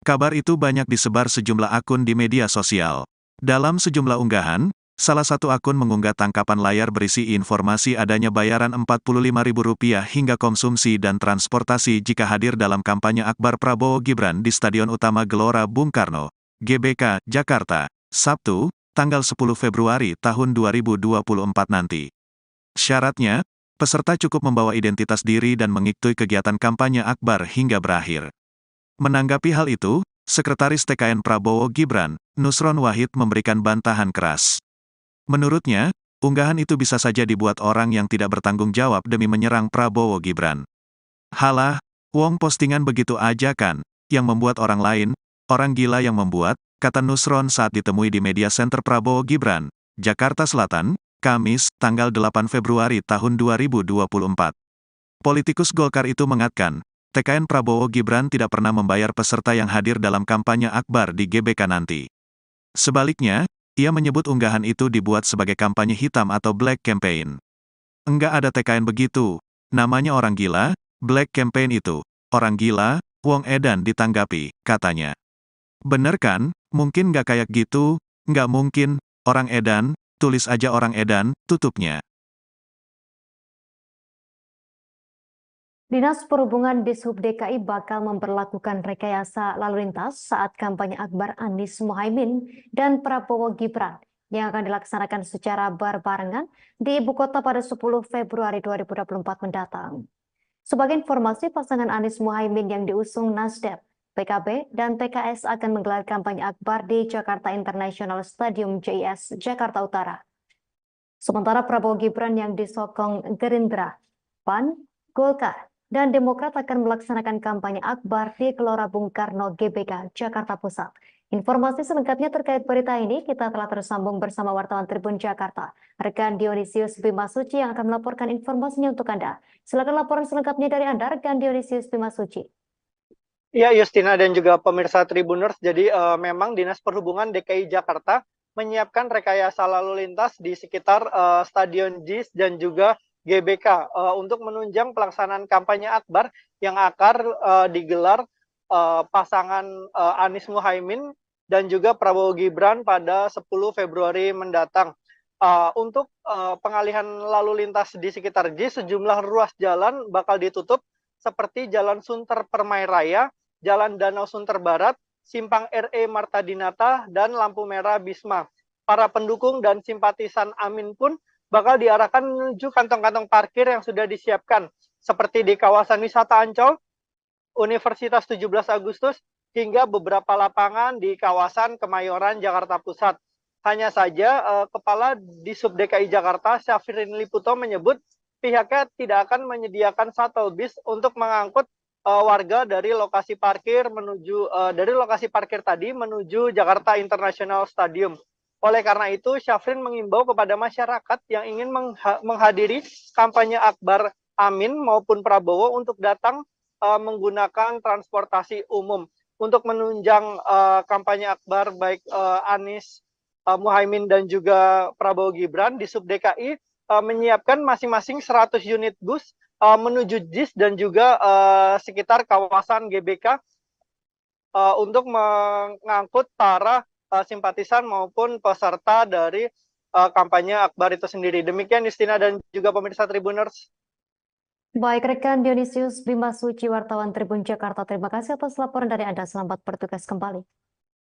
Kabar itu banyak disebar sejumlah akun di media sosial. Dalam sejumlah unggahan, Salah satu akun mengunggah tangkapan layar berisi informasi adanya bayaran Rp45.000 hingga konsumsi dan transportasi jika hadir dalam kampanye akbar Prabowo Gibran di Stadion Utama Gelora Bung Karno, GBK, Jakarta, Sabtu, tanggal 10 Februari tahun 2024 nanti. Syaratnya, peserta cukup membawa identitas diri dan mengikuti kegiatan kampanye akbar hingga berakhir. Menanggapi hal itu, Sekretaris TKN Prabowo Gibran, Nusron Wahid memberikan bantahan keras. Menurutnya, unggahan itu bisa saja dibuat orang yang tidak bertanggung jawab demi menyerang Prabowo Gibran. Halah, wong postingan begitu aja kan, yang membuat orang lain, orang gila yang membuat, kata Nusron saat ditemui di Media Center Prabowo Gibran, Jakarta Selatan, Kamis, tanggal 8 Februari tahun 2024. Politikus Golkar itu mengatakan, TKN Prabowo Gibran tidak pernah membayar peserta yang hadir dalam kampanye akbar di GBK nanti. Sebaliknya, ia menyebut unggahan itu dibuat sebagai kampanye hitam atau black campaign. Enggak ada TKN begitu, namanya orang gila, black campaign itu, orang gila, wong edan ditanggapi, katanya. Bener kan, mungkin nggak kayak gitu, nggak mungkin, orang edan, tulis aja orang edan, tutupnya. Dinas Perhubungan Dishub DKI bakal memperlakukan rekayasa lalu lintas saat kampanye akbar Anies Mohaimin dan Prabowo Gibran yang akan dilaksanakan secara berbarengan di ibu kota pada 10 Februari 2024 mendatang. Sebagai informasi, pasangan Anies Mohaimin yang diusung Nasdem, PKB, dan PKS akan menggelar kampanye akbar di Jakarta International Stadium JIS, Jakarta Utara. Sementara Prabowo Gibran yang disokong Gerindra, PAN, Golkar, dan Demokrat akan melaksanakan kampanye akbar di Gelora Bung Karno GBK, Jakarta Pusat. Informasi selengkapnya terkait berita ini kita telah tersambung bersama wartawan Tribun Jakarta, rekan Dionysius Bimasuci yang akan melaporkan informasinya untuk Anda. Silakan laporan selengkapnya dari Anda, rekan Dionysius Bimasuci. Ya, Justina dan juga pemirsa Tribuners, jadi memang Dinas Perhubungan DKI Jakarta menyiapkan rekayasa lalu lintas di sekitar Stadion JIS dan juga GBK untuk menunjang pelaksanaan kampanye akbar yang akan digelar pasangan Anies Mohaimin dan juga Prabowo Gibran pada 10 Februari mendatang. Untuk pengalihan lalu lintas di sekitar JIS, sejumlah ruas jalan bakal ditutup seperti Jalan Sunter Permai Raya, Jalan Danau Sunter Barat, Simpang RE Marta Dinata, dan lampu merah Bisma. Para pendukung dan simpatisan Amin pun bakal diarahkan menuju kantong-kantong parkir yang sudah disiapkan, seperti di kawasan wisata Ancol, Universitas 17 Agustus, hingga beberapa lapangan di kawasan Kemayoran, Jakarta Pusat. Hanya saja, Kepala Dishub DKI Jakarta, Syafrin Liputo menyebut pihaknya tidak akan menyediakan shuttle bus untuk mengangkut warga dari lokasi parkir tadi menuju Jakarta International Stadium. Oleh karena itu, Syafrin mengimbau kepada masyarakat yang ingin menghadiri kampanye akbar Amin maupun Prabowo untuk datang menggunakan transportasi umum. Untuk menunjang kampanye akbar baik Anies Mohaimin dan juga Prabowo Gibran, Dishub DKI menyiapkan masing-masing 100 unit bus menuju JIS dan juga sekitar kawasan GBK untuk mengangkut para simpatisan maupun peserta dari kampanye akbar itu sendiri. Demikian Justina dan juga pemirsa Tribuners. Baik, rekan Dionysius Bimasuci, wartawan Tribun Jakarta, terima kasih atas laporan dari Anda. Selamat bertugas kembali.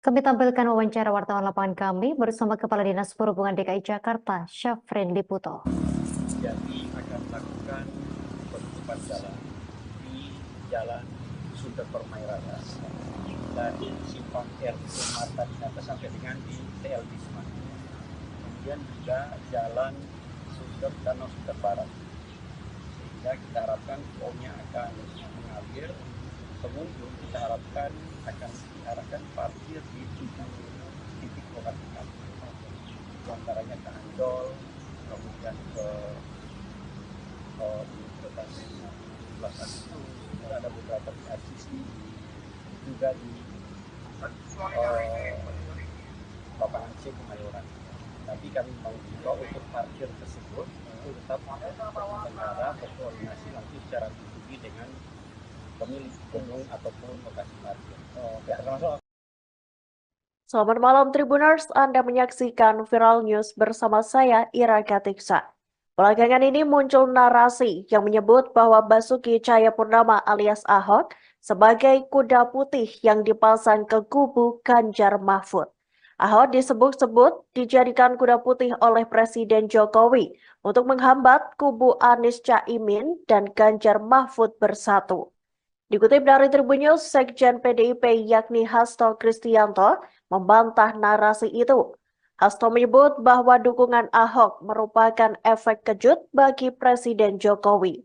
Kami tampilkan wawancara wartawan lapangan kami bersama Kepala Dinas Perhubungan DKI Jakarta, Syafrin Liputo. Jadi akan melakukan penutupan jalan di Jalan Sunter Permai Raya dari Simpang RE Marta Dinata sampai dengan di TL Bisma. Kemudian juga Jalan Sunter Danau Sunter Barat. Sehingga kita harapkan flownya akan mengalir. Pengunjung kita harapkan akan diarahkan parkir di 7 titik lokasi parkir. Di antaranya ke Ancol, kemudian ke Universitas 17 Agustus, ada beberapa di RCC, juga di lapangan C Kemayoran. Tapi kami mau juga untuk parkir tersebut itu tetap penyelenggara berkoordinasi nanti secara individu dengan pemilik gedung ataupun lokasi parkir. Selamat malam Tribuners, Anda menyaksikan Viral News bersama saya Ira Katiksa. Belakangan ini muncul narasi yang menyebut bahwa Basuki Cahayapurnama alias Ahok sebagai kuda putih yang dipasang ke kubu Ganjar Mahfud. Ahok disebut-sebut dijadikan kuda putih oleh Presiden Jokowi untuk menghambat kubu Anies Caimin dan Ganjar Mahfud bersatu. Dikutip dari Tribun News, Sekjen PDIP yakni Hasto Kristianto membantah narasi itu. Hasto menyebut bahwa dukungan Ahok merupakan efek kejut bagi Presiden Jokowi.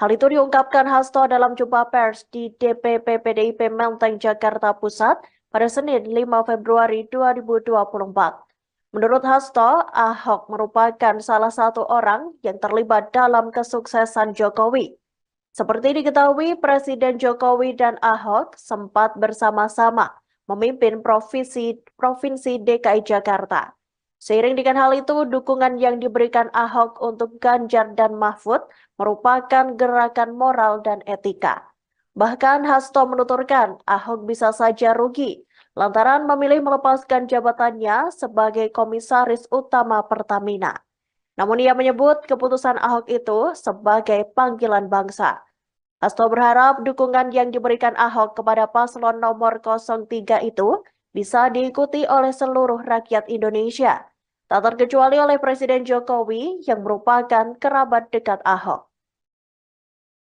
Hal itu diungkapkan Hasto dalam jumpa pers di DPP PDIP Menteng, Jakarta Pusat pada Senin 5 Februari 2024. Menurut Hasto, Ahok merupakan salah satu orang yang terlibat dalam kesuksesan Jokowi. Seperti diketahui, Presiden Jokowi dan Ahok sempat bersama-sama memimpin Provinsi DKI Jakarta. Seiring dengan hal itu, dukungan yang diberikan Ahok untuk Ganjar dan Mahfud merupakan gerakan moral dan etika. Bahkan Hasto menuturkan Ahok bisa saja rugi lantaran memilih melepaskan jabatannya sebagai Komisaris Utama Pertamina. Namun ia menyebut keputusan Ahok itu sebagai panggilan bangsa. Hasto berharap dukungan yang diberikan Ahok kepada paslon nomor 03 itu bisa diikuti oleh seluruh rakyat Indonesia, tak terkecuali oleh Presiden Jokowi yang merupakan kerabat dekat Ahok.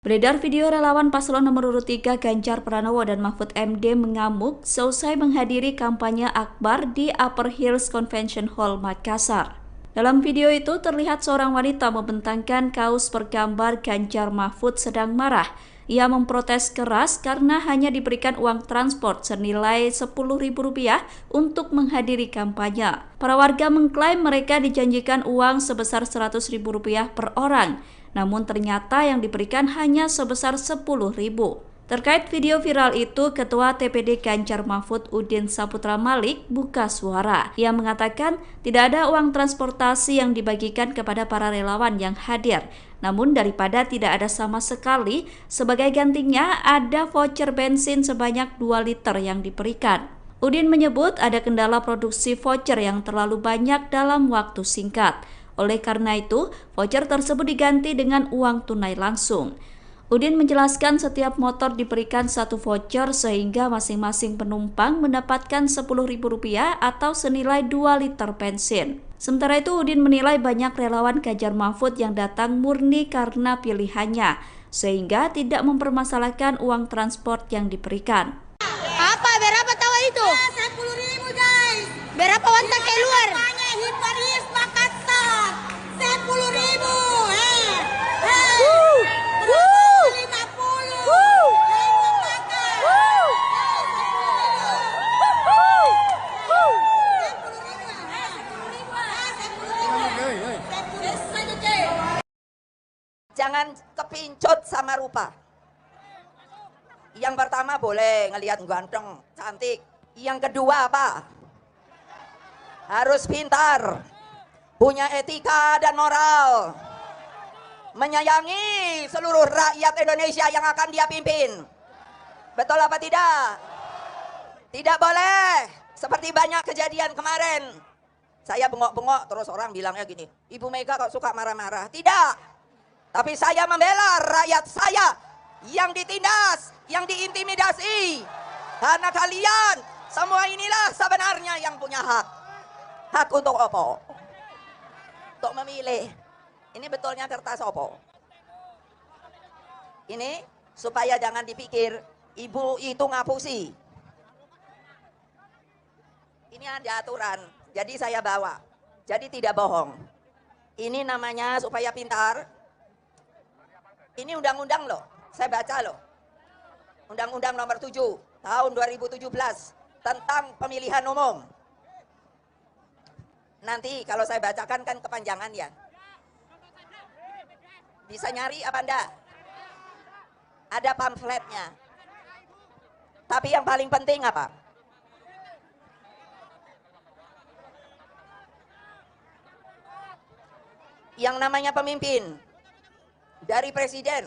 Beredar video relawan paslon nomor urut 3 Ganjar Pranowo dan Mahfud MD mengamuk seusai menghadiri kampanye akbar di Upper Hills Convention Hall, Makassar. Dalam video itu terlihat seorang wanita membentangkan kaos bergambar Ganjar Mahfud sedang marah. Ia memprotes keras karena hanya diberikan uang transport senilai Rp10.000 untuk menghadiri kampanye. Para warga mengklaim mereka dijanjikan uang sebesar Rp100.000 per orang, namun ternyata yang diberikan hanya sebesar Rp10.000. Terkait video viral itu, Ketua TPD Ganjar Mahfud Udin Saputra Malik buka suara. Ia mengatakan tidak ada uang transportasi yang dibagikan kepada para relawan yang hadir. Namun daripada tidak ada sama sekali, sebagai gantinya ada voucher bensin sebanyak 2 liter yang diberikan. Udin menyebut ada kendala produksi voucher yang terlalu banyak dalam waktu singkat. Oleh karena itu, voucher tersebut diganti dengan uang tunai langsung. Udin menjelaskan setiap motor diberikan 1 voucher sehingga masing-masing penumpang mendapatkan Rp10.000 atau senilai 2 liter bensin. Sementara itu Udin menilai banyak relawan Ganjar Mahfud yang datang murni karena pilihannya, sehingga tidak mempermasalahkan uang transport yang diberikan. Apa? Berapa tahu itu? 10.000 guys. Berapa wanita keluar? Hiparis Makassar. 10.000. Jangan kepincut sama rupa. Yang pertama boleh ngelihat ganteng, cantik. Yang kedua apa? Harus pintar, punya etika dan moral, menyayangi seluruh rakyat Indonesia yang akan dia pimpin. Betul apa tidak? Tidak boleh seperti banyak kejadian kemarin. Saya bengok-bengok terus orang bilangnya gini, Ibu Mega kok suka marah-marah. Tidak. Tapi saya membela rakyat saya yang ditindas, yang diintimidasi. Karena kalian semua inilah sebenarnya yang punya hak. Hak untuk apa? Untuk memilih. Ini betulnya kertas apa? Ini supaya jangan dipikir ibu itu ngapusi. Ini ada aturan, jadi saya bawa. Jadi tidak bohong. Ini namanya supaya pintar. Ini undang-undang loh, saya baca loh. Undang-undang nomor 7 tahun 2017 tentang pemilihan umum. Nanti kalau saya bacakan kan kepanjangan ya. Bisa nyari apa enggak? Ada pamfletnya. Tapi yang paling penting apa? Yang namanya pemimpin, dari presiden,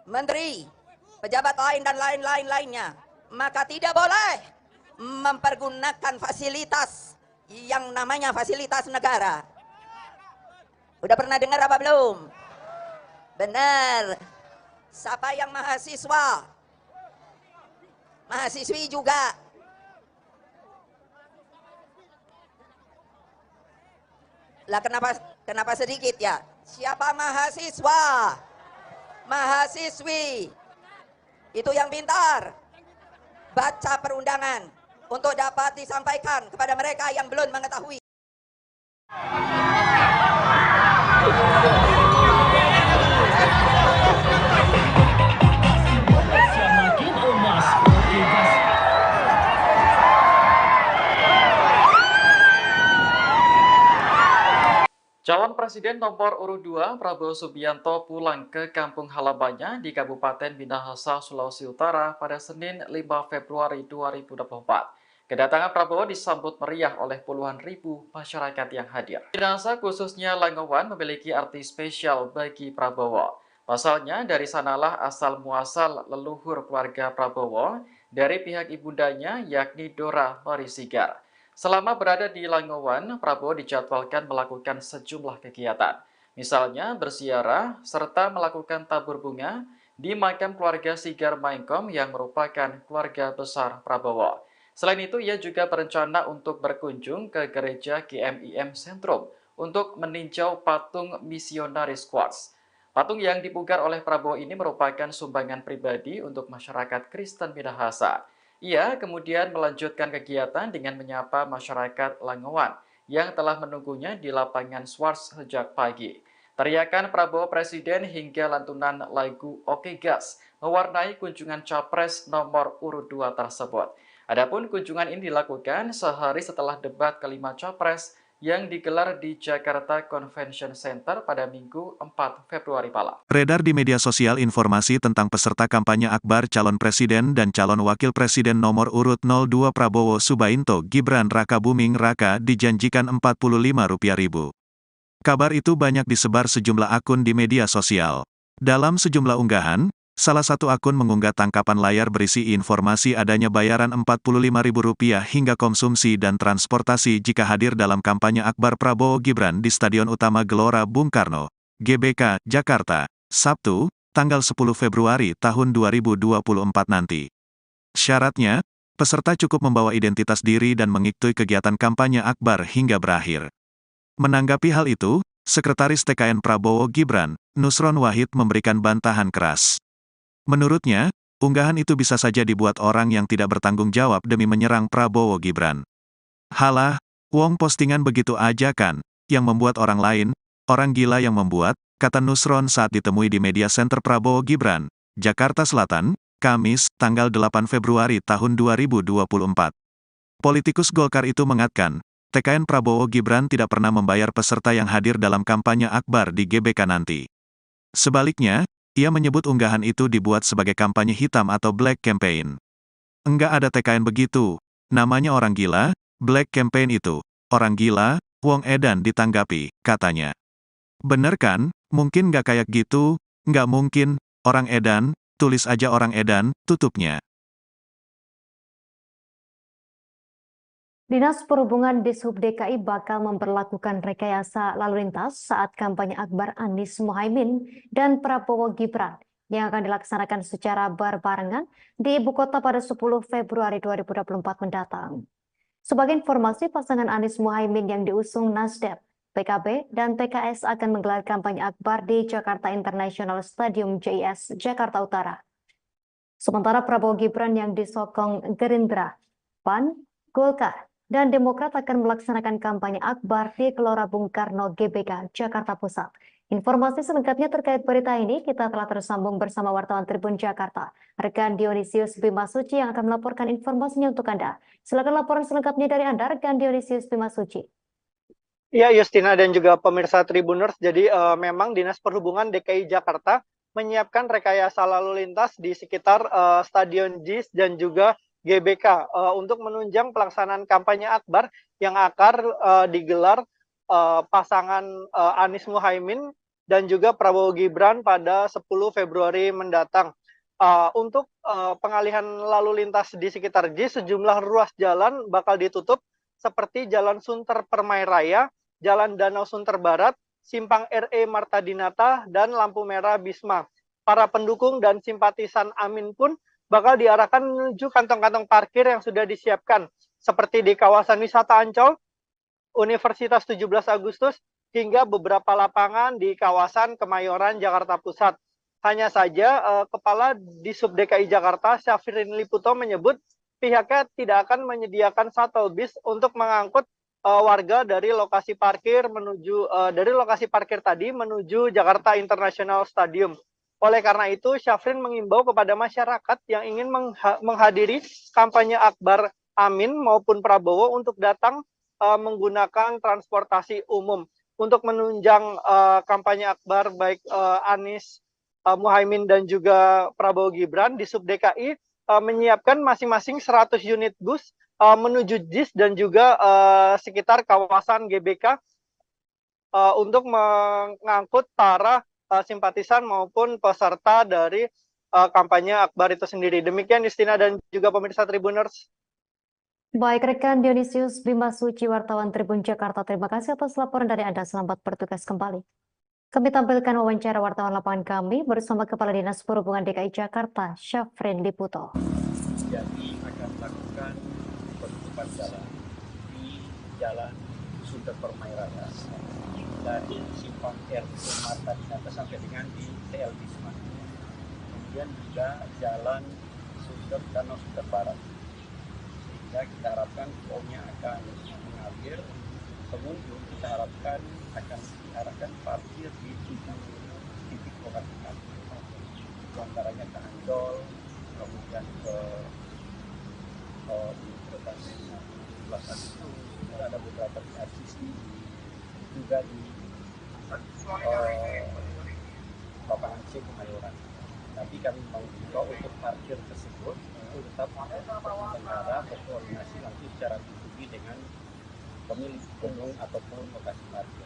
menteri, pejabat lain dan lain-lain lainnya, maka tidak boleh mempergunakan fasilitas yang namanya fasilitas negara. Udah pernah dengar apa belum? Benar. Siapa yang mahasiswa? Mahasiswi juga. Lah kenapa sedikit ya? Siapa mahasiswa? Mahasiswi. Itu yang pintar. Baca perundangan untuk dapat disampaikan kepada mereka yang belum mengetahui. Calon Presiden nomor urut 2 Prabowo Subianto pulang ke kampung halamannya di Kabupaten Minahasa, Sulawesi Utara pada Senin 5 Februari 2024. Kedatangan Prabowo disambut meriah oleh puluhan ribu masyarakat yang hadir. Minahasa khususnya Langowan memiliki arti spesial bagi Prabowo. Pasalnya dari sanalah asal muasal leluhur keluarga Prabowo dari pihak ibundanya yakni Dora Marisigar. Selama berada di Langowan, Prabowo dijadwalkan melakukan sejumlah kegiatan. Misalnya berziarah serta melakukan tabur bunga di makam keluarga Sigar Maengkom yang merupakan keluarga besar Prabowo. Selain itu, ia juga berencana untuk berkunjung ke gereja GMIM Sentrum untuk meninjau patung misionaris Quartz. Patung yang dipugar oleh Prabowo ini merupakan sumbangan pribadi untuk masyarakat Kristen Minahasa. Ia kemudian melanjutkan kegiatan dengan menyapa masyarakat Langowan yang telah menunggunya di lapangan Swarts sejak pagi. Teriakan Prabowo Presiden hingga lantunan lagu Oke Gas mewarnai kunjungan Capres nomor urut 2 tersebut. Adapun kunjungan ini dilakukan sehari setelah debat kelima Capres yang digelar di Jakarta Convention Center pada Minggu 4 Februari malam. Beredar di media sosial informasi tentang peserta kampanye akbar calon presiden dan calon wakil presiden nomor urut 02 Prabowo Subianto Gibran Rakabuming Raka dijanjikan Rp45.000. Kabar itu banyak disebar sejumlah akun di media sosial. Dalam sejumlah unggahan, salah satu akun mengunggah tangkapan layar berisi informasi adanya bayaran Rp45.000 hingga konsumsi dan transportasi jika hadir dalam kampanye akbar Prabowo Gibran di Stadion Utama Gelora Bung Karno, GBK, Jakarta, Sabtu, tanggal 10 Februari tahun 2024 nanti. Syaratnya, peserta cukup membawa identitas diri dan mengikuti kegiatan kampanye akbar hingga berakhir. Menanggapi hal itu, Sekretaris TKN Prabowo Gibran, Nusron Wahid memberikan bantahan keras. Menurutnya, unggahan itu bisa saja dibuat orang yang tidak bertanggung jawab demi menyerang Prabowo Gibran. Halah, wong postingan begitu aja kan, yang membuat orang lain, orang gila yang membuat, kata Nusron saat ditemui di media center Prabowo Gibran, Jakarta Selatan, Kamis, tanggal 8 Februari tahun 2024. Politikus Golkar itu mengatakan, TKN Prabowo Gibran tidak pernah membayar peserta yang hadir dalam kampanye akbar di GBK nanti. Sebaliknya, ia menyebut unggahan itu dibuat sebagai kampanye hitam atau black campaign. Enggak ada TKN begitu, namanya orang gila, black campaign itu, orang gila, wong edan ditanggapi, katanya. Bener kan, mungkin nggak kayak gitu, nggak mungkin, orang edan, tulis aja orang edan, tutupnya. Dinas Perhubungan Dishub DKI bakal memperlakukan rekayasa lalu lintas saat kampanye akbar Anies Mohaimin dan Prabowo Gibran yang akan dilaksanakan secara berbarengan di ibu kota pada 10 Februari 2024 mendatang. Sebagai informasi, pasangan Anies Mohaimin yang diusung Nasdem, PKB, dan PKS akan menggelar kampanye akbar di Jakarta International Stadium JIS, Jakarta Utara. Sementara Prabowo Gibran yang disokong Gerindra, PAN, Golkar, dan Demokrat akan melaksanakan kampanye akbar di Gelora Bung Karno GBK, Jakarta Pusat. Informasi selengkapnya terkait berita ini kita telah tersambung bersama wartawan Tribun Jakarta, rekan Dionysius Bimasuci yang akan melaporkan informasinya untuk Anda. Silakan laporan selengkapnya dari Anda, rekan Dionysius Bimasuci. Ya, Justina dan juga pemirsa Tribuners, jadi memang Dinas Perhubungan DKI Jakarta menyiapkan rekayasa lalu lintas di sekitar Stadion JIS dan juga GBK untuk menunjang pelaksanaan kampanye akbar yang akan digelar pasangan Anies Mohaimin dan juga Prabowo Gibran pada 10 Februari mendatang. Untuk pengalihan lalu lintas di sekitar JIS, sejumlah ruas jalan bakal ditutup seperti Jalan Sunter Permai Raya, Jalan Danau Sunter Barat, Simpang RE Marta Dinata, dan lampu merah Bisma. Para pendukung dan simpatisan Amin pun bakal diarahkan menuju kantong-kantong parkir yang sudah disiapkan, seperti di kawasan wisata Ancol, Universitas 17 Agustus, hingga beberapa lapangan di kawasan Kemayoran, Jakarta Pusat. Hanya saja, Kepala Disub DKI Jakarta, Syafrin Liputo menyebut pihaknya tidak akan menyediakan shuttle bus untuk mengangkut warga dari lokasi parkir tadi menuju Jakarta International Stadium. Oleh karena itu, Syafrin mengimbau kepada masyarakat yang ingin menghadiri kampanye akbar Amin maupun Prabowo untuk datang menggunakan transportasi umum. Untuk menunjang kampanye akbar baik Anies Muhaimin dan juga Prabowo Gibran, di Sub DKI menyiapkan masing-masing 100 unit bus menuju JIS dan juga sekitar kawasan GBK untuk mengangkut para simpatisan maupun peserta dari kampanye akbar itu sendiri. Demikian Justina dan juga pemirsa Tribuners. Baik rekan Dionysius Bima Suci, wartawan Tribun Jakarta, terima kasih atas laporan dari Anda. Selamat bertugas kembali. Kami tampilkan wawancara wartawan lapangan kami bersama Kepala Dinas Perhubungan DKI Jakarta, Syafrin Liputo. Jadi akan melakukan penutupan jalan di Jalan Sunter Permai Raya dari Simpang RE Marta Dinata sampai dengan di TL Bisma. Kemudian juga Jalan Sunter Danau Sunter Barat. Sehingga kita harapkan flownya akan mengalir. Pengunjung kita harapkan akan diarahkan parkir di 7 titik lokasi parkir. Di antaranya ke Ancol, kemudian ke Universitas 17 Agustus, ada beberapa di RCC, juga di lapangan C Kemayoran. Tapi kami mau juga untuk parkir tersebut itu tetap penyelenggara berkoordinasi langsung secara pribadi dengan pemilik gedung ataupun lokasi parkir.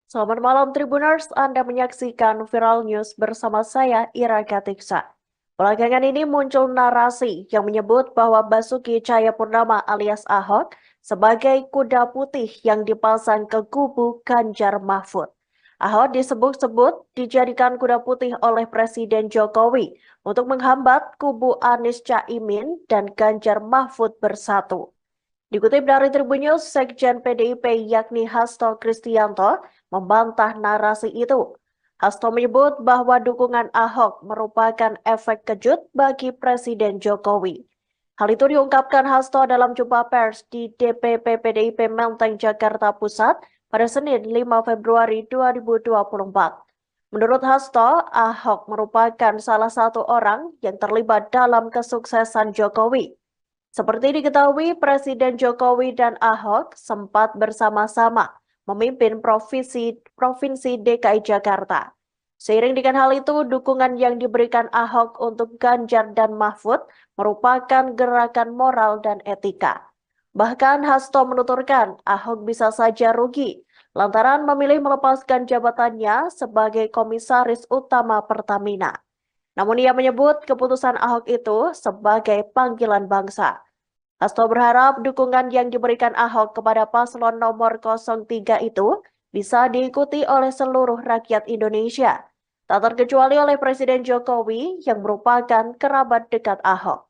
Selamat malam Tribuners, Anda menyaksikan Viral News bersama saya Ira Katiksa. Belakangan ini muncul narasi yang menyebut bahwa Basuki Cahayapurnama alias Ahok sebagai kuda putih yang dipasang ke kubu Ganjar Mahfud. Ahok disebut-sebut dijadikan kuda putih oleh Presiden Jokowi untuk menghambat kubu Anies Caimin dan Ganjar Mahfud bersatu. Dikutip dari Tribun News, Sekjen PDIP yakni Hasto Kristianto membantah narasi itu. Hasto menyebut bahwa dukungan Ahok merupakan efek kejut bagi Presiden Jokowi. Hal itu diungkapkan Hasto dalam jumpa pers di DPP PDIP Menteng, Jakarta Pusat pada Senin 5 Februari 2024. Menurut Hasto, Ahok merupakan salah satu orang yang terlibat dalam kesuksesan Jokowi. Seperti diketahui, Presiden Jokowi dan Ahok sempat bersama-sama memimpin Provinsi DKI Jakarta. Seiring dengan hal itu, dukungan yang diberikan Ahok untuk Ganjar dan Mahfud merupakan gerakan moral dan etika. Bahkan Hasto menuturkan Ahok bisa saja rugi lantaran memilih melepaskan jabatannya sebagai Komisaris Utama Pertamina. Namun ia menyebut keputusan Ahok itu sebagai panggilan bangsa. Hasto berharap dukungan yang diberikan Ahok kepada paslon nomor 03 itu bisa diikuti oleh seluruh rakyat Indonesia, tak terkecuali oleh Presiden Jokowi yang merupakan kerabat dekat Ahok.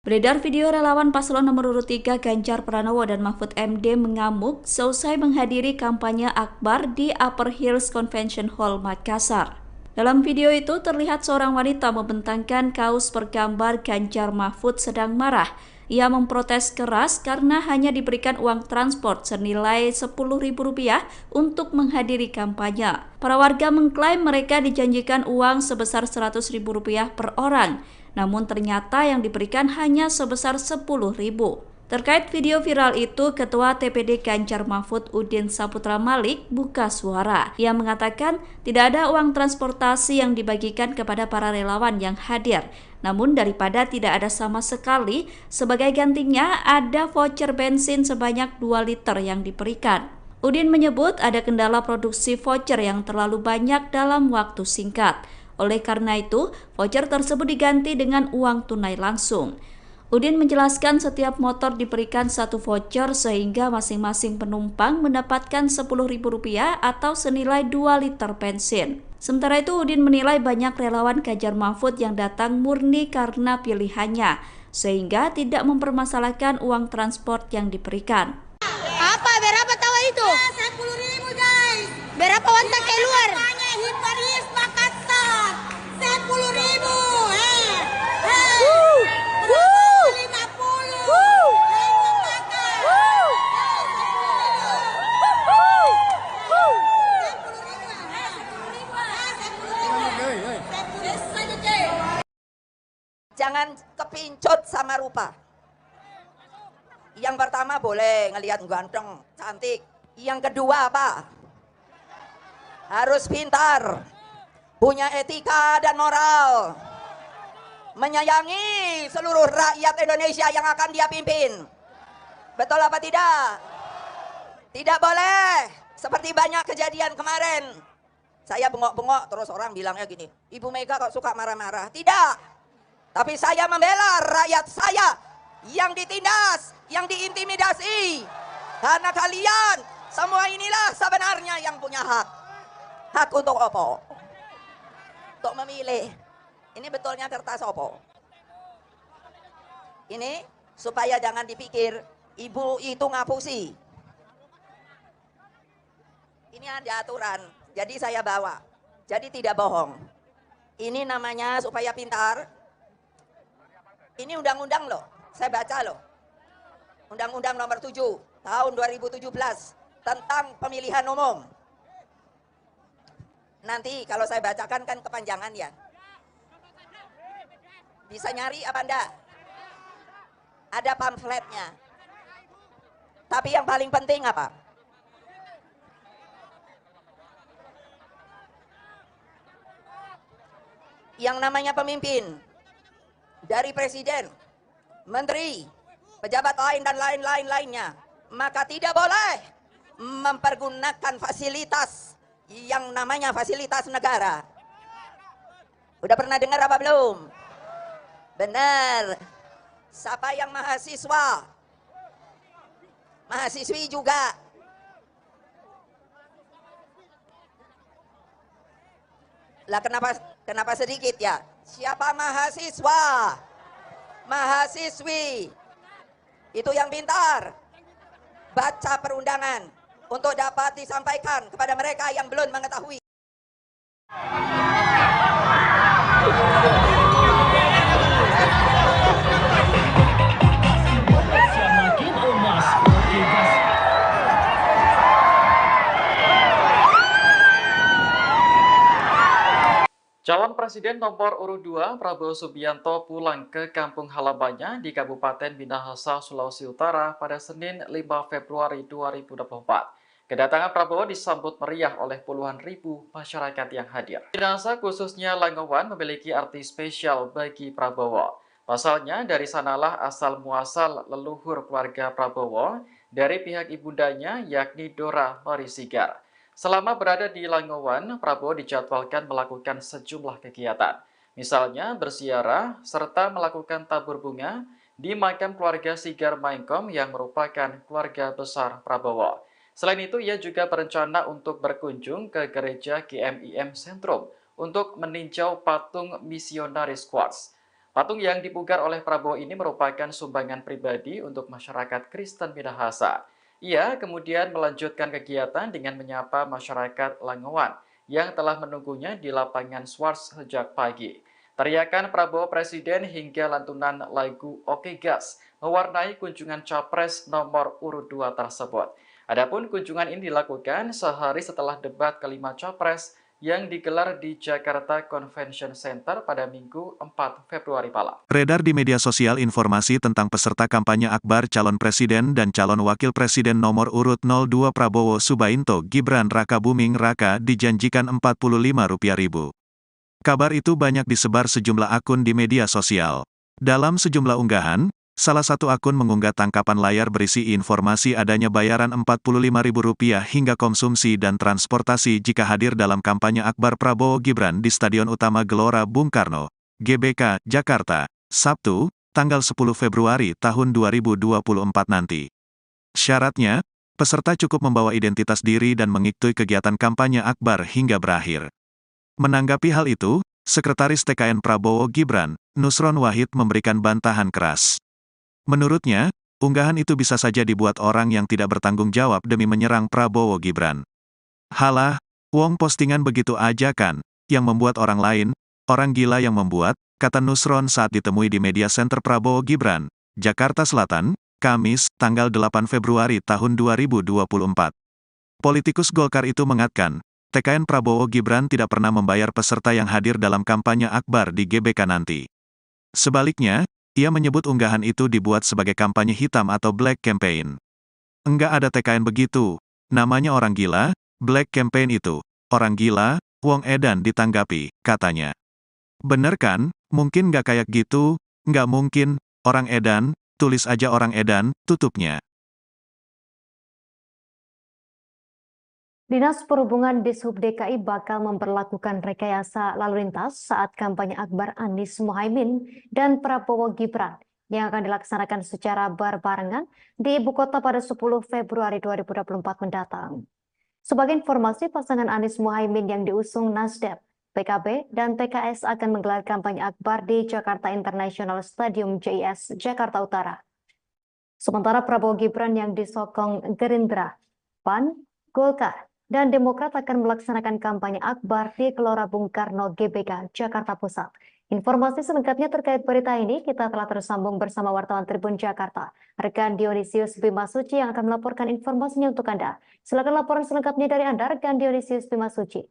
Beredar video relawan paslon nomor urut 3 Ganjar Pranowo dan Mahfud MD mengamuk seusai menghadiri kampanye akbar di Upper Hills Convention Hall, Makassar. Dalam video itu terlihat seorang wanita membentangkan kaos bergambar Ganjar Mahfud sedang marah. Ia memprotes keras karena hanya diberikan uang transport senilai Rp10.000 untuk menghadiri kampanye. Para warga mengklaim mereka dijanjikan uang sebesar Rp100.000 per orang, namun ternyata yang diberikan hanya sebesar Rp10.000. Terkait video viral itu, Ketua TPD Ganjar Mahfud Udin Saputra Malik buka suara. Ia mengatakan tidak ada uang transportasi yang dibagikan kepada para relawan yang hadir. Namun daripada tidak ada sama sekali, sebagai gantinya ada voucher bensin sebanyak 2 liter yang diberikan. Udin menyebut ada kendala produksi voucher yang terlalu banyak dalam waktu singkat. Oleh karena itu, voucher tersebut diganti dengan uang tunai langsung. Udin menjelaskan setiap motor diberikan satu voucher sehingga masing-masing penumpang mendapatkan Rp10.000 atau senilai 2 liter bensin. Sementara itu, Udin menilai banyak relawan Ganjar Mahfud yang datang murni karena pilihannya, sehingga tidak mempermasalahkan uang transport yang diberikan. Apa? Berapa tahu itu? 10.000 guys. Berapa wantak keluar? Hiparis Makassar. 10.000. Jangan kepincut sama rupa. Yang pertama boleh ngelihat ganteng, cantik. Yang kedua apa? Harus pintar, punya etika dan moral, menyayangi seluruh rakyat Indonesia yang akan dia pimpin. Betul apa tidak? Tidak boleh seperti banyak kejadian kemarin. Saya bengok-bengok terus orang bilangnya gini, Ibu Mega kok suka marah-marah. Tidak. Tapi saya membela rakyat saya yang ditindas, yang diintimidasi. Karena kalian semua inilah sebenarnya yang punya hak. Hak untuk apa? Untuk memilih. Ini betulnya kertas apa? Ini supaya jangan dipikir ibu itu ngapusi. Ini ada aturan, jadi saya bawa. Jadi tidak bohong. Ini namanya supaya pintar. Ini undang-undang loh, saya baca loh. Undang-undang nomor 7 tahun 2017 tentang pemilihan umum. Nanti kalau saya bacakan kan kepanjangan ya. Bisa nyari apa enggak? Ada pamfletnya. Tapi yang paling penting apa? Yang namanya pemimpin, dari presiden, menteri, pejabat lain dan lain-lainnya, maka tidak boleh mempergunakan fasilitas yang namanya fasilitas negara. Udah pernah dengar apa belum? Benar. Siapa yang mahasiswa? Mahasiswi juga. Lah kenapa sedikit ya? Siapa mahasiswa? Mahasiswi. Itu yang pintar. Baca perundangan untuk dapat disampaikan kepada mereka yang belum mengetahui. Calon Presiden nomor urut 2 Prabowo Subianto pulang ke kampung halamannya di Kabupaten Minahasa, Sulawesi Utara pada Senin 5 Februari 2024. Kedatangan Prabowo disambut meriah oleh puluhan ribu masyarakat yang hadir. Minahasa khususnya Langowan memiliki arti spesial bagi Prabowo. Pasalnya dari sanalah asal muasal leluhur keluarga Prabowo dari pihak ibundanya yakni Dora Marisigar. Selama berada di Langowan, Prabowo dijadwalkan melakukan sejumlah kegiatan. Misalnya berziarah serta melakukan tabur bunga di makam keluarga Sigar Maengkom yang merupakan keluarga besar Prabowo. Selain itu, ia juga berencana untuk berkunjung ke gereja GMIM Sentrum untuk meninjau patung misionaris Quartz. Patung yang dipugar oleh Prabowo ini merupakan sumbangan pribadi untuk masyarakat Kristen Minahasa. Ia kemudian melanjutkan kegiatan dengan menyapa masyarakat Langowan yang telah menunggunya di lapangan Swarts sejak pagi. Teriakan Prabowo Presiden hingga lantunan lagu Oke Gas mewarnai kunjungan Capres nomor urut 2 tersebut. Adapun kunjungan ini dilakukan sehari setelah debat kelima Capres yang digelar di Jakarta Convention Center pada Minggu 4 Februari malam. Beredar di media sosial informasi tentang peserta kampanye akbar calon presiden dan calon wakil presiden nomor urut 02 Prabowo Subianto Gibran Rakabuming Raka dijanjikan Rp45.000. Kabar itu banyak disebar sejumlah akun di media sosial. Dalam sejumlah unggahan, Salah satu akun mengunggah tangkapan layar berisi informasi adanya bayaran Rp45.000 hingga konsumsi dan transportasi jika hadir dalam kampanye akbar Prabowo Gibran di Stadion Utama Gelora Bung Karno, GBK, Jakarta, Sabtu, tanggal 10 Februari tahun 2024 nanti. Syaratnya, peserta cukup membawa identitas diri dan mengikuti kegiatan kampanye akbar hingga berakhir. Menanggapi hal itu, Sekretaris TKN Prabowo Gibran, Nusron Wahid memberikan bantahan keras. Menurutnya, unggahan itu bisa saja dibuat orang yang tidak bertanggung jawab demi menyerang Prabowo Gibran. Halah, wong postingan begitu aja kan, yang membuat orang lain, orang gila yang membuat, kata Nusron saat ditemui di Media Center Prabowo Gibran, Jakarta Selatan, Kamis, tanggal 8 Februari tahun 2024. Politikus Golkar itu mengatakan, TKN Prabowo Gibran tidak pernah membayar peserta yang hadir dalam kampanye akbar di GBK nanti. Sebaliknya, ia menyebut unggahan itu dibuat sebagai kampanye hitam atau black campaign. Enggak ada TKN begitu, namanya orang gila, black campaign itu, orang gila, wong edan ditanggapi, katanya. Bener kan, mungkin nggak kayak gitu, nggak mungkin, orang edan, tulis aja orang edan, tutupnya. Dinas Perhubungan Dishub DKI bakal memperlakukan rekayasa lalu lintas saat kampanye akbar Anies Mohaimin dan Prabowo Gibran yang akan dilaksanakan secara berbarengan di ibu kota pada 10 Februari 2024 mendatang. Sebagai informasi, pasangan Anies Mohaimin yang diusung Nasdem, PKB, dan PKS akan menggelar kampanye akbar di Jakarta International Stadium JIS, Jakarta Utara. Sementara Prabowo Gibran yang disokong Gerindra, PAN, Golkar, dan Demokrat akan melaksanakan kampanye akbar di Gelora Bung Karno GBK, Jakarta Pusat. Informasi selengkapnya terkait berita ini kita telah tersambung bersama wartawan Tribun Jakarta, rekan Dionysius Bimasuci yang akan melaporkan informasinya untuk Anda. Silakan laporan selengkapnya dari Anda, rekan Dionysius Bimasuci.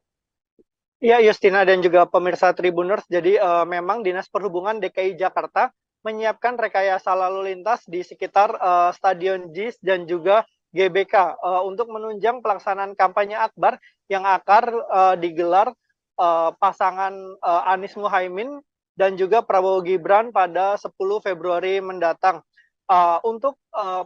Ya, Justina dan juga pemirsa Tribuners, jadi memang Dinas Perhubungan DKI Jakarta menyiapkan rekayasa lalu lintas di sekitar Stadion JIS dan juga GBK untuk menunjang pelaksanaan kampanye akbar yang akan digelar pasangan Anies Mohaimin dan juga Prabowo Gibran pada 10 Februari mendatang. Untuk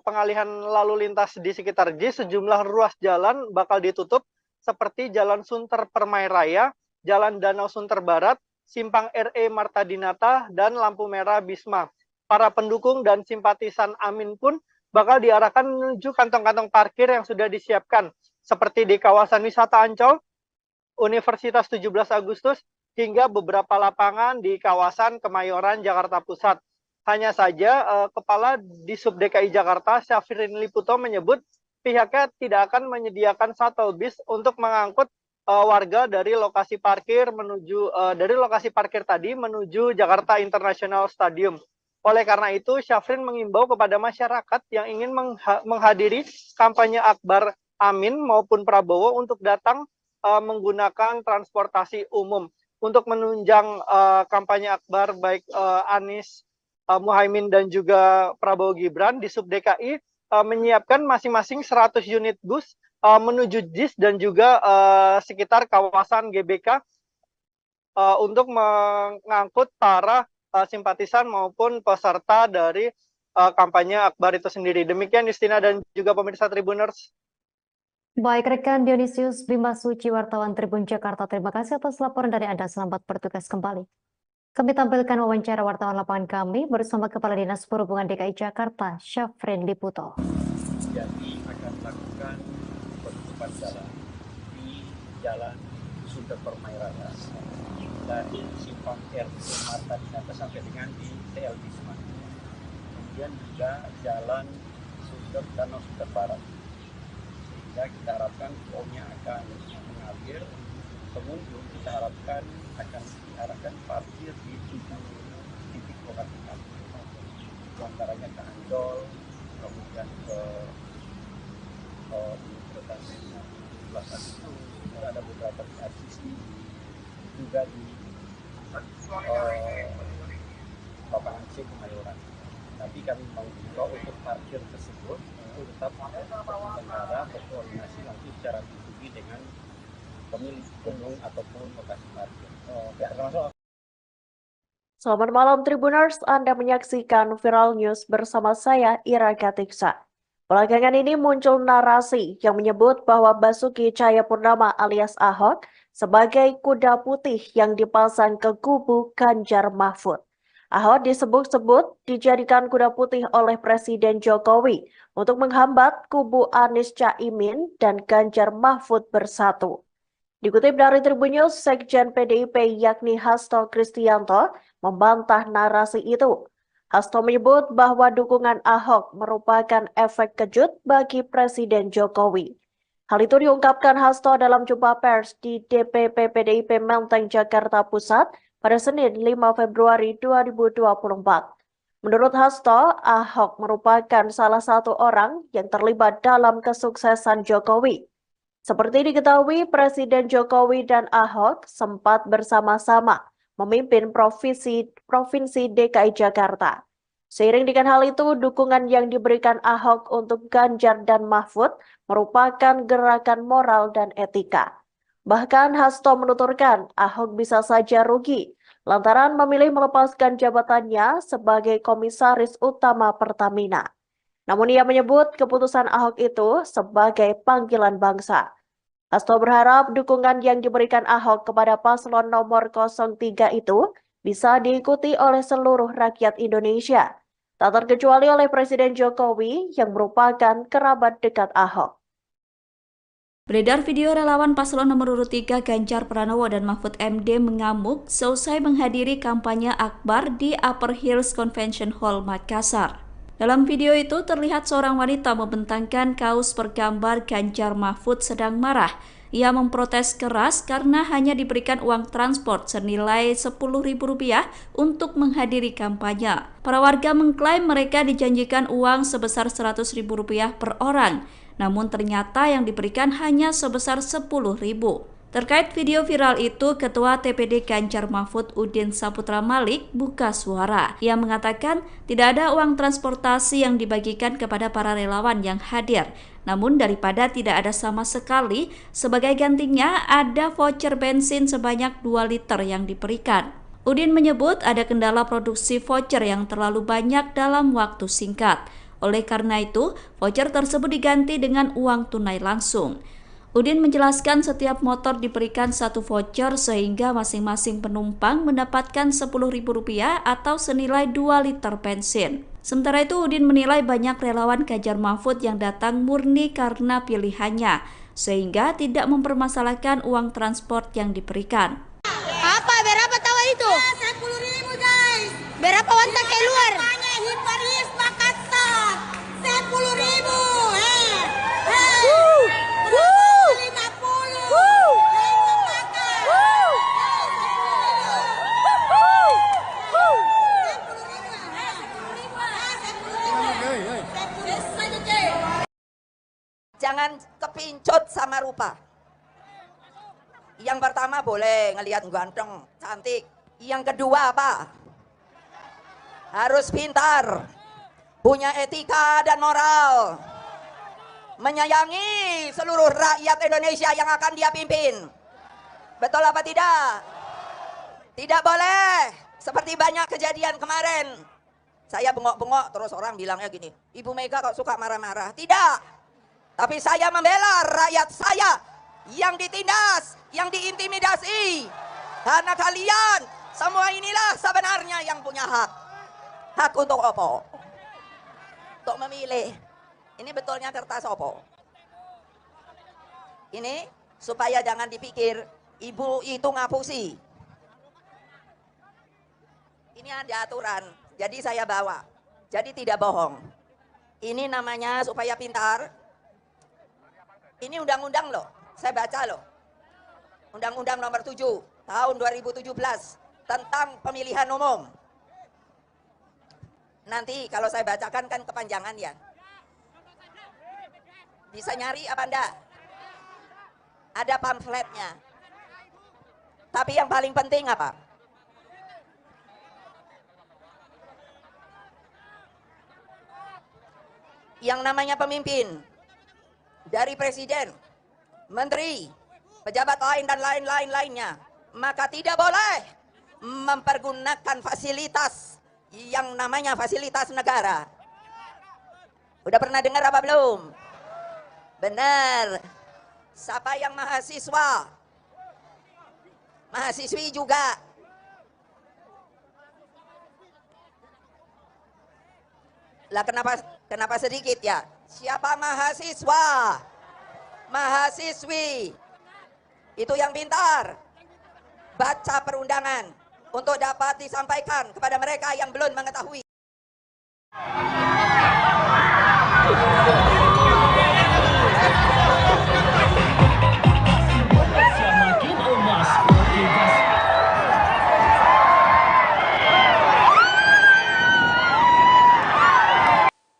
pengalihan lalu lintas di sekitar JIS, sejumlah ruas jalan bakal ditutup seperti Jalan Sunter Permai Raya, Jalan Danau Sunter Barat, Simpang RE Marta Dinata, dan lampu merah Bisma. Para pendukung dan simpatisan Amin pun bakal diarahkan menuju kantong-kantong parkir yang sudah disiapkan, seperti di kawasan wisata Ancol, Universitas 17 Agustus, hingga beberapa lapangan di kawasan Kemayoran, Jakarta Pusat. Hanya saja, Kepala Dishub DKI Jakarta, Syafrin Liputo menyebut pihaknya tidak akan menyediakan shuttle bus untuk mengangkut warga dari lokasi parkir tadi menuju Jakarta International Stadium. Oleh karena itu, Syafrin mengimbau kepada masyarakat yang ingin menghadiri kampanye akbar Amin maupun Prabowo untuk datang menggunakan transportasi umum. Untuk menunjang kampanye akbar baik Anies Mohaimin dan juga Prabowo Gibran, Dishub DKI menyiapkan masing-masing 100 unit bus menuju JIS dan juga sekitar kawasan GBK untuk mengangkut para simpatisan maupun peserta dari kampanye akbar itu sendiri. Demikian Justina dan juga pemirsa Tribuners. Baik, rekan Dionysius Bimasuci, wartawan Tribun Jakarta, terima kasih atas laporan dari Anda. Selamat bertugas kembali. Kami tampilkan wawancara wartawan lapangan kami bersama Kepala Dinas Perhubungan DKI Jakarta, Syafrin Liputo. Jadi akan melakukan penutupan jalan di Jalan Sunter Permai Raya dari Simpang RE Marta Dinata sampai dengan di TL Bisma. Kemudian juga Jalan Sunter Danau Sunter Barat. Sehingga kita harapkan flownya akan mengalir. Pengunjung kita harapkan akan diarahkan parkir di 7 titik lokasi parkir. Di antaranya ke Ancol, kemudian ke Universitas 17 Agustus, ada beberapa di RCC, juga di lapangan C Kemayoran. Tapi kami mau juga untuk parkir tersebut itu tetap penyelenggara berkoordinasi langsung secara individu dengan pemilik gedung ataupun lokasi parkir. Ya, termasuk Selamat malam Tribuners, Anda menyaksikan Viral News bersama saya Ira Katiksa. Belakangan ini muncul narasi yang menyebut bahwa Basuki Cahayapurnama alias Ahok sebagai kuda putih yang dipasang ke kubu Ganjar Mahfud. Ahok disebut-sebut dijadikan kuda putih oleh Presiden Jokowi untuk menghambat kubu Anies Caimin dan Ganjar Mahfud bersatu. Dikutip dari Tribun News, Sekjen PDIP yakni Hasto Kristianto membantah narasi itu. Hasto menyebut bahwa dukungan Ahok merupakan efek kejut bagi Presiden Jokowi. Hal itu diungkapkan Hasto dalam jumpa pers di DPP PDIP Menteng, Jakarta Pusat pada Senin 5 Februari 2024. Menurut Hasto, Ahok merupakan salah satu orang yang terlibat dalam kesuksesan Jokowi. Seperti diketahui, Presiden Jokowi dan Ahok sempat bersama-sama memimpin Provinsi DKI Jakarta. Seiring dengan hal itu, dukungan yang diberikan Ahok untuk Ganjar dan Mahfud merupakan gerakan moral dan etika. Bahkan Hasto menuturkan Ahok bisa saja rugi lantaran memilih melepaskan jabatannya sebagai Komisaris Utama Pertamina. Namun ia menyebut keputusan Ahok itu sebagai panggilan bangsa. Hasto berharap dukungan yang diberikan Ahok kepada paslon nomor 03 itu bisa diikuti oleh seluruh rakyat Indonesia, tak terkecuali oleh Presiden Jokowi yang merupakan kerabat dekat Ahok. Beredar video relawan paslon nomor urut 3 Ganjar Pranowo dan Mahfud MD mengamuk seusai menghadiri kampanye akbar di Upper Hills Convention Hall, Makassar. Dalam video itu terlihat seorang wanita membentangkan kaos bergambar Ganjar Mahfud sedang marah. Ia memprotes keras karena hanya diberikan uang transport senilai Rp10.000 untuk menghadiri kampanye. Para warga mengklaim mereka dijanjikan uang sebesar Rp100.000 per orang, namun ternyata yang diberikan hanya sebesar Rp10.000. Terkait video viral itu, Ketua TPD Ganjar Mahfud Udin Saputra Malik buka suara. Ia mengatakan tidak ada uang transportasi yang dibagikan kepada para relawan yang hadir. Namun daripada tidak ada sama sekali, sebagai gantinya ada voucher bensin sebanyak 2 liter yang diberikan. Udin menyebut ada kendala produksi voucher yang terlalu banyak dalam waktu singkat. Oleh karena itu, voucher tersebut diganti dengan uang tunai langsung. Udin menjelaskan setiap motor diberikan 1 voucher sehingga masing-masing penumpang mendapatkan Rp10.000 atau senilai 2 liter bensin. Sementara itu Udin menilai banyak relawan Ganjar Mahfud yang datang murni karena pilihannya, sehingga tidak mempermasalahkan uang transport yang diberikan. Apa? Berapa tahu itu? 10.000 guys. Berapa wanita keluar? Hiparis Makassar. 10.000. Jangan kepincut sama rupa. Yang pertama boleh ngelihat ganteng, cantik. Yang kedua apa? Harus pintar, punya etika dan moral, menyayangi seluruh rakyat Indonesia yang akan dia pimpin. Betul apa tidak? Tidak boleh seperti banyak kejadian kemarin. Saya bengok-bengok terus orang bilangnya gini, Ibu Mega kok suka marah-marah. Tidak. Tapi saya membela rakyat saya yang ditindas, yang diintimidasi. Karena kalian semua inilah sebenarnya yang punya hak. Hak untuk apa? Untuk memilih. Ini betulnya kertas apa? Ini supaya jangan dipikir ibu itu ngapusi. Ini ada aturan, jadi saya bawa. Jadi tidak bohong. Ini namanya supaya pintar. Ini undang-undang loh, saya baca loh. Undang-undang nomor 7 tahun 2017 tentang pemilihan umum. Nanti kalau saya bacakan kan kepanjangan ya. Bisa nyari apa enggak? Ada pamfletnya. Tapi yang paling penting apa? Yang namanya pemimpin, dari presiden, menteri, pejabat lain dan lain-lainnya, maka tidak boleh mempergunakan fasilitas yang namanya fasilitas negara. Udah pernah dengar apa belum? Benar. Siapa yang mahasiswa? Mahasiswi juga. Lah kenapa sedikit ya? Siapa mahasiswa? Mahasiswi. Itu yang pintar. Baca perundangan untuk dapat disampaikan kepada mereka yang belum mengetahui.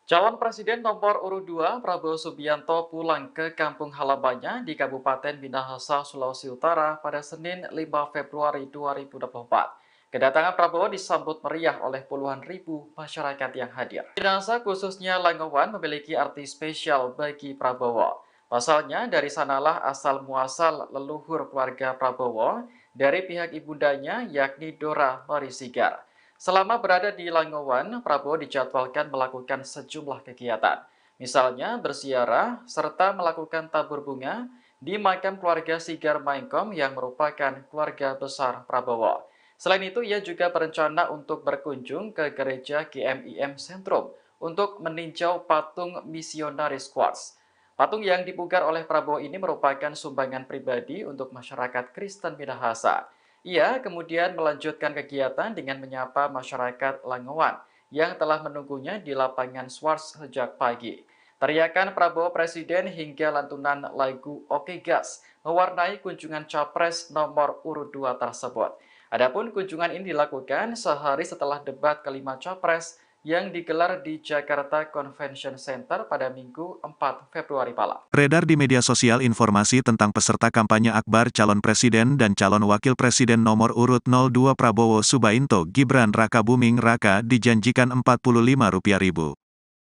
Calon Presiden nomor urut 2 Prabowo Subianto pulang ke kampung halamannya di Kabupaten Minahasa, Sulawesi Utara pada Senin 5 Februari 2024. Kedatangan Prabowo disambut meriah oleh puluhan ribu masyarakat yang hadir. Minahasa khususnya Langowan memiliki arti spesial bagi Prabowo. Pasalnya dari sanalah asal muasal leluhur keluarga Prabowo dari pihak ibundanya yakni Dora Marisigar. Selama berada di Langowan, Prabowo dijadwalkan melakukan sejumlah kegiatan. Misalnya berziarah serta melakukan tabur bunga di makam keluarga Sigar Maengkom yang merupakan keluarga besar Prabowo. Selain itu, ia juga berencana untuk berkunjung ke gereja GMIM Sentrum untuk meninjau patung misionaris Quartz. Patung yang dipugar oleh Prabowo ini merupakan sumbangan pribadi untuk masyarakat Kristen Minahasa. Ia kemudian melanjutkan kegiatan dengan menyapa masyarakat Langowan yang telah menunggunya di lapangan Swarts sejak pagi. Teriakan Prabowo Presiden hingga lantunan lagu Oke Gas mewarnai kunjungan Capres nomor urut 2 tersebut. Adapun kunjungan ini dilakukan sehari setelah debat kelima Capres yang digelar di Jakarta Convention Center pada Minggu 4 Februari malam. Beredar di media sosial informasi tentang peserta kampanye akbar calon presiden dan calon wakil presiden nomor urut 02 Prabowo Subianto Gibran Rakabuming Raka dijanjikan Rp45.000.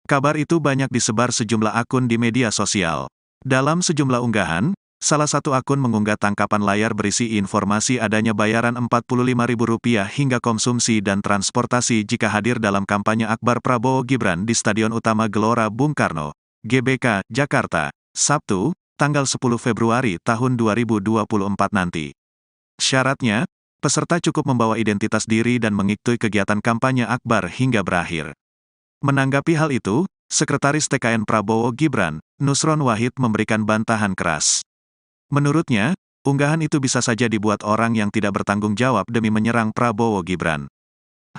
Kabar itu banyak disebar sejumlah akun di media sosial. Dalam sejumlah unggahan, salah satu akun mengunggah tangkapan layar berisi informasi adanya bayaran Rp45.000 hingga konsumsi dan transportasi jika hadir dalam kampanye akbar Prabowo Gibran di Stadion Utama Gelora Bung Karno, GBK, Jakarta, Sabtu, tanggal 10 Februari tahun 2024 nanti. Syaratnya, peserta cukup membawa identitas diri dan mengikuti kegiatan kampanye akbar hingga berakhir. Menanggapi hal itu, Sekretaris TKN Prabowo Gibran, Nusron Wahid memberikan bantahan keras. Menurutnya, unggahan itu bisa saja dibuat orang yang tidak bertanggung jawab demi menyerang Prabowo Gibran.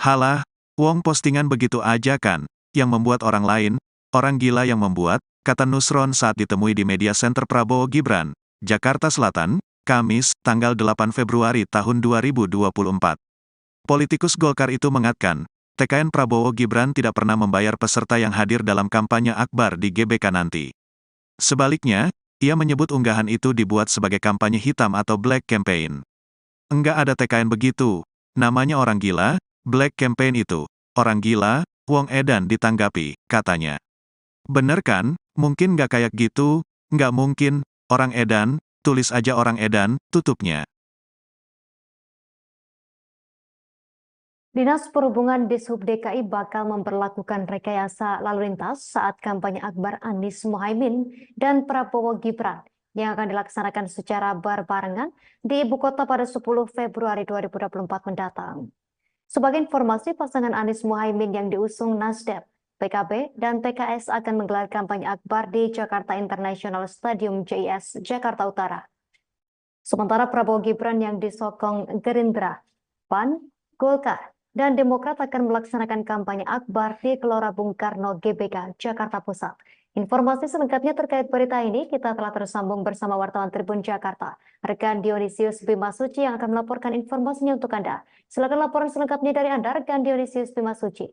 Halah, wong postingan begitu aja kan, yang membuat orang lain, orang gila yang membuat, kata Nusron saat ditemui di media center Prabowo Gibran, Jakarta Selatan, Kamis, tanggal 8 Februari tahun 2024. Politikus Golkar itu mengatakan, TKN Prabowo Gibran tidak pernah membayar peserta yang hadir dalam kampanye akbar di GBK nanti. Sebaliknya, ia menyebut unggahan itu dibuat sebagai kampanye hitam atau black campaign. Enggak ada TKN begitu, namanya orang gila, black campaign itu, orang gila, wong edan ditanggapi, katanya. Bener kan, mungkin nggak kayak gitu, nggak mungkin, orang edan, tulis aja orang edan, tutupnya. Dinas Perhubungan Dishub DKI bakal memperlakukan rekayasa lalu lintas saat kampanye akbar Anies Mohaimin dan Prabowo Gibran yang akan dilaksanakan secara berbarengan di ibu kota pada 10 Februari 2024 mendatang. Sebagai informasi, pasangan Anies Mohaimin yang diusung Nasdem, PKB, dan PKS akan menggelar kampanye akbar di Jakarta International Stadium JIS, Jakarta Utara. Sementara Prabowo Gibran yang disokong Gerindra, PAN, Golkar, dan Demokrat akan melaksanakan kampanye akbar di Gelora Bung Karno GBK, Jakarta Pusat. Informasi selengkapnya terkait berita ini kita telah tersambung bersama wartawan Tribun Jakarta, rekan Dionysius Bimasuci yang akan melaporkan informasinya untuk Anda. Silakan laporan selengkapnya dari Anda, rekan Dionysius Bimasuci.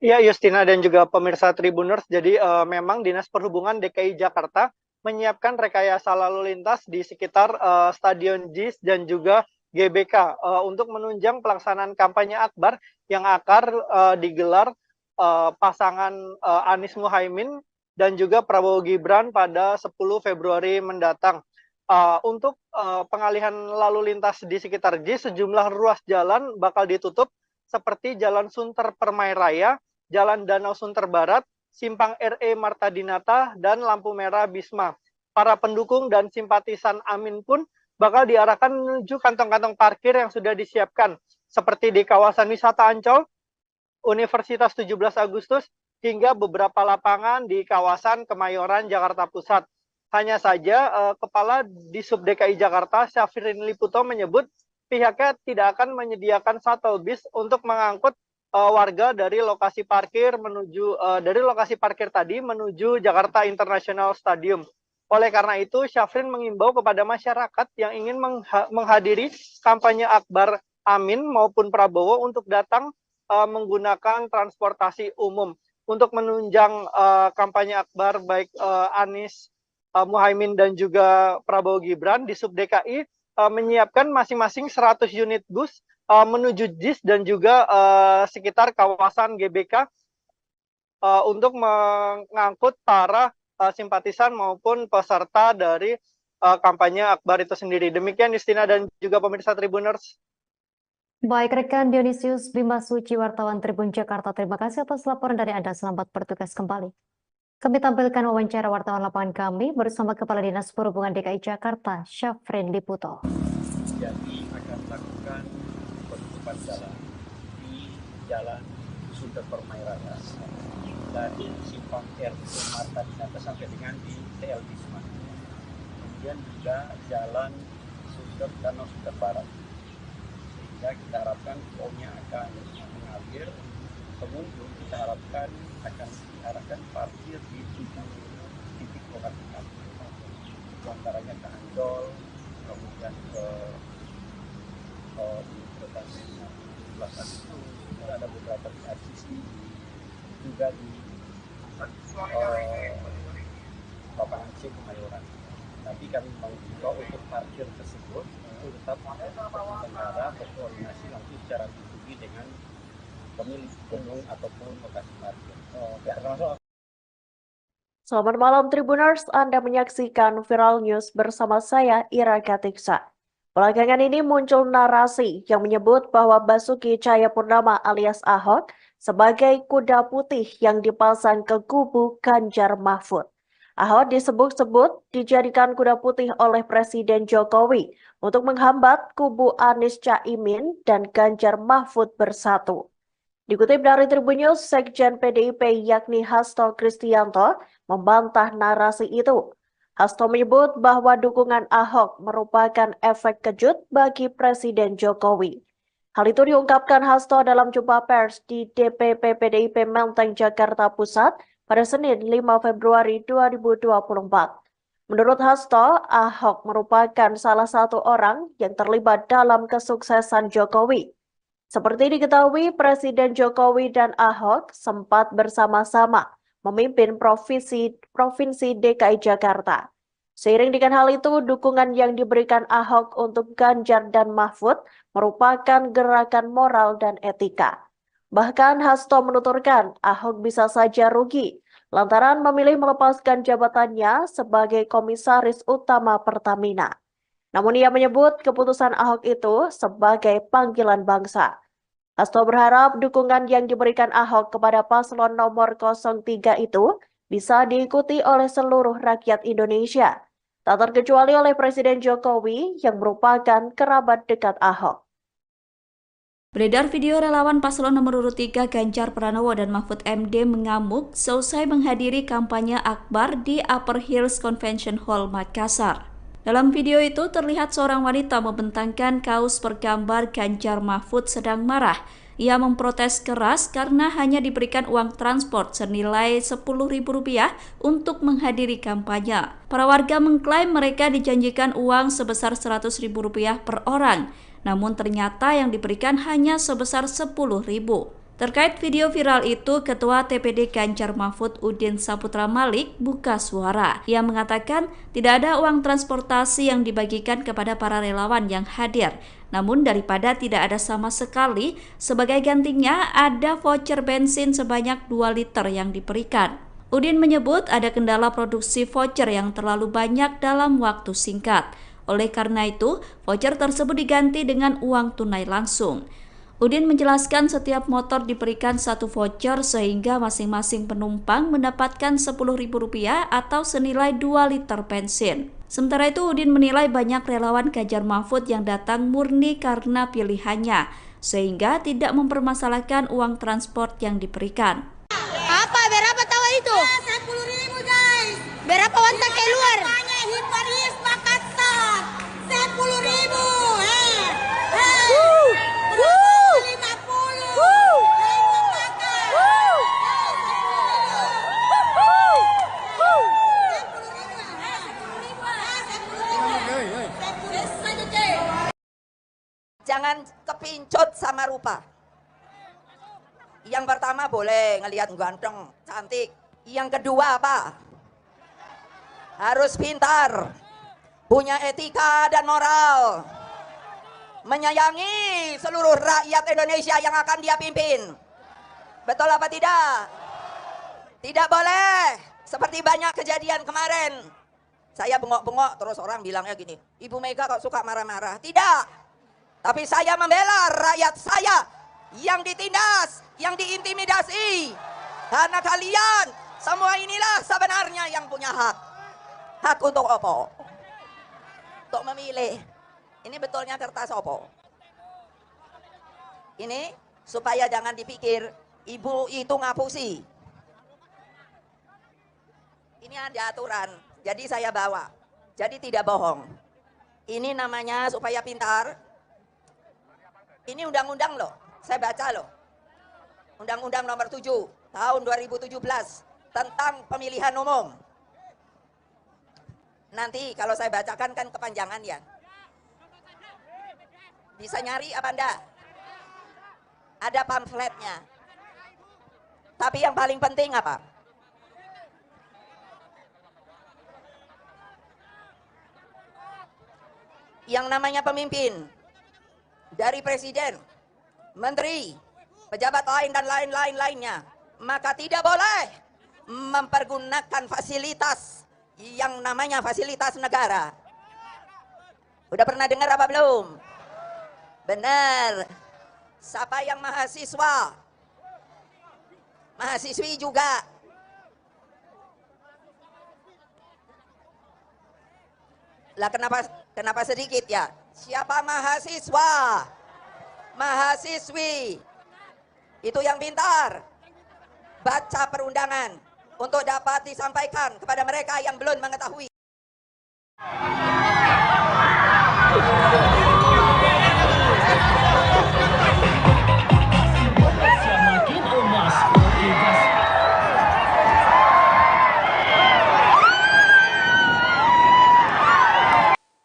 Ya, Justina dan juga pemirsa Tribuners, jadi memang Dinas Perhubungan DKI Jakarta menyiapkan rekayasa lalu lintas di sekitar Stadion JIS dan juga GBK untuk menunjang pelaksanaan kampanye akbar yang akan digelar pasangan Anies Mohaimin dan juga Prabowo Gibran pada 10 Februari mendatang. Untuk pengalihan lalu lintas di sekitar JIS, sejumlah ruas jalan bakal ditutup seperti Jalan Sunter Permai Raya, Jalan Danau Sunter Barat, Simpang RE Marta Dinata, dan lampu merah Bisma. Para pendukung dan simpatisan Amin pun bakal diarahkan menuju kantong-kantong parkir yang sudah disiapkan, seperti di kawasan wisata Ancol, Universitas 17 Agustus, hingga beberapa lapangan di kawasan Kemayoran, Jakarta Pusat. Hanya saja, Kepala Disub DKI Jakarta, Syafrin Liputo, menyebut pihaknya tidak akan menyediakan shuttle bus untuk mengangkut warga dari lokasi parkir tadi menuju Jakarta International Stadium. Oleh karena itu, Syafrin mengimbau kepada masyarakat yang ingin menghadiri kampanye akbar Amin maupun Prabowo untuk datang menggunakan transportasi umum. Untuk menunjang kampanye akbar baik Anies Muhaimin dan juga Prabowo Gibran, di Sub DKI menyiapkan masing-masing 100 unit bus menuju JIS dan juga sekitar kawasan GBK untuk mengangkut para simpatisan maupun peserta dari kampanye akbar itu sendiri. Demikian Justina dan juga pemirsa Tribuners. Baik rekan Dionysius Bima Suci, wartawan Tribun Jakarta, terima kasih atas laporan dari Anda. Selamat bertugas kembali. Kami tampilkan wawancara wartawan lapangan kami bersama Kepala Dinas Perhubungan DKI Jakarta, Syafrin Liputo. Jadi akan melakukan penutupan jalan di Jalan Sunter Permai Raya dari Simpang RE Marta Dinata sampai dengan di TL Bisma. Kemudian juga Jalan Sunter Danau Sunter Barat. Sehingga kita harapkan flownya akan mengalir. Pengunjung kita harapkan akan diarahkan parkir di 7 titik lokasi parkir. Di antaranya ke Ancol, kemudian ke Universitas 17 Agustus, ada beberapa di RCC, juga di lapangan C Kemayoran. Tapi kami mengimbau untuk parkir tersebut itu tetap penyelenggara berkoordinasi langsung secara pribadi dengan pemilik gedung ataupun lokasi parkir. Selamat malam Tribuners, Anda menyaksikan Viral News bersama saya Ira Katiksa. Belakangan ini muncul narasi yang menyebut bahwa Basuki Cahayapurnama alias Ahok sebagai kuda putih yang dipasang ke kubu Ganjar Mahfud. Ahok disebut-sebut dijadikan kuda putih oleh Presiden Jokowi untuk menghambat kubu Anies Caimin dan Ganjar Mahfud bersatu. Dikutip dari Tribun News, Sekjen PDIP yakni Hasto Kristianto membantah narasi itu. Hasto menyebut bahwa dukungan Ahok merupakan efek kejut bagi Presiden Jokowi. Hal itu diungkapkan Hasto dalam jumpa pers di DPP PDIP Menteng, Jakarta Pusat pada Senin 5 Februari 2024. Menurut Hasto, Ahok merupakan salah satu orang yang terlibat dalam kesuksesan Jokowi. Seperti diketahui, Presiden Jokowi dan Ahok sempat bersama-sama memimpin Provinsi DKI Jakarta. Seiring dengan hal itu, dukungan yang diberikan Ahok untuk Ganjar dan Mahfud merupakan gerakan moral dan etika. Bahkan Hasto menuturkan Ahok bisa saja rugi lantaran memilih melepaskan jabatannya sebagai Komisaris Utama Pertamina. Namun ia menyebut keputusan Ahok itu sebagai panggilan bangsa. Hasto berharap dukungan yang diberikan Ahok kepada paslon nomor 03 itu bisa diikuti oleh seluruh rakyat Indonesia, tak terkecuali oleh Presiden Jokowi yang merupakan kerabat dekat Ahok. Beredar video relawan paslon nomor urut 3 Ganjar Pranowo dan Mahfud MD mengamuk selesai menghadiri kampanye akbar di Upper Hills Convention Hall, Makassar. Dalam video itu terlihat seorang wanita membentangkan kaos bergambar Ganjar Mahfud sedang marah. Ia memprotes keras karena hanya diberikan uang transport senilai Rp10.000 untuk menghadiri kampanye. Para warga mengklaim mereka dijanjikan uang sebesar Rp100.000 per orang, namun ternyata yang diberikan hanya sebesar Rp10.000. Terkait video viral itu, Ketua TPD Ganjar Mahfud Udin Saputra Malik buka suara. Ia mengatakan tidak ada uang transportasi yang dibagikan kepada para relawan yang hadir. Namun daripada tidak ada sama sekali, sebagai gantinya ada voucher bensin sebanyak 2 liter yang diberikan. Udin menyebut ada kendala produksi voucher yang terlalu banyak dalam waktu singkat. Oleh karena itu, voucher tersebut diganti dengan uang tunai langsung. Udin menjelaskan setiap motor diberikan satu voucher sehingga masing-masing penumpang mendapatkan Rp10.000 atau senilai 2 liter bensin. Sementara itu, Udin menilai banyak relawan Ganjar Mahfud yang datang murni karena pilihannya, sehingga tidak mempermasalahkan uang transport yang diberikan. Apa? Berapa tahu itu? 10.000 guys. Berapa wanita keluar? Hiparis Makassar. 10.000. Jangan kepincut sama rupa. Yang pertama boleh ngelihat ganteng, cantik. Yang kedua apa? Harus pintar, punya etika dan moral, menyayangi seluruh rakyat Indonesia yang akan dia pimpin. Betul apa tidak? Tidak boleh seperti banyak kejadian kemarin. Saya bengok-bengok terus orang bilangnya gini, Ibu Mega kok suka marah-marah. Tidak. Tapi saya membela rakyat saya yang ditindas, yang diintimidasi. Karena kalian semua inilah sebenarnya yang punya hak. Hak untuk apa? Untuk memilih. Ini betulnya kertas apa? Ini supaya jangan dipikir ibu itu ngapusi. Ini ada aturan, jadi saya bawa. Jadi tidak bohong. Ini namanya supaya pintar. Ini undang-undang loh, saya baca loh. Undang-undang nomor 7 tahun 2017 tentang pemilihan umum. Nanti kalau saya bacakan kan kepanjangan ya. Bisa nyari apa enggak? Ada pamfletnya. Tapi yang paling penting apa? Yang namanya pemimpin, dari presiden, menteri, pejabat lain dan lain-lainnya, maka tidak boleh mempergunakan fasilitas yang namanya fasilitas negara. Udah pernah dengar apa belum? Benar. Siapa yang mahasiswa? Mahasiswi juga. Lah kenapa sedikit ya? Siapa mahasiswa? Mahasiswi. Itu yang pintar. Baca perundangan untuk dapat disampaikan kepada mereka yang belum mengetahui.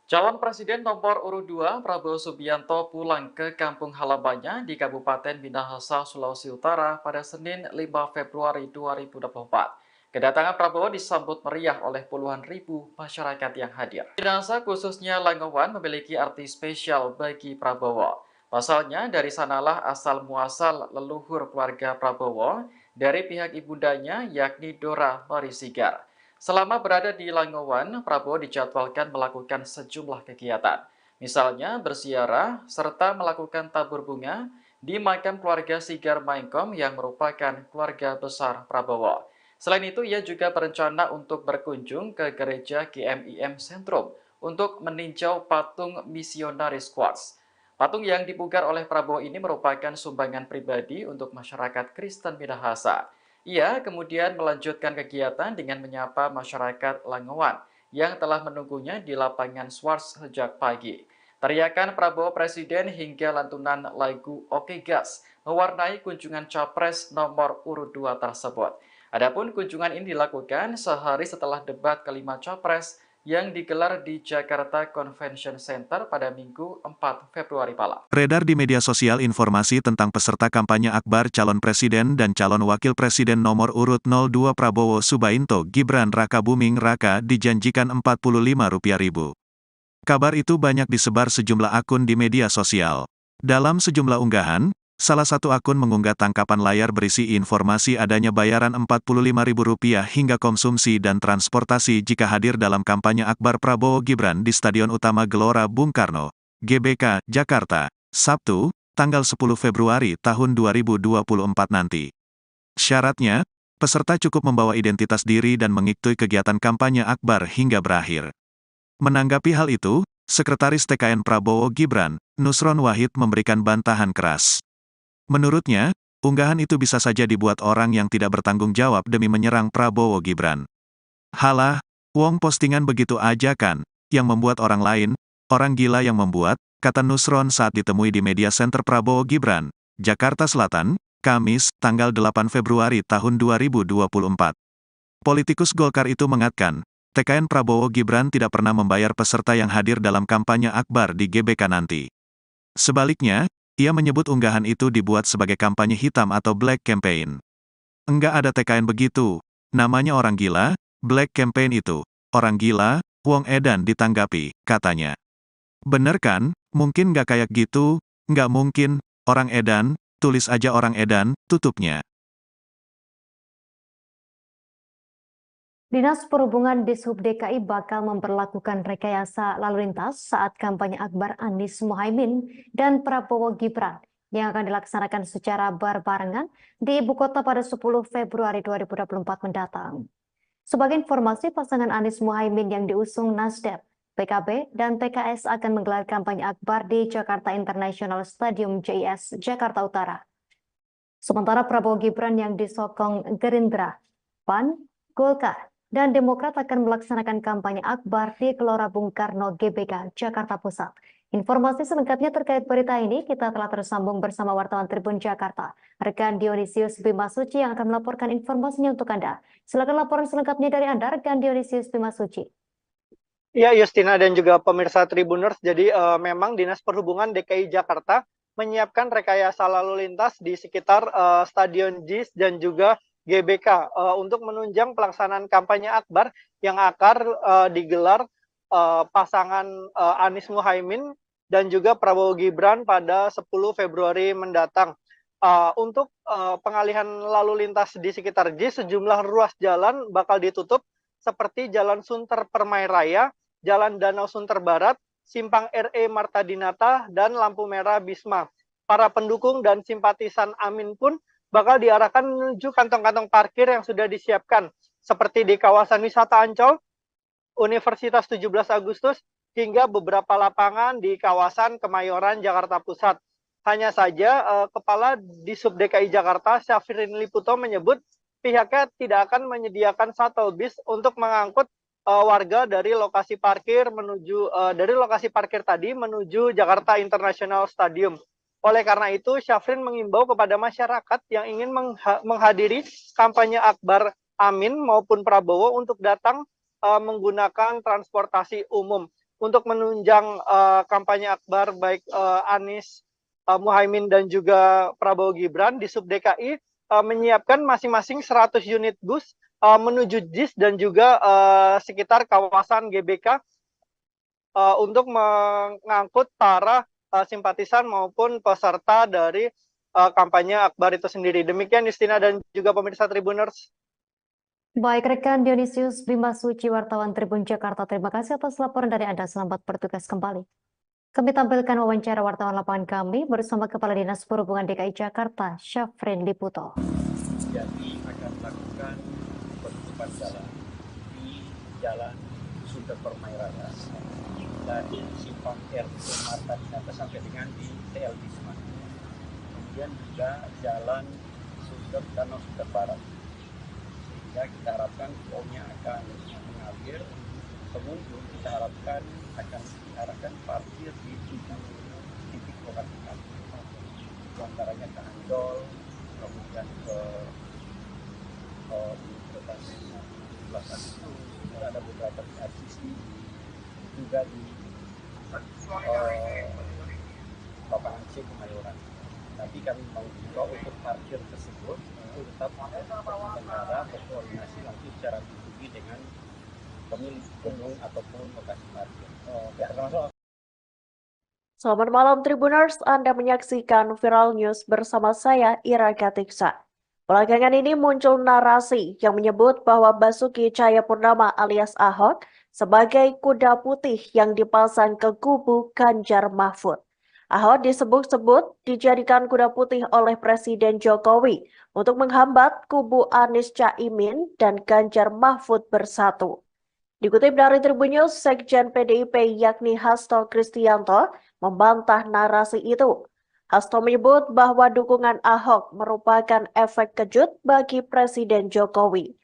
Calon Presiden nomor urut 2 Prabowo Subianto pulang ke kampung halamannya di Kabupaten Minahasa, Sulawesi Utara pada Senin 5 Februari 2024. Kedatangan Prabowo disambut meriah oleh puluhan ribu masyarakat yang hadir. Minahasa khususnya Langowan memiliki arti spesial bagi Prabowo. Pasalnya dari sanalah asal muasal leluhur keluarga Prabowo dari pihak ibundanya yakni Dora Marisigar. Selama berada di Langowan, Prabowo dijadwalkan melakukan sejumlah kegiatan. Misalnya berziarah serta melakukan tabur bunga di makam keluarga Sigar Maengkom yang merupakan keluarga besar Prabowo. Selain itu, ia juga berencana untuk berkunjung ke gereja GMIM Sentrum untuk meninjau patung misionaris Quartz. Patung yang dipugar oleh Prabowo ini merupakan sumbangan pribadi untuk masyarakat Kristen Minahasa. Ia kemudian melanjutkan kegiatan dengan menyapa masyarakat Langowan yang telah menunggunya di lapangan Swarts sejak pagi. Teriakan Prabowo Presiden hingga lantunan lagu Oke Gas mewarnai kunjungan Capres nomor urut 2 tersebut. Adapun kunjungan ini dilakukan sehari setelah debat kelima Capres yang digelar di Jakarta Convention Center pada Minggu 4 Februari malam. Beredar di media sosial informasi tentang peserta kampanye akbar calon presiden dan calon wakil presiden nomor urut 02 Prabowo Subianto Gibran Rakabuming Raka dijanjikan Rp45.000. Kabar itu banyak disebar sejumlah akun di media sosial. Dalam sejumlah unggahan, Salah satu akun mengunggah tangkapan layar berisi informasi adanya bayaran Rp45.000 hingga konsumsi dan transportasi jika hadir dalam kampanye akbar Prabowo Gibran di Stadion Utama Gelora Bung Karno, GBK, Jakarta, Sabtu, tanggal 10 Februari tahun 2024 nanti. Syaratnya, peserta cukup membawa identitas diri dan mengikuti kegiatan kampanye akbar hingga berakhir. Menanggapi hal itu, Sekretaris TKN Prabowo Gibran, Nusron Wahid memberikan bantahan keras. Menurutnya, unggahan itu bisa saja dibuat orang yang tidak bertanggung jawab demi menyerang Prabowo Gibran. Halah, wong postingan begitu aja kan, yang membuat orang lain, orang gila yang membuat, kata Nusron saat ditemui di Media Center Prabowo Gibran, Jakarta Selatan, Kamis, tanggal 8 Februari tahun 2024. Politikus Golkar itu mengatakan, TKN Prabowo Gibran tidak pernah membayar peserta yang hadir dalam kampanye akbar di GBK nanti. Sebaliknya, ia menyebut unggahan itu dibuat sebagai kampanye hitam atau black campaign. Enggak ada TKN begitu, namanya orang gila, black campaign itu, orang gila, wong edan ditanggapi, katanya. Bener kan, mungkin nggak kayak gitu, nggak mungkin, orang edan, tulis aja orang edan, tutupnya. Dinas Perhubungan Dishub DKI bakal memperlakukan rekayasa lalu lintas saat kampanye akbar Anies Mohaimin dan Prabowo Gibran yang akan dilaksanakan secara berbarengan di ibu kota pada 10 Februari 2024 mendatang. Sebagai informasi, pasangan Anies Mohaimin yang diusung Nasdem, PKB, dan PKS akan menggelar kampanye akbar di Jakarta International Stadium JIS, Jakarta Utara. Sementara Prabowo Gibran yang disokong Gerindra, PAN, Golkar, dan Demokrat akan melaksanakan kampanye akbar di Gelora Bung Karno GBK, Jakarta Pusat. Informasi selengkapnya terkait berita ini kita telah tersambung bersama wartawan Tribun Jakarta, rekan Dionisius Bimasuci yang akan melaporkan informasinya untuk Anda. Silakan laporan selengkapnya dari Anda, rekan Dionisius Bimasuci. Ya, Justina dan juga pemirsa Tribuners, jadi memang Dinas Perhubungan DKI Jakarta menyiapkan rekayasa lalu lintas di sekitar Stadion JIS dan juga GBK untuk menunjang pelaksanaan kampanye akbar yang akan digelar pasangan Anies Mohaimin dan juga Prabowo Gibran pada 10 Februari mendatang. Untuk pengalihan lalu lintas di sekitar JIS, sejumlah ruas jalan bakal ditutup seperti Jalan Sunter Permai Raya, Jalan Danau Sunter Barat, Simpang RE Marta Dinata, dan lampu merah Bisma. Para pendukung dan simpatisan Amin pun bakal diarahkan menuju kantong-kantong parkir yang sudah disiapkan, seperti di kawasan wisata Ancol, Universitas 17 Agustus, hingga beberapa lapangan di kawasan Kemayoran, Jakarta Pusat. Hanya saja, Kepala Dishub DKI Jakarta, Syafrin Liputo menyebut pihaknya tidak akan menyediakan shuttle bis untuk mengangkut warga dari lokasi parkir tadi menuju Jakarta International Stadium. Oleh karena itu, Syafrin mengimbau kepada masyarakat yang ingin menghadiri kampanye akbar Amin maupun Prabowo untuk datang menggunakan transportasi umum. Untuk menunjang kampanye akbar baik Anies Mohaimin dan juga Prabowo Gibran, Dishub DKI menyiapkan masing-masing 100 unit bus menuju JIS dan juga sekitar kawasan GBK untuk mengangkut para simpatisan maupun peserta dari kampanye akbar itu sendiri. Demikian Justina dan juga pemirsa Tribuners. Baik, rekan Dionisius Bimasuci, wartawan Tribun Jakarta, terima kasih atas laporan dari Anda. Selamat bertugas kembali. Kami tampilkan wawancara wartawan lapangan kami bersama Kepala Dinas Perhubungan DKI Jakarta, Syafrin Liputo. Jadi akan melakukan penutupan jalan di Jalan Sunter Permai Raya dari Simpang RT Marta Dinata sampai dengan di TL Bisma. Kemudian juga Jalan Sunter Danau Sunter Barat. Sehingga kita harapkan flow-nya akan mengalir. Pengunjung kita harapkan akan diarahkan parkir di 7 titik lokasi parkir. Di antaranya ke Ancol, kemudian ke Universitas 17 Agustus, ada beberapa di RCC, juga di lapangan C Kemayoran. Tapi kami mau juga untuk parkir tersebut itu tetap pengendara berkoordinasi langsung secara pribadi dengan pemilik gedung ataupun lokasi parkir. Selamat malam Tribuners, Anda menyaksikan Viral News bersama saya Ira Katiksa. Belakangan ini muncul narasi yang menyebut bahwa Basuki Cahayapurnama alias Ahok sebagai kuda putih yang dipasang ke kubu Ganjar Mahfud. Ahok disebut-sebut dijadikan kuda putih oleh Presiden Jokowi untuk menghambat kubu Anies Caimin dan Ganjar Mahfud bersatu. Dikutip dari Tribun News, Sekjen PDIP yakni Hasto Kristianto membantah narasi itu. Hasto menyebut bahwa dukungan Ahok merupakan efek kejut bagi Presiden Jokowi.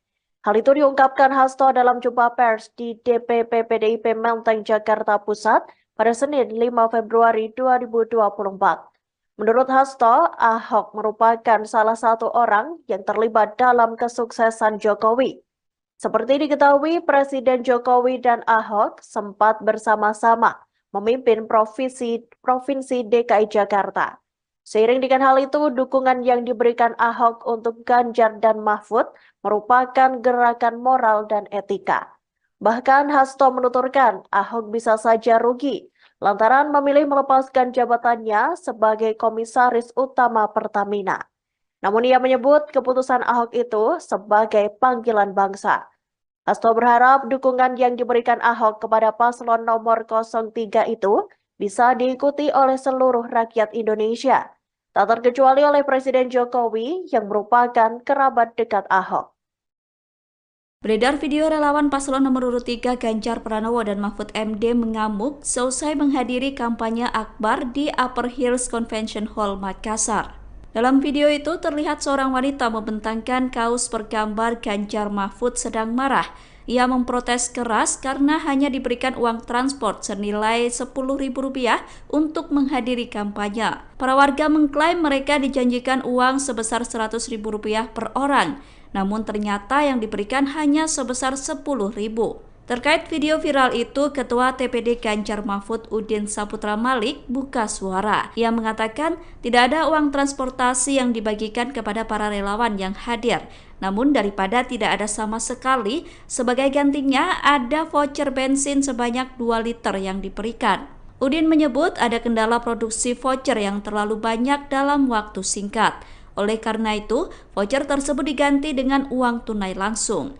Hal itu diungkapkan Hasto dalam jumpa pers di DPP PDIP Menteng, Jakarta Pusat pada Senin 5 Februari 2024. Menurut Hasto, Ahok merupakan salah satu orang yang terlibat dalam kesuksesan Jokowi. Seperti diketahui, Presiden Jokowi dan Ahok sempat bersama-sama memimpin Provinsi DKI Jakarta. Seiring dengan hal itu, dukungan yang diberikan Ahok untuk Ganjar dan Mahfud merupakan gerakan moral dan etika. Bahkan Hasto menuturkan Ahok bisa saja rugi lantaran memilih melepaskan jabatannya sebagai Komisaris Utama Pertamina. Namun ia menyebut keputusan Ahok itu sebagai panggilan bangsa. Hasto berharap dukungan yang diberikan Ahok kepada paslon nomor 03 itu bisa diikuti oleh seluruh rakyat Indonesia, tak terkecuali oleh Presiden Jokowi yang merupakan kerabat dekat Ahok. Beredar video relawan paslon nomor urut 3 Ganjar Pranowo dan Mahfud MD mengamuk seusai menghadiri kampanye akbar di Upper Hills Convention Hall, Makassar. Dalam video itu terlihat seorang wanita membentangkan kaos bergambar Ganjar Mahfud sedang marah. Ia memprotes keras karena hanya diberikan uang transport senilai Rp10.000 untuk menghadiri kampanye. Para warga mengklaim mereka dijanjikan uang sebesar Rp100.000 per orang, namun ternyata yang diberikan hanya sebesar Rp10.000. Terkait video viral itu, Ketua TPD Ganjar Mahfud Udin Saputra Malik buka suara. Ia mengatakan tidak ada uang transportasi yang dibagikan kepada para relawan yang hadir. Namun daripada tidak ada sama sekali, sebagai gantinya ada voucher bensin sebanyak 2 liter yang diberikan. Udin menyebut ada kendala produksi voucher yang terlalu banyak dalam waktu singkat. Oleh karena itu, voucher tersebut diganti dengan uang tunai langsung.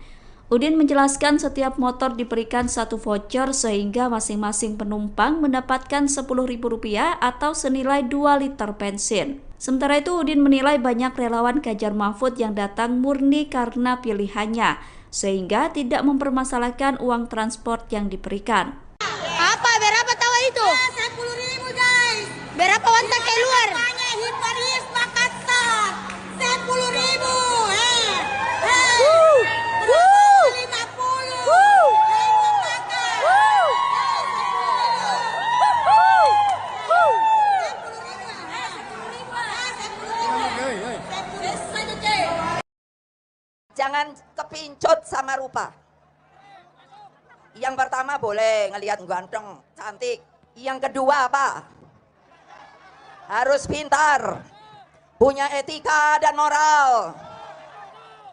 Udin menjelaskan setiap motor diberikan 1 voucher sehingga masing-masing penumpang mendapatkan Rp10.000 atau senilai 2 liter bensin. Sementara itu Udin menilai banyak relawan Ganjar Mahfud yang datang murni karena pilihannya, sehingga tidak mempermasalahkan uang transport yang diberikan. Apa? Berapa tahu itu? 10.000 guys. Berapa wanita keluar? Paris, Makassar. 10.000. Jangan kepincut sama rupa. Yang pertama boleh ngelihat ganteng, cantik. Yang kedua apa? Harus pintar, punya etika dan moral,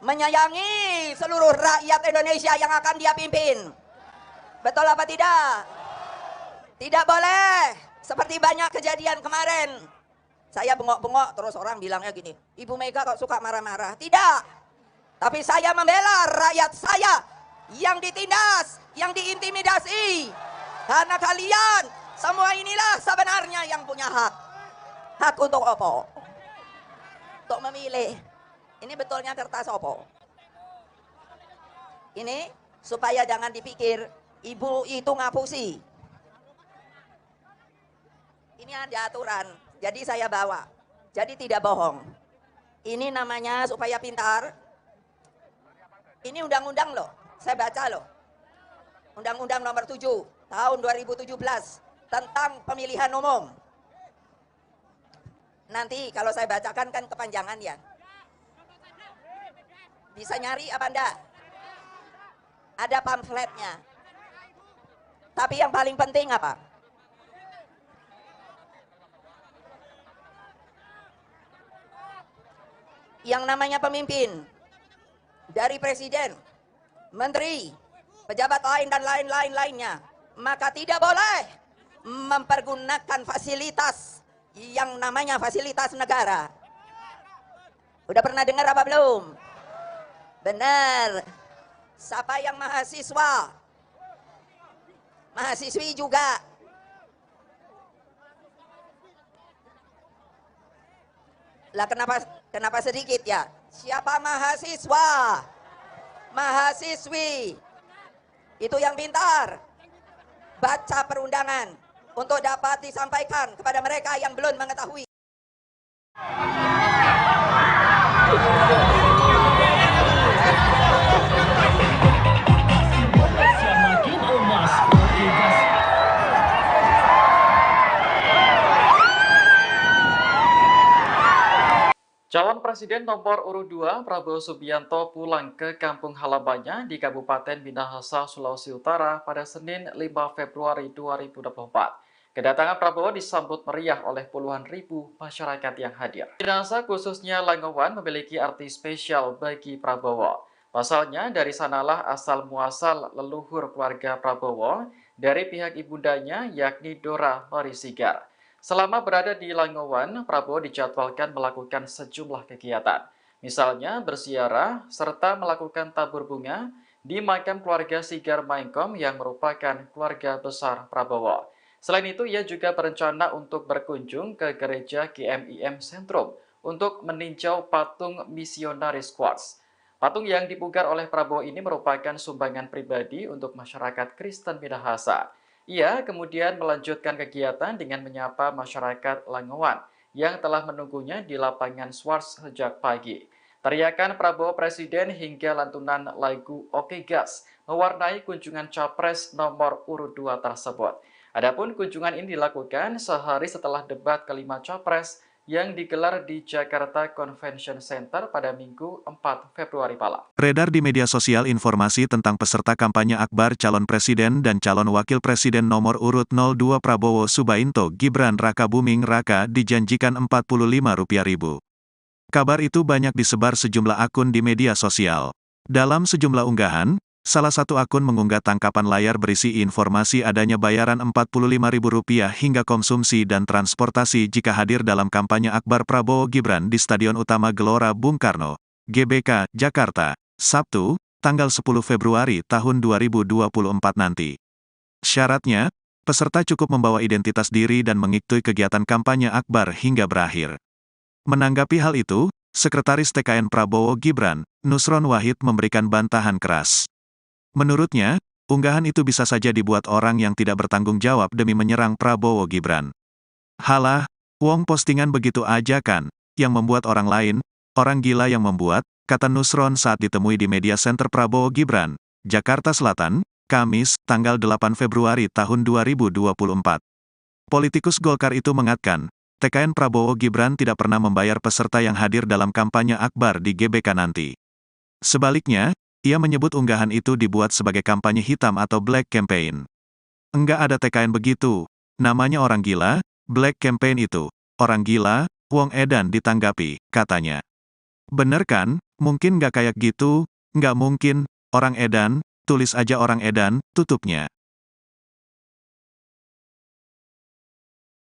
menyayangi seluruh rakyat Indonesia yang akan dia pimpin. Betul apa tidak? Tidak boleh seperti banyak kejadian kemarin. Saya bengok-bengok terus orang bilangnya gini, Ibu Mega kok suka marah-marah. Tidak. Tapi saya membela rakyat saya yang ditindas, yang diintimidasi. Karena kalian semua inilah sebenarnya yang punya hak. Hak untuk apa? Untuk memilih. Ini betulnya kertas apa? Ini supaya jangan dipikir ibu itu ngapusi. Ini ada aturan, jadi saya bawa. Jadi tidak bohong. Ini namanya supaya pintar. Ini undang-undang loh, saya baca loh. Undang-undang nomor 7 tahun 2017 tentang pemilihan umum. Nanti kalau saya bacakan kan kepanjangan ya. Bisa nyari apa enggak? Ada pamfletnya. Tapi yang paling penting apa? Yang namanya pemimpin, dari presiden, menteri, pejabat lain dan lain-lain lainnya, maka tidak boleh mempergunakan fasilitas yang namanya fasilitas negara. Udah pernah dengar apa belum? Benar. Siapa yang mahasiswa? Mahasiswi juga. Lah kenapa sedikit ya? Siapa mahasiswa? Mahasiswi. Itu yang pintar. Baca perundangan untuk dapat disampaikan kepada mereka yang belum mengetahui. Calon Presiden nomor urut 2 Prabowo Subianto pulang ke kampung halamannya di Kabupaten Minahasa, Sulawesi Utara pada Senin 5 Februari 2024. Kedatangan Prabowo disambut meriah oleh puluhan ribu masyarakat yang hadir. Minahasa khususnya Langowan memiliki arti spesial bagi Prabowo. Pasalnya dari sanalah asal muasal leluhur keluarga Prabowo dari pihak ibundanya yakni Dora Marisigar. Selama berada di Langowan, Prabowo dijadwalkan melakukan sejumlah kegiatan. Misalnya berziarah serta melakukan tabur bunga di makam keluarga Sigar Maengkom yang merupakan keluarga besar Prabowo. Selain itu, ia juga berencana untuk berkunjung ke gereja GMIM Sentrum untuk meninjau patung misionaris Quartz. Patung yang dipugar oleh Prabowo ini merupakan sumbangan pribadi untuk masyarakat Kristen Minahasa. Ia kemudian melanjutkan kegiatan dengan menyapa masyarakat Langowan yang telah menunggunya di lapangan Swarts sejak pagi. Teriakan Prabowo Presiden hingga lantunan lagu Oke Gas mewarnai kunjungan Capres nomor urut 2 tersebut. Adapun kunjungan ini dilakukan sehari setelah debat kelima Capres yang digelar di Jakarta Convention Center pada Minggu 4 Februari malam. Beredar di media sosial informasi tentang peserta kampanye akbar calon presiden dan calon wakil presiden nomor urut 02 Prabowo Subianto Gibran Rakabuming Raka dijanjikan Rp45.000. Kabar itu banyak disebar sejumlah akun di media sosial. Dalam sejumlah unggahan, salah satu akun mengunggah tangkapan layar berisi informasi adanya bayaran Rp45.000 hingga konsumsi dan transportasi jika hadir dalam kampanye akbar Prabowo Gibran di Stadion Utama Gelora Bung Karno, GBK, Jakarta, Sabtu, tanggal 10 Februari tahun 2024 nanti. Syaratnya, peserta cukup membawa identitas diri dan mengikuti kegiatan kampanye akbar hingga berakhir. Menanggapi hal itu, Sekretaris TKN Prabowo Gibran, Nusron Wahid memberikan bantahan keras. Menurutnya, unggahan itu bisa saja dibuat orang yang tidak bertanggung jawab demi menyerang Prabowo Gibran. Halah, wong postingan begitu aja kan, yang membuat orang lain, orang gila yang membuat, kata Nusron saat ditemui di Media Center Prabowo Gibran, Jakarta Selatan, Kamis, tanggal 8 Februari tahun 2024. Politikus Golkar itu mengatakan, TKN Prabowo Gibran tidak pernah membayar peserta yang hadir dalam kampanye akbar di GBK nanti. Sebaliknya, ia menyebut unggahan itu dibuat sebagai kampanye hitam atau black campaign. Enggak ada TKN begitu. Namanya orang gila, black campaign itu. Orang gila, wong edan ditanggapi, katanya. Bener kan? Mungkin nggak kayak gitu? Nggak mungkin. Orang edan, tulis aja orang edan, tutupnya.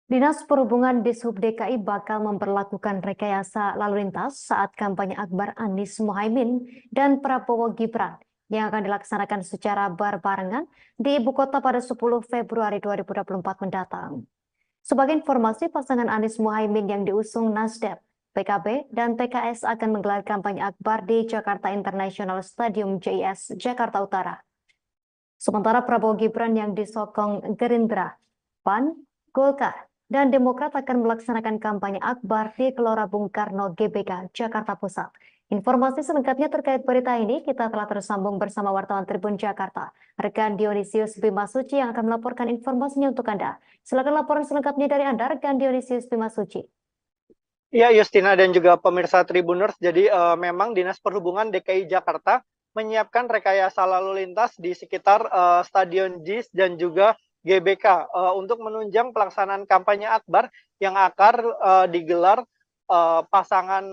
Dinas Perhubungan Dishub DKI bakal memperlakukan rekayasa lalu lintas saat kampanye akbar Anies Mohaimin dan Prabowo Gibran yang akan dilaksanakan secara berbarengan di ibu kota pada 10 Februari 2024 mendatang. Sebagai informasi, pasangan Anies Mohaimin yang diusung Nasdem, PKB, dan PKS akan menggelar kampanye akbar di Jakarta International Stadium JIS, Jakarta Utara. Sementara Prabowo Gibran yang disokong Gerindra, PAN, Golkar, dan Demokrat akan melaksanakan kampanye akbar di Gelora Bung Karno GBK, Jakarta Pusat. Informasi selengkapnya terkait berita ini kita telah tersambung bersama wartawan Tribun Jakarta, rekan Dionysius Bimasuci yang akan melaporkan informasinya untuk Anda. Silakan laporan selengkapnya dari Anda, rekan Dionysius Bimasuci. Ya, Justina dan juga pemirsa Tribuners, jadi memang Dinas Perhubungan DKI Jakarta menyiapkan rekayasa lalu lintas di sekitar Stadion JIS dan juga GBK untuk menunjang pelaksanaan kampanye akbar yang akan digelar pasangan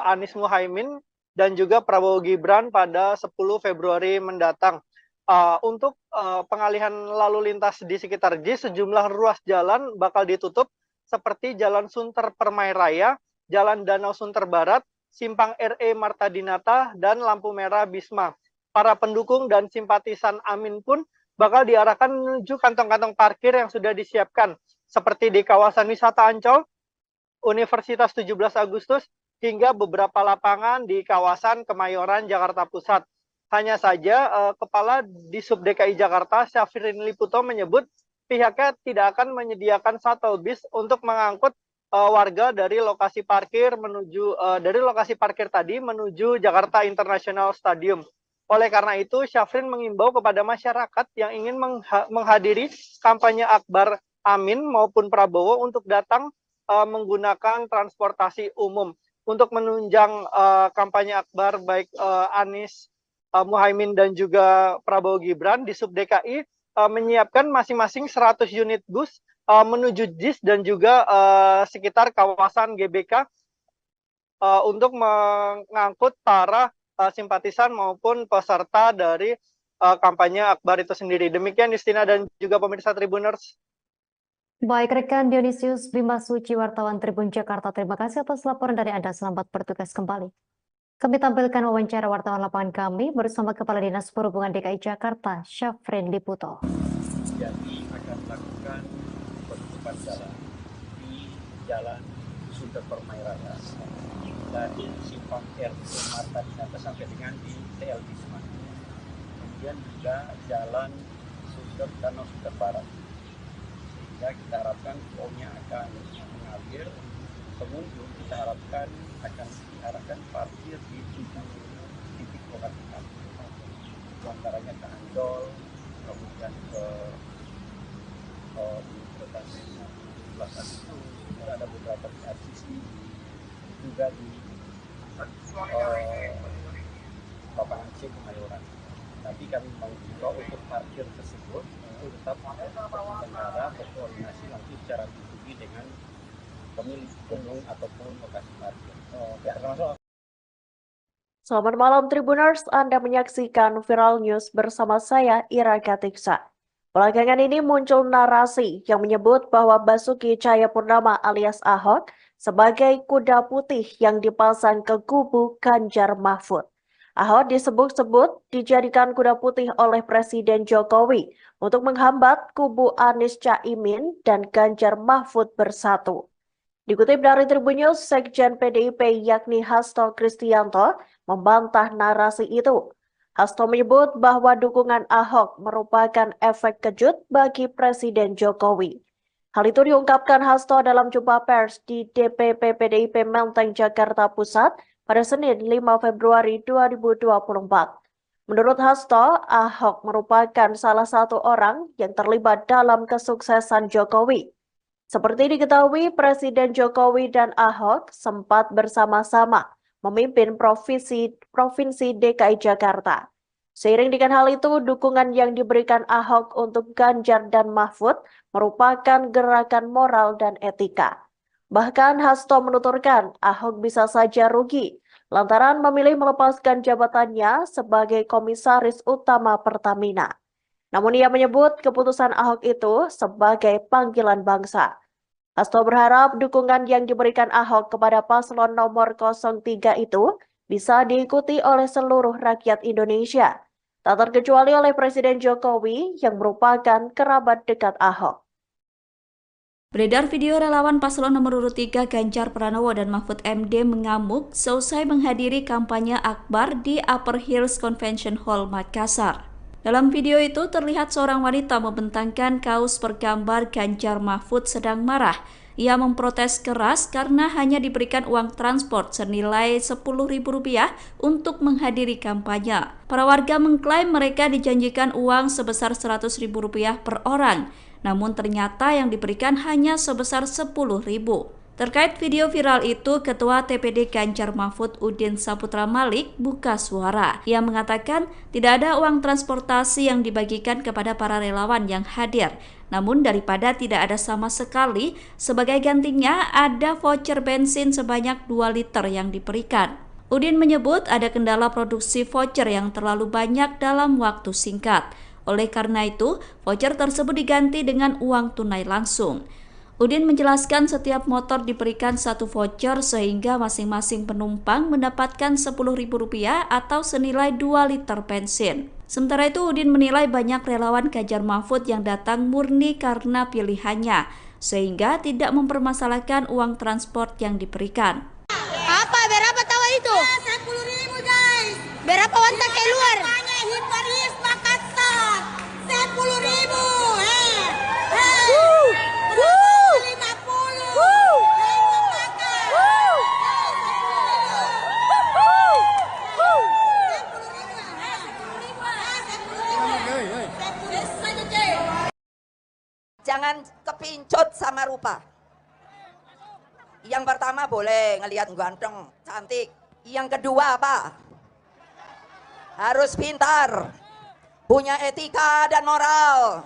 Anies Mohaimin dan juga Prabowo Gibran pada 10 Februari mendatang. Untuk pengalihan lalu lintas di sekitar JIS, sejumlah ruas jalan bakal ditutup seperti Jalan Sunter Permai Raya, Jalan Danau Sunter Barat, Simpang RE Marta Dinata, dan lampu merah Bisma. Para pendukung dan simpatisan Amin pun bakal diarahkan menuju kantong-kantong parkir yang sudah disiapkan, seperti di kawasan wisata Ancol, Universitas 17 Agustus, hingga beberapa lapangan di kawasan Kemayoran, Jakarta Pusat. Hanya saja, Kepala Disub DKI Jakarta, Syafrin Liputo menyebut pihaknya tidak akan menyediakan shuttle bis untuk mengangkut warga dari lokasi parkir tadi menuju Jakarta International Stadium. Oleh karena itu, Syafrin mengimbau kepada masyarakat yang ingin menghadiri kampanye akbar Amin maupun Prabowo untuk datang menggunakan transportasi umum. Untuk menunjang kampanye akbar baik Anies Muhaimin dan juga Prabowo Gibran, di Sub DKI menyiapkan masing-masing 100 unit bus menuju JIS dan juga sekitar kawasan GBK untuk mengangkut para simpatisan maupun peserta dari kampanye akbar itu sendiri. Demikian Justina dan juga pemirsa Tribuners. Baik rekan Dionysius Bima Suci, wartawan Tribun Jakarta, terima kasih atas laporan dari Anda. Selamat bertugas kembali. Kami tampilkan wawancara wartawan lapangan kami bersama Kepala Dinas Perhubungan DKI Jakarta, Syafrin Liputo. Jadi akan melakukan penutupan jalan di Jalan Sunter Permai Raya dari Simpang RE Marta Dinata sampai dengan di TL Bisma. Kemudian juga Jalan Sunter Danau Sunter Barat. Sehingga kita harapkan flow-nya akan mengalir. Pengunjung kita harapkan akan diarahkan parkir di 7 titik lokasi parkir. Di antaranya ke Ancol, kemudian ke Universitas 17 Agustus, ada beberapa di RCC, juga di lapangan C Kemayoran. Tapi kami mengimbau untuk parkir tersebut itu tetap penyelenggara berkoordinasi nanti secara individu dengan pemilik gedung ataupun lokasi parkir. Selamat malam Tribuners, Anda menyaksikan Viral News bersama saya Ira Katiksa. Belakangan ini muncul narasi yang menyebut bahwa Basuki Cahayapurnama alias Ahok sebagai kuda putih yang dipasang ke kubu Ganjar Mahfud. Ahok disebut-sebut dijadikan kuda putih oleh Presiden Jokowi untuk menghambat kubu Anies Caimin dan Ganjar Mahfud bersatu. Dikutip dari Tribun News, Sekjen PDIP yakni Hasto Kristianto membantah narasi itu. Hasto menyebut bahwa dukungan Ahok merupakan efek kejut bagi Presiden Jokowi. Hal itu diungkapkan Hasto dalam jumpa pers di DPP PDIP Menteng, Jakarta Pusat pada Senin 5 Februari 2024. Menurut Hasto, Ahok merupakan salah satu orang yang terlibat dalam kesuksesan Jokowi. Seperti diketahui, Presiden Jokowi dan Ahok sempat bersama-sama memimpin Provinsi DKI Jakarta. Seiring dengan hal itu, dukungan yang diberikan Ahok untuk Ganjar dan Mahfud merupakan gerakan moral dan etika. Bahkan Hasto menuturkan Ahok bisa saja rugi lantaran memilih melepaskan jabatannya sebagai Komisaris Utama Pertamina. Namun ia menyebut keputusan Ahok itu sebagai panggilan bangsa. Hasto berharap dukungan yang diberikan Ahok kepada paslon nomor 03 itu bisa diikuti oleh seluruh rakyat Indonesia, tak terkecuali oleh Presiden Jokowi yang merupakan kerabat dekat Ahok. Beredar video relawan paslon nomor urut 3 Ganjar Pranowo dan Mahfud MD mengamuk seusai menghadiri kampanye akbar di Upper Hills Convention Hall, Makassar. Dalam video itu terlihat seorang wanita membentangkan kaos bergambar Ganjar Mahfud sedang marah. Ia memprotes keras karena hanya diberikan uang transport senilai Rp10.000 untuk menghadiri kampanye. Para warga mengklaim mereka dijanjikan uang sebesar Rp100.000 per orang, namun ternyata yang diberikan hanya sebesar Rp10.000. Terkait video viral itu, Ketua TPD Ganjar Mahfud Udin Saputra Malik buka suara. Ia mengatakan tidak ada uang transportasi yang dibagikan kepada para relawan yang hadir. Namun daripada tidak ada sama sekali, sebagai gantinya ada voucher bensin sebanyak 2 liter yang diberikan. Udin menyebut ada kendala produksi voucher yang terlalu banyak dalam waktu singkat. Oleh karena itu, voucher tersebut diganti dengan uang tunai langsung. Udin menjelaskan setiap motor diberikan satu voucher sehingga masing-masing penumpang mendapatkan Rp10.000 atau senilai 2 liter bensin. Sementara itu, Udin menilai banyak relawan Ganjar Mahfud yang datang murni karena pilihannya, sehingga tidak mempermasalahkan uang transport yang diberikan. Apa? Berapa tahu itu? 10.000 guys. Berapa wanita keluar? Hiparis Makassar. 10.000. Jangan kepincut sama rupa. Yang pertama boleh ngelihat ganteng, cantik. Yang kedua apa? Harus pintar, punya etika dan moral,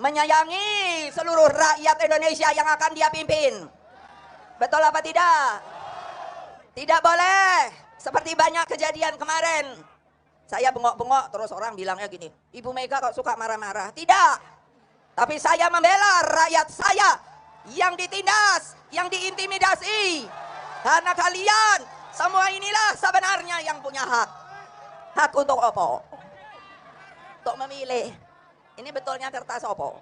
menyayangi seluruh rakyat Indonesia yang akan dia pimpin. Betul apa tidak? Tidak boleh seperti banyak kejadian kemarin. Saya bengok-bengok terus orang bilangnya gini, Ibu Mega kok suka marah-marah. Tidak. Tapi saya membela rakyat saya yang ditindas, yang diintimidasi. Karena kalian semua inilah sebenarnya yang punya hak. Hak untuk apa? Untuk memilih. Ini betulnya kertas apa?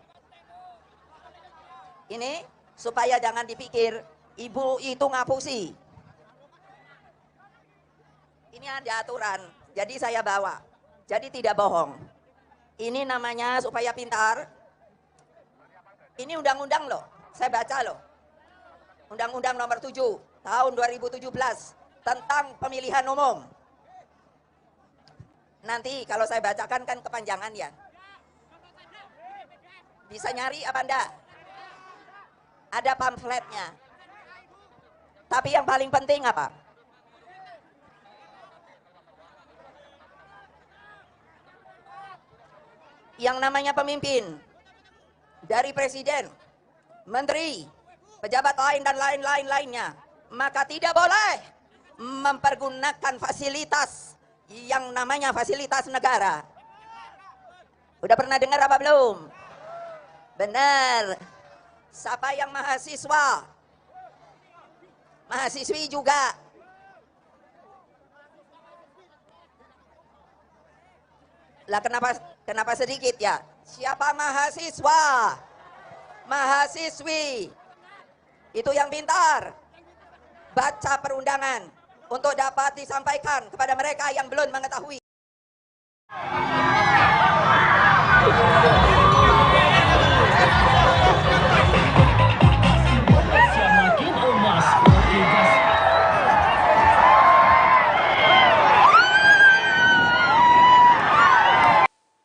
Ini supaya jangan dipikir ibu itu ngapusi. Ini ada aturan, jadi saya bawa. Jadi tidak bohong. Ini namanya supaya pintar. Ini undang-undang loh, saya baca loh. Undang-undang nomor 7 tahun 2017 tentang pemilihan umum. Nanti kalau saya bacakan kan kepanjangan ya. Bisa nyari apa enggak? Ada pamfletnya. Tapi yang paling penting apa? Yang namanya pemimpin, dari presiden, menteri, pejabat lain dan lain-lainnya, maka tidak boleh mempergunakan fasilitas yang namanya fasilitas negara. Udah pernah dengar apa belum? Benar. Siapa yang mahasiswa? Mahasiswi juga. Lah kenapa sedikit ya? Siapa mahasiswa? Mahasiswi. Itu yang pintar. Baca perundangan untuk dapat disampaikan kepada mereka yang belum mengetahui.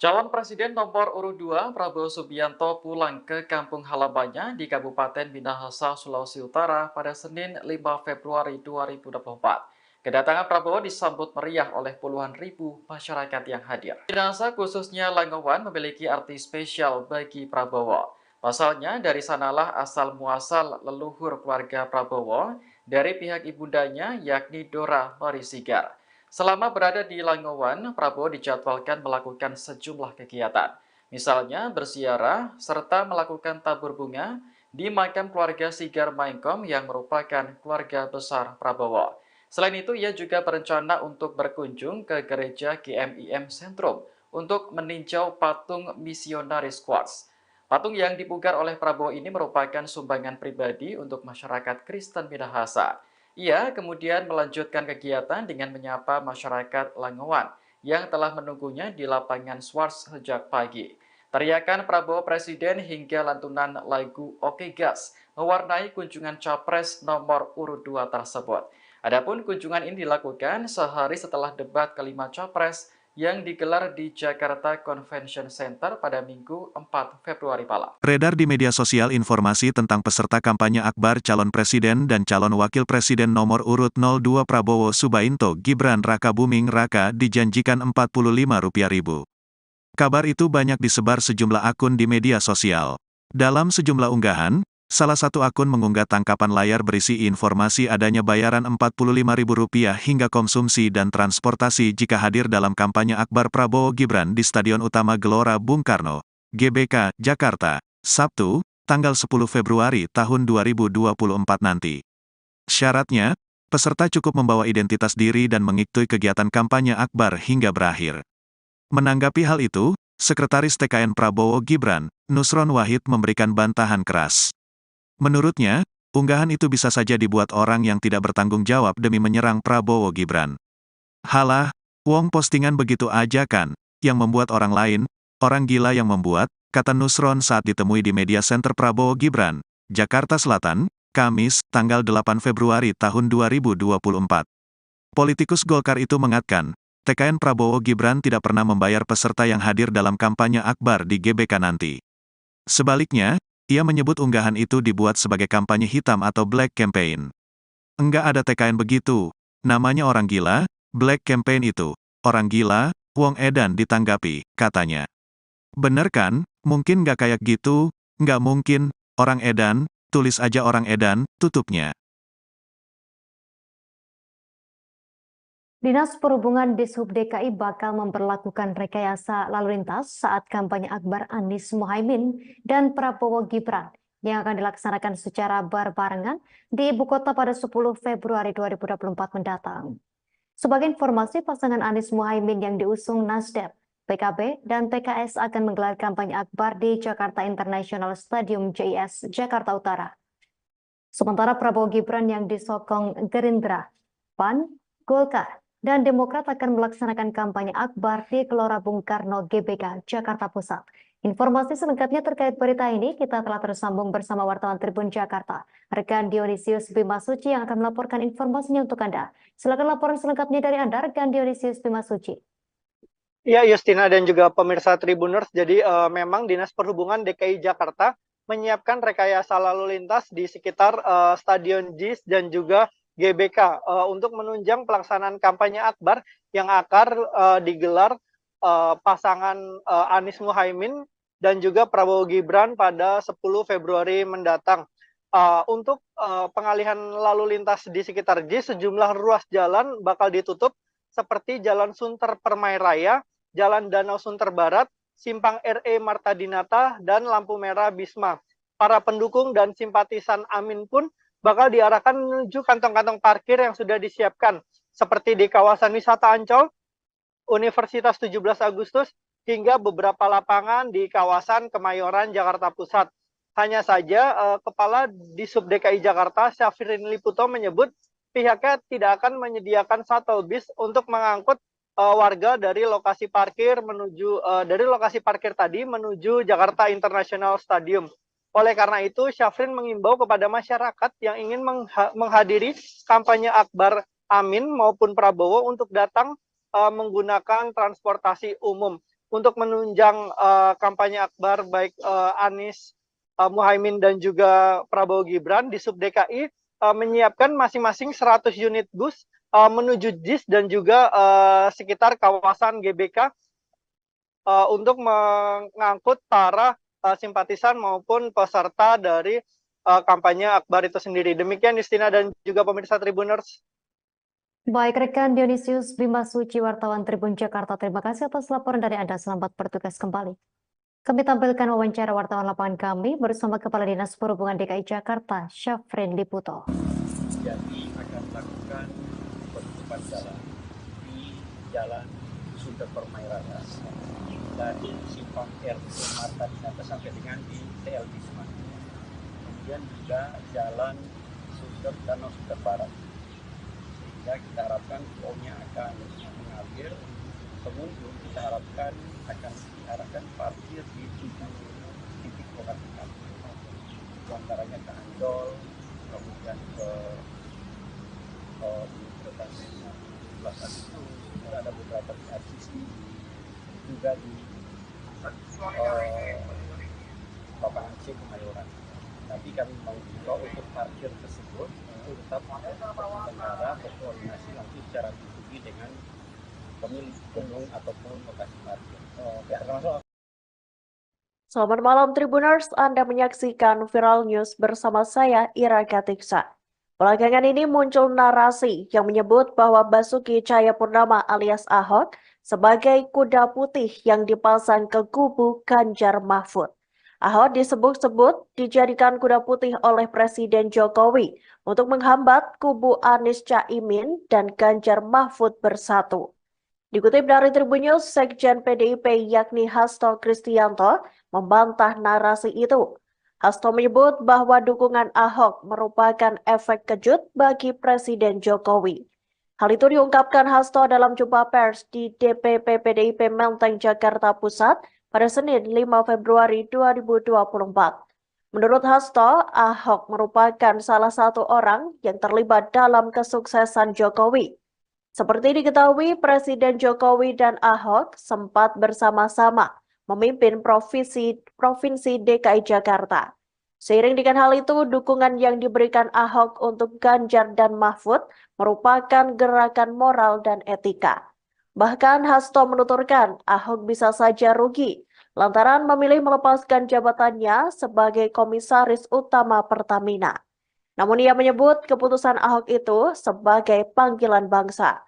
Calon Presiden nomor urut 2 Prabowo Subianto pulang ke kampung halamannya di Kabupaten Minahasa, Sulawesi Utara pada Senin 5 Februari 2024. Kedatangan Prabowo disambut meriah oleh puluhan ribu masyarakat yang hadir. Minahasa khususnya Langowan memiliki arti spesial bagi Prabowo. Pasalnya dari sanalah asal muasal leluhur keluarga Prabowo dari pihak ibundanya yakni Dora Marisigar. Selama berada di Langowan, Prabowo dijadwalkan melakukan sejumlah kegiatan. Misalnya berziarah serta melakukan tabur bunga di makam keluarga Sigar Maengkom yang merupakan keluarga besar Prabowo. Selain itu, ia juga berencana untuk berkunjung ke gereja GMIM Sentrum untuk meninjau patung misionaris Quartz. Patung yang dipugar oleh Prabowo ini merupakan sumbangan pribadi untuk masyarakat Kristen Minahasa. Ia kemudian melanjutkan kegiatan dengan menyapa masyarakat Langowan yang telah menunggunya di lapangan Swarts sejak pagi. Teriakan Prabowo Presiden hingga lantunan lagu Oke Gas mewarnai kunjungan Capres nomor urut 2 tersebut. Adapun kunjungan ini dilakukan sehari setelah debat kelima Capres yang digelar di Jakarta Convention Center pada Minggu 4 Februari malam. Beredar di media sosial informasi tentang peserta kampanye akbar calon presiden dan calon wakil presiden nomor urut 02 Prabowo Subianto Gibran Rakabuming Raka dijanjikan Rp45.000. Kabar itu banyak disebar sejumlah akun di media sosial. Dalam sejumlah unggahan, Salah satu akun mengunggah tangkapan layar berisi informasi adanya bayaran Rp45.000 hingga konsumsi dan transportasi jika hadir dalam kampanye akbar Prabowo Gibran di Stadion Utama Gelora Bung Karno, GBK, Jakarta, Sabtu, tanggal 10 Februari tahun 2024 nanti. Syaratnya, peserta cukup membawa identitas diri dan mengikuti kegiatan kampanye akbar hingga berakhir. Menanggapi hal itu, Sekretaris TKN Prabowo Gibran, Nusron Wahid memberikan bantahan keras. Menurutnya, unggahan itu bisa saja dibuat orang yang tidak bertanggung jawab demi menyerang Prabowo Gibran. Halah, wong postingan begitu aja kan, yang membuat orang lain, orang gila yang membuat, kata Nusron saat ditemui di Media Center Prabowo Gibran, Jakarta Selatan, Kamis, tanggal 8 Februari tahun 2024. Politikus Golkar itu mengatakan, TKN Prabowo Gibran tidak pernah membayar peserta yang hadir dalam kampanye akbar di GBK nanti. Sebaliknya, ia menyebut unggahan itu dibuat sebagai kampanye hitam atau black campaign. Enggak ada TKN begitu, namanya orang gila, black campaign itu, orang gila, wong edan ditanggapi, katanya. Bener kan, mungkin nggak kayak gitu, nggak mungkin, orang edan, tulis aja orang edan, tutupnya. Dinas Perhubungan Dishub DKI bakal memperlakukan rekayasa lalu lintas saat kampanye akbar Anies Mohaimin dan Prabowo Gibran yang akan dilaksanakan secara berbarengan di ibu kota pada 10 Februari 2024 mendatang. Sebagai informasi, pasangan Anies Mohaimin yang diusung Nasdem, PKB, dan PKS akan menggelar kampanye akbar di Jakarta International Stadium JIS, Jakarta Utara. Sementara Prabowo Gibran yang disokong Gerindra, PAN, Golkar, dan Demokrat akan melaksanakan kampanye akbar di Gelora Bung Karno GBK, Jakarta Pusat. Informasi selengkapnya terkait berita ini kita telah tersambung bersama wartawan Tribun Jakarta, rekan Dionisius Bimasuci yang akan melaporkan informasinya untuk Anda. Silakan laporan selengkapnya dari Anda, rekan Dionisius Bimasuci. Ya, Justina dan juga pemirsa Tribuners, jadi memang Dinas Perhubungan DKI Jakarta menyiapkan rekayasa lalu lintas di sekitar Stadion JIS dan juga GBK untuk menunjang pelaksanaan kampanye akbar yang akan digelar pasangan Anies Mohaimin dan juga Prabowo Gibran pada 10 Februari mendatang. Untuk pengalihan lalu lintas di sekitar JIS, sejumlah ruas jalan bakal ditutup seperti Jalan Sunter Permai Raya, Jalan Danau Sunter Barat, Simpang RE Marta Dinata, dan lampu merah Bisma. Para pendukung dan simpatisan Amin pun bakal diarahkan menuju kantong-kantong parkir yang sudah disiapkan, seperti di kawasan wisata Ancol, Universitas 17 Agustus, hingga beberapa lapangan di kawasan Kemayoran, Jakarta Pusat. Hanya saja, Kepala Dishub DKI Jakarta, Syafrin Liputo menyebut pihaknya tidak akan menyediakan shuttle bis untuk mengangkut warga dari lokasi parkir tadi menuju Jakarta International Stadium. Oleh karena itu, Syafrin mengimbau kepada masyarakat yang ingin menghadiri kampanye akbar Amin maupun Prabowo untuk datang menggunakan transportasi umum. Untuk menunjang kampanye akbar baik Anies Mohaimin dan juga Prabowo Gibran, Dishub DKI menyiapkan masing-masing 100 unit bus menuju JIS dan juga sekitar kawasan GBK untuk mengangkut para simpatisan maupun peserta dari kampanye akbar itu sendiri. Demikian Justina dan juga pemirsa Tribuners. Baik, rekan Dionisius Bimasuci, wartawan Tribun Jakarta, terima kasih atas laporan dari Anda. Selamat bertugas kembali. Kami tampilkan wawancara wartawan lapangan kami bersama Kepala Dinas Perhubungan DKI Jakarta, Syafrin Liputo. Jadi akan melakukan penutupan jalan di Jalan Sunter Permai Raya dari Simpang RT Marta Dinata sampai dengan di TL Bisma. Kemudian juga Jalan Sunter Danau Sunter Barat. Sehingga kita harapkan flow-nya akan mengalir. Pengunjung kita harapkan akan diarahkan parkir di 7 titik lokasi kami. Di antaranya ke Ancol, kemudian ke Universitas 17 Agustus, ada beberapa di RCC, juga di lapangan C Kemayoran. Tapi kami mau juga untuk parkir tersebut itu tetap negara berkoordinasi nanti secara B2B dengan pemilik gedung ataupun lokasi parkir. Selamat malam Tribuners, Anda menyaksikan Viral News bersama saya Ira Katiksa. Belakangan ini muncul narasi yang menyebut bahwa Basuki Cahayapurnama alias Ahok sebagai kuda putih yang dipasang ke kubu Ganjar Mahfud. Ahok disebut-sebut dijadikan kuda putih oleh Presiden Jokowi untuk menghambat kubu Anies Caimin dan Ganjar Mahfud bersatu. Dikutip dari Tribun News, Sekjen PDIP yakni Hasto Kristianto membantah narasi itu. Hasto menyebut bahwa dukungan Ahok merupakan efek kejut bagi Presiden Jokowi. Hal itu diungkapkan Hasto dalam jumpa pers di DPP PDIP Menteng, Jakarta Pusat pada Senin 5 Februari 2024. Menurut Hasto, Ahok merupakan salah satu orang yang terlibat dalam kesuksesan Jokowi. Seperti diketahui, Presiden Jokowi dan Ahok sempat bersama-sama memimpin Provinsi DKI Jakarta. Seiring dengan hal itu, dukungan yang diberikan Ahok untuk Ganjar dan Mahfud merupakan gerakan moral dan etika. Bahkan Hasto menuturkan Ahok bisa saja rugi lantaran memilih melepaskan jabatannya sebagai Komisaris Utama Pertamina. Namun ia menyebut keputusan Ahok itu sebagai panggilan bangsa.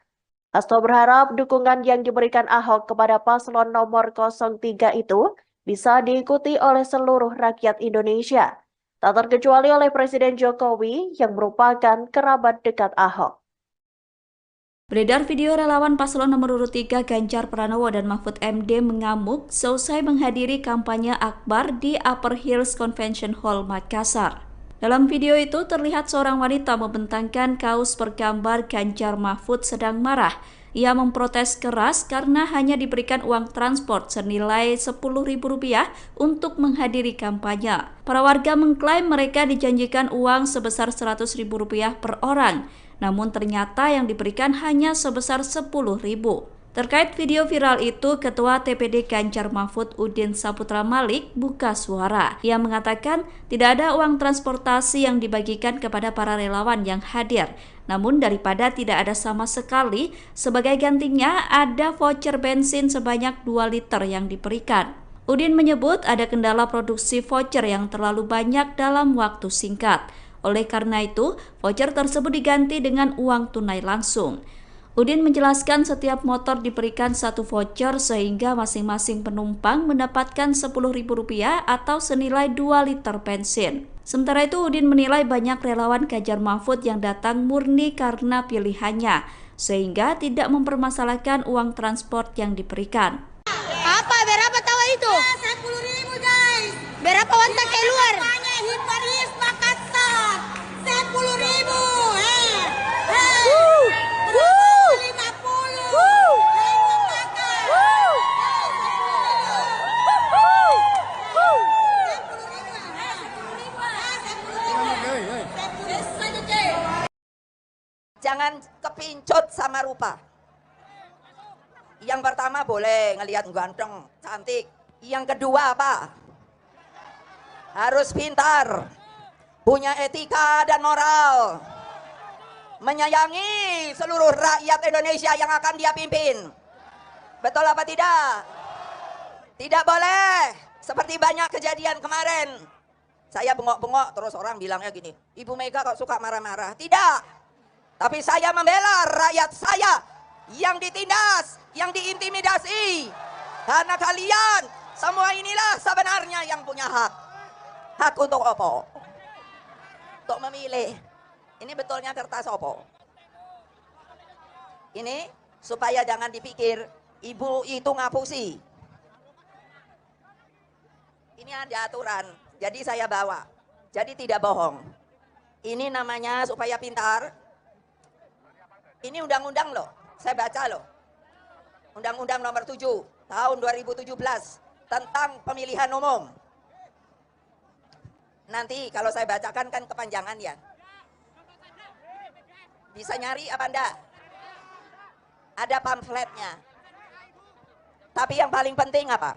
Hasto berharap dukungan yang diberikan Ahok kepada paslon nomor 03 itu bisa diikuti oleh seluruh rakyat Indonesia, tak terkecuali oleh Presiden Jokowi yang merupakan kerabat dekat Ahok. Beredar video relawan paslon nomor urut 3 Ganjar Pranowo dan Mahfud MD mengamuk seusai menghadiri kampanye akbar di Upper Hills Convention Hall, Makassar. Dalam video itu terlihat seorang wanita membentangkan kaos bergambar Ganjar Mahfud sedang marah. Ia memprotes keras karena hanya diberikan uang transport senilai Rp10.000 untuk menghadiri kampanye. Para warga mengklaim mereka dijanjikan uang sebesar Rp100.000 per orang, namun ternyata yang diberikan hanya sebesar Rp10.000. Terkait video viral itu, Ketua TPD Ganjar Mahfud Udin Saputra Malik buka suara. Ia mengatakan tidak ada uang transportasi yang dibagikan kepada para relawan yang hadir. Namun daripada tidak ada sama sekali, sebagai gantinya ada voucher bensin sebanyak 2 liter yang diberikan. Udin menyebut ada kendala produksi voucher yang terlalu banyak dalam waktu singkat. Oleh karena itu, voucher tersebut diganti dengan uang tunai langsung. Udin menjelaskan setiap motor diberikan 1 voucher sehingga masing-masing penumpang mendapatkan Rp10.000 atau senilai 2 liter bensin. Sementara itu Udin menilai banyak relawan Ganjar Mahfud yang datang murni karena pilihannya, sehingga tidak mempermasalahkan uang transport yang diberikan. Apa? Berapa tahu itu? 10.000 guys. Berapa wanita keluar? Paris, Makassar. 10.000. Jangan kepincut sama rupa. Yang pertama boleh ngelihat ganteng, cantik. Yang kedua apa? Harus pintar, punya etika dan moral, menyayangi seluruh rakyat Indonesia yang akan dia pimpin. Betul apa tidak? Tidak boleh seperti banyak kejadian kemarin. Saya bengok-bengok terus orang bilangnya gini, Ibu Mega kok suka marah-marah. Tidak. Tapi saya membela rakyat saya yang ditindas, yang diintimidasi. Karena kalian semua inilah sebenarnya yang punya hak. Hak untuk apa? Untuk memilih. Ini betulnya kertas apa? Ini supaya jangan dipikir ibu itu ngapusi. Ini ada aturan, jadi saya bawa. Jadi tidak bohong. Ini namanya supaya pintar. Ini undang-undang loh, saya baca loh. Undang-undang nomor 7 tahun 2017 tentang pemilihan umum. Nanti kalau saya bacakan kan kepanjangan ya. Bisa nyari apa enggak? Ada pamfletnya. Tapi yang paling penting apa?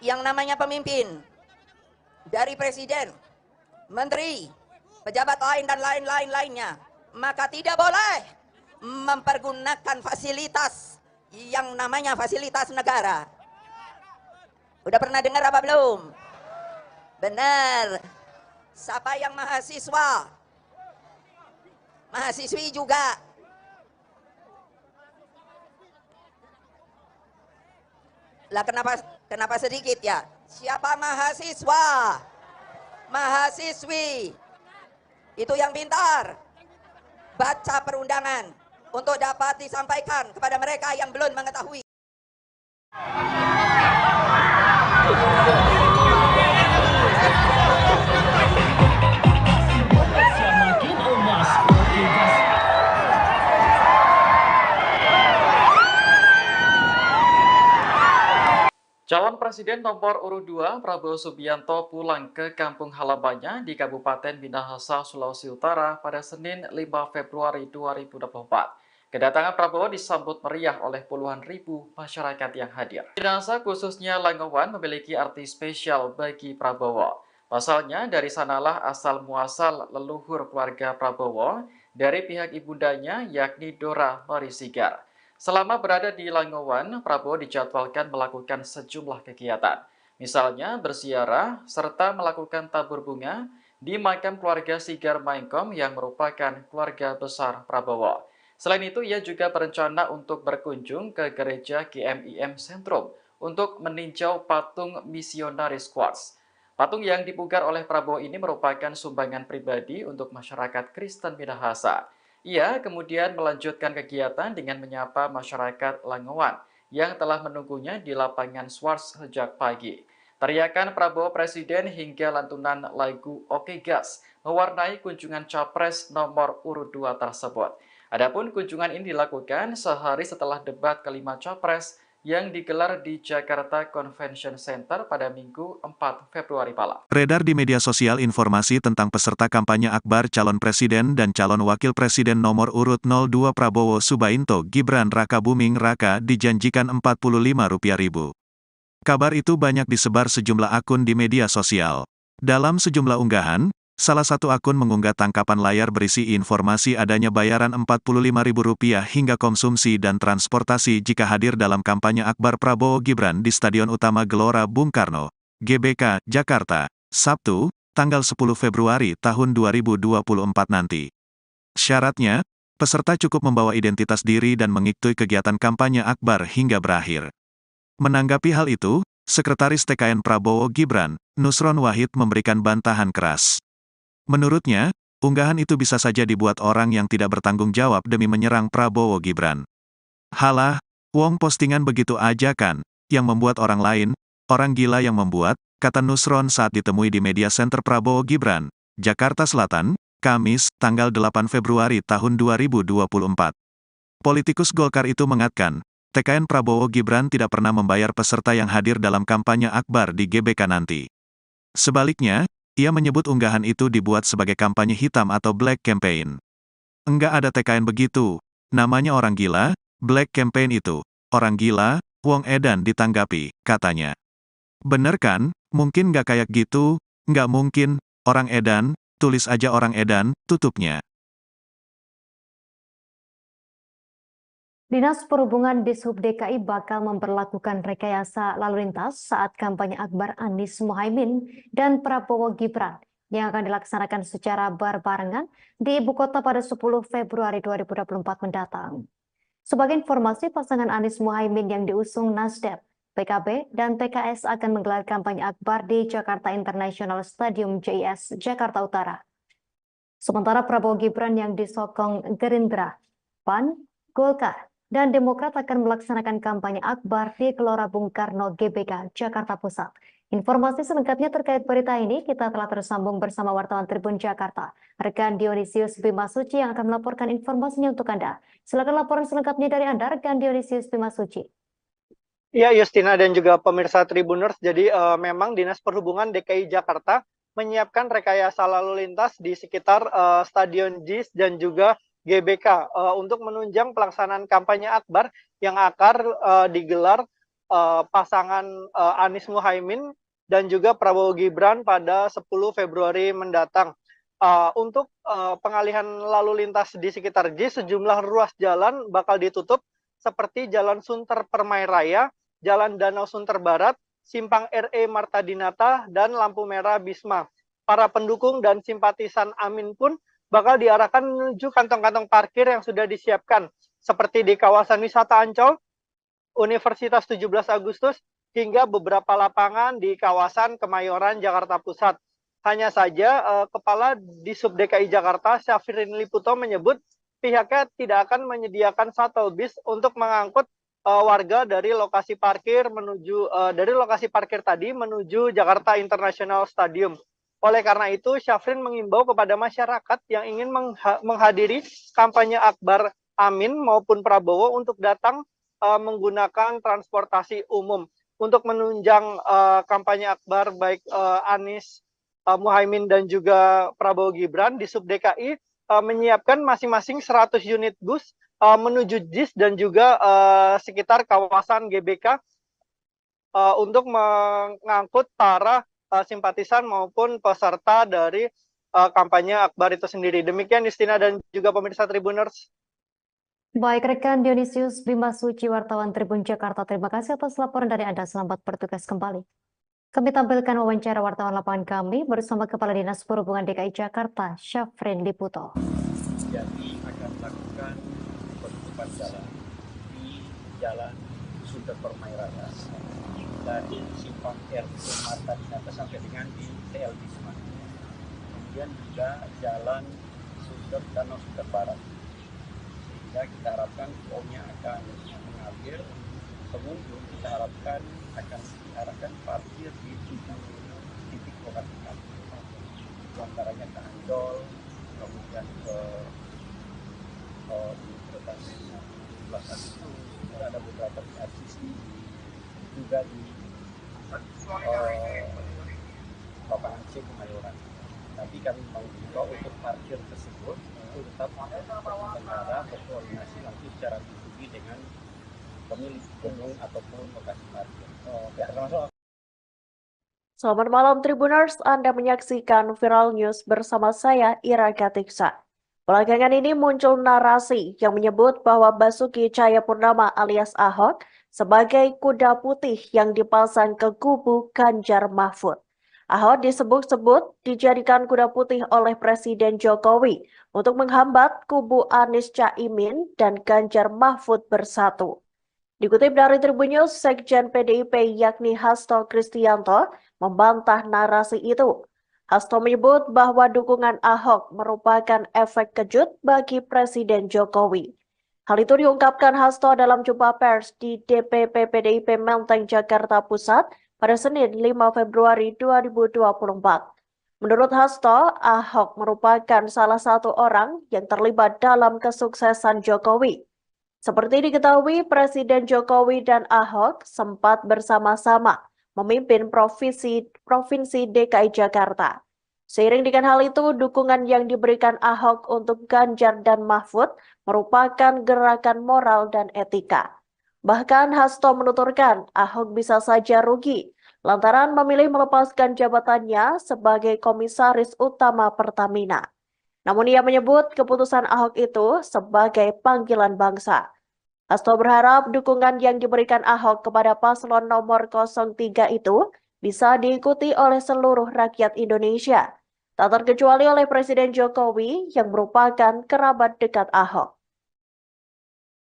Yang namanya pemimpin, dari presiden, menteri, pejabat lain dan lain-lainnya, maka tidak boleh mempergunakan fasilitas yang namanya fasilitas negara. Udah pernah dengar apa belum? Benar. Siapa yang mahasiswa? Mahasiswi juga. Lah kenapa sedikit ya? Siapa mahasiswa? Mahasiswi. Itu yang pintar. Baca perundangan untuk dapat disampaikan kepada mereka yang belum mengetahui. Calon Presiden nomor urut 2 Prabowo Subianto pulang ke kampung halamannya di Kabupaten Minahasa, Sulawesi Utara pada Senin 5 Februari 2024. Kedatangan Prabowo disambut meriah oleh puluhan ribu masyarakat yang hadir. Minahasa khususnya Langowan memiliki arti spesial bagi Prabowo. Pasalnya dari sanalah asal muasal leluhur keluarga Prabowo dari pihak ibundanya yakni Dora Marisigar. Selama berada di Langowan, Prabowo dijadwalkan melakukan sejumlah kegiatan. Misalnya berziarah serta melakukan tabur bunga di makam keluarga Sigar Maengkom yang merupakan keluarga besar Prabowo. Selain itu, ia juga berencana untuk berkunjung ke gereja GMIM Sentrum untuk meninjau patung misionaris Quartz. Patung yang dipugar oleh Prabowo ini merupakan sumbangan pribadi untuk masyarakat Kristen Minahasa. Ia kemudian melanjutkan kegiatan dengan menyapa masyarakat Langowan yang telah menunggunya di lapangan Swarts sejak pagi. Teriakan Prabowo Presiden hingga lantunan lagu Oke Gas mewarnai kunjungan Capres nomor urut 2 tersebut. Adapun kunjungan ini dilakukan sehari setelah debat kelima Capres yang digelar di Jakarta Convention Center pada Minggu 4 Februari malam. Beredar di media sosial informasi tentang peserta kampanye akbar calon presiden dan calon wakil presiden nomor urut 02 Prabowo Subianto Gibran Rakabuming Raka dijanjikan Rp45.000. Kabar itu banyak disebar sejumlah akun di media sosial. Dalam sejumlah unggahan, salah satu akun mengunggah tangkapan layar berisi informasi adanya bayaran Rp45.000 hingga konsumsi dan transportasi jika hadir dalam kampanye akbar Prabowo Gibran di Stadion Utama Gelora Bung Karno, GBK, Jakarta, Sabtu, tanggal 10 Februari tahun 2024 nanti. Syaratnya, peserta cukup membawa identitas diri dan mengikuti kegiatan kampanye akbar hingga berakhir. Menanggapi hal itu, Sekretaris TKN Prabowo Gibran, Nusron Wahid memberikan bantahan keras. Menurutnya, unggahan itu bisa saja dibuat orang yang tidak bertanggung jawab demi menyerang Prabowo Gibran. Halah, wong postingan begitu aja kan, yang membuat orang lain, orang gila yang membuat, kata Nusron saat ditemui di media center Prabowo Gibran, Jakarta Selatan, Kamis, tanggal 8 Februari tahun 2024. Politikus Golkar itu mengatakan, TKN Prabowo Gibran tidak pernah membayar peserta yang hadir dalam kampanye akbar di GBK nanti. Sebaliknya, ia menyebut unggahan itu dibuat sebagai kampanye hitam atau black campaign. Enggak ada TKN begitu, namanya orang gila, black campaign itu, orang gila, wong edan ditanggapi, katanya. Bener kan, mungkin nggak kayak gitu, nggak mungkin, orang edan, tulis aja orang edan, tutupnya. Dinas Perhubungan Dishub DKI bakal memperlakukan rekayasa lalu lintas saat kampanye akbar Anies Mohaimin dan Prabowo Gibran yang akan dilaksanakan secara berbarengan di ibu kota pada 10 Februari 2024 mendatang. Sebagai informasi, pasangan Anies Mohaimin yang diusung Nasdem, PKB, dan PKS akan menggelar kampanye akbar di Jakarta International Stadium JIS, Jakarta Utara. Sementara Prabowo Gibran yang disokong Gerindra, PAN, Golkar, dan Demokrat akan melaksanakan kampanye akbar di Gelora Bung Karno GBK, Jakarta Pusat. Informasi selengkapnya terkait berita ini kita telah tersambung bersama wartawan Tribun Jakarta, rekan Dionisius Bimasuci yang akan melaporkan informasinya untuk Anda. Silakan laporan selengkapnya dari Anda, rekan Dionisius Bimasuci. Ya, Justina dan juga pemirsa Tribuners, jadi memang Dinas Perhubungan DKI Jakarta menyiapkan rekayasa lalu lintas di sekitar Stadion JIS dan juga GBK untuk menunjang pelaksanaan kampanye akbar yang akan digelar pasangan Anies Mohaimin dan juga Prabowo Gibran pada 10 Februari mendatang. Untuk pengalihan lalu lintas di sekitar JIS, sejumlah ruas jalan bakal ditutup seperti Jalan Sunter Permai Raya, Jalan Danau Sunter Barat, Simpang RE Marta Dinata, dan lampu merah Bisma. Para pendukung dan simpatisan Amin pun bakal diarahkan menuju kantong-kantong parkir yang sudah disiapkan, seperti di kawasan wisata Ancol, Universitas 17 Agustus, hingga beberapa lapangan di kawasan Kemayoran, Jakarta Pusat. Hanya saja, Kepala Disub DKI Jakarta, Syafrin Liputo, menyebut pihaknya tidak akan menyediakan shuttle bis untuk mengangkut warga dari lokasi parkir tadi menuju Jakarta International Stadium. Oleh karena itu, Syafrin mengimbau kepada masyarakat yang ingin menghadiri kampanye Akbar Amin maupun Prabowo untuk datang menggunakan transportasi umum. Untuk menunjang kampanye Akbar baik Anies Muhaimin dan juga Prabowo Gibran, di Sub DKI menyiapkan masing-masing 100 unit bus menuju JIS dan juga sekitar kawasan GBK untuk mengangkut para simpatisan maupun peserta dari kampanye Akbar itu sendiri. Demikian Justina dan juga pemirsa Tribuners. Baik rekan Dionysius Bima Suci, wartawan Tribun Jakarta, terima kasih atas laporan dari Anda. Selamat bertugas kembali. Kami tampilkan wawancara wartawan lapangan kami bersama Kepala Dinas Perhubungan DKI Jakarta, Syafrin Liputo. Jadi akan melakukan penutupan jalan di Jalan Sunter Permai Raya dari Simpang RT Marta Dinata sampai dengan di TL Bisma. Kemudian juga Jalan Sunter Danau Sunter Barat. Sehingga kita harapkan tolnya akan mengalir, pengunjung kita harapkan akan diarahkan parkir di 7 titik lokasi parkir. Antaranya ke Ancol, kemudian ke Universitas 17 Agustus, ada beberapa di RCC, juga di lapangan C Kemayoran. Tapi kami mengimbau untuk parkir tersebut itu tetap negara berkoordinasi langsung secara pribadi dengan pemilik gedung ataupun lokasi parkir. Selamat malam Tribuners, Anda menyaksikan Viral News bersama saya Ira Katiksa. Belakangan ini muncul narasi yang menyebut bahwa Basuki Cahayapurnama alias Ahok sebagai kuda putih yang dipasang ke kubu Ganjar Mahfud. Ahok disebut-sebut dijadikan kuda putih oleh Presiden Jokowi untuk menghambat kubu Anies Caimin dan Ganjar Mahfud bersatu. Dikutip dari Tribun News, Sekjen PDIP yakni Hasto Kristianto membantah narasi itu. Hasto menyebut bahwa dukungan Ahok merupakan efek kejut bagi Presiden Jokowi. Hal itu diungkapkan Hasto dalam jumpa pers di DPP PDIP Menteng, Jakarta Pusat pada Senin 5 Februari 2024. Menurut Hasto, Ahok merupakan salah satu orang yang terlibat dalam kesuksesan Jokowi. Seperti diketahui, Presiden Jokowi dan Ahok sempat bersama-sama memimpin Provinsi DKI Jakarta. Seiring dengan hal itu, dukungan yang diberikan Ahok untuk Ganjar dan Mahfud merupakan gerakan moral dan etika. Bahkan Hasto menuturkan Ahok bisa saja rugi lantaran memilih melepaskan jabatannya sebagai Komisaris Utama Pertamina. Namun ia menyebut keputusan Ahok itu sebagai panggilan bangsa. Hasto berharap dukungan yang diberikan Ahok kepada paslon nomor 03 itu bisa diikuti oleh seluruh rakyat Indonesia, tak terkecuali oleh Presiden Jokowi yang merupakan kerabat dekat Ahok.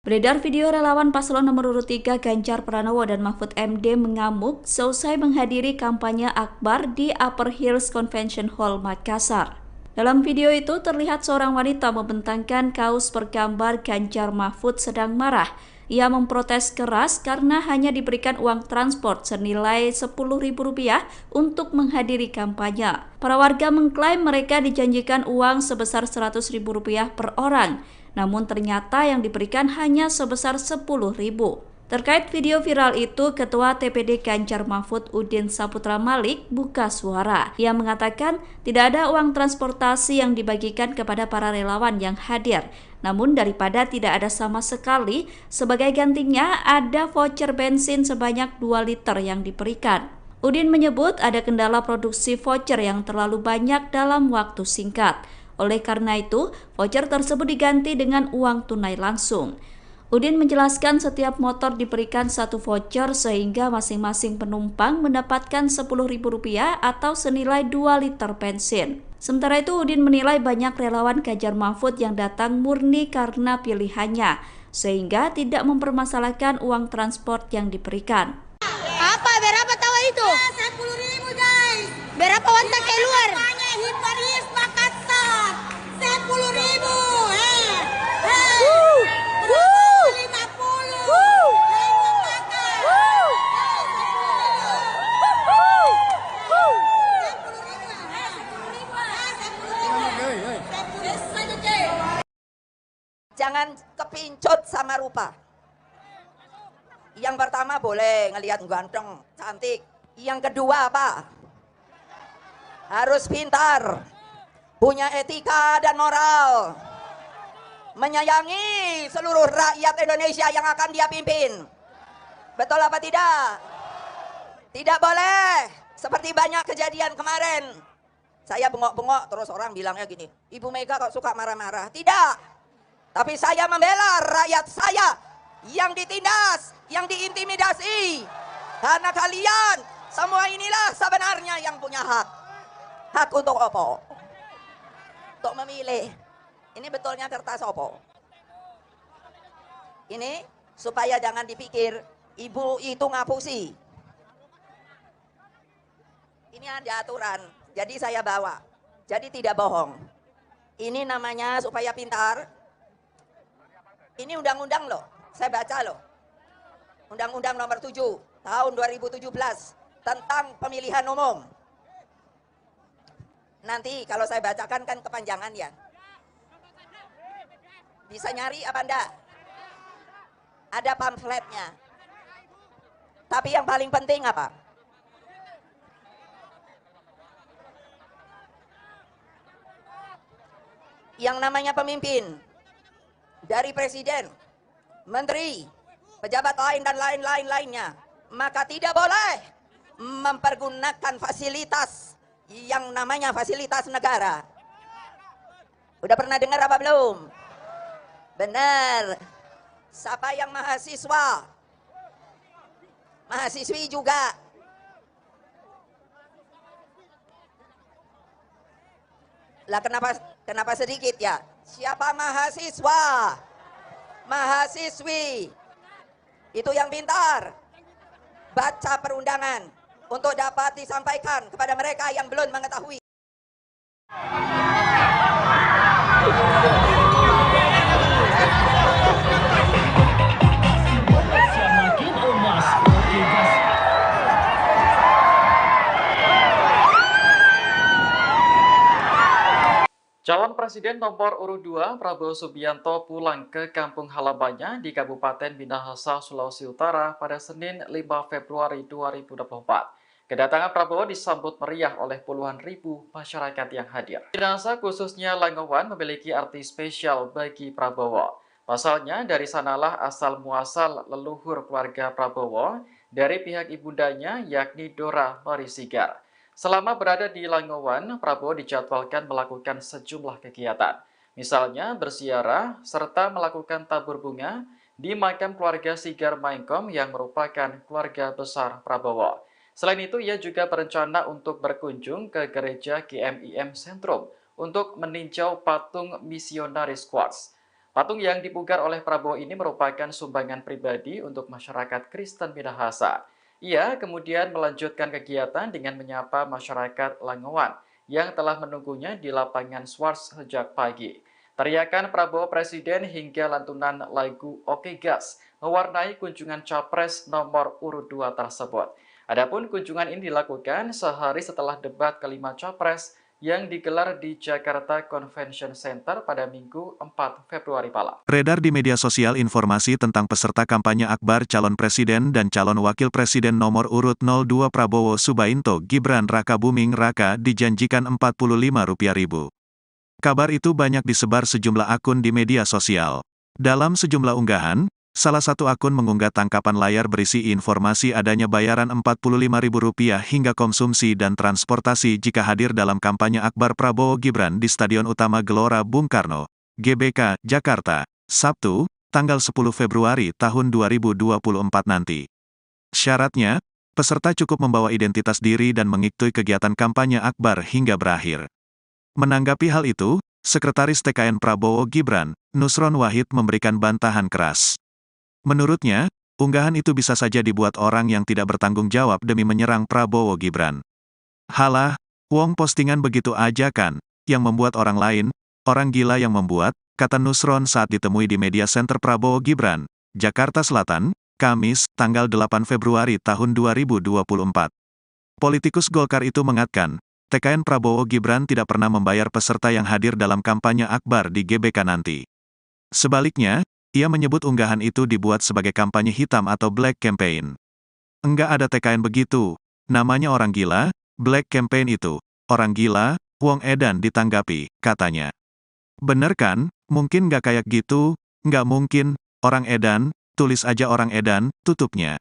Beredar video relawan paslon nomor urut 3 Ganjar Pranowo dan Mahfud MD mengamuk seusai menghadiri kampanye Akbar di Upper Hills Convention Hall, Makassar. Dalam video itu terlihat seorang wanita membentangkan kaos bergambar Ganjar Mahfud sedang marah. Ia memprotes keras karena hanya diberikan uang transport senilai Rp10.000 untuk menghadiri kampanye. Para warga mengklaim mereka dijanjikan uang sebesar Rp100.000 per orang, namun ternyata yang diberikan hanya sebesar Rp10.000. Terkait video viral itu, Ketua TPD Ganjar Mahfud Udin Saputra Malik buka suara. Ia mengatakan tidak ada uang transportasi yang dibagikan kepada para relawan yang hadir. Namun daripada tidak ada sama sekali, sebagai gantinya ada voucher bensin sebanyak 2 liter yang diberikan. Udin menyebut ada kendala produksi voucher yang terlalu banyak dalam waktu singkat. Oleh karena itu, voucher tersebut diganti dengan uang tunai langsung. Udin menjelaskan setiap motor diberikan satu voucher sehingga masing-masing penumpang mendapatkan Rp10.000 atau senilai 2 liter bensin. Sementara itu, Udin menilai banyak relawan Ganjar Mahfud yang datang murni karena pilihannya, sehingga tidak mempermasalahkan uang transport yang diberikan. Apa? Berapa tahu itu? 10.000 guys. Berapa wanita keluar? Hiparis Makassar. 10.000. 50. Jangan kepincut sama rupa. Yang pertama boleh ngelihat ganteng, cantik. Yang kedua apa? Harus pintar, punya etika dan moral, menyayangi seluruh rakyat Indonesia yang akan dia pimpin. Betul apa tidak? Tidak boleh seperti banyak kejadian kemarin. Saya bengok-bengok terus orang bilangnya gini, Ibu Mega kok suka marah-marah. Tidak. Tapi saya membela rakyat saya yang ditindas, yang diintimidasi. Karena kalian semua inilah sebenarnya yang punya hak. Hak untuk apa? Untuk memilih. Ini betulnya kertas apa? Ini supaya jangan dipikir ibu itu ngapusi. Ini ada aturan, jadi saya bawa. Jadi tidak bohong. Ini namanya supaya pintar. Ini undang-undang loh, saya baca loh. Undang-Undang nomor 7 tahun 2017 tentang pemilihan umum. Nanti kalau saya bacakan kan kepanjangan ya. Bisa nyari apa enggak? Ada pamfletnya. Tapi yang paling penting apa? Yang namanya pemimpin, dari presiden, menteri, pejabat lain dan lainnya, maka tidak boleh mempergunakan fasilitas yang namanya fasilitas negara. Udah pernah dengar apa belum? Benar. Siapa yang mahasiswa, mahasiswi juga. Lah kenapa sedikit ya? Siapa mahasiswa, mahasiswi, itu yang pintar. Baca perundangan untuk dapat disampaikan kepada mereka yang belum mengetahui. Calon Presiden nomor urut 2 Prabowo Subianto pulang ke kampung halamannya di Kabupaten Minahasa, Sulawesi Utara pada Senin 5 Februari 2024. Kedatangan Prabowo disambut meriah oleh puluhan ribu masyarakat yang hadir. Minahasa khususnya Langowan memiliki arti spesial bagi Prabowo. Pasalnya dari sanalah asal muasal leluhur keluarga Prabowo dari pihak ibundanya yakni Dora Marisigar. Selama berada di Langowan, Prabowo dijadwalkan melakukan sejumlah kegiatan. Misalnya berziarah serta melakukan tabur bunga di makam keluarga Sigar Maengkom yang merupakan keluarga besar Prabowo. Selain itu, ia juga berencana untuk berkunjung ke gereja GMIM Sentrum untuk meninjau patung misionaris Quartz. Patung yang dipugar oleh Prabowo ini merupakan sumbangan pribadi untuk masyarakat Kristen Minahasa. Ia kemudian melanjutkan kegiatan dengan menyapa masyarakat Langowan yang telah menunggunya di lapangan Swarts sejak pagi. Teriakan Prabowo Presiden hingga lantunan lagu Oke Gas mewarnai kunjungan Capres nomor urut 2 tersebut. Adapun kunjungan ini dilakukan sehari setelah debat kelima Capres yang digelar di Jakarta Convention Center pada Minggu 4 Februari malam. Beredar di media sosial informasi tentang peserta kampanye akbar calon presiden dan calon wakil presiden nomor urut 02 Prabowo Subianto Gibran Rakabuming Raka dijanjikan Rp45.000. Kabar itu banyak disebar sejumlah akun di media sosial. Dalam sejumlah unggahan, Salah satu akun mengunggah tangkapan layar berisi informasi adanya bayaran Rp45.000 hingga konsumsi dan transportasi jika hadir dalam kampanye akbar Prabowo Gibran di Stadion Utama Gelora Bung Karno, GBK, Jakarta, Sabtu, tanggal 10 Februari tahun 2024 nanti. Syaratnya, peserta cukup membawa identitas diri dan mengikuti kegiatan kampanye akbar hingga berakhir. Menanggapi hal itu, Sekretaris TKN Prabowo Gibran, Nusron Wahid memberikan bantahan keras. Menurutnya, unggahan itu bisa saja dibuat orang yang tidak bertanggung jawab demi menyerang Prabowo Gibran. Halah, wong postingan begitu aja kan, yang membuat orang lain, orang gila yang membuat, kata Nusron saat ditemui di Media Center Prabowo Gibran, Jakarta Selatan, Kamis, tanggal 8 Februari tahun 2024. Politikus Golkar itu mengatakan, TKN Prabowo Gibran tidak pernah membayar peserta yang hadir dalam kampanye akbar di GBK nanti. Sebaliknya, ia menyebut unggahan itu dibuat sebagai kampanye hitam atau black campaign. Enggak ada TKN begitu, namanya orang gila, black campaign itu, orang gila, wong edan ditanggapi, katanya. Bener kan, mungkin nggak kayak gitu, nggak mungkin, orang edan, tulis aja orang edan, tutupnya.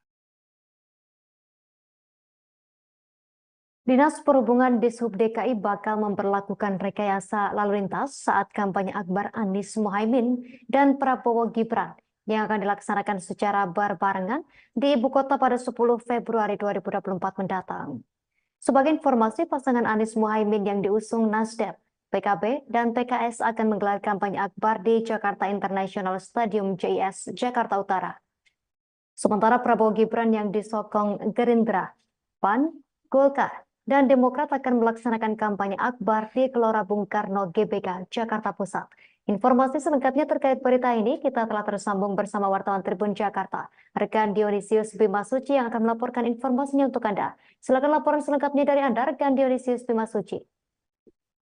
Dinas Perhubungan Dishub DKI bakal memperlakukan rekayasa lalu lintas saat kampanye akbar Anies Mohaimin dan Prabowo Gibran yang akan dilaksanakan secara berbarengan di ibu kota pada 10 Februari 2024 mendatang. Sebagai informasi, pasangan Anies Mohaimin yang diusung Nasdem, PKB, dan PKS akan menggelar kampanye akbar di Jakarta International Stadium JIS, Jakarta Utara. Sementara Prabowo Gibran yang disokong Gerindra, PAN, Golkar, dan Demokrat akan melaksanakan kampanye akbar di Gelora Bung Karno GBK, Jakarta Pusat. Informasi selengkapnya terkait berita ini kita telah tersambung bersama wartawan Tribun Jakarta, rekan Dionysius Bimasuci yang akan melaporkan informasinya untuk Anda. Silakan laporan selengkapnya dari Anda, rekan Dionysius Bimasuci.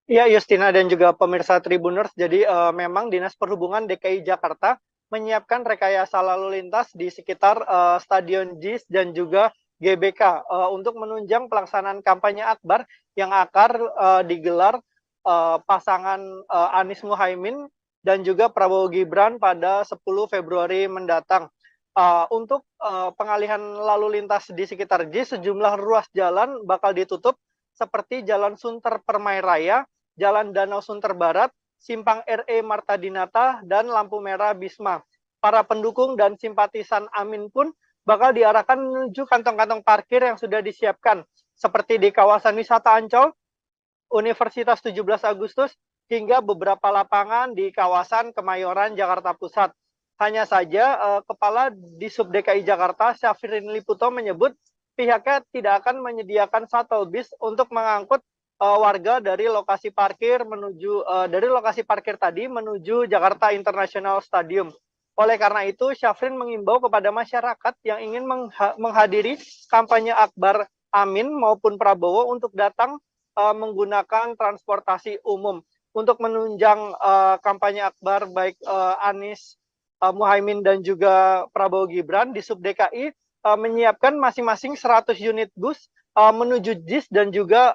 Ya, Justina dan juga pemirsa Tribuners, jadi memang Dinas Perhubungan DKI Jakarta menyiapkan rekayasa lalu lintas di sekitar Stadion JIS dan juga GBK untuk menunjang pelaksanaan kampanye akbar yang akan digelar pasangan Anies Mohaimin dan juga Prabowo Gibran pada 10 Februari mendatang. Untuk pengalihan lalu lintas di sekitar JIS, sejumlah ruas jalan bakal ditutup seperti Jalan Sunter Permai Raya, Jalan Danau Sunter Barat, Simpang RE Marta Dinata, dan lampu merah Bisma. Para pendukung dan simpatisan Amin pun bakal diarahkan menuju kantong-kantong parkir yang sudah disiapkan, seperti di kawasan wisata Ancol, Universitas 17 Agustus, hingga beberapa lapangan di kawasan Kemayoran, Jakarta Pusat. Hanya saja, Kepala Dishub DKI Jakarta, Syafrin Liputo menyebut pihaknya tidak akan menyediakan shuttle bis untuk mengangkut warga dari lokasi parkir tadi menuju Jakarta International Stadium. Oleh karena itu, Syafrin mengimbau kepada masyarakat yang ingin menghadiri kampanye akbar Amin maupun Prabowo untuk datang menggunakan transportasi umum. Untuk menunjang kampanye akbar baik Anies Mohaimin dan juga Prabowo Gibran, Dishub DKI menyiapkan masing-masing 100 unit bus menuju JIS dan juga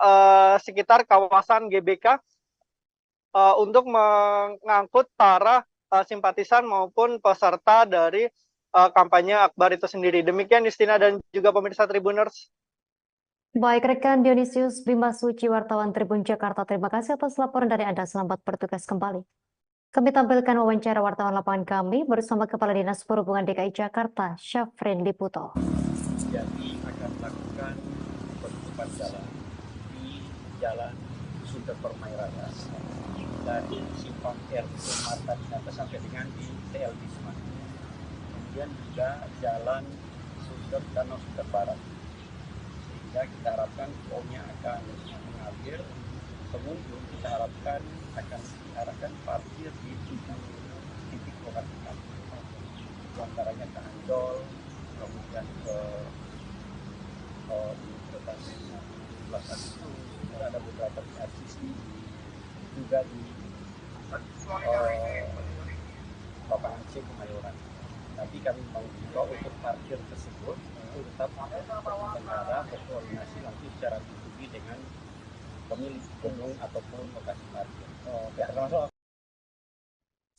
sekitar kawasan GBK untuk mengangkut para simpatisan maupun peserta dari kampanye akbar itu sendiri. Demikian Justina dan juga pemirsa Tribuners. Baik, rekan Dionysius Bimasuci, wartawan Tribun Jakarta. Terima kasih atas laporan dari Anda. Selamat bertugas kembali. Kami tampilkan wawancara wartawan lapangan kami bersama Kepala Dinas Perhubungan DKI Jakarta, Syafrin Liputo. Jadi akan melakukan penutupan jalan di Jalan Sunter Permai Raya dari Simpang RE Marta Dinata sampai dengan di TL Bisma. Kemudian juga Jalan Sunter Danau Sunter Barat. Sehingga kita harapkan flow-nya akan mengalir. Pengunjung kita harapkan akan diarahkan parkir di 7 titik lokasi parkir. Antaranya ke Ancol, kemudian ke Universitas 17 Agustus, ada beberapa di RCC, juga di lapangan C Kemayoran. Tapi kami mau juga untuk parkir tersebut itu tetap negara berkoordinasi nanti secara B2B dengan pemilik gedung ataupun lokasi parkir.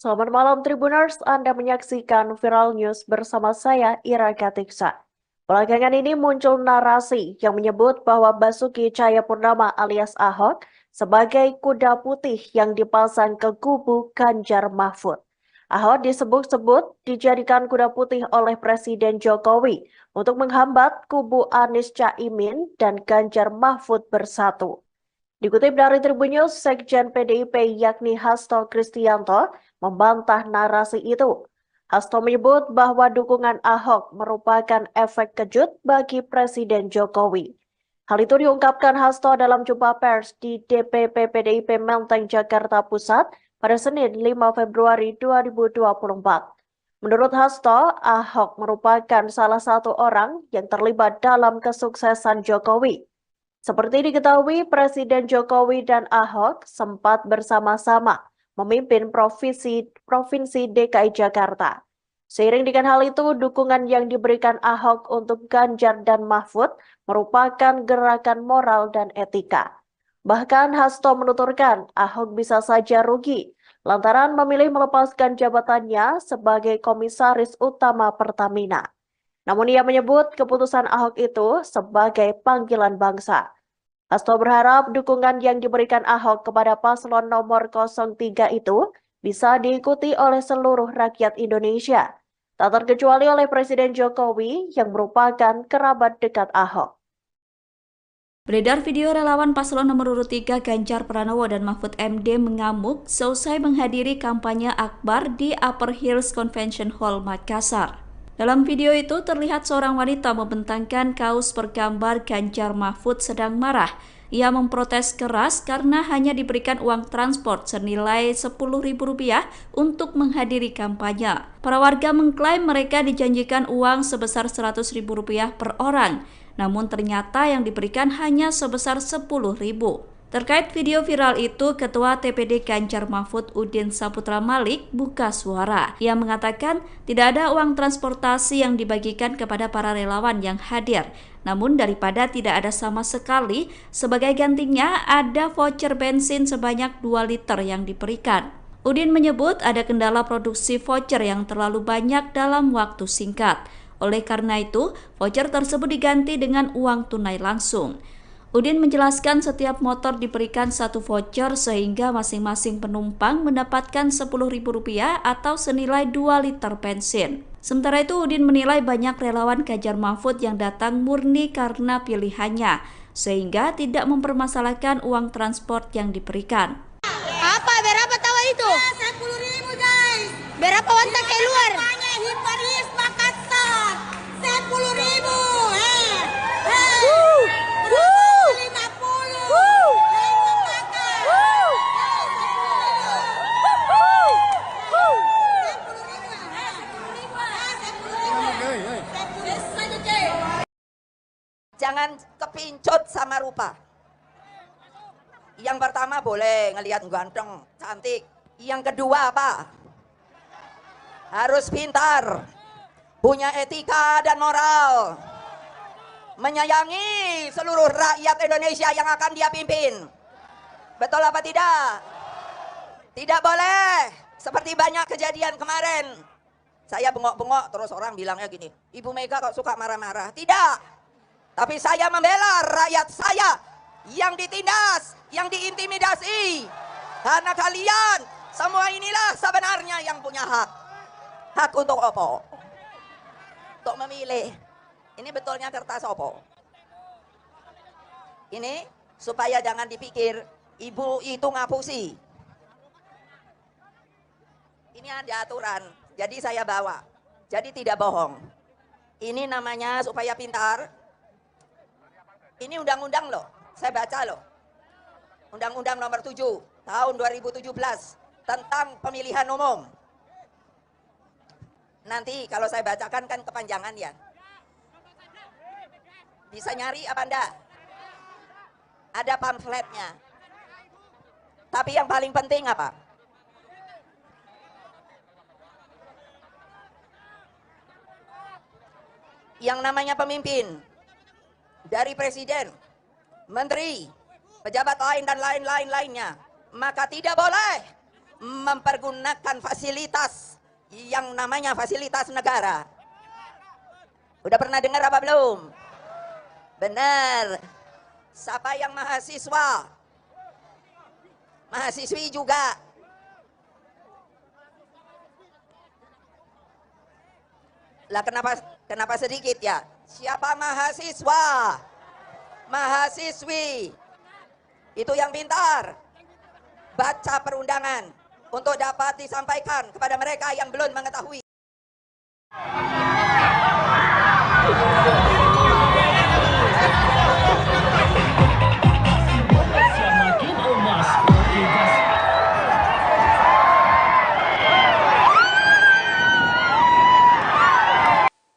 Selamat malam Tribuners, Anda menyaksikan Viral News bersama saya Ira Katiksa. Belakangan ini muncul narasi yang menyebut bahwa Basuki Cahayapurnama alias Ahok sebagai kuda putih yang dipasang ke kubu Ganjar Mahfud. Ahok disebut-sebut dijadikan kuda putih oleh Presiden Jokowi untuk menghambat kubu Anies Caimin dan Ganjar Mahfud bersatu. Dikutip dari Tribun News, Sekjen PDIP yakni Hasto Kristianto membantah narasi itu. Hasto menyebut bahwa dukungan Ahok merupakan efek kejut bagi Presiden Jokowi. Hal itu diungkapkan Hasto dalam jumpa pers di DPP PDIP Menteng, Jakarta Pusat pada Senin 5 Februari 2024. Menurut Hasto, Ahok merupakan salah satu orang yang terlibat dalam kesuksesan Jokowi. Seperti diketahui, Presiden Jokowi dan Ahok sempat bersama-sama memimpin Provinsi DKI Jakarta. Seiring dengan hal itu, dukungan yang diberikan Ahok untuk Ganjar dan Mahfud merupakan gerakan moral dan etika. Bahkan Hasto menuturkan Ahok bisa saja rugi lantaran memilih melepaskan jabatannya sebagai Komisaris Utama Pertamina. Namun ia menyebut keputusan Ahok itu sebagai panggilan bangsa. Hasto berharap dukungan yang diberikan Ahok kepada paslon nomor 03 itu bisa diikuti oleh seluruh rakyat Indonesia, tak terkecuali oleh Presiden Jokowi yang merupakan kerabat dekat Ahok. Beredar video relawan paslon nomor urut 3 Ganjar Pranowo dan Mahfud MD mengamuk seusai menghadiri kampanye akbar di Upper Hills Convention Hall Makassar. Dalam video itu terlihat seorang wanita membentangkan kaos bergambar Ganjar Mahfud sedang marah. Ia memprotes keras karena hanya diberikan uang transport senilai Rp10.000 untuk menghadiri kampanye. Para warga mengklaim mereka dijanjikan uang sebesar Rp100.000 per orang, namun ternyata yang diberikan hanya sebesar Rp10.000. Terkait video viral itu, Ketua TPD Ganjar Mahfud Udin Saputra Malik buka suara. Ia mengatakan tidak ada uang transportasi yang dibagikan kepada para relawan yang hadir. Namun daripada tidak ada sama sekali, sebagai gantinya ada voucher bensin sebanyak 2 liter yang diberikan. Udin menyebut ada kendala produksi voucher yang terlalu banyak dalam waktu singkat. Oleh karena itu, voucher tersebut diganti dengan uang tunai langsung. Udin menjelaskan setiap motor diberikan 1 voucher sehingga masing-masing penumpang mendapatkan Rp10.000 atau senilai 2 liter bensin. Sementara itu Udin menilai banyak relawan Ganjar Mahfud yang datang murni karena pilihannya, sehingga tidak mempermasalahkan uang transport yang diberikan. Apa? Berapa tahu itu? 10.000 guys. Berapa wantak keluar? Hiparis Makassar. 10.000. Jangan kepincut sama rupa. Yang pertama boleh ngelihat ganteng, cantik. Yang kedua apa? Harus pintar, punya etika dan moral, menyayangi seluruh rakyat Indonesia yang akan dia pimpin. Betul apa tidak? Tidak boleh seperti banyak kejadian kemarin. Saya bengok-bengok terus orang bilangnya gini, Ibu Mega kok suka marah-marah. Tidak. Tapi saya membela rakyat saya yang ditindas, yang diintimidasi. Karena kalian semua inilah sebenarnya yang punya hak. Hak untuk apa? Untuk memilih. Ini betulnya kertas apa? Ini supaya jangan dipikir ibu itu ngapusi. Ini ada aturan, jadi saya bawa. Jadi tidak bohong. Ini namanya supaya pintar. Ini undang-undang loh, saya baca loh. Undang-undang nomor 7 tahun 2017 tentang pemilihan umum. Nanti kalau saya bacakan kan kepanjangan ya. Bisa nyari apa enggak? Ada pamfletnya. Tapi yang paling penting apa? Yang namanya pemimpin, dari presiden, menteri, pejabat lain dan lain-lainnya, maka tidak boleh mempergunakan fasilitas yang namanya fasilitas negara. Udah pernah dengar apa belum? Benar. Siapa yang mahasiswa? Mahasiswi juga. Lah kenapa sedikit ya? Siapa mahasiswa? Mahasiswi. Itu yang pintar. Baca perundangan untuk dapat disampaikan kepada mereka yang belum mengetahui.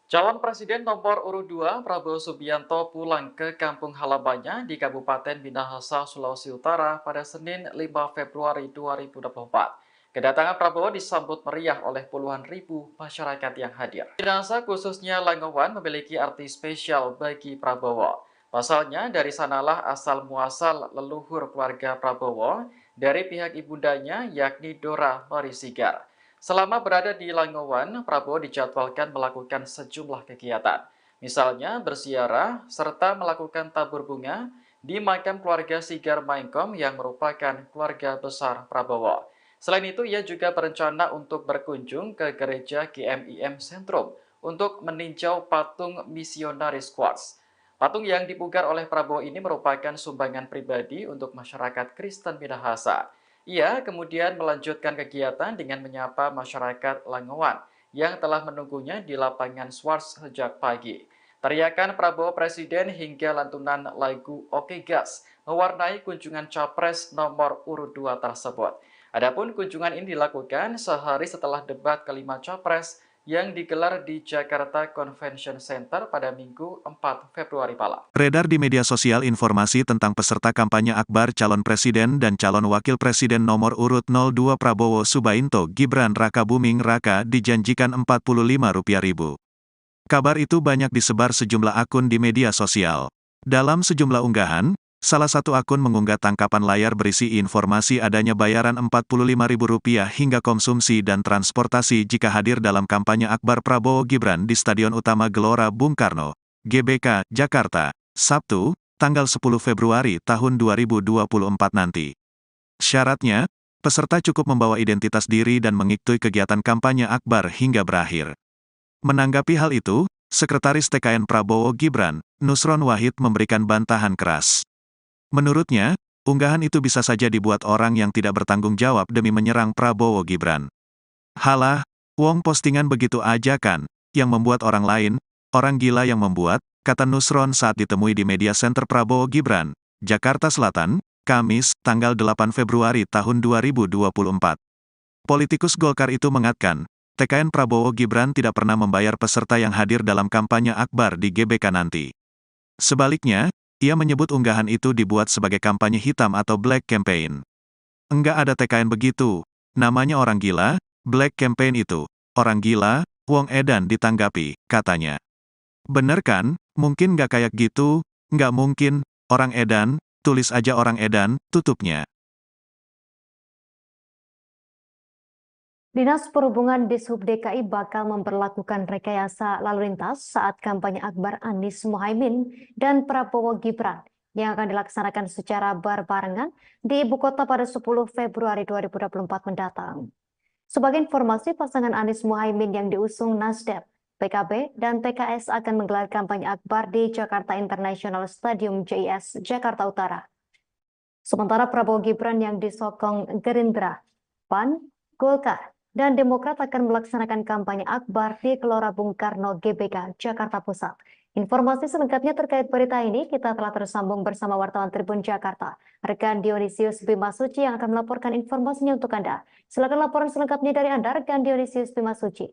Calon Presiden nomor urut 2 Prabowo Subianto pulang ke kampung halamannya di Kabupaten Minahasa, Sulawesi Utara pada Senin 5 Februari 2024. Kedatangan Prabowo disambut meriah oleh puluhan ribu masyarakat yang hadir. Minahasa khususnya Langowan memiliki arti spesial bagi Prabowo. Pasalnya dari sanalah asal muasal leluhur keluarga Prabowo dari pihak ibundanya yakni Dora Marisigar. Selama berada di Langowan, Prabowo dijadwalkan melakukan sejumlah kegiatan. Misalnya berziarah serta melakukan tabur bunga di makam keluarga Sigar Maengkom yang merupakan keluarga besar Prabowo. Selain itu, ia juga berencana untuk berkunjung ke gereja GMIM Sentrum untuk meninjau patung misionaris Quartz. Patung yang dipugar oleh Prabowo ini merupakan sumbangan pribadi untuk masyarakat Kristen Minahasa. Ia kemudian melanjutkan kegiatan dengan menyapa masyarakat Langowan yang telah menunggunya di lapangan Swarts sejak pagi. Teriakan Prabowo Presiden hingga lantunan lagu Oke Gas mewarnai kunjungan Capres nomor urut 2 tersebut. Adapun kunjungan ini dilakukan sehari setelah debat kelima Capres yang digelar di Jakarta Convention Center pada Minggu 4 Februari malam. Beredar di media sosial informasi tentang peserta kampanye akbar calon presiden dan calon wakil presiden nomor urut 02 Prabowo Subianto Gibran Rakabuming Raka dijanjikan Rp45.000. Kabar itu banyak disebar sejumlah akun di media sosial. Dalam sejumlah unggahan, salah satu akun mengunggah tangkapan layar berisi informasi adanya bayaran Rp45.000 hingga konsumsi dan transportasi jika hadir dalam kampanye akbar Prabowo Gibran di Stadion Utama Gelora Bung Karno, GBK, Jakarta, Sabtu, tanggal 10 Februari tahun 2024 nanti. Syaratnya, peserta cukup membawa identitas diri dan mengikuti kegiatan kampanye akbar hingga berakhir. Menanggapi hal itu, Sekretaris TKN Prabowo Gibran, Nusron Wahid memberikan bantahan keras. Menurutnya, unggahan itu bisa saja dibuat orang yang tidak bertanggung jawab demi menyerang Prabowo Gibran. Halah, wong postingan begitu aja kan, yang membuat orang lain, orang gila yang membuat, kata Nusron saat ditemui di Media Center Prabowo Gibran, Jakarta Selatan, Kamis, tanggal 8 Februari tahun 2024. Politikus Golkar itu mengatakan, TKN Prabowo Gibran tidak pernah membayar peserta yang hadir dalam kampanye akbar di GBK nanti. Sebaliknya, ia menyebut unggahan itu dibuat sebagai kampanye hitam atau black campaign. Enggak ada TKN begitu, namanya orang gila, black campaign itu, orang gila, wong edan ditanggapi, katanya. Bener kan, mungkin nggak kayak gitu, nggak mungkin, orang edan, tulis aja orang edan, tutupnya. Dinas Perhubungan Dishub DKI bakal memperlakukan rekayasa lalu lintas saat kampanye akbar Anies Mohaimin dan Prabowo Gibran yang akan dilaksanakan secara berbarengan di ibu kota pada 10 Februari 2024 mendatang. Sebagai informasi, pasangan Anies Mohaimin yang diusung Nasdem, PKB, dan PKS akan menggelar kampanye akbar di Jakarta International Stadium JIS, Jakarta Utara. Sementara Prabowo Gibran yang disokong Gerindra, PAN, Golkar, dan Demokrat akan melaksanakan kampanye akbar di Gelora Bung Karno GBK, Jakarta Pusat. Informasi selengkapnya terkait berita ini kita telah tersambung bersama wartawan Tribun Jakarta, rekan Dionisius Bimasuci yang akan melaporkan informasinya untuk Anda. Silakan laporan selengkapnya dari Anda, rekan Dionisius Bimasuci.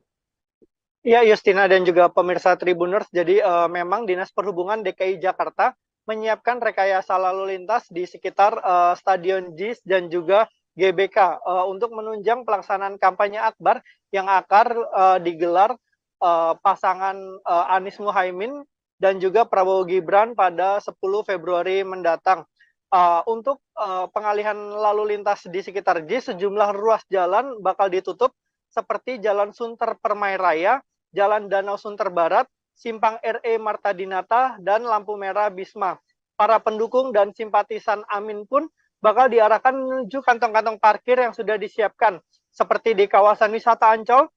Ya, Justina dan juga pemirsa Tribuners, jadi memang Dinas Perhubungan DKI Jakarta menyiapkan rekayasa lalu lintas di sekitar Stadion JIS dan juga GBK untuk menunjang pelaksanaan kampanye akbar yang akan digelar pasangan Anies Mohaimin dan juga Prabowo Gibran pada 10 Februari mendatang. Untuk pengalihan lalu lintas di sekitar JIS, sejumlah ruas jalan bakal ditutup seperti Jalan Sunter Permai Raya, Jalan Danau Sunter Barat, Simpang RE Marta Dinata, dan lampu merah Bisma. Para pendukung dan simpatisan Amin pun bakal diarahkan menuju kantong-kantong parkir yang sudah disiapkan, seperti di kawasan wisata Ancol,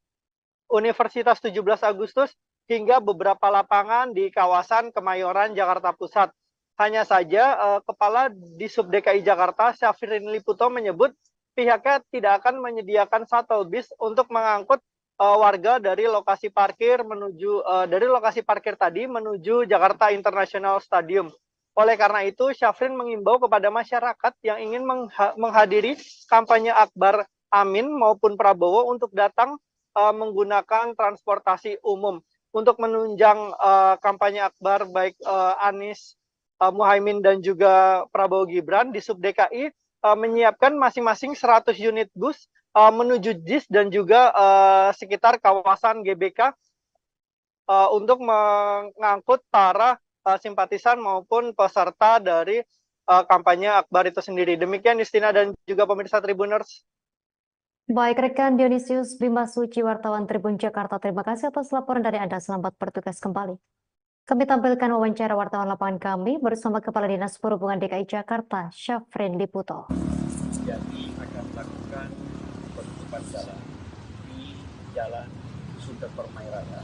Universitas 17 Agustus, hingga beberapa lapangan di kawasan Kemayoran, Jakarta Pusat. Hanya saja, Kepala Disub DKI Jakarta, Syafrin Liputo, menyebut pihaknya tidak akan menyediakan shuttle bis untuk mengangkut warga dari lokasi parkir tadi menuju Jakarta International Stadium. Oleh karena itu, Syafrin mengimbau kepada masyarakat yang ingin menghadiri kampanye akbar Amin maupun Prabowo untuk datang menggunakan transportasi umum. Untuk menunjang kampanye akbar baik Anies Muhaimin dan juga Prabowo Gibran, di Sub DKI menyiapkan masing-masing 100 unit bus menuju JIS dan juga sekitar kawasan GBK untuk mengangkut para simpatisan maupun peserta dari kampanye akbar itu sendiri. Demikian Justina dan juga pemirsa Tribuners. Baik, rekan Dionysius Bima Suci, wartawan Tribun Jakarta. Terima kasih atas laporan dari Anda. Selamat bertugas kembali. Kami tampilkan wawancara wartawan lapangan kami bersama Kepala Dinas Perhubungan DKI Jakarta, Syafrin Liputo. Jadi akan melakukan penutupan jalan di Jalan Sunter Permai Raya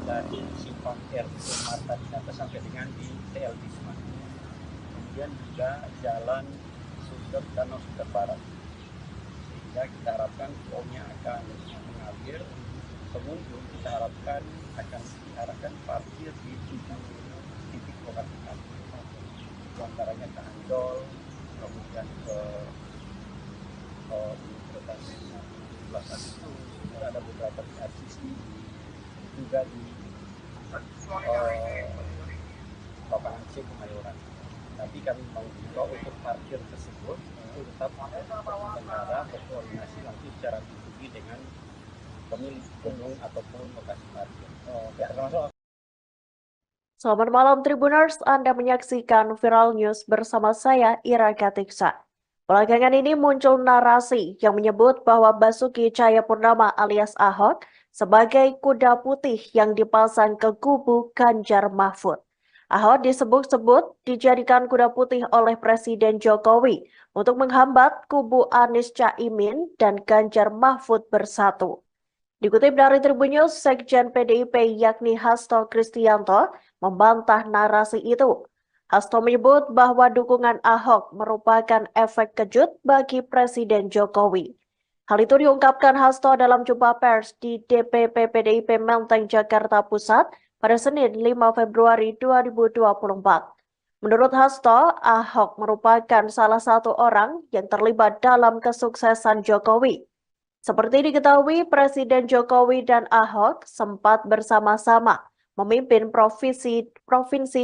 dari Simpang RE Marta Dinata sampai dengan di TL Bisma. Kemudian juga Jalan Danau Sunter Barat. Sehingga kita harapkan flownya akan mengalir. Pengunjung kita harapkan akan diarahkan parkir di 7 titik lokasi parkir, antaranya ke Ancol, kemudian ke Universitas 17 Agustus, ada beberapa di RCC, juga di lapangan C Kemayoran. Tapi kami mengimbau untuk parkir tersebut itu tetap negara berkoordinasi langsung secara pribadi dengan pemilik gedung ataupun lokasi parkir. Selamat malam Tribuners, Anda menyaksikan Viral News bersama saya Ira Katiksa. Belakangan ini muncul narasi yang menyebut bahwa Basuki Cahayapurnama alias Ahok sebagai kuda putih yang dipasang ke kubu Ganjar Mahfud. Ahok disebut-sebut dijadikan kuda putih oleh Presiden Jokowi untuk menghambat kubu Anies Caimin dan Ganjar Mahfud bersatu. Dikutip dari Tribun News, Sekjen PDIP yakni Hasto Kristianto membantah narasi itu. Hasto menyebut bahwa dukungan Ahok merupakan efek kejut bagi Presiden Jokowi. Hal itu diungkapkan Hasto dalam jumpa pers di DPP PDIP Menteng, Jakarta Pusat pada Senin 5 Februari 2024. Menurut Hasto, Ahok merupakan salah satu orang yang terlibat dalam kesuksesan Jokowi. Seperti diketahui, Presiden Jokowi dan Ahok sempat bersama-sama memimpin Provinsi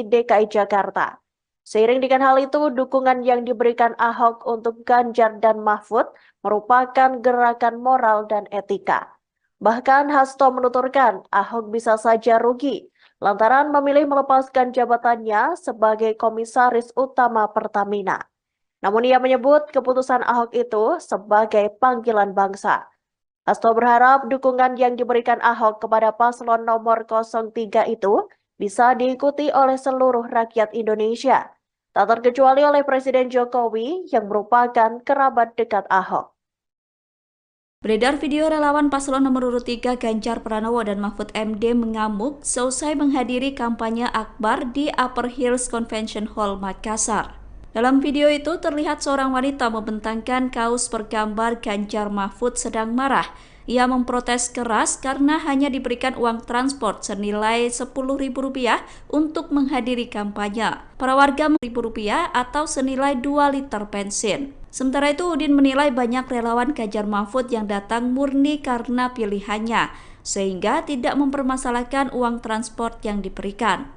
DKI Jakarta. Seiring dengan hal itu, dukungan yang diberikan Ahok untuk Ganjar dan Mahfud merupakan gerakan moral dan etika. Bahkan Hasto menuturkan Ahok bisa saja rugi lantaran memilih melepaskan jabatannya sebagai Komisaris Utama Pertamina. Namun ia menyebut keputusan Ahok itu sebagai panggilan bangsa. Hasto berharap dukungan yang diberikan Ahok kepada paslon nomor 03 itu bisa diikuti oleh seluruh rakyat Indonesia, tak terkecuali oleh Presiden Jokowi yang merupakan kerabat dekat Ahok. Beredar video relawan paslon nomor urut 3 Ganjar Pranowo dan Mahfud MD mengamuk seusai menghadiri kampanye akbar di Upper Hills Convention Hall, Makassar. Dalam video itu terlihat seorang wanita membentangkan kaos bergambar Ganjar Mahfud sedang marah. Ia memprotes keras karena hanya diberikan uang transport senilai Rp10.000 untuk menghadiri kampanye. Para warga Rp1.000 atau senilai 2 liter bensin. Sementara itu Udin menilai banyak relawan Ganjar Mahfud yang datang murni karena pilihannya, sehingga tidak mempermasalahkan uang transport yang diberikan.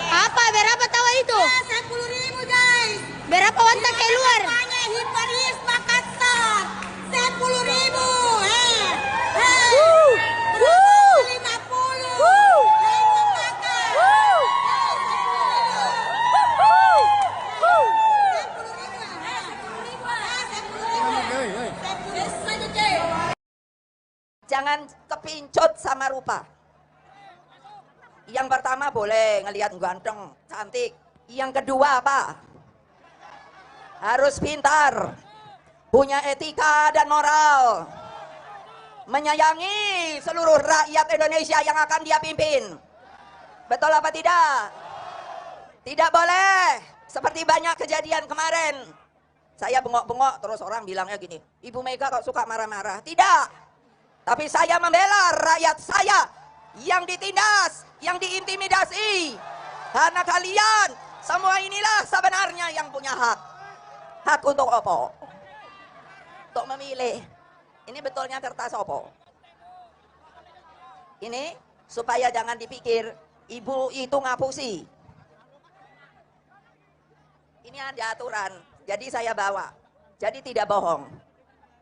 Apa? Berapa tahu itu? 10.000 guys. Berapa wanita keluar? Hiparis Makassar. 10.000. jangan kepincut sama rupa. Yang pertama boleh ngelihat ganteng, cantik. Yang kedua apa? Harus pintar, punya etika dan moral, menyayangi seluruh rakyat Indonesia yang akan dia pimpin. Betul apa tidak? Tidak boleh seperti banyak kejadian kemarin. Saya bengok-bengok terus orang bilangnya gini, Ibu Mega kok suka marah-marah. Tidak. Tapi saya membela rakyat saya yang ditindas, yang diintimidasi. Karena kalian semua inilah sebenarnya yang punya hak. Hak untuk apa? Untuk memilih. Ini betulnya kertas apa? Ini supaya jangan dipikir ibu itu ngapusi. Ini ada aturan, jadi saya bawa. Jadi tidak bohong.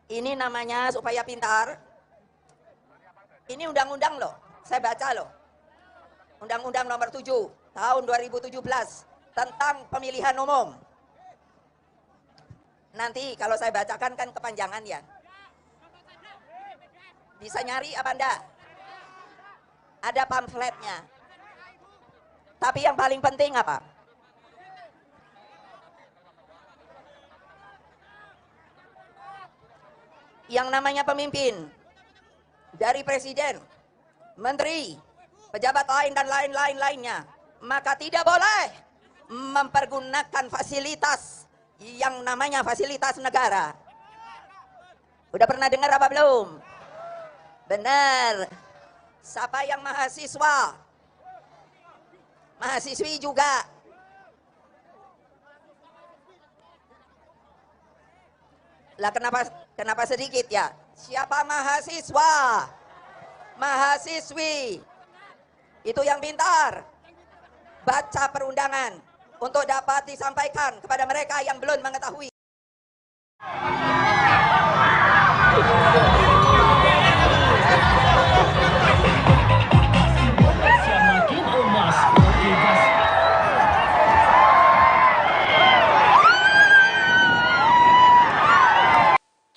Ini namanya supaya pintar. Ini undang-undang loh, saya baca loh. Undang-undang nomor 7 tahun 2017 tentang pemilihan umum. Nanti kalau saya bacakan kan kepanjangan ya. Bisa nyari apa enggak? Ada pamfletnya. Tapi yang paling penting apa? Yang namanya pemimpin, dari presiden, menteri, pejabat lain dan lain-lainnya, maka tidak boleh mempergunakan fasilitas yang namanya fasilitas negara. Udah pernah dengar apa belum? Benar. Siapa yang mahasiswa? Mahasiswi juga. Lah kenapa sedikit ya? Siapa mahasiswa? Mahasiswi. Itu yang pintar. Baca perundangan untuk dapat disampaikan kepada mereka yang belum mengetahui.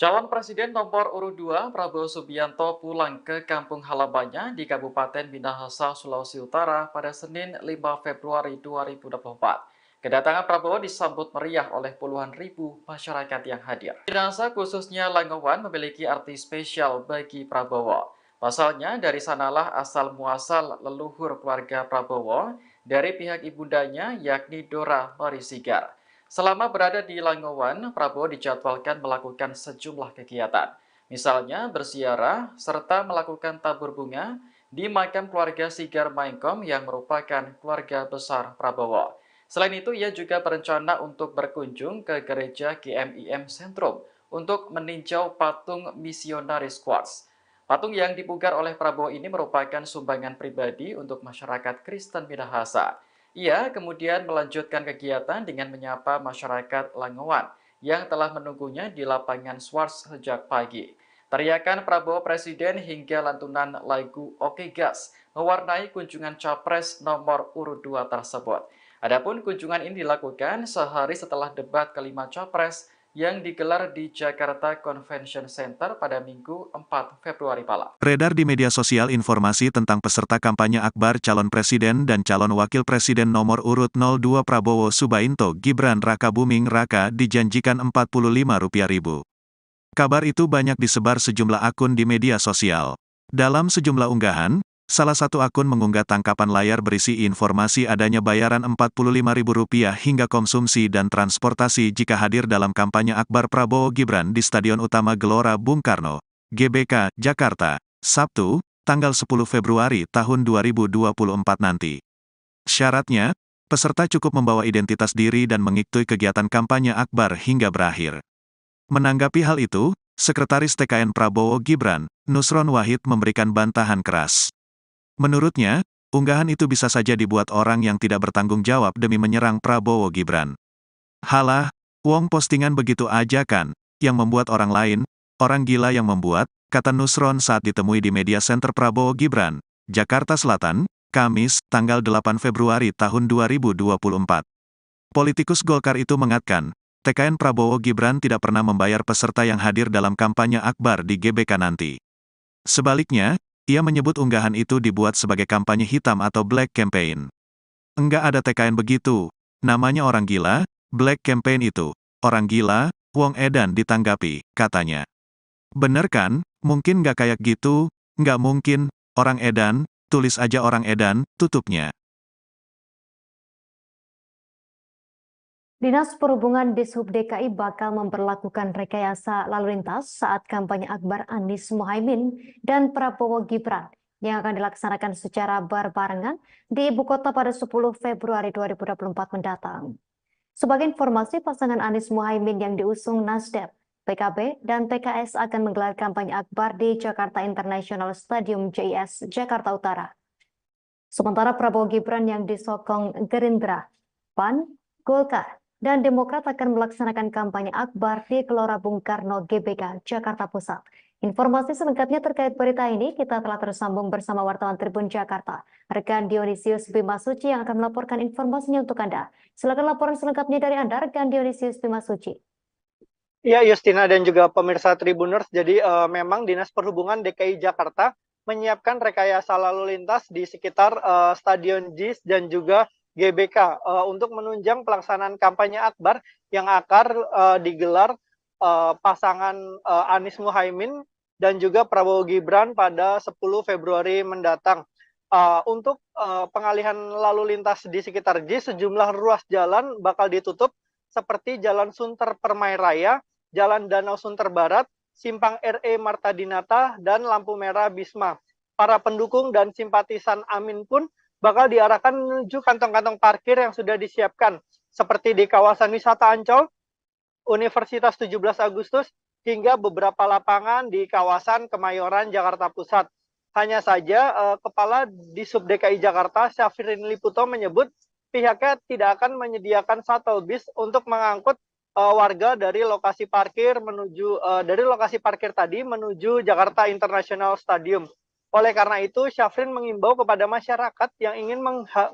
Calon Presiden nomor urut 2 Prabowo Subianto pulang ke kampung halamannya di Kabupaten Minahasa, Sulawesi Utara pada Senin 5 Februari 2024. Kedatangan Prabowo disambut meriah oleh puluhan ribu masyarakat yang hadir. Minahasa khususnya Langowan memiliki arti spesial bagi Prabowo. Pasalnya dari sanalah asal muasal leluhur keluarga Prabowo dari pihak ibundanya yakni Dora Marisigar. Selama berada di Langowan, Prabowo dijadwalkan melakukan sejumlah kegiatan. Misalnya berziarah serta melakukan tabur bunga di makam keluarga Sigar Maengkom yang merupakan keluarga besar Prabowo. Selain itu, ia juga berencana untuk berkunjung ke gereja GMIM Sentrum untuk meninjau patung misionaris Quartz. Patung yang dipugar oleh Prabowo ini merupakan sumbangan pribadi untuk masyarakat Kristen Minahasa. Ia kemudian melanjutkan kegiatan dengan menyapa masyarakat Langowan yang telah menunggunya di lapangan Swarts sejak pagi. Teriakan Prabowo Presiden hingga lantunan lagu Oke Gas mewarnai kunjungan Capres nomor urut 2 tersebut. Adapun kunjungan ini dilakukan sehari setelah debat kelima Capres yang digelar di Jakarta Convention Center pada Minggu 4 Februari malam. Beredar di media sosial informasi tentang peserta kampanye akbar calon presiden dan calon wakil presiden nomor urut 02 Prabowo Subianto Gibran Rakabuming Raka dijanjikan Rp45.000. Kabar itu banyak disebar sejumlah akun di media sosial. Dalam sejumlah unggahan, salah satu akun mengunggah tangkapan layar berisi informasi adanya bayaran Rp45.000 hingga konsumsi dan transportasi jika hadir dalam kampanye akbar Prabowo Gibran di Stadion Utama Gelora Bung Karno, GBK, Jakarta, Sabtu, tanggal 10 Februari tahun 2024 nanti. Syaratnya, peserta cukup membawa identitas diri dan mengikuti kegiatan kampanye akbar hingga berakhir. Menanggapi hal itu, Sekretaris TKN Prabowo Gibran, Nusron Wahid memberikan bantahan keras. Menurutnya, unggahan itu bisa saja dibuat orang yang tidak bertanggung jawab demi menyerang Prabowo Gibran. Halah, wong postingan begitu aja kan, yang membuat orang lain, orang gila yang membuat, kata Nusron saat ditemui di media center Prabowo Gibran, Jakarta Selatan, Kamis, tanggal 8 Februari tahun 2024. Politikus Golkar itu mengatakan, TKN Prabowo Gibran tidak pernah membayar peserta yang hadir dalam kampanye akbar di GBK nanti. Sebaliknya, ia menyebut unggahan itu dibuat sebagai kampanye hitam atau black campaign. Enggak ada TKN begitu. Namanya orang gila, black campaign itu. Orang gila, Wong Edan ditanggapi, katanya. Bener kan? Mungkin nggak kayak gitu? Nggak mungkin, orang Edan, tulis aja orang Edan, tutupnya. Dinas Perhubungan Dishub DKI bakal memperlakukan rekayasa lalu lintas saat kampanye akbar Anies Mohaimin dan Prabowo Gibran yang akan dilaksanakan secara berbarengan di ibu kota pada 10 Februari 2024 mendatang. Sebagai informasi, pasangan Anies Mohaimin yang diusung Nasdem, PKB, dan PKS akan menggelar kampanye akbar di Jakarta International Stadium JIS, Jakarta Utara. Sementara Prabowo Gibran yang disokong Gerindra, PAN, Golkar, dan Demokrat akan melaksanakan kampanye akbar di Gelora Bung Karno GBK, Jakarta Pusat. Informasi selengkapnya terkait berita ini kita telah tersambung bersama wartawan Tribun Jakarta, rekan Dionysius Bimasuci yang akan melaporkan informasinya untuk Anda. Silakan laporan selengkapnya dari Anda, rekan Dionysius Bimasuci. Ya, Justina dan juga pemirsa Tribuners, jadi memang Dinas Perhubungan DKI Jakarta menyiapkan rekayasa lalu lintas di sekitar Stadion JIS dan juga GBK untuk menunjang pelaksanaan kampanye akbar yang akan digelar pasangan Anies Mohaimin dan juga Prabowo Gibran pada 10 Februari mendatang. Untuk pengalihan lalu lintas di sekitar JIS, sejumlah ruas jalan bakal ditutup seperti Jalan Sunter Permai Raya, Jalan Danau Sunter Barat, Simpang RE Marta Dinata, dan lampu merah Bisma. Para pendukung dan simpatisan Amin pun bakal diarahkan menuju kantong-kantong parkir yang sudah disiapkan, seperti di kawasan wisata Ancol, Universitas 17 Agustus, hingga beberapa lapangan di kawasan Kemayoran, Jakarta Pusat. Hanya saja, Kepala Dishub DKI Jakarta, Syafrin Liputo, menyebut pihaknya tidak akan menyediakan shuttle bis untuk mengangkut warga dari lokasi parkir tadi menuju Jakarta International Stadium. Oleh karena itu, Syafrin mengimbau kepada masyarakat yang ingin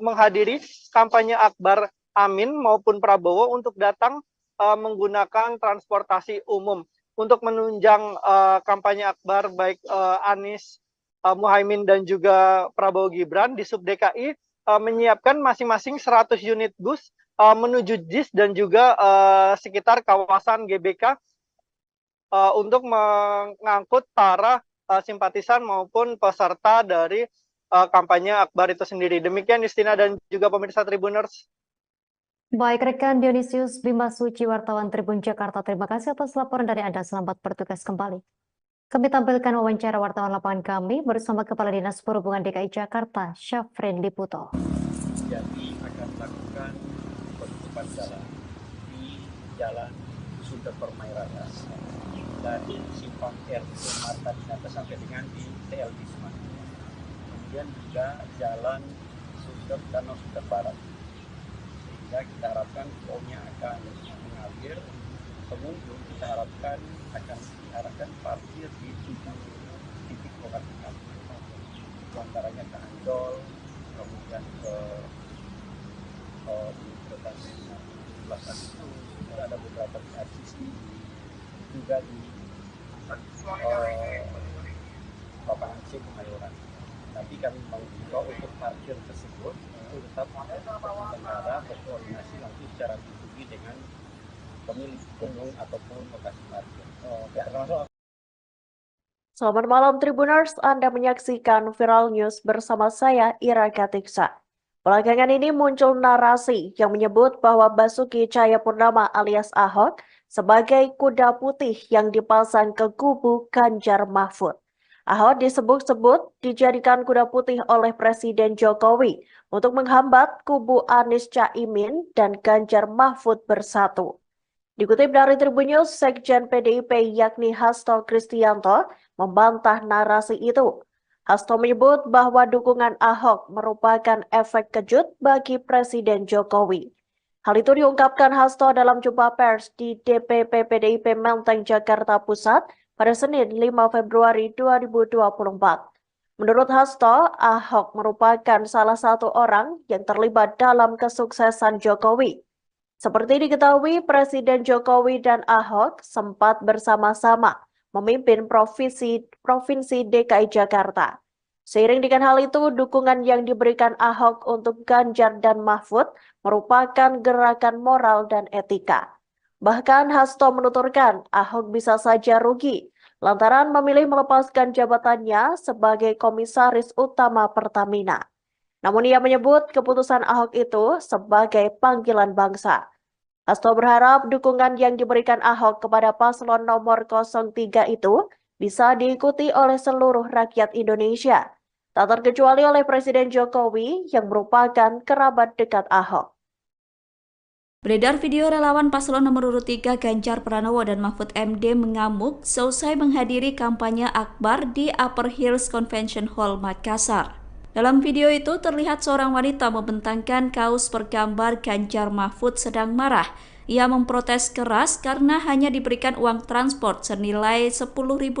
menghadiri kampanye akbar Amin maupun Prabowo untuk datang menggunakan transportasi umum. Untuk menunjang kampanye akbar baik Anies Mohaimin dan juga Prabowo Gibran, Dishub DKI menyiapkan masing-masing 100 unit bus menuju JIS dan juga sekitar kawasan GBK untuk mengangkut para simpatisan maupun peserta dari kampanye akbar itu sendiri. Demikian Justina dan juga pemirsa Tribuners. Baik, rekan Dionysius Bimasuci, wartawan Tribun Jakarta. Terima kasih atas laporan dari Anda. Selamat bertugas kembali. Kami tampilkan wawancara wartawan lapangan kami bersama Kepala Dinas Perhubungan DKI Jakarta, Syafrin Liputo. Jadi akan melakukan penutupan jalan di Jalan Sunter Permai Raya dari Simpang RE Marta Dinata sampai dengan di TL Bisma. Kemudian juga Jalan Danau Sunter Barat. Sehingga kita harapkan flow-nya akan mengalir. Pengunjung kita harapkan akan diarahkan parkir di 7 titik lokasi parkir. Antaranya ke Ancol, kemudian ke Universitas 17 Agustus, ada beberapa di RCC, juga di lapangan C Kemayoran. Tapi kami mengimbau untuk parkir tersebut itu tetap negara berkoordinasi langsung secara pribadi dengan pemilik gedung ataupun lokasi parkir. Selamat malam Tribuners, Anda menyaksikan Viral News bersama saya Ira Katiksa. Belakangan ini muncul narasi yang menyebut bahwa Basuki Cahayapurnama alias Ahok sebagai kuda putih yang dipasang ke kubu Ganjar Mahfud. Ahok disebut-sebut dijadikan kuda putih oleh Presiden Jokowi untuk menghambat kubu Anies Caimin dan Ganjar Mahfud bersatu. Dikutip dari Tribun News, Sekjen PDIP yakni Hasto Kristianto membantah narasi itu. Hasto menyebut bahwa dukungan Ahok merupakan efek kejut bagi Presiden Jokowi. Hal itu diungkapkan Hasto dalam jumpa pers di DPP PDIP Menteng, Jakarta Pusat pada Senin 5 Februari 2024. Menurut Hasto, Ahok merupakan salah satu orang yang terlibat dalam kesuksesan Jokowi. Seperti diketahui, Presiden Jokowi dan Ahok sempat bersama-sama memimpin Provinsi DKI Jakarta. Seiring dengan hal itu, dukungan yang diberikan Ahok untuk Ganjar dan Mahfud merupakan gerakan moral dan etika. Bahkan Hasto menuturkan Ahok bisa saja rugi lantaran memilih melepaskan jabatannya sebagai Komisaris Utama Pertamina. Namun ia menyebut keputusan Ahok itu sebagai panggilan bangsa. Hasto berharap dukungan yang diberikan Ahok kepada paslon nomor 03 itu bisa diikuti oleh seluruh rakyat Indonesia, tak terkecuali oleh Presiden Jokowi yang merupakan kerabat dekat Ahok. Beredar video relawan paslon nomor urut 3 Ganjar Pranowo dan Mahfud MD mengamuk seusai menghadiri kampanye akbar di Upper Hills Convention Hall Makassar. Dalam video itu terlihat seorang wanita membentangkan kaos bergambar Ganjar Mahfud sedang marah. Ia memprotes keras karena hanya diberikan uang transport senilai Rp10.000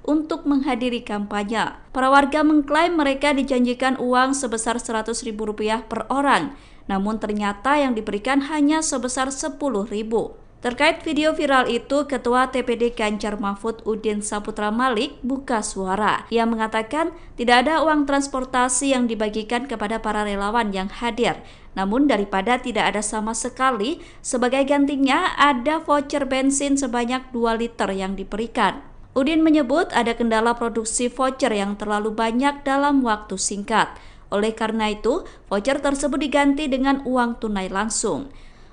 untuk menghadiri kampanye. Para warga mengklaim mereka dijanjikan uang sebesar Rp100.000 per orang. Namun ternyata yang diberikan hanya sebesar Rp10.000. Terkait video viral itu, Ketua TPD Ganjar Mahfud Udin Saputra Malik buka suara. Ia mengatakan tidak ada uang transportasi yang dibagikan kepada para relawan yang hadir. Namun daripada tidak ada sama sekali, sebagai gantinya ada voucher bensin sebanyak 2 liter yang diberikan. Udin menyebut ada kendala produksi voucher yang terlalu banyak dalam waktu singkat. Oleh karena itu, voucher tersebut diganti dengan uang tunai langsung.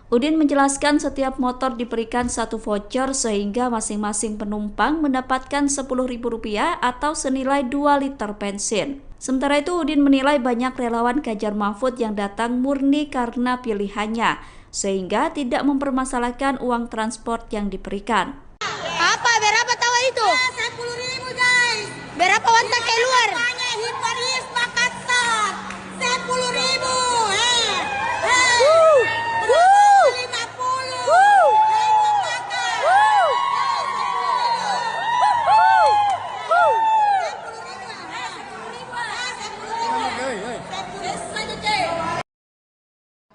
Udin menjelaskan setiap motor diberikan 1 voucher sehingga masing-masing penumpang mendapatkan Rp10.000 atau senilai 2 liter bensin. Sementara itu, Udin menilai banyak relawan Ganjar Mahfud yang datang murni karena pilihannya, sehingga tidak mempermasalahkan uang transport yang diberikan. Apa? Berapa tahu itu? 10.000 guys. Berapa wanita keluar? Hiparis Makassar. 10.000.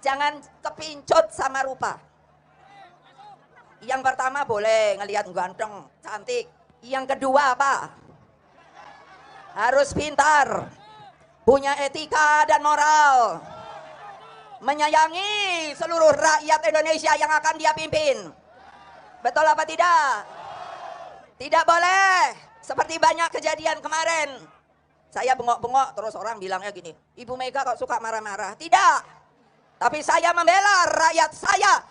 Jangan kepincut sama rupa. Yang pertama boleh ngelihat ganteng, cantik. Yang kedua apa? Harus pintar, punya etika dan moral, menyayangi seluruh rakyat Indonesia yang akan dia pimpin. Betul apa tidak? Tidak boleh seperti banyak kejadian kemarin. Saya bengok-bengok terus orang bilangnya gini, Ibu Mega kok suka marah-marah. Tidak. Tapi saya membela rakyat saya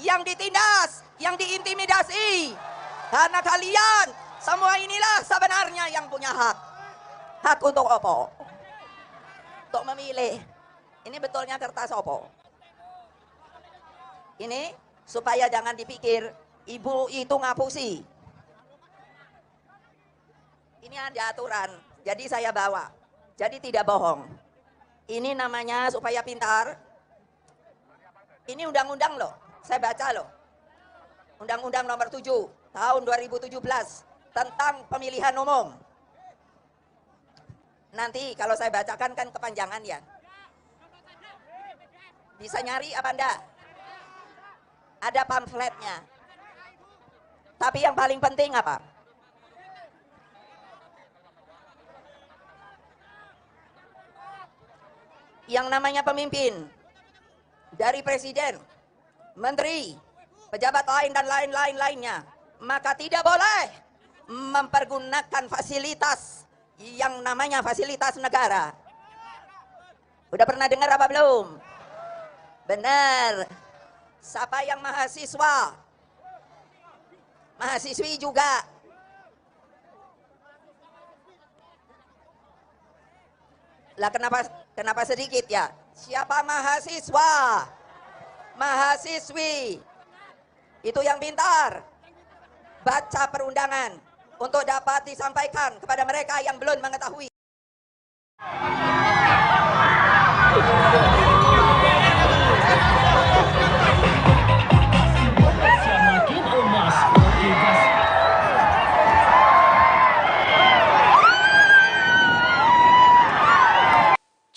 yang ditindas, yang diintimidasi. Karena kalian semua inilah sebenarnya yang punya hak. Hak untuk apa? Untuk memilih. Ini betulnya kertas apa? Ini supaya jangan dipikir ibu itu ngapusi. Ini ada aturan, jadi saya bawa. Jadi tidak bohong. Ini namanya supaya pintar. Ini undang-undang loh, saya baca loh. Undang-undang nomor 7 tahun 2017 tentang pemilihan umum. Nanti kalau saya bacakan kan kepanjangan ya. Bisa nyari apa enggak? Ada pamfletnya. Tapi yang paling penting apa? Yang namanya pemimpin, dari presiden, menteri, pejabat lain dan lainnya, maka tidak boleh mempergunakan fasilitas yang namanya fasilitas negara. Udah pernah dengar apa belum? Benar. Siapa yang mahasiswa, mahasiswi juga. Lah kenapa sedikit ya? Siapa mahasiswa, mahasiswi, itu yang pintar, baca perundangan untuk dapat disampaikan kepada mereka yang belum mengetahui.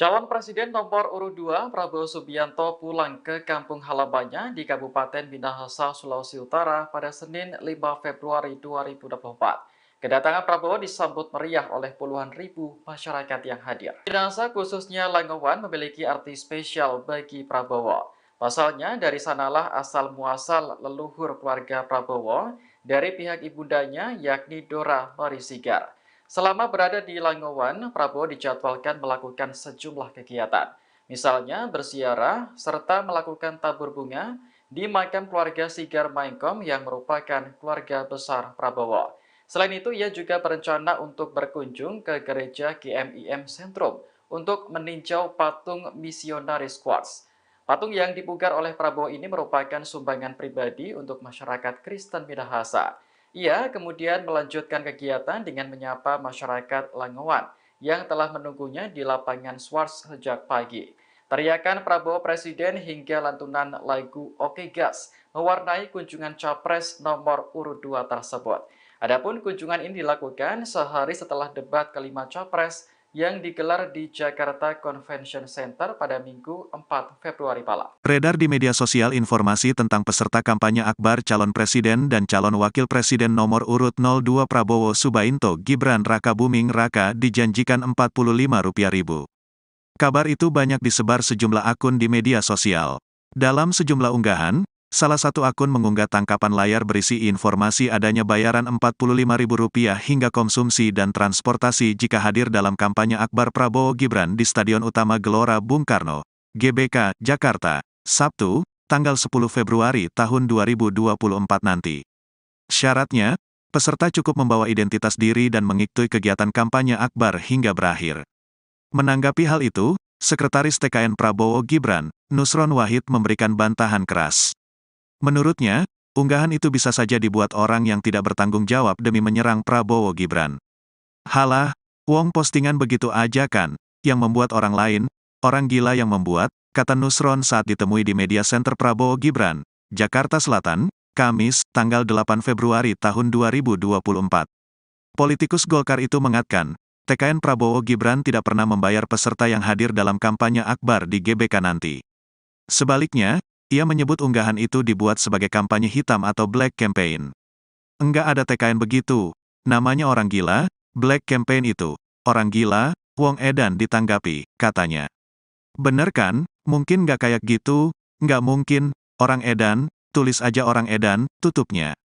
Calon Presiden nomor urut 2 Prabowo Subianto pulang ke kampung halamannya di Kabupaten Minahasa, Sulawesi Utara pada Senin 5 Februari 2024. Kedatangan Prabowo disambut meriah oleh puluhan ribu masyarakat yang hadir. Minahasa khususnya Langowan memiliki arti spesial bagi Prabowo. Pasalnya dari sanalah asal-muasal leluhur keluarga Prabowo dari pihak ibundanya yakni Dora Marisigar. Selama berada di Langowan, Prabowo dijadwalkan melakukan sejumlah kegiatan. Misalnya berziarah serta melakukan tabur bunga di makam keluarga Sigar Maengkom yang merupakan keluarga besar Prabowo. Selain itu, ia juga berencana untuk berkunjung ke gereja GMIM Sentrum untuk meninjau patung misionaris Quartz. Patung yang dipugar oleh Prabowo ini merupakan sumbangan pribadi untuk masyarakat Kristen Minahasa. Ia kemudian melanjutkan kegiatan dengan menyapa masyarakat Langowan yang telah menunggunya di lapangan Swarts sejak pagi. Teriakan Prabowo Presiden hingga lantunan lagu Oke Gas mewarnai kunjungan Capres nomor urut 2 tersebut. Adapun kunjungan ini dilakukan sehari setelah debat kelima Capres yang digelar di Jakarta Convention Center pada Minggu 4 Februari malam. Beredar di media sosial informasi tentang peserta kampanye akbar calon presiden dan calon wakil presiden nomor urut 02 Prabowo Subainto Gibran Rakabuming Raka dijanjikan Rp45.000. Kabar itu banyak disebar sejumlah akun di media sosial. Dalam sejumlah unggahan, salah satu akun mengunggah tangkapan layar berisi informasi adanya bayaran Rp45.000 hingga konsumsi dan transportasi jika hadir dalam kampanye akbar Prabowo Gibran di Stadion Utama Gelora Bung Karno, GBK, Jakarta, Sabtu, tanggal 10 Februari tahun 2024 nanti. Syaratnya, peserta cukup membawa identitas diri dan mengikuti kegiatan kampanye akbar hingga berakhir. Menanggapi hal itu, Sekretaris TKN Prabowo Gibran, Nusron Wahid memberikan bantahan keras. Menurutnya, unggahan itu bisa saja dibuat orang yang tidak bertanggung jawab demi menyerang Prabowo Gibran. Halah, wong postingan begitu aja kan, yang membuat orang lain, orang gila yang membuat, kata Nusron saat ditemui di media center Prabowo Gibran, Jakarta Selatan, Kamis, tanggal 8 Februari tahun 2024. Politikus Golkar itu mengatakan, TKN Prabowo Gibran tidak pernah membayar peserta yang hadir dalam kampanye akbar di GBK nanti. Sebaliknya, ia menyebut unggahan itu dibuat sebagai kampanye hitam atau black campaign. Enggak ada TKN begitu, namanya orang gila, black campaign itu, orang gila, wong edan ditanggapi, katanya. Bener kan, mungkin nggak kayak gitu, nggak mungkin, orang edan, tulis aja orang edan, tutupnya.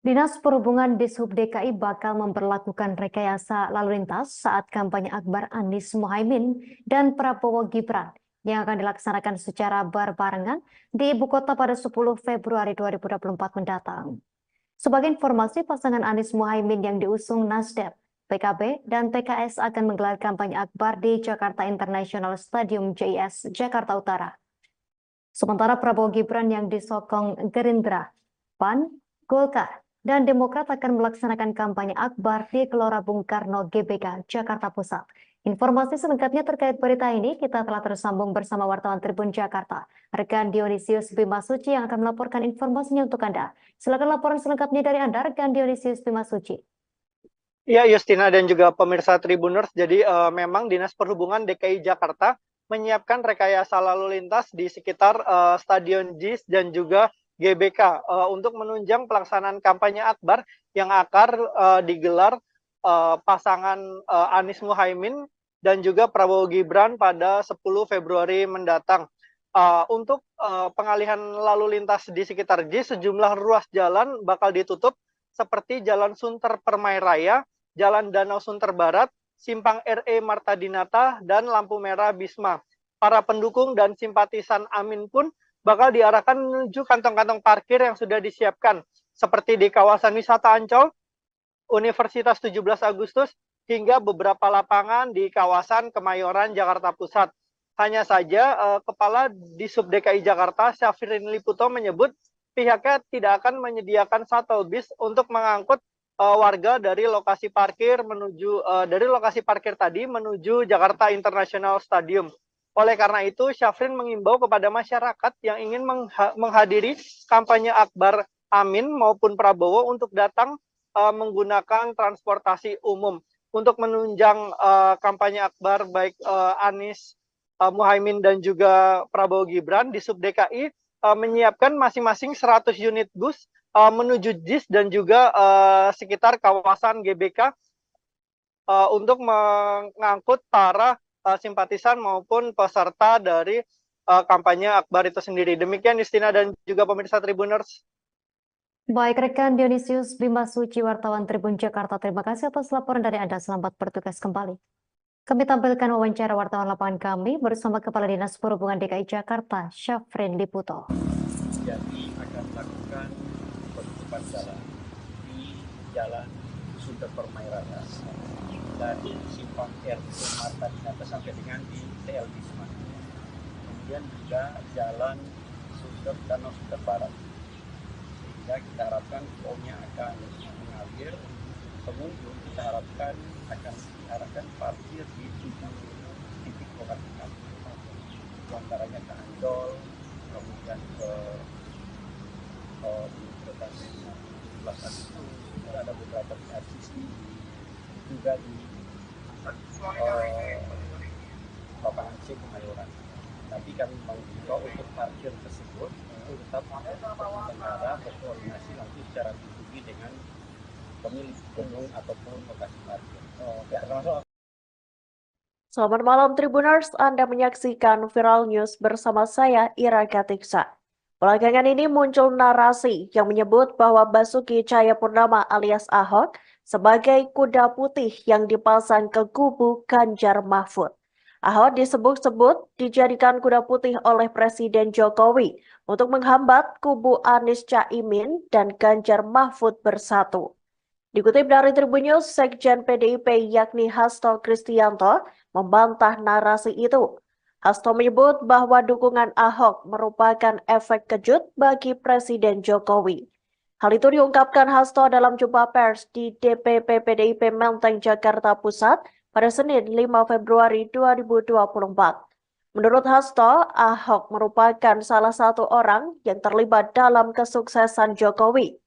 Dinas Perhubungan Dishub DKI bakal memperlakukan rekayasa lalu lintas saat kampanye akbar Anies Mohaimin dan Prabowo Gibran yang akan dilaksanakan secara berbarengan di ibu kota pada 10 Februari 2024 mendatang. Sebagai informasi, pasangan Anies Mohaimin yang diusung Nasdem, PKB, dan PKS akan menggelar kampanye akbar di Jakarta International Stadium JIS, Jakarta Utara. Sementara Prabowo Gibran yang disokong Gerindra, PAN, Golkar, dan Demokrat akan melaksanakan kampanye akbar di Gelora Bung Karno GBK, Jakarta Pusat. Informasi selengkapnya terkait berita ini kita telah tersambung bersama wartawan Tribun Jakarta, rekan Dionisius Bimasuci yang akan melaporkan informasinya untuk Anda. Silakan laporan selengkapnya dari Anda, rekan Dionisius Bimasuci. Ya, Justina dan juga pemirsa Tribuners, jadi memang Dinas Perhubungan DKI Jakarta menyiapkan rekayasa lalu lintas di sekitar Stadion JIS dan juga GBK untuk menunjang pelaksanaan kampanye akbar yang akan digelar pasangan Anies Mohaimin dan juga Prabowo Gibran pada 10 Februari mendatang. Untuk pengalihan lalu lintas di sekitar JIS, sejumlah ruas jalan bakal ditutup seperti Jalan Sunter Permai Raya, Jalan Danau Sunter Barat, Simpang RE Marta Dinata, dan lampu merah Bisma. Para pendukung dan simpatisan Amin pun bakal diarahkan menuju kantong-kantong parkir yang sudah disiapkan, seperti di kawasan wisata Ancol, Universitas 17 Agustus, hingga beberapa lapangan di kawasan Kemayoran, Jakarta Pusat. Hanya saja, Kepala Dishub DKI Jakarta, Syafrin Liputo, menyebut pihaknya tidak akan menyediakan shuttle bus untuk mengangkut warga dari lokasi parkir tadi menuju Jakarta International Stadium. Oleh karena itu, Syafrin mengimbau kepada masyarakat yang ingin menghadiri kampanye akbar Amin maupun Prabowo untuk datang menggunakan transportasi umum. Untuk menunjang kampanye akbar baik Anies Mohaimin dan juga Prabowo Gibran, Dishub DKI menyiapkan masing-masing 100 unit bus menuju JIS dan juga sekitar kawasan GBK untuk mengangkut para simpatisan maupun peserta dari kampanye Akbar itu sendiri. Demikian Justina dan juga pemirsa Tribuners. Baik rekan Dionysius Bima Suci, wartawan Tribun Jakarta, terima kasih atas laporan dari Anda. Selamat bertugas kembali. Kami tampilkan wawancara wartawan lapangan kami bersama Kepala Dinas Perhubungan DKI Jakarta, Syafrin Liputo. Jadi akan melakukan penutupan jalan di Jalan Sunda Permai Raya dari Simpang RT Marta Dinata sampai dengan di TLB Semarang. Kemudian juga Jalan Sunter Danau Sunter Barat. Sehingga kita harapkan flow-nya akan mengalir. Pengunjung kita harapkan akan diarahkan parkir di 7 titik lokasi kami. Di antaranya ke Ancol, kemudian ke Universitas Selatan itu ada beberapa di RCC, juga di lapangan C Kemayoran. Tapi kami mengimbau untuk parkir tersebut itu tetap pengendara berkoordinasi langsung secara pribadi dengan pemilik gedung ataupun lokasi parkir. Selamat malam Tribuners, Anda menyaksikan Viral News bersama saya Ira Katiksa. Belakangan ini muncul narasi yang menyebut bahwa Basuki Cahayapurnama alias Ahok sebagai kuda putih yang dipasang ke kubu Ganjar Mahfud. Ahok disebut-sebut dijadikan kuda putih oleh Presiden Jokowi untuk menghambat kubu Anies Caimin dan Ganjar Mahfud bersatu. Dikutip dari Tribun News, Sekjen PDIP yakni Hasto Kristianto membantah narasi itu. Hasto menyebut bahwa dukungan Ahok merupakan efek kejut bagi Presiden Jokowi. Hal itu diungkapkan Hasto dalam jumpa pers di DPP PDIP Menteng, Jakarta Pusat pada Senin 5 Februari 2024. Menurut Hasto, Ahok merupakan salah satu orang yang terlibat dalam kesuksesan Jokowi.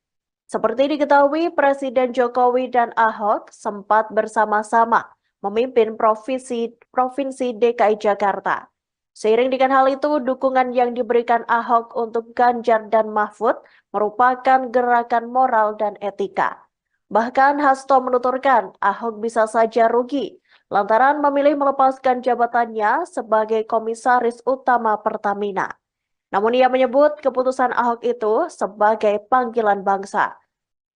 Seperti diketahui, Presiden Jokowi dan Ahok sempat bersama-sama memimpin Provinsi DKI Jakarta. Seiring dengan hal itu, dukungan yang diberikan Ahok untuk Ganjar dan Mahfud merupakan gerakan moral dan etika. Bahkan Hasto menuturkan Ahok bisa saja rugi lantaran memilih melepaskan jabatannya sebagai Komisaris Utama Pertamina. Namun ia menyebut keputusan Ahok itu sebagai panggilan bangsa.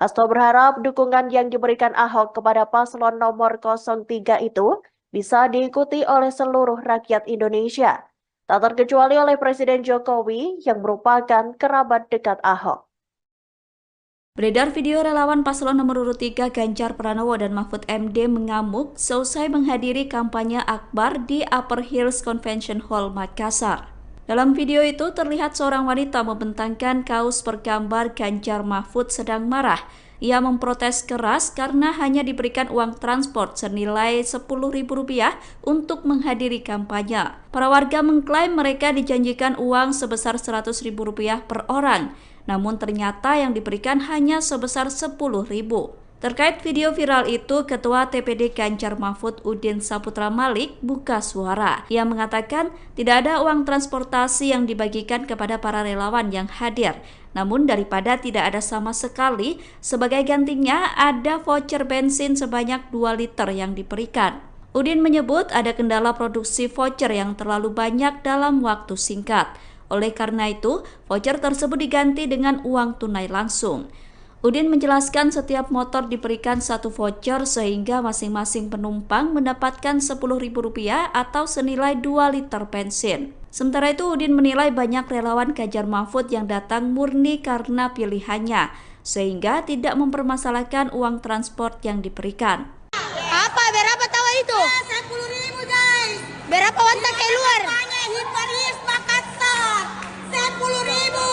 Hasto berharap dukungan yang diberikan Ahok kepada paslon nomor 03 itu bisa diikuti oleh seluruh rakyat Indonesia, tak terkecuali oleh Presiden Jokowi yang merupakan kerabat dekat Ahok. Beredar video relawan paslon nomor urut 3 Ganjar Pranowo dan Mahfud MD mengamuk seusai menghadiri kampanye Akbar di Upper Hills Convention Hall, Makassar. Dalam video itu terlihat seorang wanita membentangkan kaos bergambar Ganjar Mahfud sedang marah. Ia memprotes keras karena hanya diberikan uang transport senilai Rp10.000 untuk menghadiri kampanye. Para warga mengklaim mereka dijanjikan uang sebesar Rp100.000 per orang, namun ternyata yang diberikan hanya sebesar Rp10.000. Terkait video viral itu, Ketua TPD Ganjar Mahfud Udin Saputra Malik buka suara. Ia mengatakan tidak ada uang transportasi yang dibagikan kepada para relawan yang hadir. Namun daripada tidak ada sama sekali, sebagai gantinya ada voucher bensin sebanyak 2 liter yang diberikan. Udin menyebut ada kendala produksi voucher yang terlalu banyak dalam waktu singkat. Oleh karena itu, voucher tersebut diganti dengan uang tunai langsung. Udin menjelaskan setiap motor diberikan 1 voucher sehingga masing-masing penumpang mendapatkan Rp10.000 atau senilai 2 liter bensin. Sementara itu Udin menilai banyak relawan Ganjar Mahfud yang datang murni karena pilihannya, sehingga tidak mempermasalahkan uang transport yang diberikan. Apa? Berapa tahu itu? 10.000 guys. Berapa wanita keluar? Paris Makassar. 10.000.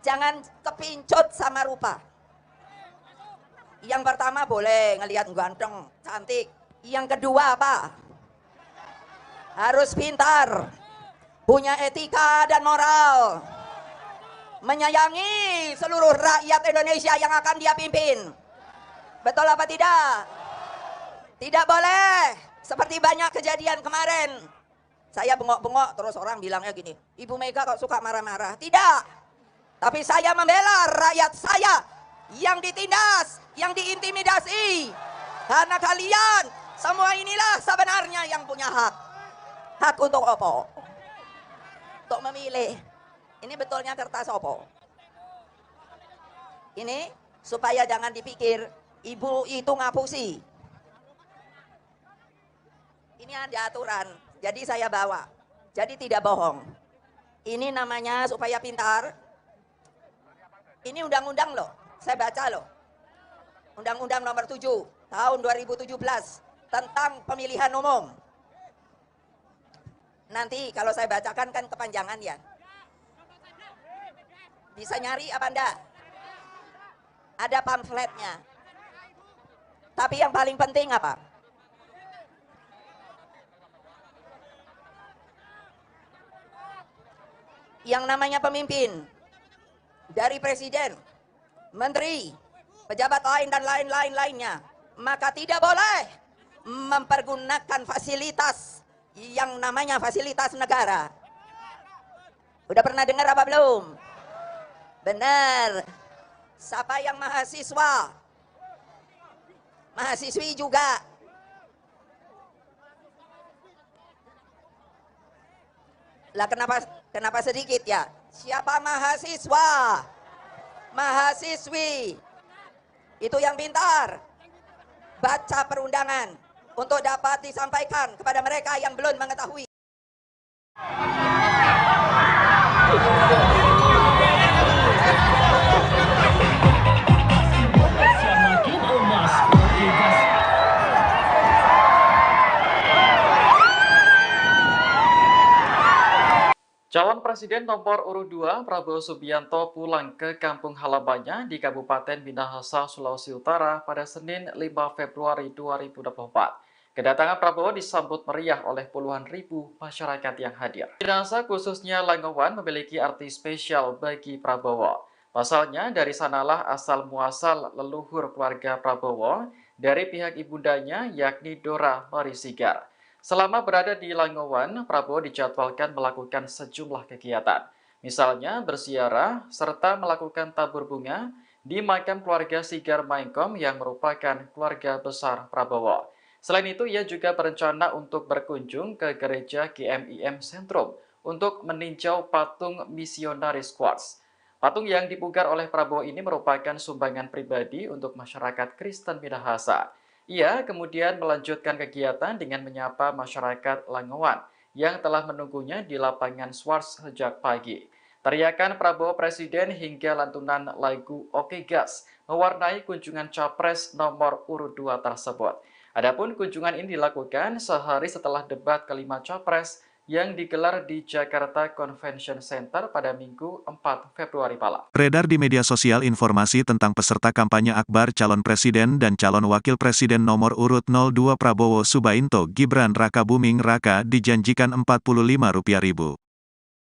Jangan kepincut sama rupa. Yang pertama boleh ngelihat ganteng, cantik. Yang kedua apa? Harus pintar, punya etika dan moral. menyayangi seluruh rakyat Indonesia yang akan dia pimpin. Betul apa tidak? Tidak boleh seperti banyak kejadian kemarin. Saya bengok-bengok terus orang bilangnya gini, Ibu Mega kok suka marah-marah. Tidak. Tapi saya membela rakyat saya yang ditindas, yang diintimidasi. Karena kalian semua inilah sebenarnya yang punya hak. Hak untuk apa? Untuk memilih. Ini betulnya kertas opo. Ini supaya jangan dipikir ibu itu ngapusi. Ini ada aturan, jadi saya bawa. Jadi tidak bohong. Ini namanya supaya pintar. Ini undang-undang loh, saya baca loh. Undang-undang nomor 7 tahun 2017 tentang pemilihan umum. Nanti kalau saya bacakan kan kepanjangan ya. Bisa nyari apa enggak? Ada pamfletnya. Tapi yang paling penting apa? Yang namanya pemimpin, dari presiden, menteri, pejabat lain dan lain-lainnya, maka tidak boleh mempergunakan fasilitas yang namanya fasilitas negara. Udah pernah dengar apa belum? Benar. Siapa yang mahasiswa? Mahasiswi juga. Lah kenapa sedikit ya? Siapa mahasiswa? Mahasiswi. Itu yang pintar. Baca perundangan untuk dapat disampaikan kepada mereka yang belum mengetahui. Calon Presiden nomor urut 2 Prabowo Subianto pulang ke kampung halamannya di Kabupaten Minahasa, Sulawesi Utara pada Senin 5 Februari 2024. Kedatangan Prabowo disambut meriah oleh puluhan ribu masyarakat yang hadir. Minahasa khususnya Langowan memiliki arti spesial bagi Prabowo. Pasalnya dari sanalah asal muasal leluhur keluarga Prabowo dari pihak ibundanya yakni Dora Marisigar. Selama berada di Langowan, Prabowo dijadwalkan melakukan sejumlah kegiatan. Misalnya berziarah serta melakukan tabur bunga di makam keluarga Sigar Maengkom yang merupakan keluarga besar Prabowo. Selain itu, ia juga berencana untuk berkunjung ke gereja GMIM Sentrum untuk meninjau patung misionaris Quartz. Patung yang dipugar oleh Prabowo ini merupakan sumbangan pribadi untuk masyarakat Kristen Minahasa. Ia kemudian melanjutkan kegiatan dengan menyapa masyarakat Langowan yang telah menunggunya di lapangan Swarts sejak pagi. Teriakan Prabowo Presiden hingga lantunan lagu Oke Gas mewarnai kunjungan Capres nomor urut 2 tersebut. Adapun kunjungan ini dilakukan sehari setelah debat kelima Capres yang digelar di Jakarta Convention Center pada Minggu 4 Februari malam. Beredar di media sosial informasi tentang peserta kampanye akbar calon presiden dan calon wakil presiden nomor urut 02 Prabowo Subianto Gibran Rakabuming Raka dijanjikan Rp45.000.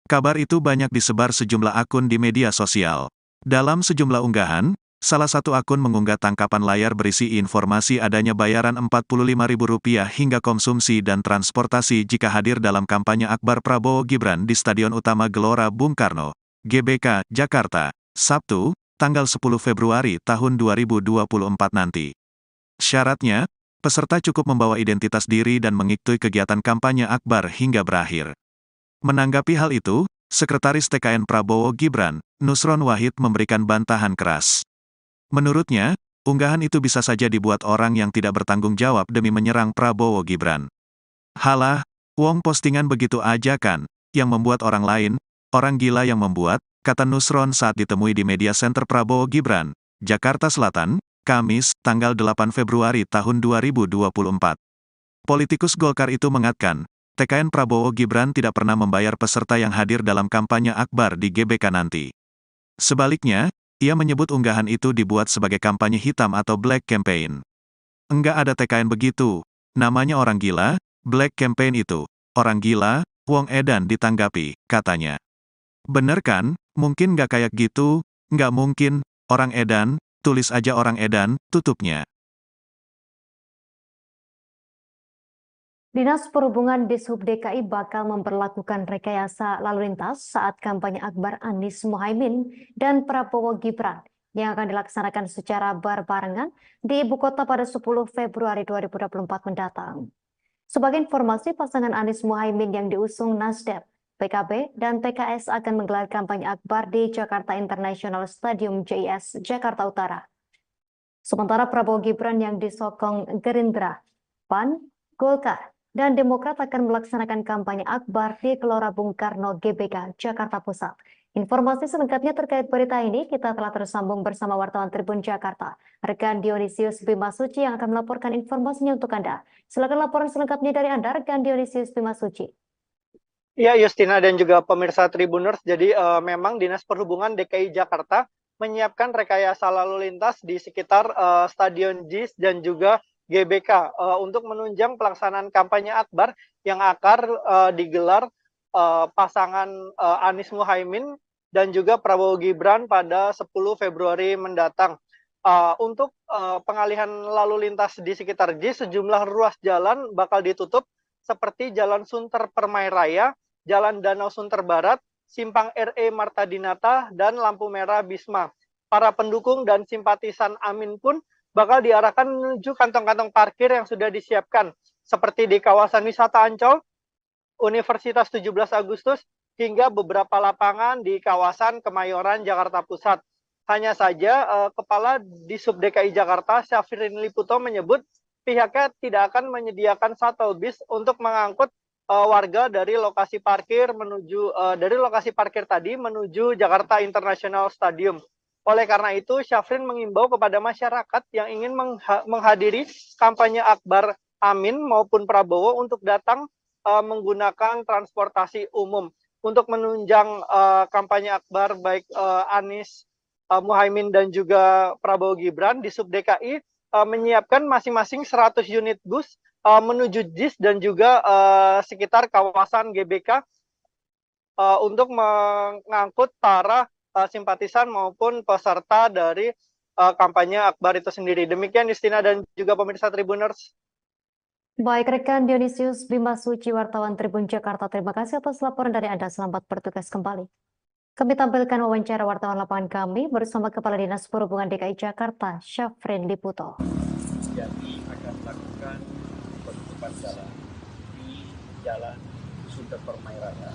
Kabar itu banyak disebar sejumlah akun di media sosial. Dalam sejumlah unggahan, salah satu akun mengunggah tangkapan layar berisi informasi adanya bayaran Rp45.000 hingga konsumsi dan transportasi jika hadir dalam kampanye akbar Prabowo Gibran di Stadion Utama Gelora Bung Karno, GBK, Jakarta, Sabtu, tanggal 10 Februari tahun 2024 nanti. Syaratnya, peserta cukup membawa identitas diri dan mengikuti kegiatan kampanye akbar hingga berakhir. Menanggapi hal itu, Sekretaris TKN Prabowo Gibran, Nusron Wahid memberikan bantahan keras. Menurutnya, unggahan itu bisa saja dibuat orang yang tidak bertanggung jawab demi menyerang Prabowo Gibran. Halah, wong postingan begitu aja kan, yang membuat orang lain, orang gila yang membuat, kata Nusron saat ditemui di media center Prabowo Gibran, Jakarta Selatan, Kamis, tanggal 8 Februari tahun 2024. Politikus Golkar itu mengatakan, TKN Prabowo Gibran tidak pernah membayar peserta yang hadir dalam kampanye akbar di GBK nanti. Sebaliknya, ia menyebut unggahan itu dibuat sebagai kampanye hitam atau black campaign. Enggak ada TKN begitu, namanya orang gila, black campaign itu. Orang gila, wong edan ditanggapi, katanya. Bener kan, Mungkin nggak kayak gitu? Nggak mungkin, orang edan, tulis aja orang edan, tutupnya. Dinas Perhubungan Dishub DKI bakal memperlakukan rekayasa lalu lintas saat kampanye Akbar Anies Mohaimin dan Prabowo Gibran yang akan dilaksanakan secara berbarengan di ibu kota pada 10 Februari 2024 mendatang. Sebagai informasi, pasangan Anies Mohaimin yang diusung Nasdem, PKB, dan PKS akan menggelar kampanye Akbar di Jakarta International Stadium JIS, Jakarta Utara. Sementara Prabowo Gibran yang disokong Gerindra, PAN, Golkar, dan Demokrat akan melaksanakan kampanye Akbar di Gelora Bung Karno GBK, Jakarta Pusat. Informasi selengkapnya terkait berita ini kita telah tersambung bersama wartawan Tribun Jakarta, rekan Dionisius Bimasuci yang akan melaporkan informasinya untuk Anda. Silakan laporan selengkapnya dari Anda, rekan Dionisius Bimasuci. Ya, Justina dan juga pemirsa Tribuners, jadi memang Dinas Perhubungan DKI Jakarta menyiapkan rekayasa lalu lintas di sekitar Stadion JIS dan juga GBK untuk menunjang pelaksanaan kampanye Akbar yang akan digelar pasangan Anies Mohaimin dan juga Prabowo Gibran pada 10 Februari mendatang. Untuk pengalihan lalu lintas di sekitar JIS, sejumlah ruas jalan bakal ditutup seperti Jalan Sunter Permai Raya, Jalan Danau Sunter Barat, Simpang RE Marta Dinata, dan lampu merah Bisma. Para pendukung dan simpatisan Amin pun bakal diarahkan menuju kantong-kantong parkir yang sudah disiapkan, seperti di kawasan wisata Ancol, Universitas 17 Agustus, hingga beberapa lapangan di kawasan Kemayoran, Jakarta Pusat. Hanya saja, Kepala Dishub DKI Jakarta, Syafrin Liputo, menyebut pihaknya tidak akan menyediakan shuttle bis untuk mengangkut warga dari lokasi parkir tadi menuju Jakarta International Stadium. Oleh karena itu, Syafrin mengimbau kepada masyarakat yang ingin menghadiri kampanye Akbar Amin maupun Prabowo untuk datang menggunakan transportasi umum. Untuk menunjang kampanye Akbar baik Anies Mohaimin dan juga Prabowo Gibran, Dishub DKI menyiapkan masing-masing 100 unit bus menuju JIS dan juga sekitar kawasan GBK untuk mengangkut para simpatisan maupun peserta dari kampanye Akbar itu sendiri. Demikian Justina dan juga pemirsa Tribuners. Baik, rekan Dionisius Bimasuci, wartawan Tribun Jakarta, terima kasih atas laporan dari Anda. Selamat bertugas kembali. Kami tampilkan wawancara wartawan lapangan kami bersama Kepala Dinas Perhubungan DKI Jakarta, Syafrin Liputo. Jadi akan melakukan penutupan jalan di Jalan Sunter Permai Raya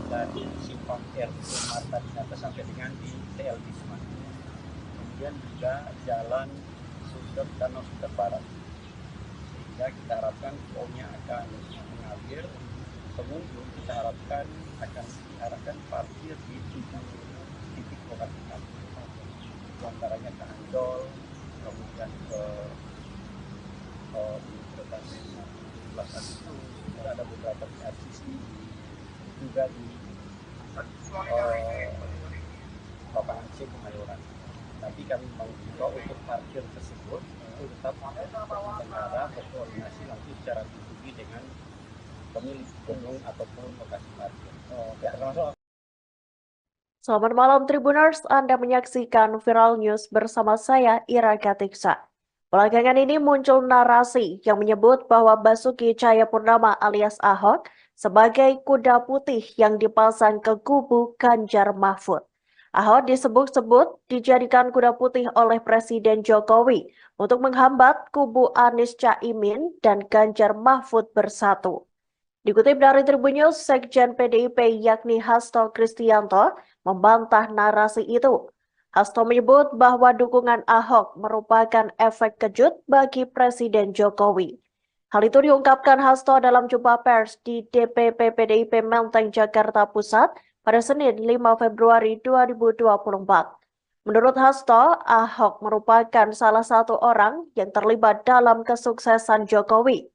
dari Simpang RE Marta Dinata sampai dengan di TL Bisma. Kemudian juga Jalan Danau Sunter Barat. Sehingga kita harapkan flow-nya akan mengalir. Pengunjung kita harapkan akan diarahkan parkir di 7 titik lokasi parkir. Antaranya ke Ancol, kemudian ke Universitas 17 Agustus, ada beberapa di RCC, juga di lapangan C Kemayoran. Tapi kami mengimbau untuk parkir tersebut itu tetap negara berkoordinasi langsung secara pribadi dengan pemilik gedung ataupun lokasi parkir. Selamat malam Tribuners, Anda menyaksikan Viral News bersama saya Ira Katiksa. Belakangan ini muncul narasi yang menyebut bahwa Basuki Cahayapurnama alias Ahok sebagai kuda putih yang dipasang ke kubu Ganjar Mahfud. Ahok disebut-sebut dijadikan kuda putih oleh Presiden Jokowi untuk menghambat kubu Anies Caimin dan Ganjar Mahfud bersatu. Dikutip dari Tribun News, Sekjen PDIP yakni Hasto Kristianto membantah narasi itu. Hasto menyebut bahwa dukungan Ahok merupakan efek kejut bagi Presiden Jokowi. Hal itu diungkapkan Hasto dalam jumpa pers di DPP PDIP Menteng, Jakarta Pusat pada Senin 5 Februari 2024. Menurut Hasto, Ahok merupakan salah satu orang yang terlibat dalam kesuksesan Jokowi.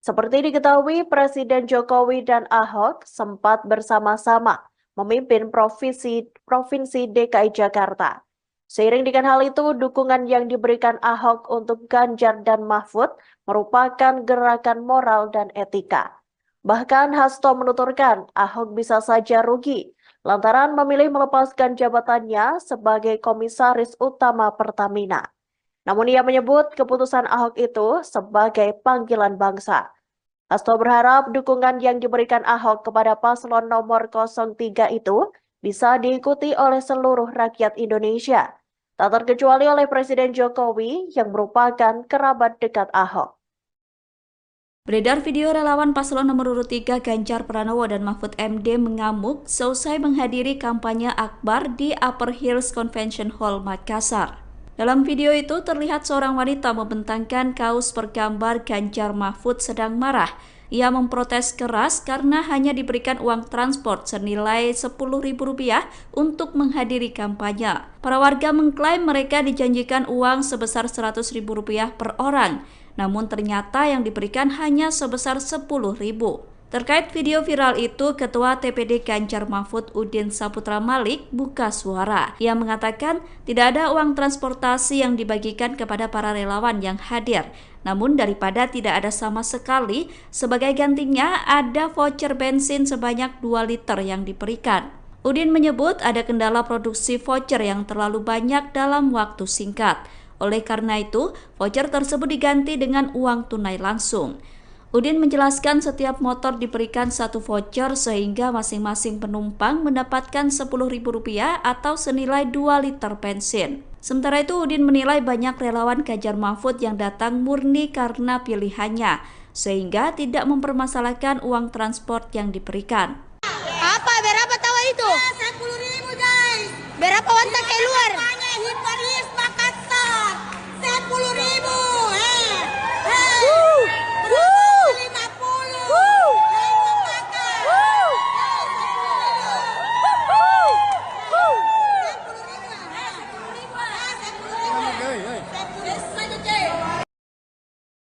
Seperti diketahui, Presiden Jokowi dan Ahok sempat bersama-sama memimpin Provinsi DKI Jakarta. Seiring dengan hal itu, dukungan yang diberikan Ahok untuk Ganjar dan Mahfud merupakan gerakan moral dan etika. Bahkan Hasto menuturkan Ahok bisa saja rugi lantaran memilih melepaskan jabatannya sebagai Komisaris Utama Pertamina. Namun ia menyebut keputusan Ahok itu sebagai panggilan bangsa. Hasto berharap dukungan yang diberikan Ahok kepada paslon nomor 03 itu bisa diikuti oleh seluruh rakyat Indonesia, tak terkecuali oleh Presiden Jokowi yang merupakan kerabat dekat Ahok. Beredar video relawan paslon nomor urut 3 Ganjar Pranowo dan Mahfud MD mengamuk seusai menghadiri kampanye akbar di Upper Hills Convention Hall, Makassar. Dalam video itu terlihat seorang wanita membentangkan kaos bergambar Ganjar Mahfud sedang marah. Ia memprotes keras karena hanya diberikan uang transport senilai Rp10.000 untuk menghadiri kampanye. Para warga mengklaim mereka dijanjikan uang sebesar Rp100.000 per orang. Namun ternyata yang diberikan hanya sebesar Rp10.000. Terkait video viral itu, Ketua TPD Ganjar Mahfud Udin Saputra Malik buka suara. Ia mengatakan tidak ada uang transportasi yang dibagikan kepada para relawan yang hadir. Namun daripada tidak ada sama sekali, sebagai gantinya ada voucher bensin sebanyak 2 liter yang diberikan. Udin menyebut ada kendala produksi voucher yang terlalu banyak dalam waktu singkat. Oleh karena itu, voucher tersebut diganti dengan uang tunai langsung. Udin menjelaskan setiap motor diberikan 1 voucher sehingga masing-masing penumpang mendapatkan Rp10.000 atau senilai 2 liter bensin. Sementara itu, Udin menilai banyak relawan Ganjar Mahfud yang datang murni karena pilihannya, sehingga tidak mempermasalahkan uang transport yang diberikan. Apa? Berapa tahu itu? 10.000 guys. Berapa wantak keluar? Hiparis Makassar. 10.000.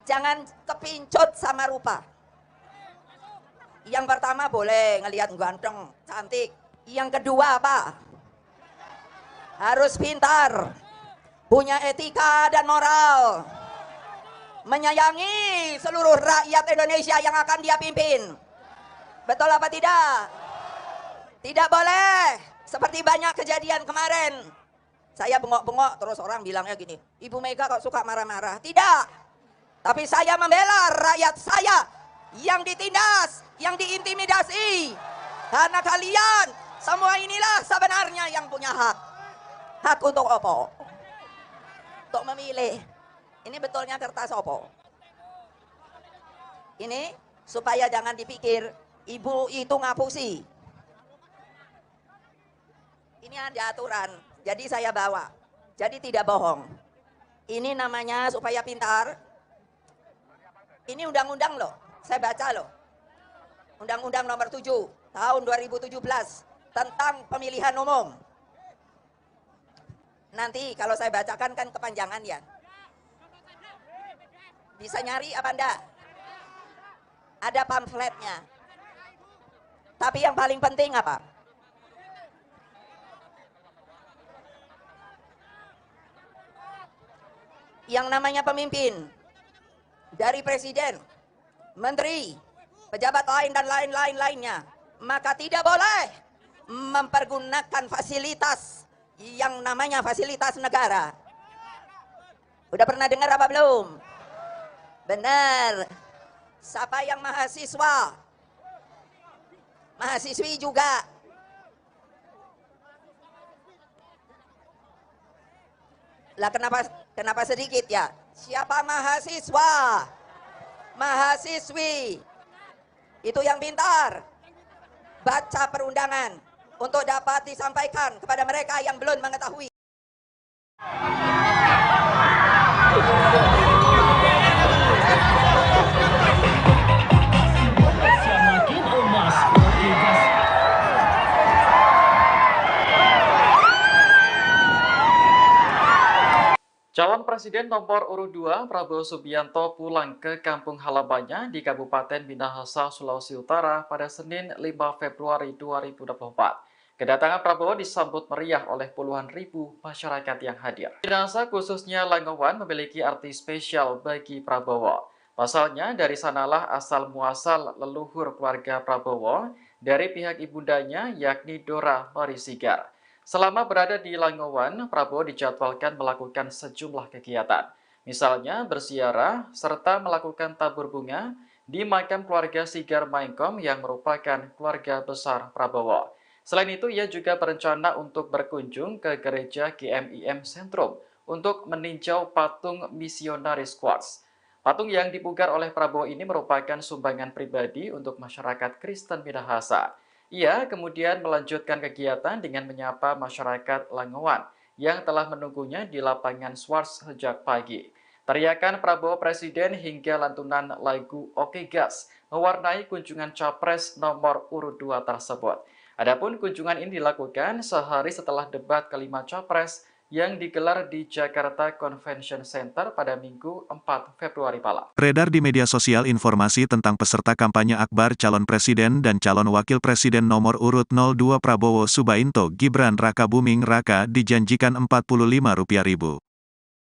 Jangan kepincut sama rupa. Yang pertama boleh ngelihat ganteng, cantik. Yang kedua apa? Harus pintar, punya etika dan moral, menyayangi seluruh rakyat Indonesia yang akan dia pimpin. Betul apa tidak? Tidak boleh seperti banyak kejadian kemarin. Saya bengok-bengok terus orang bilangnya gini, Ibu Mega kok suka marah-marah. Tidak. Tapi saya membela rakyat saya yang ditindas, yang diintimidasi. Karena kalian semua inilah sebenarnya yang punya hak. Hak untuk apa? Untuk memilih. Ini betulnya kertas apa? Ini supaya jangan dipikir ibu itu ngapusi. Ini ada aturan, jadi saya bawa. Jadi tidak bohong. Ini namanya supaya pintar. Ini undang-undang loh, saya baca loh. Undang-undang nomor 7 tahun 2017 tentang pemilihan umum. Nanti kalau saya bacakan kan kepanjangan ya. Bisa nyari apa enggak? Ada pamfletnya. Tapi yang paling penting apa? Yang namanya pemimpin, dari presiden, menteri, pejabat lain dan lainnya, maka tidak boleh mempergunakan fasilitas yang namanya fasilitas negara. Udah pernah dengar apa belum? Benar. Siapa yang mahasiswa, mahasiswi juga. Lah kenapa sedikit ya? Siapa mahasiswa, mahasiswi, itu yang pintar. Baca perundangan untuk dapat disampaikan kepada mereka yang belum mengetahui. Calon Presiden nomor urut 2 Prabowo Subianto pulang ke kampung halamannya di Kabupaten Minahasa, Sulawesi Utara pada Senin 5 Februari 2024. Kedatangan Prabowo disambut meriah oleh puluhan ribu masyarakat yang hadir. Minahasa khususnya Langowan memiliki arti spesial bagi Prabowo. Pasalnya dari sanalah asal muasal leluhur keluarga Prabowo dari pihak ibundanya yakni Dora Marisigar. Selama berada di Langowan, Prabowo dijadwalkan melakukan sejumlah kegiatan, misalnya berziarah serta melakukan tabur bunga di makam keluarga Sigar Maengkom yang merupakan keluarga besar Prabowo. Selain itu, ia juga berencana untuk berkunjung ke gereja GMIM Sentrum untuk meninjau patung misionaris Quartz. Patung yang dipugar oleh Prabowo ini merupakan sumbangan pribadi untuk masyarakat Kristen Minahasa. Ia kemudian melanjutkan kegiatan dengan menyapa masyarakat Langowan yang telah menunggunya di lapangan Swarts sejak pagi. Teriakan Prabowo Presiden hingga lantunan lagu Oke Gas mewarnai kunjungan Capres nomor urut 2 tersebut. Adapun kunjungan ini dilakukan sehari setelah debat kelima Capres yang digelar di Jakarta Convention Center pada Minggu 4 Februari malam. Beredar di media sosial informasi tentang peserta kampanye akbar calon presiden dan calon wakil presiden nomor urut 02 Prabowo Subainto Gibran Rakabuming Raka dijanjikan Rp45.000.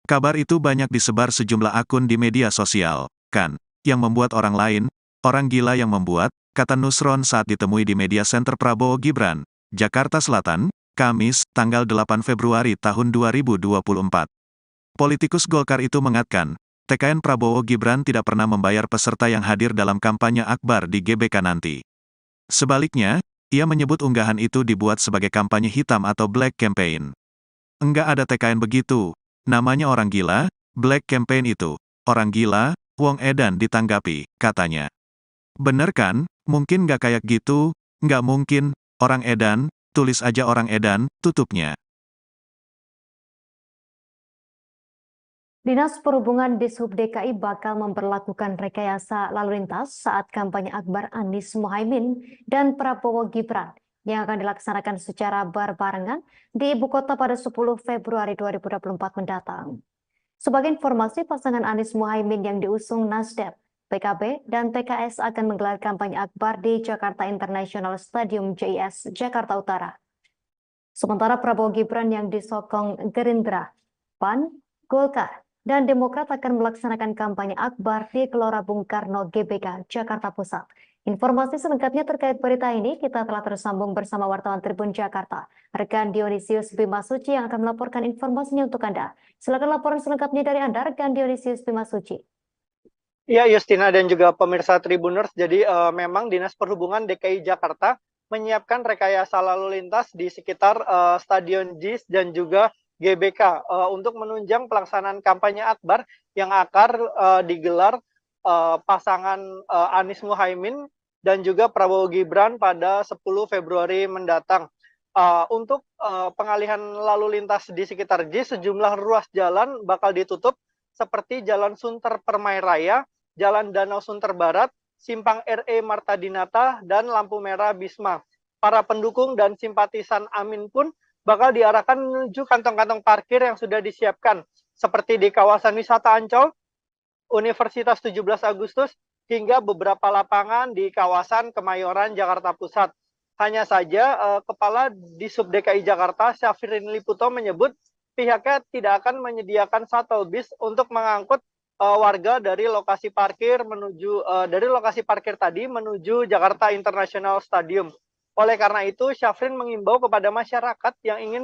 Kabar itu banyak disebar sejumlah akun di media sosial. Kan, yang membuat orang lain, orang gila yang membuat, kata Nusron saat ditemui di media center Prabowo Gibran, Jakarta Selatan, Kamis, tanggal 8 Februari tahun 2024. Politikus Golkar itu mengatakan, TKN Prabowo Gibran tidak pernah membayar peserta yang hadir dalam kampanye akbar di GBK nanti. Sebaliknya, ia menyebut unggahan itu dibuat sebagai kampanye hitam atau black campaign. Enggak ada TKN begitu, namanya orang gila, black campaign itu. Orang gila, Wong Edan ditanggapi, katanya. Bener kan, mungkin nggak kayak gitu, nggak mungkin, orang Edan, tulis aja orang Edan, tutupnya. Dinas Perhubungan Dishub DKI bakal memperlakukan rekayasa lalu lintas saat kampanye akbar Anies Mohaimin dan Prabowo Gibran yang akan dilaksanakan secara berbarengan di ibu kota pada 10 Februari 2024 mendatang. Sebagai informasi, pasangan Anies Mohaimin yang diusung Nasdem, PKB, dan PKS akan menggelar kampanye akbar di Jakarta International Stadium JIS, Jakarta Utara. Sementara Prabowo Gibran yang disokong Gerindra, PAN, Golkar, dan Demokrat akan melaksanakan kampanye akbar di Gelora Bung Karno GBK, Jakarta Pusat. Informasi selengkapnya terkait berita ini kita telah tersambung bersama wartawan Tribun Jakarta, rekan Dionisius Bimasuci yang akan melaporkan informasinya untuk Anda. Silakan laporan selengkapnya dari Anda, rekan Dionisius Bimasuci. Ya, Justina dan juga pemirsa Tribuners, jadi memang Dinas Perhubungan DKI Jakarta menyiapkan rekayasa lalu lintas di sekitar Stadion JIS dan juga GBK untuk menunjang pelaksanaan kampanye akbar yang akan digelar pasangan Anies Mohaimin dan juga Prabowo Gibran pada 10 Februari mendatang. Untuk pengalihan lalu lintas di sekitar JIS, sejumlah ruas jalan bakal ditutup seperti Jalan Sunter Permai Raya, Jalan Danau Sunter Barat, Simpang RE Marta Dinata, dan lampu merah Bisma. Para pendukung dan simpatisan Amin pun bakal diarahkan menuju kantong-kantong parkir yang sudah disiapkan, seperti di kawasan wisata Ancol, Universitas 17 Agustus, hingga beberapa lapangan di kawasan Kemayoran, Jakarta Pusat. Hanya saja, Kepala Dishub DKI Jakarta, Syafrin Liputo, menyebut pihaknya tidak akan menyediakan shuttle bis untuk mengangkut warga dari lokasi parkir tadi menuju Jakarta International Stadium. Oleh karena itu, Syafrin mengimbau kepada masyarakat yang ingin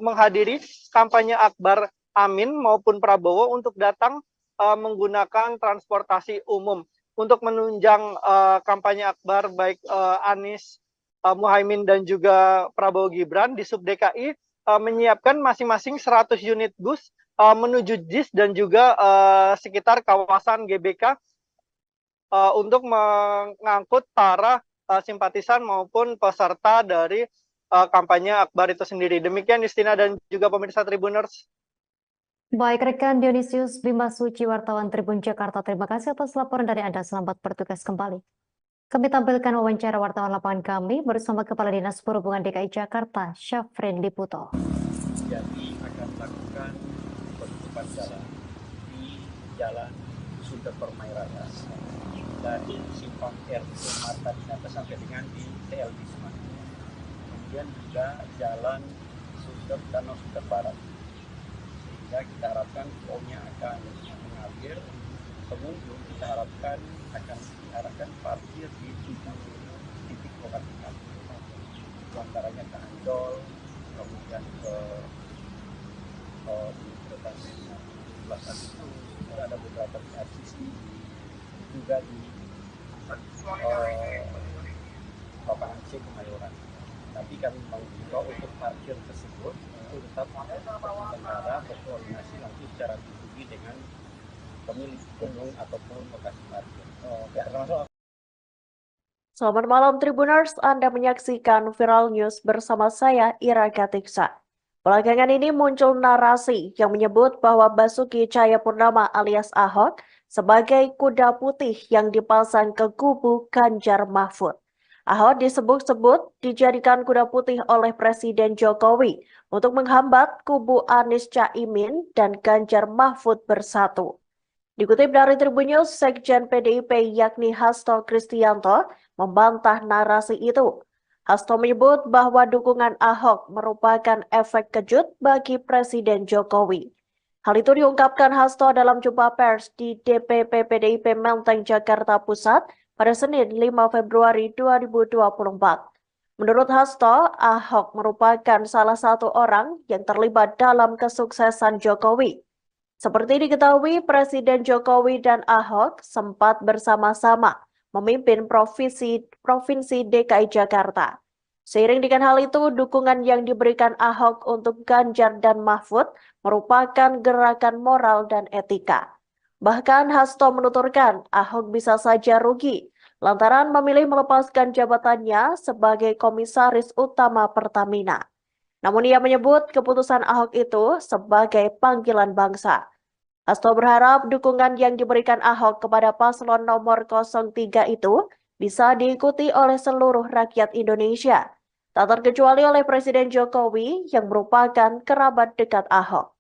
menghadiri kampanye akbar Amin maupun Prabowo untuk datang menggunakan transportasi umum. Untuk menunjang kampanye akbar baik Anies Mohaimin dan juga Prabowo Gibran, Dishub DKI menyiapkan masing-masing 100 unit bus menuju JIS dan juga sekitar kawasan GBK untuk mengangkut para simpatisan maupun peserta dari kampanye akbar itu sendiri. Demikian Justina dan juga pemirsa Tribuners. Baik, rekan Dionisius Bimasuci, wartawan Tribun Jakarta, terima kasih atas laporan dari Anda. Selamat bertugas kembali. Kami tampilkan wawancara wartawan lapangan kami bersama Kepala Dinas Perhubungan DKI Jakarta, Syafrin Liputo. Jadi akan melakukan penutupan jalan di Jalan Sunter Permai Raya dari Simpang RT Marta Dinata sampai dengan di TL Bisma. Kemudian juga Jalan Danau Sunter Barat. Sehingga kita harapkan flow-nya akan mengalir. Pengunjung kita harapkan akan diarahkan parkir di 7 titik lokasi. diantaranya ke Ancol, kemudian ke Universitas Selatan itu ada beberapa di RCC, juga di lapangan C Kemayoran. Tapi kami mengimbau untuk parkir tersebut itu tetap antara berkoordinasi nanti secara pribadi dengan pemilik gedung ataupun lokasi parkir. Selamat malam Tribuners, Anda menyaksikan Viral News bersama saya Ira Katiksa. Belakangan ini muncul narasi yang menyebut bahwa Basuki Cahayapurnama alias Ahok sebagai kuda putih yang dipasang ke kubu Ganjar Mahfud. Ahok disebut-sebut dijadikan kuda putih oleh Presiden Jokowi untuk menghambat kubu Anies Caimin dan Ganjar Mahfud bersatu. Dikutip dari Tribun News, Sekjen PDIP yakni Hasto Kristianto membantah narasi itu. Hasto menyebut bahwa dukungan Ahok merupakan efek kejut bagi Presiden Jokowi. Hal itu diungkapkan Hasto dalam jumpa pers di DPP PDIP Menteng, Jakarta Pusat pada Senin 5 Februari 2024. Menurut Hasto, Ahok merupakan salah satu orang yang terlibat dalam kesuksesan Jokowi. Seperti diketahui, Presiden Jokowi dan Ahok sempat bersama-sama memimpin Provinsi DKI Jakarta. Seiring dengan hal itu, dukungan yang diberikan Ahok untuk Ganjar dan Mahfud merupakan gerakan moral dan etika. Bahkan Hasto menuturkan Ahok bisa saja rugi lantaran memilih melepaskan jabatannya sebagai Komisaris Utama Pertamina. Namun ia menyebut keputusan Ahok itu sebagai panggilan bangsa. Hasto berharap dukungan yang diberikan Ahok kepada paslon nomor 03 itu bisa diikuti oleh seluruh rakyat Indonesia, tak terkecuali oleh Presiden Jokowi yang merupakan kerabat dekat Ahok.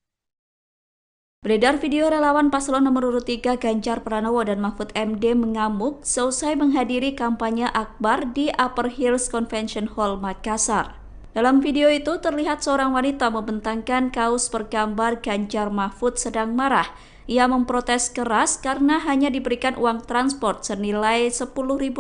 Beredar video relawan paslon nomor urut 3 Ganjar Pranowo dan Mahfud MD mengamuk seusai menghadiri kampanye akbar di Upper Hills Convention Hall, Makassar. Dalam video itu terlihat seorang wanita membentangkan kaos bergambar Ganjar Mahfud sedang marah. Ia memprotes keras karena hanya diberikan uang transport senilai Rp10.000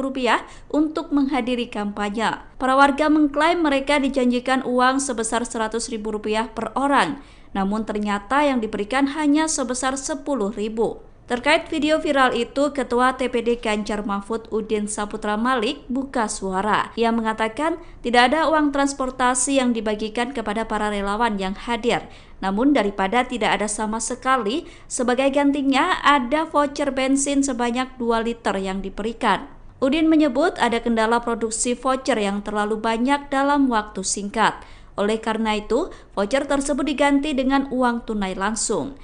untuk menghadiri kampanye. Para warga mengklaim mereka dijanjikan uang sebesar Rp100.000 per orang, namun ternyata yang diberikan hanya sebesar Rp10.000. Terkait video viral itu, Ketua TPD Ganjar Mahfud Udin Saputra Malik buka suara. Ia mengatakan tidak ada uang transportasi yang dibagikan kepada para relawan yang hadir. Namun daripada tidak ada sama sekali, sebagai gantinya ada voucher bensin sebanyak 2 liter yang diberikan. Udin menyebut ada kendala produksi voucher yang terlalu banyak dalam waktu singkat. Oleh karena itu, voucher tersebut diganti dengan uang tunai langsung.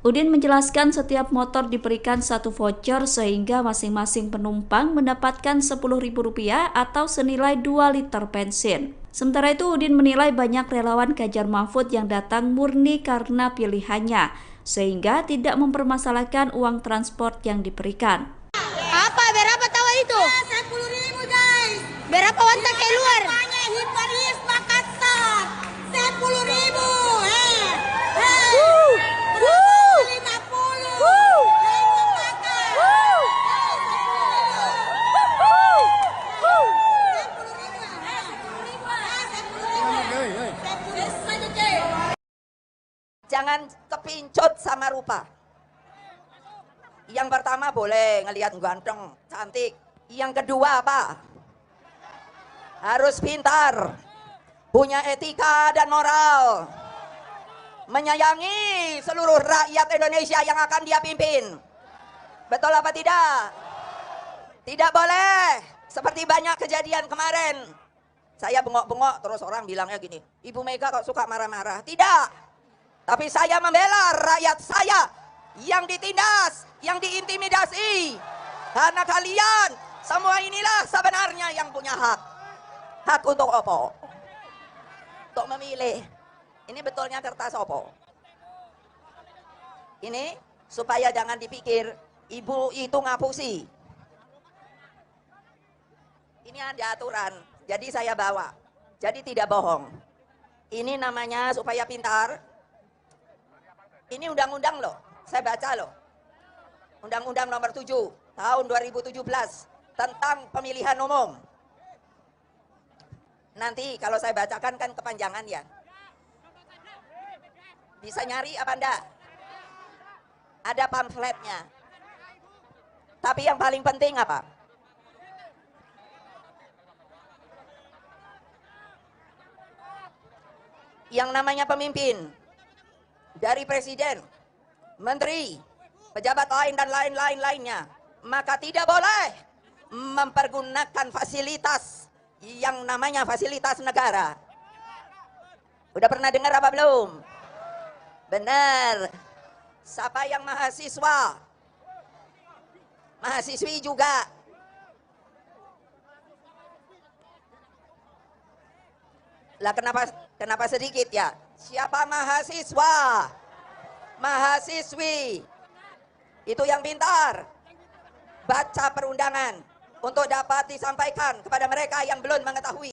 Udin menjelaskan setiap motor diberikan 1 voucher sehingga masing-masing penumpang mendapatkan Rp10.000 atau senilai 2 liter bensin. Sementara itu Udin menilai banyak relawan Ganjar Mahfud yang datang murni karena pilihannya, sehingga tidak mempermasalahkan uang transport yang diberikan. Apa? Berapa tahu itu? 10.000 guys. Berapa wantak keluar? Hiparis Makassar. 10.000. Jangan kepincut sama rupa. Yang pertama boleh ngelihat ganteng, cantik. Yang kedua apa? Harus pintar, punya etika dan moral, menyayangi seluruh rakyat Indonesia yang akan dia pimpin. Betul apa tidak? Tidak boleh seperti banyak kejadian kemarin. Saya bengok-bengok terus orang bilangnya gini, Ibu Mega kok suka marah-marah. Tidak. Tapi saya membela rakyat saya yang ditindas, yang diintimidasi. Karena kalian semua inilah sebenarnya yang punya hak. Hak untuk apa? Untuk memilih. Ini betulnya kertas apa? Ini supaya jangan dipikir ibu itu ngapusi. Ini ada aturan, jadi saya bawa. Jadi tidak bohong. Ini namanya supaya pintar. Ini undang-undang loh, saya baca loh. Undang-undang nomor 7 tahun 2017 tentang pemilihan umum. Nanti kalau saya bacakan kan kepanjangan ya. Bisa nyari apa enggak? Ada pamfletnya. Tapi yang paling penting apa? Yang namanya pemimpin, dari presiden, menteri, pejabat lain dan lainnya, maka tidak boleh mempergunakan fasilitas yang namanya fasilitas negara. Udah pernah dengar apa belum? Benar. Siapa yang mahasiswa? Mahasiswi juga. Lah kenapa sedikit ya? Siapa mahasiswa? Mahasiswi. Itu yang pintar. Baca perundangan untuk dapat disampaikan kepada mereka yang belum mengetahui.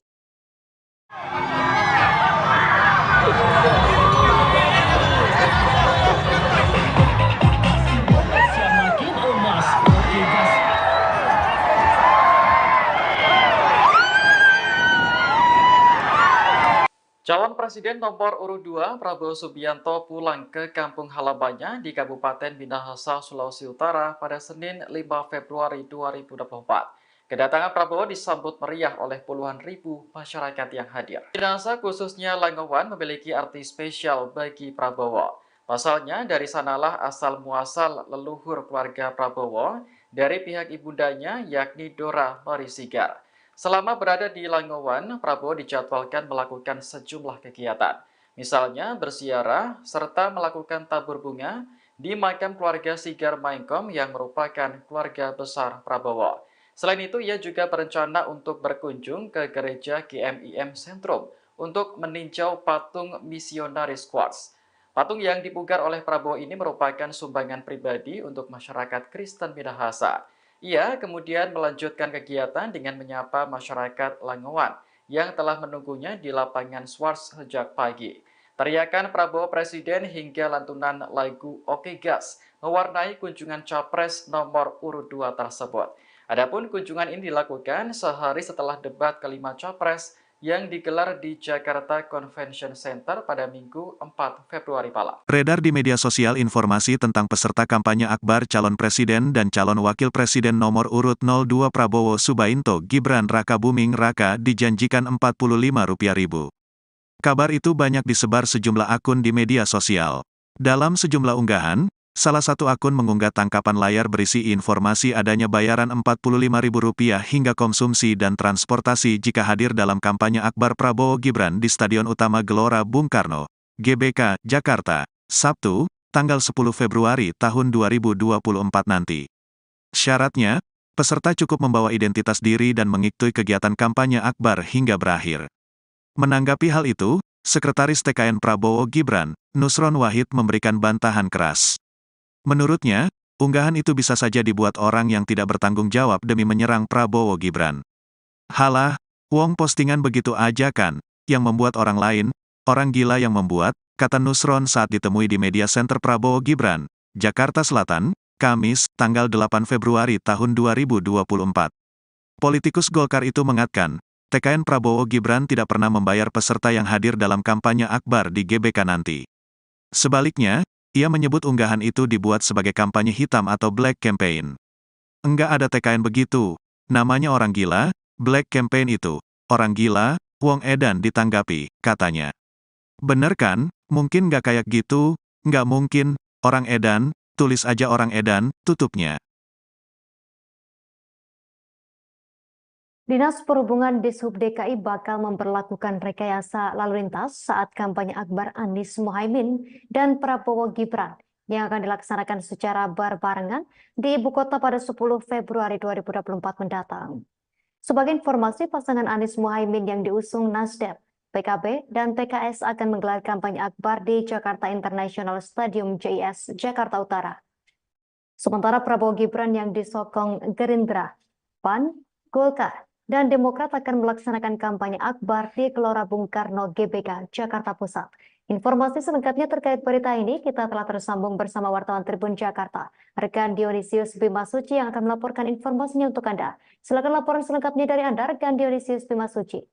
Calon Presiden nomor urut 2 Prabowo Subianto pulang ke kampung halamannya di Kabupaten Minahasa, Sulawesi Utara pada Senin 5 Februari 2024. Kedatangan Prabowo disambut meriah oleh puluhan ribu masyarakat yang hadir. Minahasa khususnya Langowan memiliki arti spesial bagi Prabowo. Pasalnya dari sanalah asal muasal leluhur keluarga Prabowo dari pihak ibundanya yakni Dora Marisigar. Selama berada di Langowan, Prabowo dijadwalkan melakukan sejumlah kegiatan. Misalnya berziarah serta melakukan tabur bunga di makam keluarga Sigar Maengkom yang merupakan keluarga besar Prabowo. Selain itu, ia juga berencana untuk berkunjung ke gereja GMIM Sentrum untuk meninjau patung misionaris Quartz. Patung yang dipugar oleh Prabowo ini merupakan sumbangan pribadi untuk masyarakat Kristen Minahasa. Ia kemudian melanjutkan kegiatan dengan menyapa masyarakat Langowan yang telah menunggunya di lapangan Swarts sejak pagi. Teriakan Prabowo Presiden hingga lantunan lagu Oke Gas mewarnai kunjungan Capres nomor urut 2 tersebut. Adapun kunjungan ini dilakukan sehari setelah debat kelima Capres yang digelar di Jakarta Convention Center pada Minggu 4 Februari malam. Beredar di media sosial informasi tentang peserta kampanye akbar calon presiden dan calon wakil presiden nomor urut 02 Prabowo Subianto Gibran Rakabuming Raka dijanjikan Rp45.000. Kabar itu banyak disebar sejumlah akun di media sosial. Dalam sejumlah unggahan, salah satu akun mengunggah tangkapan layar berisi informasi adanya bayaran Rp45.000 hingga konsumsi dan transportasi jika hadir dalam kampanye akbar Prabowo Gibran di Stadion Utama Gelora Bung Karno, GBK, Jakarta, Sabtu, tanggal 10 Februari tahun 2024 nanti. Syaratnya, peserta cukup membawa identitas diri dan mengikuti kegiatan kampanye akbar hingga berakhir. Menanggapi hal itu, Sekretaris TKN Prabowo Gibran, Nusron Wahid memberikan bantahan keras. Menurutnya, unggahan itu bisa saja dibuat orang yang tidak bertanggung jawab demi menyerang Prabowo Gibran. Halah, wong postingan begitu aja kan, yang membuat orang lain, orang gila yang membuat, kata Nusron saat ditemui di Media Center Prabowo Gibran, Jakarta Selatan, Kamis, tanggal 8 Februari tahun 2024. Politikus Golkar itu mengatakan, TKN Prabowo Gibran tidak pernah membayar peserta yang hadir dalam kampanye akbar di GBK nanti. Sebaliknya, ia menyebut unggahan itu dibuat sebagai kampanye hitam atau black campaign. Enggak ada TKN begitu, namanya orang gila, black campaign itu, orang gila, wong edan ditanggapi, katanya. Bener kan, mungkin nggak kayak gitu, nggak mungkin, orang edan, tulis aja orang edan, tutupnya. Dinas Perhubungan Dishub DKI bakal memperlakukan rekayasa lalu lintas saat kampanye akbar Anies Mohaimin dan Prabowo Gibran yang akan dilaksanakan secara berbarengan di ibu kota pada 10 Februari 2024 mendatang. Sebagai informasi, pasangan Anies Mohaimin yang diusung Nasdem, PKB, dan PKS akan menggelar kampanye akbar di Jakarta International Stadium JIS, Jakarta Utara. Sementara Prabowo Gibran yang disokong Gerindra, PAN, Golkar, dan Demokrat akan melaksanakan kampanye akbar di Gelora Bung Karno GBK, Jakarta Pusat. Informasi selengkapnya terkait berita ini kita telah tersambung bersama wartawan Tribun Jakarta, rekan Dionisius Bimasuci yang akan melaporkan informasinya untuk Anda. Silakan laporan selengkapnya dari Anda, rekan Dionisius Bimasuci.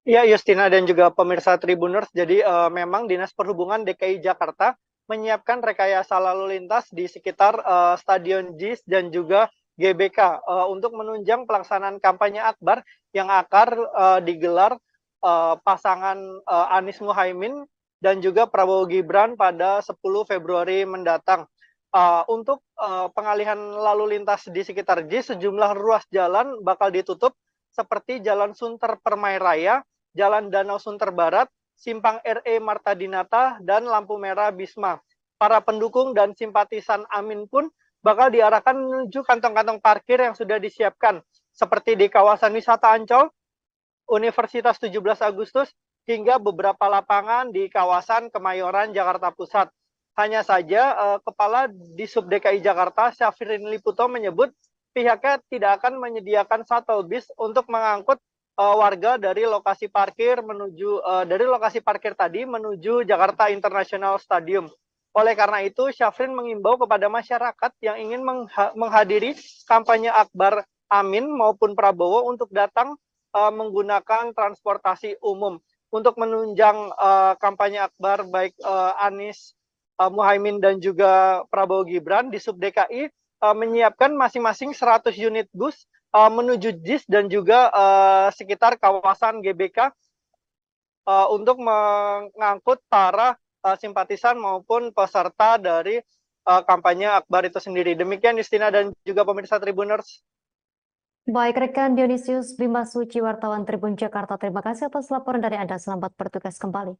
Iya, Justina dan juga pemirsa Tribuners. Jadi memang Dinas Perhubungan DKI Jakarta menyiapkan rekayasa lalu lintas di sekitar Stadion JIS dan juga GBK untuk menunjang pelaksanaan kampanye Akbar yang akan digelar pasangan Anies Muhaimin dan juga Prabowo Gibran pada 10 Februari mendatang. Untuk pengalihan lalu lintas di sekitar JIS, sejumlah ruas jalan bakal ditutup seperti Jalan Sunter Permai Raya, Jalan Danau Sunter Barat, Simpang RE Marta Dinata, dan lampu merah Bisma. Para pendukung dan simpatisan Amin pun bakal diarahkan menuju kantong-kantong parkir yang sudah disiapkan, seperti di kawasan wisata Ancol, Universitas 17 Agustus, hingga beberapa lapangan di kawasan Kemayoran, Jakarta Pusat. Hanya saja, Kepala Disub DKI Jakarta, Syafrin Liputo menyebut pihaknya tidak akan menyediakan shuttle bus untuk mengangkut warga dari lokasi parkir tadi menuju Jakarta International Stadium. Oleh karena itu, Syafrin mengimbau kepada masyarakat yang ingin menghadiri kampanye Akbar Amin maupun Prabowo untuk datang menggunakan transportasi umum. Untuk menunjang kampanye Akbar baik Anies Muhaimin dan juga Prabowo Gibran, di Sub DKI menyiapkan masing-masing 100 unit bus menuju JIS dan juga sekitar kawasan GBK untuk mengangkut para simpatisan maupun peserta dari kampanye Akbar itu sendiri. Demikian Justina dan juga pemirsa Tribuners. Baik, rekan Dionysius Bima Suci, wartawan Tribun Jakarta. Terima kasih atas laporan dari Anda. Selamat bertugas kembali.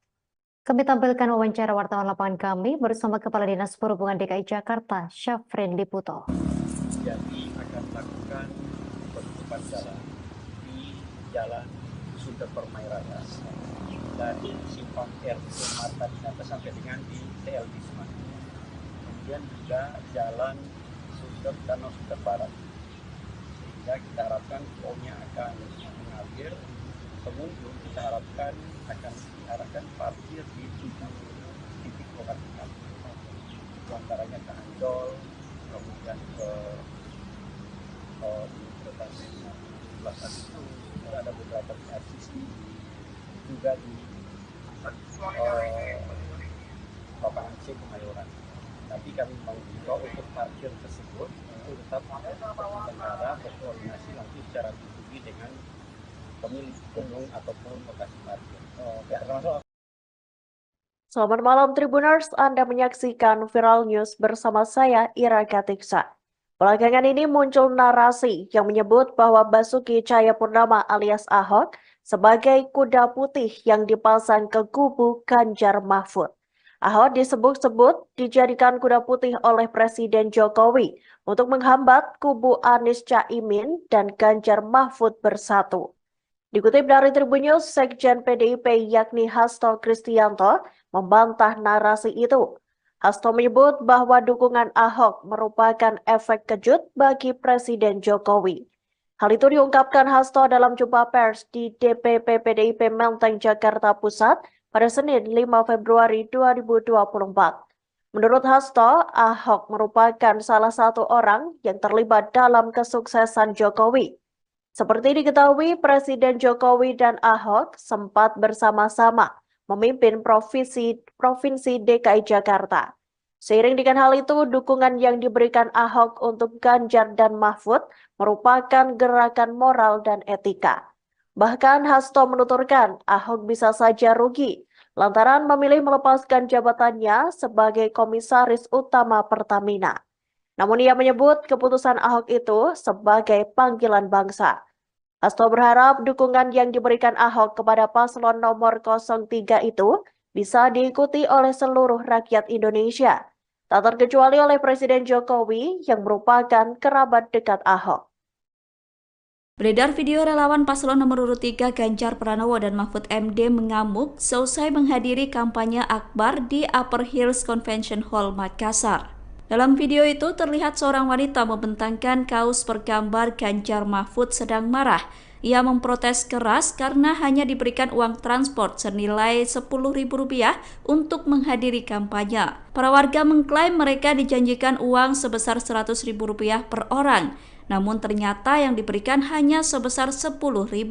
Kami tampilkan wawancara wartawan lapangan kami bersama Kepala Dinas Perhubungan DKI Jakarta, Syafrin Liputo. Jadi akan melakukan penutupan jalan di Jalan Sunter Permai Raya dari Simpang RE Marta Dinata sampai dengan di TL Bisma. Kemudian juga Jalan Danau Sunter Barat. Sehingga kita harapkan flow-nya akan mengalir. Pengunjung kita harapkan akan diarahkan parkir di 7 titik lokasi kami. Antaranya ke Ancol, kemudian ke Universitas 17 Agustus, ada beberapa di RCC, juga di lapangan C Kemayoran. Tapi kami mengimbau untuk parkir tersebut itu tetap terselenggara berkoordinasi langsung secara pribadi dengan pemilik gedung ataupun lokasi parkir. Selamat malam Tribuners, Anda menyaksikan Viral News bersama saya Ira Katiksa. Belakangan ini muncul narasi yang menyebut bahwa Basuki Cahayapurnama alias Ahok sebagai kuda putih yang dipasang ke kubu Ganjar Mahfud. Ahok disebut-sebut dijadikan kuda putih oleh Presiden Jokowi untuk menghambat kubu Anies Caimin dan Ganjar Mahfud bersatu. Dikutip dari Tribun News, Sekjen PDIP yakni Hasto Kristianto membantah narasi itu. Hasto menyebut bahwa dukungan Ahok merupakan efek kejut bagi Presiden Jokowi. Hal itu diungkapkan Hasto dalam jumpa pers di DPP PDIP Menteng, Jakarta Pusat pada Senin 5 Februari 2024. Menurut Hasto, Ahok merupakan salah satu orang yang terlibat dalam kesuksesan Jokowi. Seperti diketahui, Presiden Jokowi dan Ahok sempat bersama-sama memimpin Provinsi DKI Jakarta. Seiring dengan hal itu, dukungan yang diberikan Ahok untuk Ganjar dan Mahfud merupakan gerakan moral dan etika. Bahkan Hasto menuturkan Ahok bisa saja rugi lantaran memilih melepaskan jabatannya sebagai Komisaris Utama Pertamina. Namun ia menyebut keputusan Ahok itu sebagai panggilan bangsa. Hasto berharap dukungan yang diberikan Ahok kepada paslon nomor 03 itu bisa diikuti oleh seluruh rakyat Indonesia, tak terkecuali oleh Presiden Jokowi yang merupakan kerabat dekat Ahok. Beredar video relawan paslon nomor urut 3 Ganjar Pranowo dan Mahfud MD mengamuk seusai menghadiri kampanye Akbar di Upper Hills Convention Hall, Makassar. Dalam video itu terlihat seorang wanita membentangkan kaos bergambar Ganjar Mahfud sedang marah. Ia memprotes keras karena hanya diberikan uang transport senilai Rp10.000 untuk menghadiri kampanye. Para warga mengklaim mereka dijanjikan uang sebesar Rp100.000 per orang, namun ternyata yang diberikan hanya sebesar Rp10.000.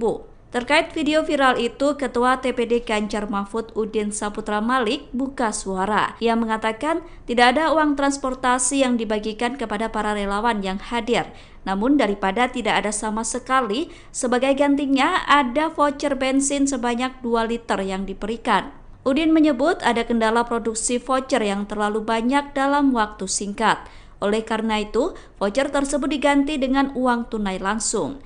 Terkait video viral itu, Ketua TPD Ganjar Mahfud Udin Saputra Malik buka suara. Ia mengatakan tidak ada uang transportasi yang dibagikan kepada para relawan yang hadir. Namun daripada tidak ada sama sekali, sebagai gantinya ada voucher bensin sebanyak 2 liter yang diberikan. Udin menyebut ada kendala produksi voucher yang terlalu banyak dalam waktu singkat. Oleh karena itu, voucher tersebut diganti dengan uang tunai langsung.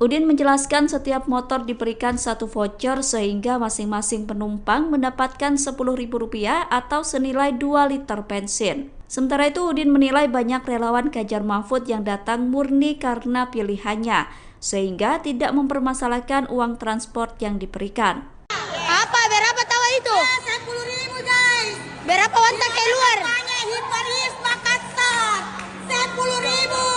Udin menjelaskan setiap motor diberikan 1 voucher sehingga masing-masing penumpang mendapatkan Rp10.000 atau senilai 2 liter bensin. Sementara itu Udin menilai banyak relawan Ganjar Mahfud yang datang murni karena pilihannya, sehingga tidak mempermasalahkan uang transport yang diberikan. Apa? Berapa tahu itu? 10.000 guys. Berapa wantak keluar? Hiparis Makassar. 10.000.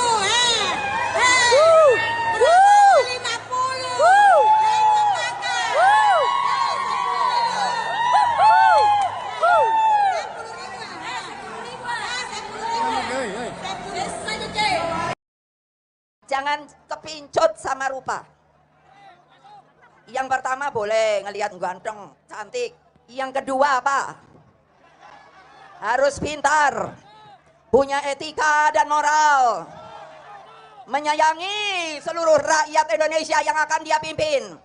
Jangan kepincut sama rupa. Yang pertama boleh ngelihat ganteng, cantik. Yang kedua apa? Harus pintar, punya etika dan moral, menyayangi seluruh rakyat Indonesia yang akan dia pimpin.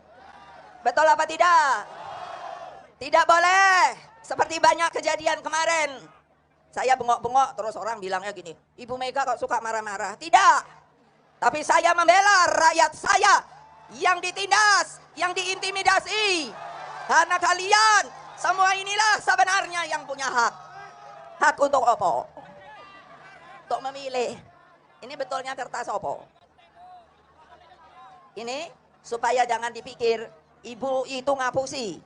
Betul apa tidak? Tidak boleh seperti banyak kejadian kemarin. Saya bengok-bengok terus orang bilangnya gini, Ibu Mega kok suka marah-marah. Tidak. Tapi saya membela rakyat saya yang ditindas, yang diintimidasi. Karena kalian semua inilah sebenarnya yang punya hak. Hak untuk apa? Untuk memilih. Ini betulnya kertas apa? Ini supaya jangan dipikir ibu itu ngapusi.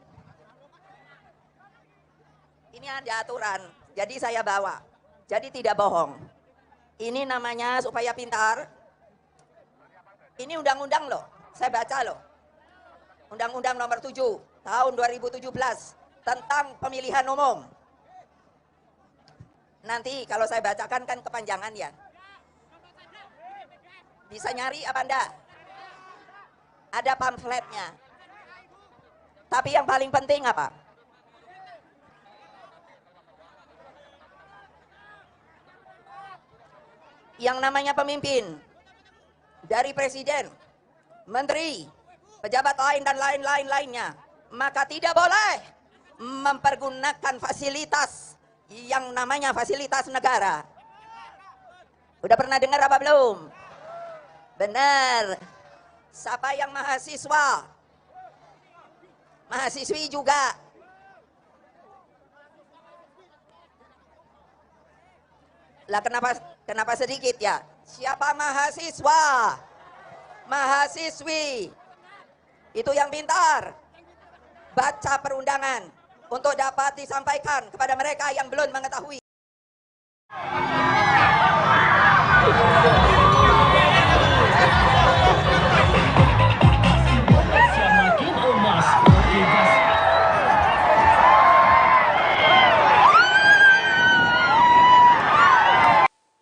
Ini ada aturan, jadi saya bawa. Jadi tidak bohong. Ini namanya supaya pintar. Ini undang-undang loh, saya baca loh. Undang-undang nomor 7 tahun 2017 tentang pemilihan umum. Nanti kalau saya bacakan kan kepanjangan ya. Bisa nyari apa enggak? Ada pamfletnya. Tapi yang paling penting apa? Yang namanya pemimpin, dari presiden, menteri, pejabat lain dan lain-lainnya, maka tidak boleh mempergunakan fasilitas yang namanya fasilitas negara. Udah pernah dengar apa belum? Benar. Siapa yang mahasiswa, mahasiswi juga. Lah kenapa sedikit ya? Siapa mahasiswa, mahasiswi, itu yang pintar, baca perundangan untuk dapat disampaikan kepada mereka yang belum mengetahui.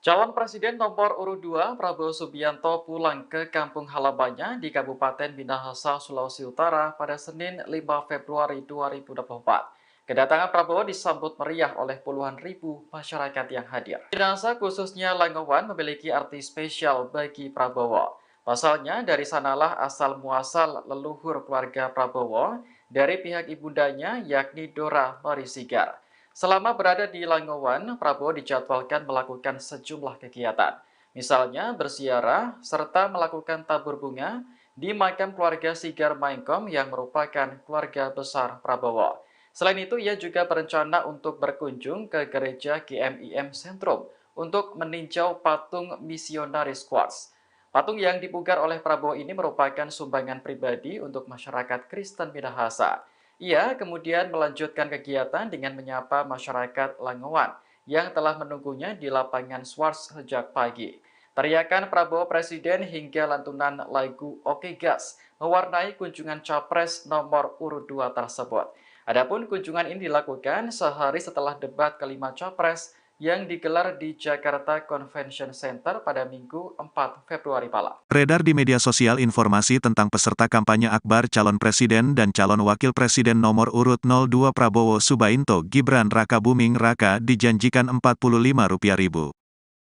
Calon Presiden nomor urut 2 Prabowo Subianto pulang ke kampung halamannya di Kabupaten Minahasa, Sulawesi Utara pada Senin 5 Februari 2024. Kedatangan Prabowo disambut meriah oleh puluhan ribu masyarakat yang hadir. Minahasa khususnya Langowan memiliki arti spesial bagi Prabowo. Pasalnya dari sanalah asal muasal leluhur keluarga Prabowo dari pihak ibundanya yakni Dora Marisigar. Selama berada di Langowan, Prabowo dijadwalkan melakukan sejumlah kegiatan. Misalnya berziarah serta melakukan tabur bunga di makam keluarga Sigar Maengkom yang merupakan keluarga besar Prabowo. Selain itu, ia juga berencana untuk berkunjung ke gereja GMIM Sentrum untuk meninjau patung misionaris Quartz. Patung yang dipugar oleh Prabowo ini merupakan sumbangan pribadi untuk masyarakat Kristen Minahasa. Ia kemudian melanjutkan kegiatan dengan menyapa masyarakat Langowan yang telah menunggunya di lapangan Swarts sejak pagi. Teriakan Prabowo Presiden hingga lantunan lagu Oke Gas mewarnai kunjungan Capres nomor urut 2 tersebut. Adapun kunjungan ini dilakukan sehari setelah debat kelima Capres yang digelar di Jakarta Convention Center pada Minggu 4 Februari malam. Beredar di media sosial informasi tentang peserta kampanye akbar calon presiden dan calon wakil presiden nomor urut 02 Prabowo Subainto Gibran Rakabuming Raka dijanjikan Rp45.000.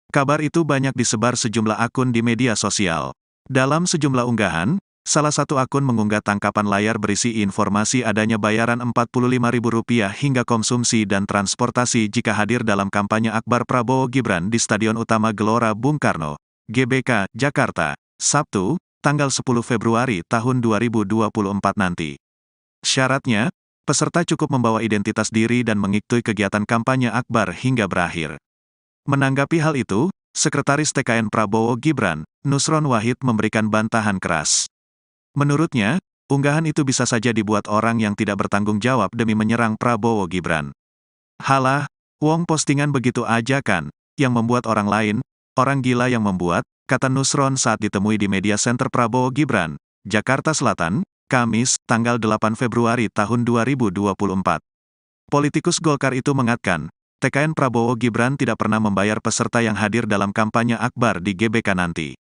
Kabar itu banyak disebar sejumlah akun di media sosial. Dalam sejumlah unggahan, salah satu akun mengunggah tangkapan layar berisi informasi adanya bayaran Rp45.000 hingga konsumsi dan transportasi jika hadir dalam kampanye akbar Prabowo Gibran di Stadion Utama Gelora Bung Karno, GBK, Jakarta, Sabtu, tanggal 10 Februari tahun 2024 nanti. Syaratnya, peserta cukup membawa identitas diri dan mengikuti kegiatan kampanye akbar hingga berakhir. Menanggapi hal itu, Sekretaris TKN Prabowo Gibran, Nusron Wahid memberikan bantahan keras. Menurutnya, unggahan itu bisa saja dibuat orang yang tidak bertanggung jawab demi menyerang Prabowo Gibran. Halah, wong postingan begitu aja kan, yang membuat orang lain, orang gila yang membuat, kata Nusron saat ditemui di Media Center Prabowo Gibran, Jakarta Selatan, Kamis, tanggal 8 Februari tahun 2024. Politikus Golkar itu mengatakan, TKN Prabowo Gibran tidak pernah membayar peserta yang hadir dalam kampanye akbar di GBK nanti.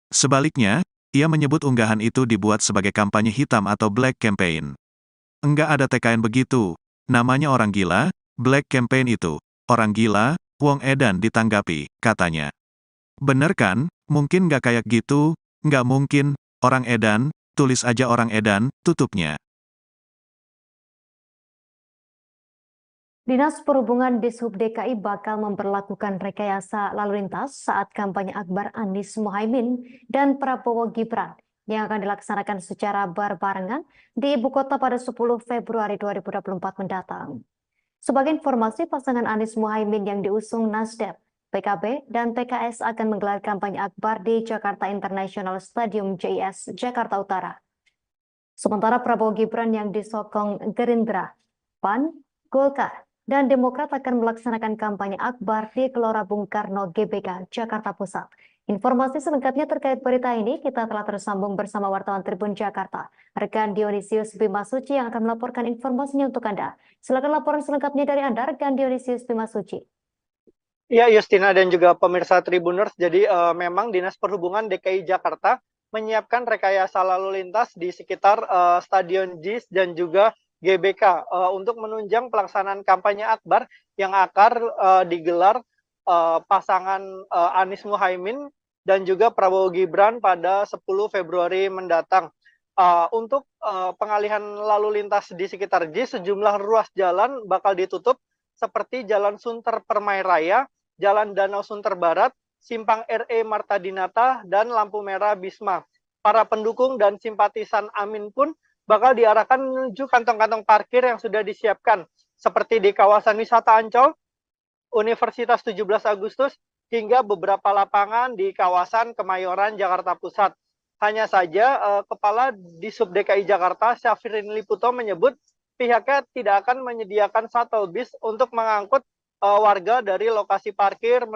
Sebaliknya, ia menyebut unggahan itu dibuat sebagai kampanye hitam atau black campaign. Enggak ada TKN begitu, namanya orang gila, black campaign itu, orang gila, wong edan ditanggapi, katanya. Bener kan, mungkin nggak kayak gitu, nggak mungkin, orang edan, tulis aja orang edan, tutupnya. Dinas Perhubungan Dishub DKI bakal memperlakukan rekayasa lalu lintas saat kampanye akbar Anies Mohaimin dan Prabowo Gibran yang akan dilaksanakan secara berbarengan di ibu kota pada 10 Februari 2024 mendatang. Sebagai informasi, pasangan Anies Mohaimin yang diusung Nasdem, PKB, dan PKS akan menggelar kampanye akbar di Jakarta International Stadium JIS, Jakarta Utara. Sementara Prabowo Gibran yang disokong Gerindra, PAN, Golkar, dan Demokrat akan melaksanakan kampanye akbar di Gelora Bung Karno GBK, Jakarta Pusat. Informasi selengkapnya terkait berita ini kita telah tersambung bersama wartawan Tribun Jakarta, rekan Dionisius Bimasuci yang akan melaporkan informasinya untuk Anda. Silakan laporan selengkapnya dari Anda, rekan Dionisius Bimasuci. Ya, Justina dan juga pemirsa Tribuners, jadi memang Dinas Perhubungan DKI Jakarta menyiapkan rekayasa lalu lintas di sekitar Stadion JIS dan juga GBK untuk menunjang pelaksanaan kampanye akbar yang akan digelar pasangan Anies Mohaimin dan juga Prabowo Gibran pada 10 Februari mendatang. Untuk pengalihan lalu lintas di sekitar JIS, sejumlah ruas jalan bakal ditutup seperti Jalan Sunter Permai Raya, Jalan Danau Sunter Barat, Simpang RE Marta Dinata, dan lampu merah Bisma. Para pendukung dan simpatisan Amin pun bakal diarahkan menuju kantong-kantong parkir yang sudah disiapkan, seperti di kawasan wisata Ancol, Universitas 17 Agustus, hingga beberapa lapangan di kawasan Kemayoran, Jakarta Pusat. Hanya saja, Kepala Dishub DKI Jakarta, Syafrin Liputo, menyebut pihaknya tidak akan menyediakan shuttle bis untuk mengangkut warga dari lokasi parkir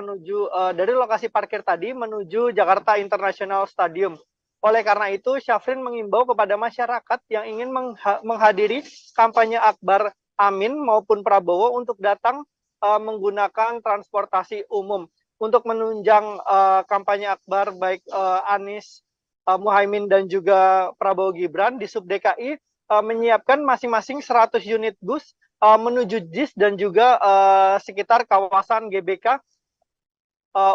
tadi menuju Jakarta International Stadium. Oleh karena itu, Syafrin mengimbau kepada masyarakat yang ingin menghadiri kampanye akbar Amin maupun Prabowo untuk datang menggunakan transportasi umum. Untuk menunjang kampanye akbar baik Anies Mohaimin dan juga Prabowo Gibran, Dishub DKI menyiapkan masing-masing 100 unit bus menuju JIS dan juga sekitar kawasan GBK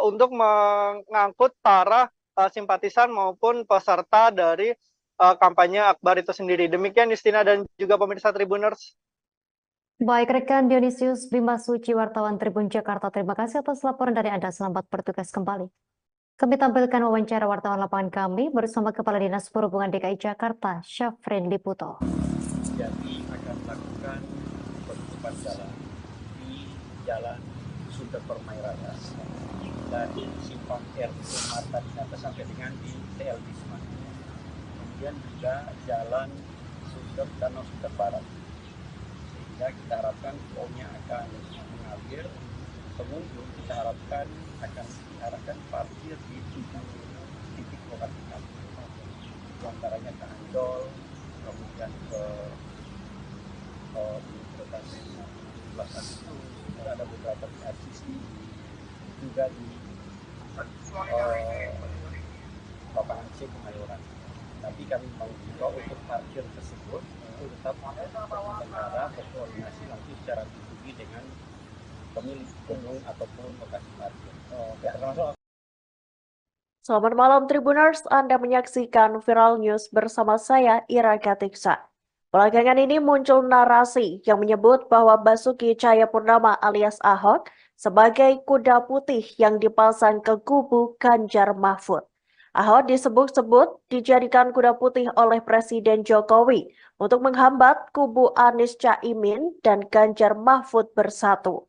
untuk mengangkut para simpatisan maupun peserta dari kampanye akbar itu sendiri. Demikian Justina dan juga pemirsa Tribuners. Baik, rekan Dionisius Bimasuci, wartawan Tribun Jakarta, terima kasih atas laporan dari Anda. Selamat bertugas kembali. Kami tampilkan wawancara wartawan lapangan kami bersama Kepala Dinas Perhubungan DKI Jakarta, Syafrin Liputo. Jadi akan melakukan penutupan jalan di Jalan Sunter Permai Raya dari Simpang RT Marta Dinata sampai dengan di TL Bisma. Kemudian juga Jalan Sunter Danau Sunter Barat. Sehingga kita harapkan flow-nya akan mengalir. Pengunjung kita harapkan akan diarahkan parkir di 7 titik lokasi kami. Di antaranya ke Ancol, kemudian ke Universitas 17 Agustus, ada beberapa di RCC, juga di lapangan C Kemayoran. Tapi kami mau juga untuk parkir tersebut itu tetap negara berkoordinasi nanti secara pribadi dengan pemilik gedung ataupun lokasi parkir. Termasuk Selamat malam Tribuners, Anda menyaksikan Viral News bersama saya Ira Katiksa. Belakangan ini muncul narasi yang menyebut bahwa Basuki Cahayapurnama alias Ahok sebagai kuda putih yang dipasang ke kubu Ganjar Mahfud. Ahok disebut-sebut dijadikan kuda putih oleh Presiden Jokowi untuk menghambat kubu Anies Caimin dan Ganjar Mahfud bersatu.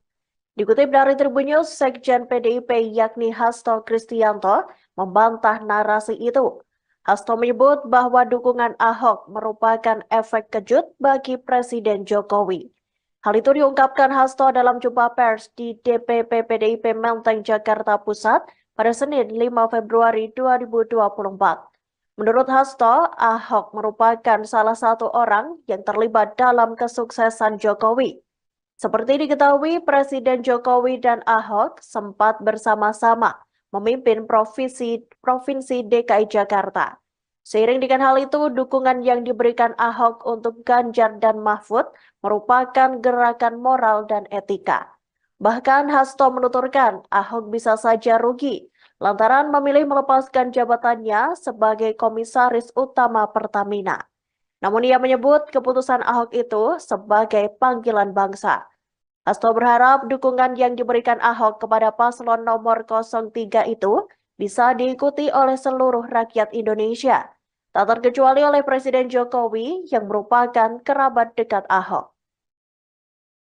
Dikutip dari Tribun News, Sekjen PDIP yakni Hasto Kristianto membantah narasi itu. Hasto menyebut bahwa dukungan Ahok merupakan efek kejut bagi Presiden Jokowi. Hal itu diungkapkan Hasto dalam jumpa pers di DPP PDIP Menteng, Jakarta Pusat pada Senin 5 Februari 2024. Menurut Hasto, Ahok merupakan salah satu orang yang terlibat dalam kesuksesan Jokowi. Seperti diketahui, Presiden Jokowi dan Ahok sempat bersama-sama memimpin Provinsi DKI Jakarta. Seiring dengan hal itu, dukungan yang diberikan Ahok untuk Ganjar dan Mahfud merupakan gerakan moral dan etika. Bahkan Hasto menuturkan Ahok bisa saja rugi lantaran memilih melepaskan jabatannya sebagai Komisaris Utama Pertamina. Namun ia menyebut keputusan Ahok itu sebagai panggilan bangsa. Hasto berharap dukungan yang diberikan Ahok kepada paslon nomor 03 itu bisa diikuti oleh seluruh rakyat Indonesia, tak terkecuali oleh Presiden Jokowi yang merupakan kerabat dekat Ahok.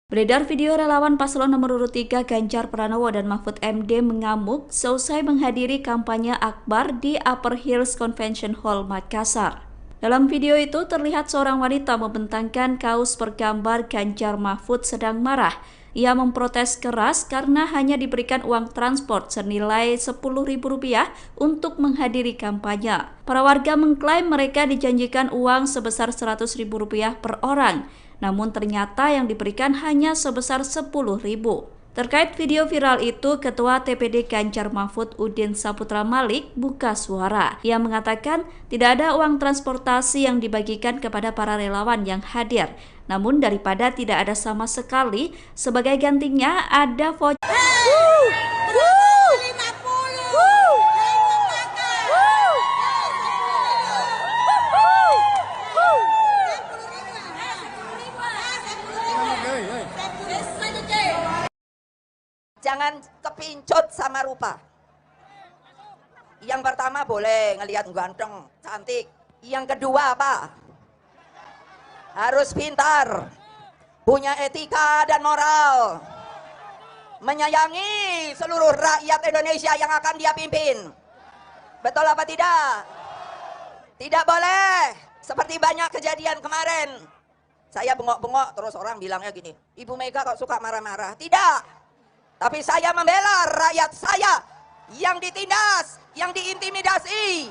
Beredar video relawan paslon nomor urut 3 Ganjar Pranowo dan Mahfud MD mengamuk seusai menghadiri kampanye akbar di Upper Hills Convention Hall, Makassar. Dalam video itu terlihat seorang wanita membentangkan kaos bergambar Ganjar Mahfud sedang marah. Ia memprotes keras karena hanya diberikan uang transport senilai Rp10.000 untuk menghadiri kampanye. Para warga mengklaim mereka dijanjikan uang sebesar Rp100.000 per orang, namun ternyata yang diberikan hanya sebesar Rp10.000. Terkait video viral itu, Ketua TPD Ganjar Mahfud Udin Saputra Malik buka suara. Ia mengatakan tidak ada uang transportasi yang dibagikan kepada para relawan yang hadir. Namun daripada tidak ada sama sekali, sebagai gantinya ada voucher. Jangan kepincut sama rupa. Yang pertama boleh ngelihat ganteng, cantik. Yang kedua apa? Harus pintar, punya etika dan moral, menyayangi seluruh rakyat Indonesia yang akan dia pimpin. Betul apa tidak? Tidak boleh seperti banyak kejadian kemarin. Saya bengok-bengok terus orang bilangnya gini, Ibu Mega kok suka marah-marah. Tidak. Tapi saya membela rakyat saya yang ditindas, yang diintimidasi.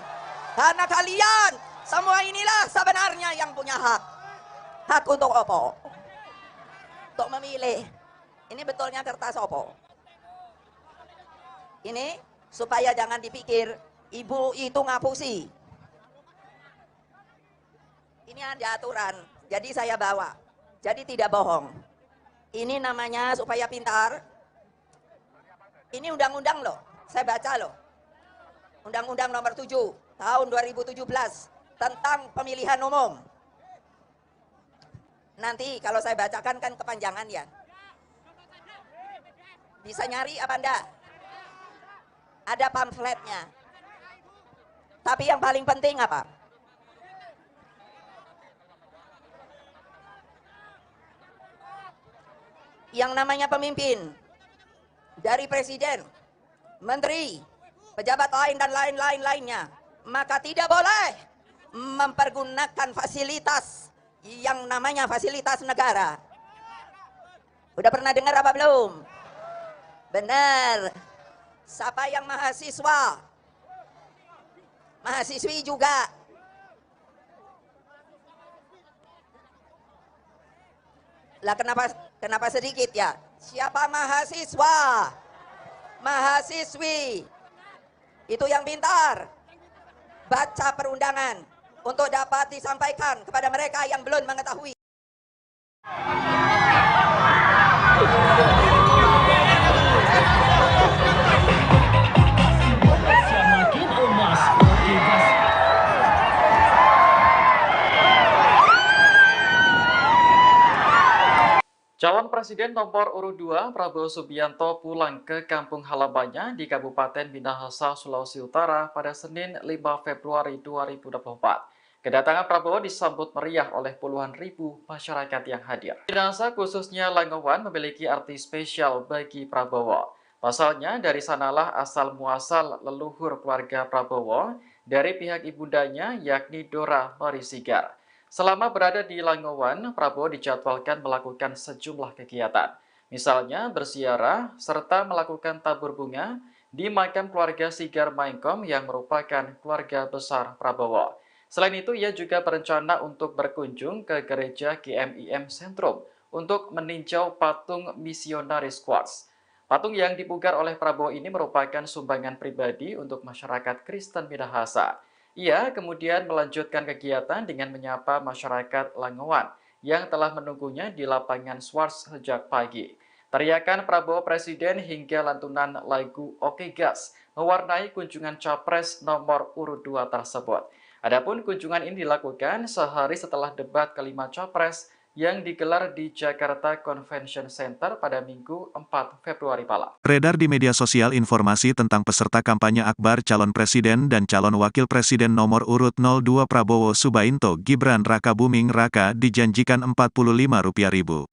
Karena kalian semua inilah sebenarnya yang punya hak. Hak untuk apa? Untuk memilih. Ini betulnya kertas apa? Ini supaya jangan dipikir ibu itu ngapusi. Ini ada aturan, jadi saya bawa. Jadi tidak bohong. Ini namanya supaya pintar. Ini undang-undang loh, saya baca loh. Undang-undang nomor 7 tahun 2017 tentang pemilihan umum. Nanti kalau saya bacakan kan kepanjangan ya. Bisa nyari apa enggak? Ada pamfletnya. Tapi yang paling penting apa? Yang namanya pemimpin, dari presiden, menteri, pejabat lain dan lainnya, maka tidak boleh mempergunakan fasilitas yang namanya fasilitas negara. Udah pernah dengar apa belum? Benar. Siapa yang mahasiswa, mahasiswi juga. Lah kenapa sedikit ya? Siapa mahasiswa, mahasiswi, itu yang pintar, baca perundangan untuk dapat disampaikan kepada mereka yang belum mengetahui. Calon Presiden nomor urut 2 Prabowo Subianto pulang ke kampung halamannya di Kabupaten Minahasa, Sulawesi Utara pada Senin 5 Februari 2024. Kedatangan Prabowo disambut meriah oleh puluhan ribu masyarakat yang hadir. Minahasa khususnya Langowan memiliki arti spesial bagi Prabowo. Pasalnya dari sanalah asal muasal leluhur keluarga Prabowo dari pihak ibundanya yakni Dora Marisigar. Selama berada di Langowan, Prabowo dijadwalkan melakukan sejumlah kegiatan. Misalnya berziarah serta melakukan tabur bunga di makam keluarga Sigar Maengkom yang merupakan keluarga besar Prabowo. Selain itu, ia juga berencana untuk berkunjung ke gereja GMIM Sentrum untuk meninjau patung misionaris Quartz. Patung yang dipugar oleh Prabowo ini merupakan sumbangan pribadi untuk masyarakat Kristen Minahasa. Ia kemudian melanjutkan kegiatan dengan menyapa masyarakat Langowan yang telah menunggunya di lapangan Swarts sejak pagi. Teriakan Prabowo Presiden hingga lantunan lagu Oke Gas mewarnai kunjungan Capres nomor urut 2 tersebut. Adapun kunjungan ini dilakukan sehari setelah debat kelima Capres yang digelar di Jakarta Convention Center pada Minggu 4 Februari malam. Beredar di media sosial informasi tentang peserta kampanye akbar calon presiden dan calon wakil presiden nomor urut 02 Prabowo Subianto Gibran Rakabuming Raka dijanjikan Rp45.000.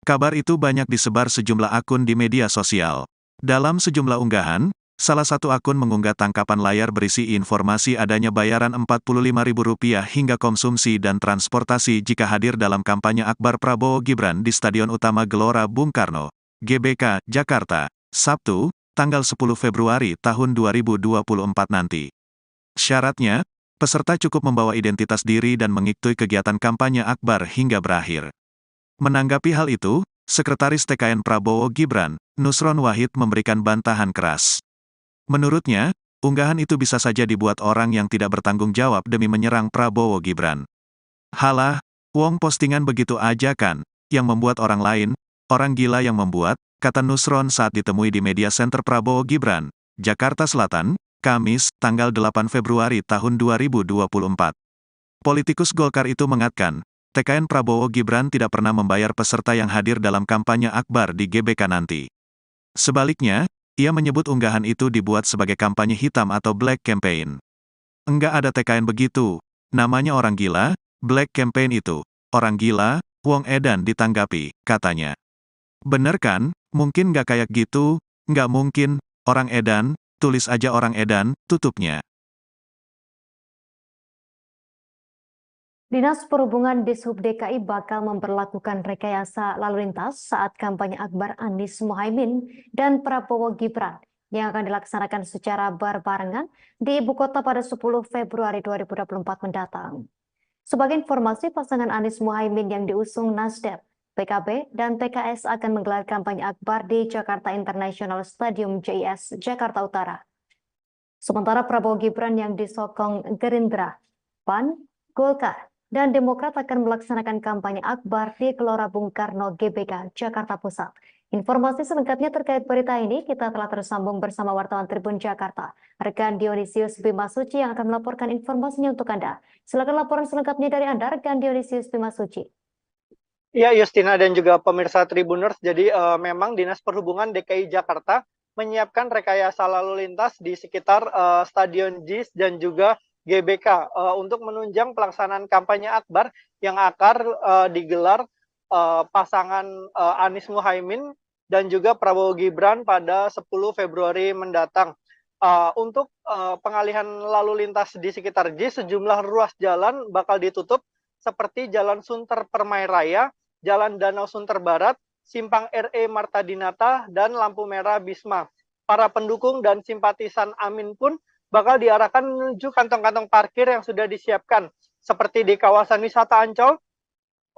Kabar itu banyak disebar sejumlah akun di media sosial. Dalam sejumlah unggahan, salah satu akun mengunggah tangkapan layar berisi informasi adanya bayaran Rp45.000 hingga konsumsi dan transportasi jika hadir dalam kampanye akbar Prabowo Gibran di Stadion Utama Gelora Bung Karno, GBK, Jakarta, Sabtu, tanggal 10 Februari tahun 2024 nanti. Syaratnya, peserta cukup membawa identitas diri dan mengikuti kegiatan kampanye akbar hingga berakhir. Menanggapi hal itu, Sekretaris TKN Prabowo Gibran, Nusron Wahid memberikan bantahan keras. Menurutnya, unggahan itu bisa saja dibuat orang yang tidak bertanggung jawab demi menyerang Prabowo Gibran. Halah, wong postingan begitu aja kan, yang membuat orang lain, orang gila yang membuat, kata Nusron saat ditemui di media center Prabowo Gibran, Jakarta Selatan, Kamis, tanggal 8 Februari tahun 2024. Politikus Golkar itu mengatakan, TKN Prabowo Gibran tidak pernah membayar peserta yang hadir dalam kampanye akbar di GBK nanti. Sebaliknya, ia menyebut unggahan itu dibuat sebagai kampanye hitam atau black campaign. Enggak ada TKN begitu, namanya orang gila, black campaign itu, orang gila, wong edan ditanggapi, katanya. Bener kan, mungkin nggak kayak gitu, nggak mungkin, orang edan, tulis aja orang edan, tutupnya. Dinas Perhubungan Dishub DKI bakal memperlakukan rekayasa lalu lintas saat kampanye akbar Anies Mohaimin dan Prabowo Gibran yang akan dilaksanakan secara berbarengan di ibu kota pada 10 Februari 2024 mendatang. Sebagai informasi, pasangan Anies Mohaimin yang diusung Nasdem, PKB, dan PKS akan menggelar kampanye akbar di Jakarta International Stadium JIS, Jakarta Utara. Sementara Prabowo Gibran yang disokong Gerindra, PAN, Golkar, dan Demokrat akan melaksanakan kampanye akbar di Gelora Bung Karno GBK, Jakarta Pusat. Informasi selengkapnya terkait berita ini kita telah tersambung bersama wartawan Tribun Jakarta, rekan Dionisius Bimasuci yang akan melaporkan informasinya untuk Anda. Silakan laporan selengkapnya dari Anda, rekan Dionisius Bimasuci. Ya, Justina dan juga pemirsa Tribuners, jadi memang Dinas Perhubungan DKI Jakarta menyiapkan rekayasa lalu lintas di sekitar Stadion JIS dan juga GBK untuk menunjang pelaksanaan kampanye akbar yang akan digelar pasangan Anies Mohaimin dan juga Prabowo Gibran pada 10 Februari mendatang. Untuk pengalihan lalu lintas di sekitar JIS, sejumlah ruas jalan bakal ditutup seperti Jalan Sunter Permai Raya, Jalan Danau Sunter Barat, Simpang RE Marta Dinata, dan lampu merah Bisma. Para pendukung dan simpatisan Amin pun bakal diarahkan menuju kantong-kantong parkir yang sudah disiapkan, seperti di kawasan wisata Ancol,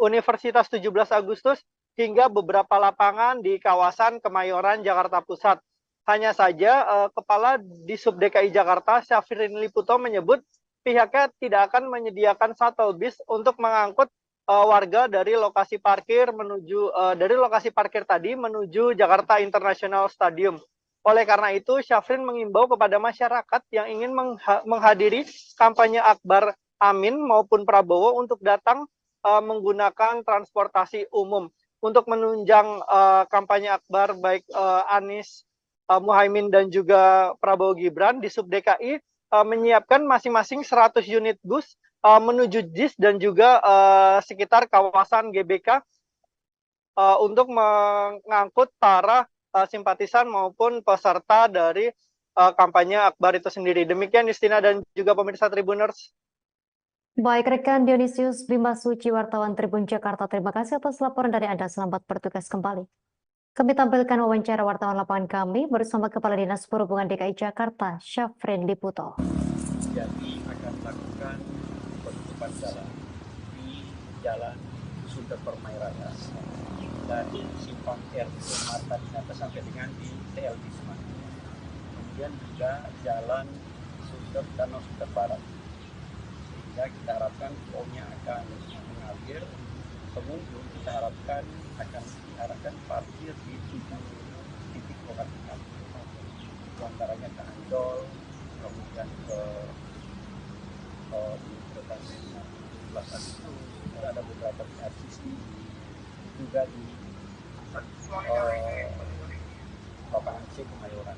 Universitas 17 Agustus, hingga beberapa lapangan di kawasan Kemayoran, Jakarta Pusat. Hanya saja Kepala Disub DKI Jakarta, Syafrin Liputo menyebut pihaknya tidak akan menyediakan shuttle bus untuk mengangkut warga dari lokasi parkir tadi menuju Jakarta International Stadium. Oleh karena itu, Syafrin mengimbau kepada masyarakat yang ingin menghadiri kampanye Akbar Amin maupun Prabowo untuk datang menggunakan transportasi umum. Untuk menunjang kampanye Akbar baik Anies Muhaimin dan juga Prabowo Gibran, di Sub DKI menyiapkan masing-masing 100 unit bus menuju JIS dan juga sekitar kawasan GBK untuk mengangkut para simpatisan maupun peserta dari kampanye Akbar itu sendiri. Demikian Justina dan juga pemirsa Tribuners. Baik rekan Dionysius Bima Suci, wartawan Tribun Jakarta, terima kasih atas laporan dari Anda. Selamat bertugas kembali. Kami tampilkan wawancara wartawan lapangan kami bersama Kepala Dinas Perhubungan DKI Jakarta, Syafrin Liputo. Jadi akan melakukan penutupan jalan di Jalan Sunda Permai Raya dari Simpang RT Marta Dinata sampai dengan di TL Bisma. Kemudian juga Jalan Sunter Danau Sunter Barat. Sehingga kita harapkan flow-nya akan mengalir. Pengunjung kita harapkan akan diarahkan parkir di 7 titik lokasi kami. Antaranya ke Ancol, kemudian ke Universitas Selatan itu ada beberapa RCC, juga di lapangan C Kemayoran.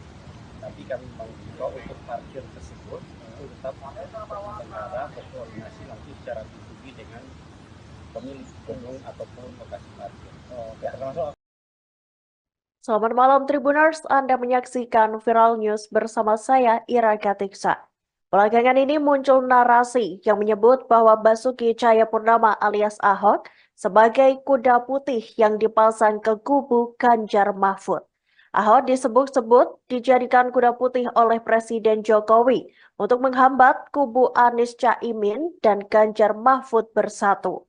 Tapi kami mengimbau untuk parkir tersebut itu tetap berbicara berkoordinasi langsung secara pribadi dengan pemilik gedung ataupun lokasi parkir. Selamat malam Tribuners, Anda menyaksikan Viral News bersama saya Ira Katiksa. Belakangan ini muncul narasi yang menyebut bahwa Basuki Cahayapurnama alias Ahok sebagai kuda putih yang dipasang ke kubu Ganjar Mahfud. Ahok disebut-sebut dijadikan kuda putih oleh Presiden Jokowi untuk menghambat kubu Anies Caimin dan Ganjar Mahfud bersatu.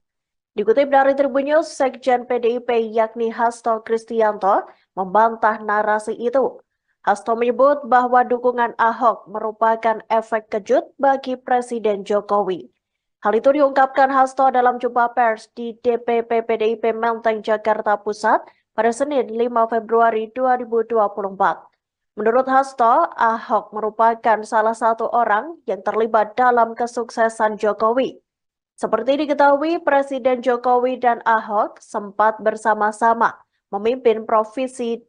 Dikutip dari Tribun News, Sekjen PDIP yakni Hasto Kristianto membantah narasi itu. Hasto menyebut bahwa dukungan Ahok merupakan efek kejut bagi Presiden Jokowi. Hal itu diungkapkan Hasto dalam jumpa pers di DPP PDIP Menteng, Jakarta Pusat pada Senin 5 Februari 2024. Menurut Hasto, Ahok merupakan salah satu orang yang terlibat dalam kesuksesan Jokowi. Seperti diketahui, Presiden Jokowi dan Ahok sempat bersama-sama memimpin Provinsi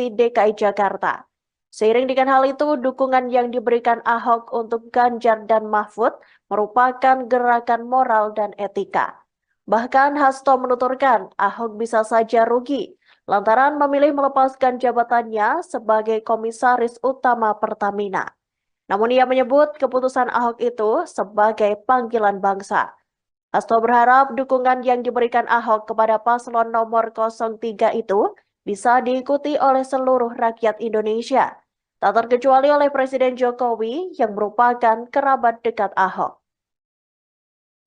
DKI Jakarta. Seiring dengan hal itu, dukungan yang diberikan Ahok untuk Ganjar dan Mahfud merupakan gerakan moral dan etika. Bahkan Hasto menuturkan Ahok bisa saja rugi lantaran memilih melepaskan jabatannya sebagai Komisaris Utama Pertamina. Namun ia menyebut keputusan Ahok itu sebagai panggilan bangsa. Hasto berharap dukungan yang diberikan Ahok kepada paslon nomor 03 itu bisa diikuti oleh seluruh rakyat Indonesia, tak terkecuali oleh Presiden Jokowi yang merupakan kerabat dekat Ahok.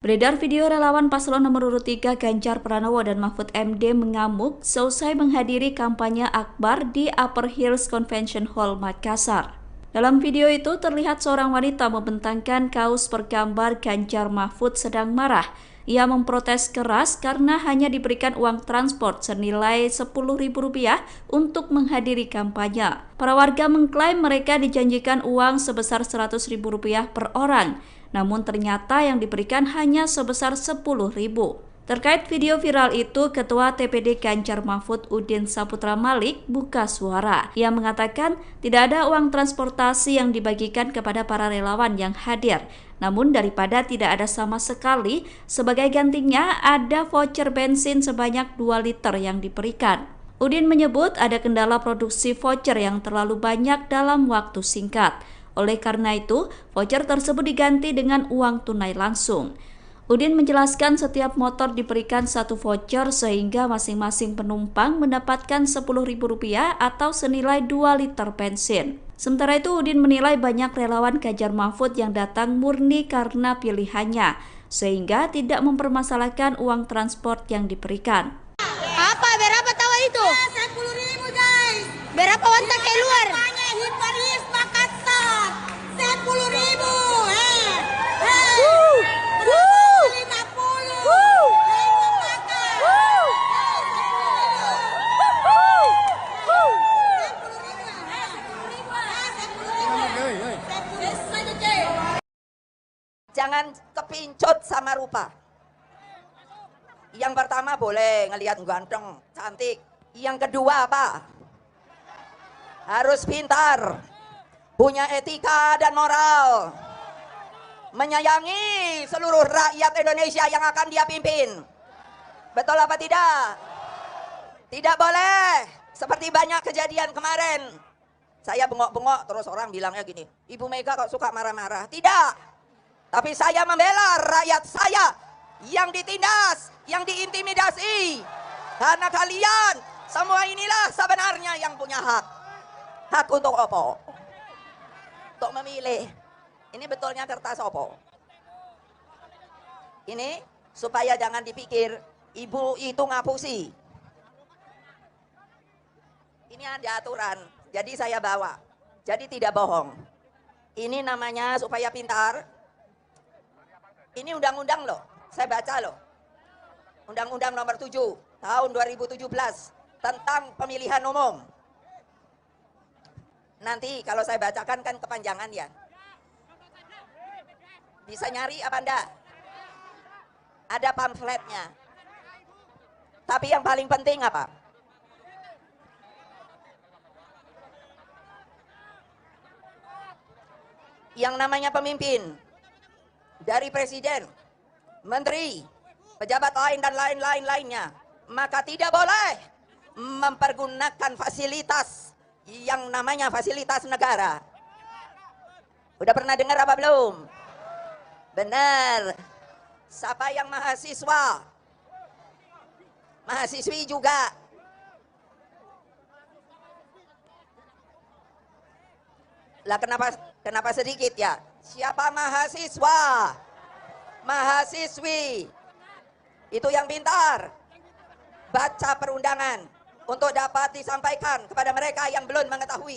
Beredar video relawan paslon nomor urut 3 Ganjar Pranowo dan Mahfud MD mengamuk seusai menghadiri kampanye Akbar di Upper Hills Convention Hall, Makassar. Dalam video itu terlihat seorang wanita membentangkan kaos bergambar Ganjar Mahfud sedang marah. Ia memprotes keras karena hanya diberikan uang transport senilai Rp10.000 untuk menghadiri kampanye. Para warga mengklaim mereka dijanjikan uang sebesar Rp100.000 per orang, namun ternyata yang diberikan hanya sebesar Rp10.000. Terkait video viral itu, Ketua TPD Ganjar Mahfud Udin Saputra Malik buka suara. Ia mengatakan tidak ada uang transportasi yang dibagikan kepada para relawan yang hadir. Namun daripada tidak ada sama sekali, sebagai gantinya ada voucher bensin sebanyak 2 liter yang diberikan. Udin menyebut ada kendala produksi voucher yang terlalu banyak dalam waktu singkat. Oleh karena itu, voucher tersebut diganti dengan uang tunai langsung. Udin menjelaskan setiap motor diberikan 1 voucher sehingga masing-masing penumpang mendapatkan Rp10.000 atau senilai 2 liter bensin. Sementara itu Udin menilai banyak relawan Ganjar Mahfud yang datang murni karena pilihannya, sehingga tidak mempermasalahkan uang transport yang diberikan. Berapa tahu itu? 10.000 guys. Berapa wanita keluar? Hiparis Makassar. 10.000. 50. Jangan kepincut sama rupa. Yang pertama boleh ngelihat ganteng, cantik. Yang kedua apa? Harus pintar, punya etika dan moral, menyayangi seluruh rakyat Indonesia yang akan dia pimpin. Betul apa tidak? Tidak boleh seperti banyak kejadian kemarin. Saya bengok-bengok terus orang bilangnya gini, Ibu Mega kok suka marah-marah. Tidak. Tapi saya membela rakyat saya yang ditindas, yang diintimidasi. Karena kalian semua inilah sebenarnya yang punya hak. Hak untuk apa? Untuk memilih. Ini betulnya kertas apa? Ini supaya jangan dipikir ibu itu ngapusi. Ini ada aturan, jadi saya bawa. Jadi tidak bohong. Ini namanya supaya pintar. Ini undang-undang loh, saya baca loh. Undang-undang nomor 7 tahun 2017 tentang pemilihan umum. Nanti kalau saya bacakan kan kepanjangan ya. Bisa nyari apa enggak? Ada pamfletnya. Tapi yang paling penting apa? Yang namanya pemimpin, dari presiden, menteri, pejabat lain dan lainnya, maka tidak boleh mempergunakan fasilitas yang namanya fasilitas negara. Udah pernah dengar apa belum? Benar. Siapa yang mahasiswa, mahasiswi juga. Lah kenapa sedikit ya? Siapa mahasiswa, mahasiswi, itu yang pintar. Baca perundangan untuk dapat disampaikan kepada mereka yang belum mengetahui.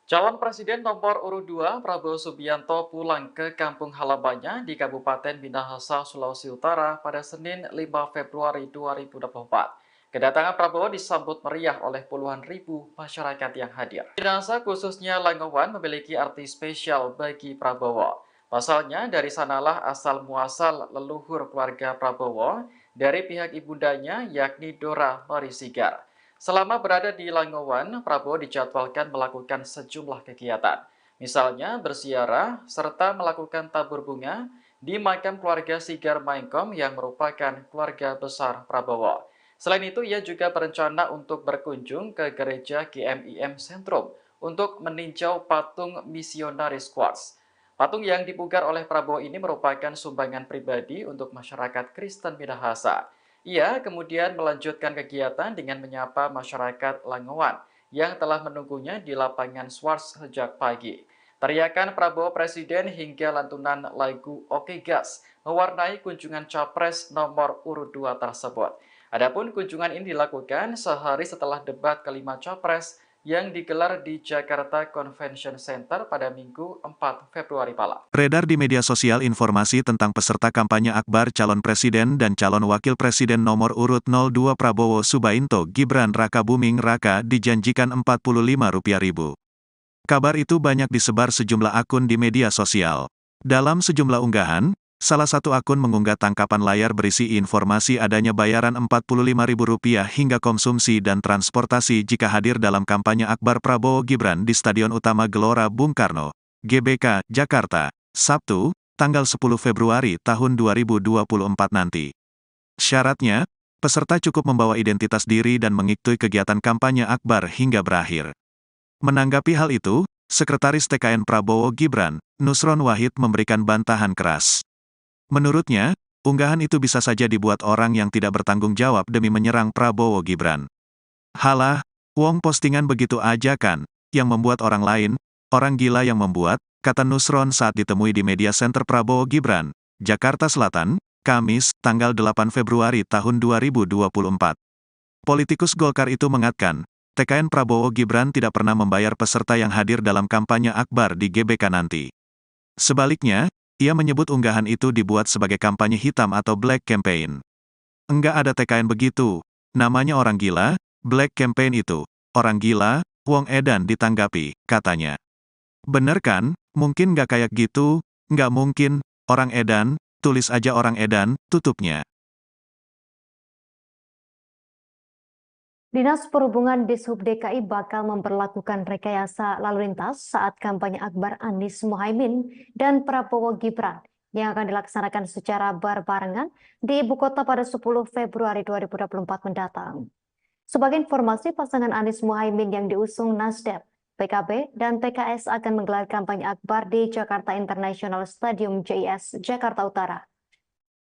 Calon Presiden nomor urut 2 Prabowo Subianto pulang ke kampung halamannya di Kabupaten Minahasa, Sulawesi Utara pada Senin 5 Februari 2024. Kedatangan Prabowo disambut meriah oleh puluhan ribu masyarakat yang hadir. Minahasa khususnya Langowan memiliki arti spesial bagi Prabowo. Pasalnya dari sanalah asal muasal leluhur keluarga Prabowo dari pihak ibundanya yakni Dora Marisigar. Selama berada di Langowan, Prabowo dijadwalkan melakukan sejumlah kegiatan. Misalnya berziarah serta melakukan tabur bunga di makam keluarga Sigar Maengkom yang merupakan keluarga besar Prabowo. Selain itu, ia juga berencana untuk berkunjung ke gereja GMIM Sentrum untuk meninjau patung misionaris Quartz. Patung yang dipugar oleh Prabowo ini merupakan sumbangan pribadi untuk masyarakat Kristen Minahasa. Ia kemudian melanjutkan kegiatan dengan menyapa masyarakat Langowan yang telah menunggunya di lapangan Swarts sejak pagi. Teriakan Prabowo Presiden hingga lantunan lagu Oke Gas mewarnai kunjungan Capres nomor urut 2 tersebut. Adapun kunjungan ini dilakukan sehari setelah debat kelima Capres yang digelar di Jakarta Convention Center pada Minggu 4 Februari malam. Beredar di media sosial informasi tentang peserta kampanye akbar calon presiden dan calon wakil presiden nomor urut 02 Prabowo Subianto Gibran Rakabuming Raka dijanjikan Rp45.000. Kabar itu banyak disebar sejumlah akun di media sosial. Dalam sejumlah unggahan, salah satu akun mengunggah tangkapan layar berisi informasi adanya bayaran Rp45.000 hingga konsumsi dan transportasi jika hadir dalam kampanye akbar Prabowo Gibran di Stadion Utama Gelora Bung Karno, GBK, Jakarta, Sabtu, tanggal 10 Februari tahun 2024 nanti. Syaratnya, peserta cukup membawa identitas diri dan mengikuti kegiatan kampanye akbar hingga berakhir. Menanggapi hal itu, Sekretaris TKN Prabowo Gibran, Nusron Wahid memberikan bantahan keras. Menurutnya, Unggahan itu bisa saja dibuat orang yang tidak bertanggung jawab demi menyerang Prabowo Gibran. Halah, wong postingan begitu aja kan, yang membuat orang lain, orang gila yang membuat, kata Nusron saat ditemui di media center Prabowo Gibran, Jakarta Selatan, Kamis, tanggal 8 Februari tahun 2024. Politikus Golkar itu mengatakan, TKN Prabowo Gibran tidak pernah membayar peserta yang hadir dalam kampanye akbar di GBK nanti. Sebaliknya, ia menyebut unggahan itu dibuat sebagai kampanye hitam atau black campaign. Enggak ada TKN begitu, namanya orang gila, black campaign itu, orang gila, wong edan ditanggapi, katanya. Bener kan, mungkin nggak kayak gitu, nggak mungkin, orang edan, tulis aja orang edan, tutupnya. Dinas Perhubungan Dishub DKI bakal memperlakukan rekayasa lalu lintas saat kampanye akbar Anies Mohaimin dan Prabowo Gibran yang akan dilaksanakan secara berbarengan di ibu kota pada 10 Februari 2024 mendatang. Sebagai informasi, pasangan Anies Mohaimin yang diusung Nasdem, PKB, dan PKS akan menggelar kampanye akbar di Jakarta International Stadium JIS, Jakarta Utara.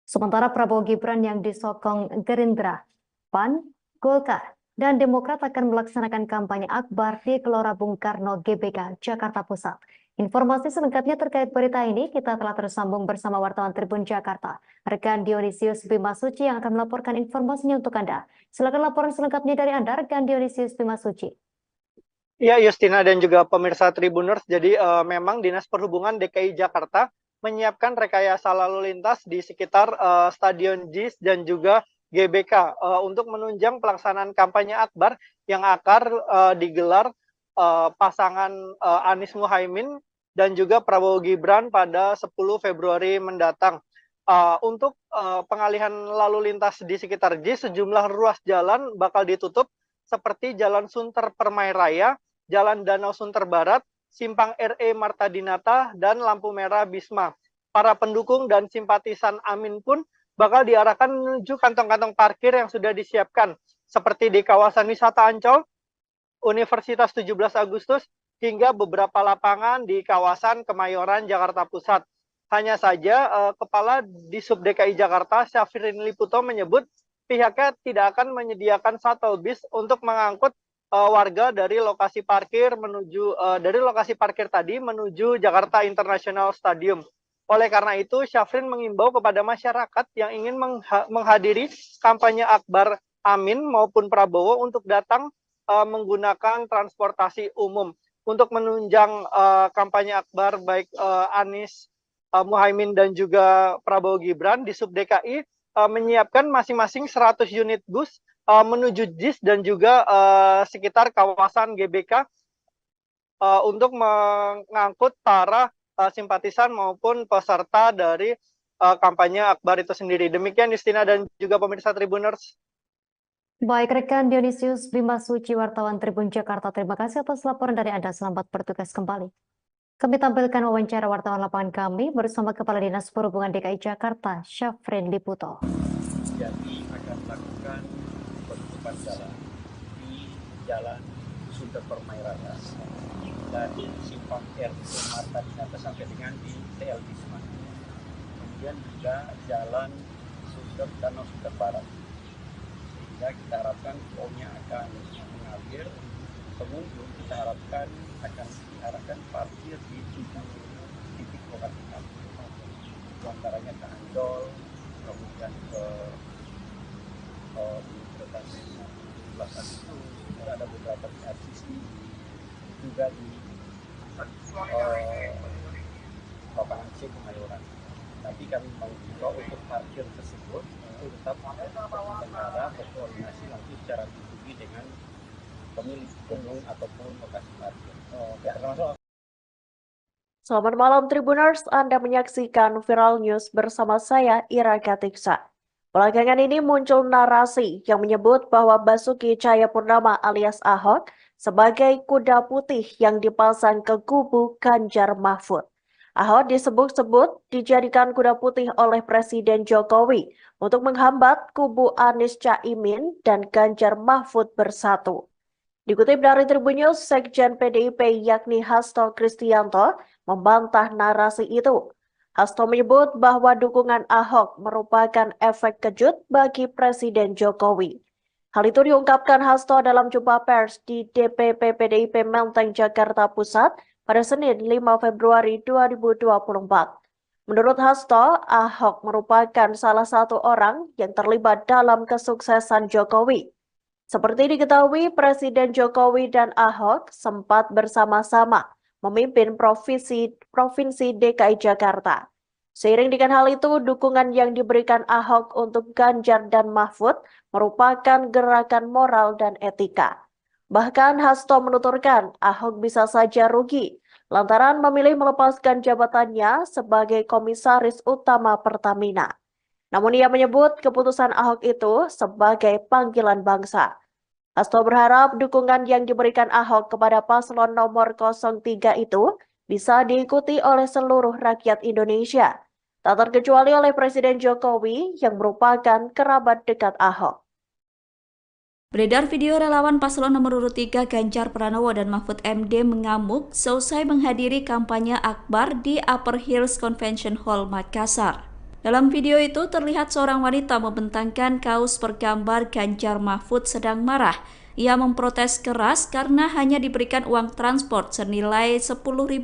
Sementara Prabowo Gibran yang disokong Gerindra, PAN, Golkar, dan Demokrat akan melaksanakan kampanye akbar di Gelora Bung Karno GBK, Jakarta Pusat. Informasi selengkapnya terkait berita ini kita telah tersambung bersama wartawan Tribun Jakarta, rekan Dionisius Bimasuci yang akan melaporkan informasinya untuk Anda. Silakan laporan selengkapnya dari Anda, rekan Dionisius Bimasuci. Ya, Justina dan juga pemirsa Tribuners, jadi memang Dinas Perhubungan DKI Jakarta menyiapkan rekayasa lalu lintas di sekitar Stadion JIS dan juga GBK untuk menunjang pelaksanaan kampanye akbar yang akan digelar pasangan Anies Mohaimin dan juga Prabowo Gibran pada 10 Februari mendatang. Untuk pengalihan lalu lintas di sekitar JIS, sejumlah ruas jalan bakal ditutup seperti Jalan Sunter Permai Raya, Jalan Danau Sunter Barat, Simpang RE Marta Dinata, dan lampu merah Bisma. Para pendukung dan simpatisan Amin pun bakal diarahkan menuju kantong-kantong parkir yang sudah disiapkan, seperti di kawasan wisata Ancol, Universitas 17 Agustus, hingga beberapa lapangan di kawasan Kemayoran, Jakarta Pusat. Hanya saja, Kepala Dishub DKI Jakarta, Syafrin Liputo, menyebut pihaknya tidak akan menyediakan shuttle bis untuk mengangkut warga dari lokasi parkir tadi menuju Jakarta International Stadium. Oleh karena itu, Syafrin mengimbau kepada masyarakat yang ingin menghadiri kampanye akbar Amin maupun Prabowo untuk datang menggunakan transportasi umum. Untuk menunjang kampanye akbar baik Anies Mohaimin dan juga Prabowo Gibran, Dishub DKI menyiapkan masing-masing 100 unit bus menuju JIS dan juga sekitar kawasan GBK untuk mengangkut para simpatisan maupun peserta dari kampanye akbar itu sendiri. Demikian Justina dan juga pemirsa Tribuners. Baik, rekan Dionisius Bimasuci, wartawan Tribun Jakarta, terima kasih atas laporan dari Anda. Selamat bertugas kembali. Kami tampilkan wawancara wartawan lapangan kami bersama Kepala Dinas Perhubungan DKI Jakarta, Syafrin Liputo. Jadi akan melakukan penutupan jalan di Jalan Sunter Permai Raya dari Simpang RE Marta Dinata sampai dengan di TL Bisma. Kemudian juga Jalan Danau Sunter Barat. Sehingga kita harapkan flow-nya akan mengalir. Pengunjung kita harapkan akan diarahkan parkir di 7 titik lokasi parkir. Antaranya ke Ancol, kemudian ke Universitas 17 Agustus, ada beberapa di RCC, juga di lapangan C Kemayoran. Tapi kami mengimbau untuk parkir tersebut itu tetap negara berkoordinasi nanti secara pribadi dengan pemilik gedung ataupun lokasi parkir. Selamat malam Tribuners, Anda menyaksikan Viral News bersama saya Ira Katiksa. Belakangan ini muncul narasi yang menyebut bahwa Basuki Cahayapurnama alias Ahok sebagai kuda putih yang dipasang ke kubu Ganjar Mahfud. Ahok disebut-sebut dijadikan kuda putih oleh Presiden Jokowi untuk menghambat kubu Anies Caimin dan Ganjar Mahfud bersatu. Dikutip dari Tribun News, Sekjen PDIP yakni Hasto Kristianto membantah narasi itu. Hasto menyebut bahwa dukungan Ahok merupakan efek kejut bagi Presiden Jokowi. Hal itu diungkapkan Hasto dalam jumpa pers di DPP PDIP Menteng, Jakarta Pusat pada Senin 5 Februari 2024. Menurut Hasto, Ahok merupakan salah satu orang yang terlibat dalam kesuksesan Jokowi. Seperti diketahui, Presiden Jokowi dan Ahok sempat bersama-sama memimpin Provinsi DKI Jakarta. Seiring dengan hal itu, dukungan yang diberikan Ahok untuk Ganjar dan Mahfud merupakan gerakan moral dan etika. Bahkan Hasto menuturkan Ahok bisa saja rugi lantaran memilih melepaskan jabatannya sebagai Komisaris Utama Pertamina. Namun ia menyebut keputusan Ahok itu sebagai panggilan bangsa. Hasto berharap dukungan yang diberikan Ahok kepada paslon nomor 03 itu bisa diikuti oleh seluruh rakyat Indonesia, tak terkecuali oleh Presiden Jokowi yang merupakan kerabat dekat Ahok. Beredar video relawan paslon nomor urut 3 Ganjar Pranowo dan Mahfud MD mengamuk seusai menghadiri kampanye akbar di Upper Hills Convention Hall, Makassar. Dalam video itu terlihat seorang wanita membentangkan kaos bergambar Ganjar Mahfud sedang marah. Ia memprotes keras karena hanya diberikan uang transport senilai Rp10.000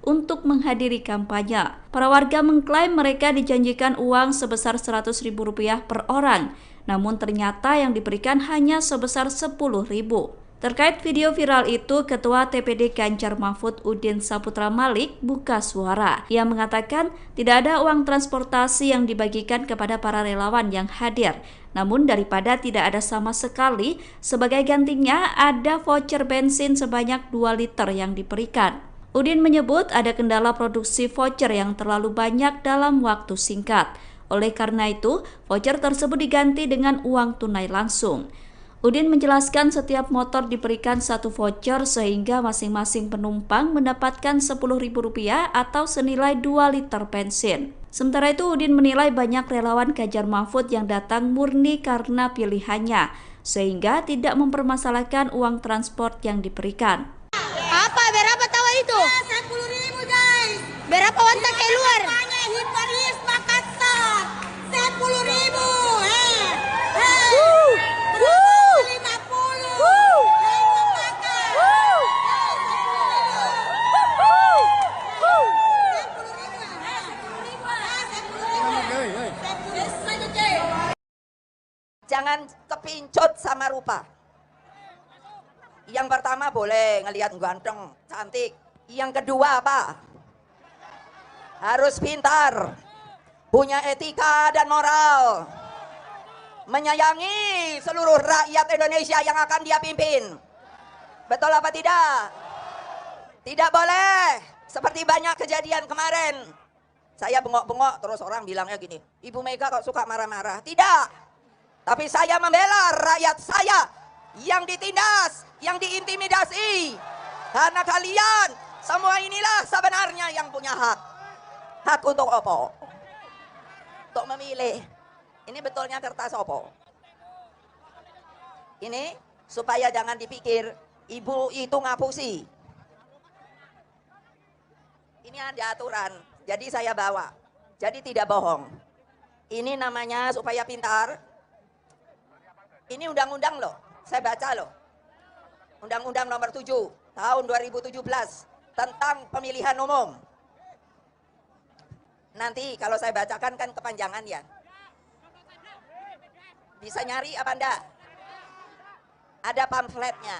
untuk menghadiri kampanye. Para warga mengklaim mereka dijanjikan uang sebesar Rp100.000 per orang, namun ternyata yang diberikan hanya sebesar Rp10.000. Terkait video viral itu, Ketua TPD Ganjar Mahfud Udin Saputra Malik buka suara. Ia mengatakan tidak ada uang transportasi yang dibagikan kepada para relawan yang hadir. Namun daripada tidak ada sama sekali, sebagai gantinya ada voucher bensin sebanyak 2 liter yang diberikan. Udin menyebut ada kendala produksi voucher yang terlalu banyak dalam waktu singkat. Oleh karena itu, voucher tersebut diganti dengan uang tunai langsung. Udin menjelaskan setiap motor diberikan 1 voucher sehingga masing-masing penumpang mendapatkan Rp10.000 atau senilai 2 liter bensin. Sementara itu Udin menilai banyak relawan Ganjar Mahfud yang datang murni karena pilihannya, sehingga tidak mempermasalahkan uang transport yang diberikan. Apa? Berapa tahu itu? 10.000 guys. Berapa wantak keluar? Hiparis Makassar. 10.000. Jangan kepincut sama rupa. Yang pertama boleh ngelihat ganteng, cantik. Yang kedua apa? Harus pintar, punya etika dan moral, menyayangi seluruh rakyat Indonesia yang akan dia pimpin. Betul apa tidak? Tidak boleh seperti banyak kejadian kemarin. Saya bengok-bengok terus orang bilangnya gini, Ibu Mega kok suka marah-marah. Tidak. Tapi saya membela rakyat saya yang ditindas, yang diintimidasi. Karena kalian semua inilah sebenarnya yang punya hak. Hak untuk apa? Untuk memilih. Ini betulnya kertas apa? Ini supaya jangan dipikir ibu itu ngapusi. Ini ada aturan, jadi saya bawa. Jadi tidak bohong. Ini namanya supaya pintar. Ini undang-undang loh, saya baca loh. Undang-undang nomor 7 tahun 2017 tentang pemilihan umum. Nanti kalau saya bacakan kan kepanjangan ya. Bisa nyari apa enggak? Ada pamfletnya.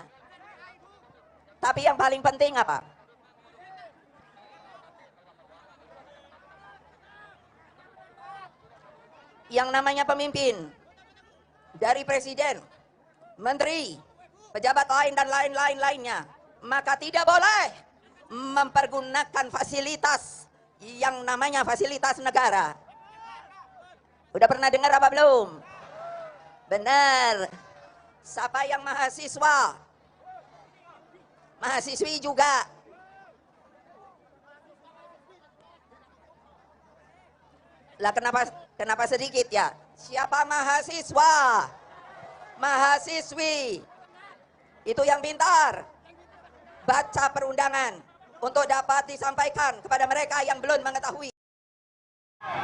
Tapi yang paling penting apa? Yang namanya pemimpin, dari presiden, menteri, pejabat lain dan lainnya, maka tidak boleh mempergunakan fasilitas yang namanya fasilitas negara. Udah pernah dengar apa belum? Benar. Siapa yang mahasiswa, mahasiswi juga. Lah kenapa sedikit ya? Siapa mahasiswa, mahasiswi, itu yang pintar, baca perundangan untuk dapat disampaikan kepada mereka yang belum mengetahui. Calon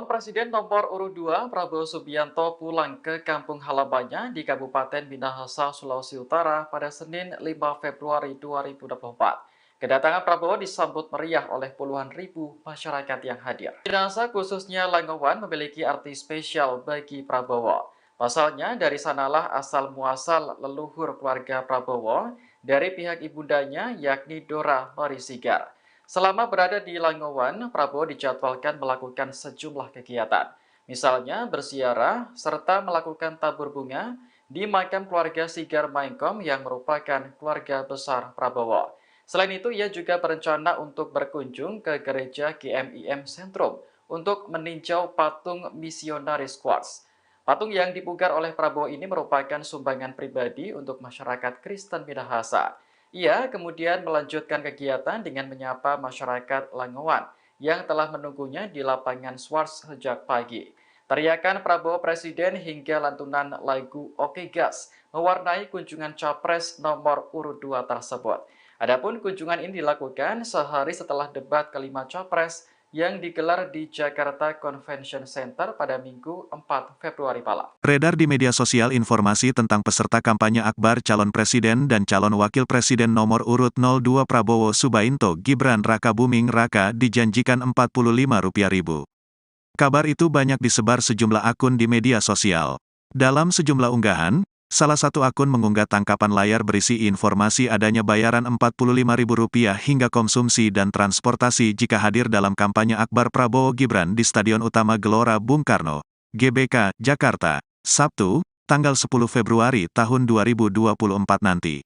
Presiden nomor urut 2 Prabowo Subianto pulang ke kampung halamannya di Kabupaten Minahasa, Sulawesi Utara pada Senin 5 Februari 2024. Kedatangan Prabowo disambut meriah oleh puluhan ribu masyarakat yang hadir. Minahasa khususnya Langowan memiliki arti spesial bagi Prabowo. Pasalnya dari sanalah asal muasal leluhur keluarga Prabowo dari pihak ibundanya yakni Dora Marisigar. Selama berada di Langowan, Prabowo dijadwalkan melakukan sejumlah kegiatan. Misalnya berziarah serta melakukan tabur bunga di makam keluarga Sigar Maengkom yang merupakan keluarga besar Prabowo. Selain itu, ia juga berencana untuk berkunjung ke gereja GMIM Sentrum untuk meninjau patung misionaris Quartz. Patung yang dipugar oleh Prabowo ini merupakan sumbangan pribadi untuk masyarakat Kristen Minahasa. Ia kemudian melanjutkan kegiatan dengan menyapa masyarakat Langowan yang telah menunggunya di lapangan Swarts sejak pagi. Teriakan Prabowo Presiden hingga lantunan lagu Oke Gas mewarnai kunjungan Capres nomor urut 2 tersebut. Adapun kunjungan ini dilakukan sehari setelah debat kelima Capres yang digelar di Jakarta Convention Center pada Minggu 4 Februari malam. Beredar di media sosial informasi tentang peserta kampanye akbar calon presiden dan calon wakil presiden nomor urut 02 Prabowo Subianto Gibran Rakabuming Raka dijanjikan Rp45.000. Kabar itu banyak disebar sejumlah akun di media sosial. Dalam sejumlah unggahan, salah satu akun mengunggah tangkapan layar berisi informasi adanya bayaran Rp45.000 hingga konsumsi dan transportasi jika hadir dalam kampanye akbar Prabowo Gibran di Stadion Utama Gelora Bung Karno, GBK, Jakarta, Sabtu, tanggal 10 Februari tahun 2024 nanti.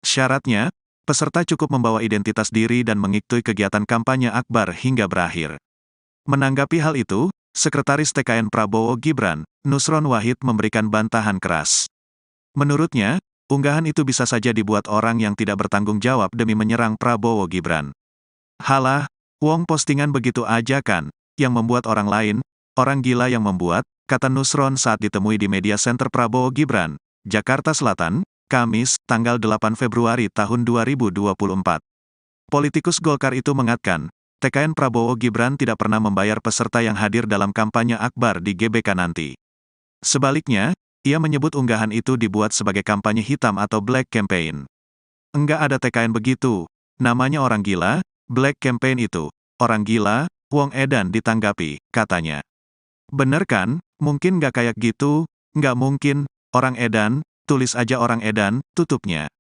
Syaratnya, peserta cukup membawa identitas diri dan mengikuti kegiatan kampanye akbar hingga berakhir. Menanggapi hal itu, Sekretaris TKN Prabowo Gibran, Nusron Wahid memberikan bantahan keras. Menurutnya, unggahan itu bisa saja dibuat orang yang tidak bertanggung jawab demi menyerang Prabowo Gibran. Halah, wong postingan begitu aja kan, yang membuat orang lain, orang gila yang membuat, kata Nusron saat ditemui di media center Prabowo Gibran, Jakarta Selatan, Kamis, tanggal 8 Februari tahun 2024. Politikus Golkar itu mengatakan, TKN Prabowo Gibran tidak pernah membayar peserta yang hadir dalam kampanye akbar di GBK nanti. Sebaliknya, ia menyebut unggahan itu dibuat sebagai kampanye hitam atau black campaign. Enggak ada TKN begitu, namanya orang gila, black campaign itu, orang gila, wong edan ditanggapi, katanya. Bener kan, mungkin nggak kayak gitu, nggak mungkin, orang edan, tulis aja orang edan, tutupnya.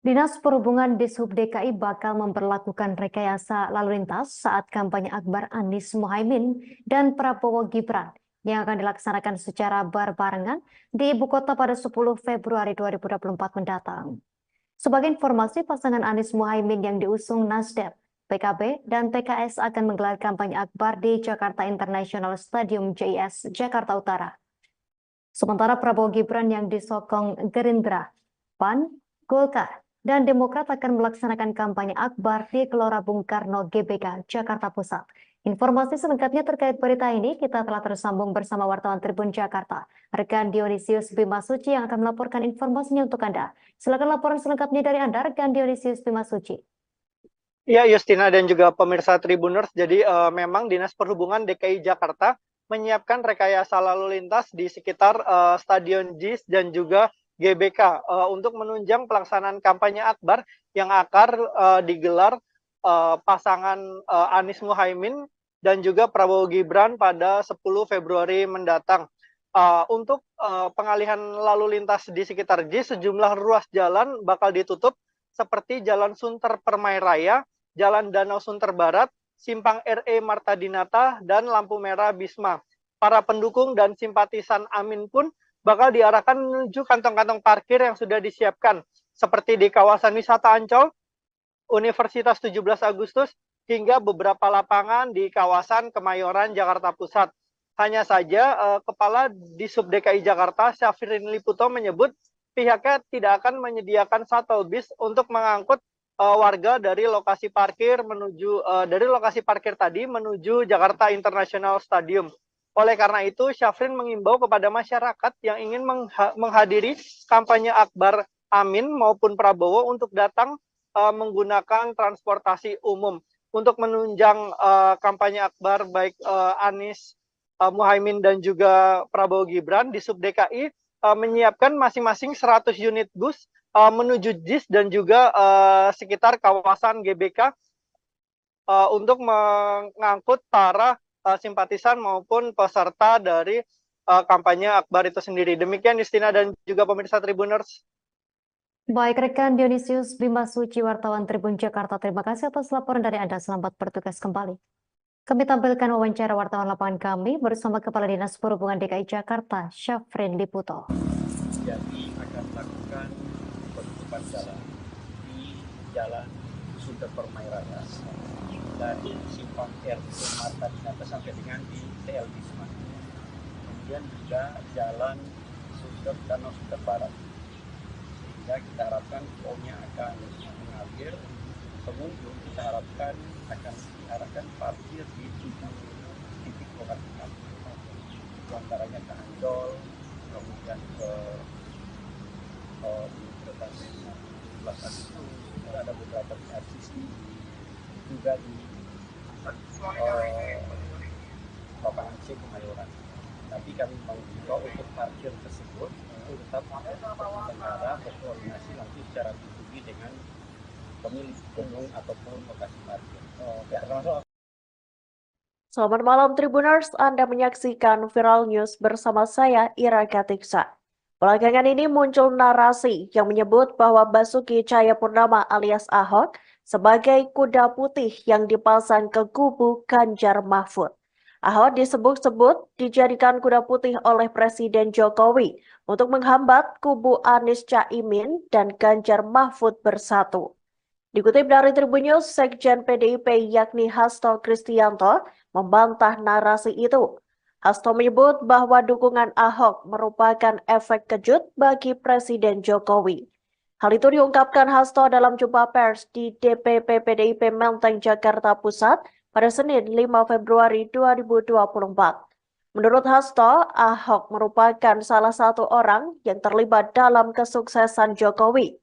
Dinas Perhubungan Dishub DKI bakal memperlakukan rekayasa lalu lintas saat kampanye akbar Anies Mohaimin dan Prabowo Gibran yang akan dilaksanakan secara berbarengan di ibu kota pada 10 Februari 2024 mendatang. Sebagai informasi, pasangan Anies Mohaimin yang diusung Nasdem, PKB, dan PKS akan menggelar kampanye akbar di Jakarta International Stadium JIS, Jakarta Utara. Sementara Prabowo Gibran yang disokong Gerindra, PAN, Golkar, dan Demokrat akan melaksanakan kampanye akbar di Gelora Bung Karno GBK, Jakarta Pusat. Informasi selengkapnya terkait berita ini kita telah tersambung bersama wartawan Tribun Jakarta, rekan Dionisius Bimasuci yang akan melaporkan informasinya untuk Anda. Silakan laporan selengkapnya dari Anda, rekan Dionisius Bimasuci. Ya, Justina dan juga pemirsa Tribuners, jadi memang Dinas Perhubungan DKI Jakarta menyiapkan rekayasa lalu lintas di sekitar Stadion JIS dan juga GBK untuk menunjang pelaksanaan kampanye akbar yang akan digelar pasangan Anies Mohaimin dan juga Prabowo Gibran pada 10 Februari mendatang. Untuk pengalihan lalu lintas di sekitar JIS, sejumlah ruas jalan bakal ditutup seperti Jalan Sunter Permai Raya, Jalan Danau Sunter Barat, Simpang RE Marta Dinata, dan lampu merah Bisma. Para pendukung dan simpatisan Amin pun bakal diarahkan menuju kantong-kantong parkir yang sudah disiapkan, seperti di kawasan wisata Ancol, Universitas 17 Agustus, hingga beberapa lapangan di kawasan Kemayoran, Jakarta Pusat. Hanya saja, Kepala Dishub DKI Jakarta, Syafrin Liputo, menyebut pihaknya tidak akan menyediakan shuttle bis untuk mengangkut warga dari lokasi parkir tadi menuju Jakarta International Stadium. Oleh karena itu, Syafrin mengimbau kepada masyarakat yang ingin menghadiri kampanye Akbar Amin maupun Prabowo untuk datang menggunakan transportasi umum. Untuk menunjang kampanye Akbar baik Anies Muhaimin dan juga Prabowo Gibran, di Sub DKI menyiapkan masing-masing 100 unit bus menuju JIS dan juga sekitar kawasan GBK untuk mengangkut para simpatisan maupun peserta dari kampanye Akbar itu sendiri. Demikian Justina dan juga pemirsa Tribuners. Baik rekan Dionysius Bima Suci, wartawan Tribun Jakarta, terima kasih atas laporan dari Anda. Selamat bertugas kembali. Kami tampilkan wawancara wartawan lapangan kami bersama Kepala Dinas Perhubungan DKI Jakarta, Syafrin Liputo. Jadi akan melakukan penutupan jalan di Jalan Sunda Permai Raya dari Simpang RT Marta Dinata sampai dengan di TL Wisma. Kemudian juga Jalan Sunder Danau Sunder Barat. Sehingga kita harapkan flow-nya akan mengalir. Pengunjung kita harapkan akan diarahkan parkir di 7 titik lokasi parkir. Di antaranya ke Ancol, kemudian ke Universitas Belakang itu ada beberapa di RCC, juga di lapangan C Kemayoran. Tapi kami mengimbau untuk parkir tersebut itu tetap negara berkoordinasi langsung secara pribadi dengan pemilik gedung ataupun lokasi parkir. Selamat malam Tribuners, Anda menyaksikan Viral News bersama saya Ira Katiksa. Belakangan ini muncul narasi yang menyebut bahwa Basuki Cahayapurnama alias Ahok sebagai kuda putih yang dipasang ke kubu Ganjar Mahfud. Ahok disebut-sebut dijadikan kuda putih oleh Presiden Jokowi untuk menghambat kubu Anies Caimin dan Ganjar Mahfud bersatu. Dikutip dari Tribun News, Sekjen PDIP yakni Hasto Kristianto membantah narasi itu. Hasto menyebut bahwa dukungan Ahok merupakan efek kejut bagi Presiden Jokowi. Hal itu diungkapkan Hasto dalam jumpa pers di DPP PDIP Menteng, Jakarta Pusat pada Senin 5 Februari 2024. Menurut Hasto, Ahok merupakan salah satu orang yang terlibat dalam kesuksesan Jokowi.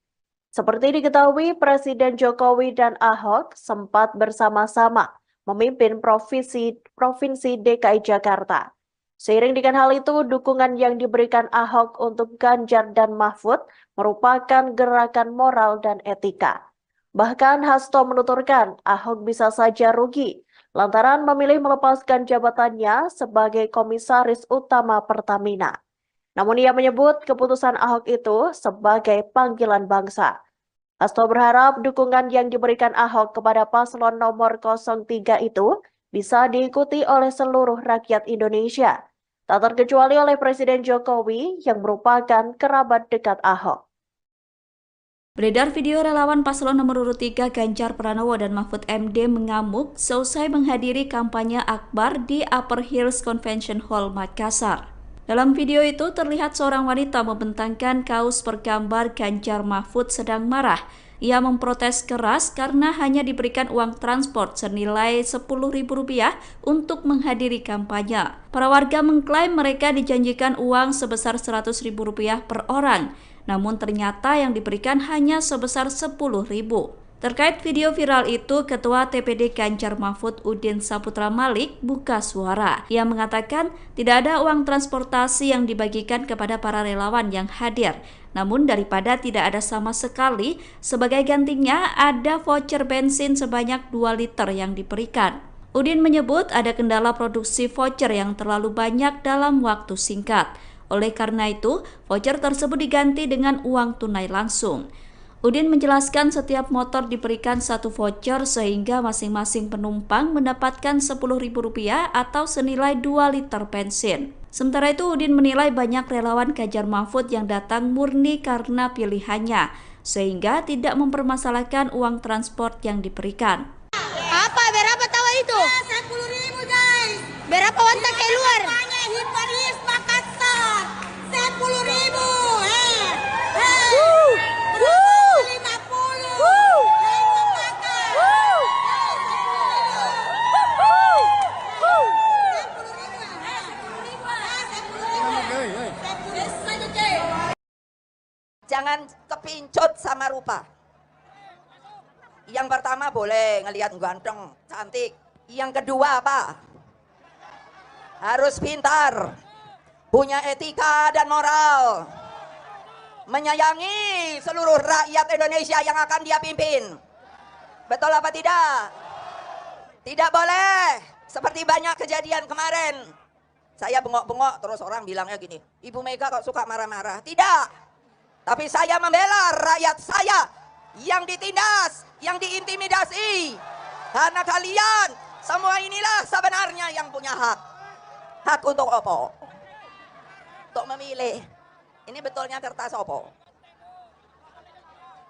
Seperti diketahui, Presiden Jokowi dan Ahok sempat bersama-sama memimpin Provinsi DKI Jakarta. Seiring dengan hal itu, dukungan yang diberikan Ahok untuk Ganjar dan Mahfud merupakan gerakan moral dan etika. Bahkan Hasto menuturkan Ahok bisa saja rugi lantaran memilih melepaskan jabatannya sebagai Komisaris Utama Pertamina. Namun ia menyebut keputusan Ahok itu sebagai panggilan bangsa. Hasto berharap dukungan yang diberikan Ahok kepada paslon nomor 03 itu bisa diikuti oleh seluruh rakyat Indonesia, tak terkecuali oleh Presiden Jokowi yang merupakan kerabat dekat Ahok. Beredar video relawan paslon nomor urut 3 Ganjar Pranowo dan Mahfud MD mengamuk seusai menghadiri kampanye Akbar di Upper Hills Convention Hall, Makassar. Dalam video itu terlihat seorang wanita membentangkan kaos bergambar Ganjar Mahfud sedang marah. Ia memprotes keras karena hanya diberikan uang transport senilai Rp10.000 untuk menghadiri kampanye. Para warga mengklaim mereka dijanjikan uang sebesar Rp100.000 per orang, namun ternyata yang diberikan hanya sebesar Rp10.000. Terkait video viral itu, Ketua TPD Ganjar Mahfud Udin Saputra Malik buka suara. Ia mengatakan tidak ada uang transportasi yang dibagikan kepada para relawan yang hadir. Namun daripada tidak ada sama sekali, sebagai gantinya ada voucher bensin sebanyak 2 liter yang diberikan. Udin menyebut ada kendala produksi voucher yang terlalu banyak dalam waktu singkat. Oleh karena itu, voucher tersebut diganti dengan uang tunai langsung. Udin menjelaskan setiap motor diberikan 1 voucher sehingga masing-masing penumpang mendapatkan Rp10.000 atau senilai 2 liter bensin. Sementara itu Udin menilai banyak relawan Ganjar Mahfud yang datang murni karena pilihannya, sehingga tidak mempermasalahkan uang transport yang diberikan. Apa? Berapa tahu itu? 10.000 guys. Berapa wanita keluar? Hiparis Makassar. 10.000. kepincut sama rupa. Yang pertama boleh ngelihat ganteng, cantik. Yang kedua apa? Harus pintar, punya etika dan moral, menyayangi seluruh rakyat Indonesia yang akan dia pimpin. Betul apa tidak? Tidak boleh seperti banyak kejadian kemarin. Saya bengok-bengok terus orang bilangnya gini, Ibu Mega kok suka marah-marah. Tidak. Tapi saya membela rakyat saya yang ditindas, yang diintimidasi. Karena kalian semua inilah sebenarnya yang punya hak. Hak untuk apa? Untuk memilih. Ini betulnya kertas apa?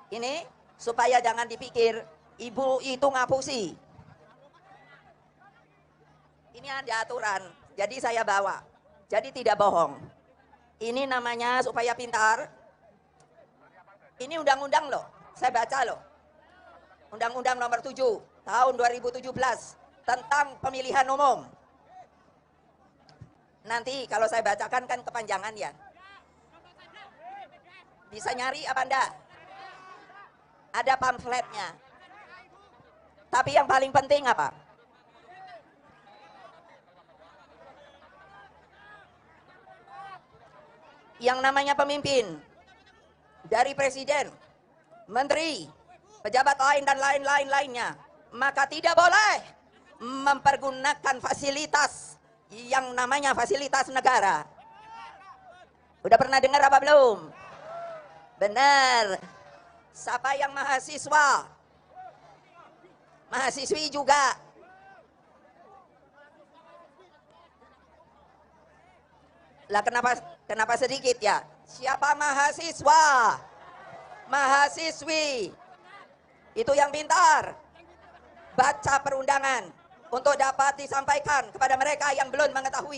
Ini supaya jangan dipikir ibu itu ngapusi. Ini ada aturan, jadi saya bawa. Jadi tidak bohong. Ini namanya supaya pintar. Ini undang-undang loh, saya baca loh. Undang-undang nomor 7 tahun 2017 tentang pemilihan umum. Nanti kalau saya bacakan kan kepanjangan ya. Bisa nyari apa enggak? Ada pamfletnya. Tapi yang paling penting apa? Yang namanya pemimpin, dari presiden, menteri, pejabat lain dan lain-lainnya, maka tidak boleh mempergunakan fasilitas yang namanya fasilitas negara. Udah pernah dengar apa belum? Benar. Siapa yang mahasiswa, mahasiswi juga. Lah kenapa sedikit ya? Siapa mahasiswa, mahasiswi itu yang pintar, baca perundangan untuk dapat disampaikan kepada mereka yang belum mengetahui.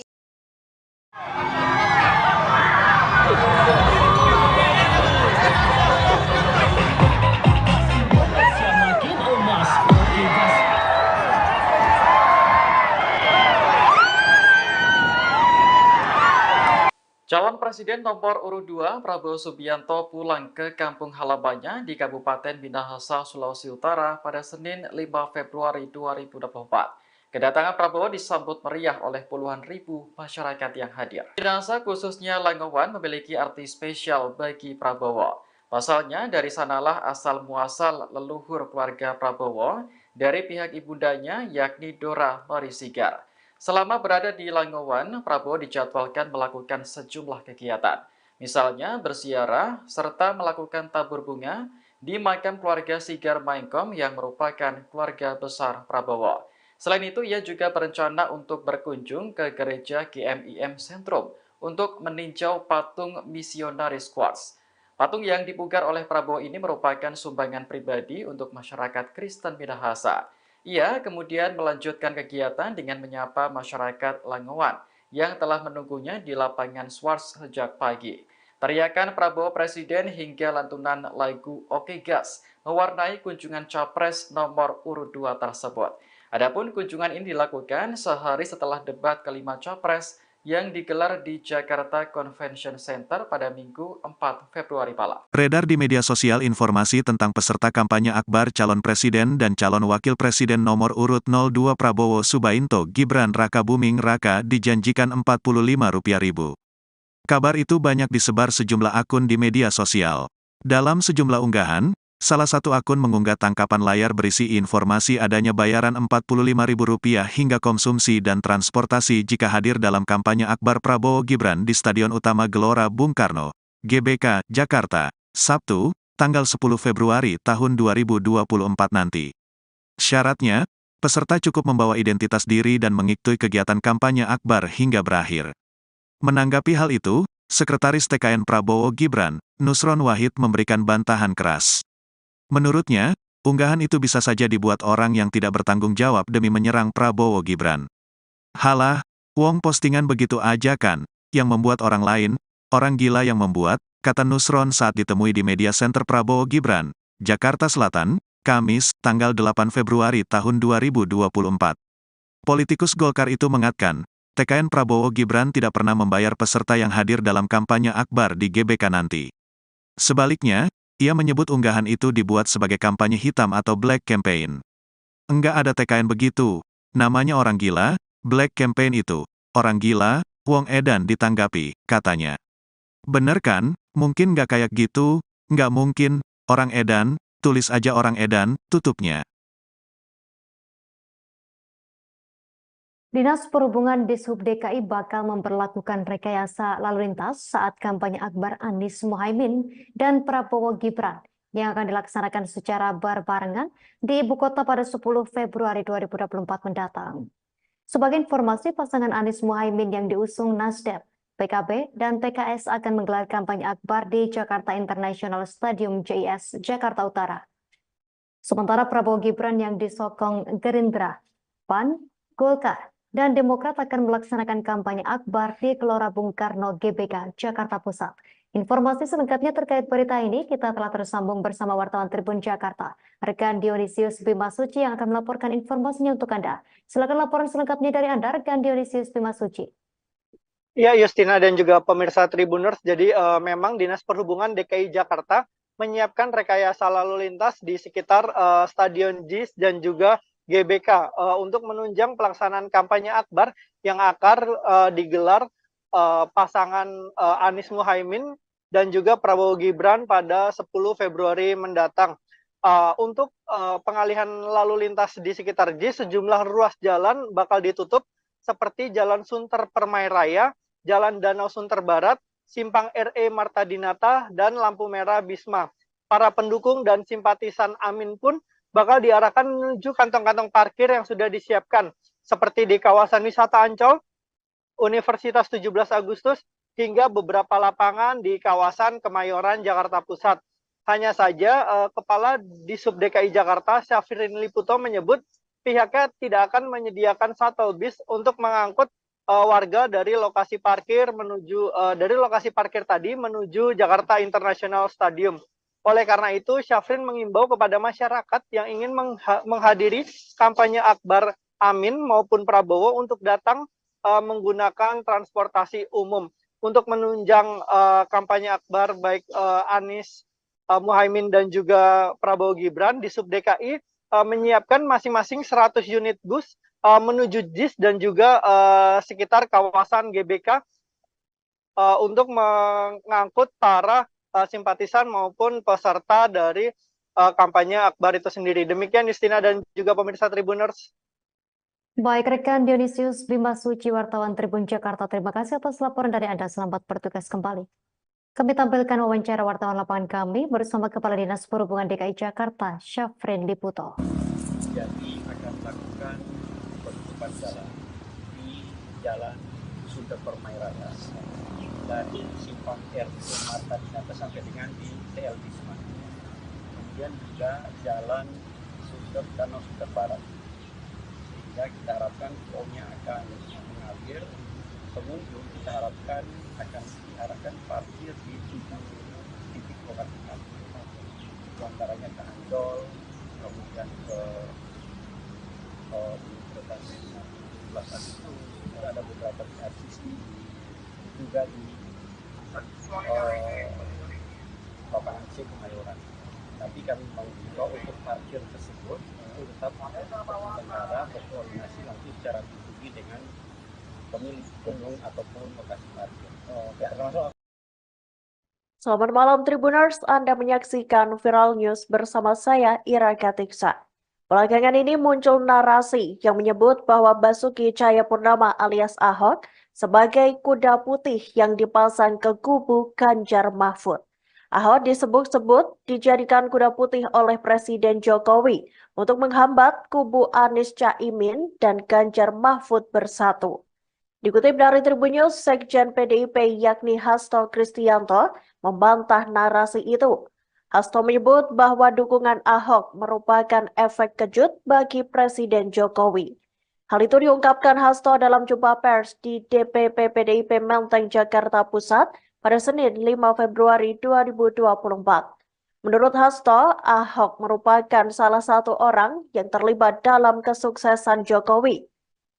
Calon Presiden nomor urut 2 Prabowo Subianto pulang ke kampung halamannya di Kabupaten Minahasa, Sulawesi Utara pada Senin 5 Februari 2024. Kedatangan Prabowo disambut meriah oleh puluhan ribu masyarakat yang hadir. Minahasa khususnya Langowan memiliki arti spesial bagi Prabowo. Pasalnya dari sanalah asal muasal leluhur keluarga Prabowo dari pihak ibundanya yakni Dora Marisigar. Selama berada di Langowan, Prabowo dijadwalkan melakukan sejumlah kegiatan. Misalnya berziarah serta melakukan tabur bunga di makam keluarga Sigar Maengkom yang merupakan keluarga besar Prabowo. Selain itu, ia juga berencana untuk berkunjung ke gereja GMIM Sentrum untuk meninjau patung misionaris Quartz. Patung yang dipugar oleh Prabowo ini merupakan sumbangan pribadi untuk masyarakat Kristen Minahasa. Ia kemudian melanjutkan kegiatan dengan menyapa masyarakat Langowan yang telah menunggunya di lapangan Swarts sejak pagi. Teriakan Prabowo Presiden hingga lantunan lagu Oke Gas mewarnai kunjungan Capres nomor urut 2 tersebut. Adapun kunjungan ini dilakukan sehari setelah debat kelima Capres yang digelar di Jakarta Convention Center pada Minggu 4 Februari malam. Beredar di media sosial informasi tentang peserta kampanye akbar calon presiden dan calon wakil presiden nomor urut 02 Prabowo Subianto Gibran Rakabuming Raka dijanjikan Rp45.000. Kabar itu banyak disebar sejumlah akun di media sosial. Dalam sejumlah unggahan, salah satu akun mengunggah tangkapan layar berisi informasi adanya bayaran Rp45.000 hingga konsumsi dan transportasi jika hadir dalam kampanye akbar Prabowo Gibran di Stadion Utama Gelora Bung Karno, GBK, Jakarta, Sabtu, tanggal 10 Februari tahun 2024 nanti. Syaratnya, peserta cukup membawa identitas diri dan mengikuti kegiatan kampanye akbar hingga berakhir. Menanggapi hal itu, Sekretaris TKN Prabowo Gibran, Nusron Wahid memberikan bantahan keras. Menurutnya, unggahan itu bisa saja dibuat orang yang tidak bertanggung jawab demi menyerang Prabowo Gibran. Halah, wong postingan begitu aja kan, yang membuat orang lain, orang gila yang membuat, kata Nusron saat ditemui di Media Center Prabowo Gibran, Jakarta Selatan, Kamis, tanggal 8 Februari tahun 2024. Politikus Golkar itu mengatakan, TKN Prabowo Gibran tidak pernah membayar peserta yang hadir dalam kampanye akbar di GBK nanti. Sebaliknya, Ia menyebut unggahan itu dibuat sebagai kampanye hitam atau black campaign. Enggak ada TKN begitu. Namanya orang gila, black campaign itu. Orang gila, Wong Edan ditanggapi, katanya. Bener kan? Mungkin nggak kayak gitu? Nggak mungkin, orang Edan, tulis aja orang Edan, tutupnya. Dinas Perhubungan Dishub DKI bakal memperlakukan rekayasa lalu lintas saat kampanye Akbar Anies Mohaimin dan Prabowo Gibran yang akan dilaksanakan secara berbarengan di ibu kota pada 10 Februari 2024 mendatang. Sebagai informasi, pasangan Anies Mohaimin yang diusung Nasdem, PKB, dan PKS akan menggelar kampanye Akbar di Jakarta International Stadium JIS, Jakarta Utara. Sementara Prabowo Gibran yang disokong Gerindra, PAN, Golkar, dan Demokrat akan melaksanakan kampanye Akbar di Gelora Bung Karno GBK, Jakarta Pusat. Informasi selengkapnya terkait berita ini kita telah tersambung bersama wartawan Tribun Jakarta, rekan Dionisius Bimasuci yang akan melaporkan informasinya untuk Anda. Silakan laporan selengkapnya dari Anda, rekan Dionisius Bimasuci. Ya, Justina dan juga pemirsa Tribuners, jadi memang Dinas Perhubungan DKI Jakarta menyiapkan rekayasa lalu lintas di sekitar Stadion JIS dan juga GBK untuk menunjang pelaksanaan kampanye Akbar yang akan digelar pasangan Anies Mohaimin dan juga Prabowo Gibran pada 10 Februari mendatang. Untuk pengalihan lalu lintas di sekitar JIS, sejumlah ruas jalan bakal ditutup seperti Jalan Sunter Permai Raya, Jalan Danau Sunter Barat, Simpang RE Marta Dinata, dan lampu merah Bisma. Para pendukung dan simpatisan Amin pun bakal diarahkan menuju kantong-kantong parkir yang sudah disiapkan, seperti di kawasan wisata Ancol, Universitas 17 Agustus, hingga beberapa lapangan di kawasan Kemayoran, Jakarta Pusat. Hanya saja, Kepala Dishub DKI Jakarta, Syafrin Liputo, menyebut pihaknya tidak akan menyediakan shuttle bus untuk mengangkut warga dari lokasi parkir tadi menuju Jakarta International Stadium. Oleh karena itu, Syafrin mengimbau kepada masyarakat yang ingin menghadiri kampanye Akbar Amin maupun Prabowo untuk datang menggunakan transportasi umum. Untuk menunjang kampanye Akbar baik Anies Mohaimin dan juga Prabowo Gibran, Dishub DKI menyiapkan masing-masing 100 unit bus menuju JIS dan juga sekitar kawasan GBK untuk mengangkut para simpatisan maupun peserta dari kampanye Akbar itu sendiri. Demikian Justina dan juga pemirsa Tribuners. Baik, rekan Dionisius Bimasuci, wartawan Tribun Jakarta, terima kasih atas laporan dari Anda. Selamat bertugas kembali. Kami tampilkan wawancara wartawan lapangan kami bersama Kepala Dinas Perhubungan DKI Jakarta, Syafrin Liputo. Jadi akan melakukan penutupan jalan di Jalan Sunter Permai Raya dari Simpang RT Marta Dinata sampai dengan di TL Bisma. Kemudian juga Jalan Sunter Danau Sunter Barat. Sehingga kita harapkan flow-nya akan mengalir. Pengunjung kita harapkan akan diarahkan parkir di 7 titik lokasi parkir. Di antaranya ke Ancol, kemudian ke Universitas 17 Agustus, ada beberapa di RCC, juga di lapangan C Kemayoran. Tapi kami mengimbau untuk parkir tersebut itu tetap negara berkoordinasi langsung secara pribadi dengan pemilik gedung ataupun lokasi parkir. Selamat malam Tribuners, Anda menyaksikan Viral News bersama saya Ira Katiksa. Belakangan ini muncul narasi yang menyebut bahwa Basuki Cahayapurnama alias Ahok sebagai kuda putih yang dipasang ke kubu Ganjar Mahfud. Ahok disebut-sebut dijadikan kuda putih oleh Presiden Jokowi untuk menghambat kubu Anies Caimin dan Ganjar Mahfud bersatu. Dikutip dari Tribun News, Sekjen PDIP yakni Hasto Kristianto membantah narasi itu. Hasto menyebut bahwa dukungan Ahok merupakan efek kejut bagi Presiden Jokowi. Hal itu diungkapkan Hasto dalam jumpa pers di DPP PDIP Menteng, Jakarta Pusat pada Senin 5 Februari 2024. Menurut Hasto, Ahok merupakan salah satu orang yang terlibat dalam kesuksesan Jokowi.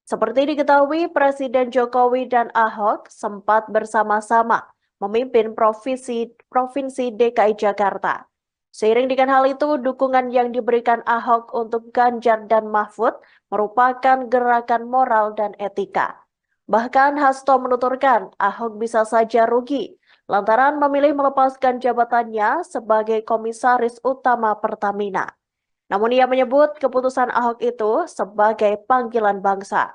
Seperti diketahui, Presiden Jokowi dan Ahok sempat bersama-sama memimpin Provinsi DKI Jakarta. Seiring dengan hal itu, dukungan yang diberikan Ahok untuk Ganjar dan Mahfud merupakan gerakan moral dan etika. Bahkan Hasto menuturkan Ahok bisa saja rugi lantaran memilih melepaskan jabatannya sebagai komisaris utama Pertamina. Namun ia menyebut keputusan Ahok itu sebagai panggilan bangsa.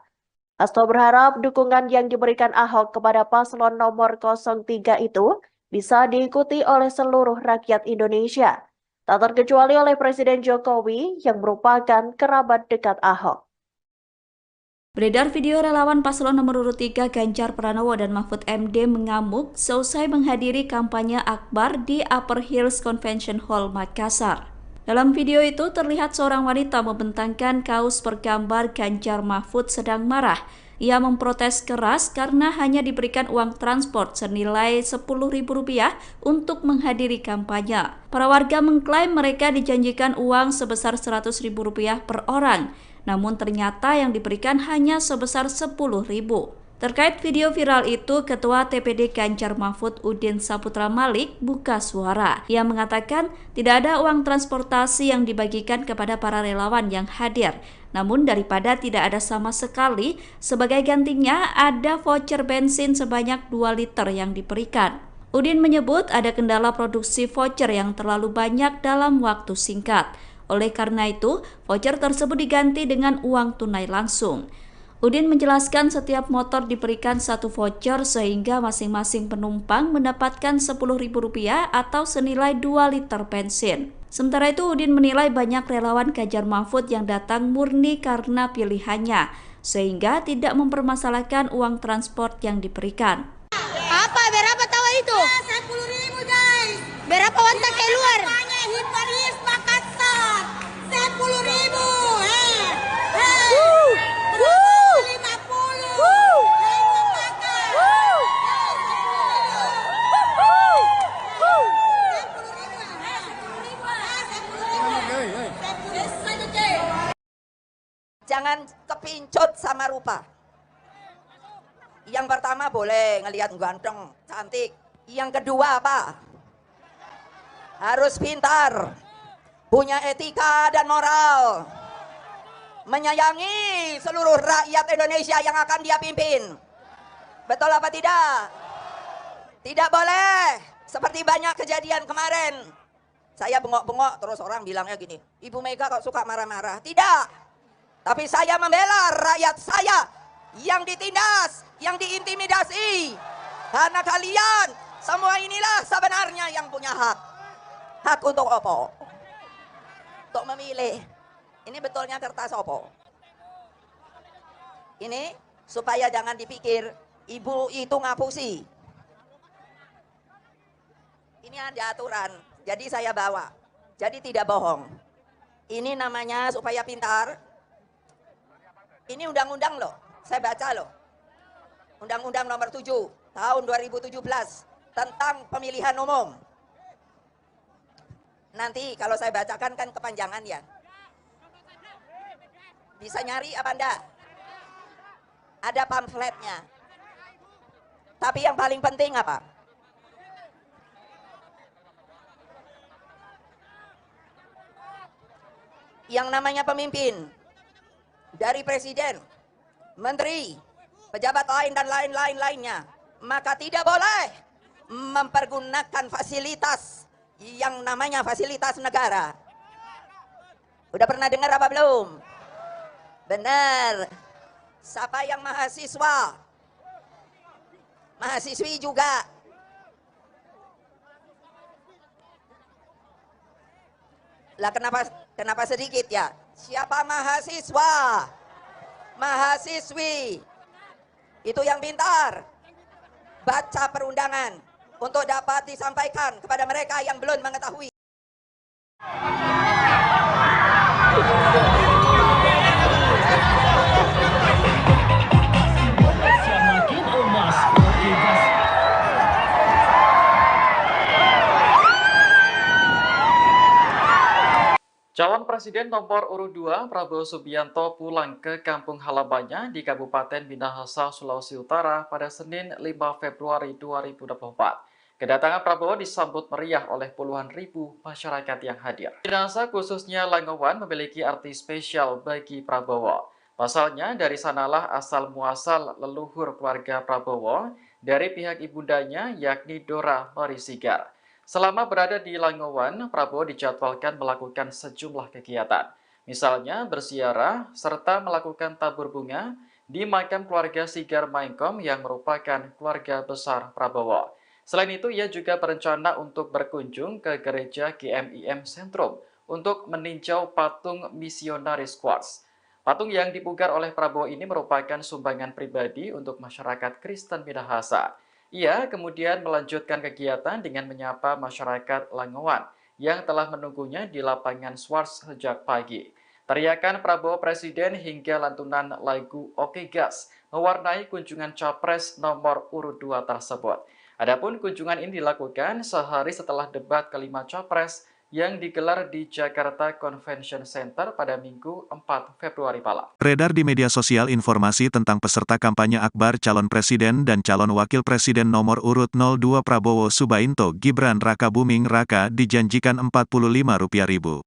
Hasto berharap dukungan yang diberikan Ahok kepada paslon nomor 03 itu bisa diikuti oleh seluruh rakyat Indonesia, tak terkecuali oleh Presiden Jokowi yang merupakan kerabat dekat Ahok. Beredar video relawan paslon nomor urut 3 Ganjar Pranowo dan Mahfud MD mengamuk seusai menghadiri kampanye akbar di Upper Hills Convention Hall, Makassar. Dalam video itu terlihat seorang wanita membentangkan kaos bergambar Ganjar Mahfud sedang marah. Ia memprotes keras karena hanya diberikan uang transport senilai Rp10.000 untuk menghadiri kampanye. Para warga mengklaim mereka dijanjikan uang sebesar Rp100.000 per orang, namun ternyata yang diberikan hanya sebesar Rp10.000. Terkait video viral itu, Ketua TPD Ganjar Mahfud Udin Saputra Malik buka suara. Ia mengatakan tidak ada uang transportasi yang dibagikan kepada para relawan yang hadir. Namun daripada tidak ada sama sekali, sebagai gantinya ada voucher bensin sebanyak 2 liter yang diberikan. Udin menyebut ada kendala produksi voucher yang terlalu banyak dalam waktu singkat. Oleh karena itu, voucher tersebut diganti dengan uang tunai langsung. Udin menjelaskan setiap motor diberikan 1 voucher sehingga masing-masing penumpang mendapatkan Rp10.000 atau senilai 2 liter bensin. Sementara itu Udin menilai banyak relawan Ganjar Mahfud yang datang murni karena pilihannya, sehingga tidak mempermasalahkan uang transport yang diberikan. Apa? Berapa tahu itu? 10.000 guys. Berapa wanita keluar? Paris, Makassar. 10.000. Jangan kepincut sama rupa. Yang pertama boleh ngelihat ganteng, cantik. Yang kedua apa? Harus pintar, punya etika dan moral, menyayangi seluruh rakyat Indonesia yang akan dia pimpin. Betul apa tidak? Tidak boleh seperti banyak kejadian kemarin. Saya bengok-bengok terus orang bilangnya gini, Ibu Mega kok suka marah-marah. Tidak. Tapi saya membela rakyat saya yang ditindas, yang diintimidasi. Karena kalian semua inilah sebenarnya yang punya hak. Hak untuk apa? Untuk memilih. Ini betulnya kertas apa? Ini supaya jangan dipikir ibu itu ngapusi. Ini ada aturan, jadi saya bawa. Jadi tidak bohong. Ini namanya supaya pintar. Ini undang-undang loh, saya baca loh. Undang-undang nomor 7 tahun 2017 tentang pemilihan umum. Nanti kalau saya bacakan kan kepanjangan ya. Bisa nyari apa enggak? Ada pamfletnya. Tapi yang paling penting apa? Yang namanya pemimpin, dari presiden, menteri, pejabat lain dan lain-lainnya, maka tidak boleh mempergunakan fasilitas yang namanya fasilitas negara. Udah pernah dengar apa belum? Benar. Siapa yang mahasiswa? Mahasiswi juga. Lah kenapa sedikit ya? Siapa mahasiswa? Mahasiswi. Itu yang pintar. Baca perundangan untuk dapat disampaikan kepada mereka yang belum mengetahui. Calon Presiden nomor urut 2 Prabowo Subianto pulang ke kampung halamannya di Kabupaten Minahasa, Sulawesi Utara pada Senin 5 Februari 2024. Kedatangan Prabowo disambut meriah oleh puluhan ribu masyarakat yang hadir. Minahasa khususnya Langowan memiliki arti spesial bagi Prabowo. Pasalnya dari sanalah asal muasal leluhur keluarga Prabowo dari pihak ibundanya yakni Dora Marisigar. Selama berada di Langowan, Prabowo dijadwalkan melakukan sejumlah kegiatan. Misalnya berziarah serta melakukan tabur bunga di makam keluarga Sigar Maengkom yang merupakan keluarga besar Prabowo. Selain itu, ia juga berencana untuk berkunjung ke gereja GMIM Sentrum untuk meninjau patung misionaris Quartz. Patung yang dipugar oleh Prabowo ini merupakan sumbangan pribadi untuk masyarakat Kristen Minahasa. Ia kemudian melanjutkan kegiatan dengan menyapa masyarakat Langowan yang telah menunggunya di lapangan Swarts sejak pagi. Teriakan Prabowo Presiden hingga lantunan lagu Oke Gas mewarnai kunjungan Capres nomor urut 2 tersebut. Adapun kunjungan ini dilakukan sehari setelah debat kelima Capres yang digelar di Jakarta Convention Center pada Minggu 4 Februari malam. Beredar di media sosial informasi tentang peserta kampanye akbar calon presiden dan calon wakil presiden nomor urut 02 Prabowo Subainto Gibran Rakabuming Raka dijanjikan Rp45.000.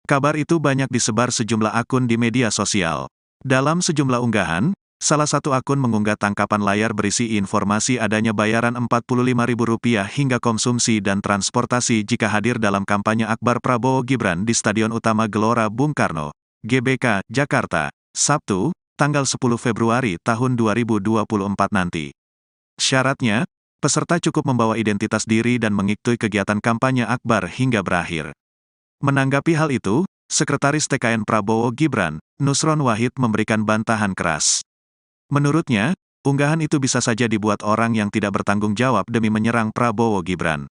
Kabar itu banyak disebar sejumlah akun di media sosial. Dalam sejumlah unggahan, salah satu akun mengunggah tangkapan layar berisi informasi adanya bayaran Rp45.000 hingga konsumsi dan transportasi jika hadir dalam kampanye akbar Prabowo Gibran di Stadion Utama Gelora Bung Karno, GBK, Jakarta, Sabtu, tanggal 10 Februari tahun 2024 nanti. Syaratnya, peserta cukup membawa identitas diri dan mengikuti kegiatan kampanye akbar hingga berakhir. Menanggapi hal itu, Sekretaris TKN Prabowo Gibran, Nusron Wahid memberikan bantahan keras. Menurutnya, unggahan itu bisa saja dibuat orang yang tidak bertanggung jawab demi menyerang Prabowo Gibran.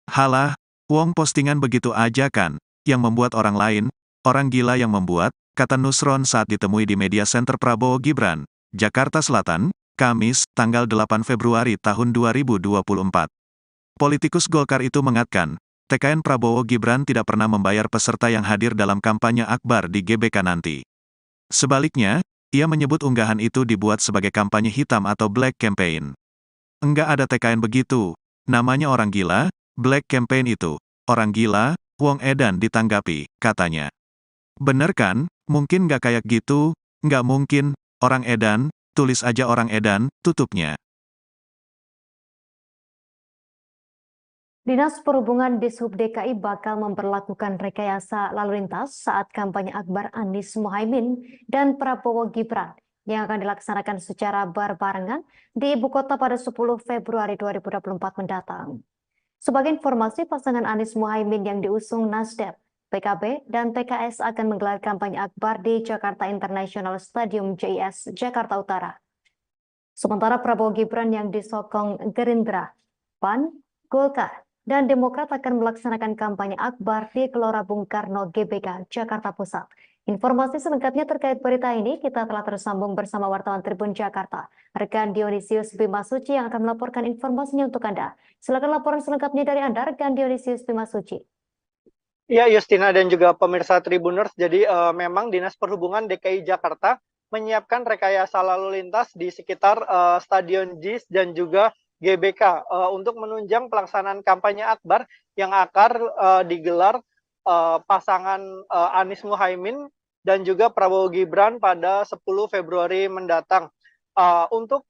Halah, wong postingan begitu aja kan, yang membuat orang lain, orang gila yang membuat, kata Nusron saat ditemui di media center Prabowo Gibran, Jakarta Selatan, Kamis, tanggal 8 Februari tahun 2024. Politikus Golkar itu mengatakan, TKN Prabowo Gibran tidak pernah membayar peserta yang hadir dalam kampanye akbar di GBK nanti. Sebaliknya, ia menyebut unggahan itu dibuat sebagai kampanye hitam atau black campaign. Enggak ada TKN begitu, namanya orang gila, black campaign itu, orang gila, wong edan ditanggapi, katanya. Bener kan, mungkin nggak kayak gitu, nggak mungkin, orang edan, tulis aja orang edan, tutupnya. Dinas Perhubungan Dishub DKI bakal memperlakukan rekayasa lalu lintas saat kampanye akbar Anies Mohaimin dan Prabowo Gibran yang akan dilaksanakan secara berbarengan di ibu kota pada 10 Februari 2024 mendatang. Sebagai informasi, pasangan Anies Mohaimin yang diusung Nasdem, PKB, dan PKS akan menggelar kampanye akbar di Jakarta International Stadium JIS, Jakarta Utara. Sementara Prabowo Gibran yang disokong Gerindra, PAN, Golkar, dan Demokrat akan melaksanakan kampanye akbar di Gelora Bung Karno GBK, Jakarta Pusat. Informasi selengkapnya terkait berita ini kita telah tersambung bersama wartawan Tribun Jakarta, rekan Dionisius Bimasuci yang akan melaporkan informasinya untuk Anda. Silakan laporan selengkapnya dari Anda, rekan Dionisius Bimasuci. Ya, Justina dan juga pemirsa Tribuners, jadi memang Dinas Perhubungan DKI Jakarta menyiapkan rekayasa lalu lintas di sekitar Stadion JIS dan juga GBK untuk menunjang pelaksanaan kampanye akbar yang akan digelar pasangan Anies Mohaimin dan juga Prabowo Gibran pada 10 Februari mendatang. Untuk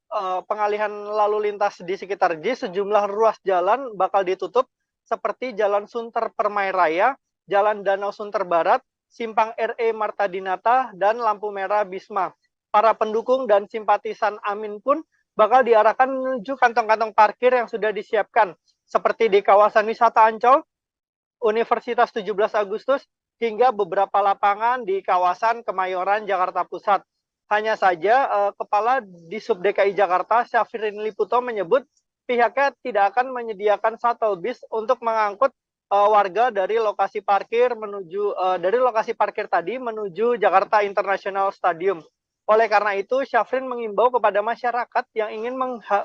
pengalihan lalu lintas di sekitar JIS, sejumlah ruas jalan bakal ditutup seperti Jalan Sunter Permai Raya, Jalan Danau Sunter Barat, Simpang RE Marta Dinata, dan lampu merah Bisma. Para pendukung dan simpatisan Amin pun bakal diarahkan menuju kantong-kantong parkir yang sudah disiapkan, seperti di kawasan wisata Ancol, Universitas 17 Agustus, hingga beberapa lapangan di kawasan Kemayoran, Jakarta Pusat. Hanya saja, Kepala Dishub DKI Jakarta, Syafrin Liputo, menyebut pihaknya tidak akan menyediakan shuttle bus untuk mengangkut warga dari lokasi parkir tadi menuju Jakarta International Stadium. Oleh karena itu, Syafrin mengimbau kepada masyarakat yang ingin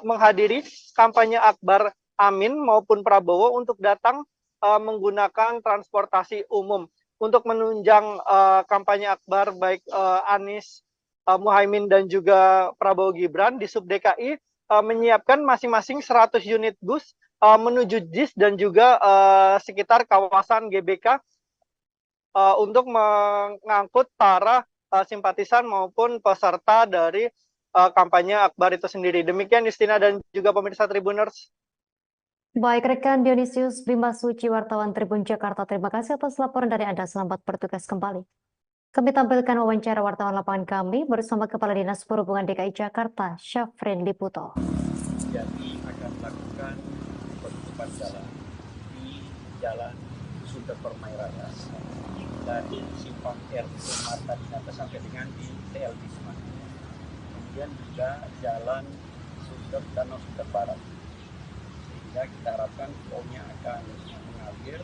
menghadiri kampanye akbar Amin maupun Prabowo untuk datang menggunakan transportasi umum. Untuk menunjang kampanye akbar baik Anies Mohaimin dan juga Prabowo Gibran, Dishub DKI menyiapkan masing-masing 100 unit bus menuju JIS dan juga sekitar kawasan GBK untuk mengangkut para simpatisan maupun peserta dari kampanye Akbar itu sendiri. Demikian Justina dan juga pemirsa Tribuners. Baik rekan Dionysius Bima Suci, wartawan Tribun Jakarta, terima kasih atas laporan dari Anda. Selamat bertugas kembali. Kami tampilkan wawancara wartawan lapangan kami bersama Kepala Dinas Perhubungan DKI Jakarta, Syafrin Liputo. Jadi akan melakukan penutupan jalan di Jalan Sunda Permai Raya dari Simpang RT Marta Dinata sampai dengan di TL Bisma. Kemudian juga Jalan Sunter Danau Sunter Barat. Sehingga kita harapkan flow-nya akan mengalir.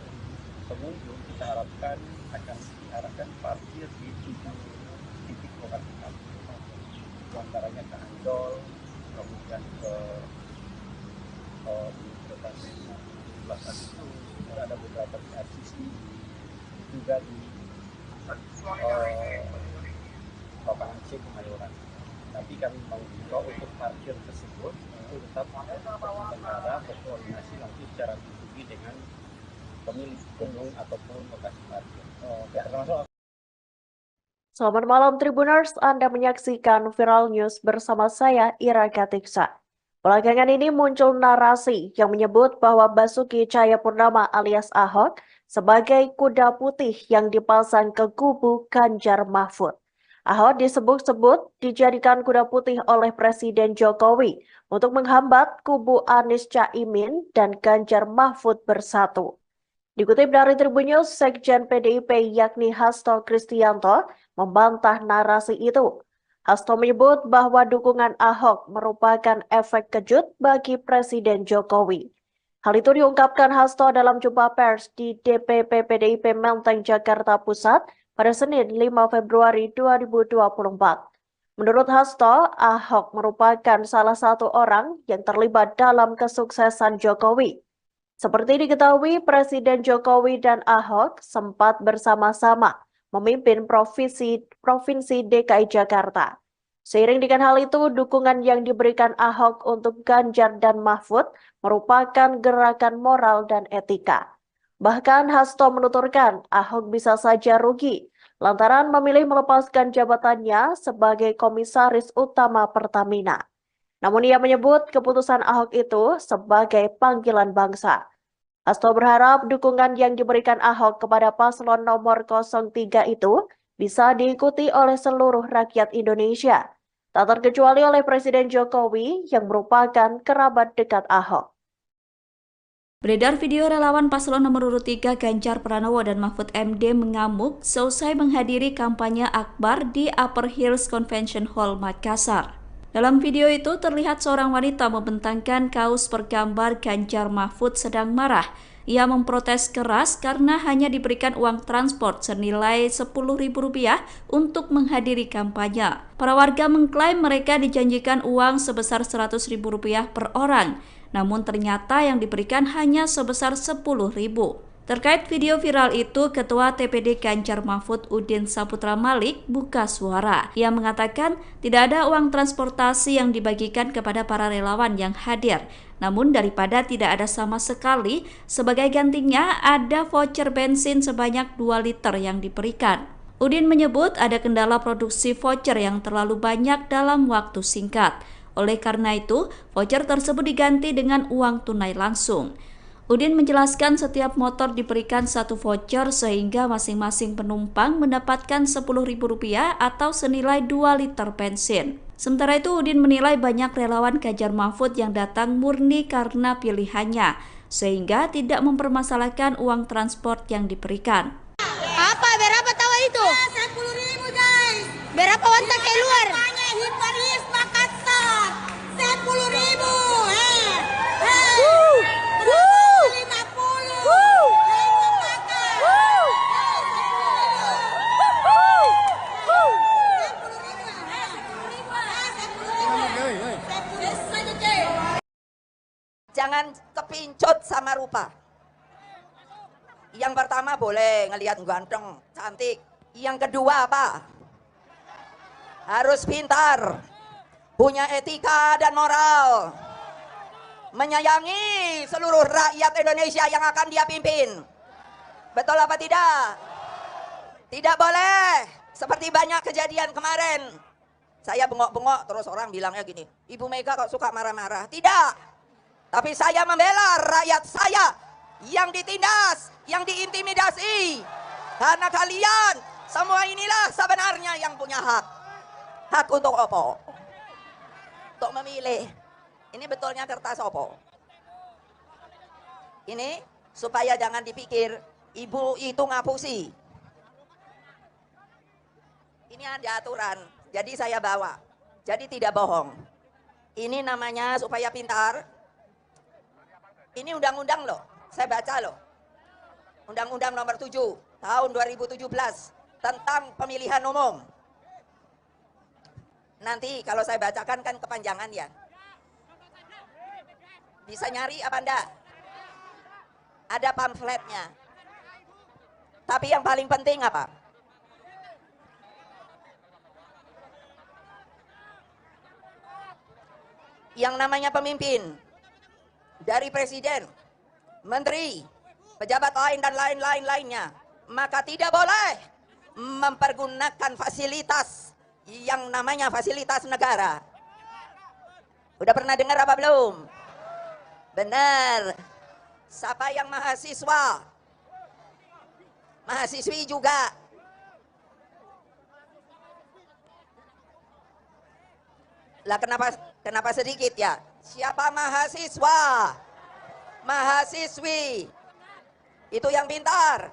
Pengunjung kita harapkan akan diarahkan parkir di 7 titik lokasi kami. Di antaranya ke Ancol, kemudian ke Universitas 11 Agustus, ada beberapa di RCC, juga di lapangan C Kemayoran. Tapi kami mengimbau untuk parkir tersebut itu tetap pengendara berkoordinasi langsung secara pribadi dengan pemilik gedung ataupun lokasi parkir. Selamat malam Tribuners, Anda menyaksikan Viral News bersama saya Ira Katiksa. Belakangan ini muncul narasi yang menyebut bahwa Basuki Cahayapurnama alias Ahok sebagai kuda putih yang dipasang ke kubu Ganjar Mahfud. Ahok disebut-sebut dijadikan kuda putih oleh Presiden Jokowi untuk menghambat kubu Anies Caimin dan Ganjar Mahfud bersatu. Dikutip dari Tribun News, Sekjen PDIP yakni Hasto Kristianto membantah narasi itu. Hasto menyebut bahwa dukungan Ahok merupakan efek kejut bagi Presiden Jokowi. Hal itu diungkapkan Hasto dalam jumpa pers di DPP PDIP Menteng, Jakarta Pusat pada Senin 5 Februari 2024. Menurut Hasto, Ahok merupakan salah satu orang yang terlibat dalam kesuksesan Jokowi. Seperti diketahui, Presiden Jokowi dan Ahok sempat bersama-sama memimpin Provinsi DKI Jakarta. Seiring dengan hal itu, dukungan yang diberikan Ahok untuk Ganjar dan Mahfud merupakan gerakan moral dan etika. Bahkan Hasto menuturkan Ahok bisa saja rugi lantaran memilih melepaskan jabatannya sebagai Komisaris Utama Pertamina. Namun ia menyebut keputusan Ahok itu sebagai panggilan bangsa. Hasto berharap dukungan yang diberikan Ahok kepada paslon nomor 03 itu bisa diikuti oleh seluruh rakyat Indonesia, tak terkecuali oleh Presiden Jokowi yang merupakan kerabat dekat Ahok. Beredar video relawan paslon nomor urut 3 Ganjar Pranowo dan Mahfud MD mengamuk seusai menghadiri kampanye Akbar di Upper Hills Convention Hall, Makassar. Dalam video itu terlihat seorang wanita membentangkan kaos bergambar Ganjar Mahfud sedang marah. Ia memprotes keras karena hanya diberikan uang transport senilai Rp10.000 untuk menghadiri kampanye. Para warga mengklaim mereka dijanjikan uang sebesar Rp100.000 per orang, namun ternyata yang diberikan hanya sebesar Rp10.000. Terkait video viral itu, Ketua TPD Ganjar Mahfud Udin Saputra Malik buka suara. Ia mengatakan tidak ada uang transportasi yang dibagikan kepada para relawan yang hadir. Namun daripada tidak ada sama sekali, sebagai gantinya ada voucher bensin sebanyak 2 liter yang diberikan. Udin menyebut ada kendala produksi voucher yang terlalu banyak dalam waktu singkat. Oleh karena itu, voucher tersebut diganti dengan uang tunai langsung. Udin menjelaskan setiap motor diberikan 1 voucher sehingga masing-masing penumpang mendapatkan Rp10.000 atau senilai 2 liter bensin. Sementara itu Udin menilai banyak relawan Ganjar Mahfud yang datang murni karena pilihannya, sehingga tidak mempermasalahkan uang transport yang diberikan. Apa? Berapa tahu itu? 10.000 guys. Berapa wanita keluar? Hiparis Makassar. 10.000. Jangan kepincut sama rupa. Yang pertama boleh ngelihat ganteng, cantik. Yang kedua apa? Harus pintar, punya etika dan moral. menyayangi seluruh rakyat Indonesia yang akan dia pimpin. Betul apa tidak? Tidak boleh seperti banyak kejadian kemarin. Saya bengok-bengok terus orang bilangnya gini, Ibu Mega kok suka marah-marah. Tidak. Tapi saya membela rakyat saya yang ditindas, yang diintimidasi. Karena kalian semua inilah sebenarnya yang punya hak. Hak untuk apa? Untuk memilih. Ini betulnya kertas apa? Ini supaya jangan dipikir ibu itu ngapusi. Ini ada aturan, jadi saya bawa. Jadi tidak bohong. Ini namanya supaya pintar. Ini undang-undang loh, saya baca loh. Undang-undang nomor 7 tahun 2017 tentang pemilihan umum. Nanti kalau saya bacakan kan kepanjangan ya. Bisa nyari apa enggak? Ada pamfletnya. Tapi yang paling penting apa? Yang namanya pemimpin, dari presiden, menteri, pejabat lain dan lain-lainnya, maka tidak boleh mempergunakan fasilitas yang namanya fasilitas negara. Udah pernah dengar apa belum? Benar. Siapa yang mahasiswa? Mahasiswi juga. Lah kenapa sedikit ya? Siapa mahasiswa? Mahasiswi. Itu yang pintar.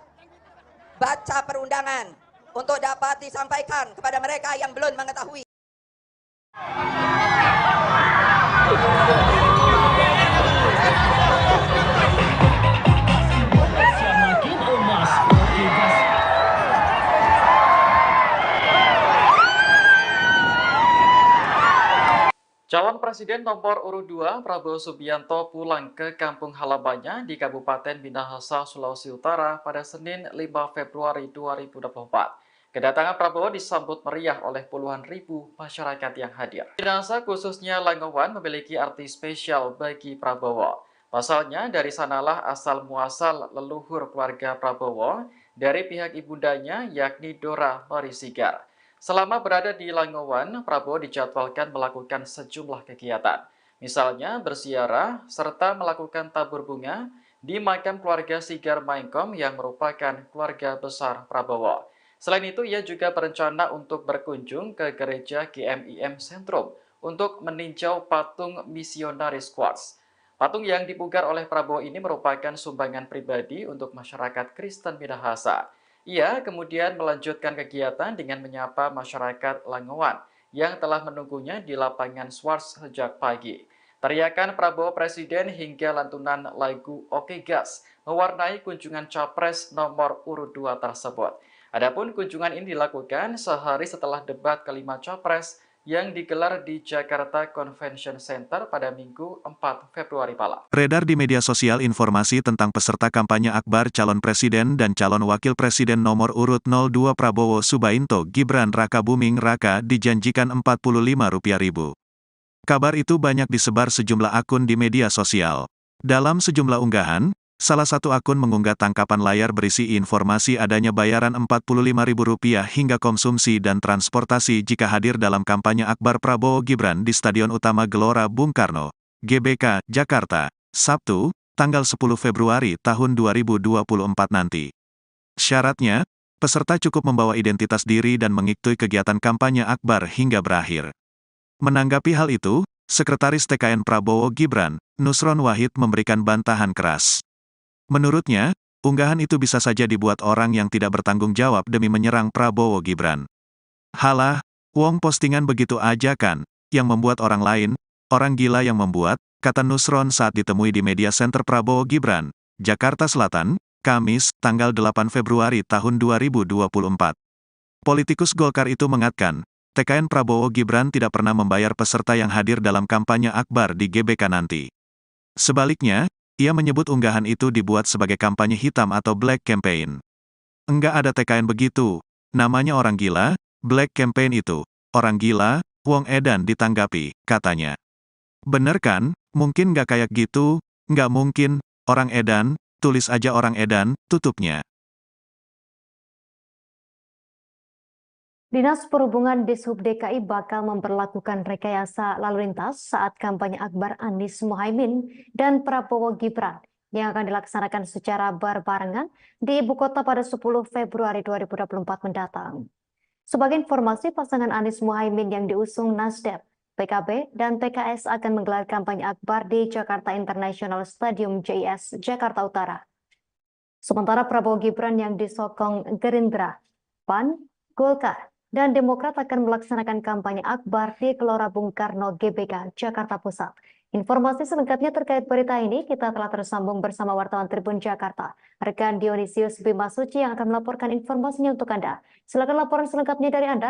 Baca perundangan untuk dapat disampaikan kepada mereka yang belum mengetahui. Calon Presiden nomor urut 2 Prabowo Subianto pulang ke kampung halamannya di Kabupaten Minahasa, Sulawesi Utara pada Senin 5 Februari 2024. Kedatangan Prabowo disambut meriah oleh puluhan ribu masyarakat yang hadir. Minahasa khususnya Langowan memiliki arti spesial bagi Prabowo. Pasalnya dari sanalah asal muasal leluhur keluarga Prabowo dari pihak ibundanya yakni Dora Marisigar. Selama berada di Langowan, Prabowo dijadwalkan melakukan sejumlah kegiatan. Misalnya berziarah serta melakukan tabur bunga di makam keluarga Sigar Maengkom yang merupakan keluarga besar Prabowo. Selain itu, ia juga berencana untuk berkunjung ke gereja GMIM Sentrum untuk meninjau patung misionaris Quartz. Patung yang dipugar oleh Prabowo ini merupakan sumbangan pribadi untuk masyarakat Kristen Minahasa. Ia kemudian melanjutkan kegiatan dengan menyapa masyarakat Langowan yang telah menunggunya di lapangan Swarts sejak pagi. Teriakan Prabowo Presiden hingga lantunan lagu Oke Gas mewarnai kunjungan Capres nomor urut 2 tersebut. Adapun kunjungan ini dilakukan sehari setelah debat kelima Capres yang digelar di Jakarta Convention Center pada Minggu 4 Februari malam. Beredar di media sosial informasi tentang peserta kampanye akbar calon presiden dan calon wakil presiden nomor urut 02 Prabowo Subianto Gibran Rakabuming Raka dijanjikan Rp45.000. Kabar itu banyak disebar sejumlah akun di media sosial. Dalam sejumlah unggahan, salah satu akun mengunggah tangkapan layar berisi informasi adanya bayaran Rp45.000 hingga konsumsi dan transportasi jika hadir dalam kampanye akbar Prabowo Gibran di Stadion Utama Gelora Bung Karno, GBK, Jakarta, Sabtu, tanggal 10 Februari tahun 2024 nanti. Syaratnya, peserta cukup membawa identitas diri dan mengikuti kegiatan kampanye akbar hingga berakhir. Menanggapi hal itu, Sekretaris TKN Prabowo Gibran, Nusron Wahid memberikan bantahan keras. Menurutnya, unggahan itu bisa saja dibuat orang yang tidak bertanggung jawab demi menyerang Prabowo Gibran. Halah, wong postingan begitu aja kan, yang membuat orang lain, orang gila yang membuat, kata Nusron saat ditemui di media center Prabowo Gibran, Jakarta Selatan, Kamis, tanggal 8 Februari tahun 2024. Politikus Golkar itu mengatakan, TKN Prabowo Gibran tidak pernah membayar peserta yang hadir dalam kampanye akbar di GBK nanti. Sebaliknya, ia menyebut unggahan itu dibuat sebagai kampanye hitam atau black campaign. Enggak ada TKN begitu, namanya orang gila, black campaign itu, orang gila, wong edan ditanggapi, katanya. Bener kan, Mungkin nggak kayak gitu? Nggak mungkin, orang edan, tulis aja orang edan, tutupnya. Dinas Perhubungan Dishub DKI bakal memperlakukan rekayasa lalu lintas saat kampanye akbar Anies Mohaimin dan Prabowo Gibran yang akan dilaksanakan secara berbarengan di ibu kota pada 10 Februari 2024 mendatang. Sebagai informasi, pasangan Anies Mohaimin yang diusung Nasdem, PKB, dan PKS akan menggelar kampanye akbar di Jakarta International Stadium JIS, Jakarta Utara. Sementara Prabowo Gibran yang disokong Gerindra, PAN, Golkar, dan Demokrat akan melaksanakan kampanye akbar di Gelora Bung Karno GBK, Jakarta Pusat. Informasi selengkapnya terkait berita ini kita telah tersambung bersama wartawan Tribun Jakarta, rekan Dionisius Bimasuci yang akan melaporkan informasinya untuk Anda. Silakan laporan selengkapnya dari Anda.